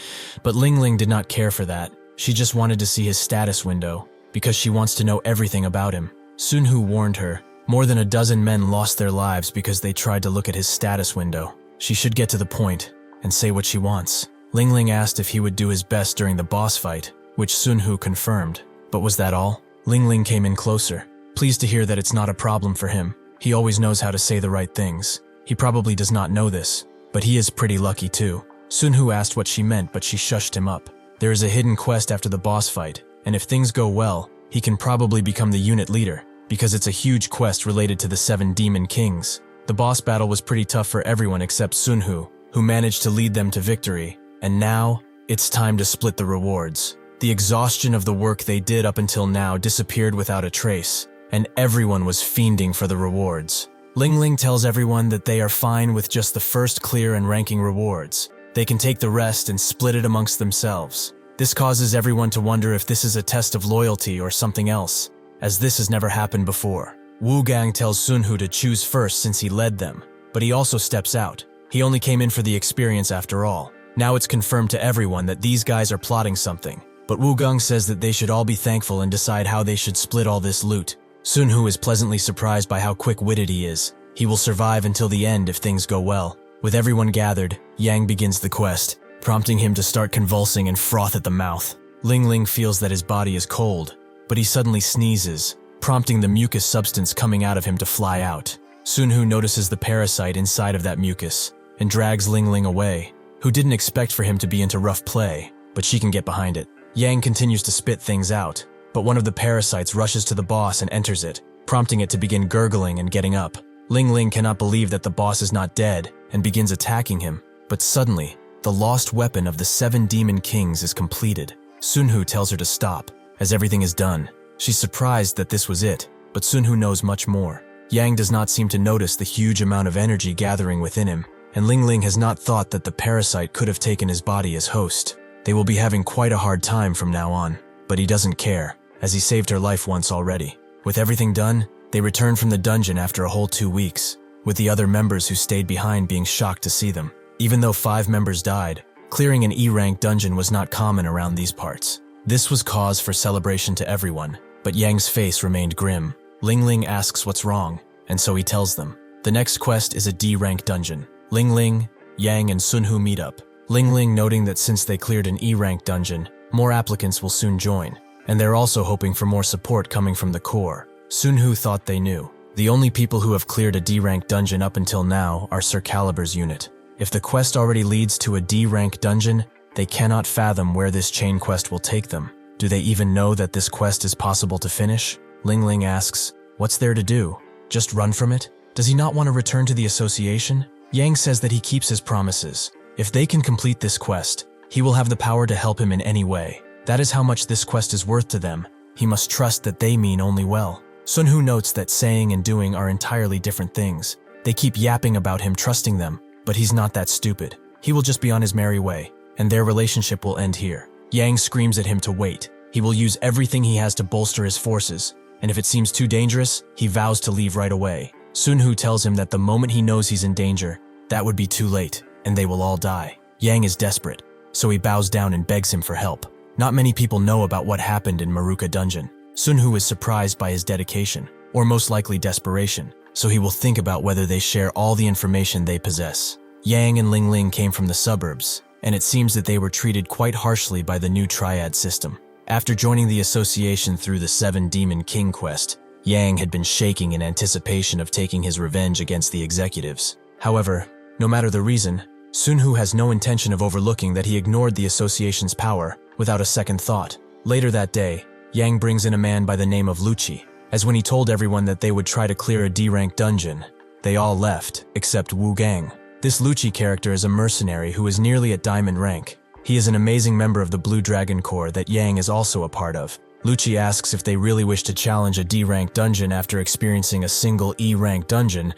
but Lingling did not care for that. She just wanted to see his status window, because she wants to know everything about him. Sunhoo warned her, more than a dozen men lost their lives because they tried to look at his status window. She should get to the point and say what she wants. Lingling asked if he would do his best during the boss fight, which Sunhoo confirmed. But was that all? Lingling came in closer, pleased to hear that it's not a problem for him. He always knows how to say the right things. He probably does not know this, but he is pretty lucky too. Sunhoo asked what she meant, but she shushed him up. There is a hidden quest after the boss fight, and if things go well, he can probably become the unit leader, because it's a huge quest related to the 7 demon kings. The boss battle was pretty tough for everyone except Sunhoo, who managed to lead them to victory, and now, it's time to split the rewards. The exhaustion of the work they did up until now disappeared without a trace, and everyone was fiending for the rewards. Lingling tells everyone that they are fine with just the first clear and ranking rewards. They can take the rest and split it amongst themselves. This causes everyone to wonder if this is a test of loyalty or something else, as this has never happened before. Wu Gang tells Sunhoo to choose first since he led them, but he also steps out. He only came in for the experience after all. Now it's confirmed to everyone that these guys are plotting something. but Woogang says that they should all be thankful and decide how they should split all this loot. Sunhoo is pleasantly surprised by how quick-witted he is. He will survive until the end if things go well. With everyone gathered, Yang begins the quest, prompting him to start convulsing and froth at the mouth. Ling Ling feels that his body is cold, but he suddenly sneezes, prompting the mucus substance coming out of him to fly out. Sunhoo notices the parasite inside of that mucus and drags Ling Ling away, who didn't expect for him to be into rough play, but she can get behind it. Yang continues to spit things out, but one of the parasites rushes to the boss and enters it, prompting it to begin gurgling and getting up. Ling Ling cannot believe that the boss is not dead and begins attacking him, but suddenly, the lost weapon of the 7 demon kings is completed. Sunhoo tells her to stop, as everything is done. She's surprised that this was it, but Sunhoo knows much more. Yang does not seem to notice the huge amount of energy gathering within him, and Ling Ling has not thought that the parasite could have taken his body as host. They will be having quite a hard time from now on, but he doesn't care, as he saved her life once already. With everything done, they return from the dungeon after a whole 2 weeks, with the other members who stayed behind being shocked to see them. Even though 5 members died, clearing an E-rank dungeon was not common around these parts. This was cause for celebration to everyone, but Yang's face remained grim. Ling Ling asks what's wrong, and so he tells them. The next quest is a D-rank dungeon. Ling Ling, Yang, and Sunhoo meet up. Ling Ling noting that since they cleared an E-rank dungeon, more applicants will soon join, and they're also hoping for more support coming from the core. Sunhoo thought they knew. The only people who have cleared a D-rank dungeon up until now are Sir Calibur's unit. If the quest already leads to a D-rank dungeon, they cannot fathom where this chain quest will take them. Do they even know that this quest is possible to finish? Ling Ling asks, what's there to do? Just run from it? Does he not want to return to the association? Yang says that he keeps his promises. If they can complete this quest, he will have the power to help him in any way. That is how much this quest is worth to them. He must trust that they mean only well. Sunhoo notes that saying and doing are entirely different things. They keep yapping about him trusting them, but he's not that stupid. He will just be on his merry way, and their relationship will end here. Yang screams at him to wait. He will use everything he has to bolster his forces, and if it seems too dangerous, he vows to leave right away. Sunhoo tells him that the moment he knows he's in danger, that would be too late, and they will all die. Yang is desperate, so he bows down and begs him for help. Not many people know about what happened in Maruka Dungeon. Sunhoo is surprised by his dedication, or most likely desperation, so he will think about whether they share all the information they possess. Yang and Ling Ling came from the suburbs, and it seems that they were treated quite harshly by the new triad system. After joining the association through the 7 Demon King quest, Yang had been shaking in anticipation of taking his revenge against the executives. However, no matter the reason, Sunhoo has no intention of overlooking that he ignored the association's power without a second thought. Later that day, Yang brings in a man by the name of Lucci, as when he told everyone that they would try to clear a D-rank dungeon, they all left, except Wu Gang. This Lucci character is a mercenary who is nearly at diamond rank. He is an amazing member of the Blue Dragon Corps that Yang is also a part of. Lucci asks if they really wish to challenge a D-rank dungeon after experiencing a single E-rank dungeon,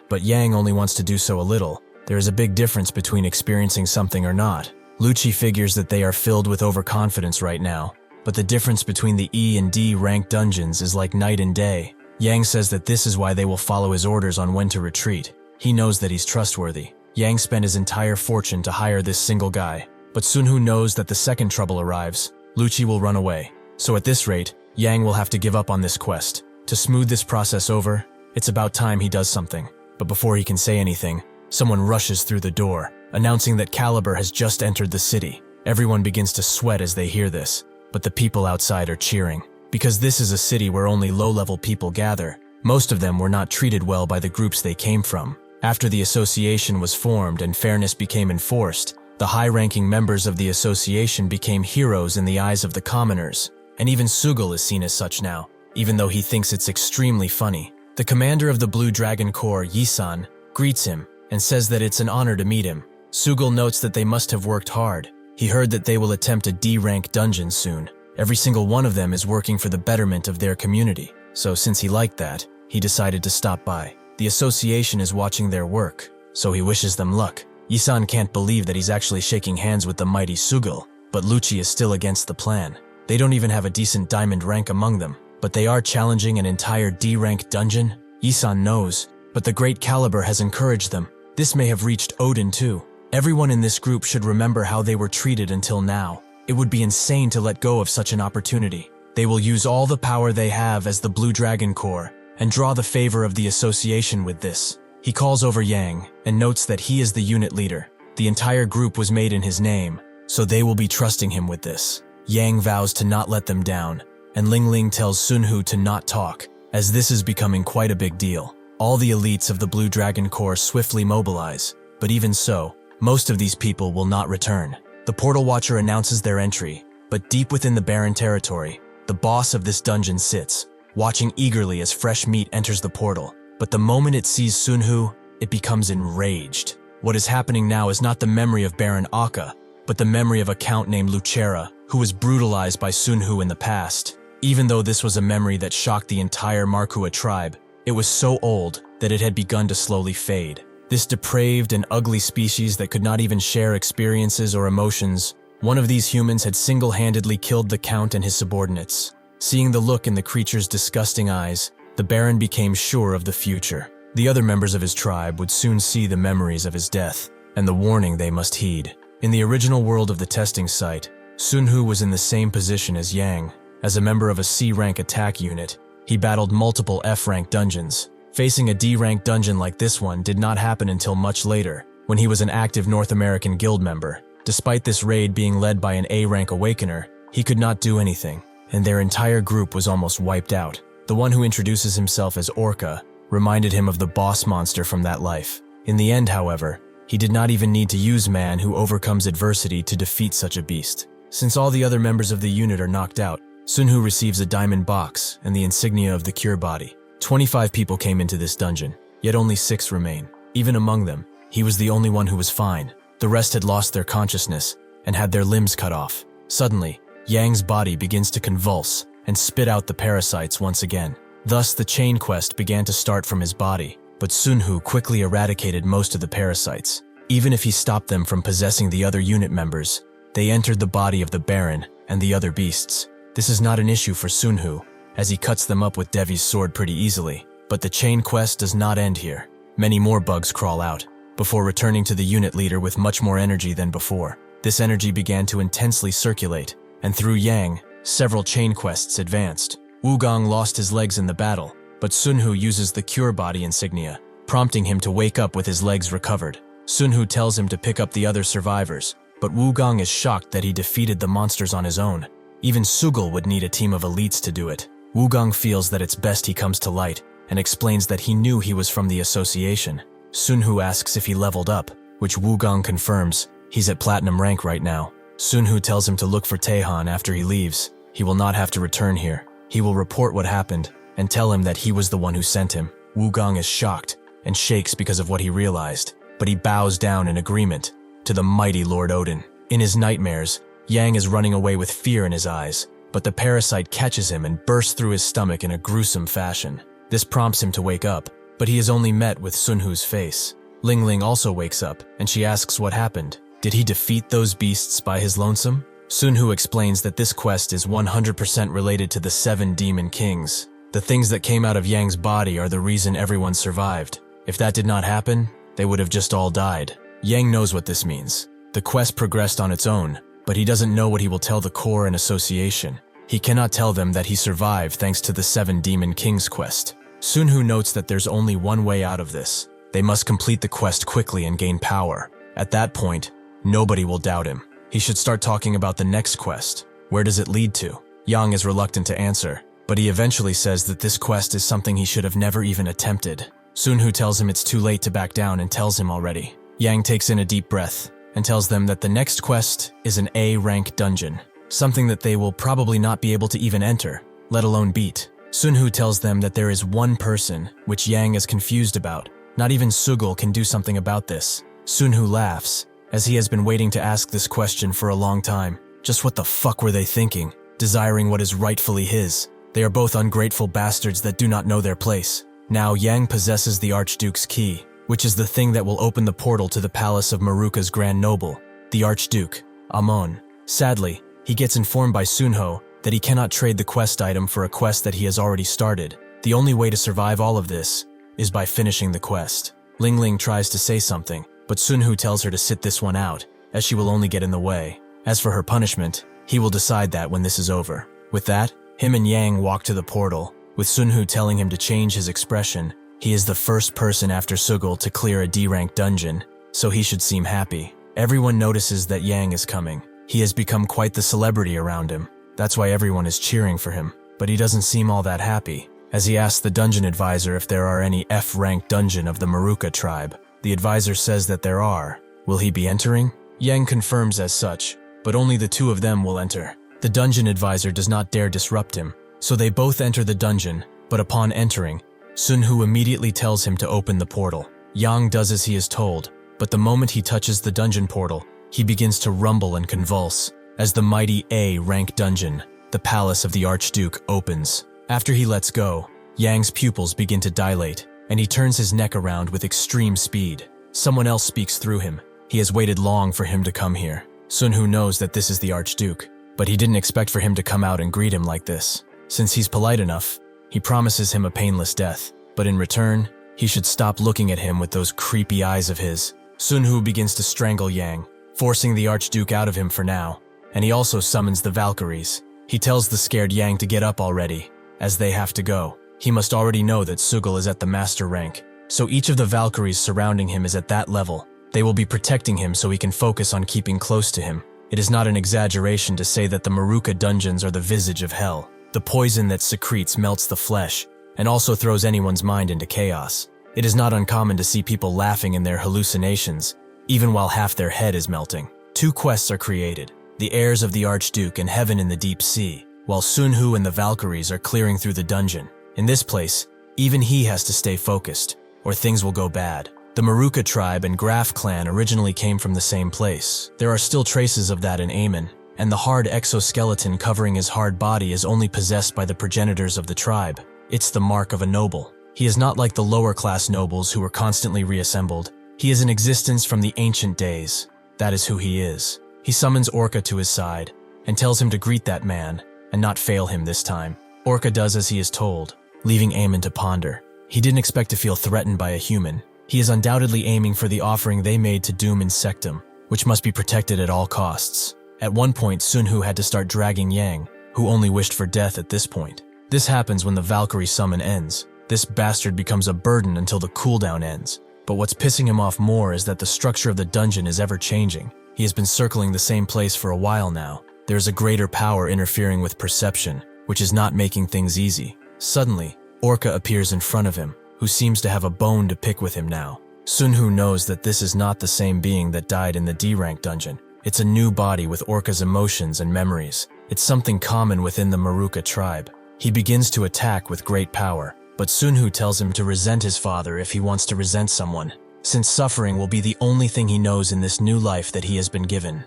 but Yang only wants to do so a little. There is a big difference between experiencing something or not. Lucci figures that they are filled with overconfidence right now, but the difference between the E and D rank dungeons is like night and day. Yang says that this is why they will follow his orders on when to retreat. He knows that he's trustworthy. Yang spent his entire fortune to hire this single guy, but Sunhoo knows that the second trouble arrives, Lucci will run away. So at this rate, Yang will have to give up on this quest. To smooth this process over, it's about time he does something. But before he can say anything, someone rushes through the door, announcing that Caliber has just entered the city. Everyone begins to sweat as they hear this, but the people outside are cheering. Because this is a city where only low-level people gather, most of them were not treated well by the groups they came from. After the association was formed and fairness became enforced, the high-ranking members of the association became heroes in the eyes of the commoners, and even Sugal is seen as such now, even though he thinks it's extremely funny. The commander of the Blue Dragon Corps, Yisan, greets him and says that it's an honor to meet him. Sugal notes that they must have worked hard. He heard that they will attempt a D-rank dungeon soon. Every single one of them is working for the betterment of their community, so since he liked that, he decided to stop by. The association is watching their work, so he wishes them luck. Yisan can't believe that he's actually shaking hands with the mighty Sugal, but Lucci is still against the plan. They don't even have a decent diamond rank among them, but they are challenging an entire D-rank dungeon? Yisan knows, but the Great Caliber has encouraged them. This may have reached Odin too. Everyone in this group should remember how they were treated until now. It would be insane to let go of such an opportunity. They will use all the power they have as the Blue Dragon Corps and draw the favor of the association with this. He calls over Yang and notes that he is the unit leader. The entire group was made in his name, so they will be trusting him with this. Yang vows to not let them down, and Ling Ling tells Sunhoo to not talk, as this is becoming quite a big deal. All the elites of the Blue Dragon Corps swiftly mobilize, but even so, most of these people will not return. The Portal Watcher announces their entry, but deep within the barren territory, the boss of this dungeon sits, watching eagerly as fresh meat enters the portal. But the moment it sees Sunhoo, it becomes enraged. What is happening now is not the memory of Baron Akka, but the memory of a count named Lucera, who was brutalized by Sunhoo in the past. Even though this was a memory that shocked the entire MANHWA tribe, it was so old that it had begun to slowly fade. This depraved and ugly species that could not even share experiences or emotions, one of these humans had single-handedly killed the Count and his subordinates. Seeing the look in the creature's disgusting eyes, the Baron became sure of the future. The other members of his tribe would soon see the memories of his death, and the warning they must heed. In the original world of the testing site, Sunhoo was in the same position as Yang. As a member of a C-rank attack unit, he battled multiple F-rank dungeons. Facing a D-rank dungeon like this one did not happen until much later, when he was an active North American guild member. Despite this raid being led by an A-rank awakener, he could not do anything, and their entire group was almost wiped out. The one who introduces himself as Orca reminded him of the boss monster from that life. In the end, however, he did not even need to use man who overcomes adversity to defeat such a beast. Since all the other members of the unit are knocked out, Sunhoo receives a diamond box and the insignia of the cure body. 25 people came into this dungeon, yet only 6 remain. Even among them, he was the only one who was fine. The rest had lost their consciousness and had their limbs cut off. Suddenly, Yang's body begins to convulse and spit out the parasites once again. Thus, the chain quest began to start from his body, but Sunhoo quickly eradicated most of the parasites. Even if he stopped them from possessing the other unit members, they entered the body of the Baron and the other beasts. This is not an issue for Sunhoo, as he cuts them up with Devi's sword pretty easily. But the chain quest does not end here. Many more bugs crawl out, before returning to the unit leader with much more energy than before. This energy began to intensely circulate, and through Yang, several chain quests advanced. Wugong lost his legs in the battle, but Sunhoo uses the cure body insignia, prompting him to wake up with his legs recovered. Sunhoo tells him to pick up the other survivors, but Wugong is shocked that he defeated the monsters on his own. Even Sugal would need a team of elites to do it. Wugong feels that it's best he comes to light, and explains that he knew he was from the association. Sunhoo asks if he leveled up, which Wugong confirms. He's at platinum rank right now. Sunhoo tells him to look for Taehan after he leaves. He will not have to return here. He will report what happened, and tell him that he was the one who sent him. Wugong is shocked, and shakes because of what he realized, but he bows down in agreement to the mighty Lord Odin. In his nightmares, Yang is running away with fear in his eyes, but the parasite catches him and bursts through his stomach in a gruesome fashion. This prompts him to wake up, but he is only met with Sunhoo's face. Ling Ling also wakes up, and she asks what happened. Did he defeat those beasts by his lonesome? Sunhoo explains that this quest is 100% related to the 7 demon kings. The things that came out of Yang's body are the reason everyone survived. If that did not happen, they would have just all died. Yang knows what this means. The quest progressed on its own, but he doesn't know what he will tell the Corps and Association. He cannot tell them that he survived thanks to the 7 Demon Kings quest. Sunhoo notes that there's only one way out of this. They must complete the quest quickly and gain power. At that point, nobody will doubt him. He should start talking about the next quest. Where does it lead to? Yang is reluctant to answer, but he eventually says that this quest is something he should have never even attempted. Sunhoo tells him it's too late to back down and tells him already. Yang takes in a deep breath and tells them that the next quest is an A-rank dungeon, something that they will probably not be able to even enter, let alone beat. Sunhoo tells them that there is one person, which Yang is confused about. Not even Sugal can do something about this. Sunhoo laughs, as he has been waiting to ask this question for a long time. Just what the fuck were they thinking, desiring what is rightfully his? They are both ungrateful bastards that do not know their place. Now Yang possesses the Archduke's key, which is the thing that will open the portal to the palace of Maruka's Grand Noble, the Archduke, Amon. Sadly, he gets informed by Sunhoo that he cannot trade the quest item for a quest that he has already started. The only way to survive all of this is by finishing the quest. Ling Ling tries to say something, but Sunhoo tells her to sit this one out, as she will only get in the way. As for her punishment, He will decide that when this is over. With that, him and Yang walk to the portal, with Sunhoo telling him to change his expression. He is the first person after Suicidal to clear a D-rank dungeon, so he should seem happy. Everyone notices that Yang is coming. He has become quite the celebrity around him. That's why everyone is cheering for him. But he doesn't seem all that happy. As he asks the dungeon advisor if there are any F-rank dungeon of the Maruka tribe, the advisor says that there are. Will he be entering? Yang confirms as such, but only the two of them will enter. The dungeon advisor does not dare disrupt him, so they both enter the dungeon, but upon entering, Sunhoo immediately tells him to open the portal. Yang does as he is told, but the moment he touches the dungeon portal, he begins to rumble and convulse, as the mighty A-rank dungeon, the palace of the Archduke, opens. After he lets go, Yang's pupils begin to dilate, and he turns his neck around with extreme speed. Someone else speaks through him. He has waited long for him to come here. Sunhoo knows that this is the Archduke, but he didn't expect for him to come out and greet him like this. Since he's polite enough, he promises him a painless death, but in return, he should stop looking at him with those creepy eyes of his. Sunhoo begins to strangle Yang, forcing the Archduke out of him for now, and he also summons the Valkyries. He tells the scared Yang to get up already, as they have to go. He must already know that Suicidal is at the master rank, so each of the Valkyries surrounding him is at that level. They will be protecting him so he can focus on keeping close to him. It is not an exaggeration to say that the Maruka dungeons are the visage of hell. The poison that secretes melts the flesh, and also throws anyone's mind into chaos. It is not uncommon to see people laughing in their hallucinations, even while half their head is melting. Two quests are created, the heirs of the Archduke and Heaven in the Deep Sea, while Sunhoo and the Valkyries are clearing through the dungeon. In this place, even he has to stay focused, or things will go bad. The Maruka tribe and Graf clan originally came from the same place. There are still traces of that in Amon, and the hard exoskeleton covering his hard body is only possessed by the progenitors of the tribe. It's the mark of a noble. He is not like the lower-class nobles who were constantly reassembled. He is in existence from the ancient days. That is who he is. He summons Orca to his side, and tells him to greet that man, and not fail him this time. Orca does as he is told, leaving Amon to ponder. He didn't expect to feel threatened by a human. He is undoubtedly aiming for the offering they made to Doom Insectum, which must be protected at all costs. At one point, Sunhoo had to start dragging Yang, who only wished for death at this point. This happens when the Valkyrie summon ends. This bastard becomes a burden until the cooldown ends. But what's pissing him off more is that the structure of the dungeon is ever changing. He has been circling the same place for a while now. There is a greater power interfering with perception, which is not making things easy. Suddenly, Orca appears in front of him, who seems to have a bone to pick with him now. Sunhoo knows that this is not the same being that died in the D-rank dungeon. It's a new body with Orca's emotions and memories. It's something common within the Maruka tribe. He begins to attack with great power, but Sunhoo tells him to resent his father if he wants to resent someone, since suffering will be the only thing he knows in this new life that he has been given.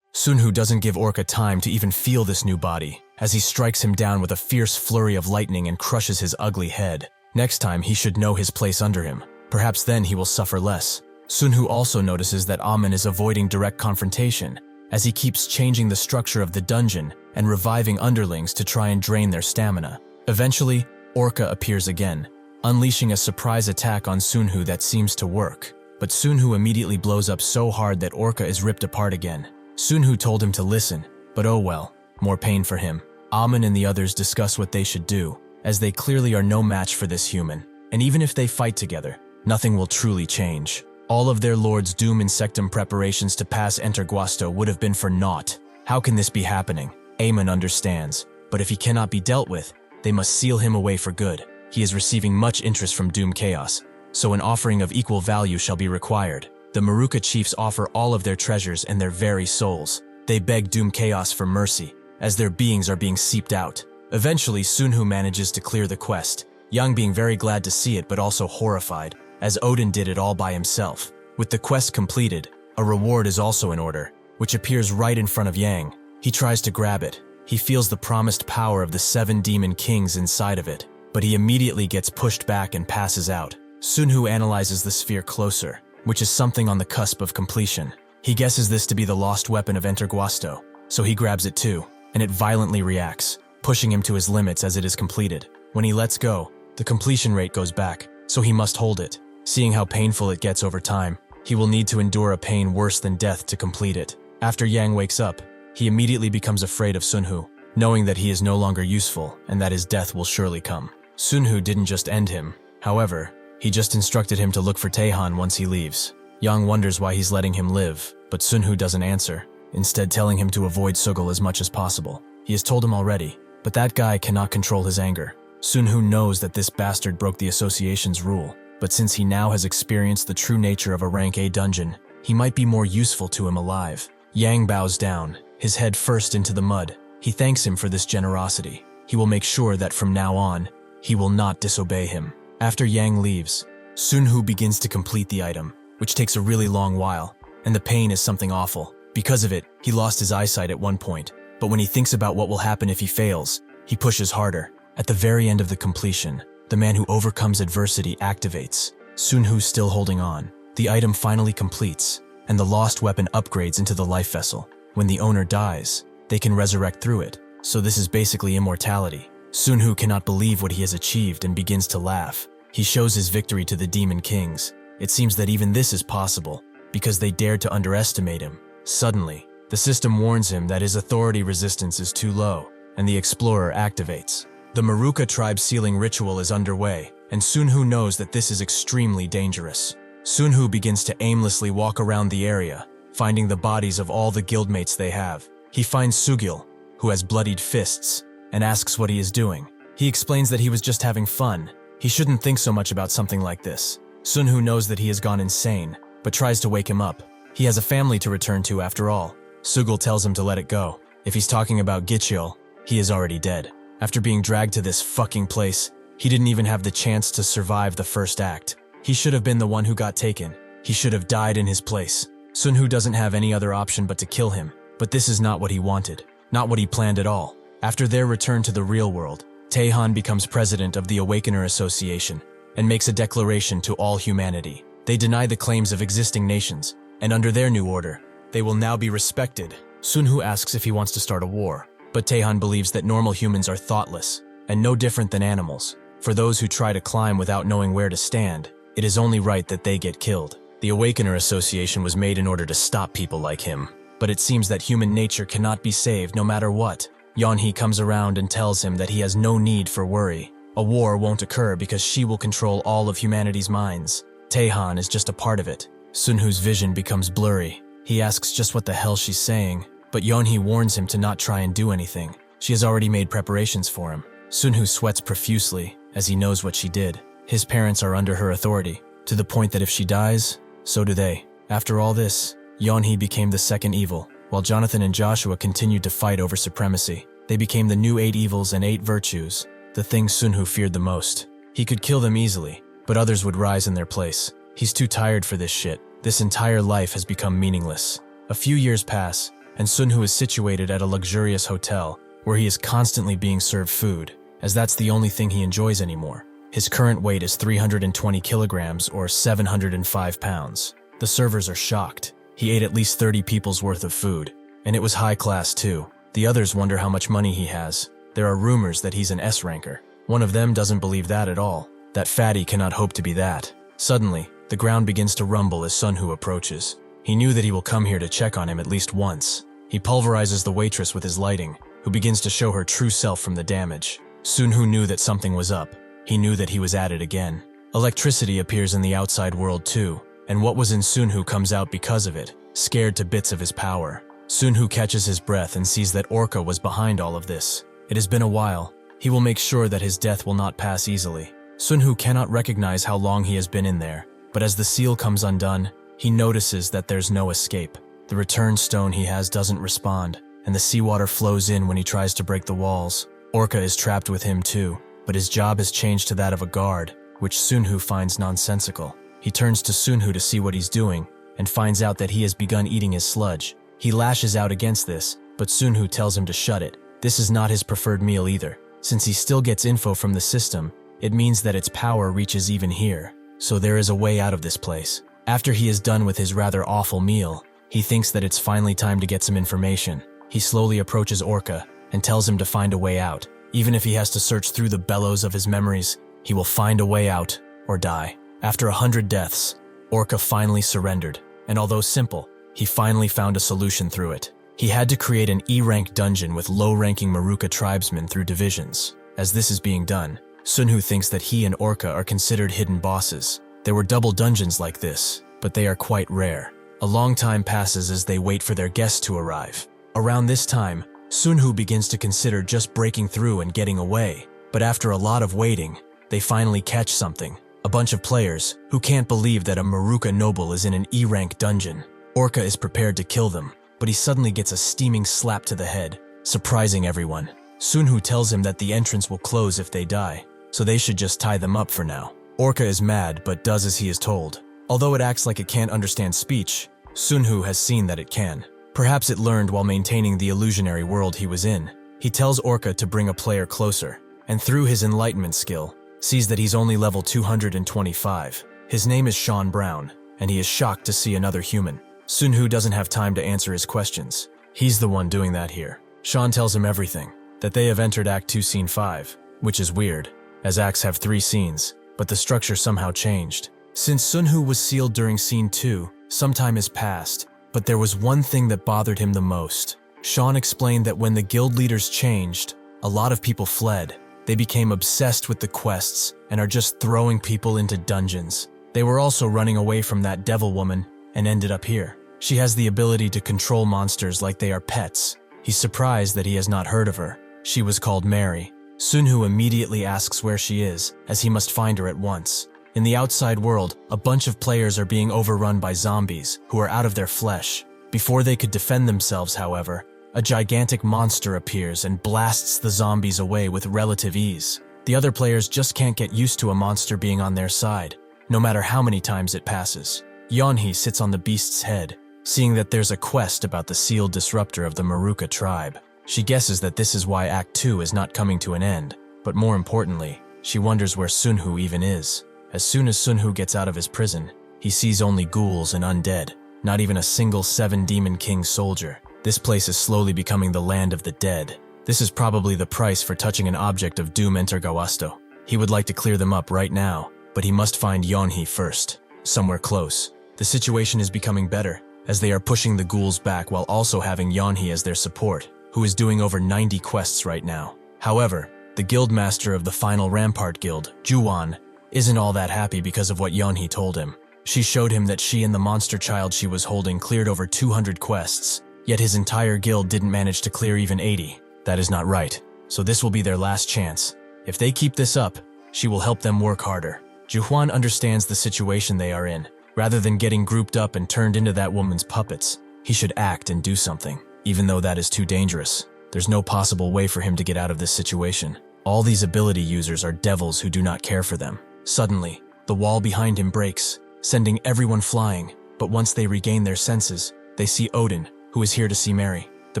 Sunhoo doesn't give Orca time to even feel this new body, as he strikes him down with a fierce flurry of lightning and crushes his ugly head. Next time, he should know his place under him. Perhaps then he will suffer less. Sunhoo also notices that Amon is avoiding direct confrontation, as he keeps changing the structure of the dungeon and reviving underlings to try and drain their stamina. Eventually, Orca appears again, unleashing a surprise attack on Sunhoo that seems to work. But Sunhoo immediately blows up so hard that Orca is ripped apart again. Sunhoo told him to listen, but oh well, more pain for him. Amon and the others discuss what they should do, as they clearly are no match for this human. And even if they fight together, nothing will truly change. All of their Lord's Doom Insectum preparations to pass Enter Guasto would have been for naught. How can this be happening? Amon understands, but if he cannot be dealt with, they must seal him away for good. He is receiving much interest from Doom Chaos, so an offering of equal value shall be required. The Maruka chiefs offer all of their treasures and their very souls. They beg Doom Chaos for mercy, as their beings are being seeped out. Eventually, Sunhoo manages to clear the quest, Yang being very glad to see it but also horrified, as Odin did it all by himself. With the quest completed, a reward is also in order, which appears right in front of Yang. He tries to grab it. He feels the promised power of the 7 demon kings inside of it, but he immediately gets pushed back and passes out. Sunhoo analyzes the sphere closer, which is something on the cusp of completion. He guesses this to be the lost weapon of Enter Guasto, so he grabs it too, and it violently reacts, pushing him to his limits as it is completed. When he lets go, the completion rate goes back, so he must hold it. Seeing how painful it gets over time, he will need to endure a pain worse than death to complete it. After Yang wakes up, he immediately becomes afraid of Sunhoo, knowing that he is no longer useful and that his death will surely come. Sunhoo didn't just end him, however, he just instructed him to look for Taehan once he leaves. Yang wonders why he's letting him live, but Sunhoo doesn't answer, instead telling him to avoid Sugal as much as possible. He has told him already, but that guy cannot control his anger. Sunhoo knows that this bastard broke the association's rule, but since he now has experienced the true nature of a rank A dungeon, he might be more useful to him alive. Yang bows down, his head first into the mud. He thanks him for this generosity. He will make sure that from now on, he will not disobey him. After Yang leaves, Sunhoo begins to complete the item, which takes a really long while, and the pain is something awful. Because of it, he lost his eyesight at one point, but when he thinks about what will happen if he fails, he pushes harder. At the very end of the completion, the man who overcomes adversity activates. Sunhoo still holding on. The item finally completes, and the lost weapon upgrades into the life vessel. When the owner dies, they can resurrect through it, so this is basically immortality. Sunhoo cannot believe what he has achieved and begins to laugh. He shows his victory to the Demon Kings. It seems that even this is possible, because they dared to underestimate him. Suddenly, the system warns him that his authority resistance is too low, and the Explorer activates. The Maruka tribe sealing ritual is underway, and Sunhoo knows that this is extremely dangerous. Sunhoo begins to aimlessly walk around the area, finding the bodies of all the guildmates they have. He finds Sugil, who has bloodied fists, and asks what he is doing. He explains that he was just having fun. He shouldn't think so much about something like this. Sunhoo knows that he has gone insane, but tries to wake him up. He has a family to return to after all. Sugil tells him to let it go. If he's talking about Gicheol, he is already dead. After being dragged to this fucking place, he didn't even have the chance to survive the first act. He should have been the one who got taken. He should have died in his place. Sunhoo doesn't have any other option but to kill him, but this is not what he wanted, not what he planned at all. After their return to the real world, Taehan becomes president of the Awakener Association and makes a declaration to all humanity. They deny the claims of existing nations, and under their new order, they will now be respected. Sunhoo asks if he wants to start a war, but Taehan believes that normal humans are thoughtless and no different than animals. For those who try to climb without knowing where to stand, it is only right that they get killed. The Awakener Association was made in order to stop people like him, but it seems that human nature cannot be saved no matter what. Yeonhee comes around and tells him that he has no need for worry. A war won't occur because she will control all of humanity's minds. Taehan is just a part of it. Sunhoo's vision becomes blurry. He asks just what the hell she's saying, but Yeonhee warns him to not try and do anything. She has already made preparations for him. Sunhoo sweats profusely as he knows what she did. His parents are under her authority, to the point that if she dies, so do they. After all this, Yeonhee became the second evil, while Jonathan and Joshua continued to fight over supremacy. They became the new 8 evils and 8 virtues, the things Sunhoo feared the most. He could kill them easily, but others would rise in their place. He's too tired for this shit. This entire life has become meaningless. A few years pass, and Sunhoo is situated at a luxurious hotel, where he is constantly being served food, as that's the only thing he enjoys anymore. His current weight is 320 kilograms or 705 pounds. The servers are shocked. He ate at least 30 people's worth of food, and it was high class too. The others wonder how much money he has. There are rumors that he's an S-ranker. One of them doesn't believe that at all. That fatty cannot hope to be that. Suddenly, the ground begins to rumble as Sunhoo approaches. He knew that he will come here to check on him at least once. He pulverizes the waitress with his lighting, who begins to show her true self from the damage. Sunhoo knew that something was up. He knew that he was at it again. Electricity appears in the outside world too, and what was in Sunhoo comes out because of it, scared to bits of his power. Sunhoo catches his breath and sees that Orca was behind all of this. It has been a while. He will make sure that his death will not pass easily. Sunhoo cannot recognize how long he has been in there, but as the seal comes undone, he notices that there's no escape. The return stone he has doesn't respond, and the seawater flows in when he tries to break the walls. Orca is trapped with him too, but his job has changed to that of a guard, which Sunhoo finds nonsensical. He turns to Sunhoo to see what he's doing, and finds out that he has begun eating his sludge. He lashes out against this, but Sunhoo tells him to shut it. This is not his preferred meal either. Since he still gets info from the system, it means that its power reaches even here. So there is a way out of this place. After he is done with his rather awful meal, he thinks that it's finally time to get some information. He slowly approaches Orca and tells him to find a way out. Even if he has to search through the bellows of his memories, he will find a way out or die. After 100 deaths, Orca finally surrendered, and although simple, he finally found a solution through it. He had to create an E-rank dungeon with low-ranking Maruka tribesmen through divisions. As this is being done, Sunhoo thinks that he and Orca are considered hidden bosses. There were double dungeons like this, but they are quite rare. A long time passes as they wait for their guests to arrive. Around this time, Sunhoo begins to consider just breaking through and getting away. But after a lot of waiting, they finally catch something. A bunch of players who can't believe that a Maruka noble is in an E-rank dungeon. Orca is prepared to kill them, but he suddenly gets a steaming slap to the head, surprising everyone. Sunhoo tells him that the entrance will close if they die, so they should just tie them up for now. Orca is mad but does as he is told. Although it acts like it can't understand speech, Sunhoo has seen that it can. Perhaps it learned while maintaining the illusionary world he was in. He tells Orca to bring a player closer, and through his enlightenment skill, sees that he's only level 225. His name is Sean Brown, and he is shocked to see another human. Sunhoo doesn't have time to answer his questions. He's the one doing that here. Sean tells him everything, that they have entered Act 2 Scene 5, which is weird, as acts have 3 scenes, but the structure somehow changed. Since Sunhoo was sealed during Scene 2, some time has passed, but there was one thing that bothered him the most. Sean explained that when the guild leaders changed, a lot of people fled. They became obsessed with the quests and are just throwing people into dungeons. They were also running away from that devil woman and ended up here. She has the ability to control monsters like they are pets. He's surprised that he has not heard of her. She was called Mary. Sunhoo immediately asks where she is, as he must find her at once. In the outside world, a bunch of players are being overrun by zombies who are out of their flesh. Before they could defend themselves, however, a gigantic monster appears and blasts the zombies away with relative ease. The other players just can't get used to a monster being on their side, no matter how many times it passes. Yeonhee sits on the beast's head, seeing that there's a quest about the sealed disruptor of the Maruka tribe. She guesses that this is why Act 2 is not coming to an end, but more importantly, she wonders where Sunhoo even is. As soon as Sunhoo gets out of his prison, he sees only ghouls and undead, not even a single 7-demon king soldier. This place is slowly becoming the land of the dead. This is probably the price for touching an object of Doom Entergawasto. He would like to clear them up right now, but he must find Yeonhee first, somewhere close. The situation is becoming better, as they are pushing the ghouls back while also having Yeonhee as their support, who is doing over 90 quests right now. However, the guildmaster of the final Rampart Guild, Juwon, isn't all that happy because of what Yeonhee told him. She showed him that she and the monster child she was holding cleared over 200 quests, yet his entire guild didn't manage to clear even 80. That is not right, so this will be their last chance. If they keep this up, she will help them work harder. Juhwan understands the situation they are in. Rather than getting grouped up and turned into that woman's puppets, he should act and do something. Even though that is too dangerous, there's no possible way for him to get out of this situation. All these ability users are devils who do not care for them. Suddenly, the wall behind him breaks, sending everyone flying, but once they regain their senses, they see Odin, who is here to see Mary. The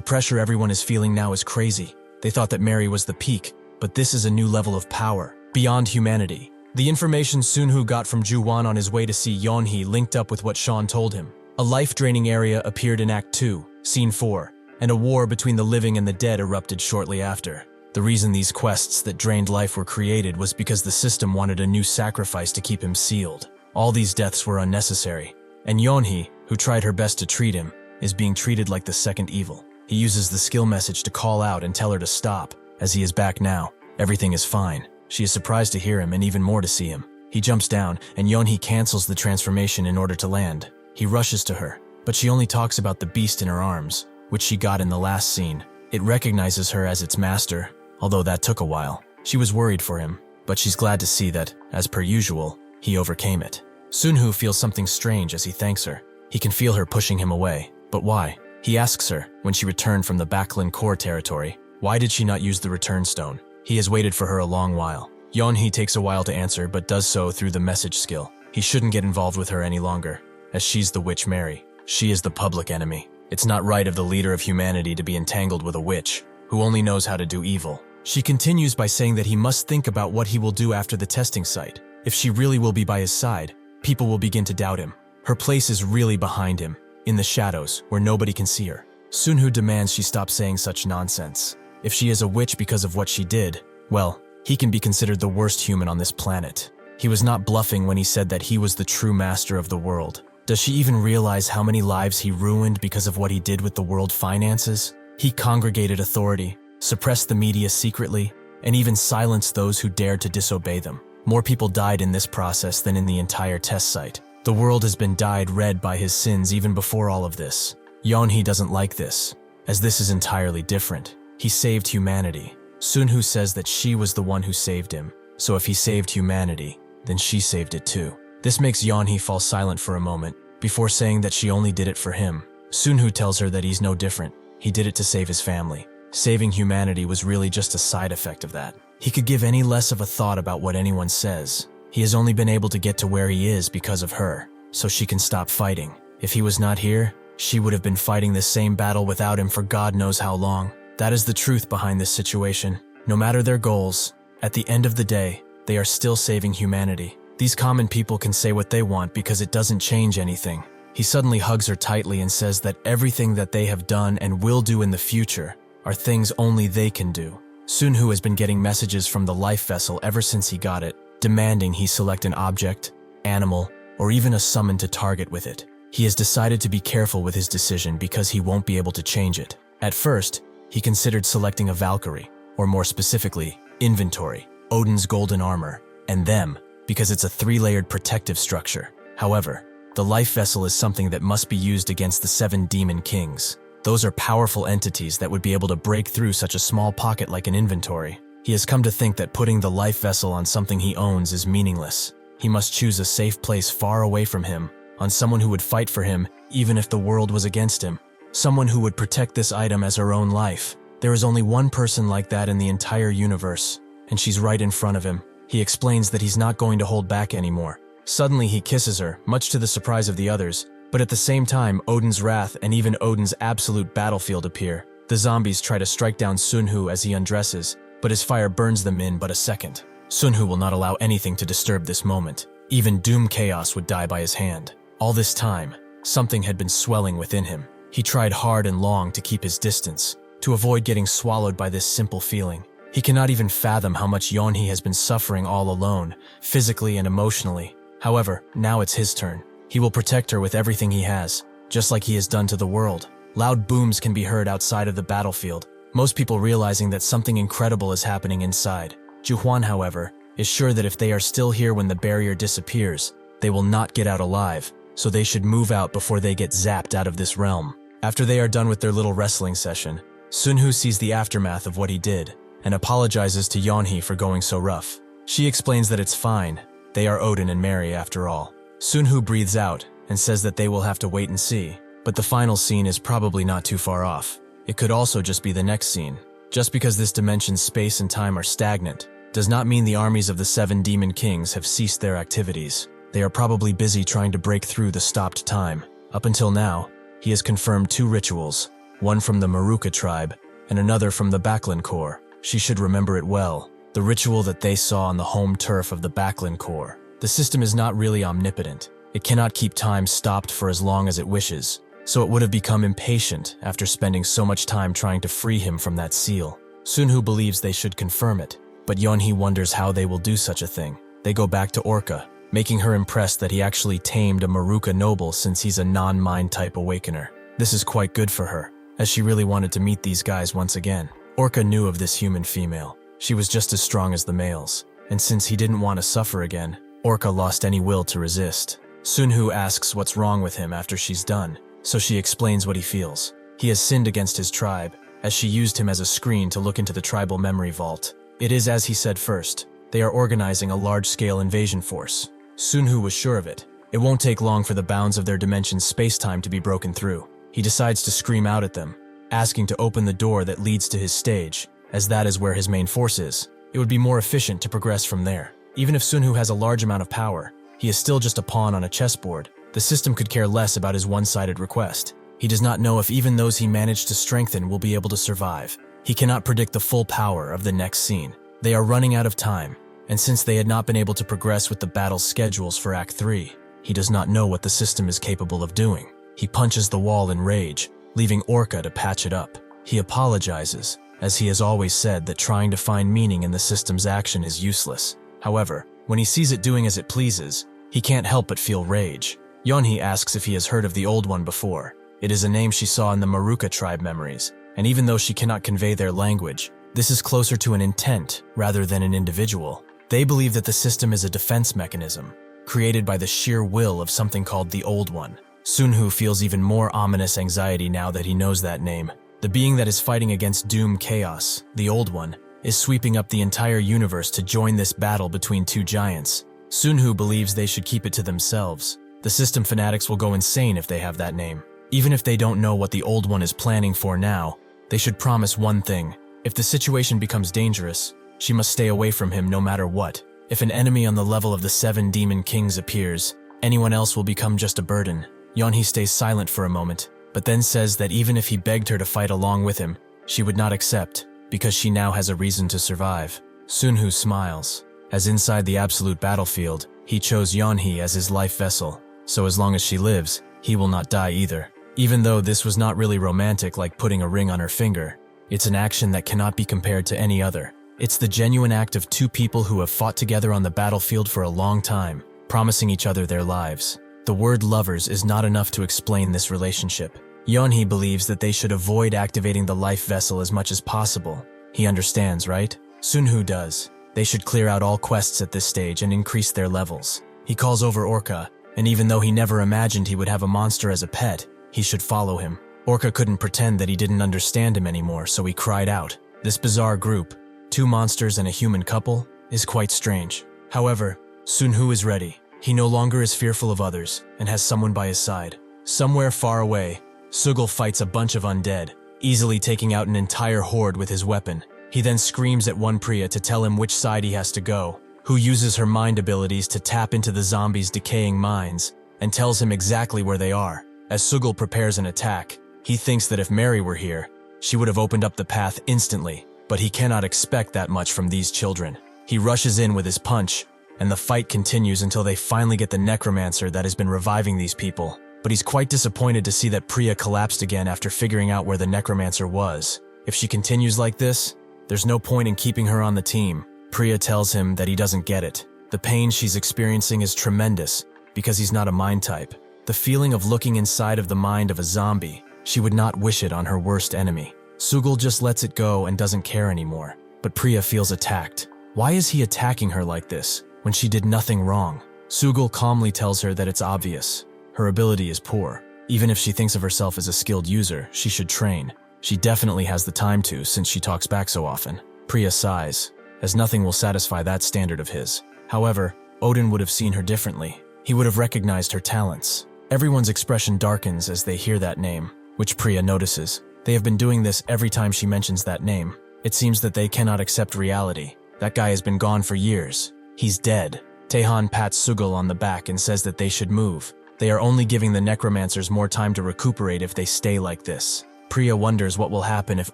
pressure everyone is feeling now is crazy. They thought that Mary was the peak, but this is a new level of power, beyond humanity. The information Sunhoo got from Juwon on his way to see Yeonhee linked up with what Sean told him. A life-draining area appeared in Act 2, Scene 4, and a war between the living and the dead erupted shortly after. The reason these quests that drained life were created was because the system wanted a new sacrifice to keep him sealed. All these deaths were unnecessary, and Yeonhee, who tried her best to treat him, is being treated like the second evil. He uses the skill message to call out and tell her to stop. As he is back now, everything is fine. She is surprised to hear him and even more to see him. He jumps down, and Yeonhee cancels the transformation in order to land. He rushes to her, but she only talks about the beast in her arms, which she got in the last scene. It recognizes her as its master, although that took a while. She was worried for him, but she's glad to see that, as per usual, he overcame it. Sunhoo feels something strange as he thanks her. He can feel her pushing him away, but why? He asks her, when she returned from the Backlund core territory, why did she not use the return stone? He has waited for her a long while. Yeonhee takes a while to answer, but does so through the message skill. He shouldn't get involved with her any longer, as she's the witch Mary. She is the public enemy. It's not right of the leader of humanity to be entangled with a witch, who only knows how to do evil. She continues by saying that he must think about what he will do after the testing site. If she really will be by his side, people will begin to doubt him. Her place is really behind him, in the shadows, where nobody can see her. Sunhoo demands she stop saying such nonsense. If she is a witch because of what she did, well, he can be considered the worst human on this planet. He was not bluffing when he said that he was the true master of the world. Does she even realize how many lives he ruined because of what he did with the world finances? He congregated authority, suppressed the media secretly, and even silenced those who dared to disobey them. More people died in this process than in the entire test site. The world has been dyed red by his sins even before all of this. Yeonhee doesn't like this, as this is entirely different. He saved humanity. Sunhoo says that she was the one who saved him, so if he saved humanity, then she saved it too. This makes Yeonhee fall silent for a moment, before saying that she only did it for him. Sunhoo tells her that he's no different. He did it to save his family. Saving humanity was really just a side effect of that. He could give any less of a thought about what anyone says. He has only been able to get to where he is because of her, so she can stop fighting. If he was not here, she would have been fighting this same battle without him for God knows how long. That is the truth behind this situation. No matter their goals, at the end of the day, they are still saving humanity. These common people can say what they want because it doesn't change anything. He suddenly hugs her tightly and says that everything that they have done and will do in the future are things only they can do. Sunhoo has been getting messages from the life vessel ever since he got it, demanding he select an object, animal, or even a summon to target with it. He has decided to be careful with his decision because he won't be able to change it. At first, he considered selecting a Valkyrie, or more specifically, Inventory, Odin's golden armor, and them, because it's a 3-layered protective structure. However, the life vessel is something that must be used against the 7 demon kings. Those are powerful entities that would be able to break through such a small pocket like an inventory. He has come to think that putting the life vessel on something he owns is meaningless. He must choose a safe place far away from him, on someone who would fight for him even if the world was against him. Someone who would protect this item as her own life. There is only one person like that in the entire universe, and she's right in front of him. He explains that he's not going to hold back anymore. Suddenly he kisses her, much to the surprise of the others, but at the same time Odin's wrath and even Odin's absolute battlefield appear. The zombies try to strike down Sunhoo as he undresses, but his fire burns them in but a second. Sunhoo will not allow anything to disturb this moment. Even Doom Chaos would die by his hand. All this time, something had been swelling within him. He tried hard and long to keep his distance, to avoid getting swallowed by this simple feeling. He cannot even fathom how much Yeonhee has been suffering all alone, physically and emotionally. However, now it's his turn. He will protect her with everything he has, just like he has done to the world. Loud booms can be heard outside of the battlefield, most people realizing that something incredible is happening inside. Juhwan, however, is sure that if they are still here when the barrier disappears, they will not get out alive, so they should move out before they get zapped out of this realm. After they are done with their little wrestling session, Sunhoo sees the aftermath of what he did, and apologizes to Yeonhee for going so rough. She explains that it's fine, they are Odin and Mary after all. Sunhoo breathes out and says that they will have to wait and see, but the final scene is probably not too far off. It could also just be the next scene. Just because this dimension's space and time are stagnant, does not mean the armies of the 7 demon kings have ceased their activities. They are probably busy trying to break through the stopped time. Up until now, he has confirmed 2 rituals, one from the Maruka tribe and another from the Backlund Corps. She should remember it well, the ritual that they saw on the home turf of the Backlund Corps. The system is not really omnipotent. It cannot keep time stopped for as long as it wishes, so it would have become impatient after spending so much time trying to free him from that seal. Sunhoo believes they should confirm it, but Yeonhee wonders how they will do such a thing. They go back to Orca, making her impressed that he actually tamed a Maruka noble since he's a non-mind type awakener. This is quite good for her, as she really wanted to meet these guys once again. Orca knew of this human female. She was just as strong as the males, and since he didn't want to suffer again, Orca lost any will to resist. Sunhoo asks what's wrong with him after she's done, so she explains what he feels. He has sinned against his tribe, as she used him as a screen to look into the tribal memory vault. It is as he said first. They are organizing a large-scale invasion force. Sunhoo was sure of it. It won't take long for the bounds of their dimension's space-time to be broken through. He decides to scream out at them, asking to open the door that leads to his stage, as that is where his main force is. It would be more efficient to progress from there. Even if Sunhoo has a large amount of power, he is still just a pawn on a chessboard. The system could care less about his one-sided request. He does not know if even those he managed to strengthen will be able to survive. He cannot predict the full power of the next scene. They are running out of time, and since they had not been able to progress with the battle schedules for Act 3, he does not know what the system is capable of doing. He punches the wall in rage, leaving Orca to patch it up. He apologizes, as he has always said that trying to find meaning in the system's action is useless. However, when he sees it doing as it pleases, he can't help but feel rage. Yeonhee asks if he has heard of the Old One before. It is a name she saw in the Maruka tribe memories, and even though she cannot convey their language, this is closer to an intent rather than an individual. They believe that the system is a defense mechanism, created by the sheer will of something called the Old One. Sunhoo feels even more ominous anxiety now that he knows that name. The being that is fighting against Doom Chaos, the Old One, is sweeping up the entire universe to join this battle between two giants. Sunhoo believes they should keep it to themselves. The system fanatics will go insane if they have that name. Even if they don't know what the Old One is planning for now, they should promise one thing. If the situation becomes dangerous, she must stay away from him no matter what. If an enemy on the level of the 7 Demon Kings appears, anyone else will become just a burden. Yeonhee stays silent for a moment, but then says that even if he begged her to fight along with him, she would not accept, because she now has a reason to survive. Sunhoo smiles. As inside the absolute battlefield, he chose Yeonhee as his life vessel, so as long as she lives, he will not die either. Even though this was not really romantic like putting a ring on her finger, it's an action that cannot be compared to any other. It's the genuine act of two people who have fought together on the battlefield for a long time, promising each other their lives. The word lovers is not enough to explain this relationship. Yeonhee believes that they should avoid activating the life vessel as much as possible. He understands, right? Sunhoo does. They should clear out all quests at this stage and increase their levels. He calls over Orca, and even though he never imagined he would have a monster as a pet, he should follow him. Orca couldn't pretend that he didn't understand him anymore, so he cried out. This bizarre group, 2 monsters and a human couple, is quite strange. However, Sunhoo is ready. He no longer is fearful of others and has someone by his side. Somewhere far away, Suicidal fights a bunch of undead, easily taking out an entire horde with his weapon. He then screams at one Priya to tell him which side he has to go, who uses her mind abilities to tap into the zombies' decaying minds and tells him exactly where they are. As Suicidal prepares an attack, he thinks that if Mary were here, she would have opened up the path instantly, but he cannot expect that much from these children. He rushes in with his punch, and the fight continues until they finally get the necromancer that has been reviving these people. But he's quite disappointed to see that Priya collapsed again after figuring out where the necromancer was. If she continues like this, there's no point in keeping her on the team. Priya tells him that he doesn't get it. The pain she's experiencing is tremendous because he's not a mind type. The feeling of looking inside of the mind of a zombie, she would not wish it on her worst enemy. Suicidal just lets it go and doesn't care anymore. But Priya feels attacked. Why is he attacking her like this when she did nothing wrong? Suicidal calmly tells her that it's obvious. Her ability is poor. Even if she thinks of herself as a skilled user, she should train. She definitely has the time to since she talks back so often. Priya sighs, as nothing will satisfy that standard of his. However, Odin would have seen her differently. He would have recognized her talents. Everyone's expression darkens as they hear that name, which Priya notices. They have been doing this every time she mentions that name. It seems that they cannot accept reality. That guy has been gone for years. He's dead. Taehan pats Suicidal on the back and says that they should move. They are only giving the necromancers more time to recuperate if they stay like this. Priya wonders what will happen if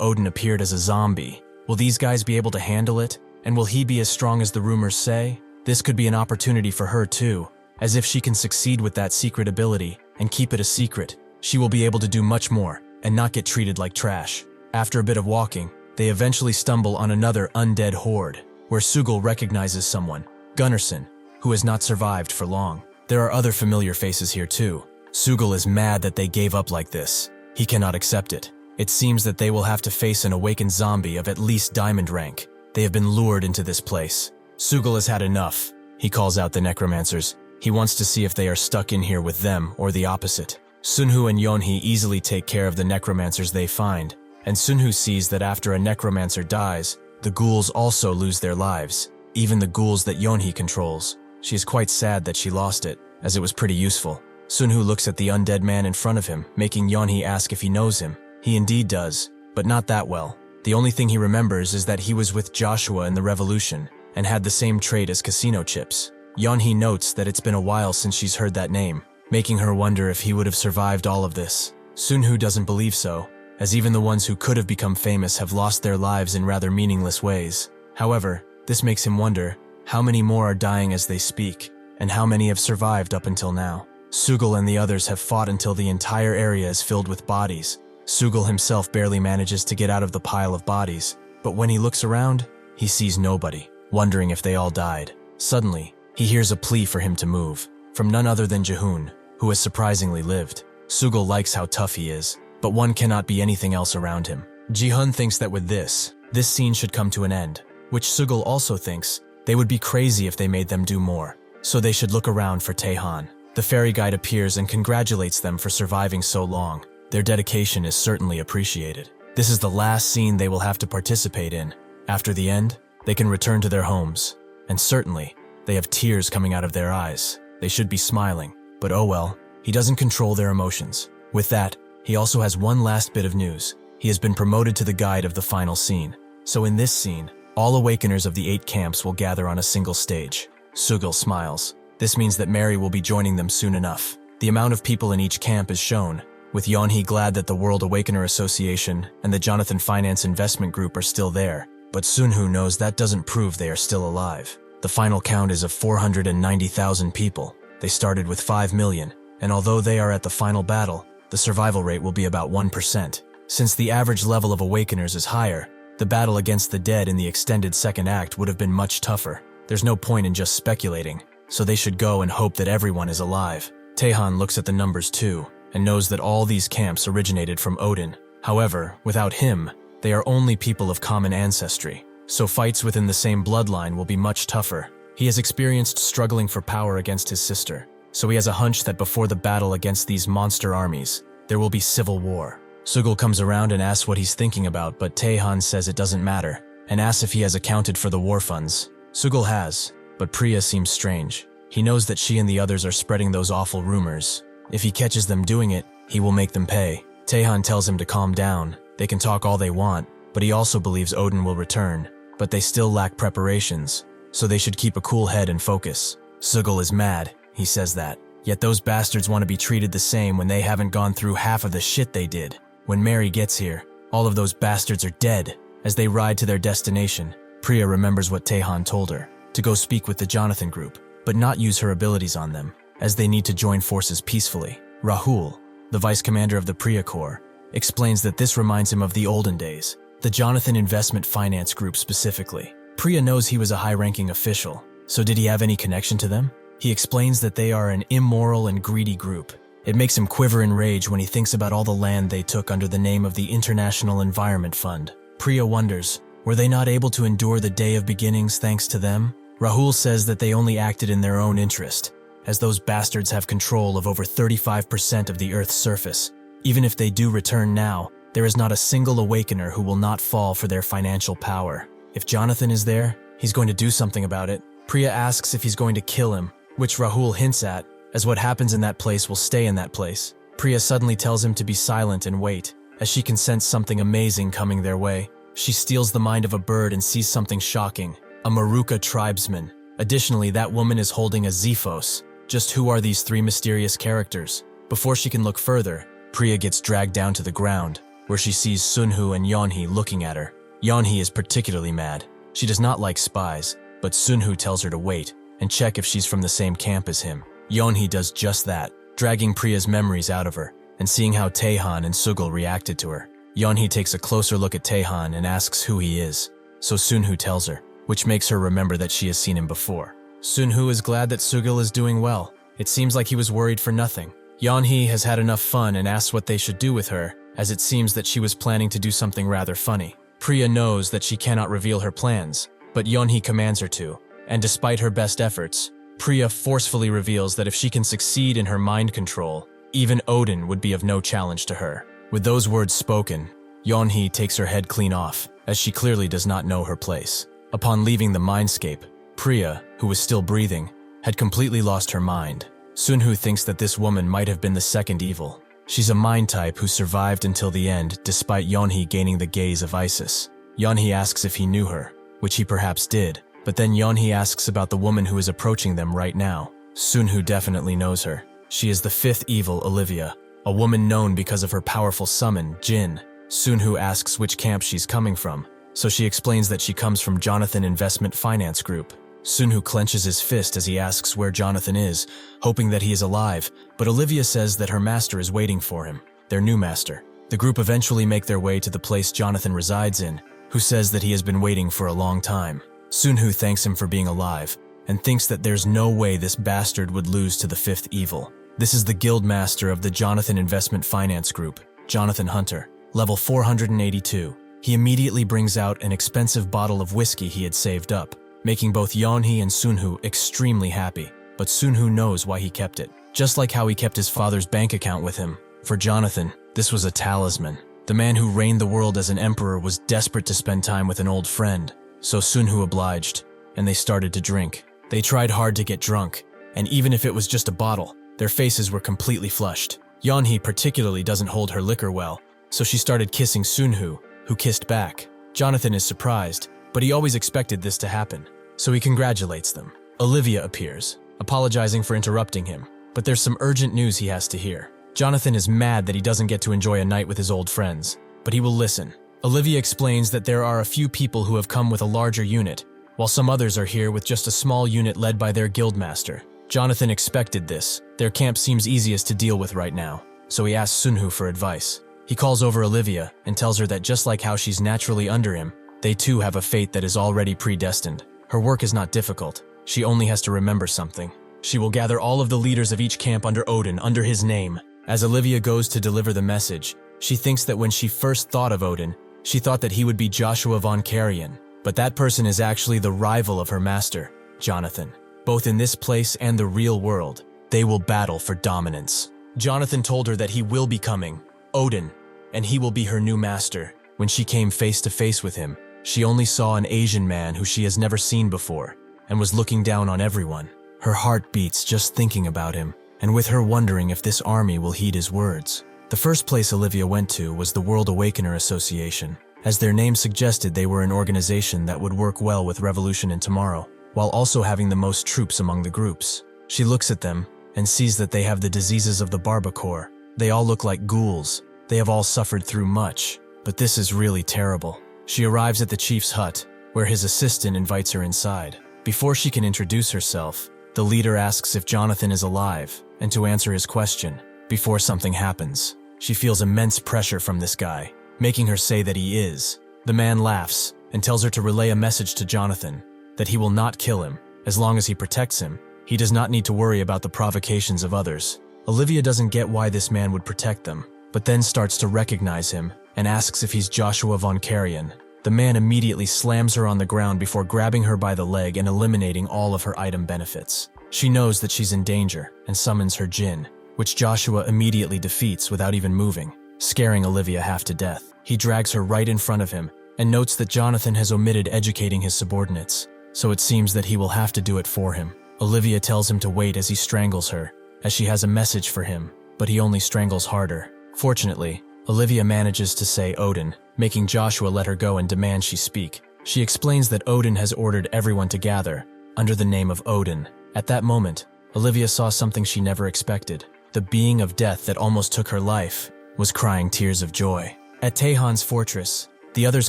Odin appeared as a zombie. Will these guys be able to handle it? And will he be as strong as the rumors say? This could be an opportunity for her too. As if she can succeed with that secret ability and keep it a secret, she will be able to do much more and not get treated like trash. After a bit of walking, they eventually stumble on another undead horde, where Suicidal recognizes someone, Gunnarsson, who has not survived for long. There are other familiar faces here too. Suicidal is mad that they gave up like this. He cannot accept it. It seems that they will have to face an awakened zombie of at least diamond rank. They have been lured into this place. Suicidal has had enough. He calls out the necromancers. He wants to see if they are stuck in here with them or the opposite. Sunhoo and Yeonhee easily take care of the necromancers they find, and Sunhoo sees that after a necromancer dies, the ghouls also lose their lives, even the ghouls that Yeonhee controls. She is quite sad that she lost it, as it was pretty useful. Sunhoo looks at the undead man in front of him, making Yeonhee ask if he knows him. He indeed does, but not that well. The only thing he remembers is that he was with Joshua in the Revolution, and had the same trait as Casino Chips. Yeonhee notes that it's been a while since she's heard that name, making her wonder if he would have survived all of this. Sunhoo doesn't believe so, as even the ones who could have become famous have lost their lives in rather meaningless ways. However, this makes him wonder, how many more are dying as they speak, and how many have survived up until now? Suicidal and the others have fought until the entire area is filled with bodies. Suicidal himself barely manages to get out of the pile of bodies, but when he looks around, he sees nobody, wondering if they all died. Suddenly, he hears a plea for him to move, from none other than Jahoon, who has surprisingly lived. Sugul likes how tough he is, but one cannot be anything else around him. Ji-hun thinks that with this scene should come to an end, which Sugul also thinks they would be crazy if they made them do more, so they should look around for Taehan. The fairy guide appears and congratulates them for surviving so long. Their dedication is certainly appreciated. This is the last scene they will have to participate in. After the end, they can return to their homes, and certainly, they have tears coming out of their eyes. They should be smiling, but oh well, he doesn't control their emotions. With that, he also has one last bit of news. He has been promoted to the guide of the final scene. So in this scene, all awakeners of the 8 camps will gather on a single stage. Sugul smiles. This means that Mary will be joining them soon enough. The amount of people in each camp is shown, with Yeonhee glad that the World Awakener Association and the Jonathan Finance Investment Group are still there, but Sunhoo knows that doesn't prove they are still alive. The final count is of 490,000 people. They started with 5 million, and although they are at the final battle, the survival rate will be about 1%. Since the average level of awakeners is higher, the battle against the dead in the extended second act would have been much tougher. There's no point in just speculating, so they should go and hope that everyone is alive. Taehan looks at the numbers too, and knows that all these camps originated from Odin. However, without him, they are only people of common ancestry, so fights within the same bloodline will be much tougher. He has experienced struggling for power against his sister, so he has a hunch that before the battle against these monster armies, there will be civil war. Sugul comes around and asks what he's thinking about, but Taehan says it doesn't matter, and asks if he has accounted for the war funds. Sugul has, but Priya seems strange. He knows that she and the others are spreading those awful rumors. If he catches them doing it, he will make them pay. Taehan tells him to calm down. They can talk all they want, but he also believes Odin will return, but they still lack preparations, so they should keep a cool head and focus. Sugul is mad, he says that. Yet those bastards want to be treated the same when they haven't gone through half of the shit they did. When Mary gets here, all of those bastards are dead. As they ride to their destination, Priya remembers what Taehan told her, to go speak with the Jonathan group, but not use her abilities on them, as they need to join forces peacefully. Rahul, the vice commander of the Priya Corps, explains that this reminds him of the olden days, the Jonathan Investment Finance Group specifically. Priya knows he was a high-ranking official, so did he have any connection to them? He explains that they are an immoral and greedy group. It makes him quiver in rage when he thinks about all the land they took under the name of the International Environment Fund. Priya wonders, were they not able to endure the Day of Beginnings thanks to them? Rahul says that they only acted in their own interest, as those bastards have control of over 35% of the Earth's surface. Even if they do return now, there is not a single awakener who will not fall for their financial power. If Jonathan is there, he's going to do something about it. Priya asks if he's going to kill him, which Rahul hints at, as what happens in that place will stay in that place. Priya suddenly tells him to be silent and wait, as she can sense something amazing coming their way. She steals the mind of a bird and sees something shocking, a Maruka tribesman. Additionally, that woman is holding a Zephos. Just who are these 3 mysterious characters? Before she can look further, Priya gets dragged down to the ground, where she sees Sunhoo and Yeonhee looking at her. Yeonhee is particularly mad. She does not like spies, but Sunhoo tells her to wait and check if she's from the same camp as him. Yeonhee does just that, dragging Priya's memories out of her, and seeing how Taehan and Sugul reacted to her. Yeonhee takes a closer look at Taehan and asks who he is, so Sunhoo tells her, which makes her remember that she has seen him before. Sunhoo is glad that Sugul is doing well. It seems like he was worried for nothing. Yeonhee has had enough fun and asks what they should do with her, as it seems that she was planning to do something rather funny. Priya knows that she cannot reveal her plans, but Yeonhee commands her to, and despite her best efforts, Priya forcefully reveals that if she can succeed in her mind control, even Odin would be of no challenge to her. With those words spoken, Yeonhee takes her head clean off, as she clearly does not know her place. Upon leaving the mindscape, Priya, who was still breathing, had completely lost her mind. Sunhoo thinks that this woman might have been the second evil. She's a mind type who survived until the end despite Yeonhee gaining the gaze of Isis. Yeonhee asks if he knew her, which he perhaps did, but then Yeonhee asks about the woman who is approaching them right now. Sunhoo definitely knows her. She is the 5th evil, Olivia, a woman known because of her powerful summon, Jin. Sunhoo asks which camp she's coming from, so she explains that she comes from Jonathan Investment Finance Group. Sunhoo clenches his fist as he asks where Jonathan is, hoping that he is alive, but Olivia says that her master is waiting for him, their new master. The group eventually make their way to the place Jonathan resides in, who says that he has been waiting for a long time. Sunhoo thanks him for being alive, and thinks that there's no way this bastard would lose to the 5th evil. This is the guild master of the Jonathan Investment Finance Group, Jonathan Hunter, level 482. He immediately brings out an expensive bottle of whiskey he had saved up, making both Yeonhee and Sunhoo extremely happy. But Sunhoo knows why he kept it, just like how he kept his father's bank account with him. For Jonathan, this was a talisman. The man who reigned the world as an emperor was desperate to spend time with an old friend, so Sunhoo obliged, and they started to drink. They tried hard to get drunk, and even if it was just a bottle, their faces were completely flushed. Yeonhee particularly doesn't hold her liquor well, so she started kissing Sunhoo, who kissed back. Jonathan is surprised, but he always expected this to happen, so he congratulates them. Olivia appears, apologizing for interrupting him, but there's some urgent news he has to hear. Jonathan is mad that he doesn't get to enjoy a night with his old friends, but he will listen. Olivia explains that there are a few people who have come with a larger unit, while some others are here with just a small unit led by their guildmaster. Jonathan expected this. Their camp seems easiest to deal with right now, so he asks Sunhoo for advice. He calls over Olivia and tells her that just like how she's naturally under him, they too have a fate that is already predestined. Her work is not difficult. She only has to remember something. She will gather all of the leaders of each camp under Odin, under his name. As Olivia goes to deliver the message, she thinks that when she first thought of Odin, she thought that he would be Joshua von Carrion, but that person is actually the rival of her master, Jonathan. Both in this place and the real world, they will battle for dominance. Jonathan told her that he will be coming, Odin, and he will be her new master. When she came face to face with him, she only saw an Asian man who she has never seen before, and was looking down on everyone. Her heart beats just thinking about him, and with her wondering if this army will heed his words. The first place Olivia went to was the World Awakener Association. As their name suggested, they were an organization that would work well with Revolution and Tomorrow, while also having the most troops among the groups. She looks at them and sees that they have the diseases of the Barbacore. They all look like ghouls. They have all suffered through much, but this is really terrible. She arrives at the chief's hut, where his assistant invites her inside. Before she can introduce herself, the leader asks if Jonathan is alive, and to answer his question, before something happens. She feels immense pressure from this guy, making her say that he is. The man laughs and tells her to relay a message to Jonathan, that he will not kill him. As long as he protects him, he does not need to worry about the provocations of others. Olivia doesn't get why this man would protect them, but then starts to recognize him and asks if he's Joshua von Carrion. The man immediately slams her on the ground before grabbing her by the leg and eliminating all of her item benefits. She knows that she's in danger and summons her djinn, which Joshua immediately defeats without even moving, scaring Olivia half to death. He drags her right in front of him and notes that Jonathan has omitted educating his subordinates, so it seems that he will have to do it for him. Olivia tells him to wait as he strangles her, as she has a message for him, but he only strangles harder. Fortunately, Olivia manages to say Odin, making Joshua let her go and demand she speak. She explains that Odin has ordered everyone to gather, under the name of Odin. At that moment, Olivia saw something she never expected. The being of death that almost took her life was crying tears of joy. At Taehan's fortress, the others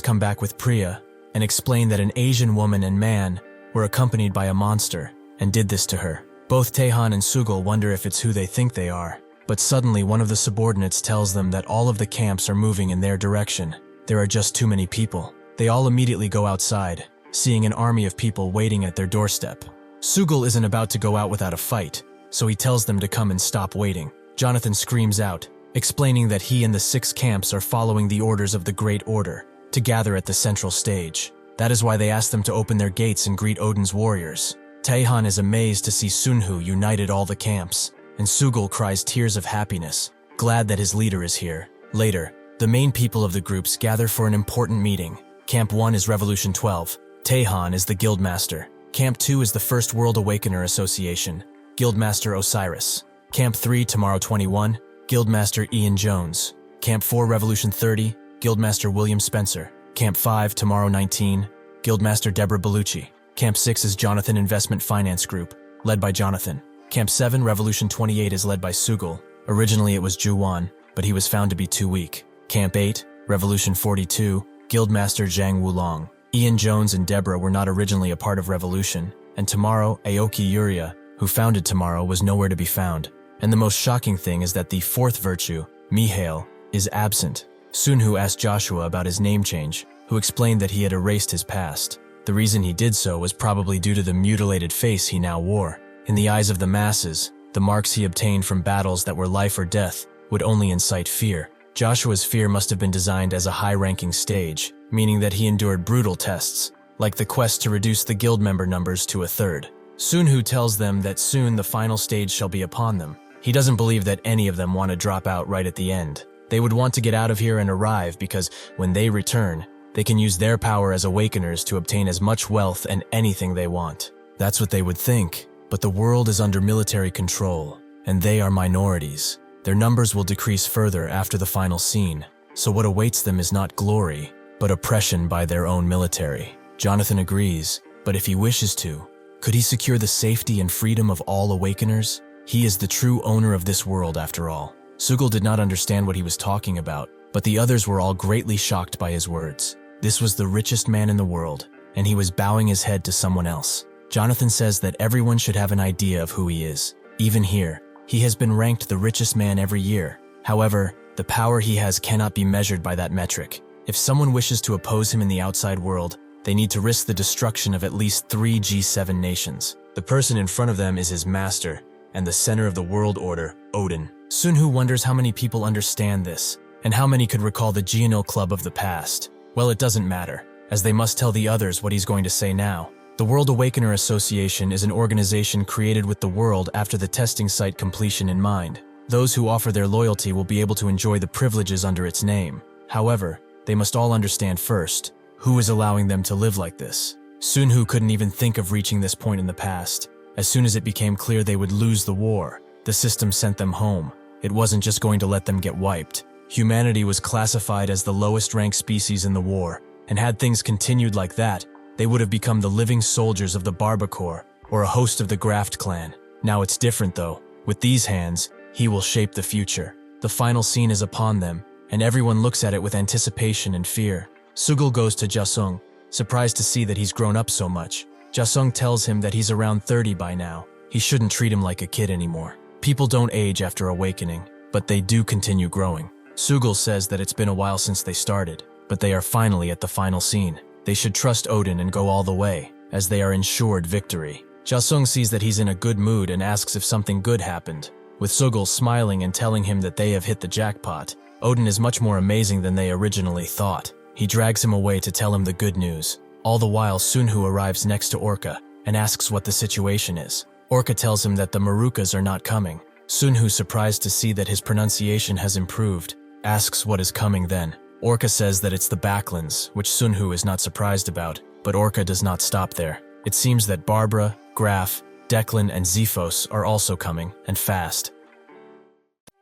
come back with Priya and explain that an Asian woman and man were accompanied by a monster and did this to her. Both Taehan and Sugal wonder if it's who they think they are, but suddenly one of the subordinates tells them that all of the camps are moving in their direction. There are just too many people. They all immediately go outside, seeing an army of people waiting at their doorstep. Sugal isn't about to go out without a fight, so he tells them to come and stop waiting. Jonathan screams out, explaining that he and the 6 camps are following the orders of the Great Order to gather at the central stage. That is why they ask them to open their gates and greet Odin's warriors. Taehan is amazed to see Sunhoo united all the camps, and Sugal cries tears of happiness, glad that his leader is here. Later, the main people of the groups gather for an important meeting. Camp 1 is Revolution 12. Taehan is the Guildmaster. Camp 2 is the First World Awakener Association, Guildmaster Osiris. Camp 3, Tomorrow 21, Guildmaster Ian Jones. Camp 4, Revolution 30, Guildmaster William Spencer. Camp 5, Tomorrow 19, Guildmaster Deborah Bellucci. Camp 6 is Jonathan Investment Finance Group, led by Jonathan. Camp 7, Revolution 28 is led by Sugal. Originally it was Juwan, but he was found to be too weak. Camp 8, Revolution 42, Guildmaster Zhang Wulong. Ian Jones and Deborah were not originally a part of Revolution, and Tomorrow, Aoki Yuria, who founded Tomorrow, was nowhere to be found. And the most shocking thing is that the 4th virtue, Mihail, is absent. Sunhoo asked Joshua about his name change, who explained that he had erased his past. The reason he did so was probably due to the mutilated face he now wore. In the eyes of the masses, The marks he obtained from battles that were life or death would only incite fear. Joshua's fear must have been designed as a high-ranking stage, meaning that he endured brutal tests, like the quest to reduce the guild member numbers to a third. Sunhoo tells them that soon the final stage shall be upon them. He doesn't believe that any of them want to drop out right at the end. They would want to get out of here and arrive because when they return, they can use their power as awakeners to obtain as much wealth and anything they want. That's what they would think, but the world is under military control, and they are minorities. Their numbers will decrease further after the final scene, so what awaits them is not glory, but oppression by their own military. Jonathan agrees, but if he wishes to, could he secure the safety and freedom of all awakeners? He is the true owner of this world after all. Sugul did not understand what he was talking about, but the others were all greatly shocked by his words. This was the richest man in the world, and he was bowing his head to someone else. Jonathan says that everyone should have an idea of who he is. Even here, he has been ranked the richest man every year. However, the power he has cannot be measured by that metric. If someone wishes to oppose him in the outside world, they need to risk the destruction of at least 3 G7 nations. The person in front of them is his master, and the center of the world order, Odin. Sunhoo wonders how many people understand this, and how many could recall the Geonil Club of the past. Well, it doesn't matter, as they must tell the others what he's going to say now. The World Awakener Association is an organization created with the world after the testing site completion in mind. Those who offer their loyalty will be able to enjoy the privileges under its name. However, they must all understand first, who is allowing them to live like this? Sunhoo couldn't even think of reaching this point in the past. As soon as it became clear they would lose the war, the system sent them home. It wasn't just going to let them get wiped. Humanity was classified as the lowest ranked species in the war, and had things continued like that, they would have become the living soldiers of the Barbacore, or a host of the Graft clan. Now it's different though. With these hands, he will shape the future. The final scene is upon them, and everyone looks at it with anticipation and fear. Sugul goes to Jasung, surprised to see that he's grown up so much. Jasung tells him that he's around 30 by now. He shouldn't treat him like a kid anymore. People don't age after awakening, but they do continue growing. Sugul says that it's been a while since they started, but they are finally at the final scene. They should trust Odin and go all the way, as they are ensured victory. Jasung sees that he's in a good mood and asks if something good happened. With Sugul smiling and telling him that they have hit the jackpot, Odin is much more amazing than they originally thought. He drags him away to tell him the good news. All the while, Sunhoo arrives next to Orca and asks what the situation is. Orca tells him that the Marukas are not coming. Sunhoo, surprised to see that his pronunciation has improved, asks what is coming then. Orca says that it's the Backlands, which Sunhoo is not surprised about, but Orca does not stop there. It seems that Barbara, Graf, Declan, and Zephos are also coming, and fast.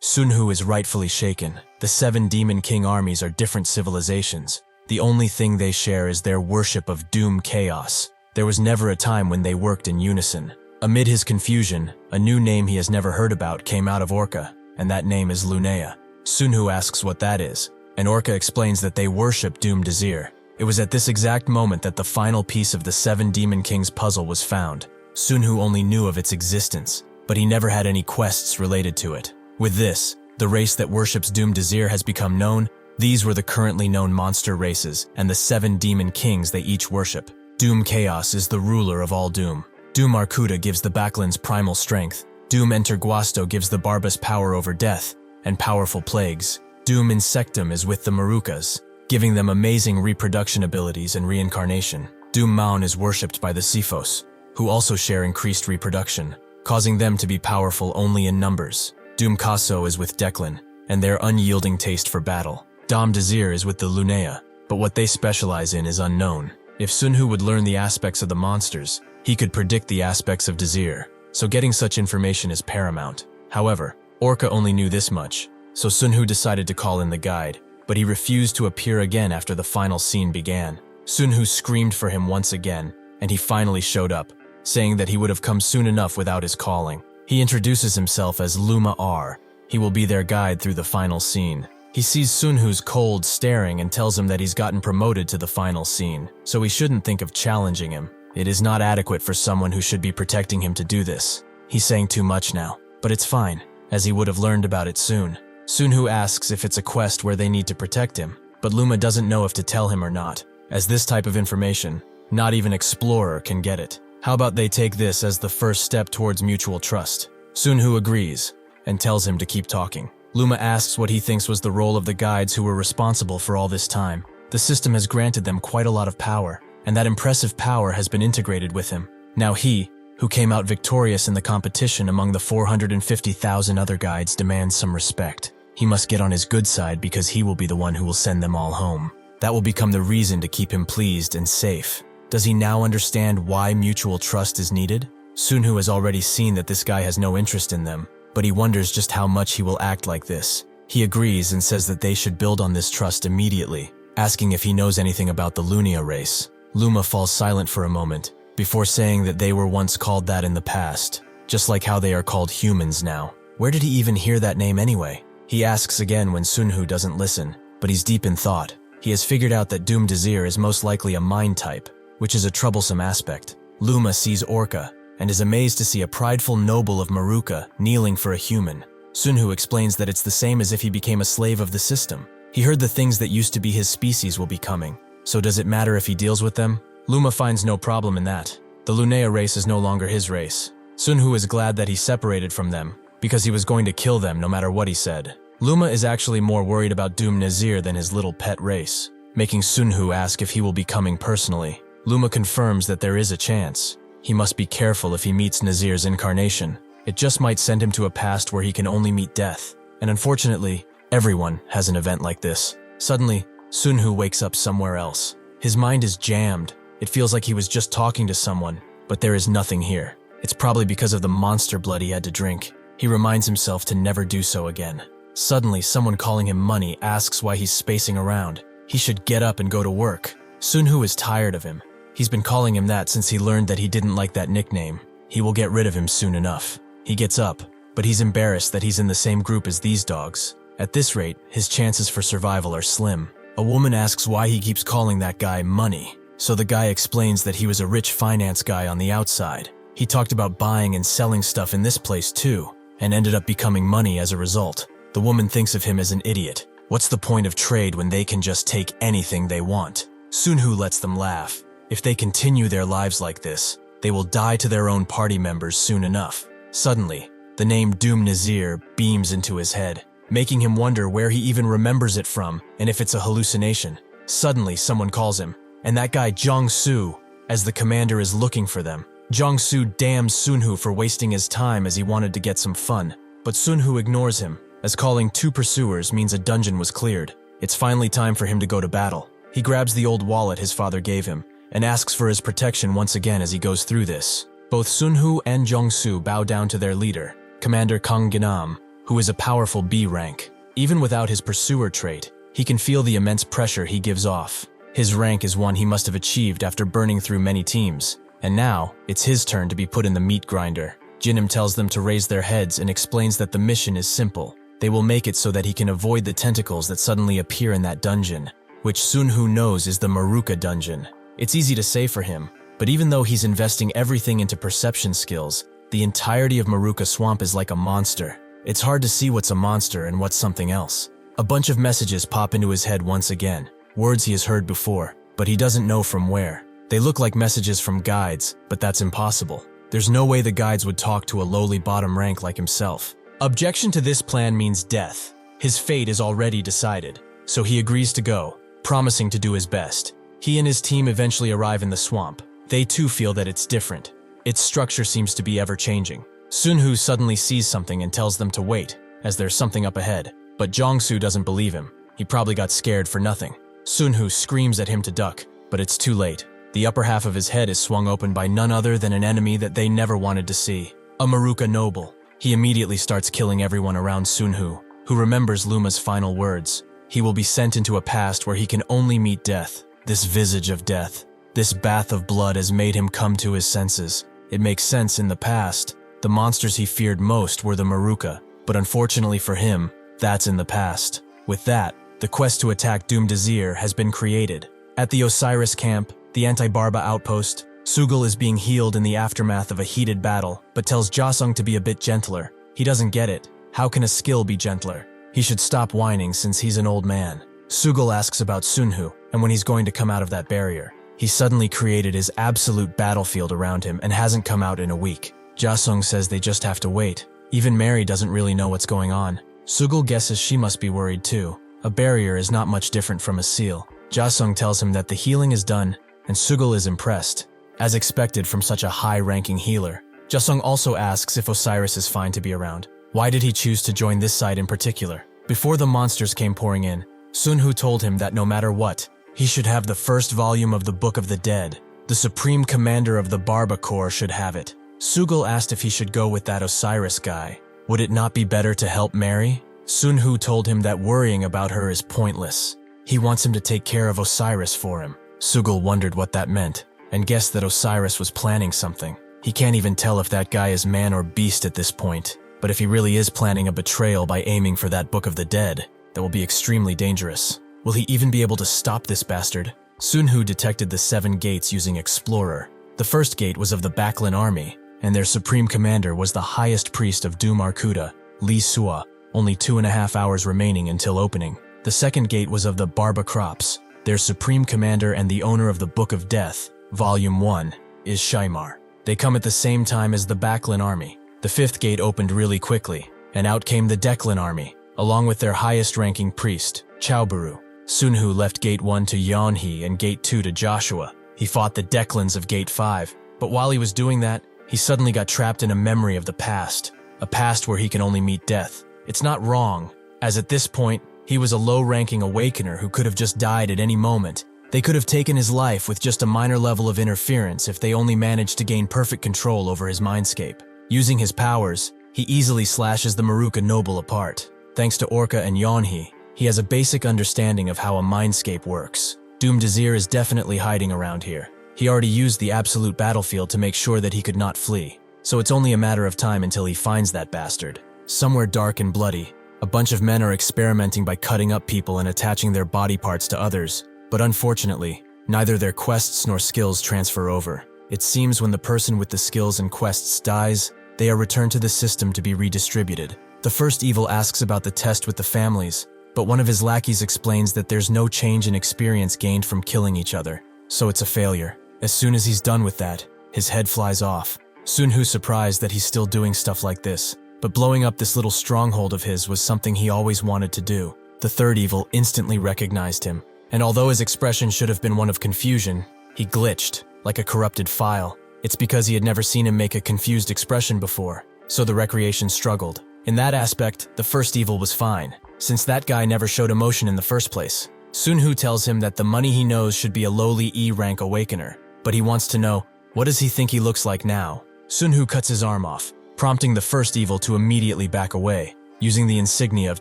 Sunhoo is rightfully shaken. The 7 Demon King armies are different civilizations. The only thing they share is their worship of doom chaos. There was never a time when they worked in unison. Amid his confusion, a new name he has never heard about came out of Orca, and that name is Lunea. Sunhoo asks what that is, and Orca explains that they worship Doom Desir. It was at this exact moment that the final piece of the 7 Demon Kings puzzle was found. Sunhoo only knew of its existence, but he never had any quests related to it. With this, the race that worships Doom Desir has become known. These were the currently known monster races and the 7 Demon Kings they each worship. Doom Chaos is the ruler of all Doom. Doom Arcuda gives the Backlands primal strength. Doom Enterguasto gives the Barbas power over death and powerful plagues. Doom Insectum is with the Marukas, giving them amazing reproduction abilities and reincarnation. Doom Maun is worshipped by the Zephos, who also share increased reproduction, causing them to be powerful only in numbers. Doom Kaso is with Declan, and their unyielding taste for battle. Dom Desir is with the Lunea, but what they specialize in is unknown. If Sunhoo would learn the aspects of the monsters, he could predict the aspects of Desir, so getting such information is paramount. However, Orca only knew this much, so Sunhoo decided to call in the guide, but he refused to appear again after the final scene began. Sunhoo screamed for him once again, and he finally showed up, saying that he would have come soon enough without his calling. He introduces himself as Luma R. He will be their guide through the final scene. He sees Sunhoo's cold staring and tells him that he's gotten promoted to the final scene, so he shouldn't think of challenging him. It is not adequate for someone who should be protecting him to do this. He's saying too much now, but it's fine, as he would have learned about it soon. Sunhoo asks if it's a quest where they need to protect him, but Luma doesn't know if to tell him or not, as this type of information, not even Explorer can get it. How about they take this as the first step towards mutual trust? Sunhoo agrees and tells him to keep talking. Luma asks what he thinks was the role of the guides who were responsible for all this time. The system has granted them quite a lot of power, and that impressive power has been integrated with him. Now he, who came out victorious in the competition among the 450,000 other guides, demands some respect. He must get on his good side because he will be the one who will send them all home. That will become the reason to keep him pleased and safe. Does he now understand why mutual trust is needed? Sunhoo has already seen that this guy has no interest in them, but he wonders just how much he will act like this. He agrees and says that they should build on this trust immediately, asking if he knows anything about the Lunia race. Luma falls silent for a moment, before saying that they were once called that in the past, just like how they are called humans now. Where did he even hear that name anyway? He asks again when Sunhoo doesn't listen, but he's deep in thought. He has figured out that Doom Desir is most likely a mind type, which is a troublesome aspect. Luma sees Orca, and is amazed to see a prideful noble of Maruka kneeling for a human. Sunhoo explains that it's the same as if he became a slave of the system. He heard the things that used to be his species will be coming, so does it matter if he deals with them? Luma finds no problem in that. The Lunea race is no longer his race. Sunhoo is glad that he separated from them, because he was going to kill them no matter what he said. Luma is actually more worried about Doom Nazir than his little pet race, making Sunhoo ask if he will be coming personally. Luma confirms that there is a chance. He must be careful if he meets Nazir's incarnation. It just might send him to a past where he can only meet death. And unfortunately, everyone has an event like this. Suddenly, Sunhoo wakes up somewhere else. His mind is jammed. It feels like he was just talking to someone, but there is nothing here. It's probably because of the monster blood he had to drink. He reminds himself to never do so again. Suddenly, someone calling him money asks why he's spacing around. He should get up and go to work. Sunhoo is tired of him. He's been calling him that since he learned that he didn't like that nickname. He will get rid of him soon enough. He gets up, but he's embarrassed that he's in the same group as these dogs. At this rate, his chances for survival are slim. A woman asks why he keeps calling that guy money. So the guy explains that he was a rich finance guy on the outside. He talked about buying and selling stuff in this place too, and ended up becoming money as a result. The woman thinks of him as an idiot. What's the point of trade when they can just take anything they want? Sunhoo lets them laugh. If they continue their lives like this, they will die to their own party members soon enough. Suddenly, the name Doom Nazir beams into his head, making him wonder where he even remembers it from and if it's a hallucination. Suddenly, someone calls him, and that guy Jong-soo, as the commander is looking for them. Jong-soo damns Sunhoo for wasting his time as he wanted to get some fun, but Sunhoo ignores him, as calling 2 pursuers means a dungeon was cleared. It's finally time for him to go to battle. He grabs the old wallet his father gave him, and asks for his protection once again as he goes through this. Both Sunhoo and Jong-soo bow down to their leader, Commander Kang Ginam, who is a powerful B rank. Even without his pursuer trait, he can feel the immense pressure he gives off. His rank is one he must have achieved after burning through many teams, and now it's his turn to be put in the meat grinder. Ginam tells them to raise their heads and explains that the mission is simple. They will make it so that he can avoid the tentacles that suddenly appear in that dungeon, which Sunhoo knows is the Maruka dungeon. It's easy to say for him, but even though he's investing everything into perception skills, the entirety of Maruka Swamp is like a monster. It's hard to see what's a monster and what's something else. A bunch of messages pop into his head once again, words he has heard before, but he doesn't know from where. They look like messages from guides, but that's impossible. There's no way the guides would talk to a lowly bottom rank like himself. Objection to this plan means death. His fate is already decided, so he agrees to go, promising to do his best. He and his team eventually arrive in the swamp. They too feel that it's different. Its structure seems to be ever-changing. Sunhoo suddenly sees something and tells them to wait, as there's something up ahead. But Jong-soo doesn't believe him. He probably got scared for nothing. Sunhoo screams at him to duck, but it's too late. The upper half of his head is swung open by none other than an enemy that they never wanted to see. A Maruka noble. He immediately starts killing everyone around Sunhoo, who remembers Luma's final words. He will be sent into a past where he can only meet death. This visage of death, this bath of blood has made him come to his senses. It makes sense in the past. The monsters he feared most were the Maruka, but unfortunately for him, that's in the past. With that, the quest to attack Doom Desir has been created. At the Osiris camp, the anti-Barba outpost, Sugul is being healed in the aftermath of a heated battle, but tells Jasung to be a bit gentler. He doesn't get it. How can a skill be gentler? He should stop whining since he's an old man. Sugul asks about Sunhoo, and when he's going to come out of that barrier. He suddenly created his absolute battlefield around him and hasn't come out in a week. Jasung says they just have to wait. Even Mary doesn't really know what's going on. Sugul guesses she must be worried too. A barrier is not much different from a seal. Jasung tells him that the healing is done, and Sugul is impressed, as expected from such a high-ranking healer. Jasung also asks if Osiris is fine to be around. Why did he choose to join this side in particular? Before the monsters came pouring in, Sunhoo told him that no matter what, he should have the first volume of the Book of the Dead. The Supreme Commander of the Barba Corps should have it. Sugul asked if he should go with that Osiris guy. Would it not be better to help Mary? Sunhoo told him that worrying about her is pointless. He wants him to take care of Osiris for him. Sugul wondered what that meant, and guessed that Osiris was planning something. He can't even tell if that guy is man or beast at this point, but if he really is planning a betrayal by aiming for that Book of the Dead, that will be extremely dangerous. Will he even be able to stop this bastard? Sunhoo detected the 7 gates using Explorer. The first gate was of the Baklin army, and their supreme commander was the highest priest of Doom Arkuta, Lee Sua, only 2.5 hours remaining until opening. The second gate was of the Barba Crops. Their supreme commander and the owner of the Book of Death, Volume 1, is Shaimar. They come at the same time as the Baklin army. The 5th gate opened really quickly, and out came the Declan army, along with their highest-ranking priest, Chaobaru. Sunhoo left Gate 1 to Yeonhee and Gate 2 to Joshua. He fought the Declans of Gate 5, but while he was doing that, he suddenly got trapped in a memory of the past, a past where he can only meet death. It's not wrong, as at this point, he was a low-ranking awakener who could have just died at any moment. They could have taken his life with just a minor level of interference if they only managed to gain perfect control over his mindscape. Using his powers, he easily slashes the Maruka noble apart. Thanks to Orca and Yeonhee, he has a basic understanding of how a mindscape works. Doom Desir is definitely hiding around here. He already used the absolute battlefield to make sure that he could not flee, so it's only a matter of time until he finds that bastard. Somewhere dark and bloody, a bunch of men are experimenting by cutting up people and attaching their body parts to others, but unfortunately, neither their quests nor skills transfer over. It seems when the person with the skills and quests dies, they are returned to the system to be redistributed. The first evil asks about the test with the families, but one of his lackeys explains that there's no change in experience gained from killing each other, so it's a failure. As soon as he's done with that, his head flies off. Sunhoo's surprised that he's still doing stuff like this, but blowing up this little stronghold of his was something he always wanted to do. The third evil instantly recognized him, and although his expression should have been one of confusion, he glitched, like a corrupted file. It's because he had never seen him make a confused expression before, so the recreation struggled. In that aspect, the first evil was fine, since that guy never showed emotion in the first place. Sunhoo tells him that the money he knows should be a lowly E-rank awakener, but he wants to know, what does he think he looks like now? Sunhoo cuts his arm off, prompting the first evil to immediately back away, using the insignia of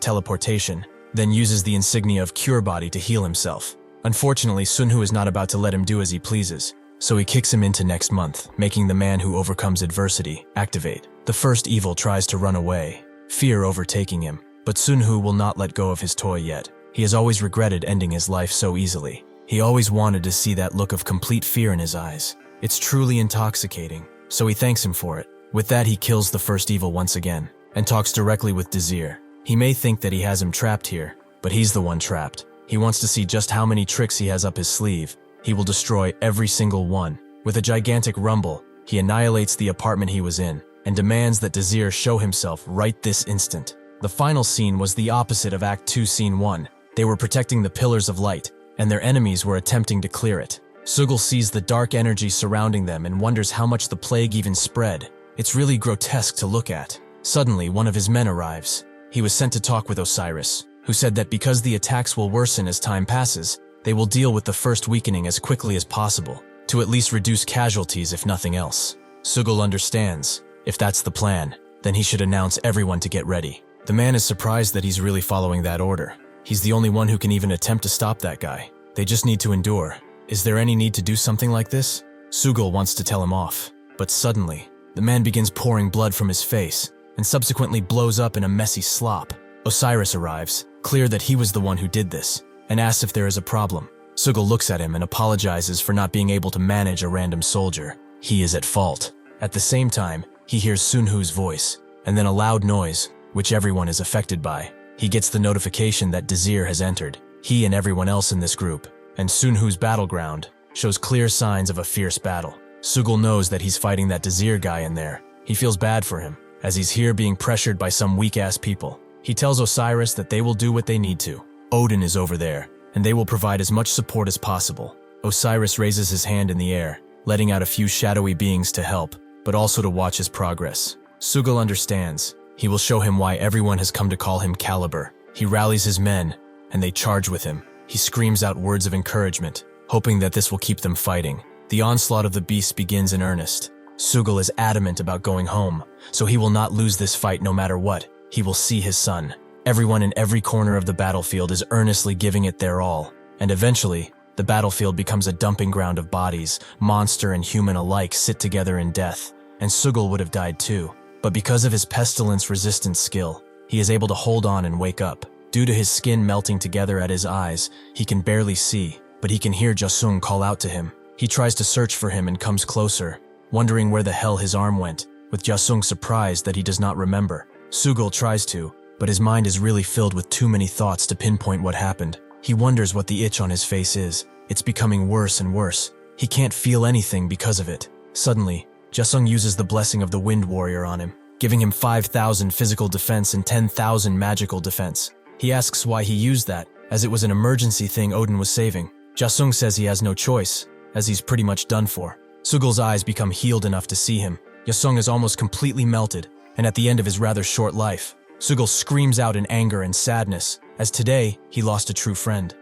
teleportation, then uses the insignia of Cure Body to heal himself. Unfortunately, Sunhoo is not about to let him do as he pleases, so he kicks him into next month, making the man who overcomes adversity activate. The first evil tries to run away, fear overtaking him, but Sunhoo will not let go of his toy yet. He has always regretted ending his life so easily. He always wanted to see that look of complete fear in his eyes. It's truly intoxicating, so he thanks him for it. With that, he kills the first evil once again, and talks directly with Desir. He may think that he has him trapped here, but he's the one trapped. He wants to see just how many tricks he has up his sleeve. He will destroy every single one. With a gigantic rumble, he annihilates the apartment he was in, and demands that Desir show himself right this instant. The final scene was the opposite of Act 2 Scene 1. They were protecting the Pillars of Light, and their enemies were attempting to clear it. Sugul sees the dark energy surrounding them and wonders how much the plague even spread. It's really grotesque to look at. Suddenly, one of his men arrives. He was sent to talk with Osiris, who said that because the attacks will worsen as time passes, they will deal with the first weakening as quickly as possible, to at least reduce casualties if nothing else. Sugul understands. If that's the plan, then he should announce everyone to get ready. The man is surprised that he's really following that order. He's the only one who can even attempt to stop that guy. They just need to endure. Is there any need to do something like this? Sugul wants to tell him off, but suddenly, the man begins pouring blood from his face, and subsequently blows up in a messy slop. Osiris arrives, clear that he was the one who did this, and asks if there is a problem. Sugul looks at him and apologizes for not being able to manage a random soldier. He is at fault. At the same time, he hears Sunhoo's voice, and then a loud noise, which everyone is affected by. He gets the notification that Desir has entered, he and everyone else in this group, and Sunhoo's battleground shows clear signs of a fierce battle. Sugul knows that he's fighting that Desir guy in there. He feels bad for him, as he's here being pressured by some weak-ass people. He tells Osiris that they will do what they need to. Odin is over there, and they will provide as much support as possible. Osiris raises his hand in the air, letting out a few shadowy beings to help, but also to watch his progress. Sugal understands. He will show him why everyone has come to call him Caliber. He rallies his men, and they charge with him. He screams out words of encouragement, hoping that this will keep them fighting. The onslaught of the beasts begins in earnest. Sugal is adamant about going home, so he will not lose this fight no matter what. He will see his son. Everyone in every corner of the battlefield is earnestly giving it their all, and eventually, the battlefield becomes a dumping ground of bodies. Monster and human alike sit together in death, and Sugal would have died too. But because of his pestilence-resistant skill, he is able to hold on and wake up. Due to his skin melting together at his eyes, he can barely see, but he can hear Jasung call out to him. He tries to search for him and comes closer, wondering where the hell his arm went, with Jasung surprised that he does not remember. Sugal tries to, but his mind is really filled with too many thoughts to pinpoint what happened. He wonders what the itch on his face is. It's becoming worse and worse. He can't feel anything because of it. Suddenly, Jasung uses the blessing of the Wind Warrior on him, giving him 5,000 physical defense and 10,000 magical defense. He asks why he used that, as it was an emergency thing Odin was saving. Jasung says he has no choice, as he's pretty much done for. Sugal's eyes become healed enough to see him. Jasung is almost completely melted, and at the end of his rather short life, Sugal screams out in anger and sadness, as today he lost a true friend.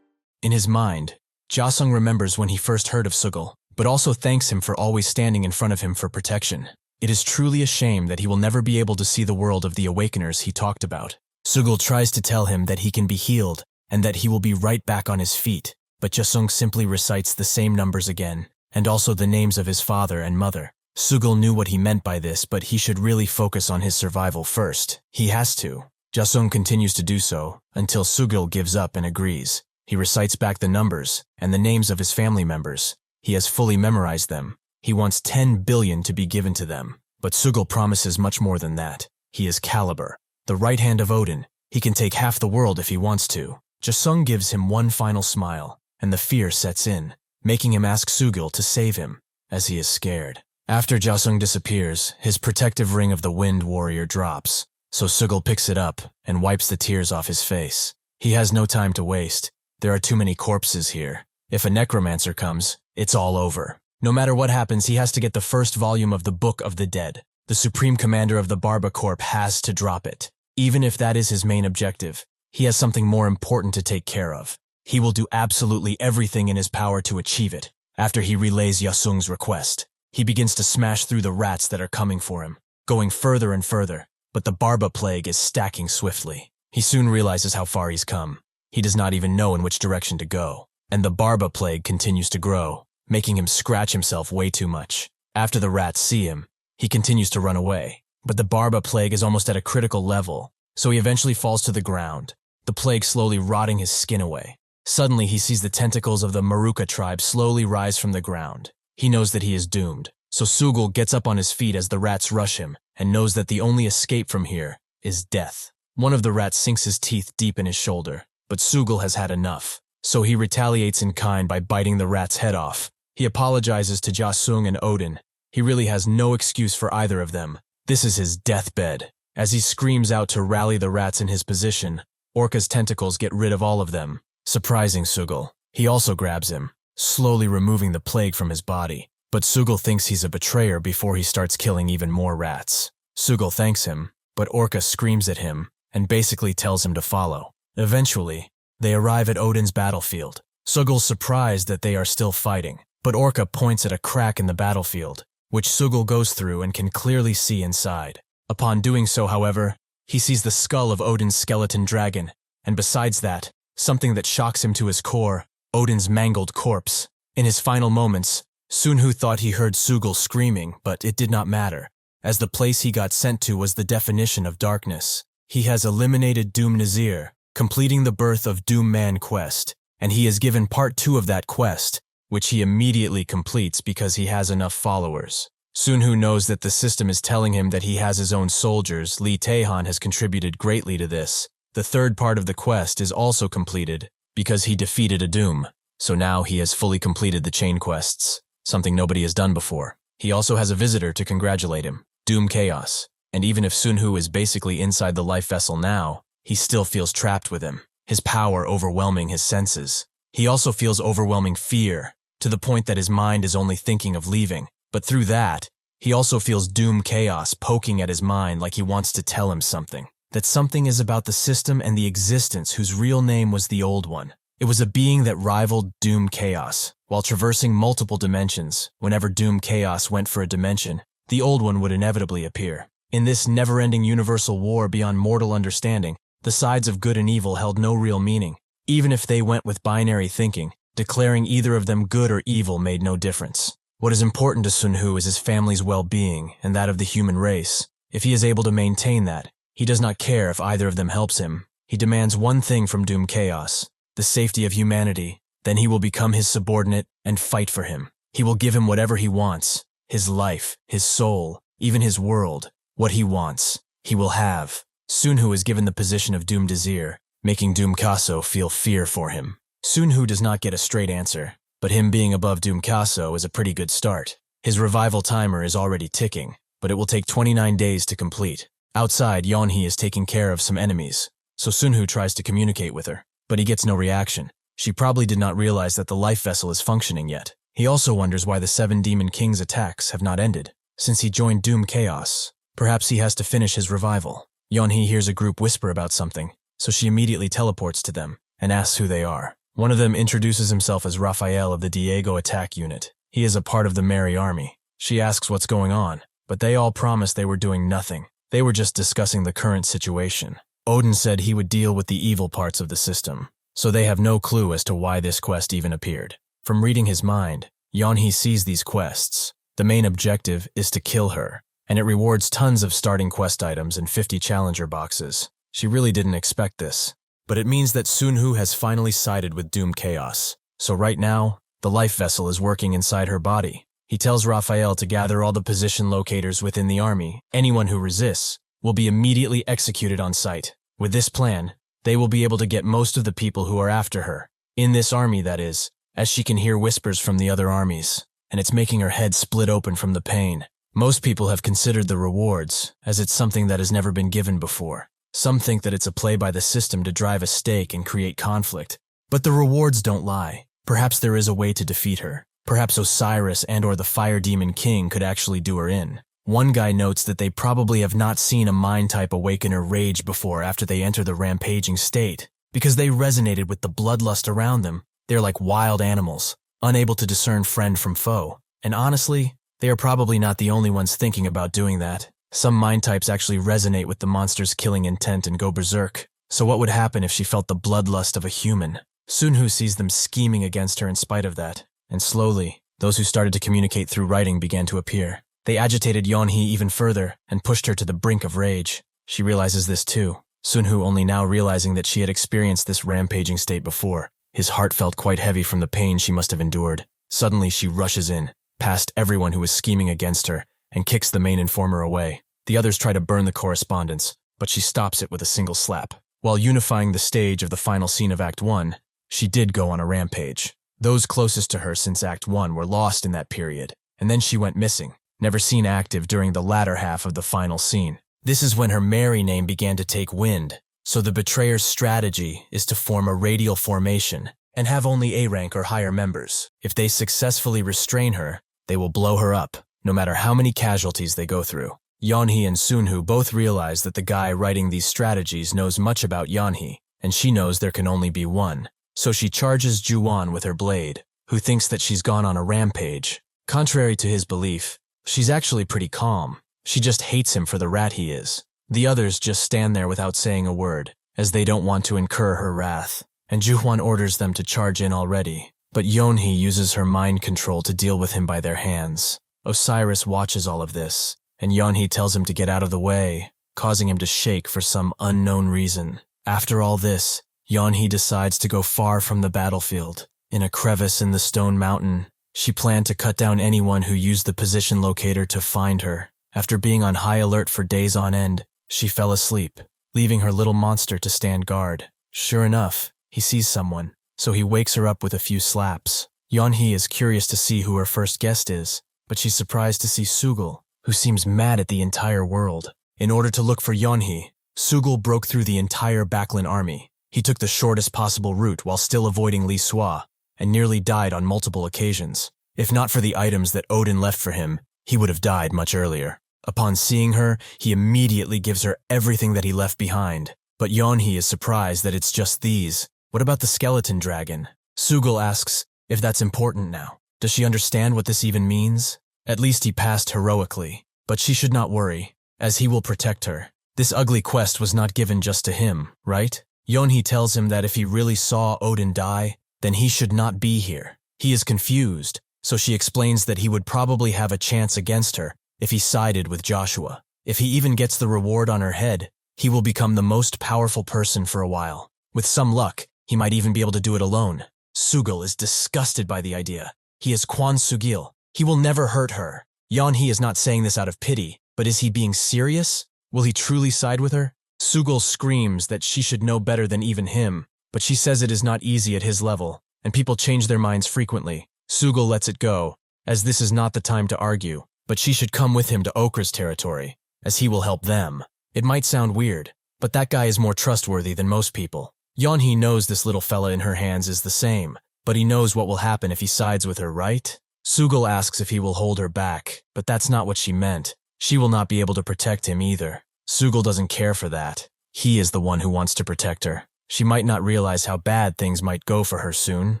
In his mind, Jasung remembers when he first heard of Sugal, but also thanks him for always standing in front of him for protection. It is truly a shame that he will never be able to see the world of the awakeners he talked about. Sugal tries to tell him that he can be healed and that he will be right back on his feet, but Jasung simply recites the same numbers again, and also the names of his father and mother. Sugal knew what he meant by this, but he should really focus on his survival first. He has to. Jasung continues to do so, until Sugal gives up and agrees. He recites back the numbers and the names of his family members. He has fully memorized them. He wants 10 billion to be given to them, but Sugal promises much more than that. He is Caliber, the right hand of Odin. He can take half the world if he wants to. Jasung gives him one final smile, and the fear sets in, making him ask Sugal to save him, as he is scared. After Jasung disappears, his protective ring of the Wind Warrior drops, so Sugal picks it up and wipes the tears off his face. He has no time to waste. There are too many corpses here. If a necromancer comes, it's all over. No matter what happens, he has to get the first volume of the Book of the Dead. The Supreme Commander of the Barba Corp has to drop it. Even if that is his main objective, he has something more important to take care of. He will do absolutely everything in his power to achieve it. After he relays Jasung's request, he begins to smash through the rats that are coming for him, going further and further, but the Barba Plague is stacking swiftly. He soon realizes how far he's come. He does not even know in which direction to go, and the Barba Plague continues to grow, making him scratch himself way too much. After the rats see him, he continues to run away, but the Barba Plague is almost at a critical level, so he eventually falls to the ground, the plague slowly rotting his skin away. Suddenly he sees the tentacles of the Maruka tribe slowly rise from the ground. He knows that he is doomed, so Sugal gets up on his feet as the rats rush him, and knows that the only escape from here is death. One of the rats sinks his teeth deep in his shoulder, but Sugal has had enough, so he retaliates in kind by biting the rat's head off. He apologizes to Jasung and Odin. He really has no excuse for either of them. This is his deathbed. As he screams out to rally the rats in his position, Orca's tentacles get rid of all of them, surprising Sugal. He also grabs him, slowly removing the plague from his body. But Sugal thinks he's a betrayer before he starts killing even more rats. Sugal thanks him, but Orca screams at him and basically tells him to follow. Eventually, they arrive at Odin's battlefield. Sugal's surprised that they are still fighting, but Orca points at a crack in the battlefield, which Sugal goes through and can clearly see inside. Upon doing so, however, he sees the skull of Odin's skeleton dragon, and besides that, something that shocks him to his core, Odin's mangled corpse. In his final moments, Sunhoo thought he heard Sugal screaming, but it did not matter, as the place he got sent to was the definition of darkness. He has eliminated Doom Nazir, completing the Birth of Doom Man quest, and he is given part 2 of that quest, which he immediately completes because he has enough followers. Sunhoo knows that the system is telling him that he has his own soldiers. Lee Taehan has contributed greatly to this. The third part of the quest is also completed because he defeated a Doom, so now he has fully completed the chain quests, something nobody has done before. He also has a visitor to congratulate him, Doom Chaos. And even if Sunhoo is basically inside the life vessel now, he still feels trapped with him, his power overwhelming his senses. He also feels overwhelming fear, to the point that his mind is only thinking of leaving. But through that, he also feels doom chaos poking at his mind like he wants to tell him something. That something is about the system and the existence whose real name was the Old One. It was a being that rivaled doom chaos. While traversing multiple dimensions, whenever doom chaos went for a dimension, the Old One would inevitably appear. In this never-ending universal war beyond mortal understanding, the sides of good and evil held no real meaning. Even if they went with binary thinking, declaring either of them good or evil made no difference. What is important to Sunhoo is his family's well-being and that of the human race. If he is able to maintain that, he does not care if either of them helps him. He demands one thing from doom chaos, the safety of humanity. Then he will become his subordinate and fight for him. He will give him whatever he wants, his life, his soul, even his world. What he wants, he will have. Sunhoo is given the position of Doom Desir, making Doom Kaso feel fear for him. Sunhoo does not get a straight answer, but him being above Doom Kaso is a pretty good start. His revival timer is already ticking, but it will take 29 days to complete. Outside, Yeonhee is taking care of some enemies, so Sunhoo tries to communicate with her, but he gets no reaction. She probably did not realize that the life vessel is functioning yet. He also wonders why the 7 Demon King's attacks have not ended, since he joined Doom Chaos. Perhaps he has to finish his revival. Yeonhee hears a group whisper about something, so she immediately teleports to them and asks who they are. One of them introduces himself as Raphael of the Diego attack unit. He is a part of the Merry Army. She asks what's going on, but they all promise they were doing nothing. They were just discussing the current situation. Odin said he would deal with the evil parts of the system, so they have no clue as to why this quest even appeared. From reading his mind, Yeonhee sees these quests. The main objective is to kill her, and it rewards tons of starting quest items and 50 challenger boxes. She really didn't expect this, but it means that Sunhoo has finally sided with Doom Chaos. So right now, the life vessel is working inside her body. He tells Raphael to gather all the position locators within the army. Anyone who resists will be immediately executed on sight. With this plan, they will be able to get most of the people who are after her. In this army, that is, as she can hear whispers from the other armies, and it's making her head split open from the pain. Most people have considered the rewards, as it's something that has never been given before. Some think that it's a play by the system to drive a stake and create conflict. But the rewards don't lie. Perhaps there is a way to defeat her. Perhaps Osiris and/or the Fire Demon King could actually do her in. One guy notes that they probably have not seen a mind-type awakener rage before after they enter the rampaging state, because they resonated with the bloodlust around them. They're like wild animals, unable to discern friend from foe. And honestly, they are probably not the only ones thinking about doing that. Some mind types actually resonate with the monster's killing intent and go berserk. So what would happen if she felt the bloodlust of a human? Sunhoo sees them scheming against her in spite of that. And slowly, those who started to communicate through writing began to appear. They agitated Yeonhee even further and pushed her to the brink of rage. She realizes this too, Sunhoo only now realizing that she had experienced this rampaging state before. His heart felt quite heavy from the pain she must have endured. Suddenly she rushes in, past everyone who was scheming against her, and kicks the main informer away. The others try to burn the correspondence, but she stops it with a single slap. While unifying the stage of the final scene of Act 1, she did go on a rampage. Those closest to her since Act 1 were lost in that period, and then she went missing, never seen active during the latter half of the final scene. This is when her Mary name began to take wind, so the betrayer's strategy is to form a radial formation and have only A rank or higher members. If they successfully restrain her, they will blow her up, no matter how many casualties they go through. Yeonhee and Sunhoo both realize that the guy writing these strategies knows much about Yeonhee, and she knows there can only be one. So she charges Juwon with her blade, who thinks that she's gone on a rampage. Contrary to his belief, she's actually pretty calm. She just hates him for the rat he is. The others just stand there without saying a word, as they don't want to incur her wrath. And Juwon orders them to charge in already, but Yeonhee uses her mind control to deal with him by their hands. Osiris watches all of this, and Yeonhee tells him to get out of the way, causing him to shake for some unknown reason. After all this, Yeonhee decides to go far from the battlefield. In a crevice in the stone mountain, she planned to cut down anyone who used the position locator to find her. After being on high alert for days on end, she fell asleep, leaving her little monster to stand guard. Sure enough, he sees someone, so he wakes her up with a few slaps. Yeonhee is curious to see who her first guest is, but she's surprised to see Sugul, who seems mad at the entire world. In order to look for Yeonhee, Sugul broke through the entire Baklin army. He took the shortest possible route while still avoiding Lee Swa, and nearly died on multiple occasions. If not for the items that Odin left for him, he would have died much earlier. Upon seeing her, he immediately gives her everything that he left behind. But Yeonhee is surprised that it's just these. What about the skeleton dragon? Sugul asks if that's important now. Does she understand what this even means? At least he passed heroically. But she should not worry, as he will protect her. This ugly quest was not given just to him, right? Yeonhee tells him that if he really saw Odin die, then he should not be here. He is confused, so she explains that he would probably have a chance against her if he sided with Joshua. If he even gets the reward on her head, he will become the most powerful person for a while. With some luck, he might even be able to do it alone. Sugul is disgusted by the idea. He is Kwan Sugil. He will never hurt her. Yeonhee is not saying this out of pity, but is he being serious? Will he truly side with her? Sugul screams that she should know better than even him, but she says it is not easy at his level, and people change their minds frequently. Sugul lets it go, as this is not the time to argue, but she should come with him to Okra's territory, as he will help them. It might sound weird, but that guy is more trustworthy than most people. Yeonhee knows this little fella in her hands is the same, but he knows what will happen if he sides with her, right? Sugul asks if he will hold her back, but that's not what she meant. She will not be able to protect him either. Sugul doesn't care for that. He is the one who wants to protect her. She might not realize how bad things might go for her soon.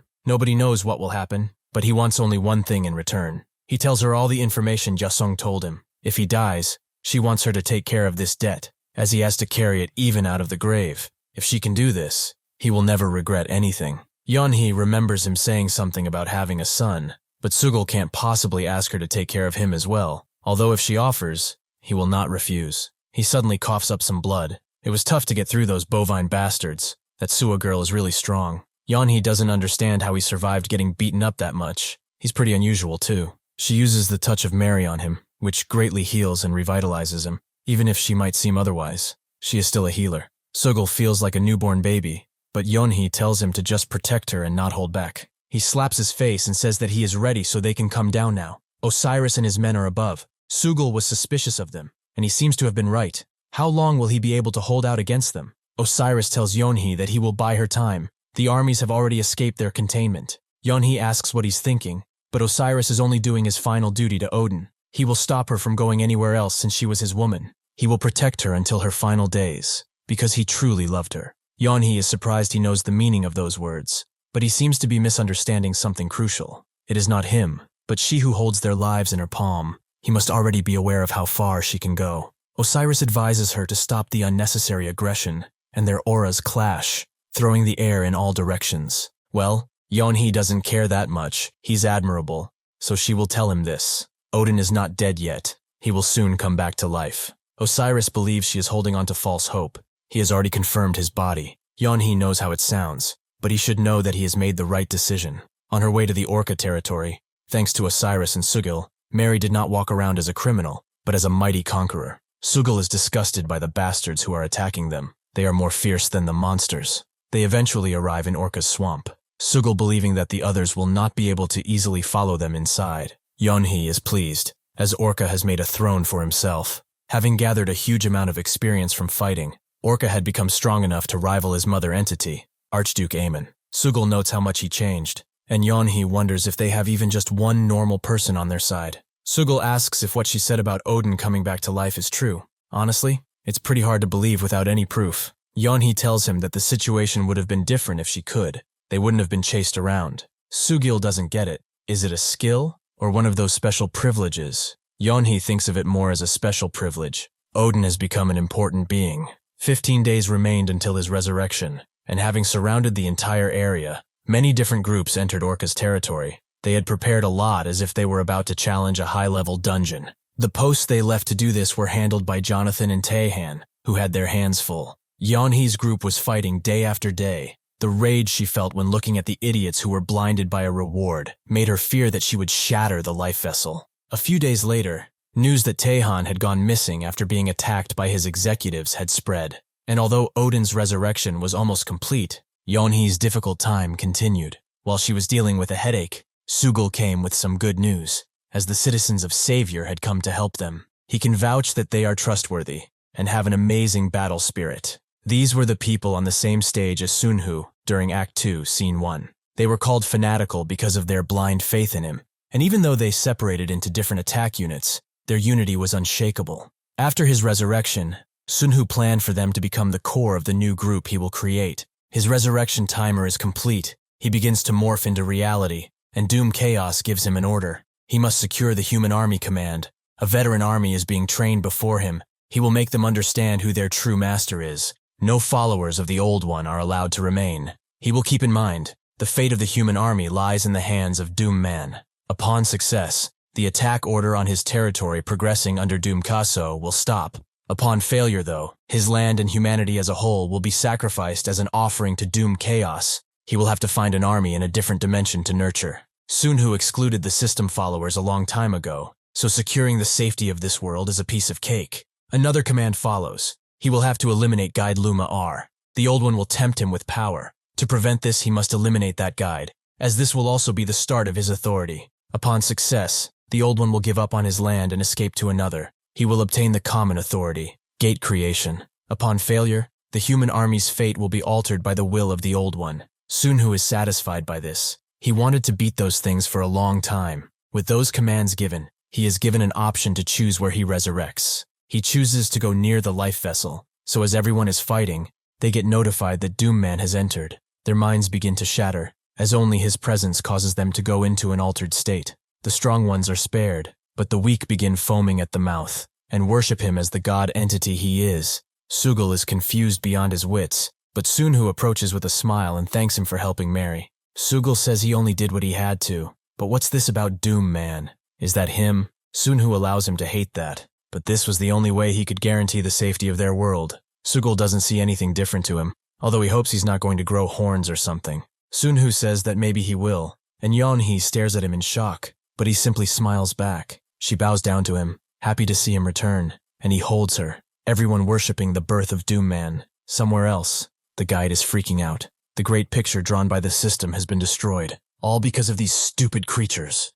Nobody knows what will happen, but he wants only one thing in return. He tells her all the information Jasung told him. If he dies, she wants her to take care of this debt, as he has to carry it even out of the grave. If she can do this, he will never regret anything. Yeonhee remembers him saying something about having a son, but Sugul can't possibly ask her to take care of him as well, although if she offers, he will not refuse. He suddenly coughs up some blood. It was tough to get through those bovine bastards. That Sua girl is really strong. Yeonhee doesn't understand how he survived getting beaten up that much. He's pretty unusual too. She uses the touch of Mary on him, which greatly heals and revitalizes him. Even if she might seem otherwise, she is still a healer. Sugul feels like a newborn baby, but Yeonhee tells him to just protect her and not hold back. He slaps his face and says that he is ready so they can come down now. Osiris and his men are above. Sugul was suspicious of them, and he seems to have been right. How long will he be able to hold out against them? Osiris tells Yeonhee that he will buy her time. The armies have already escaped their containment. Yeonhee asks what he's thinking, but Osiris is only doing his final duty to Odin. He will stop her from going anywhere else since she was his woman. He will protect her until her final days, because he truly loved her. Yeonhee is surprised he knows the meaning of those words, but he seems to be misunderstanding something crucial. It is not him, but she who holds their lives in her palm. He must already be aware of how far she can go. Osiris advises her to stop the unnecessary aggression, and their auras clash, throwing the air in all directions. Well, Yeonhee doesn't care that much. He's admirable, so she will tell him this. Odin is not dead yet. He will soon come back to life. Osiris believes she is holding on to false hope. He has already confirmed his body. Yeonhee knows how it sounds, but he should know that he has made the right decision. On her way to the Orca territory, thanks to Osiris and Sugil, Mary did not walk around as a criminal, but as a mighty conqueror. Sugil is disgusted by the bastards who are attacking them. They are more fierce than the monsters. They eventually arrive in Orca's swamp, Sugil believing that the others will not be able to easily follow them inside. Yeonhee is pleased, as Orca has made a throne for himself. Having gathered a huge amount of experience from fighting, Orca had become strong enough to rival his mother entity, Archduke Aemon. Sugil notes how much he changed, and Yeonhee wonders if they have even just one normal person on their side. Sugil asks if what she said about Odin coming back to life is true. Honestly, it's pretty hard to believe without any proof. Yeonhee tells him that the situation would have been different if she could. They wouldn't have been chased around. Sugil doesn't get it. Is it a skill, or one of those special privileges? Yeonhee thinks of it more as a special privilege. Odin has become an important being. 15 days remained until his resurrection, and having surrounded the entire area, many different groups entered Orca's territory. They had prepared a lot as if they were about to challenge a high-level dungeon. The posts they left to do this were handled by Jonathan and Taehan, who had their hands full. Yeonhee's group was fighting day after day. The rage she felt when looking at the idiots who were blinded by a reward made her fear that she would shatter the life vessel. A few days later, news that Taehan had gone missing after being attacked by his executives had spread. And although Odin's resurrection was almost complete, Yeonhee's difficult time continued. While she was dealing with a headache, Sugil came with some good news, as the citizens of Savior had come to help them. He can vouch that they are trustworthy. and have an amazing battle spirit. These were the people on the same stage as Sunhoo during Act 2, Scene 1. They were called fanatical because of their blind faith in him, and even though they separated into different attack units, their unity was unshakable. After his resurrection, Sunhoo planned for them to become the core of the new group he will create. His resurrection timer is complete. He begins to morph into reality, and Doom Chaos gives him an order. He must secure the human army command. A veteran army is being trained before him. He will make them understand who their true master is. No followers of the old one are allowed to remain. He will keep in mind, the fate of the human army lies in the hands of Doom Man. Upon success, the attack order on his territory progressing under Doom Kaso will stop. Upon failure, though, his land and humanity as a whole will be sacrificed as an offering to Doom Chaos. He will have to find an army in a different dimension to nurture. Sunhoo excluded the system followers a long time ago, so securing the safety of this world is a piece of cake. Another command follows. He will have to eliminate Guide Luma R. The old one will tempt him with power. To prevent this, he must eliminate that guide, as this will also be the start of his authority. Upon success, the old one will give up on his land and escape to another. He will obtain the common authority, Gate Creation. Upon failure, the human army's fate will be altered by the will of the old one. Sunhoo is satisfied by this. He wanted to beat those things for a long time. With those commands given, he is given an option to choose where he resurrects. He chooses to go near the life vessel, so as everyone is fighting, they get notified that Doom Man has entered. Their minds begin to shatter, as only his presence causes them to go into an altered state. The strong ones are spared, but the weak begin foaming at the mouth, and worship him as the god entity he is. Sugal is confused beyond his wits, but Sunhoo approaches with a smile and thanks him for helping Mary. Sugal says he only did what he had to, but what's this about Doom Man? Is that him? Sunhoo allows him to hate that, but this was the only way he could guarantee the safety of their world. Sugal doesn't see anything different to him, although he hopes he's not going to grow horns or something. Sunhoo says that maybe he will, and Yeonhee stares at him in shock, but he simply smiles back. She bows down to him, happy to see him return, and he holds her, everyone worshipping the birth of Doom Man. Somewhere else, the guide is freaking out. The great picture drawn by the system has been destroyed, all because of these stupid creatures.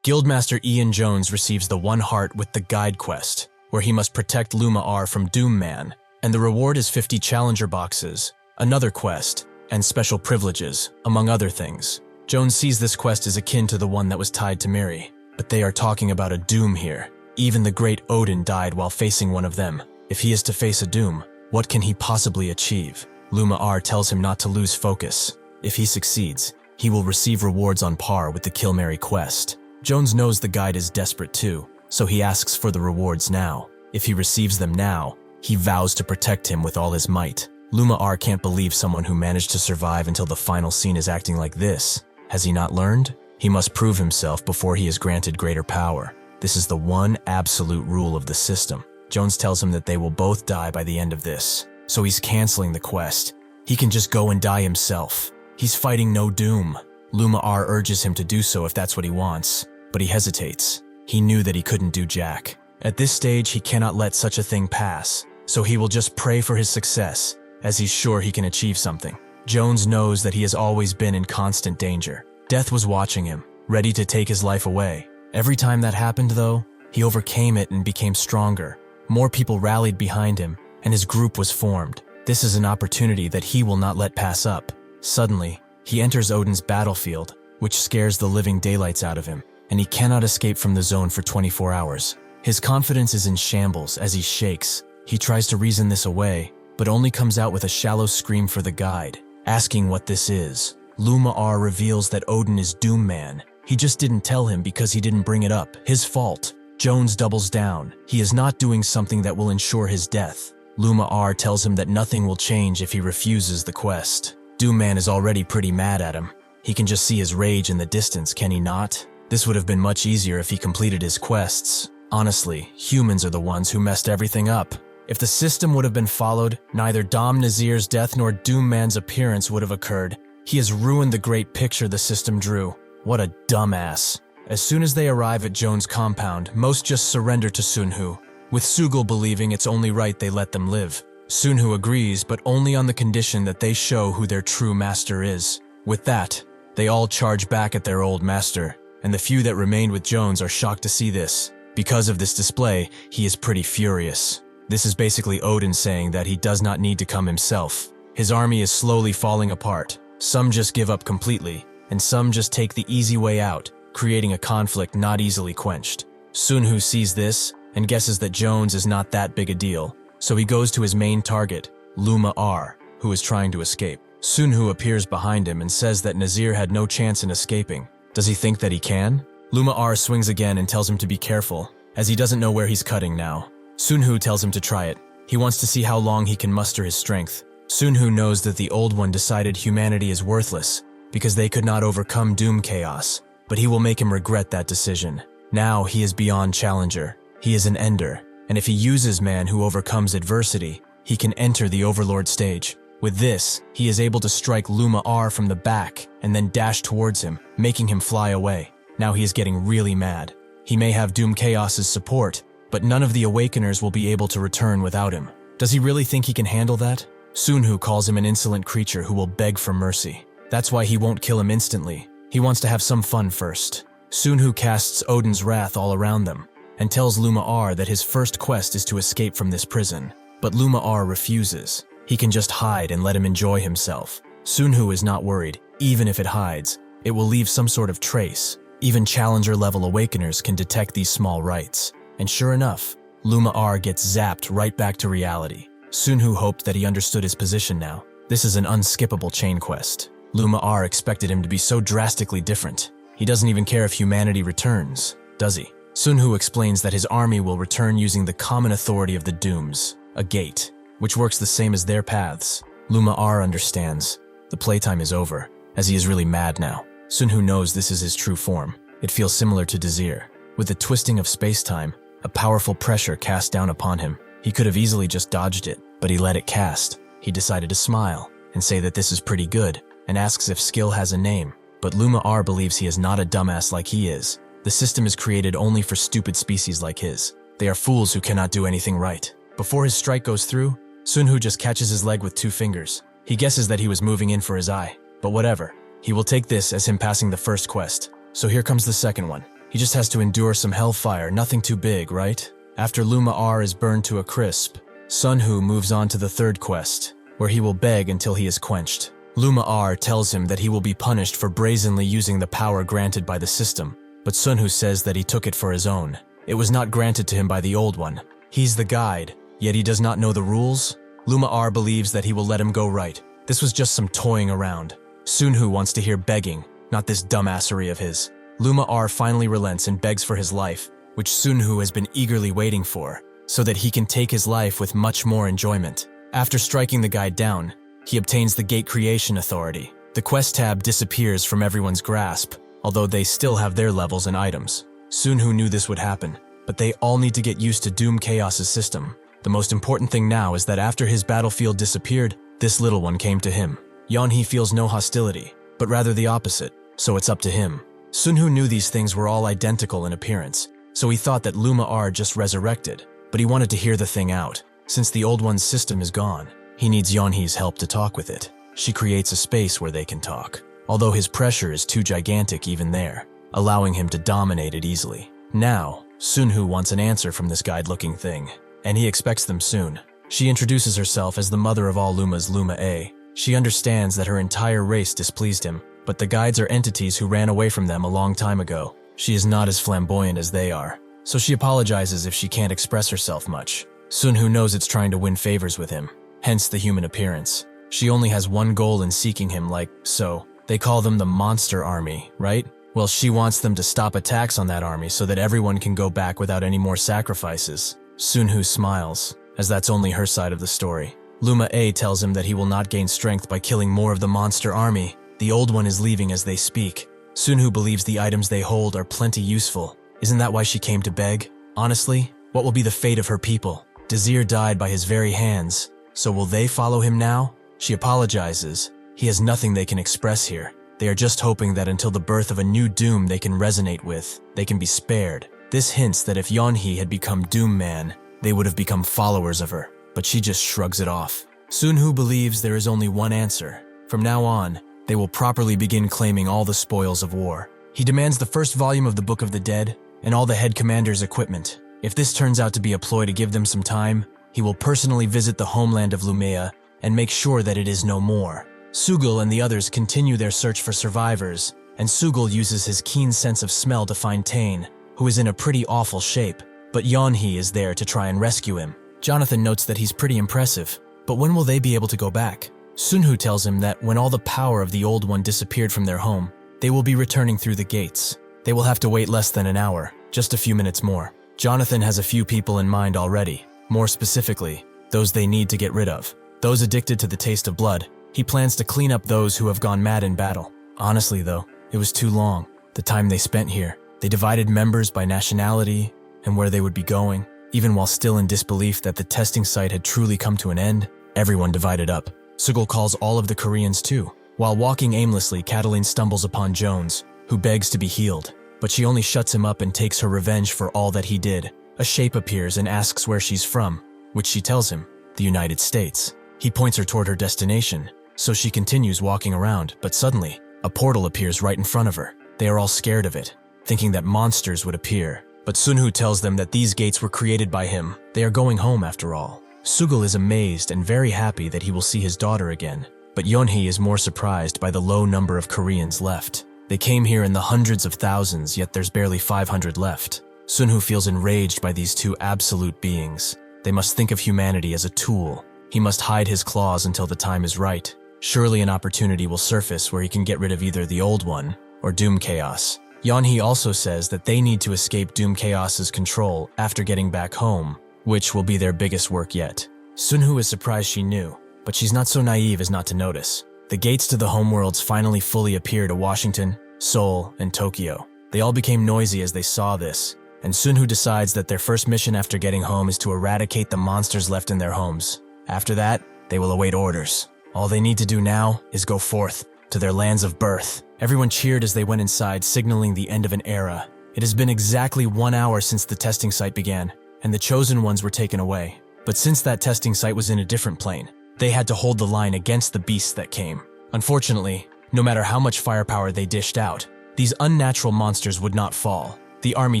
Guildmaster Ian Jones receives the One Heart with the Guide quest, where he must protect Luma R from Doom Man, and the reward is 50 challenger boxes, another quest, and special privileges, among other things. Jones sees this quest as akin to the one that was tied to Miri, but they are talking about a doom here. Even the great Odin died while facing one of them. If he is to face a doom, what can he possibly achieve? Luma R tells him not to lose focus. If he succeeds, he will receive rewards on par with the Kill Mary quest. Jones knows the guide is desperate too, so he asks for the rewards now. If he receives them now, he vows to protect him with all his might. Luma R can't believe someone who managed to survive until the final scene is acting like this. Has he not learned? He must prove himself before he is granted greater power. This is the one absolute rule of the system. Jones tells him that they will both die by the end of this, so he's canceling the quest. He can just go and die himself. He's fighting no doom. Luma R urges him to do so if that's what he wants, but he hesitates. He knew that he couldn't do jack. At this stage, he cannot let such a thing pass, so he will just pray for his success, as he's sure he can achieve something. Jones knows that he has always been in constant danger. Death was watching him, ready to take his life away. Every time that happened, though, he overcame it and became stronger. More people rallied behind him, and his group was formed. This is an opportunity that he will not let pass up. Suddenly, he enters Odin's battlefield, which scares the living daylights out of him, and he cannot escape from the zone for 24 hours. His confidence is in shambles as he shakes. He tries to reason this away, but only comes out with a shallow scream for the guide, asking what this is. Luma R reveals that Odin is Doom Man. He just didn't tell him because he didn't bring it up. His fault. Jones doubles down. He is not doing something that will ensure his death. Luma R tells him that nothing will change if he refuses the quest. Doom Man is already pretty mad at him. He can just see his rage in the distance, can he not? This would have been much easier if he completed his quests. Honestly, humans are the ones who messed everything up. If the system would have been followed, neither Dom Nazir's death nor Doom Man's appearance would have occurred. He has ruined the great picture the system drew. What a dumbass. As soon as they arrive at Jones' compound, most just surrender to Sunhoo, with Sugal believing it's only right they let them live. Sunhoo agrees, but only on the condition that they show who their true master is. With that, they all charge back at their old master, and the few that remained with Jones are shocked to see this. Because of this display, he is pretty furious. This is basically Odin saying that he does not need to come himself. His army is slowly falling apart. Some just give up completely, and some just take the easy way out, creating a conflict not easily quenched. Sunhoo sees this and guesses that Jones is not that big a deal, so he goes to his main target, Luma R, who is trying to escape. Sunhoo appears behind him and says that Nazir had no chance in escaping. Does he think that he can? Luma R swings again and tells him to be careful, as he doesn't know where he's cutting now. Sunhoo tells him to try it. He wants to see how long he can muster his strength. Sunhoo knows that the Old One decided humanity is worthless because they could not overcome Doom Chaos, but he will make him regret that decision. Now he is beyond Challenger. He is an Ender, and if he uses man who overcomes adversity, he can enter the Overlord stage. With this, he is able to strike Luma R from the back and then dash towards him, making him fly away. Now he is getting really mad. He may have Doom Chaos's support, but none of the Awakeners will be able to return without him. Does he really think he can handle that? Sunhoo calls him an insolent creature who will beg for mercy. That's why he won't kill him instantly. He wants to have some fun first. Sunhoo casts Odin's wrath all around them and tells Luma R that his first quest is to escape from this prison. But Luma R refuses. He can just hide and let him enjoy himself. Sunhoo is not worried. Even if it hides, it will leave some sort of trace. Even Challenger-level Awakeners can detect these small rites. And sure enough, Luma R gets zapped right back to reality. Sunhoo hoped that he understood his position now. This is an unskippable chain quest. Luma R expected him to be so drastically different. He doesn't even care if humanity returns, does he? Sunhoo explains that his army will return using the common authority of the Dooms, a gate, which works the same as their paths. Luma R understands. The playtime is over, as he is really mad now. Sunhoo knows this is his true form. It feels similar to Desir. With the twisting of space-time, a powerful pressure cast down upon him. He could have easily just dodged it, but he let it cast. He decided to smile and say that this is pretty good, and asks if skill has a name. But Luma R believes he is not a dumbass like he is. The system is created only for stupid species like his. They are fools who cannot do anything right. Before his strike goes through, Sunhoo just catches his leg with 2 fingers. He guesses that he was moving in for his eye, but whatever. He will take this as him passing the first quest. So here comes the second one. He just has to endure some hellfire, nothing too big, right? After Luma R is burned to a crisp, Sunhoo moves on to the third quest, where he will beg until he is quenched. Luma R tells him that he will be punished for brazenly using the power granted by the system, but Sunhoo says that he took it for his own. It was not granted to him by the Old One. He's the guide, yet he does not know the rules. Luma R believes that he will let him go right. This was just some toying around. Sunhoo wants to hear begging, not this dumbassery of his. Luma R finally relents and begs for his life, which Sunhoo has been eagerly waiting for, so that he can take his life with much more enjoyment. After striking the guide down, he obtains the Gate Creation Authority. The quest tab disappears from everyone's grasp, although they still have their levels and items. Sunhoo knew this would happen, but they all need to get used to Doom Chaos's system. The most important thing now is that after his battlefield disappeared, this little one came to him. Yeonhee feels no hostility, but rather the opposite, so it's up to him. Sunhoo knew these things were all identical in appearance, so he thought that Luma R just resurrected, but he wanted to hear the thing out. Since the Old One's system is gone, he needs Yeonhee's help to talk with it. She creates a space where they can talk, although his pressure is too gigantic even there, allowing him to dominate it easily. Now, Sunhoo wants an answer from this guide-looking thing, and he expects them soon. She introduces herself as the mother of all Lumas, Luma A. She understands that her entire race displeased him, but the guides are entities who ran away from them a long time ago. She is not as flamboyant as they are, so she apologizes if she can't express herself much. Sunhoo knows it's trying to win favors with him, hence the human appearance. She only has one goal in seeking him, so. They call them the Monster Army, right? Well, she wants them to stop attacks on that army so that everyone can go back without any more sacrifices. Sunhoo smiles, as that's only her side of the story. Luma A tells him that he will not gain strength by killing more of the Monster Army. The Old One is leaving as they speak. Sunhoo believes the items they hold are plenty useful. Isn't that why she came to beg? Honestly, what will be the fate of her people? Desir died by his very hands, so will they follow him now? She apologizes. He has nothing they can express here. They are just hoping that until the birth of a new Doom they can resonate with, they can be spared. This hints that if Yeonhee had become Doom Man, they would have become followers of her, but she just shrugs it off. Sunhoo believes there is only one answer. From now on, they will properly begin claiming all the spoils of war. He demands the first volume of the Book of the Dead and all the head commander's equipment. If this turns out to be a ploy to give them some time, He will personally visit the homeland of Lumea and make sure that it is no more. Sugul and the others continue their search for survivors, and Sugul uses his keen sense of smell to find Tane, who is in a pretty awful shape, but Yeonhee is there to try and rescue him. Jonathan notes that he's pretty impressive, but when will they be able to go back? Sunhoo tells him that when all the power of the old one disappeared from their home, they will be returning through the gates. They will have to wait less than an hour, just a few minutes more. Jonathan has a few people in mind already, more specifically, those they need to get rid of. Those addicted to the taste of blood. He plans to clean up those who have gone mad in battle. Honestly though, it was too long, the time they spent here. They divided members by nationality and where they would be going. Even while still in disbelief that the testing site had truly come to an end, everyone divided up. Sugul calls all of the Koreans too. While walking aimlessly, Cataline stumbles upon Jones, who begs to be healed. But she only shuts him up and takes her revenge for all that he did. A shape appears and asks where she's from, which she tells him, the United States. He points her toward her destination, so she continues walking around, but suddenly, a portal appears right in front of her. They are all scared of it, thinking that monsters would appear. But Sunhoo tells them that these gates were created by him. They are going home after all. Sugul is amazed and very happy that he will see his daughter again. But Yeonhee is more surprised by the low number of Koreans left. They came here in the hundreds of thousands, yet there's barely 500 left. Sunhoo feels enraged by these two absolute beings. They must think of humanity as a tool. He must hide his claws until the time is right. Surely an opportunity will surface where he can get rid of either the old one or Doom Chaos. Yeonhee also says that they need to escape Doom Chaos's control after getting back home, which will be their biggest work yet. Sunhoo is surprised she knew, but she's not so naive as not to notice. The gates to the homeworlds finally fully appear to Washington, Seoul, and Tokyo. They all became noisy as they saw this, and Sunhoo decides that their first mission after getting home is to eradicate the monsters left in their homes. After that, they will await orders. All they need to do now is go forth to their lands of birth. Everyone cheered as they went inside, signaling the end of an era. It has been exactly 1 hour since the testing site began, and the chosen ones were taken away. But since that testing site was in a different plane, they had to hold the line against the beasts that came. Unfortunately, no matter how much firepower they dished out, these unnatural monsters would not fall. The army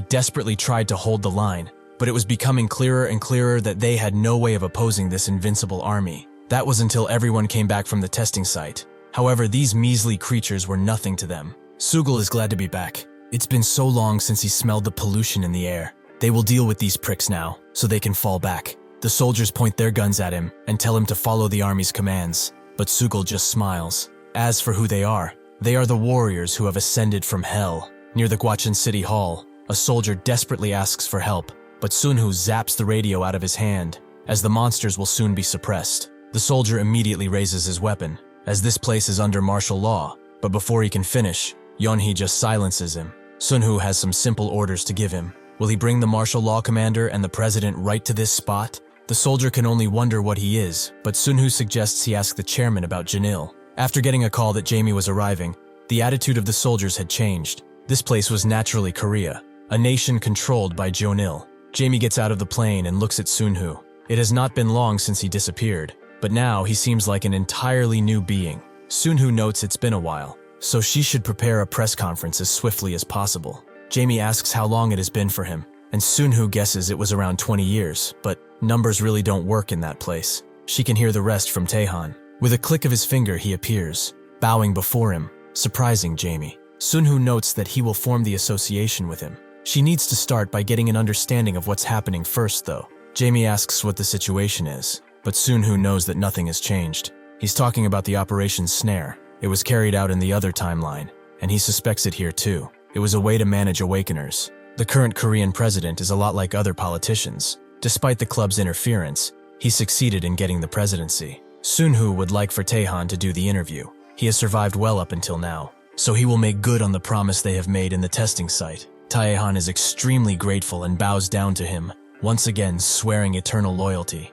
desperately tried to hold the line, but it was becoming clearer and clearer that they had no way of opposing this invincible army. That was until everyone came back from the testing site. However, these measly creatures were nothing to them. Sugul is glad to be back. It's been so long since he smelled the pollution in the air. They will deal with these pricks now, so they can fall back. The soldiers point their guns at him and tell him to follow the army's commands, but Sugul just smiles. As for who they are the warriors who have ascended from hell. Near the Gwacheon City Hall, a soldier desperately asks for help, but Sunhoo zaps the radio out of his hand, as the monsters will soon be suppressed. The soldier immediately raises his weapon, as this place is under martial law, but before he can finish, Yeonhee just silences him. Sunhoo has some simple orders to give him. Will he bring the martial law commander and the president right to this spot? The soldier can only wonder what he is, but Sunhoo suggests he ask the chairman about Janil. After getting a call that Jamie was arriving, the attitude of the soldiers had changed. This place was naturally Korea, a nation controlled by Jonil. Jamie gets out of the plane and looks at Sunhoo. It has not been long since he disappeared, but now he seems like an entirely new being. Sunhoo notes it's been a while, so she should prepare a press conference as swiftly as possible. Jamie asks how long it has been for him, and Sunhoo guesses it was around 20 years, but numbers really don't work in that place. She can hear the rest from Taehan. With a click of his finger, he appears, bowing before him, surprising Jamie. Sunhoo notes that he will form the association with him. She needs to start by getting an understanding of what's happening first, though. Jamie asks what the situation is, but Sunhoo knows that nothing has changed. He's talking about the Operation Snare. It was carried out in the other timeline, and he suspects it here too. It was a way to manage awakeners. The current Korean president is a lot like other politicians. Despite the club's interference, he succeeded in getting the presidency. Sunhoo would like for Taehan to do the interview. He has survived well up until now, so he will make good on the promise they have made in the testing site. Taehan is extremely grateful and bows down to him, once again swearing eternal loyalty.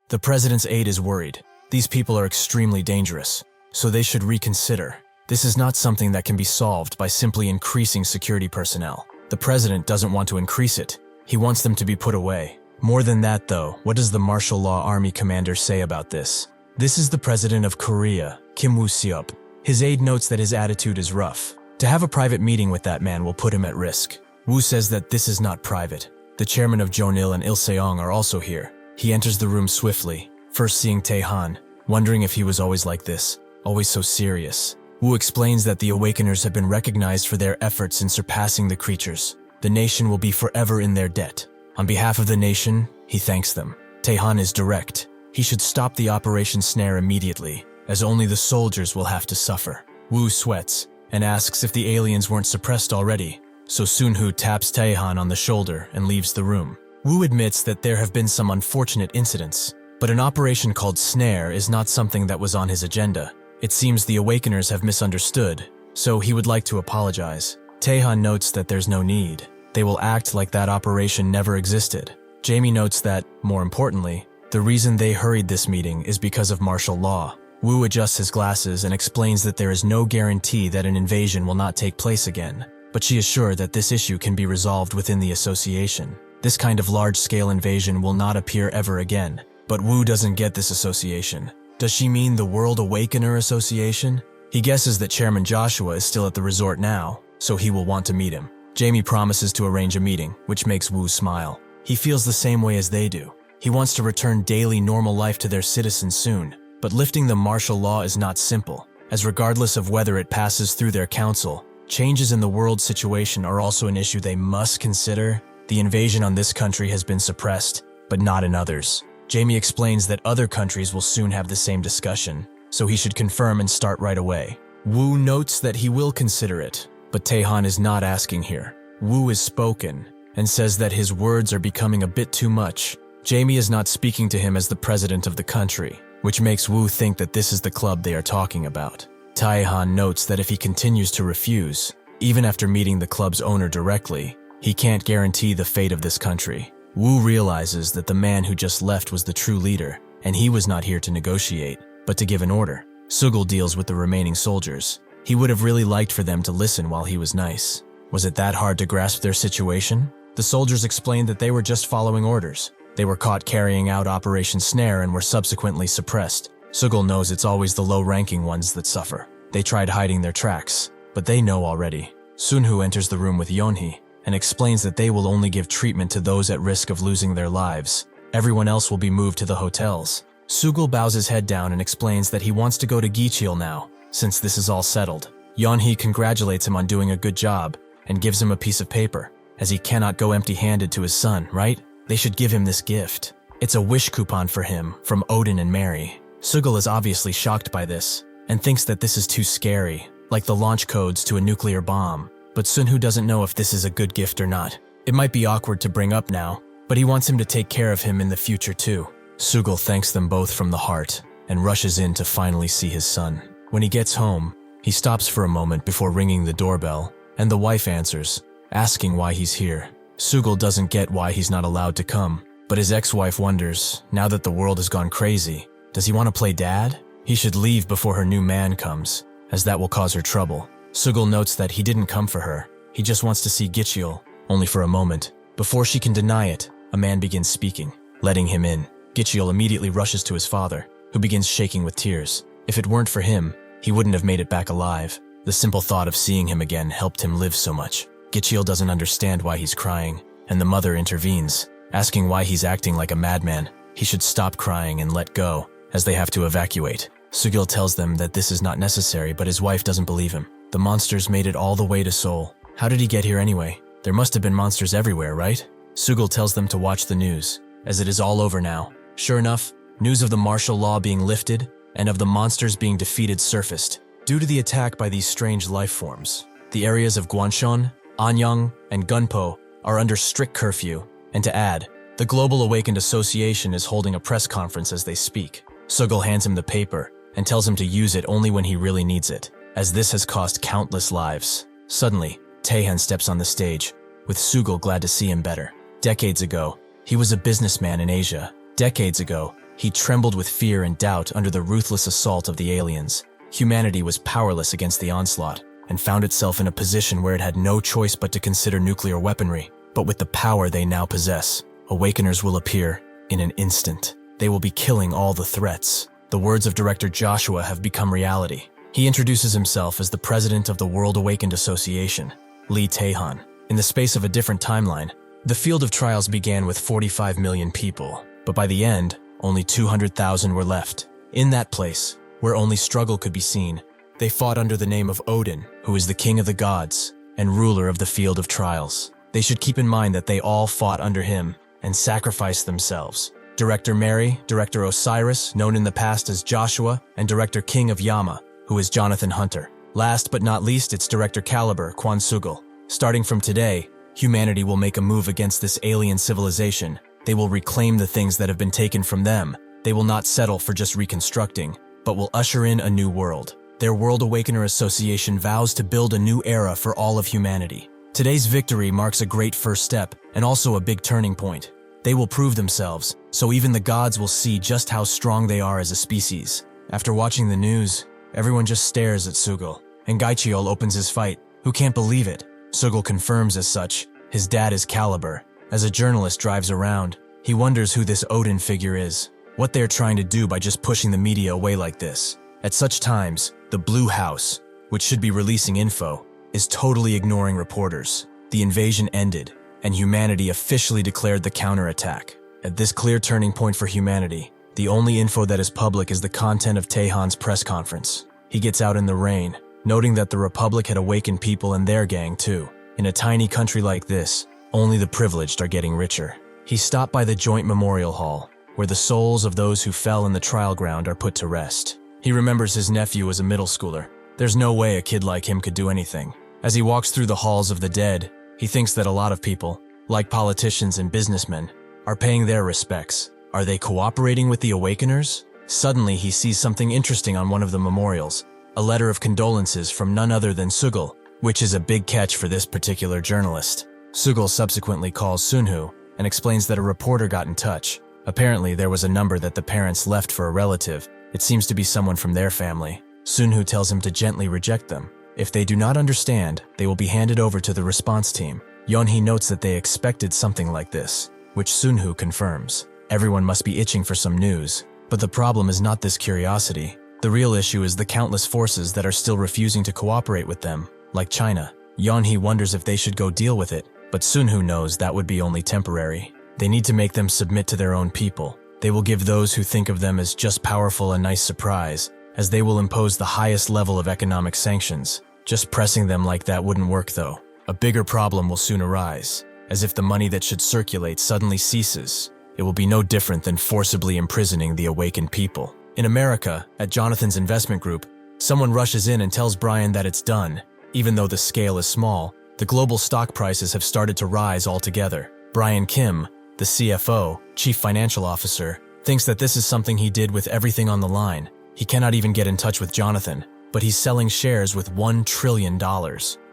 The president's aide is worried. These people are extremely dangerous, so they should reconsider. This is not something that can be solved by simply increasing security personnel. The president doesn't want to increase it. He wants them to be put away. More than that though, what does the martial law army commander say about this? This is the president of Korea, Kim Woo-seop. His aide notes that his attitude is rough. To have a private meeting with that man will put him at risk. Woo says that this is not private. The chairman of Jonil and Ilseong are also here. He enters the room swiftly, first seeing Taehan, wondering if he was always like this, always so serious. Wu explains that the awakeners have been recognized for their efforts in surpassing the creatures. The nation will be forever in their debt. On behalf of the nation, he thanks them. Taehan is direct. He should stop the Operation Snare immediately, as only the soldiers will have to suffer. Wu sweats and asks if the aliens weren't suppressed already, so Sunhoo taps Taehan on the shoulder and leaves the room. Wu admits that there have been some unfortunate incidents, but an operation called Snare is not something that was on his agenda. It seems the awakeners have misunderstood, so he would like to apologize. Taehan notes that there's no need. They will act like that operation never existed. Jamie notes that, more importantly, the reason they hurried this meeting is because of martial law. Wu adjusts his glasses and explains that there is no guarantee that an invasion will not take place again, but she is sure that this issue can be resolved within the association. This kind of large-scale invasion will not appear ever again, but Wu doesn't get this association. Does she mean the World Awakener Association? He guesses that Chairman Joshua is still at the resort now, so he will want to meet him. Jamie promises to arrange a meeting, which makes Wu smile. He feels the same way as they do. He wants to return daily normal life to their citizens soon, but lifting the martial law is not simple, as regardless of whether it passes through their council, changes in the world situation are also an issue they must consider. The invasion on this country has been suppressed, but not in others. Jamie explains that other countries will soon have the same discussion, so he should confirm and start right away. Wu notes that he will consider it, but Taehan is not asking here. Wu is spoken and says that his words are becoming a bit too much. Jamie is not speaking to him as the president of the country, which makes Wu think that this is the club they are talking about. Taehan notes that if he continues to refuse, even after meeting the club's owner directly, he can't guarantee the fate of this country. Wu realizes that the man who just left was the true leader, and he was not here to negotiate, but to give an order. Suicidal deals with the remaining soldiers. He would have really liked for them to listen while he was nice. Was it that hard to grasp their situation? The soldiers explained that they were just following orders. They were caught carrying out Operation Snare and were subsequently suppressed. Suicidal knows it's always the low-ranking ones that suffer. They tried hiding their tracks, but they know already. Sunhoo enters the room with Yeonhee and explains that they will only give treatment to those at risk of losing their lives. Everyone else will be moved to the hotels. Suicidal bows his head down and explains that he wants to go to Gicheol now, since this is all settled. Yeonhee congratulates him on doing a good job and gives him a piece of paper, as he cannot go empty-handed to his son, right? They should give him this gift. It's a wish coupon for him from Odin and Mary. Suicidal is obviously shocked by this and thinks that this is too scary, like the launch codes to a nuclear bomb. But Sunhoo doesn't know if this is a good gift or not. It might be awkward to bring up now, but he wants him to take care of him in the future too. Suicidal thanks them both from the heart and rushes in to finally see his son. When he gets home, he stops for a moment before ringing the doorbell, and the wife answers, asking why he's here. Suicidal doesn't get why he's not allowed to come, but his ex-wife wonders, now that the world has gone crazy, does he want to play dad? He should leave before her new man comes, as that will cause her trouble. Suicidal notes that he didn't come for her. He just wants to see Gicheol, only for a moment. Before she can deny it, a man begins speaking, letting him in. Gicheol immediately rushes to his father, who begins shaking with tears. If it weren't for him, he wouldn't have made it back alive. The simple thought of seeing him again helped him live so much. Gicheol doesn't understand why he's crying, and the mother intervenes, asking why he's acting like a madman. He should stop crying and let go, as they have to evacuate. Suicidal tells them that this is not necessary, but his wife doesn't believe him. The monsters made it all the way to Seoul. How did he get here anyway? There must have been monsters everywhere, right? Suicidal tells them to watch the news, as it is all over now. Sure enough, news of the martial law being lifted and of the monsters being defeated surfaced. Due to the attack by these strange life forms, the areas of Gwancheon, Anyang, and Gunpo are under strict curfew. And to add, the Global Awakened Association is holding a press conference as they speak. Suicidal hands him the paper and tells him to use it only when he really needs it, as this has cost countless lives. Suddenly, Taehan steps on the stage, with Suicidal glad to see him better. Decades ago, he was a businessman in Asia. Decades ago, he trembled with fear and doubt under the ruthless assault of the aliens. Humanity was powerless against the onslaught, and found itself in a position where it had no choice but to consider nuclear weaponry. But with the power they now possess, awakeners will appear in an instant. They will be killing all the threats. The words of Director Joshua have become reality. He introduces himself as the president of the World Awakened Association, Lee Taehan. In the space of a different timeline, the field of trials began with 45 million people. but by the end, only 200,000 were left. In that place, where only struggle could be seen, they fought under the name of Odin, who is the king of the gods and ruler of the field of trials. They should keep in mind that they all fought under him and sacrificed themselves. Director Mary, Director Osiris, known in the past as Joshua, and Director King of Yama, who is Jonathan Hunter. Last but not least, it's Director Caliber, Quan Sugal. Starting from today, humanity will make a move against this alien civilization. They will reclaim the things that have been taken from them. They will not settle for just reconstructing, but will usher in a new world. Their World Awakener Association vows to build a new era for all of humanity. Today's victory marks a great first step and also a big turning point. They will prove themselves, so even the gods will see just how strong they are as a species. After watching the news, everyone just stares at Sugal, and Gaichiol opens his fight. Who can't believe it? Sugal confirms as such. His dad is Caliber. As a journalist drives around, he wonders who this Odin figure is, what they're trying to do by just pushing the media away like this. At such times, the Blue House, which should be releasing info, is totally ignoring reporters. The invasion ended, and humanity officially declared the counterattack. At this clear turning point for humanity, the only info that is public is the content of Taehan's press conference. He gets out in the rain, noting that the Republic had awakened people and their gang too. In a tiny country like this, only the privileged are getting richer. He stopped by the joint memorial hall, where the souls of those who fell in the trial ground are put to rest. He remembers his nephew as a middle schooler. There's no way a kid like him could do anything. As he walks through the halls of the dead, he thinks that a lot of people, like politicians and businessmen, are paying their respects. Are they cooperating with the Awakeners? Suddenly, he sees something interesting on one of the memorials, a letter of condolences from none other than Sugal, which is a big catch for this particular journalist. Sugal subsequently calls Sunhoo and explains that a reporter got in touch. Apparently, there was a number that the parents left for a relative. It seems to be someone from their family. Sunhoo tells him to gently reject them. If they do not understand, they will be handed over to the response team. Yeonhee notes that they expected something like this, which Sunhoo confirms. Everyone must be itching for some news. But the problem is not this curiosity. The real issue is the countless forces that are still refusing to cooperate with them, like China. Yeonhee wonders if they should go deal with it, but Sunhoo knows that would be only temporary. They need to make them submit to their own people. They will give those who think of them as just powerful a nice surprise, as they will impose the highest level of economic sanctions. Just pressing them like that wouldn't work though. A bigger problem will soon arise, as if the money that should circulate suddenly ceases. It will be no different than forcibly imprisoning the awakened people. In America, at Jonathan's investment group, someone rushes in and tells Brian that it's done. Even though the scale is small, the global stock prices have started to rise altogether. Brian Kim, the CFO, Chief Financial Officer, thinks that this is something he did with everything on the line. He cannot even get in touch with Jonathan, but he's selling shares with $1 trillion.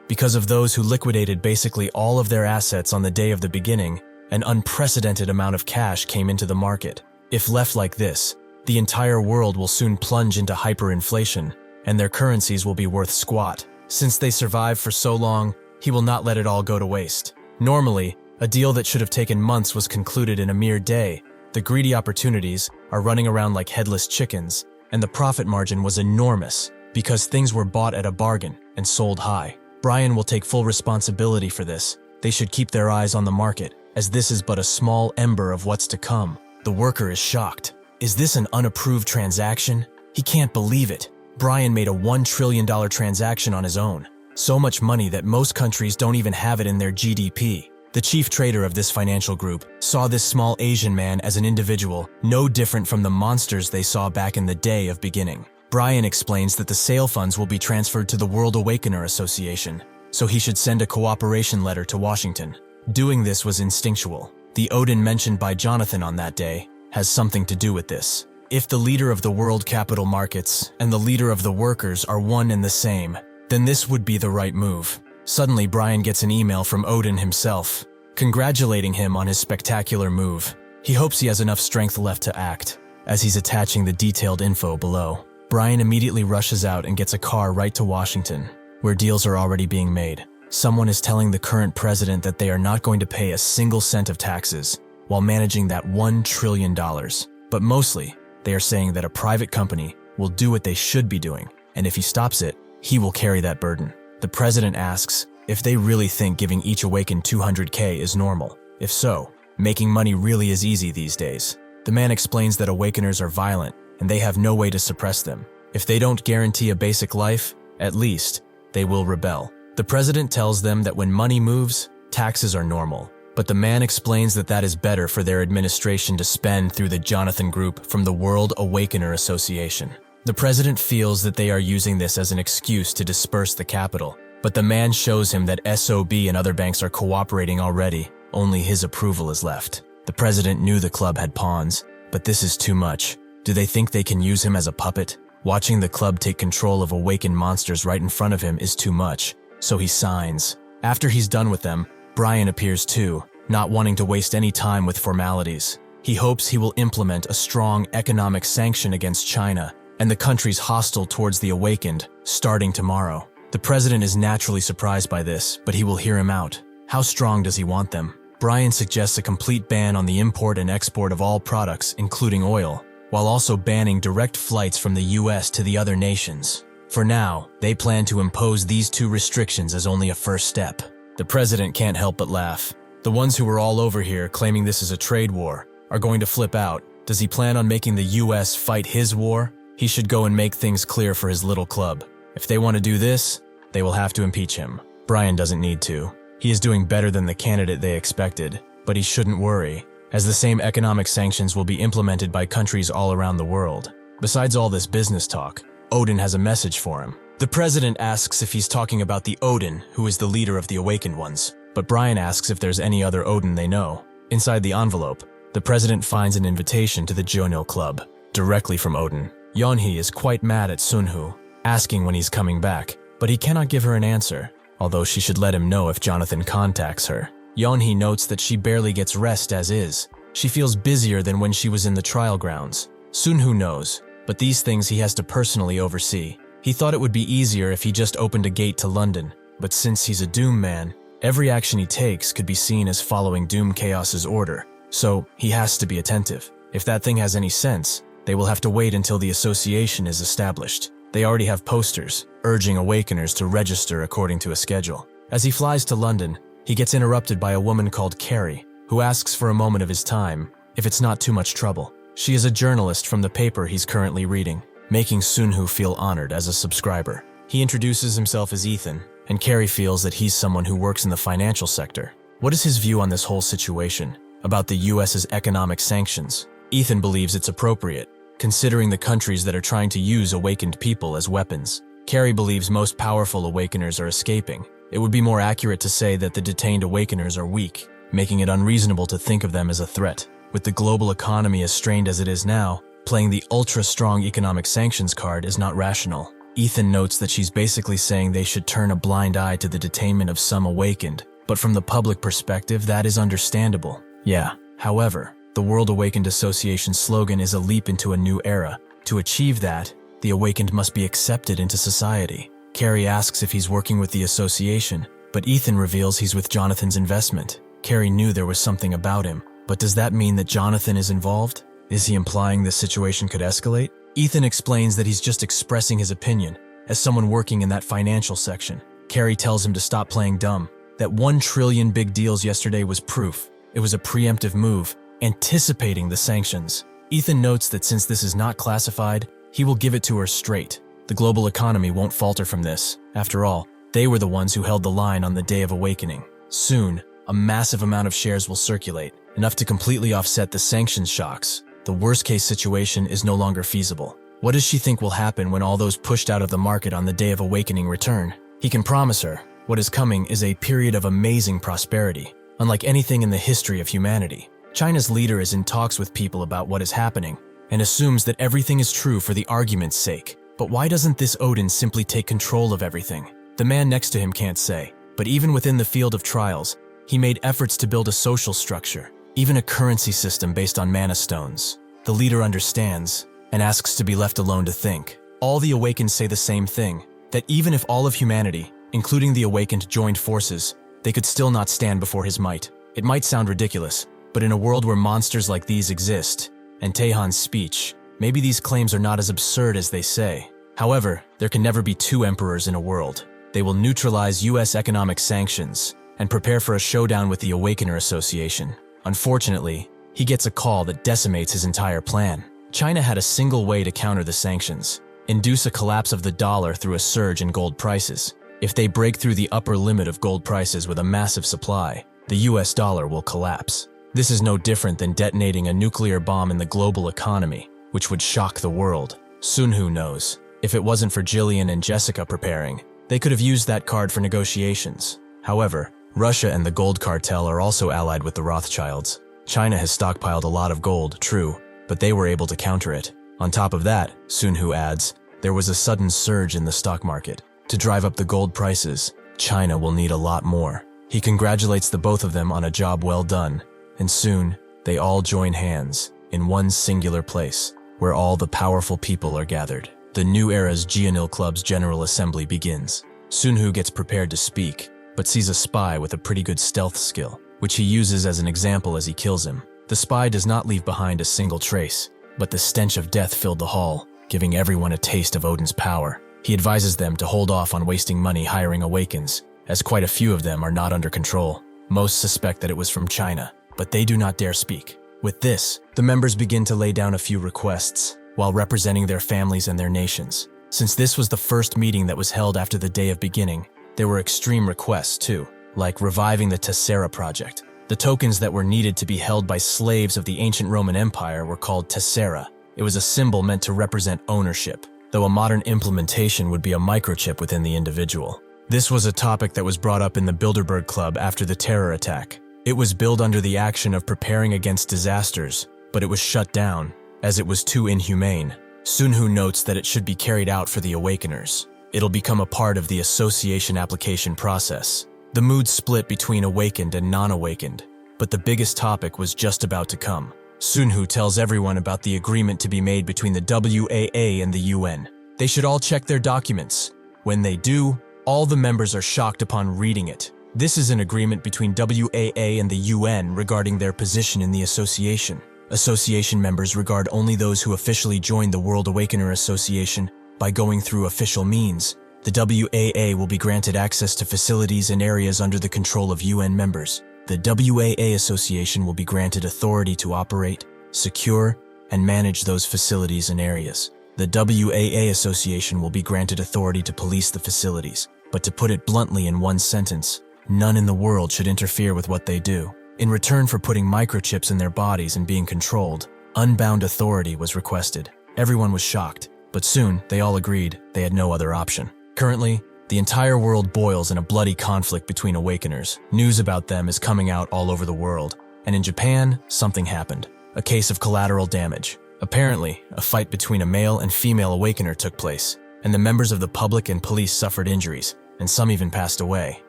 Because of those who liquidated basically all of their assets on the day of the beginning, an unprecedented amount of cash came into the market. If left like this, the entire world will soon plunge into hyperinflation, and their currencies will be worth squat. Since they survived for so long, he will not let it all go to waste. Normally, a deal that should have taken months was concluded in a mere day. The greedy opportunities are running around like headless chickens, and the profit margin was enormous because things were bought at a bargain and sold high. Brian will take full responsibility for this. They should keep their eyes on the market, as this is but a small ember of what's to come. The worker is shocked. Is this an unapproved transaction? He can't believe it. Brian made a $1 trillion transaction on his own. So much money that most countries don't even have it in their GDP. The chief trader of this financial group saw this small Asian man as an individual no different from the monsters they saw back in the day of beginning. Brian explains that the sale funds will be transferred to the World Awakener Association, so he should send a cooperation letter to Washington. Doing this was instinctual. The Odin mentioned by Jonathan on that day has something to do with this. If the leader of the world capital markets and the leader of the workers are one and the same, then this would be the right move. Suddenly, Brian gets an email from Odin himself, congratulating him on his spectacular move. He hopes he has enough strength left to act, as he's attaching the detailed info below. Brian immediately rushes out and gets a car right to Washington, where deals are already being made. Someone is telling the current president that they are not going to pay a single cent of taxes while managing that $1 trillion. But mostly, they are saying that a private company will do what they should be doing, and if he stops it, he will carry that burden. The president asks if they really think giving each awakened $200K is normal. If so, making money really is easy these days. The man explains that awakeners are violent, and they have no way to suppress them. If they don't guarantee a basic life, at least, they will rebel. The president tells them that when money moves, taxes are normal. But the man explains that that is better for their administration to spend through the Jonathan Group from the World Awakener Association. The president feels that they are using this as an excuse to disperse the capital, but the man shows him that SOB and other banks are cooperating already, only his approval is left. The president knew the club had pawns, but this is too much. Do they think they can use him as a puppet? Watching the club take control of awakened monsters right in front of him is too much, so he signs. After he's done with them, Brian appears too, not wanting to waste any time with formalities. He hopes he will implement a strong economic sanction against China and the countries hostile towards the awakened, starting tomorrow. The president is naturally surprised by this, but he will hear him out. How strong does he want them? Brian suggests a complete ban on the import and export of all products, including oil, while also banning direct flights from the US to the other nations. For now, they plan to impose these two restrictions as only a first step. The president can't help but laugh. The ones who were all over here claiming this is a trade war are going to flip out. Does he plan on making the US fight his war? He should go and make things clear for his little club. If they want to do this, they will have to impeach him. Brian doesn't need to. He is doing better than the candidate they expected, but he shouldn't worry, as the same economic sanctions will be implemented by countries all around the world. Besides all this business talk, Odin has a message for him. The president asks if he's talking about the Odin, who is the leader of the Awakened Ones, but Brian asks if there's any other Odin they know. Inside the envelope, the president finds an invitation to the Jonil Club, directly from Odin. Yeonhee is quite mad at Sunhoo, asking when he's coming back, but he cannot give her an answer, although she should let him know if Jonathan contacts her. Yeonhee notes that she barely gets rest as is. She feels busier than when she was in the trial grounds. Sunhoo knows, but these things he has to personally oversee. He thought it would be easier if he just opened a gate to London, but since he's a Doom man, every action he takes could be seen as following Doom Chaos's order, so he has to be attentive. If that thing has any sense, they will have to wait until the association is established. They already have posters, urging awakeners to register according to a schedule. As he flies to London, he gets interrupted by a woman called Carrie, who asks for a moment of his time, if it's not too much trouble. She is a journalist from the paper he's currently reading, making Sunhoo feel honored as a subscriber. He introduces himself as Ethan, and Carrie feels that he's someone who works in the financial sector. What is his view on this whole situation, about the US's economic sanctions? Ethan believes it's appropriate, considering the countries that are trying to use awakened people as weapons. Carrie believes most powerful awakeners are escaping. It would be more accurate to say that the detained awakeners are weak, making it unreasonable to think of them as a threat. With the global economy as strained as it is now, playing the ultra-strong economic sanctions card is not rational. Ethan notes that she's basically saying they should turn a blind eye to the detainment of some awakened, but from the public perspective, that is understandable. Yeah, however, the World Awakened Association's slogan is a leap into a new era. To achieve that, the awakened must be accepted into society. Carrie asks if he's working with the association, but Ethan reveals he's with Jonathan's investment. Carrie knew there was something about him, but does that mean that Jonathan is involved? Is he implying this situation could escalate? Ethan explains that he's just expressing his opinion, as someone working in that financial section. Carrie tells him to stop playing dumb. That 1 trillion big deals yesterday was proof. It was a preemptive move, anticipating the sanctions. Ethan notes that since this is not classified, he will give it to her straight. The global economy won't falter from this. After all, they were the ones who held the line on the Day of Awakening. Soon, a massive amount of shares will circulate, enough to completely offset the sanctions shocks. The worst-case situation is no longer feasible. What does she think will happen when all those pushed out of the market on the Day of Awakening return? He can promise her, what is coming is a period of amazing prosperity, unlike anything in the history of humanity. China's leader is in talks with people about what is happening, and assumes that everything is true for the argument's sake. But why doesn't this Odin simply take control of everything? The man next to him can't say, but even within the field of trials, he made efforts to build a social structure, even a currency system based on mana stones. The leader understands, and asks to be left alone to think. All the awakened say the same thing, that even if all of humanity, including the awakened, joined forces, they could still not stand before his might. It might sound ridiculous, but in a world where monsters like these exist, and Taehan's speech, maybe these claims are not as absurd as they say. However, there can never be two emperors in a world. They will neutralize US economic sanctions and prepare for a showdown with the Awakener Association. Unfortunately, he gets a call that decimates his entire plan. China had a single way to counter the sanctions: induce a collapse of the dollar through a surge in gold prices. If they break through the upper limit of gold prices with a massive supply, the US dollar will collapse. This is no different than detonating a nuclear bomb in the global economy, which would shock the world. Sunhoo knows. If it wasn't for Jillian and Jessica preparing, they could have used that card for negotiations. However, Russia and the gold cartel are also allied with the Rothschilds. China has stockpiled a lot of gold, true, but they were able to counter it. On top of that, Sunhoo adds, there was a sudden surge in the stock market. To drive up the gold prices, China will need a lot more. He congratulates the both of them on a job well done, and soon, they all join hands in one singular place, where all the powerful people are gathered. The new era's Geonil Club's General Assembly begins. Sunhoo gets prepared to speak, but sees a spy with a pretty good stealth skill, which he uses as an example as he kills him. The spy does not leave behind a single trace, but the stench of death filled the hall, giving everyone a taste of Odin's power. He advises them to hold off on wasting money hiring awakens, as quite a few of them are not under control. Most suspect that it was from China, but they do not dare speak. With this, the members begin to lay down a few requests, while representing their families and their nations. Since this was the first meeting that was held after the day of beginning, there were extreme requests too, like reviving the Tessera project. The tokens that were needed to be held by slaves of the ancient Roman Empire were called Tessera. It was a symbol meant to represent ownership, though a modern implementation would be a microchip within the individual. This was a topic that was brought up in the Bilderberg Club after the terror attack. It was billed under the action of preparing against disasters, but it was shut down, as it was too inhumane. Sunhoo notes that it should be carried out for the awakeners. It'll become a part of the association application process. The mood split between awakened and non-awakened, but the biggest topic was just about to come. Sunhoo tells everyone about the agreement to be made between the WAA and the UN. They should all check their documents. When they do, all the members are shocked upon reading it. This is an agreement between WAA and the UN regarding their position in the association. Association members regard only those who officially joined the World Awakener Association by going through official means. The WAA will be granted access to facilities and areas under the control of UN members. The WAA Association will be granted authority to operate, secure, and manage those facilities and areas. The WAA Association will be granted authority to police the facilities. But to put it bluntly in one sentence, none in the world should interfere with what they do. In return for putting microchips in their bodies and being controlled, unbound authority was requested. Everyone was shocked, but soon they all agreed they had no other option. Currently, the entire world boils in a bloody conflict between awakeners. News about them is coming out all over the world, and in Japan, something happened. A case of collateral damage. Apparently, a fight between a male and female awakener took place, and the members of the public and police suffered injuries, and some even passed away.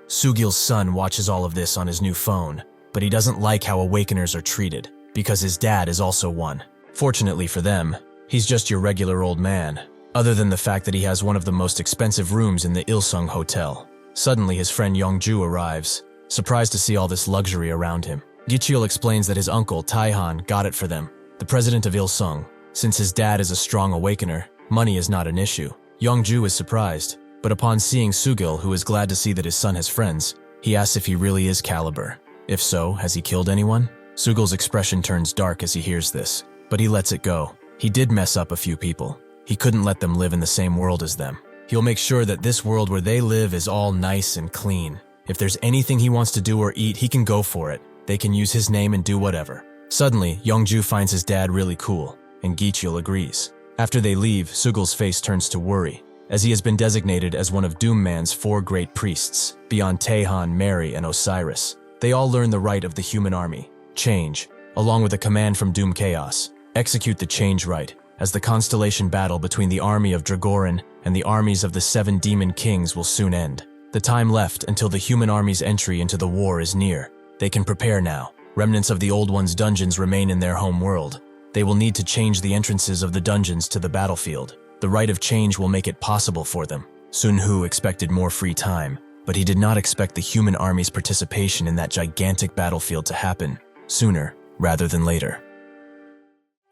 Sugil's son watches all of this on his new phone, but he doesn't like how awakeners are treated, because his dad is also one. Fortunately for them, he's just your regular old man, other than the fact that he has one of the most expensive rooms in the Ilsung Hotel. Suddenly, his friend Yongju arrives, surprised to see all this luxury around him. Gichiel explains that his uncle, Taihan, got it for them, the president of Ilsung. Since his dad is a strong awakener, money is not an issue. Yongju is surprised, but upon seeing Sugil, who is glad to see that his son has friends, he asks if he really is Caliber. If so, has he killed anyone? Sugil's expression turns dark as he hears this, but he lets it go. He did mess up a few people. He couldn't let them live in the same world as them. He'll make sure that this world where they live is all nice and clean. If there's anything he wants to do or eat, he can go for it. They can use his name and do whatever. Suddenly, Yongju finds his dad really cool, and Gichiel agrees. After they leave, Sugil's face turns to worry, as he has been designated as one of Doom Man's 4 great priests, beyond Taehan, Mary, and Osiris. They all learn the rite of the human army, change, along with a command from Doom Chaos. Execute the change rite, as the constellation battle between the army of Dragoran and the armies of the 7 demon kings will soon end. The time left until the human army's entry into the war is near. They can prepare now. Remnants of the old one's dungeons remain in their home world. They will need to change the entrances of the dungeons to the battlefield. The rite of change will make it possible for them. Sunhoo expected more free time, but he did not expect the human army's participation in that gigantic battlefield to happen sooner rather than later.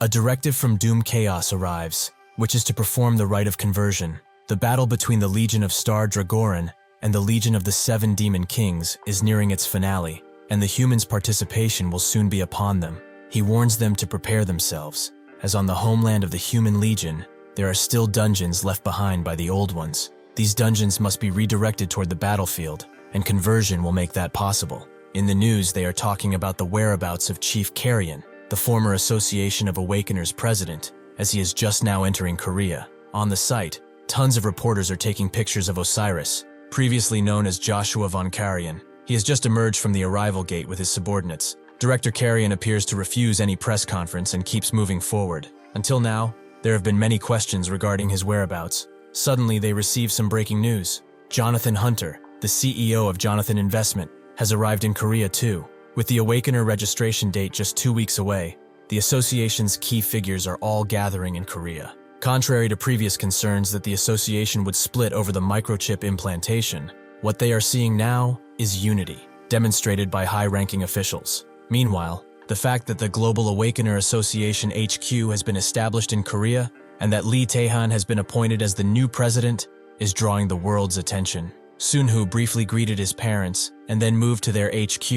A directive from Doom Chaos arrives, which is to perform the rite of conversion. The battle between the Legion of Star Dragoran and the Legion of the 7 Demon Kings is nearing its finale, and the humans' participation will soon be upon them. He warns them to prepare themselves, as on the homeland of the human legion, there are still dungeons left behind by the old ones. These dungeons must be redirected toward the battlefield, and conversion will make that possible. In the news, they are talking about the whereabouts of Chief Carrion, the former Association of Awakeners president, as he is just now entering Korea. On the site, tons of reporters are taking pictures of Osiris, previously known as Joshua von Carrion. He has just emerged from the arrival gate with his subordinates. Director Carrion appears to refuse any press conference and keeps moving forward. Until now, there have been many questions regarding his whereabouts. Suddenly, they receive some breaking news. Jonathan Hunter, the CEO of Jonathan Investment, has arrived in Korea too. With the Awakener registration date just 2 weeks away, the association's key figures are all gathering in Korea. Contrary to previous concerns that the association would split over the microchip implantation, what they are seeing now is unity, demonstrated by high-ranking officials. Meanwhile, the fact that the Global Awakener Association HQ has been established in Korea and that Lee Tae-han has been appointed as the new president is drawing the world's attention. Sunhoo briefly greeted his parents and then moved to their HQ,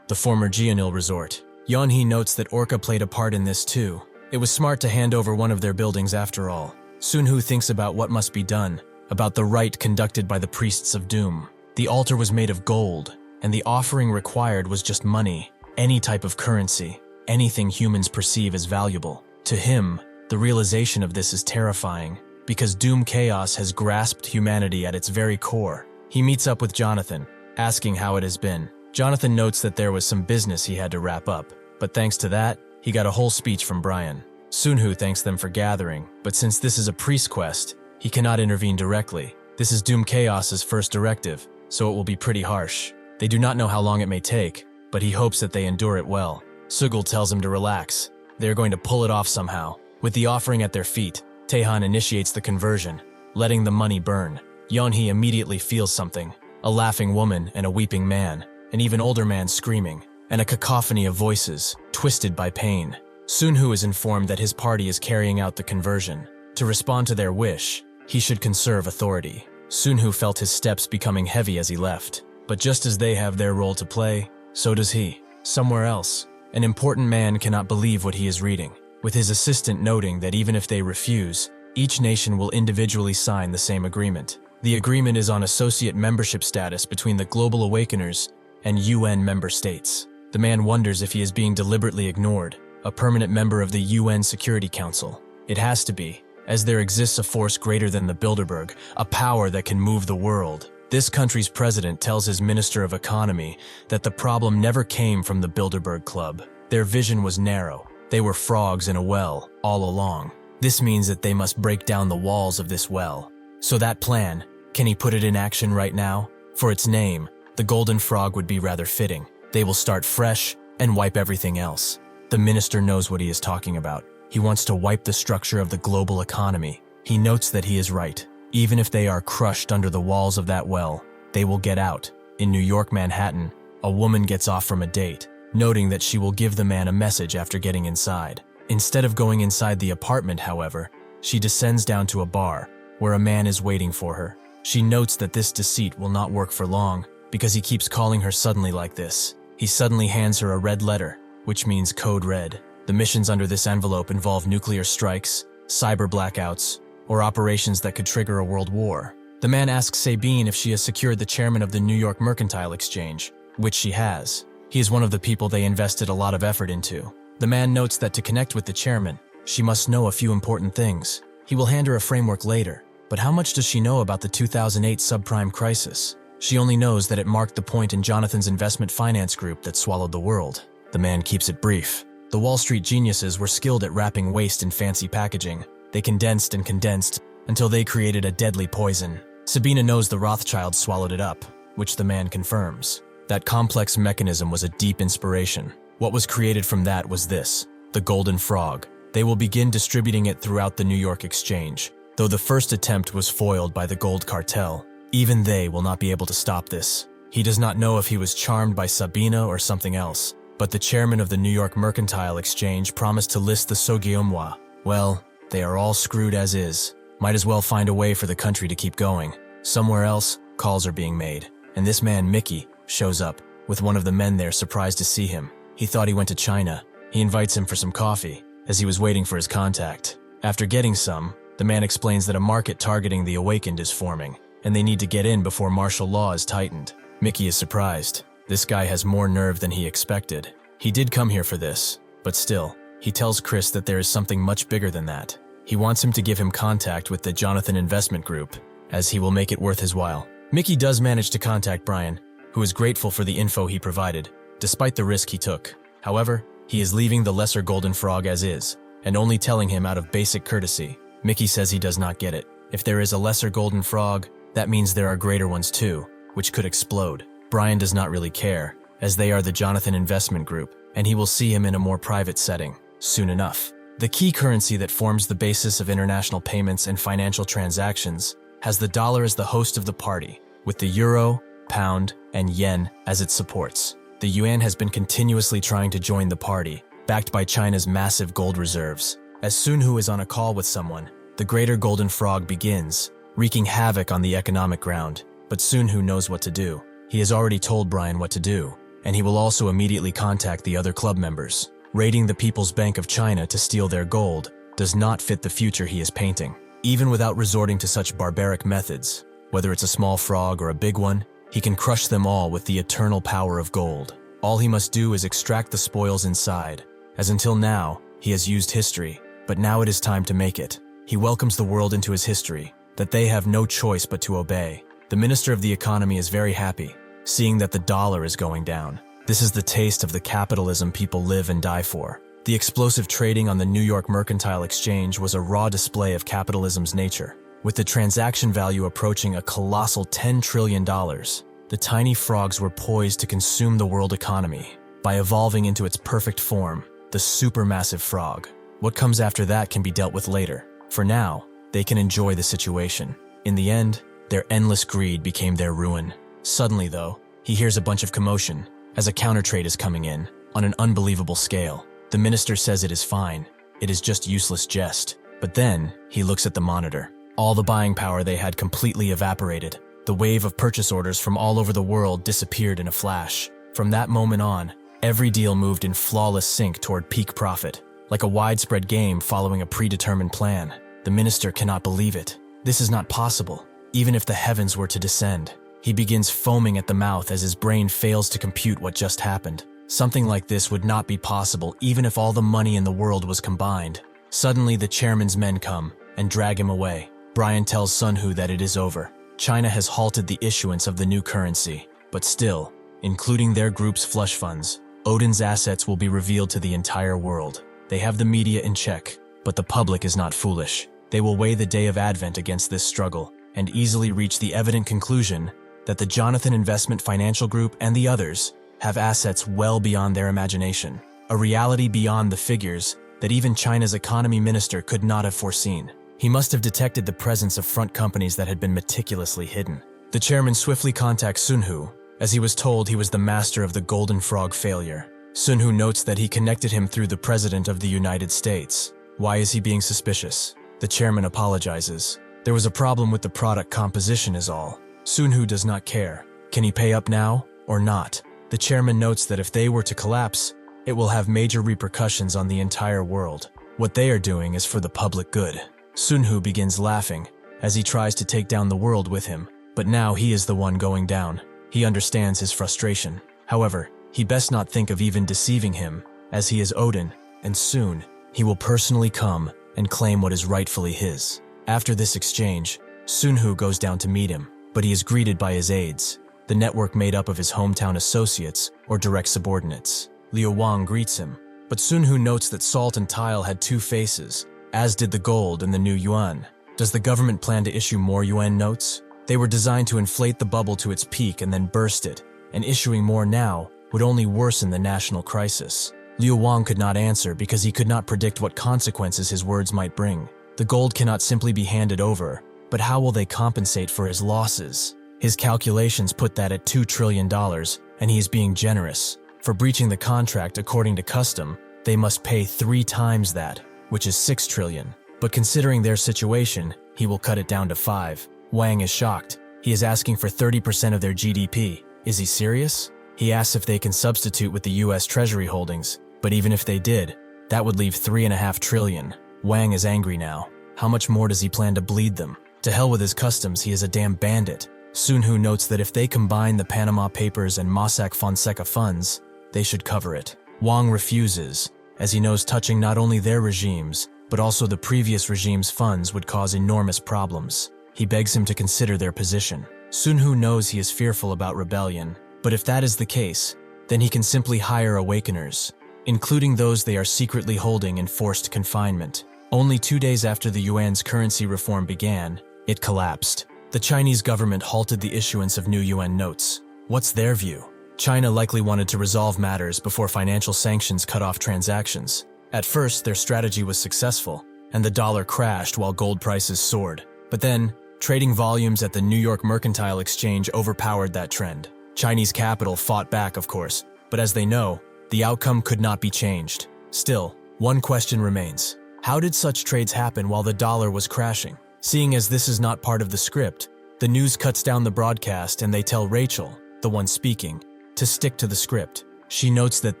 the former Jeonil resort. Yeonhee notes that Orca played a part in this too. It was smart to hand over one of their buildings after all. Sunhoo thinks about what must be done, about the rite conducted by the priests of doom. The altar was made of gold, and the offering required was just money, any type of currency, anything humans perceive as valuable. To him, the realization of this is terrifying, because doom chaos has grasped humanity at its very core. He meets up with Jonathan, asking how it has been. Jonathan notes that there was some business he had to wrap up, but thanks to that, he got a whole speech from Brian. Sunhoo thanks them for gathering, but since this is a priest quest, he cannot intervene directly. This is Doom Chaos's first directive, so it will be pretty harsh. They do not know how long it may take, but he hopes that they endure it well. Sugul tells him to relax. They are going to pull it off somehow. With the offering at their feet, Tae-han initiates the conversion, letting the money burn. Yeonhee immediately feels something, a laughing woman and a weeping man, an even older man screaming, and a cacophony of voices, twisted by pain. Sunhoo is informed that his party is carrying out the conversion. To respond to their wish, he should conserve authority. Sunhoo felt his steps becoming heavy as he left, but just as they have their role to play, so does he. Somewhere else, an important man cannot believe what he is reading, with his assistant noting that even if they refuse, each nation will individually sign the same agreement. The agreement is on associate membership status between the Global Awakeners and UN member states. The man wonders if he is being deliberately ignored, a permanent member of the UN Security Council. It has to be, as there exists a force greater than the Bilderberg, a power that can move the world. This country's president tells his Minister of Economy that the problem never came from the Bilderberg Club. Their vision was narrow. They were frogs in a well, all along. This means that they must break down the walls of this well. So that plan, can he put it in action right now? For its name, the Golden Frog would be rather fitting. They will start fresh and wipe everything else. The minister knows what he is talking about. He wants to wipe the structure of the global economy. He notes that he is right. Even if they are crushed under the walls of that well, they will get out. In New York, Manhattan, a woman gets off from a date, noting that she will give the man a message after getting inside. Instead of going inside the apartment, however, she descends down to a bar, where a man is waiting for her. She notes that this deceit will not work for long, because he keeps calling her suddenly like this. He suddenly hands her a red letter, which means Code Red. The missions under this envelope involve nuclear strikes, cyber blackouts, or operations that could trigger a world war. The man asks Sabine if she has secured the chairman of the New York Mercantile Exchange, which she has. He is one of the people they invested a lot of effort into. The man notes that to connect with the chairman, she must know a few important things. He will hand her a framework later, but how much does she know about the 2008 subprime crisis? She only knows that it marked the point in Jonathan's investment finance group that swallowed the world. The man keeps it brief. The Wall Street geniuses were skilled at wrapping waste in fancy packaging. They condensed and condensed until they created a deadly poison. Sabina knows the Rothschilds swallowed it up, which the man confirms. That complex mechanism was a deep inspiration. What was created from that was this, the Golden Frog. They will begin distributing it throughout the New York Exchange. Though the first attempt was foiled by the Gold Cartel, even they will not be able to stop this. He does not know if he was charmed by Sabina or something else, but the chairman of the New York Mercantile Exchange promised to list the Sogyomwa. Well, they are all screwed as is. Might as well find a way for the country to keep going. Somewhere else, calls are being made, and this man, Mickey, shows up, with one of the men there surprised to see him. He thought he went to China. He invites him for some coffee, as he was waiting for his contact. After getting some, the man explains that a market targeting the awakened is forming, and they need to get in before martial law is tightened. Mickey is surprised. This guy has more nerve than he expected. He did come here for this, but still, he tells Chris that there is something much bigger than that. He wants him to give him contact with the Jonathan Investment Group, as he will make it worth his while. Mickey does manage to contact Brian, who is grateful for the info he provided, despite the risk he took. However, he is leaving the lesser golden frog as is, and only telling him out of basic courtesy. Mickey says he does not get it. If there is a lesser golden frog, that means there are greater ones too, which could explode. Brian does not really care, as they are the Jonathan Investment Group, and he will see him in a more private setting, soon enough. The key currency that forms the basis of international payments and financial transactions has the dollar as the host of the party, with the euro, pound, and yen as its supports. The yuan has been continuously trying to join the party, backed by China's massive gold reserves. As Sunhoo is on a call with someone, the greater golden frog begins, wreaking havoc on the economic ground. But Sunhoo knows what to do. He has already told Brian what to do, and he will also immediately contact the other club members. Raiding the People's Bank of China to steal their gold does not fit the future he is painting. Even without resorting to such barbaric methods, whether it's a small frog or a big one, he can crush them all with the eternal power of gold. All he must do is extract the spoils inside, as until now, he has used history, but now it is time to make it. He welcomes the world into his history, that they have no choice but to obey. The Minister of the Economy is very happy, seeing that the dollar is going down. This is the taste of the capitalism people live and die for. The explosive trading on the New York Mercantile Exchange was a raw display of capitalism's nature. With the transaction value approaching a colossal $10 trillion, the tiny frogs were poised to consume the world economy by evolving into its perfect form, the supermassive frog. What comes after that can be dealt with later. For now, they can enjoy the situation. In the end, their endless greed became their ruin. Suddenly, though, he hears a bunch of commotion, as a countertrade is coming in, on an unbelievable scale. The minister says it is fine, it is just useless jest. But then, he looks at the monitor. All the buying power they had completely evaporated. The wave of purchase orders from all over the world disappeared in a flash. From that moment on, every deal moved in flawless sync toward peak profit, like a widespread game following a predetermined plan. The minister cannot believe it. This is not possible, even if the heavens were to descend. He begins foaming at the mouth as his brain fails to compute what just happened. Something like this would not be possible even if all the money in the world was combined. Suddenly, the chairman's men come and drag him away. Brian tells Sunhoo that it is over. China has halted the issuance of the new currency, but still, including their group's flush funds, Odin's assets will be revealed to the entire world. They have the media in check, but the public is not foolish. They will weigh the day of Advent against this struggle and easily reach the evident conclusion that the Jonathan Investment Financial Group and the others have assets well beyond their imagination, a reality beyond the figures that even China's economy minister could not have foreseen. He must have detected the presence of front companies that had been meticulously hidden. The chairman swiftly contacts Sunhoo, as he was told he was the master of the Golden Frog failure. Sunhoo notes that he connected him through the President of the United States. Why is he being suspicious? The chairman apologizes. There was a problem with the product composition is all. Sunhoo does not care. Can he pay up now or not? The chairman notes that if they were to collapse, it will have major repercussions on the entire world. What they are doing is for the public good. Sunhoo begins laughing as he tries to take down the world with him, but now he is the one going down. He understands his frustration. However, he best not think of even deceiving him, as he is Odin, and soon he will personally come and claim what is rightfully his. After this exchange, Sunhoo goes down to meet him, but he is greeted by his aides, the network made up of his hometown associates or direct subordinates. Liu Wang greets him, but Sunhoo notes that salt and tile had two faces, as did the gold and the new yuan. Does the government plan to issue more yuan notes? They were designed to inflate the bubble to its peak and then burst it, and issuing more now would only worsen the national crisis. Liu Wang could not answer because he could not predict what consequences his words might bring. The gold cannot simply be handed over, but how will they compensate for his losses? His calculations put that at $2 trillion, and he is being generous. For breaching the contract according to custom, they must pay 3 times that, which is $6 trillion. But considering their situation, he will cut it down to 5. Wang is shocked. He is asking for 30% of their GDP. Is he serious? He asks if they can substitute with the US Treasury holdings, But even if they did, that would leave 3.5 trillion. Wang is angry now. How much more does he plan to bleed them? To hell with his customs, he is a damn bandit. Sunhoo notes that if they combine the Panama Papers and Mossack Fonseca funds, they should cover it. Wang refuses, as he knows touching not only their regimes, but also the previous regime's funds would cause enormous problems. He begs him to consider their position. Sunhoo knows he is fearful about rebellion, but if that is the case, then he can simply hire awakeners, including those they are secretly holding in forced confinement. Only 2 days after the yuan's currency reform began, it collapsed. The Chinese government halted the issuance of new yuan notes. What's their view? China likely wanted to resolve matters before financial sanctions cut off transactions. At first, their strategy was successful, and the dollar crashed while gold prices soared. But then, trading volumes at the New York Mercantile Exchange overpowered that trend. Chinese capital fought back, of course, but as they know, the outcome could not be changed. Still, one question remains. How did such trades happen while the dollar was crashing? Seeing as this is not part of the script, the news cuts down the broadcast and they tell Rachel, the one speaking, to stick to the script. She notes that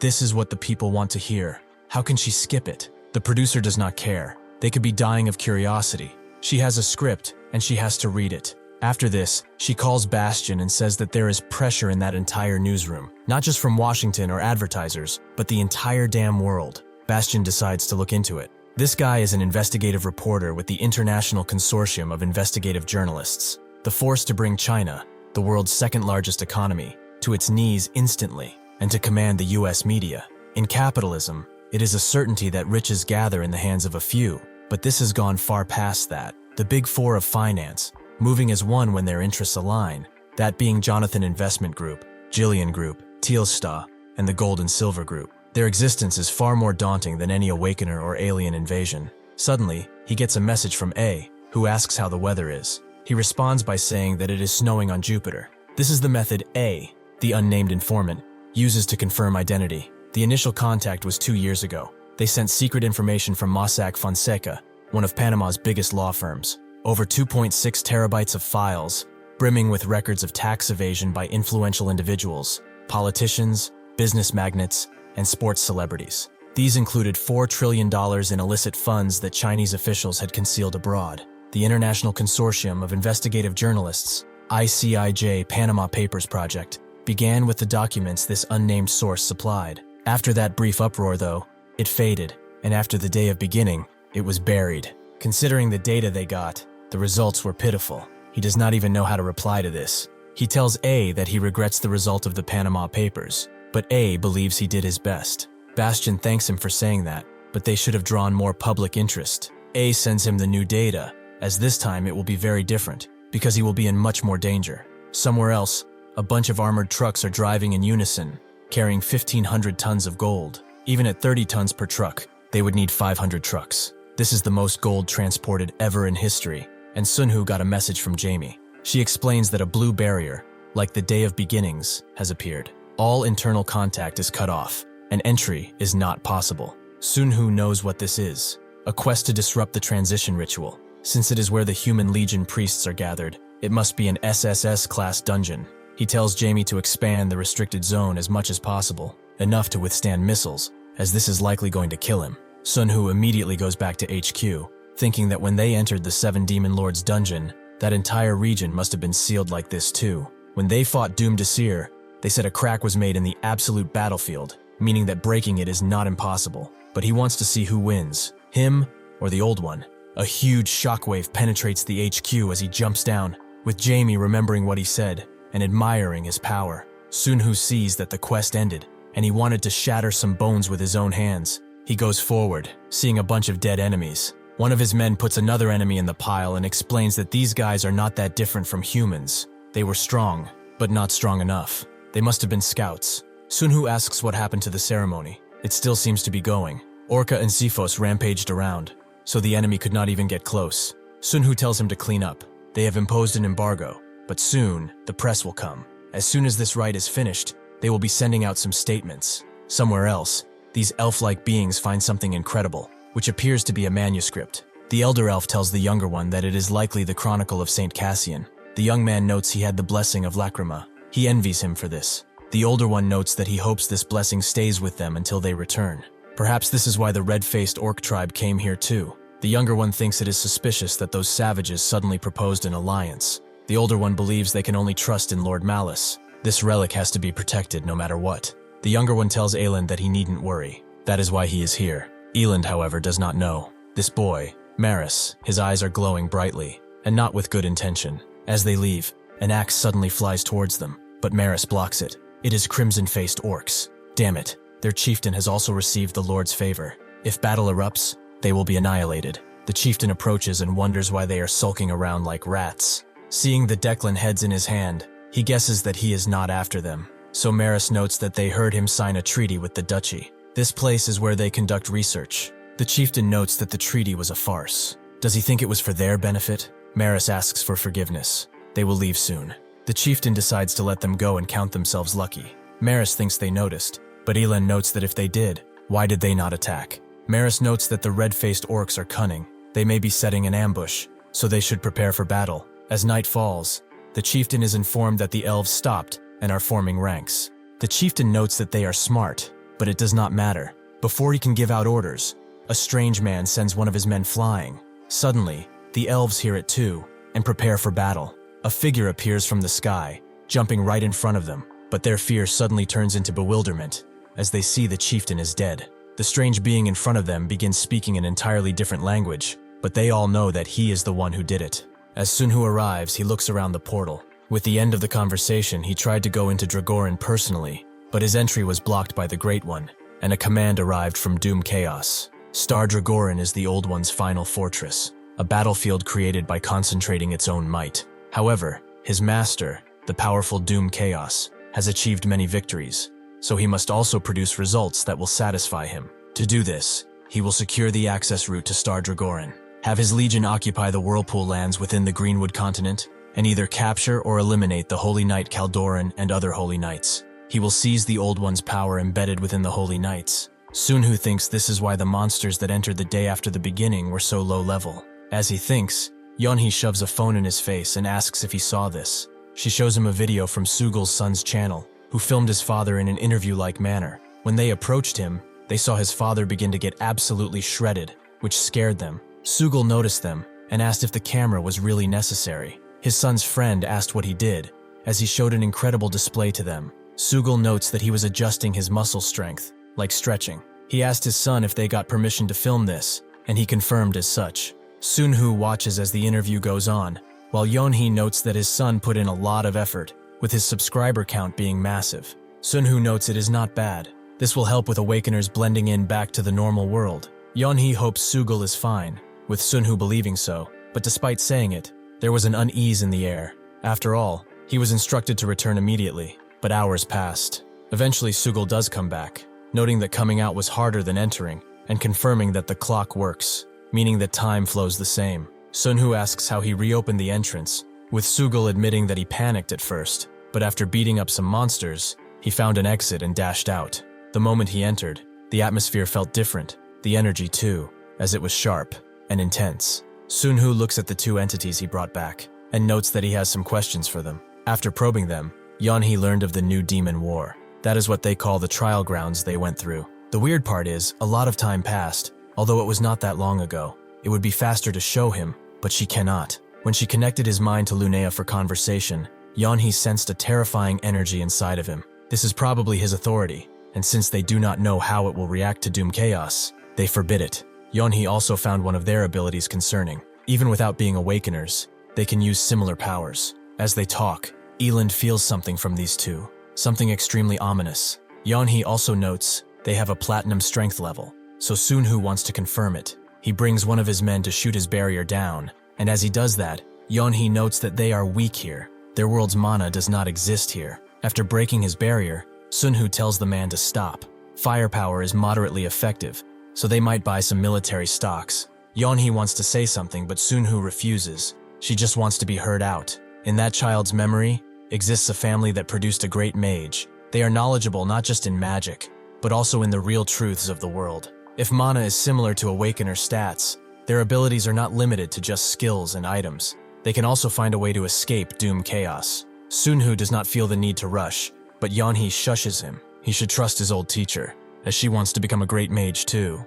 this is what the people want to hear. How can she skip it? The producer does not care. They could be dying of curiosity. She has a script, and she has to read it. After this, she calls Bastian and says that there is pressure in that entire newsroom, not just from Washington or advertisers, but the entire damn world. Bastian decides to look into it. This guy is an investigative reporter with the International Consortium of Investigative Journalists, the force to bring China, the world's second-largest economy, to its knees instantly, and to command the US media. In capitalism, it is a certainty that riches gather in the hands of a few, but this has gone far past that. The big four of finance, moving as one when their interests align, that being Jonathan Investment Group, Jillian Group, Tealsta, and the Gold and Silver Group. Their existence is far more daunting than any awakener or alien invasion. Suddenly, he gets a message from A, who asks how the weather is. He responds by saying that it is snowing on Jupiter. This is the method A, the unnamed informant, uses to confirm identity. The initial contact was 2 years ago. They sent secret information from Mossack Fonseca, one of Panama's biggest law firms. Over 2.6 terabytes of files, brimming with records of tax evasion by influential individuals, politicians, business magnates, and sports celebrities. These included $4 trillion in illicit funds that Chinese officials had concealed abroad. The International Consortium of Investigative Journalists, ICIJ Panama Papers Project, began with the documents this unnamed source supplied. After that brief uproar, though, it faded, and after the day of beginning, it was buried. Considering the data they got, the results were pitiful. He does not even know how to reply to this. He tells A that he regrets the result of the Panama Papers, but A believes he did his best. Bastian thanks him for saying that, but they should have drawn more public interest. A sends him the new data, as this time it will be very different, because he will be in much more danger. Somewhere else, a bunch of armored trucks are driving in unison, carrying 1,500 tons of gold. Even at 30 tons per truck, they would need 500 trucks. This is the most gold transported ever in history, and Sunhoo got a message from Jamie. She explains that a blue barrier, like the Day of Beginnings, has appeared. All internal contact is cut off, and entry is not possible. Sunhoo knows what this is, a quest to disrupt the transition ritual. Since it is where the human legion priests are gathered, it must be an SSS-class dungeon. He tells Jamie to expand the restricted zone as much as possible, enough to withstand missiles, as this is likely going to kill him. Sunhoo immediately goes back to HQ, thinking that when they entered the Seven Demon Lords dungeon, that entire region must have been sealed like this too. When they fought Doom Desir, they said a crack was made in the absolute battlefield, meaning that breaking it is not impossible. But he wants to see who wins, him or the old one. A huge shockwave penetrates the HQ as he jumps down, with Jamie remembering what he said and admiring his power. Sunhoo sees that the quest ended, and he wanted to shatter some bones with his own hands. He goes forward, seeing a bunch of dead enemies. One of his men puts another enemy in the pile and explains that these guys are not that different from humans. They were strong, but not strong enough. They must have been scouts. Sunhoo asks what happened to the ceremony. It still seems to be going. Orca and Xiphos rampaged around, so the enemy could not even get close. Sunhoo tells him to clean up. They have imposed an embargo, but soon the press will come. As soon as this rite is finished, they will be sending out some statements. Somewhere else, these elf-like beings find something incredible, which appears to be a manuscript. The elder elf tells the younger one that it is likely the Chronicle of Saint Cassian. The young man notes he had the blessing of Lacrima. He envies him for this. The older one notes that he hopes this blessing stays with them until they return. Perhaps this is why the red-faced orc tribe came here too. The younger one thinks it is suspicious that those savages suddenly proposed an alliance. The older one believes they can only trust in Lord Malice. This relic has to be protected no matter what. The younger one tells Elend that he needn't worry. That is why he is here. Elend, however, does not know. This boy, Maris, his eyes are glowing brightly, and not with good intention. As they leave, an axe suddenly flies towards them, but Maris blocks it. It is crimson-faced orcs. Damn it, their chieftain has also received the Lord's favor. If battle erupts, they will be annihilated. The chieftain approaches and wonders why they are sulking around like rats. Seeing the Declan heads in his hand, he guesses that he is not after them. So Maris notes that they heard him sign a treaty with the duchy. This place is where they conduct research. The chieftain notes that the treaty was a farce. Does he think it was for their benefit? Maris asks for forgiveness. They will leave soon. The chieftain decides to let them go and count themselves lucky. Maris thinks they noticed, but Elend notes that if they did, why did they not attack? Maris notes that the red-faced orcs are cunning. They may be setting an ambush, so they should prepare for battle. As night falls, the chieftain is informed that the elves stopped and are forming ranks. The chieftain notes that they are smart, but it does not matter. Before he can give out orders, a strange man sends one of his men flying. Suddenly, the elves hear it too and prepare for battle. A figure appears from the sky, jumping right in front of them, but their fear suddenly turns into bewilderment as they see the chieftain is dead. The strange being in front of them begins speaking an entirely different language, but they all know that he is the one who did it. As Sunhoo arrives, he looks around the portal. With the end of the conversation, he tried to go into Dragoran personally, but his entry was blocked by the Great One, and a command arrived from Doom Chaos. Star Dragoran is the Old One's final fortress, a battlefield created by concentrating its own might. However, his master, the powerful Doom Chaos, has achieved many victories, so he must also produce results that will satisfy him. To do this, he will secure the access route to Star Dragoran, have his legion occupy the Whirlpool lands within the Greenwood continent, and either capture or eliminate the Holy Knight Caldoran and other Holy Knights. He will seize the Old One's power embedded within the Holy Knights. Sunhoo thinks this is why the monsters that entered the day after the beginning were so low level. As he thinks, Yeonhee shoves a phone in his face and asks if he saw this. She shows him a video from Sugul's son's channel, who filmed his father in an interview-like manner. When they approached him, they saw his father begin to get absolutely shredded, which scared them. Sugul noticed them and asked if the camera was really necessary. His son's friend asked what he did, as he showed an incredible display to them. Sugul notes that he was adjusting his muscle strength, like stretching. He asked his son if they got permission to film this, and he confirmed as such. Sunhoo watches as the interview goes on, while Yeonhee notes that his son put in a lot of effort, with his subscriber count being massive. Sunhoo notes it is not bad. This will help with awakeners blending in back to the normal world. Yeonhee hopes Sugul is fine, with Sunhoo believing so, but despite saying it, there was an unease in the air. After all, he was instructed to return immediately, but hours passed. Eventually Sugul does come back, noting that coming out was harder than entering, and confirming that the clock works, meaning that time flows the same. Sunhoo asks how he reopened the entrance, with Sugul admitting that he panicked at first, but after beating up some monsters, he found an exit and dashed out. The moment he entered, the atmosphere felt different, the energy too, as it was sharp and intense. Sunhoo looks at the two entities he brought back, and notes that he has some questions for them. After probing them, Yeonhee learned of the new demon war. That is what they call the trial grounds they went through. The weird part is, a lot of time passed, although it was not that long ago. It would be faster to show him, but she cannot. When she connected his mind to Lunea for conversation, Yeonhee sensed a terrifying energy inside of him. This is probably his authority, and since they do not know how it will react to Doom Chaos, they forbid it. Yeonhee also found one of their abilities concerning. Even without being awakeners, they can use similar powers. As they talk, Elend feels something from these two, something extremely ominous. Yeonhee also notes they have a platinum strength level, so Sunhoo wants to confirm it. He brings one of his men to shoot his barrier down, and as he does that, Yeonhee notes that they are weak here. Their world's mana does not exist here. After breaking his barrier, Sunhoo tells the man to stop. Firepower is moderately effective, so they might buy some military stocks. Yeonhee wants to say something, but Sunhoo refuses. She just wants to be heard out. In that child's memory exists a family that produced a great mage. They are knowledgeable not just in magic, but also in the real truths of the world. If mana is similar to awakener stats, their abilities are not limited to just skills and items. They can also find a way to escape Doom Chaos. Sunhoo does not feel the need to rush, but Yeonhee shushes him. He should trust his old teacher. as she wants to become a great mage too.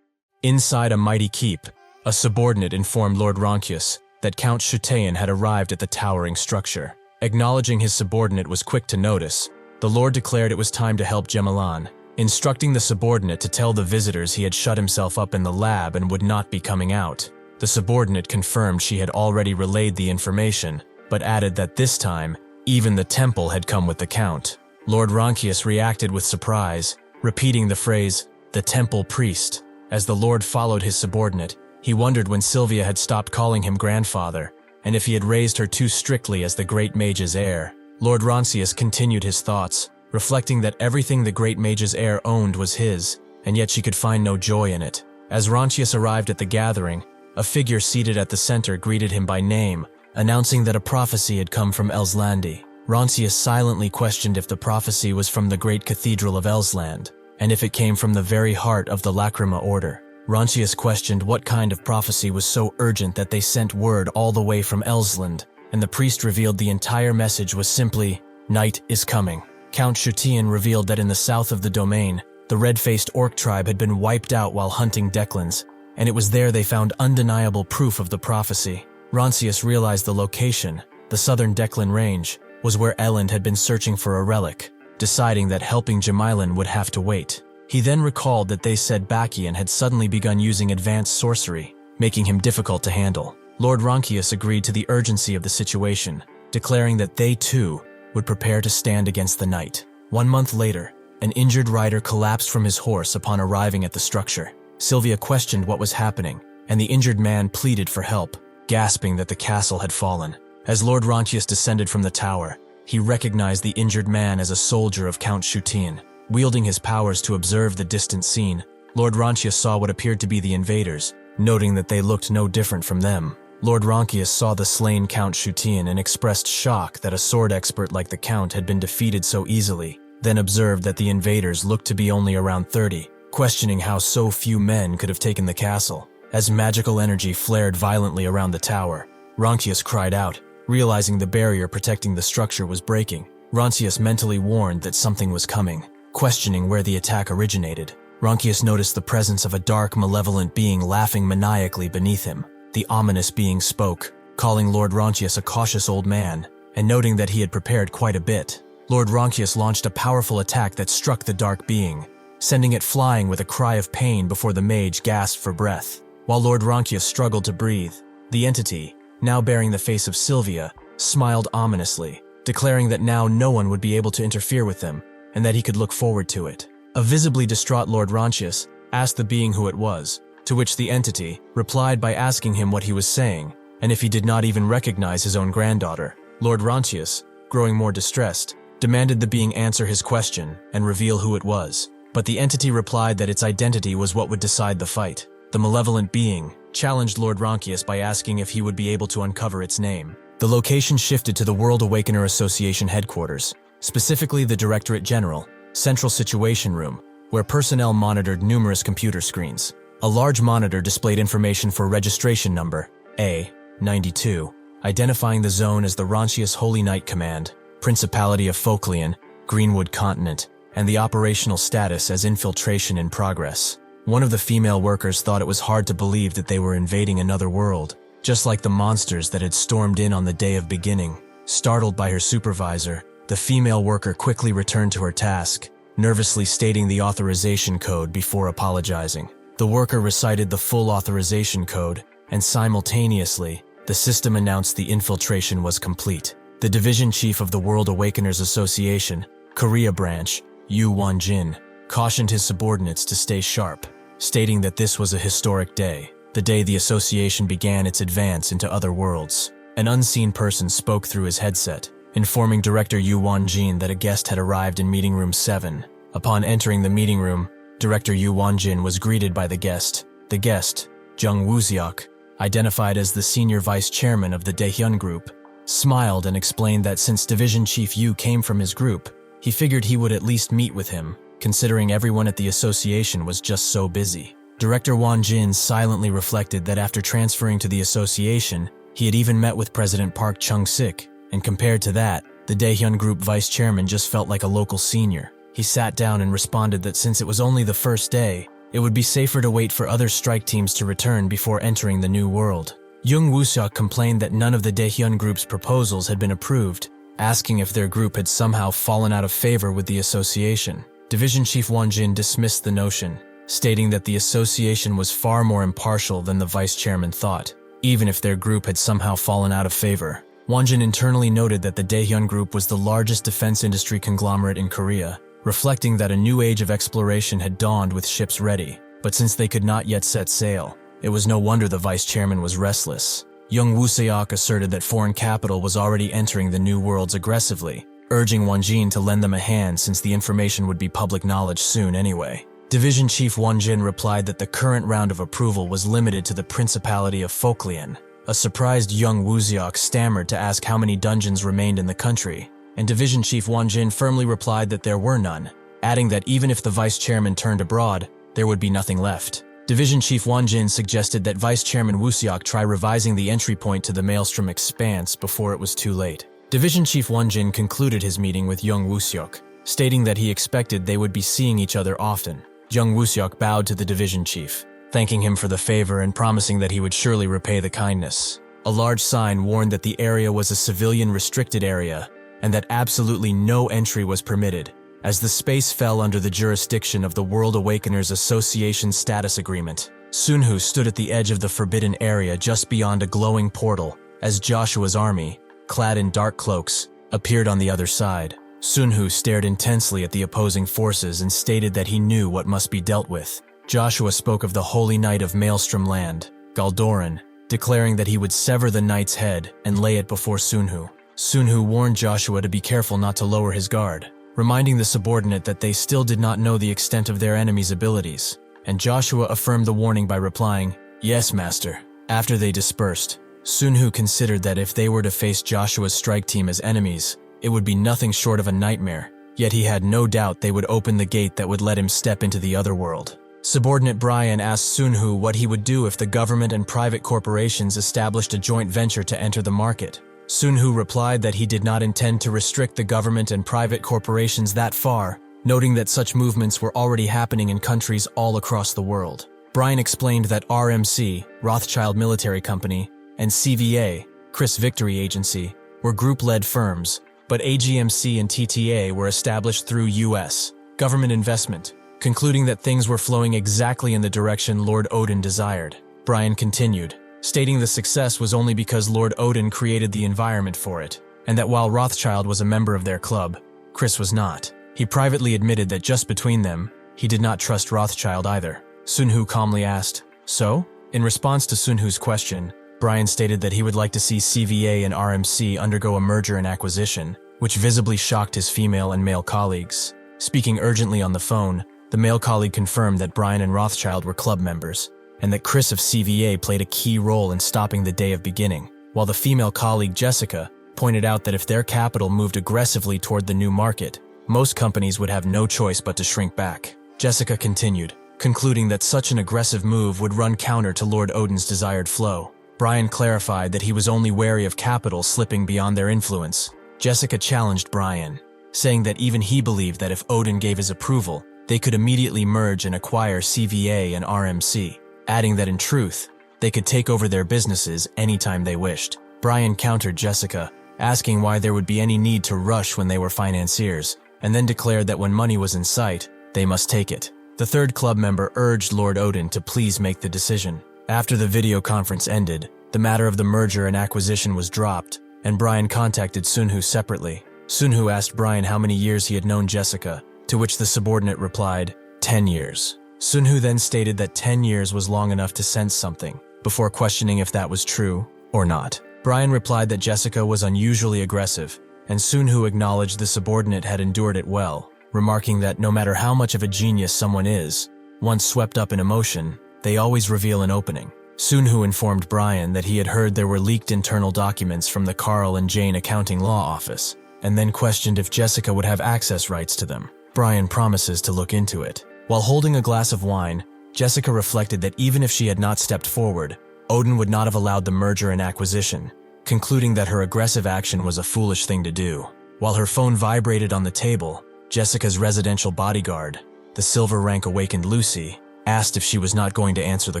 Inside a mighty keep, a subordinate informed Lord Ronchius that Count Shutean had arrived at the towering structure. Acknowledging his subordinate was quick to notice, the Lord declared it was time to help Gemelan, instructing the subordinate to tell the visitors he had shut himself up in the lab and would not be coming out. The subordinate confirmed she had already relayed the information, but added that this time, even the temple had come with the Count. Lord Ronchius reacted with surprise, repeating the phrase, "the temple priest." As the Lord followed his subordinate, he wondered when Sylvia had stopped calling him grandfather, and if he had raised her too strictly as the great mage's heir. Lord Ronchius continued his thoughts, reflecting that everything the great mage's heir owned was his, and yet she could find no joy in it. As Ronchius arrived at the gathering, a figure seated at the center greeted him by name, announcing that a prophecy had come from Elslandi. Ronchius silently questioned if the prophecy was from the great cathedral of Elsland, and if it came from the very heart of the Lacrima order. Ronchius questioned what kind of prophecy was so urgent that they sent word all the way from Elsland, and the priest revealed the entire message was simply, "Night is coming." Count Shutean revealed that in the south of the domain, the red-faced orc tribe had been wiped out while hunting Declans, and it was there they found undeniable proof of the prophecy. Ronchius realized the location, the southern Declan range, was where Elend had been searching for a relic, deciding that helping Jemilan would have to wait. He then recalled that they said Bakian had suddenly begun using advanced sorcery, making him difficult to handle. Lord Ronchius agreed to the urgency of the situation, declaring that they too would prepare to stand against the night. 1 month later, an injured rider collapsed from his horse upon arriving at the structure. Sylvia questioned what was happening, and the injured man pleaded for help, gasping that the castle had fallen. As Lord Ronchius descended from the tower, he recognized the injured man as a soldier of Count Shutean. Wielding his powers to observe the distant scene, Lord Ronchius saw what appeared to be the invaders, noting that they looked no different from them. Lord Ronchius saw the slain Count Shutean and expressed shock that a sword expert like the Count had been defeated so easily, then observed that the invaders looked to be only around 30, questioning how so few men could have taken the castle. As magical energy flared violently around the tower, Ronchius cried out, realizing the barrier protecting the structure was breaking. Ronchius mentally warned that something was coming. Questioning where the attack originated, Ronchius noticed the presence of a dark, malevolent being laughing maniacally beneath him. The ominous being spoke, calling Lord Ronchius a cautious old man, and noting that he had prepared quite a bit. Lord Ronchius launched a powerful attack that struck the dark being, sending it flying with a cry of pain before the mage gasped for breath. While Lord Ronchius struggled to breathe, the entity, now bearing the face of Sylvia, smiled ominously, declaring that now no one would be able to interfere with them, and that he could look forward to it. A visibly distraught Lord Ronchius asked the being who it was, to which the entity replied by asking him what he was saying, and if he did not even recognize his own granddaughter. Lord Ronchius, growing more distressed, demanded the being answer his question and reveal who it was, but the entity replied that its identity was what would decide the fight. The malevolent being challenged Lord Ronchius by asking if he would be able to uncover its name. The location shifted to the World Awakener Association headquarters, specifically the Directorate General, Central Situation Room, where personnel monitored numerous computer screens. A large monitor displayed information for registration number A92, identifying the zone as the Ronchius Holy Knight Command, Principality of Folklian, Greenwood Continent, and the operational status as infiltration in progress. One of the female workers thought it was hard to believe that they were invading another world, just like the monsters that had stormed in on the day of beginning. Startled by her supervisor, the female worker quickly returned to her task, nervously stating the authorization code before apologizing. The worker recited the full authorization code, and simultaneously, the system announced the infiltration was complete. The division chief of the World Awakeners Association, Korea Branch, Yu Wanjin, cautioned his subordinates to stay sharp, stating that this was a historic day, the day the association began its advance into other worlds. An unseen person spoke through his headset, informing Director Yu Wanjin that a guest had arrived in Meeting Room 7. Upon entering the meeting room, Director Yu Wanjin was greeted by the guest. The guest, Jung Wooziok, identified as the senior vice chairman of the Daehyun group, smiled and explained that since Division Chief Yu came from his group, he figured he would at least meet with him, considering everyone at the association was just so busy. Director Wanjin silently reflected that after transferring to the association, he had even met with President Park Chung-sik, and compared to that, the Daehyun Group vice chairman just felt like a local senior. He sat down and responded that since it was only the first day, it would be safer to wait for other strike teams to return before entering the new world. Jung Woo-seok complained that none of the Daehyun group's proposals had been approved, asking if their group had somehow fallen out of favor with the association. Division Chief Won-jin dismissed the notion, stating that the association was far more impartial than the vice chairman thought, even if their group had somehow fallen out of favor. Won-jin internally noted that the Daehyun group was the largest defense industry conglomerate in Korea, reflecting that a new age of exploration had dawned with ships ready, but since they could not yet set sail, it was no wonder the vice chairman was restless. Jung Woo-seok asserted that foreign capital was already entering the new worlds aggressively, urging Won-jin to lend them a hand since the information would be public knowledge soon anyway. Division Chief Won-jin replied that the current round of approval was limited to the Principality of Folklian. A surprised Jung Woo-seok stammered to ask how many dungeons remained in the country, and Division Chief Won-jin firmly replied that there were none, adding that even if the vice chairman turned abroad, there would be nothing left. Division Chief Won-jin suggested that Vice Chairman Woo-seok try revising the entry point to the Maelstrom Expanse before it was too late. Division Chief Won-jin concluded his meeting with Jung Woo-seok, stating that he expected they would be seeing each other often. Jung Woo-seok bowed to the division chief, thanking him for the favor and promising that he would surely repay the kindness. A large sign warned that the area was a civilian-restricted area and that absolutely no entry was permitted, as the space fell under the jurisdiction of the World Awakeners Association Status Agreement. Sunhoo stood at the edge of the forbidden area just beyond a glowing portal, as Joshua's army, clad in dark cloaks, appeared on the other side. Sunhoo stared intensely at the opposing forces and stated that he knew what must be dealt with. Joshua spoke of the Holy Knight of Maelstrom Land, Galdoran, declaring that he would sever the knight's head and lay it before Sunhoo. Sunhoo warned Joshua to be careful not to lower his guard, reminding the subordinate that they still did not know the extent of their enemy's abilities, and Joshua affirmed the warning by replying, "Yes, master." After they dispersed, Sunhoo considered that if they were to face Joshua's strike team as enemies, it would be nothing short of a nightmare, yet he had no doubt they would open the gate that would let him step into the other world. Subordinate Brian asked Sunhoo what he would do if the government and private corporations established a joint venture to enter the market. Sunhoo replied that he did not intend to restrict the government and private corporations that far, noting that such movements were already happening in countries all across the world. Brian explained that RMC, Rothschild Military Company, and CVA, Chris Victory Agency, were group-led firms, but AGMC and TTA were established through U.S. government investment, concluding that things were flowing exactly in the direction Lord Odin desired. Brian continued, stating the success was only because Lord Odin created the environment for it, and that while Rothschild was a member of their club, Chris was not. He privately admitted that just between them, he did not trust Rothschild either. Sunhoo calmly asked, "So?" In response to Sunhoo's question, Brian stated that he would like to see CVA and RMC undergo a merger and acquisition, which visibly shocked his female and male colleagues. Speaking urgently on the phone, the male colleague confirmed that Brian and Rothschild were club members, and that Chris of CVA played a key role in stopping the day of beginning, while the female colleague Jessica pointed out that if their capital moved aggressively toward the new market, most companies would have no choice but to shrink back. Jessica continued, concluding that such an aggressive move would run counter to Lord Odin's desired flow. Brian clarified that he was only wary of capital slipping beyond their influence. Jessica challenged Brian, saying that even he believed that if Odin gave his approval, they could immediately merge and acquire CVA and RMC, adding that in truth, they could take over their businesses anytime they wished. Brian countered Jessica, asking why there would be any need to rush when they were financiers, and then declared that when money was in sight, they must take it. The third club member urged Lord Odin to please make the decision. After the video conference ended, the matter of the merger and acquisition was dropped, and Brian contacted Sunhoo separately. Sunhoo asked Brian how many years he had known Jessica, to which the subordinate replied, 10 years. Sunhoo then stated that 10 years was long enough to sense something, before questioning if that was true or not. Brian replied that Jessica was unusually aggressive, and Sunhoo acknowledged the subordinate had endured it well, remarking that no matter how much of a genius someone is, once swept up in emotion, they always reveal an opening. Sunhoo informed Brian that he had heard there were leaked internal documents from the Carl and Jane accounting law office, and then questioned if Jessica would have access rights to them. Brian promises to look into it. While holding a glass of wine, Jessica reflected that even if she had not stepped forward, Odin would not have allowed the merger and acquisition, concluding that her aggressive action was a foolish thing to do. While her phone vibrated on the table, Jessica's residential bodyguard, the silver rank awakened Lucy, asked if she was not going to answer the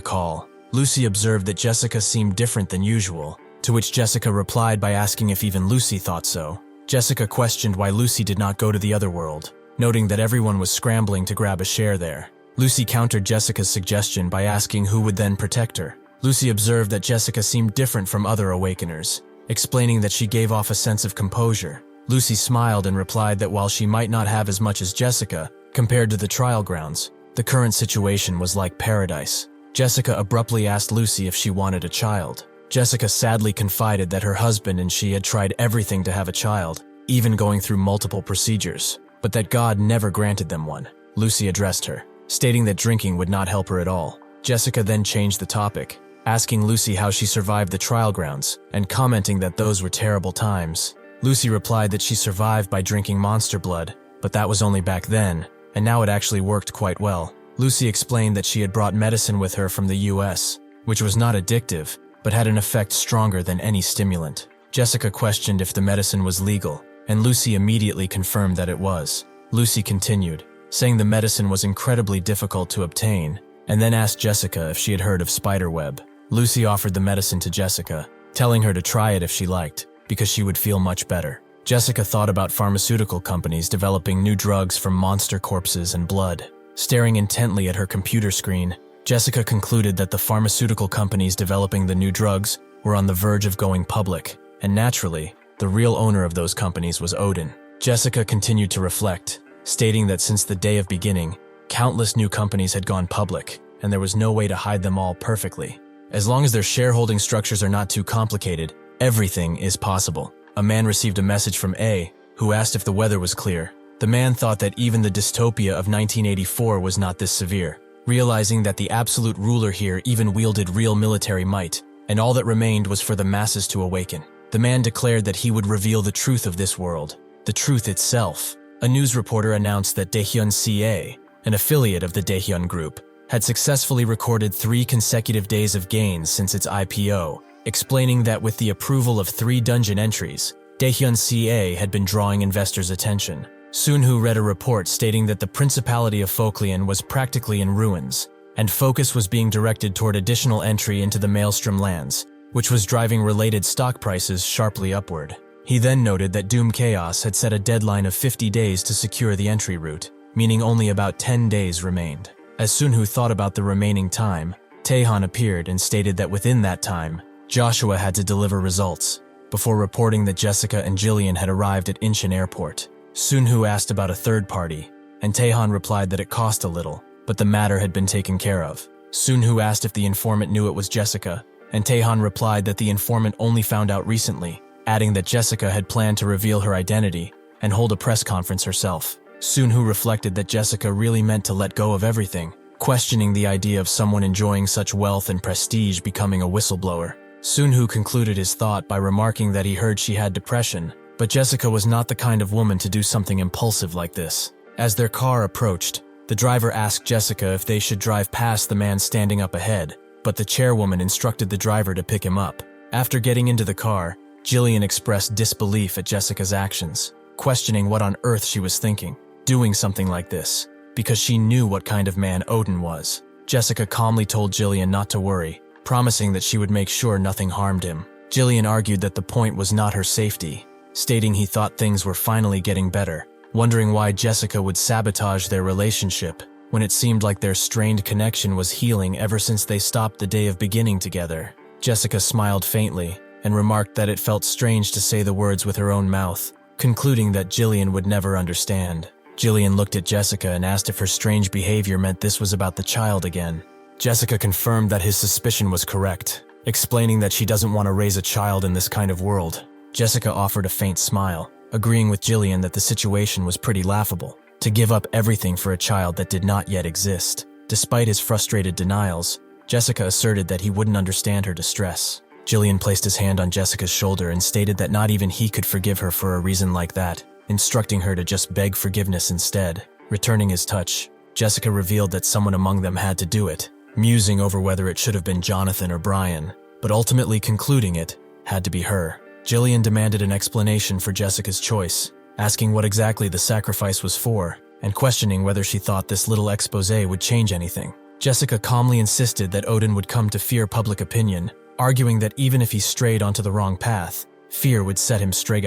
call. Lucy observed that Jessica seemed different than usual, to which Jessica replied by asking if even Lucy thought so. Jessica questioned why Lucy did not go to the other world, noting that everyone was scrambling to grab a share there. Lucy countered Jessica's suggestion by asking who would then protect her. Lucy observed that Jessica seemed different from other awakeners, explaining that she gave off a sense of composure. Lucy smiled and replied that while she might not have as much as Jessica, compared to the trial grounds, the current situation was like paradise. Jessica abruptly asked Lucy if she wanted a child. Jessica sadly confided that her husband and she had tried everything to have a child, even going through multiple procedures, but that God never granted them one. Lucy addressed her, stating that drinking would not help her at all. Jessica then changed the topic, asking Lucy how she survived the trial grounds, and commenting that those were terrible times. Lucy replied that she survived by drinking monster blood, but that was only back then, and now it actually worked quite well. Lucy explained that she had brought medicine with her from the US, which was not addictive, but had an effect stronger than any stimulant. Jessica questioned if the medicine was legal, and Lucy immediately confirmed that it was. Lucy continued, saying the medicine was incredibly difficult to obtain, and then asked Jessica if she had heard of spiderweb. Lucy offered the medicine to Jessica, telling her to try it if she liked, because she would feel much better. Jessica thought about pharmaceutical companies developing new drugs from monster corpses and blood. Staring intently at her computer screen, Jessica concluded that the pharmaceutical companies developing the new drugs were on the verge of going public, and naturally, the real owner of those companies was Odin. Jessica continued to reflect, stating that since the day of beginning, countless new companies had gone public, and there was no way to hide them all perfectly. As long as their shareholding structures are not too complicated, everything is possible. A man received a message from A, who asked if the weather was clear. The man thought that even the dystopia of 1984 was not this severe, realizing that the absolute ruler here even wielded real military might, and all that remained was for the masses to awaken. The man declared that he would reveal the truth of this world, the truth itself. A news reporter announced that Daehyun CA, an affiliate of the Daehyun Group, had successfully recorded 3 consecutive days of gains since its IPO, explaining that with the approval of 3 dungeon entries, Daehyun CA had been drawing investors' attention. Sunhoo read a report stating that the Principality of Folklian was practically in ruins, and focus was being directed toward additional entry into the Maelstrom lands, which was driving related stock prices sharply upward. He then noted that Doom Chaos had set a deadline of 50 days to secure the entry route, meaning only about 10 days remained. As Sunhoo thought about the remaining time, Taehan appeared and stated that within that time, Joshua had to deliver results, before reporting that Jessica and Jillian had arrived at Incheon Airport. Sunhoo asked about a third party, and Taehan replied that it cost a little, but the matter had been taken care of. Sunhoo asked if the informant knew it was Jessica, and Taehan replied that the informant only found out recently, adding that Jessica had planned to reveal her identity and hold a press conference herself. Sunhoo reflected that Jessica really meant to let go of everything, questioning the idea of someone enjoying such wealth and prestige becoming a whistleblower. Sunhoo concluded his thought by remarking that he heard she had depression, but Jessica was not the kind of woman to do something impulsive like this. As their car approached, the driver asked Jessica if they should drive past the man standing up ahead, but the chairwoman instructed the driver to pick him up. After getting into the car, Jillian expressed disbelief at Jessica's actions, questioning what on earth she was thinking, doing something like this, because she knew what kind of man Odin was. Jessica calmly told Jillian not to worry, promising that she would make sure nothing harmed him. Jillian argued that the point was not her safety, stating he thought things were finally getting better, wondering why Jessica would sabotage their relationship when it seemed like their strained connection was healing ever since they stopped the day of beginning together. Jessica smiled faintly and remarked that it felt strange to say the words with her own mouth, concluding that Jillian would never understand. Jillian looked at Jessica and asked if her strange behavior meant this was about the child again. Jessica confirmed that his suspicion was correct, explaining that she doesn't want to raise a child in this kind of world. Jessica offered a faint smile, agreeing with Jillian that the situation was pretty laughable, to give up everything for a child that did not yet exist. Despite his frustrated denials, Jessica asserted that he wouldn't understand her distress. Jillian placed his hand on Jessica's shoulder and stated that not even he could forgive her for a reason like that, instructing her to just beg forgiveness instead. Returning his touch, Jessica revealed that someone among them had to do it, musing over whether it should have been Jonathan or Brian, but ultimately concluding it had to be her. Jillian demanded an explanation for Jessica's choice, asking what exactly the sacrifice was for, and questioning whether she thought this little exposé would change anything. Jessica calmly insisted that Odin would come to fear public opinion, arguing that even if he strayed onto the wrong path, fear would set him straight.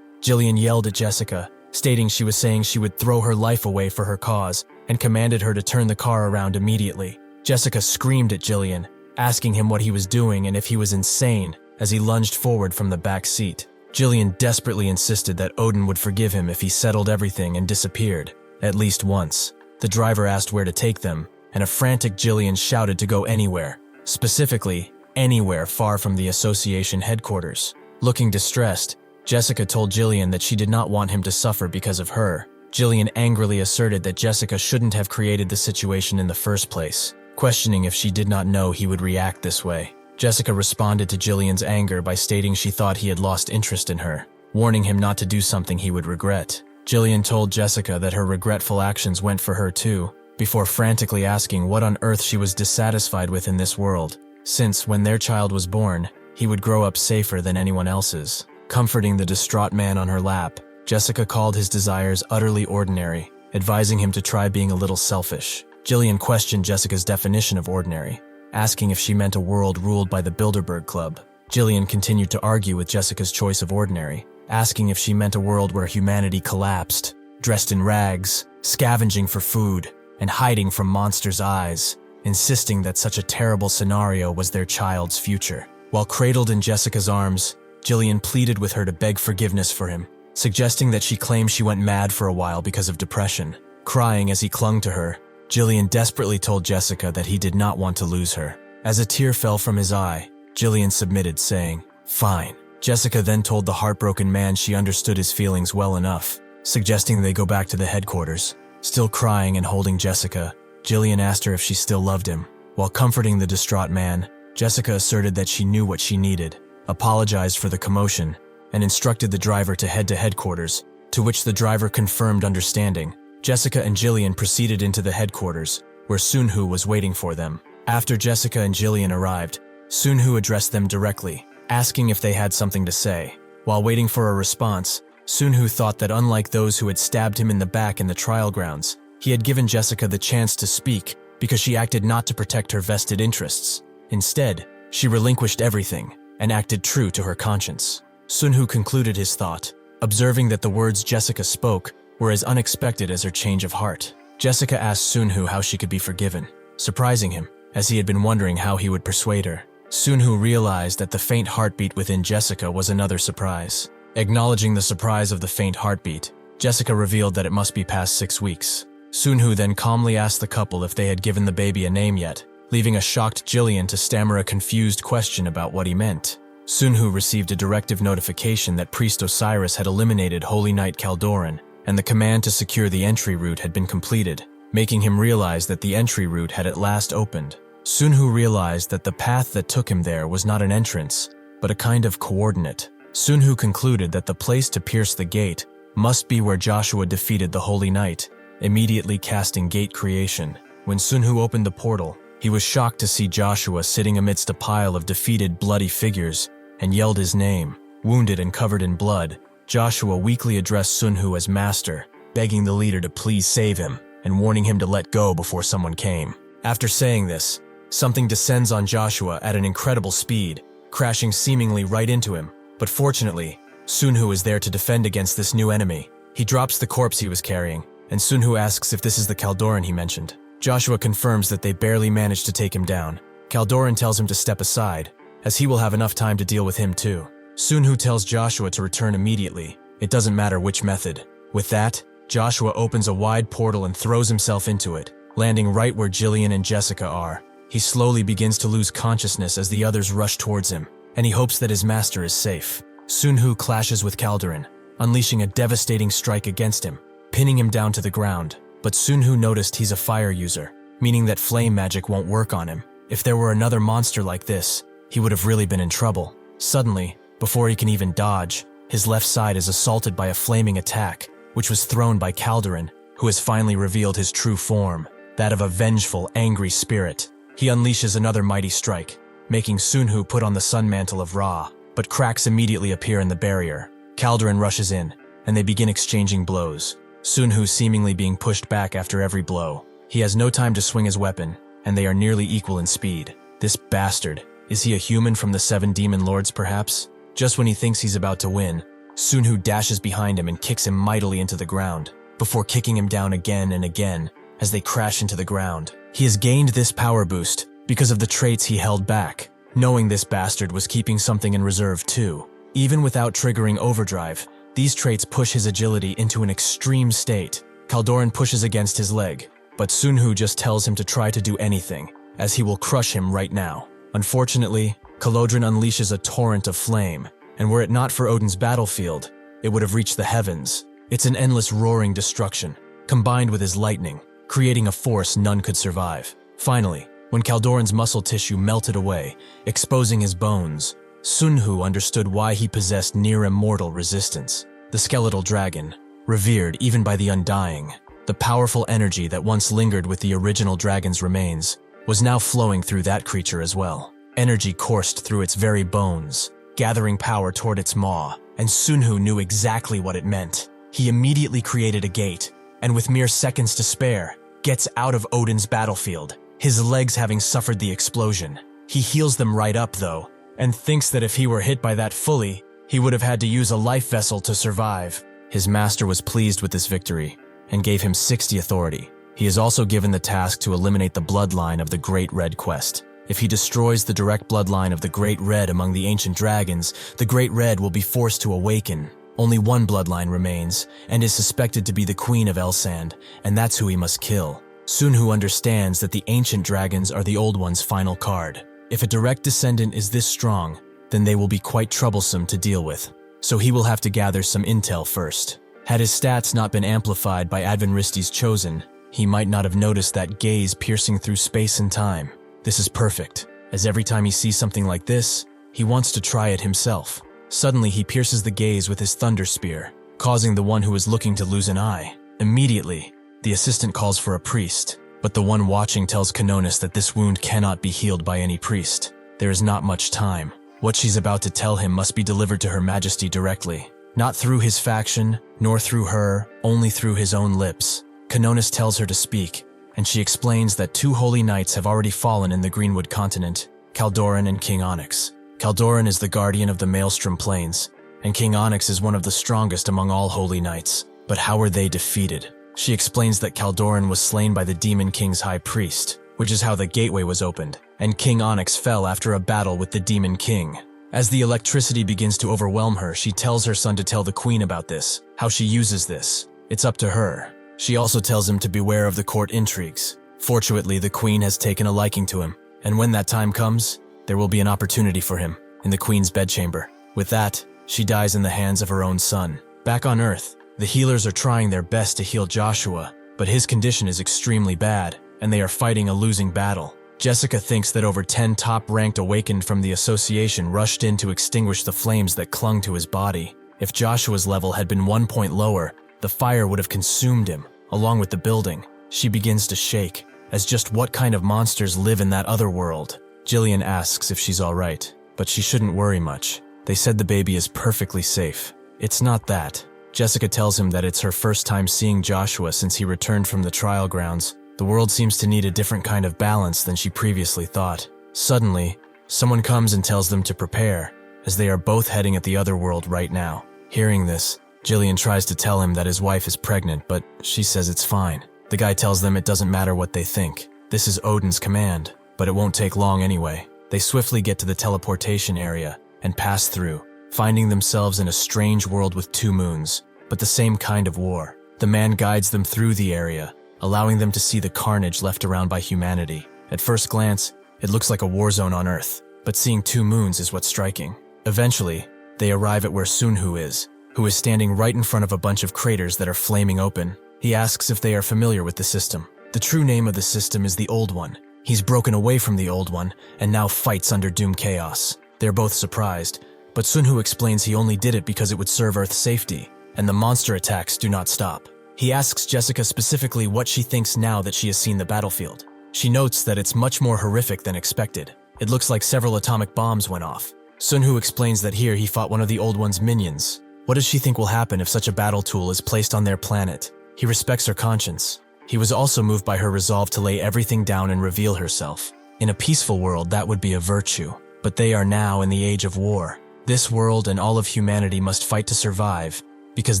Jillian yelled at Jessica, stating she was saying she would throw her life away for her cause, and commanded her to turn the car around immediately. Jessica screamed at Jillian, asking him what he was doing and if he was insane, as he lunged forward from the back seat. Jillian desperately insisted that Odin would forgive him if he settled everything and disappeared, at least once. The driver asked where to take them, and a frantic Jillian shouted to go anywhere, specifically, anywhere far from the association headquarters. Looking distressed, Jessica told Jillian that she did not want him to suffer because of her. Jillian angrily asserted that Jessica shouldn't have created the situation in the first place, questioning if she did not know he would react this way. Jessica responded to Jillian's anger by stating she thought he had lost interest in her, warning him not to do something he would regret. Jillian told Jessica that her regretful actions went for her too, before frantically asking what on earth she was dissatisfied with in this world, since when their child was born, he would grow up safer than anyone else's. Comforting the distraught man on her lap, Jessica called his desires utterly ordinary, advising him to try being a little selfish. Jillian questioned Jessica's definition of ordinary, asking if she meant a world ruled by the Bilderberg Club. Jillian continued to argue with Jessica's choice of ordinary, asking if she meant a world where humanity collapsed, dressed in rags, scavenging for food, and hiding from monsters' eyes, insisting that such a terrible scenario was their child's future. While cradled in Jessica's arms, Jillian pleaded with her to beg forgiveness for him, suggesting that she claimed she went mad for a while because of depression. Crying as he clung to her, Jillian desperately told Jessica that he did not want to lose her. As a tear fell from his eye, Jillian submitted, saying, "Fine." Jessica then told the heartbroken man she understood his feelings well enough, suggesting they go back to the headquarters. Still crying and holding Jessica, Jillian asked her if she still loved him. While comforting the distraught man, Jessica asserted that she knew what she needed, apologized for the commotion, and instructed the driver to head to headquarters, to which the driver confirmed understanding. Jessica and Jillian proceeded into the headquarters, where Sunhoo was waiting for them. After Jessica and Jillian arrived, Sunhoo addressed them directly, asking if they had something to say. While waiting for a response, Sunhoo thought that unlike those who had stabbed him in the back in the trial grounds, he had given Jessica the chance to speak because she acted not to protect her vested interests. Instead, she relinquished everything and acted true to her conscience. Sunhoo concluded his thought, observing that the words Jessica spoke were as unexpected as her change of heart. Jessica asked Sunhoo how she could be forgiven, surprising him, as he had been wondering how he would persuade her. Sunhoo realized that the faint heartbeat within Jessica was another surprise. Acknowledging the surprise of the faint heartbeat, Jessica revealed that it must be past 6 weeks. Sunhoo then calmly asked the couple if they had given the baby a name yet, leaving a shocked Jillian to stammer a confused question about what he meant. Sunhoo received a directive notification that Priest Osiris had eliminated Holy Knight Caldoran, and the command to secure the entry route had been completed, making him realize that the entry route had at last opened. Sunhoo realized that the path that took him there was not an entrance, but a kind of coordinate. Sunhoo concluded that the place to pierce the gate must be where Joshua defeated the Holy Knight, immediately casting gate creation. When Sunhoo opened the portal, he was shocked to see Joshua sitting amidst a pile of defeated, bloody figures, and yelled his name. Wounded and covered in blood, Joshua weakly addressed Sunhoo as master, begging the leader to please save him, and warning him to let go before someone came. After saying this, something descends on Joshua at an incredible speed, crashing seemingly right into him. But fortunately, Sunhoo is there to defend against this new enemy. He drops the corpse he was carrying, and Sunhoo asks if this is the Caldoran he mentioned. Joshua confirms that they barely managed to take him down. Caldoran tells him to step aside, as he will have enough time to deal with him too. Sunhoo tells Joshua to return immediately. It doesn't matter which method. With that, Joshua opens a wide portal and throws himself into it, landing right where Jillian and Jessica are. He slowly begins to lose consciousness as the others rush towards him, and he hopes that his master is safe. Sunhoo clashes with Caldoran, unleashing a devastating strike against him, pinning him down to the ground. But Sunhoo noticed he's a fire user, meaning that flame magic won't work on him. If there were another monster like this, he would have really been in trouble. Suddenly, before he can even dodge, his left side is assaulted by a flaming attack, which was thrown by Caldoran, who has finally revealed his true form, that of a vengeful, angry spirit. He unleashes another mighty strike, making Sunhoo put on the sun mantle of Ra, but cracks immediately appear in the barrier. Caldoran rushes in, and they begin exchanging blows. Sunhoo seemingly being pushed back after every blow. He has no time to swing his weapon, and they are nearly equal in speed. This bastard, is he a human from the 7 demon lords perhaps? Just when he thinks he's about to win, Sunhoo dashes behind him and kicks him mightily into the ground, before kicking him down again and again as they crash into the ground. He has gained this power boost because of the traits he held back, knowing this bastard was keeping something in reserve too. Even without triggering overdrive, these traits push his agility into an extreme state. Caldoran pushes against his leg, but Sunhoo just tells him to try to do anything, as he will crush him right now. Unfortunately, Calodran unleashes a torrent of flame, and were it not for Odin's battlefield, it would have reached the heavens. It's an endless roaring destruction, combined with his lightning, creating a force none could survive. Finally, when Caldoran's muscle tissue melted away, exposing his bones, Sunhoo understood why he possessed near-immortal resistance. The skeletal dragon, revered even by the undying, the powerful energy that once lingered with the original dragon's remains, was now flowing through that creature as well. Energy coursed through its very bones, gathering power toward its maw, and Sunhoo knew exactly what it meant. He immediately created a gate, and with mere seconds to spare, gets out of Odin's battlefield, his legs having suffered the explosion. He heals them right up though, and thinks that if he were hit by that fully, he would have had to use a life vessel to survive. His master was pleased with this victory, and gave him 60 authority. He is also given the task to eliminate the bloodline of the Great Red Quest. If he destroys the direct bloodline of the Great Red among the ancient dragons, the Great Red will be forced to awaken. Only one bloodline remains, and is suspected to be the Queen of Elsand, and that's who he must kill. Sunhoo understands that the ancient dragons are the Old One's final card. If a direct descendant is this strong, then they will be quite troublesome to deal with. So he will have to gather some intel first. Had his stats not been amplified by Advenristi's Chosen, he might not have noticed that gaze piercing through space and time. This is perfect, as every time he sees something like this, he wants to try it himself. Suddenly he pierces the gaze with his thunder spear, causing the one who is looking to lose an eye. Immediately, the assistant calls for a priest, but the one watching tells Canonis that this wound cannot be healed by any priest. There is not much time. What she's about to tell him must be delivered to Her Majesty directly. Not through his faction, nor through her, only through his own lips. Canonis tells her to speak, and she explains that 2 holy knights have already fallen in the Greenwood continent, Caldoran and King Onyx. Caldoran is the guardian of the Maelstrom Plains, and King Onyx is one of the strongest among all holy knights. But how were they defeated? She explains that Caldoran was slain by the Demon King's high priest, which is how the gateway was opened, and King Onyx fell after a battle with the Demon King. As the electricity begins to overwhelm her, she tells her son to tell the Queen about this, how she uses this. It's up to her. She also tells him to beware of the court intrigues. Fortunately, the Queen has taken a liking to him, and when that time comes, there will be an opportunity for him in the Queen's bedchamber. With that, she dies in the hands of her own son. Back on Earth, the healers are trying their best to heal Joshua, but his condition is extremely bad, and they are fighting a losing battle. Jessica thinks that over 10 top-ranked awakened from the association rushed in to extinguish the flames that clung to his body. If Joshua's level had been 1 point lower, the fire would have consumed him, along with the building. She begins to shake, as just what kind of monsters live in that other world? Jillian asks if she's alright, but she shouldn't worry much. They said the baby is perfectly safe. It's not that. Jessica tells him that it's her first time seeing Joshua since he returned from the trial grounds. The world seems to need a different kind of balance than she previously thought. Suddenly, someone comes and tells them to prepare, as they are both heading at the other world right now. Hearing this, Jillian tries to tell him that his wife is pregnant, but she says it's fine. The guy tells them it doesn't matter what they think. This is Odin's command, but it won't take long anyway. They swiftly get to the teleportation area and pass through, finding themselves in a strange world with 2 moons, but the same kind of war. The man guides them through the area, allowing them to see the carnage left around by humanity. At first glance, it looks like a war zone on Earth, but seeing 2 moons is what's striking. Eventually, they arrive at where Sunhoo is, who is standing right in front of a bunch of craters that are flaming open. He asks if they are familiar with the system. The true name of the system is the Old One. He's broken away from the Old One and now fights under Doom Chaos. They're both surprised, but Sunhoo explains he only did it because it would serve Earth's safety, and the monster attacks do not stop. He asks Jessica specifically what she thinks now that she has seen the battlefield. She notes that it's much more horrific than expected. It looks like several atomic bombs went off. Sunhoo explains that here he fought one of the Old One's minions, What does she think will happen if such a battle tool is placed on their planet? He respects her conscience. He was also moved by her resolve to lay everything down and reveal herself. In a peaceful world, that would be a virtue. But they are now in the age of war. This world and all of humanity must fight to survive, because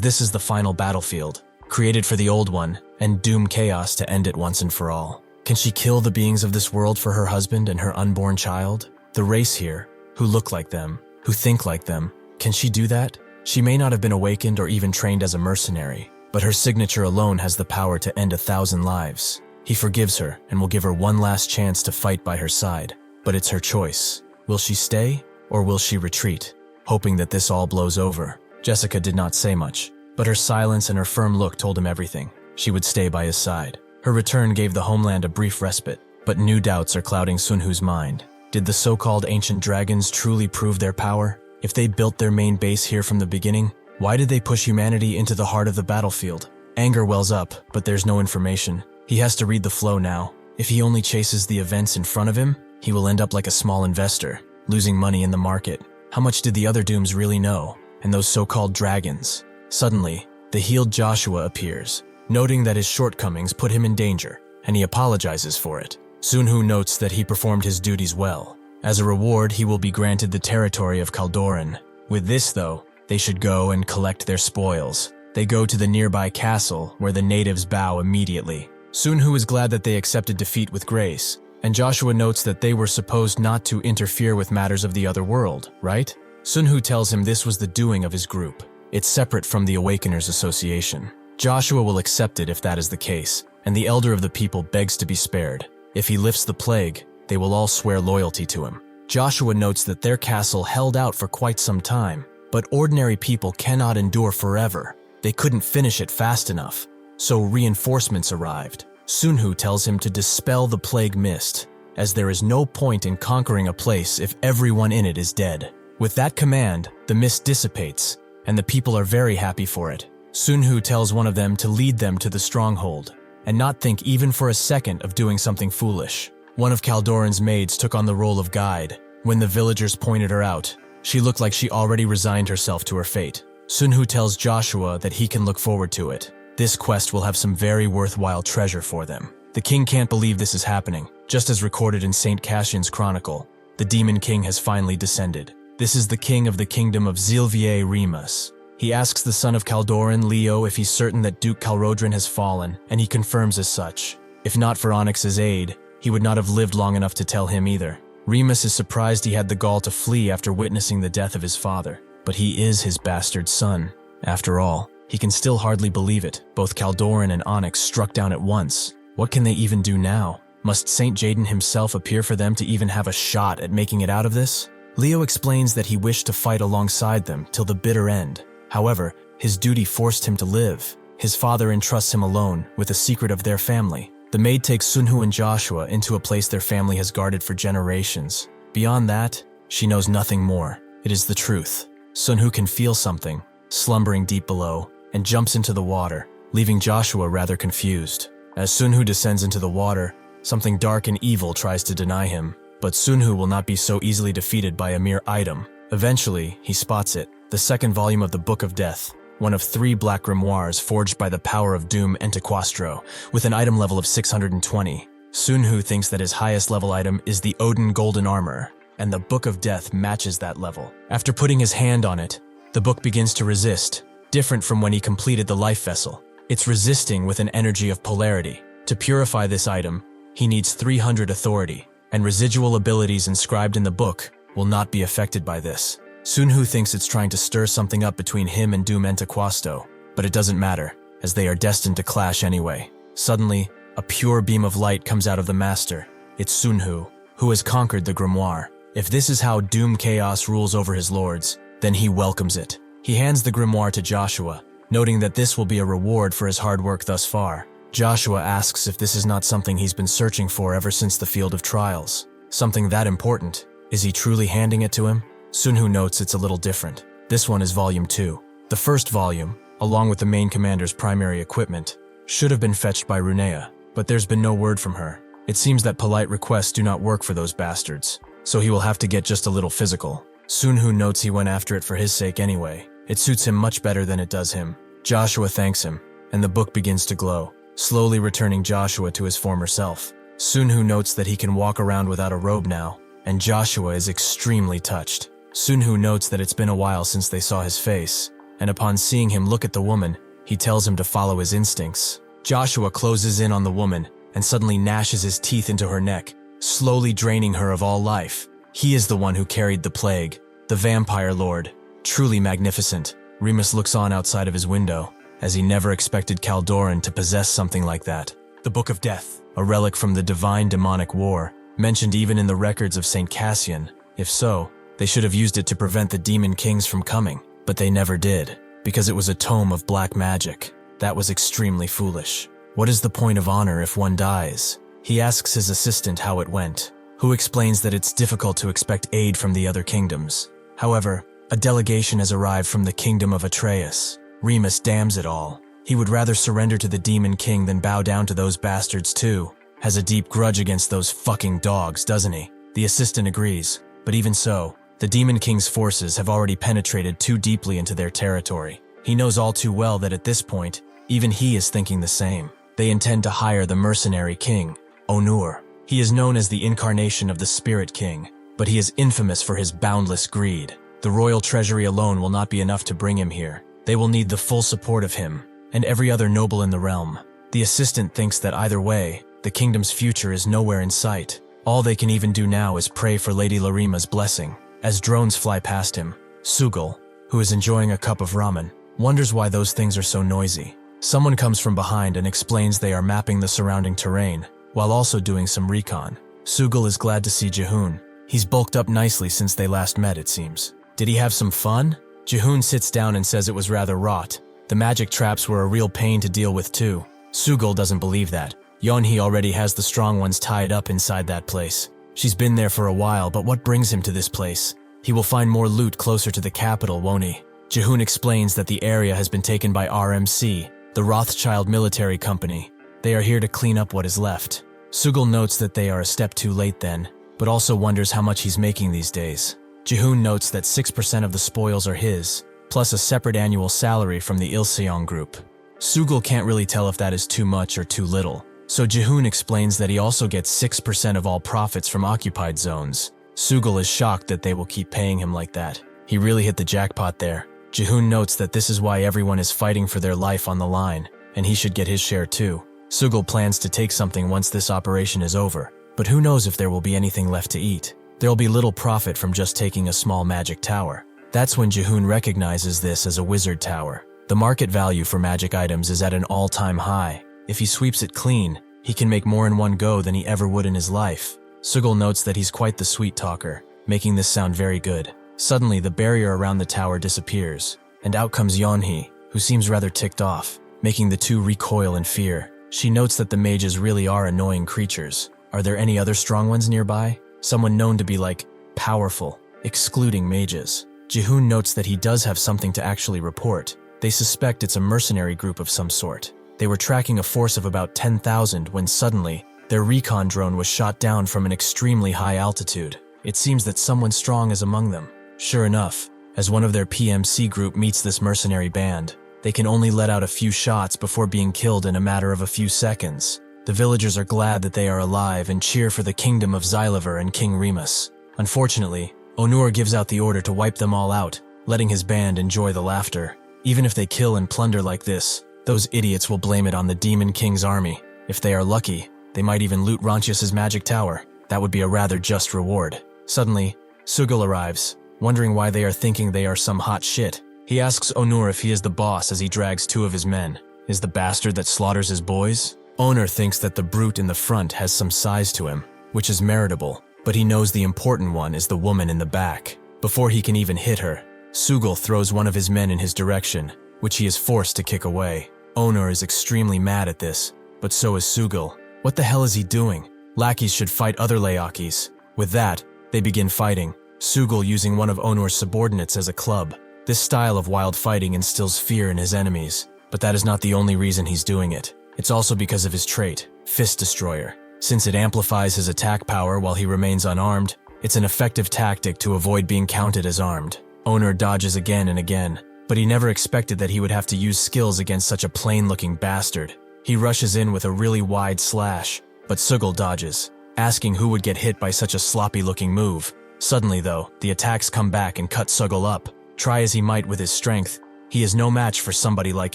this is the final battlefield, created for the old one, and doom chaos to end it once and for all. Can she kill the beings of this world for her husband and her unborn child? The race here, who look like them, who think like them, can she do that? She may not have been awakened or even trained as a mercenary, but her signature alone has the power to end 1,000 lives. He forgives her and will give her one last chance to fight by her side, but it's her choice. Will she stay, or will she retreat, hoping that this all blows over? Jessica did not say much, but her silence and her firm look told him everything. She would stay by his side. Her return gave the homeland a brief respite, but new doubts are clouding Sunhoo's mind. Did the so-called ancient dragons truly prove their power? If they built their main base here from the beginning, why did they push humanity into the heart of the battlefield? Anger wells up, but there's no information. He has to read the flow now. If he only chases the events in front of him, he will end up like a small investor, losing money in the market. How much did the other dooms really know? And those so-called dragons? Suddenly, the healed Joshua appears, noting that his shortcomings put him in danger, and he apologizes for it. Sunhoo notes that he performed his duties well. As a reward, he will be granted the territory of Caldoran. With this, though, they should go and collect their spoils. They go to the nearby castle, where the natives bow immediately. Sunhoo is glad that they accepted defeat with grace, and Joshua notes that they were supposed not to interfere with matters of the other world, right? Sunhoo tells him this was the doing of his group. It's separate from the Awakeners Association. Joshua will accept it if that is the case, and the elder of the people begs to be spared. If he lifts the plague, they will all swear loyalty to him. Joshua notes that their castle held out for quite some time, but ordinary people cannot endure forever. They couldn't finish it fast enough, so reinforcements arrived. Sunhoo tells him to dispel the plague mist, as there is no point in conquering a place if everyone in it is dead. With that command, the mist dissipates, and the people are very happy for it. Sunhoo tells one of them to lead them to the stronghold, and not think even for a second of doing something foolish. One of Caldoran's maids took on the role of guide. When the villagers pointed her out, she looked like she already resigned herself to her fate. Sunhoo tells Joshua that he can look forward to it. This quest will have some very worthwhile treasure for them. The king can't believe this is happening. Just as recorded in St. Cassian's Chronicle, the Demon King has finally descended. This is the king of the kingdom of Zilvier Remus. He asks the son of Caldoran, Leo, if he's certain that Duke Calrodran has fallen, and he confirms as such. If not for Onyx's aid, he would not have lived long enough to tell him either. Remus is surprised he had the gall to flee after witnessing the death of his father, but he is his bastard son. After all, he can still hardly believe it. Both Caldoran and Onyx struck down at once. What can they even do now? Must Saint Jaden himself appear for them to even have a shot at making it out of this? Leo explains that he wished to fight alongside them till the bitter end. However, his duty forced him to live. His father entrusts him alone with the secret of their family. The maid takes Sunhoo and Joshua into a place their family has guarded for generations. Beyond that, she knows nothing more. It is the truth. Sunhoo can feel something, slumbering deep below, and jumps into the water, leaving Joshua rather confused. As Sunhoo descends into the water, something dark and evil tries to deny him. But Sunhoo will not be so easily defeated by a mere item. Eventually, he spots it, the second volume of the Book of Death, one of 3 black grimoires forged by the power of Doom Entiquastro, with an item level of 620. Sunhoo thinks that his highest level item is the Odin Golden Armor, and the Book of Death matches that level. After putting his hand on it, the book begins to resist, different from when he completed the life vessel. It's resisting with an energy of polarity. To purify this item, he needs 300 authority, and residual abilities inscribed in the book will not be affected by this. Sunhoo thinks it's trying to stir something up between him and Doom Entiquasto, but it doesn't matter, as they are destined to clash anyway. Suddenly, a pure beam of light comes out of the master. It's Sunhoo, who has conquered the grimoire. If this is how Doom Chaos rules over his lords, then he welcomes it. He hands the grimoire to Joshua, noting that this will be a reward for his hard work thus far. Joshua asks if this is not something he's been searching for ever since the Field of Trials. Something that important. Is he truly handing it to him? Sunhoo notes it's a little different. This one is Volume 2. The first volume, along with the main commander's primary equipment, should have been fetched by Runea, but there's been no word from her. It seems that polite requests do not work for those bastards, so he will have to get just a little physical. Sunhoo notes he went after it for his sake anyway. It suits him much better than it does him. Joshua thanks him, and the book begins to glow, slowly returning Joshua to his former self. Sunhoo notes that he can walk around without a robe now, and Joshua is extremely touched. Sunhoo notes that it's been a while since they saw his face, and upon seeing him look at the woman, he tells him to follow his instincts. Joshua closes in on the woman and suddenly gnashes his teeth into her neck, slowly draining her of all life. He is the one who carried the plague, the vampire lord. Truly magnificent. Remus looks on outside of his window, as he never expected Caldoran to possess something like that. The Book of Death, a relic from the divine demonic war, mentioned even in the records of St. Cassian. If so, they should have used it to prevent the demon kings from coming, but they never did, because it was a tome of black magic. That was extremely foolish. What is the point of honor if one dies? He asks his assistant how it went, who explains that it's difficult to expect aid from the other kingdoms. However, a delegation has arrived from the kingdom of Atreus. Remus damns it all. He would rather surrender to the demon king than bow down to those bastards too. Has a deep grudge against those fucking dogs, doesn't he? The assistant agrees, but even so, the demon king's forces have already penetrated too deeply into their territory. He knows all too well that at this point, even he is thinking the same. They intend to hire the mercenary king, Onur. He is known as the incarnation of the Spirit King, but he is infamous for his boundless greed. The royal treasury alone will not be enough to bring him here. They will need the full support of him, and every other noble in the realm. The assistant thinks that either way, the kingdom's future is nowhere in sight. All they can even do now is pray for Lady Larima's blessing. As drones fly past him, Sugal, who is enjoying a cup of ramen, wonders why those things are so noisy. Someone comes from behind and explains they are mapping the surrounding terrain, while also doing some recon. Sugal is glad to see Jihoon. He's bulked up nicely since they last met, it seems. Did he have some fun? Jihoon sits down and says it was rather wrought. The magic traps were a real pain to deal with too. Sugal doesn't believe that. Yeonhee already has the strong ones tied up inside that place. She's been there for a while, but what brings him to this place? He will find more loot closer to the capital, won't he? Jihoon explains that the area has been taken by RMC, the Rothschild military company. They are here to clean up what is left. Sugal notes that they are a step too late then, but also wonders how much he's making these days. Jihoon notes that 6% of the spoils are his, plus a separate annual salary from the Ilseong group. Sugal can't really tell if that is too much or too little, so Jihoon explains that he also gets 6% of all profits from occupied zones. Sugal is shocked that they will keep paying him like that. He really hit the jackpot there. Jihoon notes that this is why everyone is fighting for their life on the line, and he should get his share too. Sugal plans to take something once this operation is over, but who knows if there will be anything left to eat. There will be little profit from just taking a small magic tower. That's when Jihoon recognizes this as a wizard tower. The market value for magic items is at an all-time high. If he sweeps it clean, he can make more in one go than he ever would in his life. Sugal notes that he's quite the sweet talker, making this sound very good. Suddenly, the barrier around the tower disappears, and out comes Yeonhee, who seems rather ticked off, making the two recoil in fear. She notes that the mages really are annoying creatures. Are there any other strong ones nearby? Someone known to be like, powerful, excluding mages. Jihoon notes that he does have something to actually report. They suspect it's a mercenary group of some sort. They were tracking a force of about 10,000 when suddenly, their recon drone was shot down from an extremely high altitude. It seems that someone strong is among them. Sure enough, as one of their PMC group meets this mercenary band, they can only let out a few shots before being killed in a matter of a few seconds. The villagers are glad that they are alive and cheer for the kingdom of Xylover and King Remus. Unfortunately, Onur gives out the order to wipe them all out, letting his band enjoy the laughter. Even if they kill and plunder like this, those idiots will blame it on the Demon King's army. If they are lucky, they might even loot Rontius's magic tower. That would be a rather just reward. Suddenly, Sugal arrives, wondering why they are thinking they are some hot shit. He asks Onur if he is the boss as he drags two of his men. Is the bastard that slaughters his boys? Onur thinks that the brute in the front has some size to him, which is meritable, but he knows the important one is the woman in the back. Before he can even hit her, Sugal throws one of his men in his direction, which he is forced to kick away. Onur is extremely mad at this, but so is Sugal. What the hell is he doing? Lackeys should fight other Laakis. With that, they begin fighting, Sugal using one of Onur's subordinates as a club. This style of wild fighting instills fear in his enemies, but that is not the only reason he's doing it. It's also because of his trait, Fist Destroyer. Since it amplifies his attack power while he remains unarmed, it's an effective tactic to avoid being counted as armed. Onur dodges again and again, but he never expected that he would have to use skills against such a plain-looking bastard. He rushes in with a really wide slash, but Suicidal dodges, asking who would get hit by such a sloppy-looking move. Suddenly, though, the attacks come back and cut Suicidal up. Try as he might with his strength, he is no match for somebody like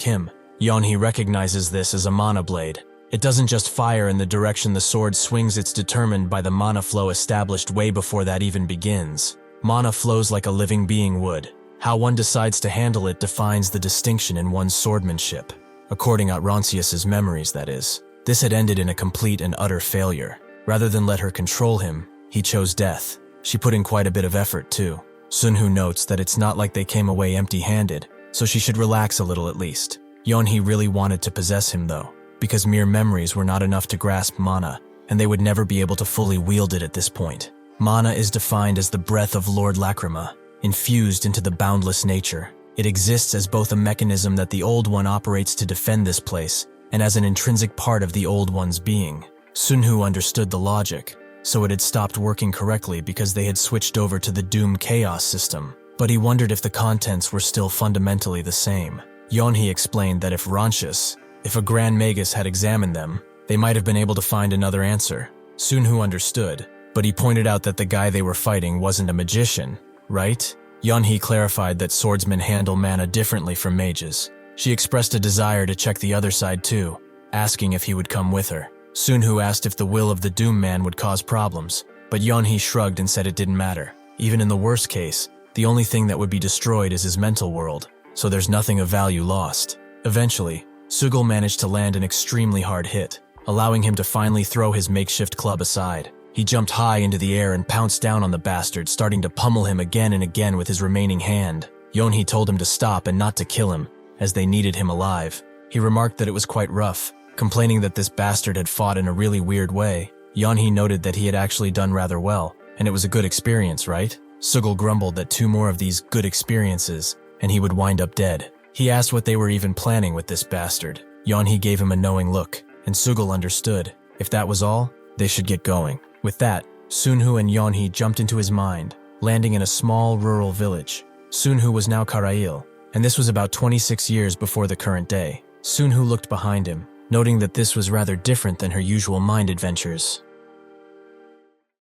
him. Yeonhee recognizes this as a mana blade. It doesn't just fire in the direction the sword swings, it's determined by the mana flow established way before that even begins. Mana flows like a living being would. How one decides to handle it defines the distinction in one's swordmanship. According to Roncius's memories, that is. This had ended in a complete and utter failure. Rather than let her control him, he chose death. She put in quite a bit of effort, too. Sunhoo notes that it's not like they came away empty-handed, so she should relax a little at least. Yeonhee really wanted to possess him, though, because mere memories were not enough to grasp mana, and they would never be able to fully wield it at this point. Mana is defined as the breath of Lord Lacrima, infused into the boundless nature. It exists as both a mechanism that the Old One operates to defend this place, and as an intrinsic part of the Old One's being. Sunhoo understood the logic, so it had stopped working correctly because they had switched over to the Doom Chaos system, but he wondered if the contents were still fundamentally the same. Yeonhee explained that if a Grand Magus had examined them, they might have been able to find another answer. Sunhoo understood, but he pointed out that the guy they were fighting wasn't a magician, right? Yeonhee clarified that swordsmen handle mana differently from mages. She expressed a desire to check the other side too, asking if he would come with her. Sunhoo asked if the will of the Doom Man would cause problems, but Yeonhee shrugged and said it didn't matter. Even in the worst case, the only thing that would be destroyed is his mental world, so there's nothing of value lost. Eventually, Suicidal managed to land an extremely hard hit, allowing him to finally throw his makeshift club aside. He jumped high into the air and pounced down on the bastard, starting to pummel him again and again with his remaining hand. Yeonhee told him to stop and not to kill him, as they needed him alive. He remarked that it was quite rough, complaining that this bastard had fought in a really weird way. Yeonhee noted that he had actually done rather well, and it was a good experience, right? Suicidal grumbled that 2 more of these good experiences, and he would wind up dead. He asked what they were even planning with this bastard. Yeonhee gave him a knowing look, and Suicidal understood. If that was all, they should get going. With that, Sunhoo and Yeonhee jumped into his mind, landing in a small rural village. Sunhoo was now Karail, and this was about 26 years before the current day. Sunhoo looked behind him, noting that this was rather different than her usual mind adventures.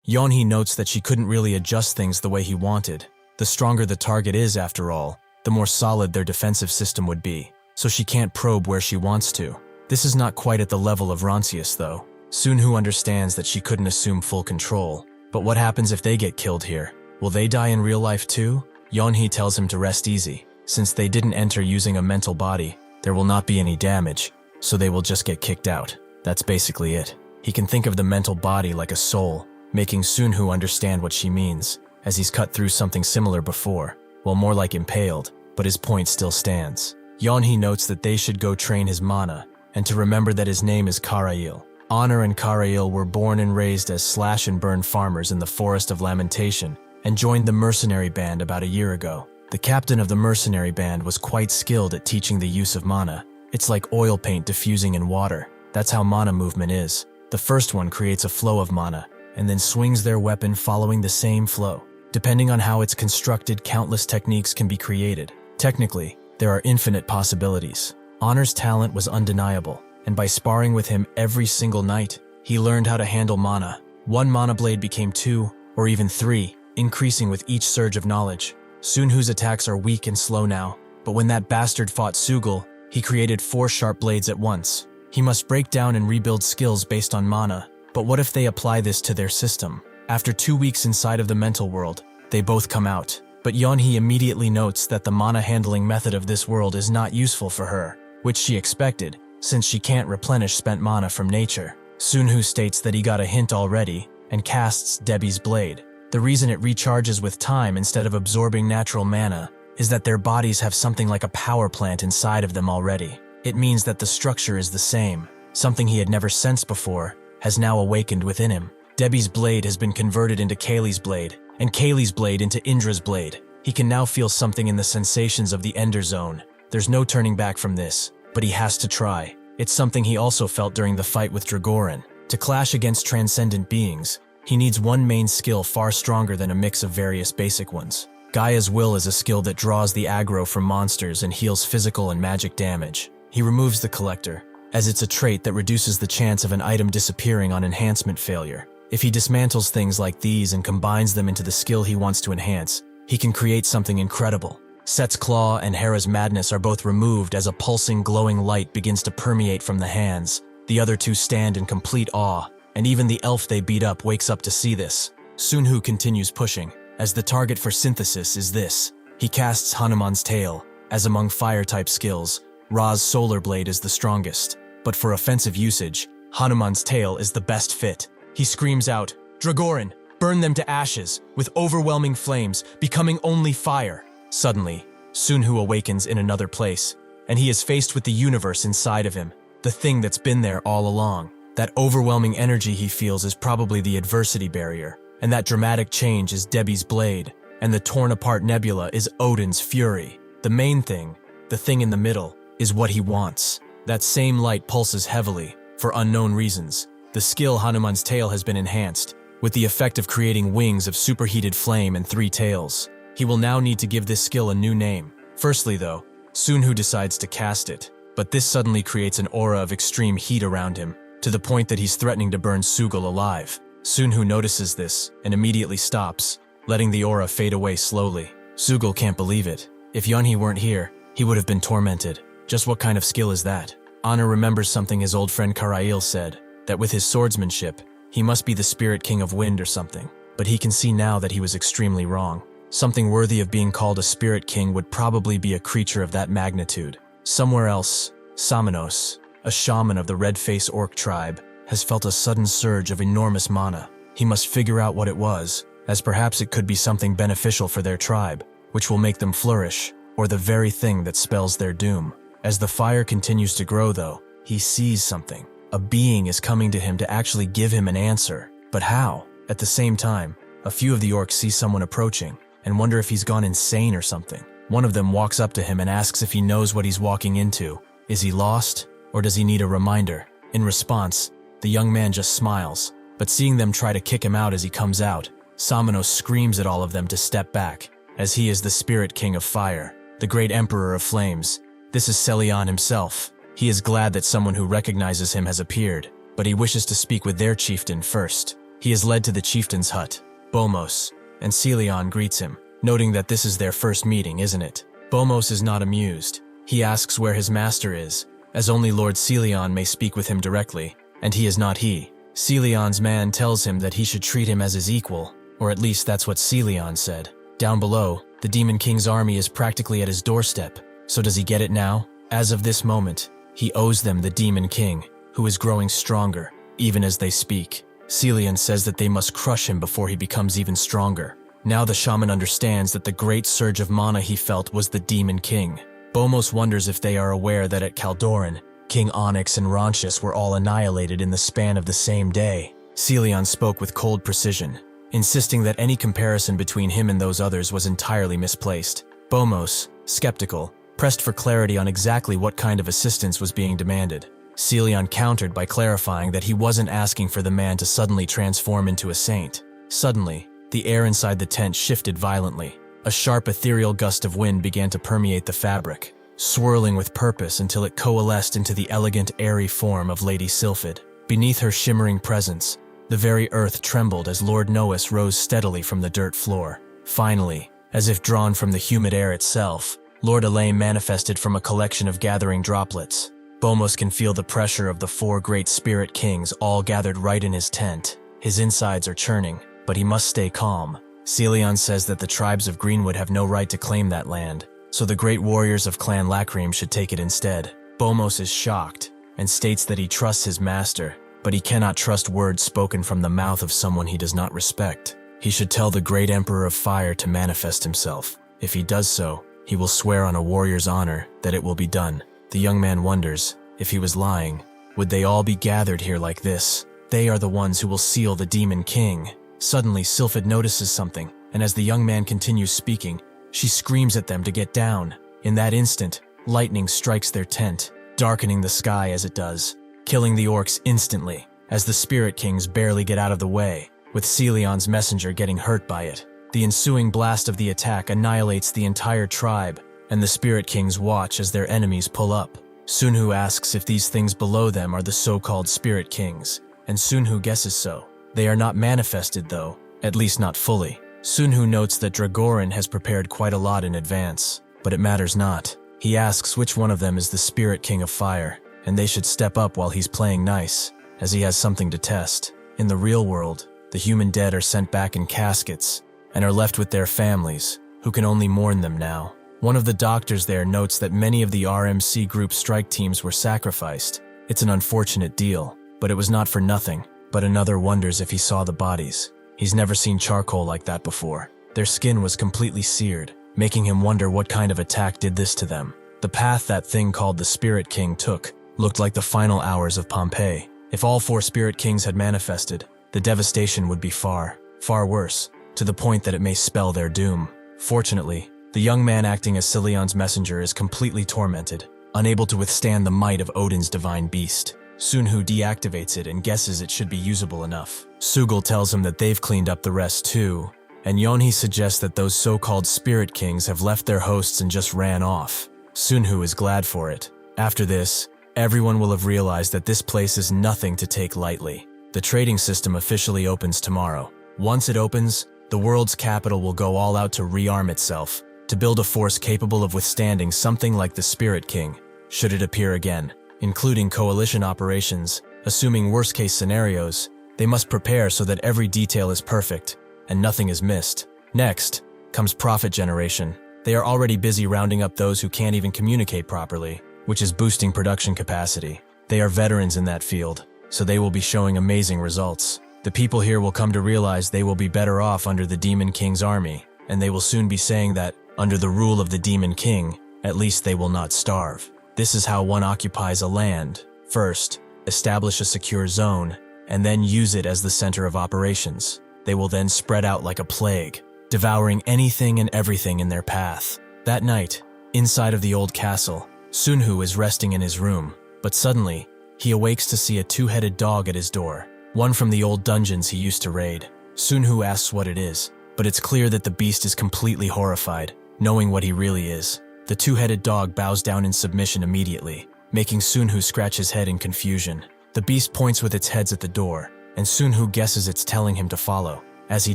Yeonhee notes that she couldn't really adjust things the way he wanted. The stronger the target is, after all, the more solid their defensive system would be, so she can't probe where she wants to. This is not quite at the level of Roncius, though. Sunhoo understands that she couldn't assume full control. But what happens if they get killed here? Will they die in real life too? Yeonhee tells him to rest easy. Since they didn't enter using a mental body, there will not be any damage, so they will just get kicked out. That's basically it. He can think of the mental body like a soul, making Sunhoo understand what she means, as he's cut through something similar before. Well, more like impaled, but his point still stands. Yeonhee notes that they should go train his mana, and to remember that his name is Karail. Honor and Karail were born and raised as slash-and-burn farmers in the Forest of Lamentation, and joined the mercenary band about a year ago. The captain of the mercenary band was quite skilled at teaching the use of mana. It's like oil paint diffusing in water. That's how mana movement is. The first one creates a flow of mana, and then swings their weapon following the same flow. Depending on how it's constructed, countless techniques can be created. Technically, there are infinite possibilities. Honor's talent was undeniable, and by sparring with him every single night, he learned how to handle mana. 1 mana blade became 2, or even 3, increasing with each surge of knowledge. Sunhoo's attacks are weak and slow now, but when that bastard fought Suicidal, he created 4 sharp blades at once. He must break down and rebuild skills based on mana, but what if they apply this to their system? After 2 weeks inside of the mental world, they both come out. But Yeonhee immediately notes that the mana handling method of this world is not useful for her, which she expected, since she can't replenish spent mana from nature. Sunhoo states that he got a hint already, and casts Debbie's Blade. The reason it recharges with time instead of absorbing natural mana is that their bodies have something like a power plant inside of them already. It means that the structure is the same. Something he had never sensed before has now awakened within him. Debbie's Blade has been converted into Kaylee's Blade, and Kaylee's Blade into Indra's Blade. He can now feel something in the sensations of the Ender Zone. There's no turning back from this, but he has to try. It's something he also felt during the fight with Dragoran. To clash against transcendent beings, he needs one main skill far stronger than a mix of various basic ones. Gaia's Will is a skill that draws the aggro from monsters and heals physical and magic damage. He removes the collector, as it's a trait that reduces the chance of an item disappearing on enhancement failure. If he dismantles things like these and combines them into the skill he wants to enhance, he can create something incredible. Set's Claw and Hera's Madness are both removed as a pulsing, glowing light begins to permeate from the hands. The other two stand in complete awe, and even the elf they beat up wakes up to see this. Sunhoo continues pushing, as the target for synthesis is this. He casts Hanuman's Tail, as among fire-type skills, Ra's Solar Blade is the strongest, but for offensive usage, Hanuman's Tail is the best fit. He screams out, "Dragoran, burn them to ashes, with overwhelming flames, becoming only fire." Suddenly, Sunhoo awakens in another place, and he is faced with the universe inside of him, the thing that's been there all along. That overwhelming energy he feels is probably the adversity barrier, and that dramatic change is Debbie's blade, and the torn-apart nebula is Odin's fury. The main thing, the thing in the middle, is what he wants. That same light pulses heavily, for unknown reasons. The skill Hanuman's Tail has been enhanced, with the effect of creating wings of superheated flame and 3 tails. He will now need to give this skill a new name. Firstly though, Sunhoo decides to cast it, but this suddenly creates an aura of extreme heat around him, to the point that he's threatening to burn Sugal alive. Sunhoo notices this and immediately stops, letting the aura fade away slowly. Sugal can't believe it. If Yunhee weren't here, he would have been tormented. Just what kind of skill is that? Anna remembers something his old friend Karail said, that with his swordsmanship, he must be the spirit king of wind or something, but he can see now that he was extremely wrong. Something worthy of being called a spirit king would probably be a creature of that magnitude. Somewhere else, Samanos, a shaman of the red-face orc tribe, has felt a sudden surge of enormous mana. He must figure out what it was, as perhaps it could be something beneficial for their tribe, which will make them flourish, or the very thing that spells their doom. As the fire continues to grow though, he sees something. A being is coming to him to actually give him an answer. But how? At the same time, a few of the orcs see someone approaching, and wonder if he's gone insane or something. One of them walks up to him and asks if he knows what he's walking into. Is he lost, or does he need a reminder? In response, the young man just smiles, but seeing them try to kick him out as he comes out, Samanos screams at all of them to step back, as he is the spirit king of fire, the great emperor of flames. This is Celion himself. He is glad that someone who recognizes him has appeared, but he wishes to speak with their chieftain first. He is led to the chieftain's hut, Bomos, and Celion greets him, noting that this is their first meeting, isn't it? Bomos is not amused. He asks where his master is, as only Lord Celion may speak with him directly, and he is not he. Celion's man tells him that he should treat him as his equal, or at least that's what Celion said. Down below, the Demon King's army is practically at his doorstep, so does he get it now? As of this moment, he owes them the Demon King, who is growing stronger, even as they speak. Celion says that they must crush him before he becomes even stronger. Now the shaman understands that the great surge of mana he felt was the Demon King. Bomos wonders if they are aware that at Caldoran, King Onyx and Ronchus were all annihilated in the span of the same day. Celion spoke with cold precision, insisting that any comparison between him and those others was entirely misplaced. Bomos, skeptical, pressed for clarity on exactly what kind of assistance was being demanded. Celion countered by clarifying that he wasn't asking for the man to suddenly transform into a saint. Suddenly, the air inside the tent shifted violently. A sharp ethereal gust of wind began to permeate the fabric, swirling with purpose until it coalesced into the elegant, airy form of Lady Sylphid. Beneath her shimmering presence, the very earth trembled as Lord Noblesse rose steadily from the dirt floor. Finally, as if drawn from the humid air itself, Lord Elaine manifested from a collection of gathering droplets. Bomos can feel the pressure of the 4 great spirit kings all gathered right in his tent. His insides are churning, but he must stay calm. Celion says that the tribes of Greenwood have no right to claim that land, so the great warriors of Clan Lacrim should take it instead. Bomos is shocked, and states that he trusts his master, but he cannot trust words spoken from the mouth of someone he does not respect. He should tell the great Emperor of Fire to manifest himself. If he does so, he will swear on a warrior's honor that it will be done. The young man wonders, if he was lying, would they all be gathered here like this? They are the ones who will seal the Demon King. Suddenly, Sylphid notices something, and as the young man continues speaking, she screams at them to get down. In that instant, lightning strikes their tent, darkening the sky as it does, killing the orcs instantly, as the Spirit Kings barely get out of the way, with Celion's messenger getting hurt by it. The ensuing blast of the attack annihilates the entire tribe, and the Spirit Kings watch as their enemies pull up. Sunhoo asks if these things below them are the so-called Spirit Kings, and Sunhoo guesses so. They are not manifested though, at least not fully. Sunhoo notes that Dragorin has prepared quite a lot in advance, but it matters not. He asks which one of them is the Spirit King of Fire, and they should step up while he's playing nice, as he has something to test. In the real world, the human dead are sent back in caskets, and are left with their families, who can only mourn them now. One of the doctors there notes that many of the RMC group strike teams were sacrificed. It's an unfortunate deal, but it was not for nothing. But another wonders if he saw the bodies. He's never seen charcoal like that before. Their skin was completely seared, making him wonder what kind of attack did this to them. The path that thing called the Spirit King took looked like the final hours of Pompeii. If all 4 Spirit Kings had manifested, the devastation would be far, far worse, to the point that it may spell their doom. Fortunately, the young man acting as Cilion's messenger is completely tormented, unable to withstand the might of Odin's divine beast. Sunhoo deactivates it and guesses it should be usable enough. Sugel tells him that they've cleaned up the rest too, and Yonhee suggests that those so-called Spirit Kings have left their hosts and just ran off. Sunhoo is glad for it. After this, everyone will have realized that this place is nothing to take lightly. The trading system officially opens tomorrow. Once it opens, the world's capital will go all out to rearm itself, to build a force capable of withstanding something like the Spirit King, should it appear again. Including coalition operations, assuming worst-case scenarios, they must prepare so that every detail is perfect, and nothing is missed. Next comes profit generation. They are already busy rounding up those who can't even communicate properly, which is boosting production capacity. They are veterans in that field, so they will be showing amazing results. The people here will come to realize they will be better off under the Demon King's army, and they will soon be saying that, under the rule of the Demon King, at least they will not starve. This is how one occupies a land. First, establish a secure zone, and then use it as the center of operations. They will then spread out like a plague, devouring anything and everything in their path. That night, inside of the old castle, Sunhoo is resting in his room, but suddenly, he awakes to see a 2-headed dog at his door, one from the old dungeons he used to raid. Sunhoo asks what it is, but it's clear that the beast is completely horrified, knowing what he really is. The 2-headed dog bows down in submission immediately, making Sunhoo scratch his head in confusion. The beast points with its heads at the door, and Sunhoo guesses it's telling him to follow. As he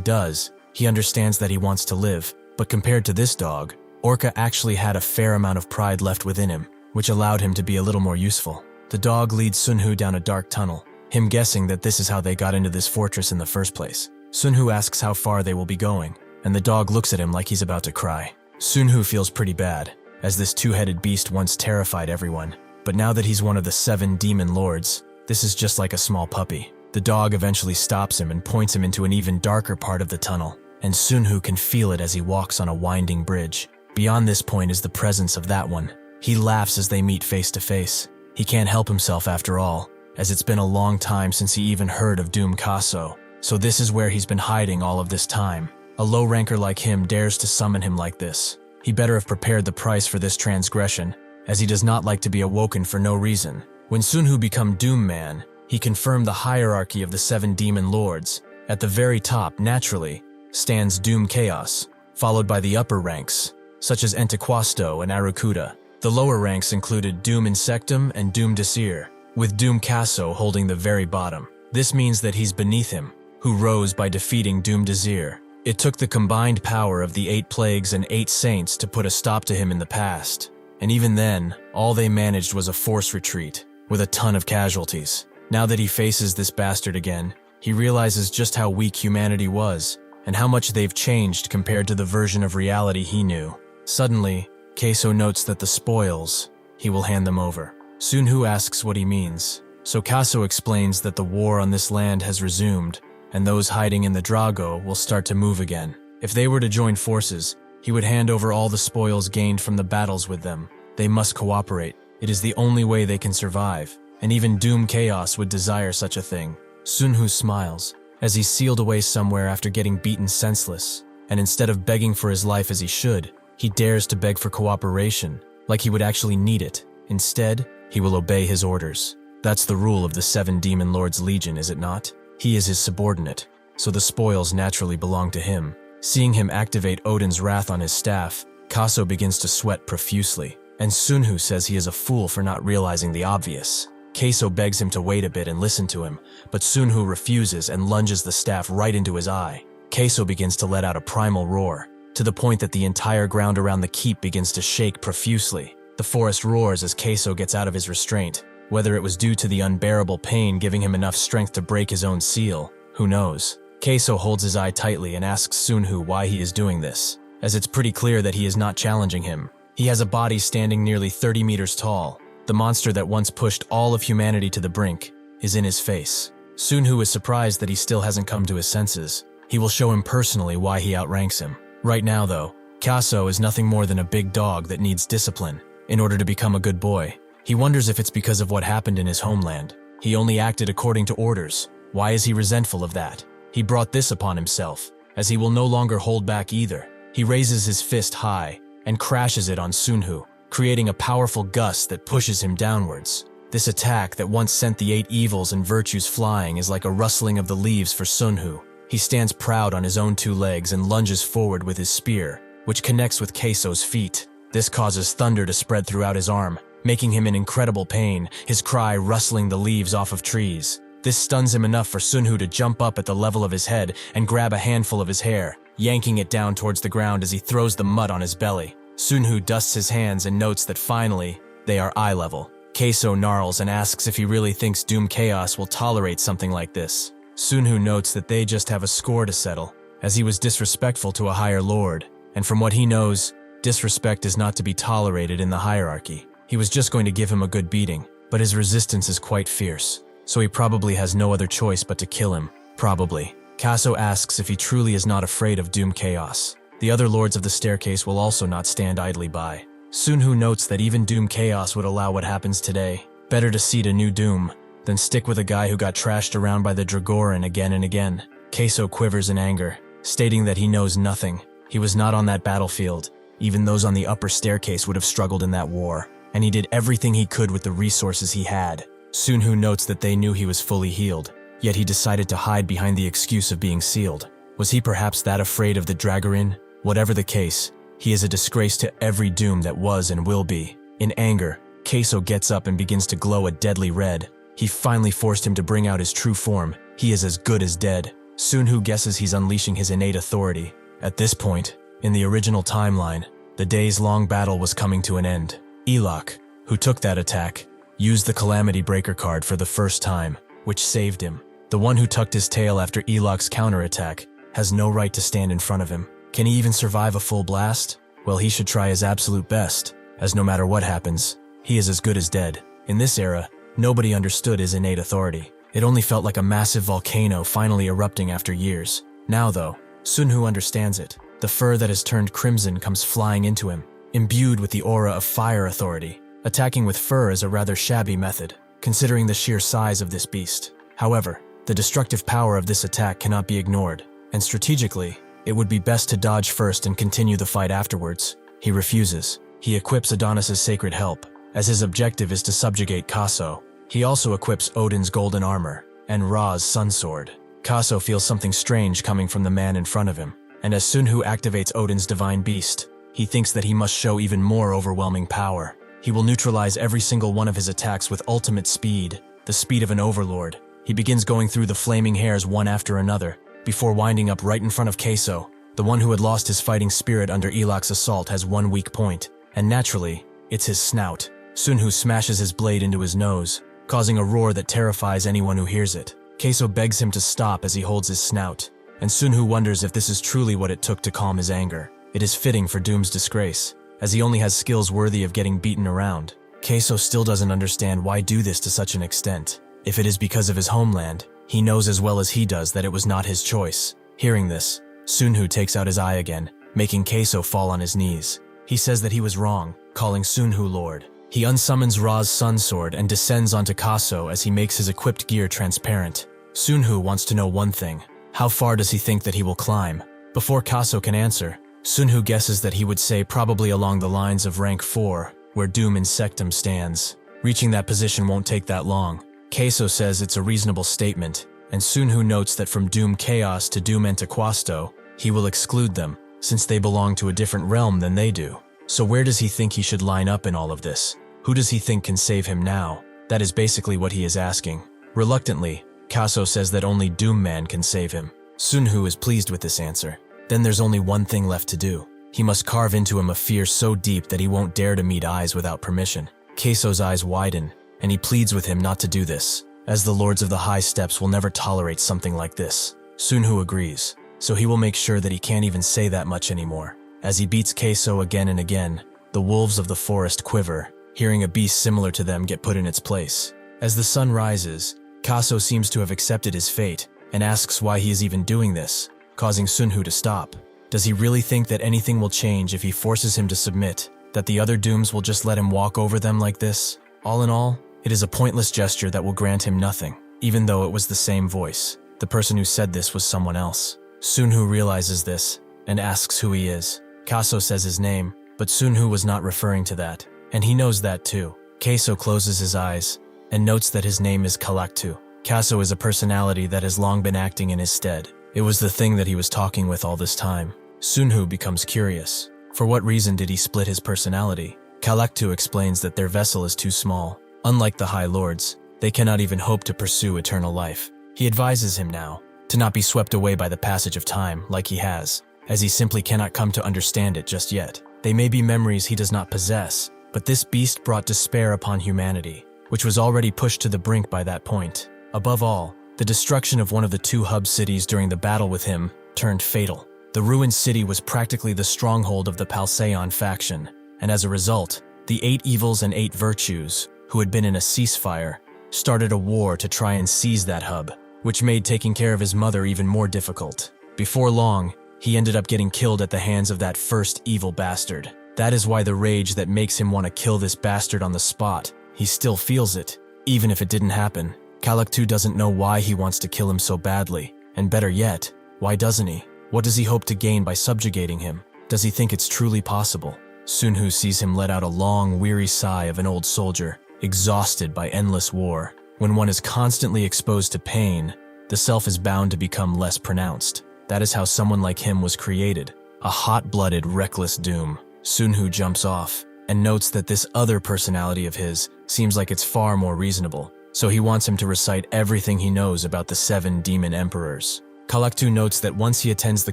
does, he understands that he wants to live, but compared to this dog, Orca actually had a fair amount of pride left within him, which allowed him to be a little more useful. The dog leads Sunhoo down a dark tunnel, him guessing that this is how they got into this fortress in the first place. Sunhoo asks how far they will be going, and the dog looks at him like he's about to cry. Sunhoo feels pretty bad, as this 2-headed beast once terrified everyone, but now that he's one of the 7 demon lords, this is just like a small puppy. The dog eventually stops him and points him into an even darker part of the tunnel, and Sunhoo can feel it as he walks on a winding bridge. Beyond this point is the presence of that one. He laughs as they meet face to face. He can't help himself after all, as it's been a long time since he even heard of Doom Kaso, so this is where he's been hiding all of this time. A low ranker like him dares to summon him like this. He better have prepared the price for this transgression, as he does not like to be awoken for no reason. When Sunhoo became Doom Man, he confirmed the hierarchy of the 7 demon lords. At the very top, naturally, stands Doom Chaos, followed by the upper ranks, such as Antiquasto and Arakuda. The lower ranks included Doom Insectum and Doom Desir, with Doom Kaso holding the very bottom. This means that he's beneath him, who rose by defeating Doom Desir. It took the combined power of the 8 plagues and 8 saints to put a stop to him in the past. And even then, all they managed was a forced retreat, with a ton of casualties. Now that he faces this bastard again, he realizes just how weak humanity was, and how much they've changed compared to the version of reality he knew. Suddenly, Queso notes that the spoils, he will hand them over. Sunhoo asks what he means, so Kaso explains that the war on this land has resumed, and those hiding in the Drago will start to move again. If they were to join forces, he would hand over all the spoils gained from the battles with them. They must cooperate. It is the only way they can survive, and even Doom Chaos would desire such a thing. Sunhoo smiles, as he's sealed away somewhere after getting beaten senseless, and instead of begging for his life as he should, he dares to beg for cooperation, like he would actually need it. Instead, he will obey his orders. That's the rule of the 7 Demon Lords Legion, is it not? He is his subordinate, so the spoils naturally belong to him. Seeing him activate Odin's wrath on his staff, Kaso begins to sweat profusely, and Sunhoo says he is a fool for not realizing the obvious. Kaso begs him to wait a bit and listen to him, but Sunhoo refuses and lunges the staff right into his eye. Kaso begins to let out a primal roar, to the point that the entire ground around the keep begins to shake profusely. The forest roars as Kaso gets out of his restraint. Whether it was due to the unbearable pain giving him enough strength to break his own seal, who knows? Kaso holds his eye tightly and asks Sunhoo why he is doing this, as it's pretty clear that he is not challenging him. He has a body standing nearly 30 meters tall. The monster that once pushed all of humanity to the brink is in his face. Sunhoo is surprised that he still hasn't come to his senses. He will show him personally why he outranks him. Right now, though, Kaso is nothing more than a big dog that needs discipline in order to become a good boy. He wonders if it's because of what happened in his homeland. He only acted according to orders. Why is he resentful of that? He brought this upon himself, as he will no longer hold back either. He raises his fist high and crashes it on Sunhoo, creating a powerful gust that pushes him downwards. This attack that once sent the 8 evils and virtues flying is like a rustling of the leaves for Sunhoo. He stands proud on his own 2 legs and lunges forward with his spear, which connects with Kaso's feet. This causes thunder to spread throughout his arm, making him in incredible pain, his cry rustling the leaves off of trees. This stuns him enough for Sunhoo to jump up at the level of his head and grab a handful of his hair, yanking it down towards the ground as he throws the mud on his belly. Sunhoo dusts his hands and notes that finally, they are eye level. Kaso gnarls and asks if he really thinks Doom Chaos will tolerate something like this. Sunhoo notes that they just have a score to settle, as he was disrespectful to a higher lord, and from what he knows, disrespect is not to be tolerated in the hierarchy. He was just going to give him a good beating, but his resistance is quite fierce, so he probably has no other choice but to kill him. Probably. Kaso asks if he truly is not afraid of Doom Chaos. The other lords of the staircase will also not stand idly by. Sunhoo notes that even Doom Chaos would allow what happens today. Better to seed a new Doom than stick with a guy who got trashed around by the Dragoran again and again. Kaso quivers in anger, stating that he knows nothing. He was not on that battlefield. Even those on the upper staircase would have struggled in that war, and he did everything he could with the resources he had. Sunhoo notes that they knew he was fully healed, yet he decided to hide behind the excuse of being sealed. Was he perhaps that afraid of the Dragoran? Whatever the case, he is a disgrace to every Doom that was and will be. In anger, Kaso gets up and begins to glow a deadly red. He finally forced him to bring out his true form. He is as good as dead. Sunhoo guesses he's unleashing his innate authority. At this point, in the original timeline, the days-long battle was coming to an end. Elec, who took that attack, used the Calamity Breaker card for the first time, which saved him. The one who tucked his tail after Elec's counterattack has no right to stand in front of him. Can he even survive a full blast? Well, he should try his absolute best, as no matter what happens, he is as good as dead. In this era, nobody understood his innate authority. It only felt like a massive volcano finally erupting after years. Now though, Sunhoo understands it. The fur that has turned crimson comes flying into him, imbued with the aura of fire authority. Attacking with fur is a rather shabby method, considering the sheer size of this beast. However, the destructive power of this attack cannot be ignored, and strategically, it would be best to dodge first and continue the fight afterwards. He refuses. He equips Adonis's sacred help, as his objective is to subjugate Kaso. He also equips Odin's golden armor and Ra's sun sword. Kaso feels something strange coming from the man in front of him, and as Sunhoo activates Odin's divine beast, he thinks that he must show even more overwhelming power. He will neutralize every single one of his attacks with ultimate speed, the speed of an overlord. He begins going through the flaming hairs one after another, before winding up right in front of Kaso. The one who had lost his fighting spirit under Elec's assault has one weak point, and naturally, it's his snout. Sunhoo smashes his blade into his nose, causing a roar that terrifies anyone who hears it. Kaso begs him to stop as he holds his snout, and Sunhoo wonders if this is truly what it took to calm his anger. It is fitting for Doom's disgrace, as he only has skills worthy of getting beaten around. Kaso still doesn't understand why do this to such an extent. If it is because of his homeland, he knows as well as he does that it was not his choice. Hearing this, Sunhoo takes out his eye again, making Kaso fall on his knees. He says that he was wrong, calling Sunhoo Lord. He unsummons Ra's sun sword and descends onto Kaso as he makes his equipped gear transparent. Sunhoo wants to know one thing. How far does he think that he will climb? Before Kaso can answer, Sunhoo guesses that he would say probably along the lines of rank 4, where Doom Insectum stands. Reaching that position won't take that long. Kaso says it's a reasonable statement, and Sunhoo notes that from Doom Chaos to Doom Antiquasto, he will exclude them, since they belong to a different realm than they do. So where does he think he should line up in all of this? Who does he think can save him now? That is basically what he is asking. Reluctantly, Kaso says that only Doom Man can save him. Sunhoo is pleased with this answer. Then there's only one thing left to do. He must carve into him a fear so deep that he won't dare to meet eyes without permission. Kaso's eyes widen, and he pleads with him not to do this, as the Lords of the High Steps will never tolerate something like this. Sunhoo agrees, so he will make sure that he can't even say that much anymore. As he beats Kaso again and again, the wolves of the forest quiver, hearing a beast similar to them get put in its place. As the sun rises, Kaso seems to have accepted his fate and asks why he is even doing this, causing Sunhoo to stop. Does he really think that anything will change if he forces him to submit, that the other Dooms will just let him walk over them like this? All in all, it is a pointless gesture that will grant him nothing, even though it was the same voice. The person who said this was someone else. Sunhoo realizes this and asks who he is. Kaso says his name, but Sunhoo was not referring to that, and he knows that too. Kaso closes his eyes and notes that his name is Kalaktu. Kaso is a personality that has long been acting in his stead. It was the thing that he was talking with all this time. Sunhoo becomes curious. For what reason did he split his personality? Kalaktu explains that their vessel is too small. Unlike the High Lords, they cannot even hope to pursue eternal life. He advises him now to not be swept away by the passage of time like he has, as he simply cannot come to understand it just yet. They may be memories he does not possess, but this beast brought despair upon humanity, which was already pushed to the brink by that point. Above all, the destruction of one of the two hub cities during the battle with him turned fatal. The ruined city was practically the stronghold of the Palseon faction, and as a result, the 8 evils and 8 virtues, who had been in a ceasefire, started a war to try and seize that hub, which made taking care of his mother even more difficult. Before long, he ended up getting killed at the hands of that first evil bastard. That is why the rage that makes him want to kill this bastard on the spot, he still feels it, even if it didn't happen. Kalaktu doesn't know why he wants to kill him so badly, and better yet, why doesn't he? What does he hope to gain by subjugating him? Does he think it's truly possible? Sunhoo sees him let out a long, weary sigh of an old soldier, exhausted by endless war. When one is constantly exposed to pain, the self is bound to become less pronounced. That is how someone like him was created, a hot-blooded, reckless doom. Sunhoo jumps off and notes that this other personality of his seems like it's far more reasonable, so he wants him to recite everything he knows about the 7 demon emperors. Kalaktu notes that once he attends the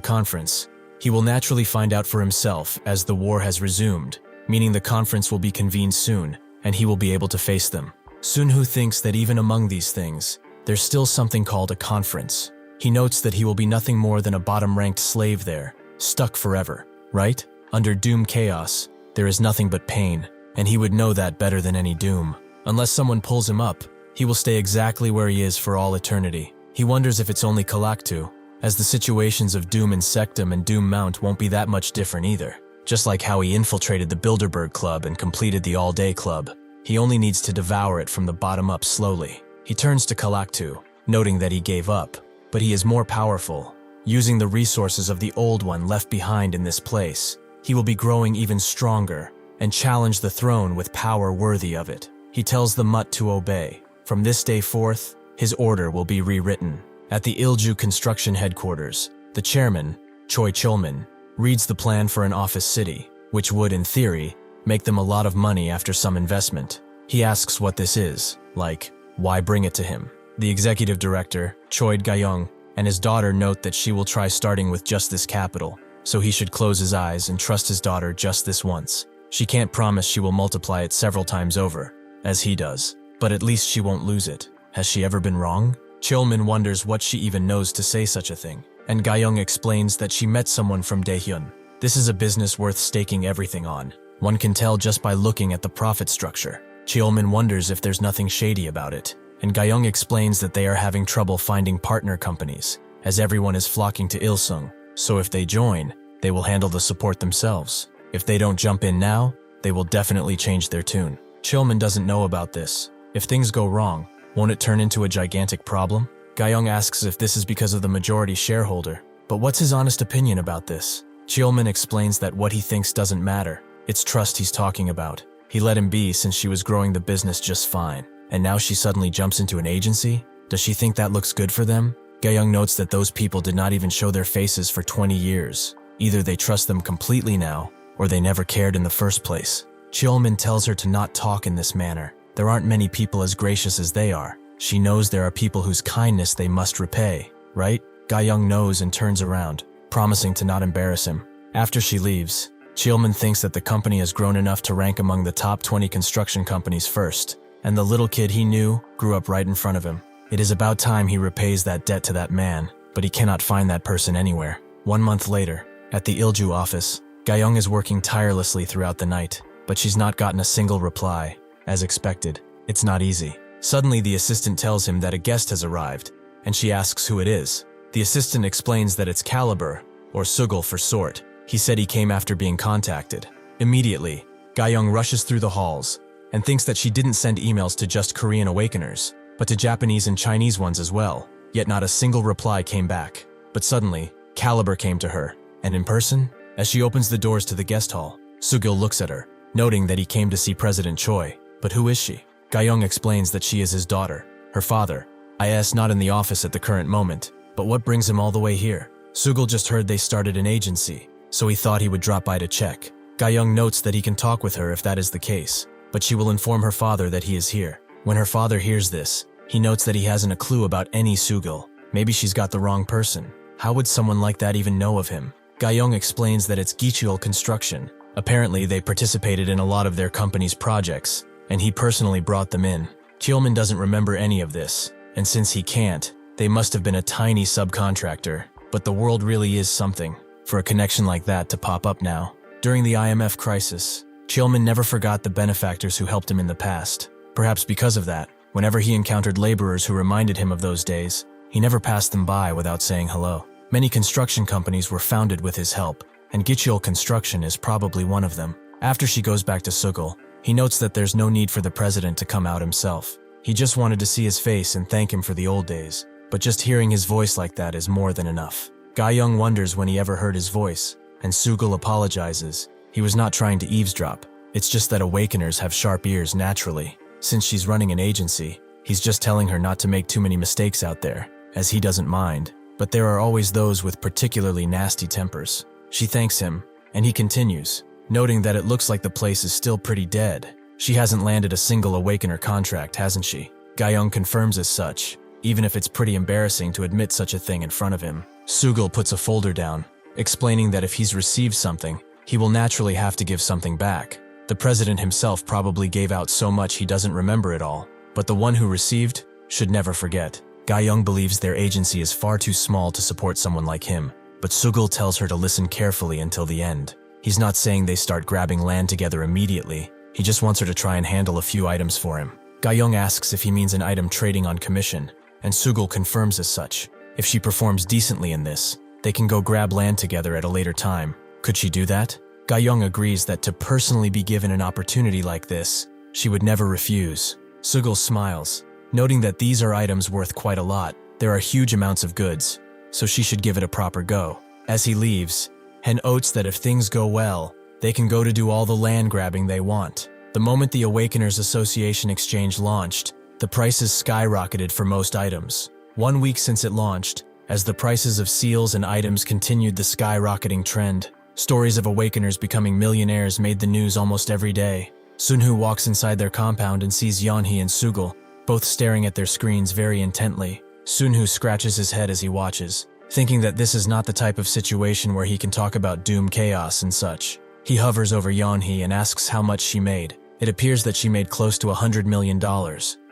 conference, he will naturally find out for himself as the war has resumed, meaning the conference will be convened soon, and he will be able to face them. Sunhoo thinks that even among these things, there's still something called a conference. He notes that he will be nothing more than a bottom-ranked slave there, stuck forever, right? Under Doom Chaos, there is nothing but pain, and he would know that better than any Doom. Unless someone pulls him up, he will stay exactly where he is for all eternity. He wonders if it's only Kalaktu, as the situations of Doom Insectum and Doom Mount won't be that much different either. Just like how he infiltrated the Bilderberg Club and completed the All Day Club, he only needs to devour it from the bottom up slowly. He turns to Kalaktu, noting that he gave up, but he is more powerful. Using the resources of the old one left behind in this place, he will be growing even stronger and challenge the throne with power worthy of it. He tells the Mutt to obey. From this day forth, his order will be rewritten. At the Ilju construction headquarters, the chairman, Choi Chulman, reads the plan for an office city, which would, in theory, make them a lot of money after some investment. He asks what this is, like, why bring it to him? The executive director, Choi Gayong, and his daughter note that she will try starting with just this capital, so he should close his eyes and trust his daughter just this once. She can't promise she will multiply it several times over, as he does, but at least she won't lose it. Has she ever been wrong? Chulman wonders what she even knows to say such a thing, and Gayong explains that she met someone from Daehyun. This is a business worth staking everything on. One can tell just by looking at the profit structure. Chulman wonders if there's nothing shady about it, and Gayong explains that they are having trouble finding partner companies, as everyone is flocking to Ilsung, so if they join, they will handle the support themselves. If they don't jump in now, they will definitely change their tune. Chulman doesn't know about this. If things go wrong, won't it turn into a gigantic problem? Gayong asks if this is because of the majority shareholder, but what's his honest opinion about this? Chulman explains that what he thinks doesn't matter. It's trust he's talking about. He let him be since she was growing the business just fine, and now she suddenly jumps into an agency? Does she think that looks good for them? Ga-young notes that those people did not even show their faces for 20 years. Either they trust them completely now, or they never cared in the first place. Cheolmin tells her to not talk in this manner. There aren't many people as gracious as they are. She knows there are people whose kindness they must repay, right? Ga-young knows and turns around, promising to not embarrass him. After she leaves, Cheolmin thinks that the company has grown enough to rank among the top 20 construction companies first, and the little kid he knew grew up right in front of him. It is about time he repays that debt to that man, but he cannot find that person anywhere. 1 month later, at the Ilju office, Ga-young is working tirelessly throughout the night, but she's not gotten a single reply. As expected, it's not easy. Suddenly, the assistant tells him that a guest has arrived, and she asks who it is. The assistant explains that it's Caliber, or Sugal for short. He said he came after being contacted. Immediately, Ga-young rushes through the halls and thinks that she didn't send emails to just Korean awakeners, but to Japanese and Chinese ones as well, yet not a single reply came back. But suddenly, Caliber came to her, and in person, as she opens the doors to the guest hall, Sugil looks at her, noting that he came to see President Choi. But who is she? Ga-young explains that she is his daughter. Her father, is not in the office at the current moment, but what brings him all the way here? Sugil just heard they started an agency, so he thought he would drop by to check. Ga-young notes that he can talk with her if that is the case, but she will inform her father that he is here. When her father hears this, he notes that he hasn't a clue about any Sugil. Maybe she's got the wrong person. How would someone like that even know of him? Ga-young explains that it's Gichiul Construction. Apparently, they participated in a lot of their company's projects, and he personally brought them in. Cheolmin doesn't remember any of this, and since he can't, they must have been a tiny subcontractor. But the world really is something, for a connection like that to pop up now. During the IMF crisis, Cheolmin never forgot the benefactors who helped him in the past. Perhaps because of that, whenever he encountered laborers who reminded him of those days, he never passed them by without saying hello. Many construction companies were founded with his help, and Gichiul Construction is probably one of them. After she goes back to Sugil, he notes that there's no need for the president to come out himself. He just wanted to see his face and thank him for the old days, but just hearing his voice like that is more than enough. Ga-young wonders when he ever heard his voice, and Sugil apologizes. He was not trying to eavesdrop. It's just that awakeners have sharp ears naturally. Since she's running an agency, he's just telling her not to make too many mistakes out there, as he doesn't mind. But there are always those with particularly nasty tempers. She thanks him, and he continues, noting that it looks like the place is still pretty dead. She hasn't landed a single awakener contract, hasn't she? Ga-young confirms as such, even if it's pretty embarrassing to admit such a thing in front of him. Sugil puts a folder down, explaining that if he's received something, he will naturally have to give something back. The president himself probably gave out so much he doesn't remember it all, but the one who received should never forget. Ga-young believes their agency is far too small to support someone like him, but Sugil tells her to listen carefully until the end. He's not saying they start grabbing land together immediately, he just wants her to try and handle a few items for him. Ga-young asks if he means an item trading on commission, and Sugil confirms as such. If she performs decently in this, they can go grab land together at a later time. Could she do that? Ga-young agrees that to personally be given an opportunity like this, she would never refuse. Sugil smiles, noting that these are items worth quite a lot. There are huge amounts of goods, so she should give it a proper go. As he leaves, Hen oats that if things go well, they can go to do all the land grabbing they want. The moment the Awakeners Association Exchange launched, the prices skyrocketed for most items. 1 week since it launched, as the prices of seals and items continued the skyrocketing trend, stories of Awakeners becoming millionaires made the news almost every day. Sunhoo walks inside their compound and sees Yeonhee and Sugil, both staring at their screens very intently. Sunhoo scratches his head as he watches, thinking that this is not the type of situation where he can talk about doom chaos and such. He hovers over Yeonhee and asks how much she made. It appears that she made close to $100 million,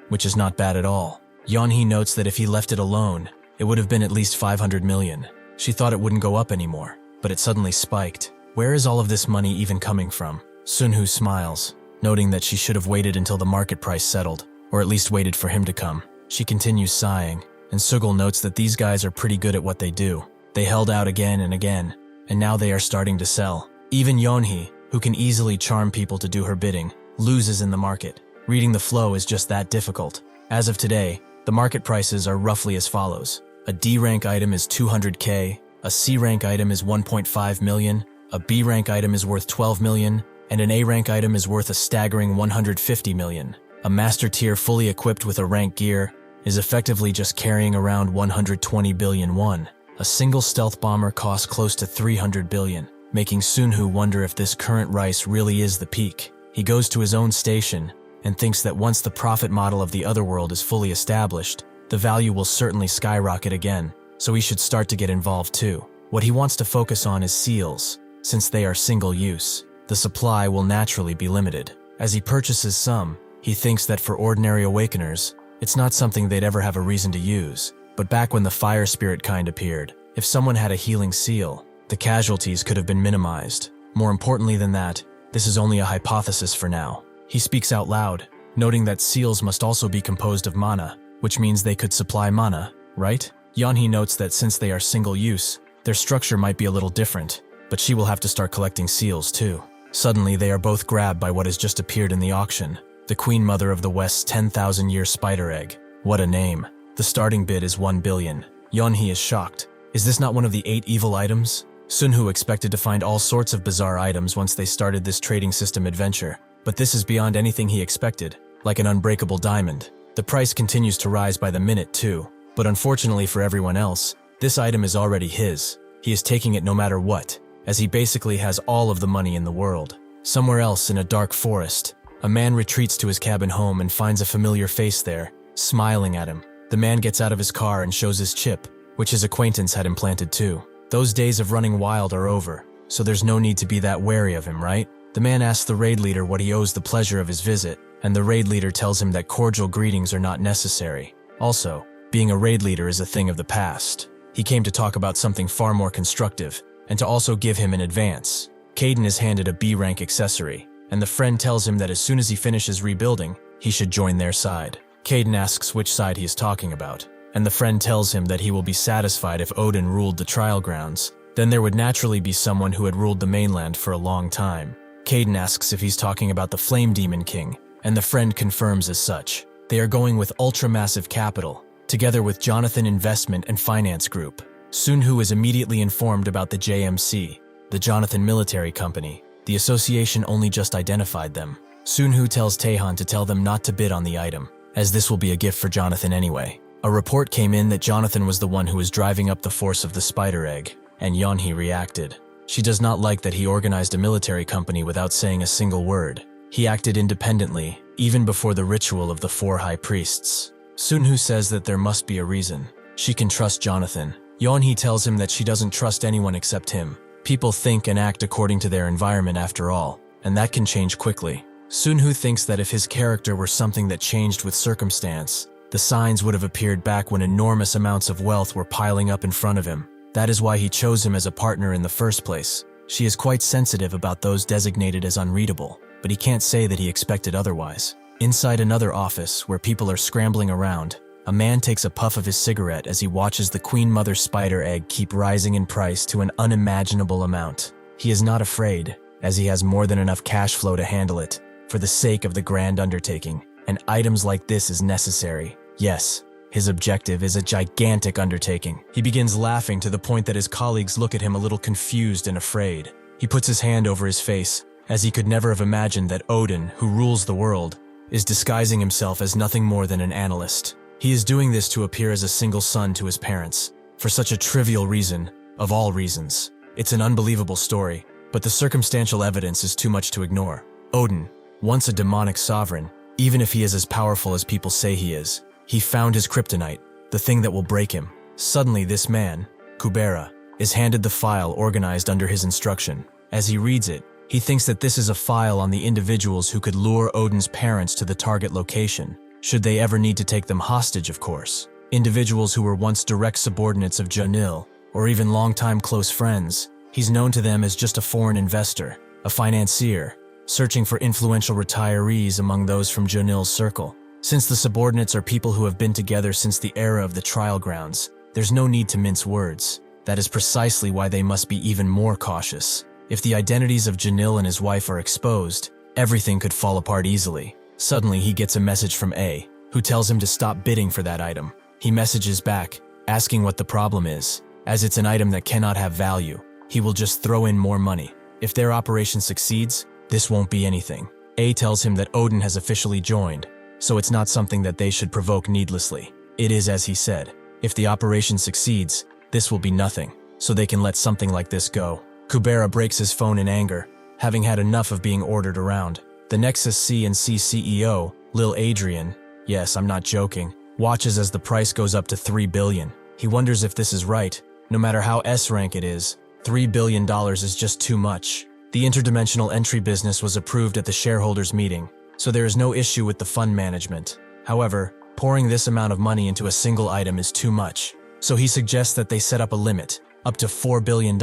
which is not bad at all. Yeonhee notes that if he left it alone, it would have been at least $500 million. She thought it wouldn't go up anymore, but it suddenly spiked. Where is all of this money even coming from? Sunhoo smiles, noting that she should have waited until the market price settled, or at least waited for him to come. She continues sighing, and Sugil notes that these guys are pretty good at what they do. They held out again and again, and now they are starting to sell. Even Yeonhee, who can easily charm people to do her bidding, loses in the market. Reading the flow is just that difficult. As of today, the market prices are roughly as follows. A D rank item is 200k, a C rank item is 1.5 million, a B rank item is worth 12 million, and an A rank item is worth a staggering 150 million. A master tier fully equipped with a rank gear is effectively just carrying around 120 billion won. A single stealth bomber costs close to 300 billion, making Sunhoo wonder if this current rice really is the peak. He goes to his own station and thinks that once the profit model of the other world is fully established, the value will certainly skyrocket again, so he should start to get involved too. What he wants to focus on is seals, since they are single-use. The supply will naturally be limited. As he purchases some, he thinks that for ordinary awakeners, it's not something they'd ever have a reason to use. But back when the fire spirit kind appeared, if someone had a healing seal, the casualties could have been minimized. More importantly than that, this is only a hypothesis for now. He speaks out loud, noting that seals must also be composed of mana, which means they could supply mana, right? Yeonhee notes that since they are single-use, their structure might be a little different, but she will have to start collecting seals too. Suddenly, they are both grabbed by what has just appeared in the auction, the Queen Mother of the West's 10,000-year spider egg. What a name. The starting bid is 1 billion. Yeonhee is shocked. Is this not one of the 8 evil items? Sunhoo expected to find all sorts of bizarre items once they started this trading system adventure, but this is beyond anything he expected, like an unbreakable diamond. The price continues to rise by the minute too, but unfortunately for everyone else, this item is already his. He is taking it no matter what, as he basically has all of the money in the world. Somewhere else in a dark forest, a man retreats to his cabin home and finds a familiar face there, smiling at him. The man gets out of his car and shows his chip, which his acquaintance had implanted too. Those days of running wild are over, so there's no need to be that wary of him, right? The man asks the raid leader what he owes the pleasure of his visit, and the raid leader tells him that cordial greetings are not necessary. Also, being a raid leader is a thing of the past. He came to talk about something far more constructive, and to also give him an advance. Caden is handed a B-rank accessory, and the friend tells him that as soon as he finishes rebuilding, he should join their side. Caden asks which side he is talking about, and the friend tells him that he will be satisfied if Odin ruled the trial grounds. Then there would naturally be someone who had ruled the mainland for a long time. Caden asks if he's talking about the Flame Demon King, and the friend confirms as such. They are going with ultra-massive capital, together with Jonathan Investment and Finance Group. Sunhoo is immediately informed about the JMC, the Jonathan Military Company. The association only just identified them. Sunhoo tells Taehan to tell them not to bid on the item, as this will be a gift for Jonathan anyway. A report came in that Jonathan was the one who was driving up the force of the spider egg, and Yeonhee reacted. She does not like that he organized a military company without saying a single word. He acted independently, even before the ritual of the 4 high priests. Sunhoo says that there must be a reason. She can trust Jonathan. Yeonhee tells him that she doesn't trust anyone except him. People think and act according to their environment after all, and that can change quickly. Sunhoo thinks that if his character were something that changed with circumstance, the signs would have appeared back when enormous amounts of wealth were piling up in front of him. That is why he chose him as a partner in the first place. She is quite sensitive about those designated as unreadable, but he can't say that he expected otherwise. Inside another office, where people are scrambling around, a man takes a puff of his cigarette as he watches the Queen Mother spider egg keep rising in price to an unimaginable amount. He is not afraid, as he has more than enough cash flow to handle it, for the sake of the grand undertaking, and items like this is necessary. Yes, his objective is a gigantic undertaking. He begins laughing to the point that his colleagues look at him a little confused and afraid. He puts his hand over his face, as he could never have imagined that Odin, who rules the world, is disguising himself as nothing more than an analyst. He is doing this to appear as a single son to his parents, for such a trivial reason, of all reasons. It's an unbelievable story, but the circumstantial evidence is too much to ignore. Odin, once a demonic sovereign, even if he is as powerful as people say he is, he found his kryptonite, the thing that will break him. Suddenly this man, Kubera, is handed the file organized under his instruction. As he reads it, he thinks that this is a file on the individuals who could lure Odin's parents to the target location, should they ever need to take them hostage, of course. Individuals who were once direct subordinates of Janil, or even longtime close friends. He's known to them as just a foreign investor, a financier, searching for influential retirees among those from Janil's circle. Since the subordinates are people who have been together since the era of the trial grounds, there's no need to mince words. That is precisely why they must be even more cautious. If the identities of Janil and his wife are exposed, everything could fall apart easily. Suddenly he gets a message from A, who tells him to stop bidding for that item. He messages back, asking what the problem is. As it's an item that cannot have value, he will just throw in more money. If their operation succeeds, this won't be anything. A tells him that Odin has officially joined, so it's not something that they should provoke needlessly. It is as he said. If the operation succeeds, this will be nothing, so they can let something like this go. Kubera breaks his phone in anger, having had enough of being ordered around. The Nexus C&C CEO, Lil Adrian, yes, I'm not joking, watches as the price goes up to $3 billion. He wonders if this is right. No matter how S-rank it is, $3 billion is just too much. The interdimensional entry business was approved at the shareholders' meeting, so there is no issue with the fund management. However, pouring this amount of money into a single item is too much, so he suggests that they set up a limit, up to $4 billion,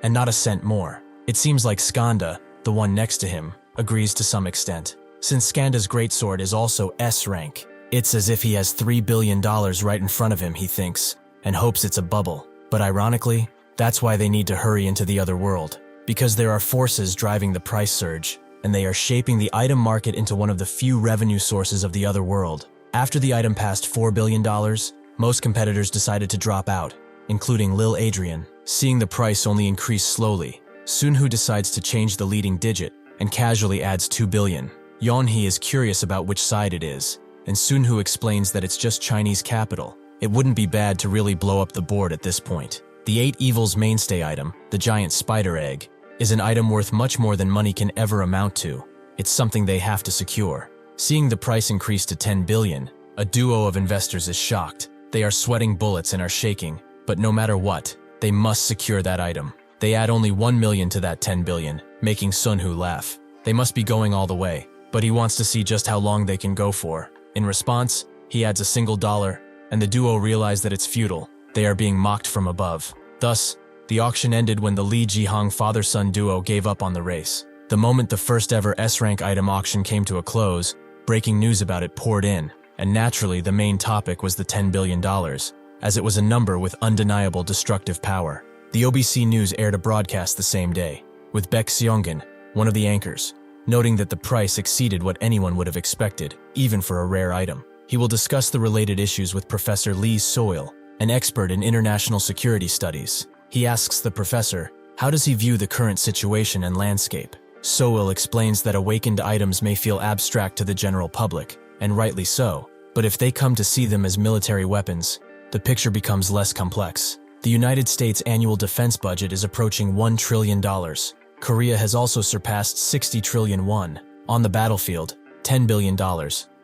and not a cent more. It seems like Skanda, the one next to him, agrees to some extent. Since Skanda's greatsword is also S-rank, it's as if he has $3 billion right in front of him, he thinks, and hopes it's a bubble. But ironically, that's why they need to hurry into the other world, because there are forces driving the price surge, and they are shaping the item market into one of the few revenue sources of the other world. After the item passed $4 billion, most competitors decided to drop out, including Lil Adrian. Seeing the price only increase slowly, Sunhoo decides to change the leading digit and casually adds $2 billion. Yeonhee is curious about which side it is, and Sunhoo explains that it's just Chinese capital. It wouldn't be bad to really blow up the board at this point. The 8 Evils mainstay item, the giant spider egg, is an item worth much more than money can ever amount to. It's something they have to secure. Seeing the price increase to $10 billion, a duo of investors is shocked. They are sweating bullets and are shaking, but no matter what, they must secure that item. They add only $1 million to that $10 billion, making Sunhoo laugh. They must be going all the way, but he wants to see just how long they can go for. In response, he adds a single dollar, and the duo realize that it's futile. They are being mocked from above. Thus, the auction ended when the Lee Ji-hong father-son duo gave up on the race. The moment the first ever S-rank item auction came to a close, breaking news about it poured in, and naturally the main topic was the $10 billion, as it was a number with undeniable destructive power. The OBC News aired a broadcast the same day, with Baek Seongun, one of the anchors, noting that the price exceeded what anyone would have expected, even for a rare item. He will discuss the related issues with Professor Lee Soil, an expert in international security studies. He asks the professor, how does he view the current situation and landscape? Soil explains that awakened items may feel abstract to the general public, and rightly so, but if they come to see them as military weapons, the picture becomes less complex. The United States annual defense budget is approaching $1 trillion. Korea has also surpassed 60 trillion won. On the battlefield, $10 billion.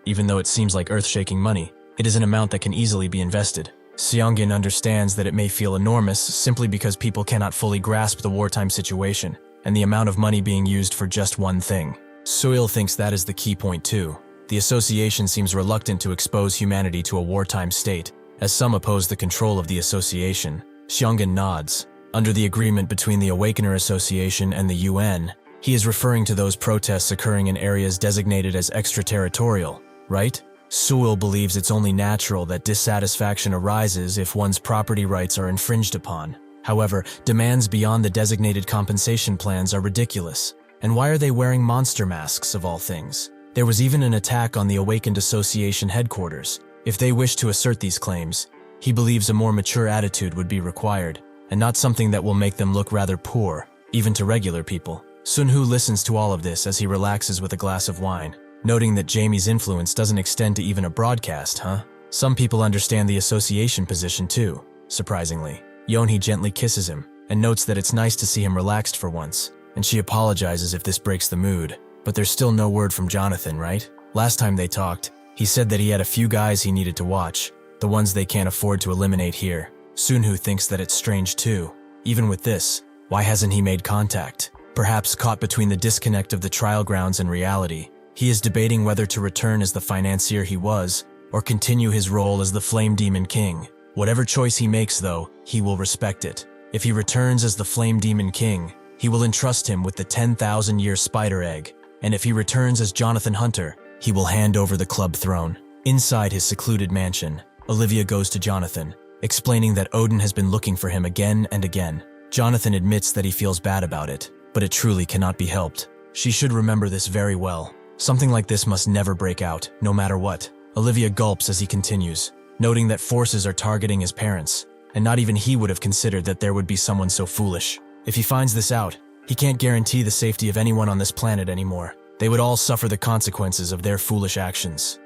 Even though it seems like earth-shaking money, it is an amount that can easily be invested. Seongun understands that it may feel enormous simply because people cannot fully grasp the wartime situation and the amount of money being used for just one thing. Soil thinks that is the key point too. The association seems reluctant to expose humanity to a wartime state, as some oppose the control of the association. Seongun nods. Under the agreement between the Awakener Association and the UN, he is referring to those protests occurring in areas designated as extraterritorial, right? Soil believes it's only natural that dissatisfaction arises if one's property rights are infringed upon. However, demands beyond the designated compensation plans are ridiculous. And why are they wearing monster masks of all things? There was even an attack on the Awakened Association headquarters. If they wish to assert these claims, he believes a more mature attitude would be required, and not something that will make them look rather poor, even to regular people. Sunhoo listens to all of this as he relaxes with a glass of wine, noting that Jamie's influence doesn't extend to even a broadcast, huh? Some people understand the association position too, surprisingly. Yeonhee gently kisses him, and notes that it's nice to see him relaxed for once, and she apologizes if this breaks the mood. But there's still no word from Jonathan, right? Last time they talked, he said that he had a few guys he needed to watch, the ones they can't afford to eliminate here. Sunhoo thinks that it's strange too. Even with this, why hasn't he made contact? Perhaps caught between the disconnect of the trial grounds and reality, he is debating whether to return as the financier he was, or continue his role as the Flame Demon King. Whatever choice he makes though, he will respect it. If he returns as the Flame Demon King, he will entrust him with the 10,000-year spider egg, and if he returns as Jonathan Hunter, he will hand over the club throne. Inside his secluded mansion, Olivia goes to Jonathan, explaining that Odin has been looking for him again and again. Jonathan admits that he feels bad about it, but it truly cannot be helped. She should remember this very well. Something like this must never break out, no matter what. Olivia gulps as he continues, noting that forces are targeting his parents, and not even he would have considered that there would be someone so foolish. If he finds this out, he can't guarantee the safety of anyone on this planet anymore. They would all suffer the consequences of their foolish actions.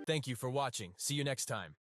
Thank you for watching. See you next time.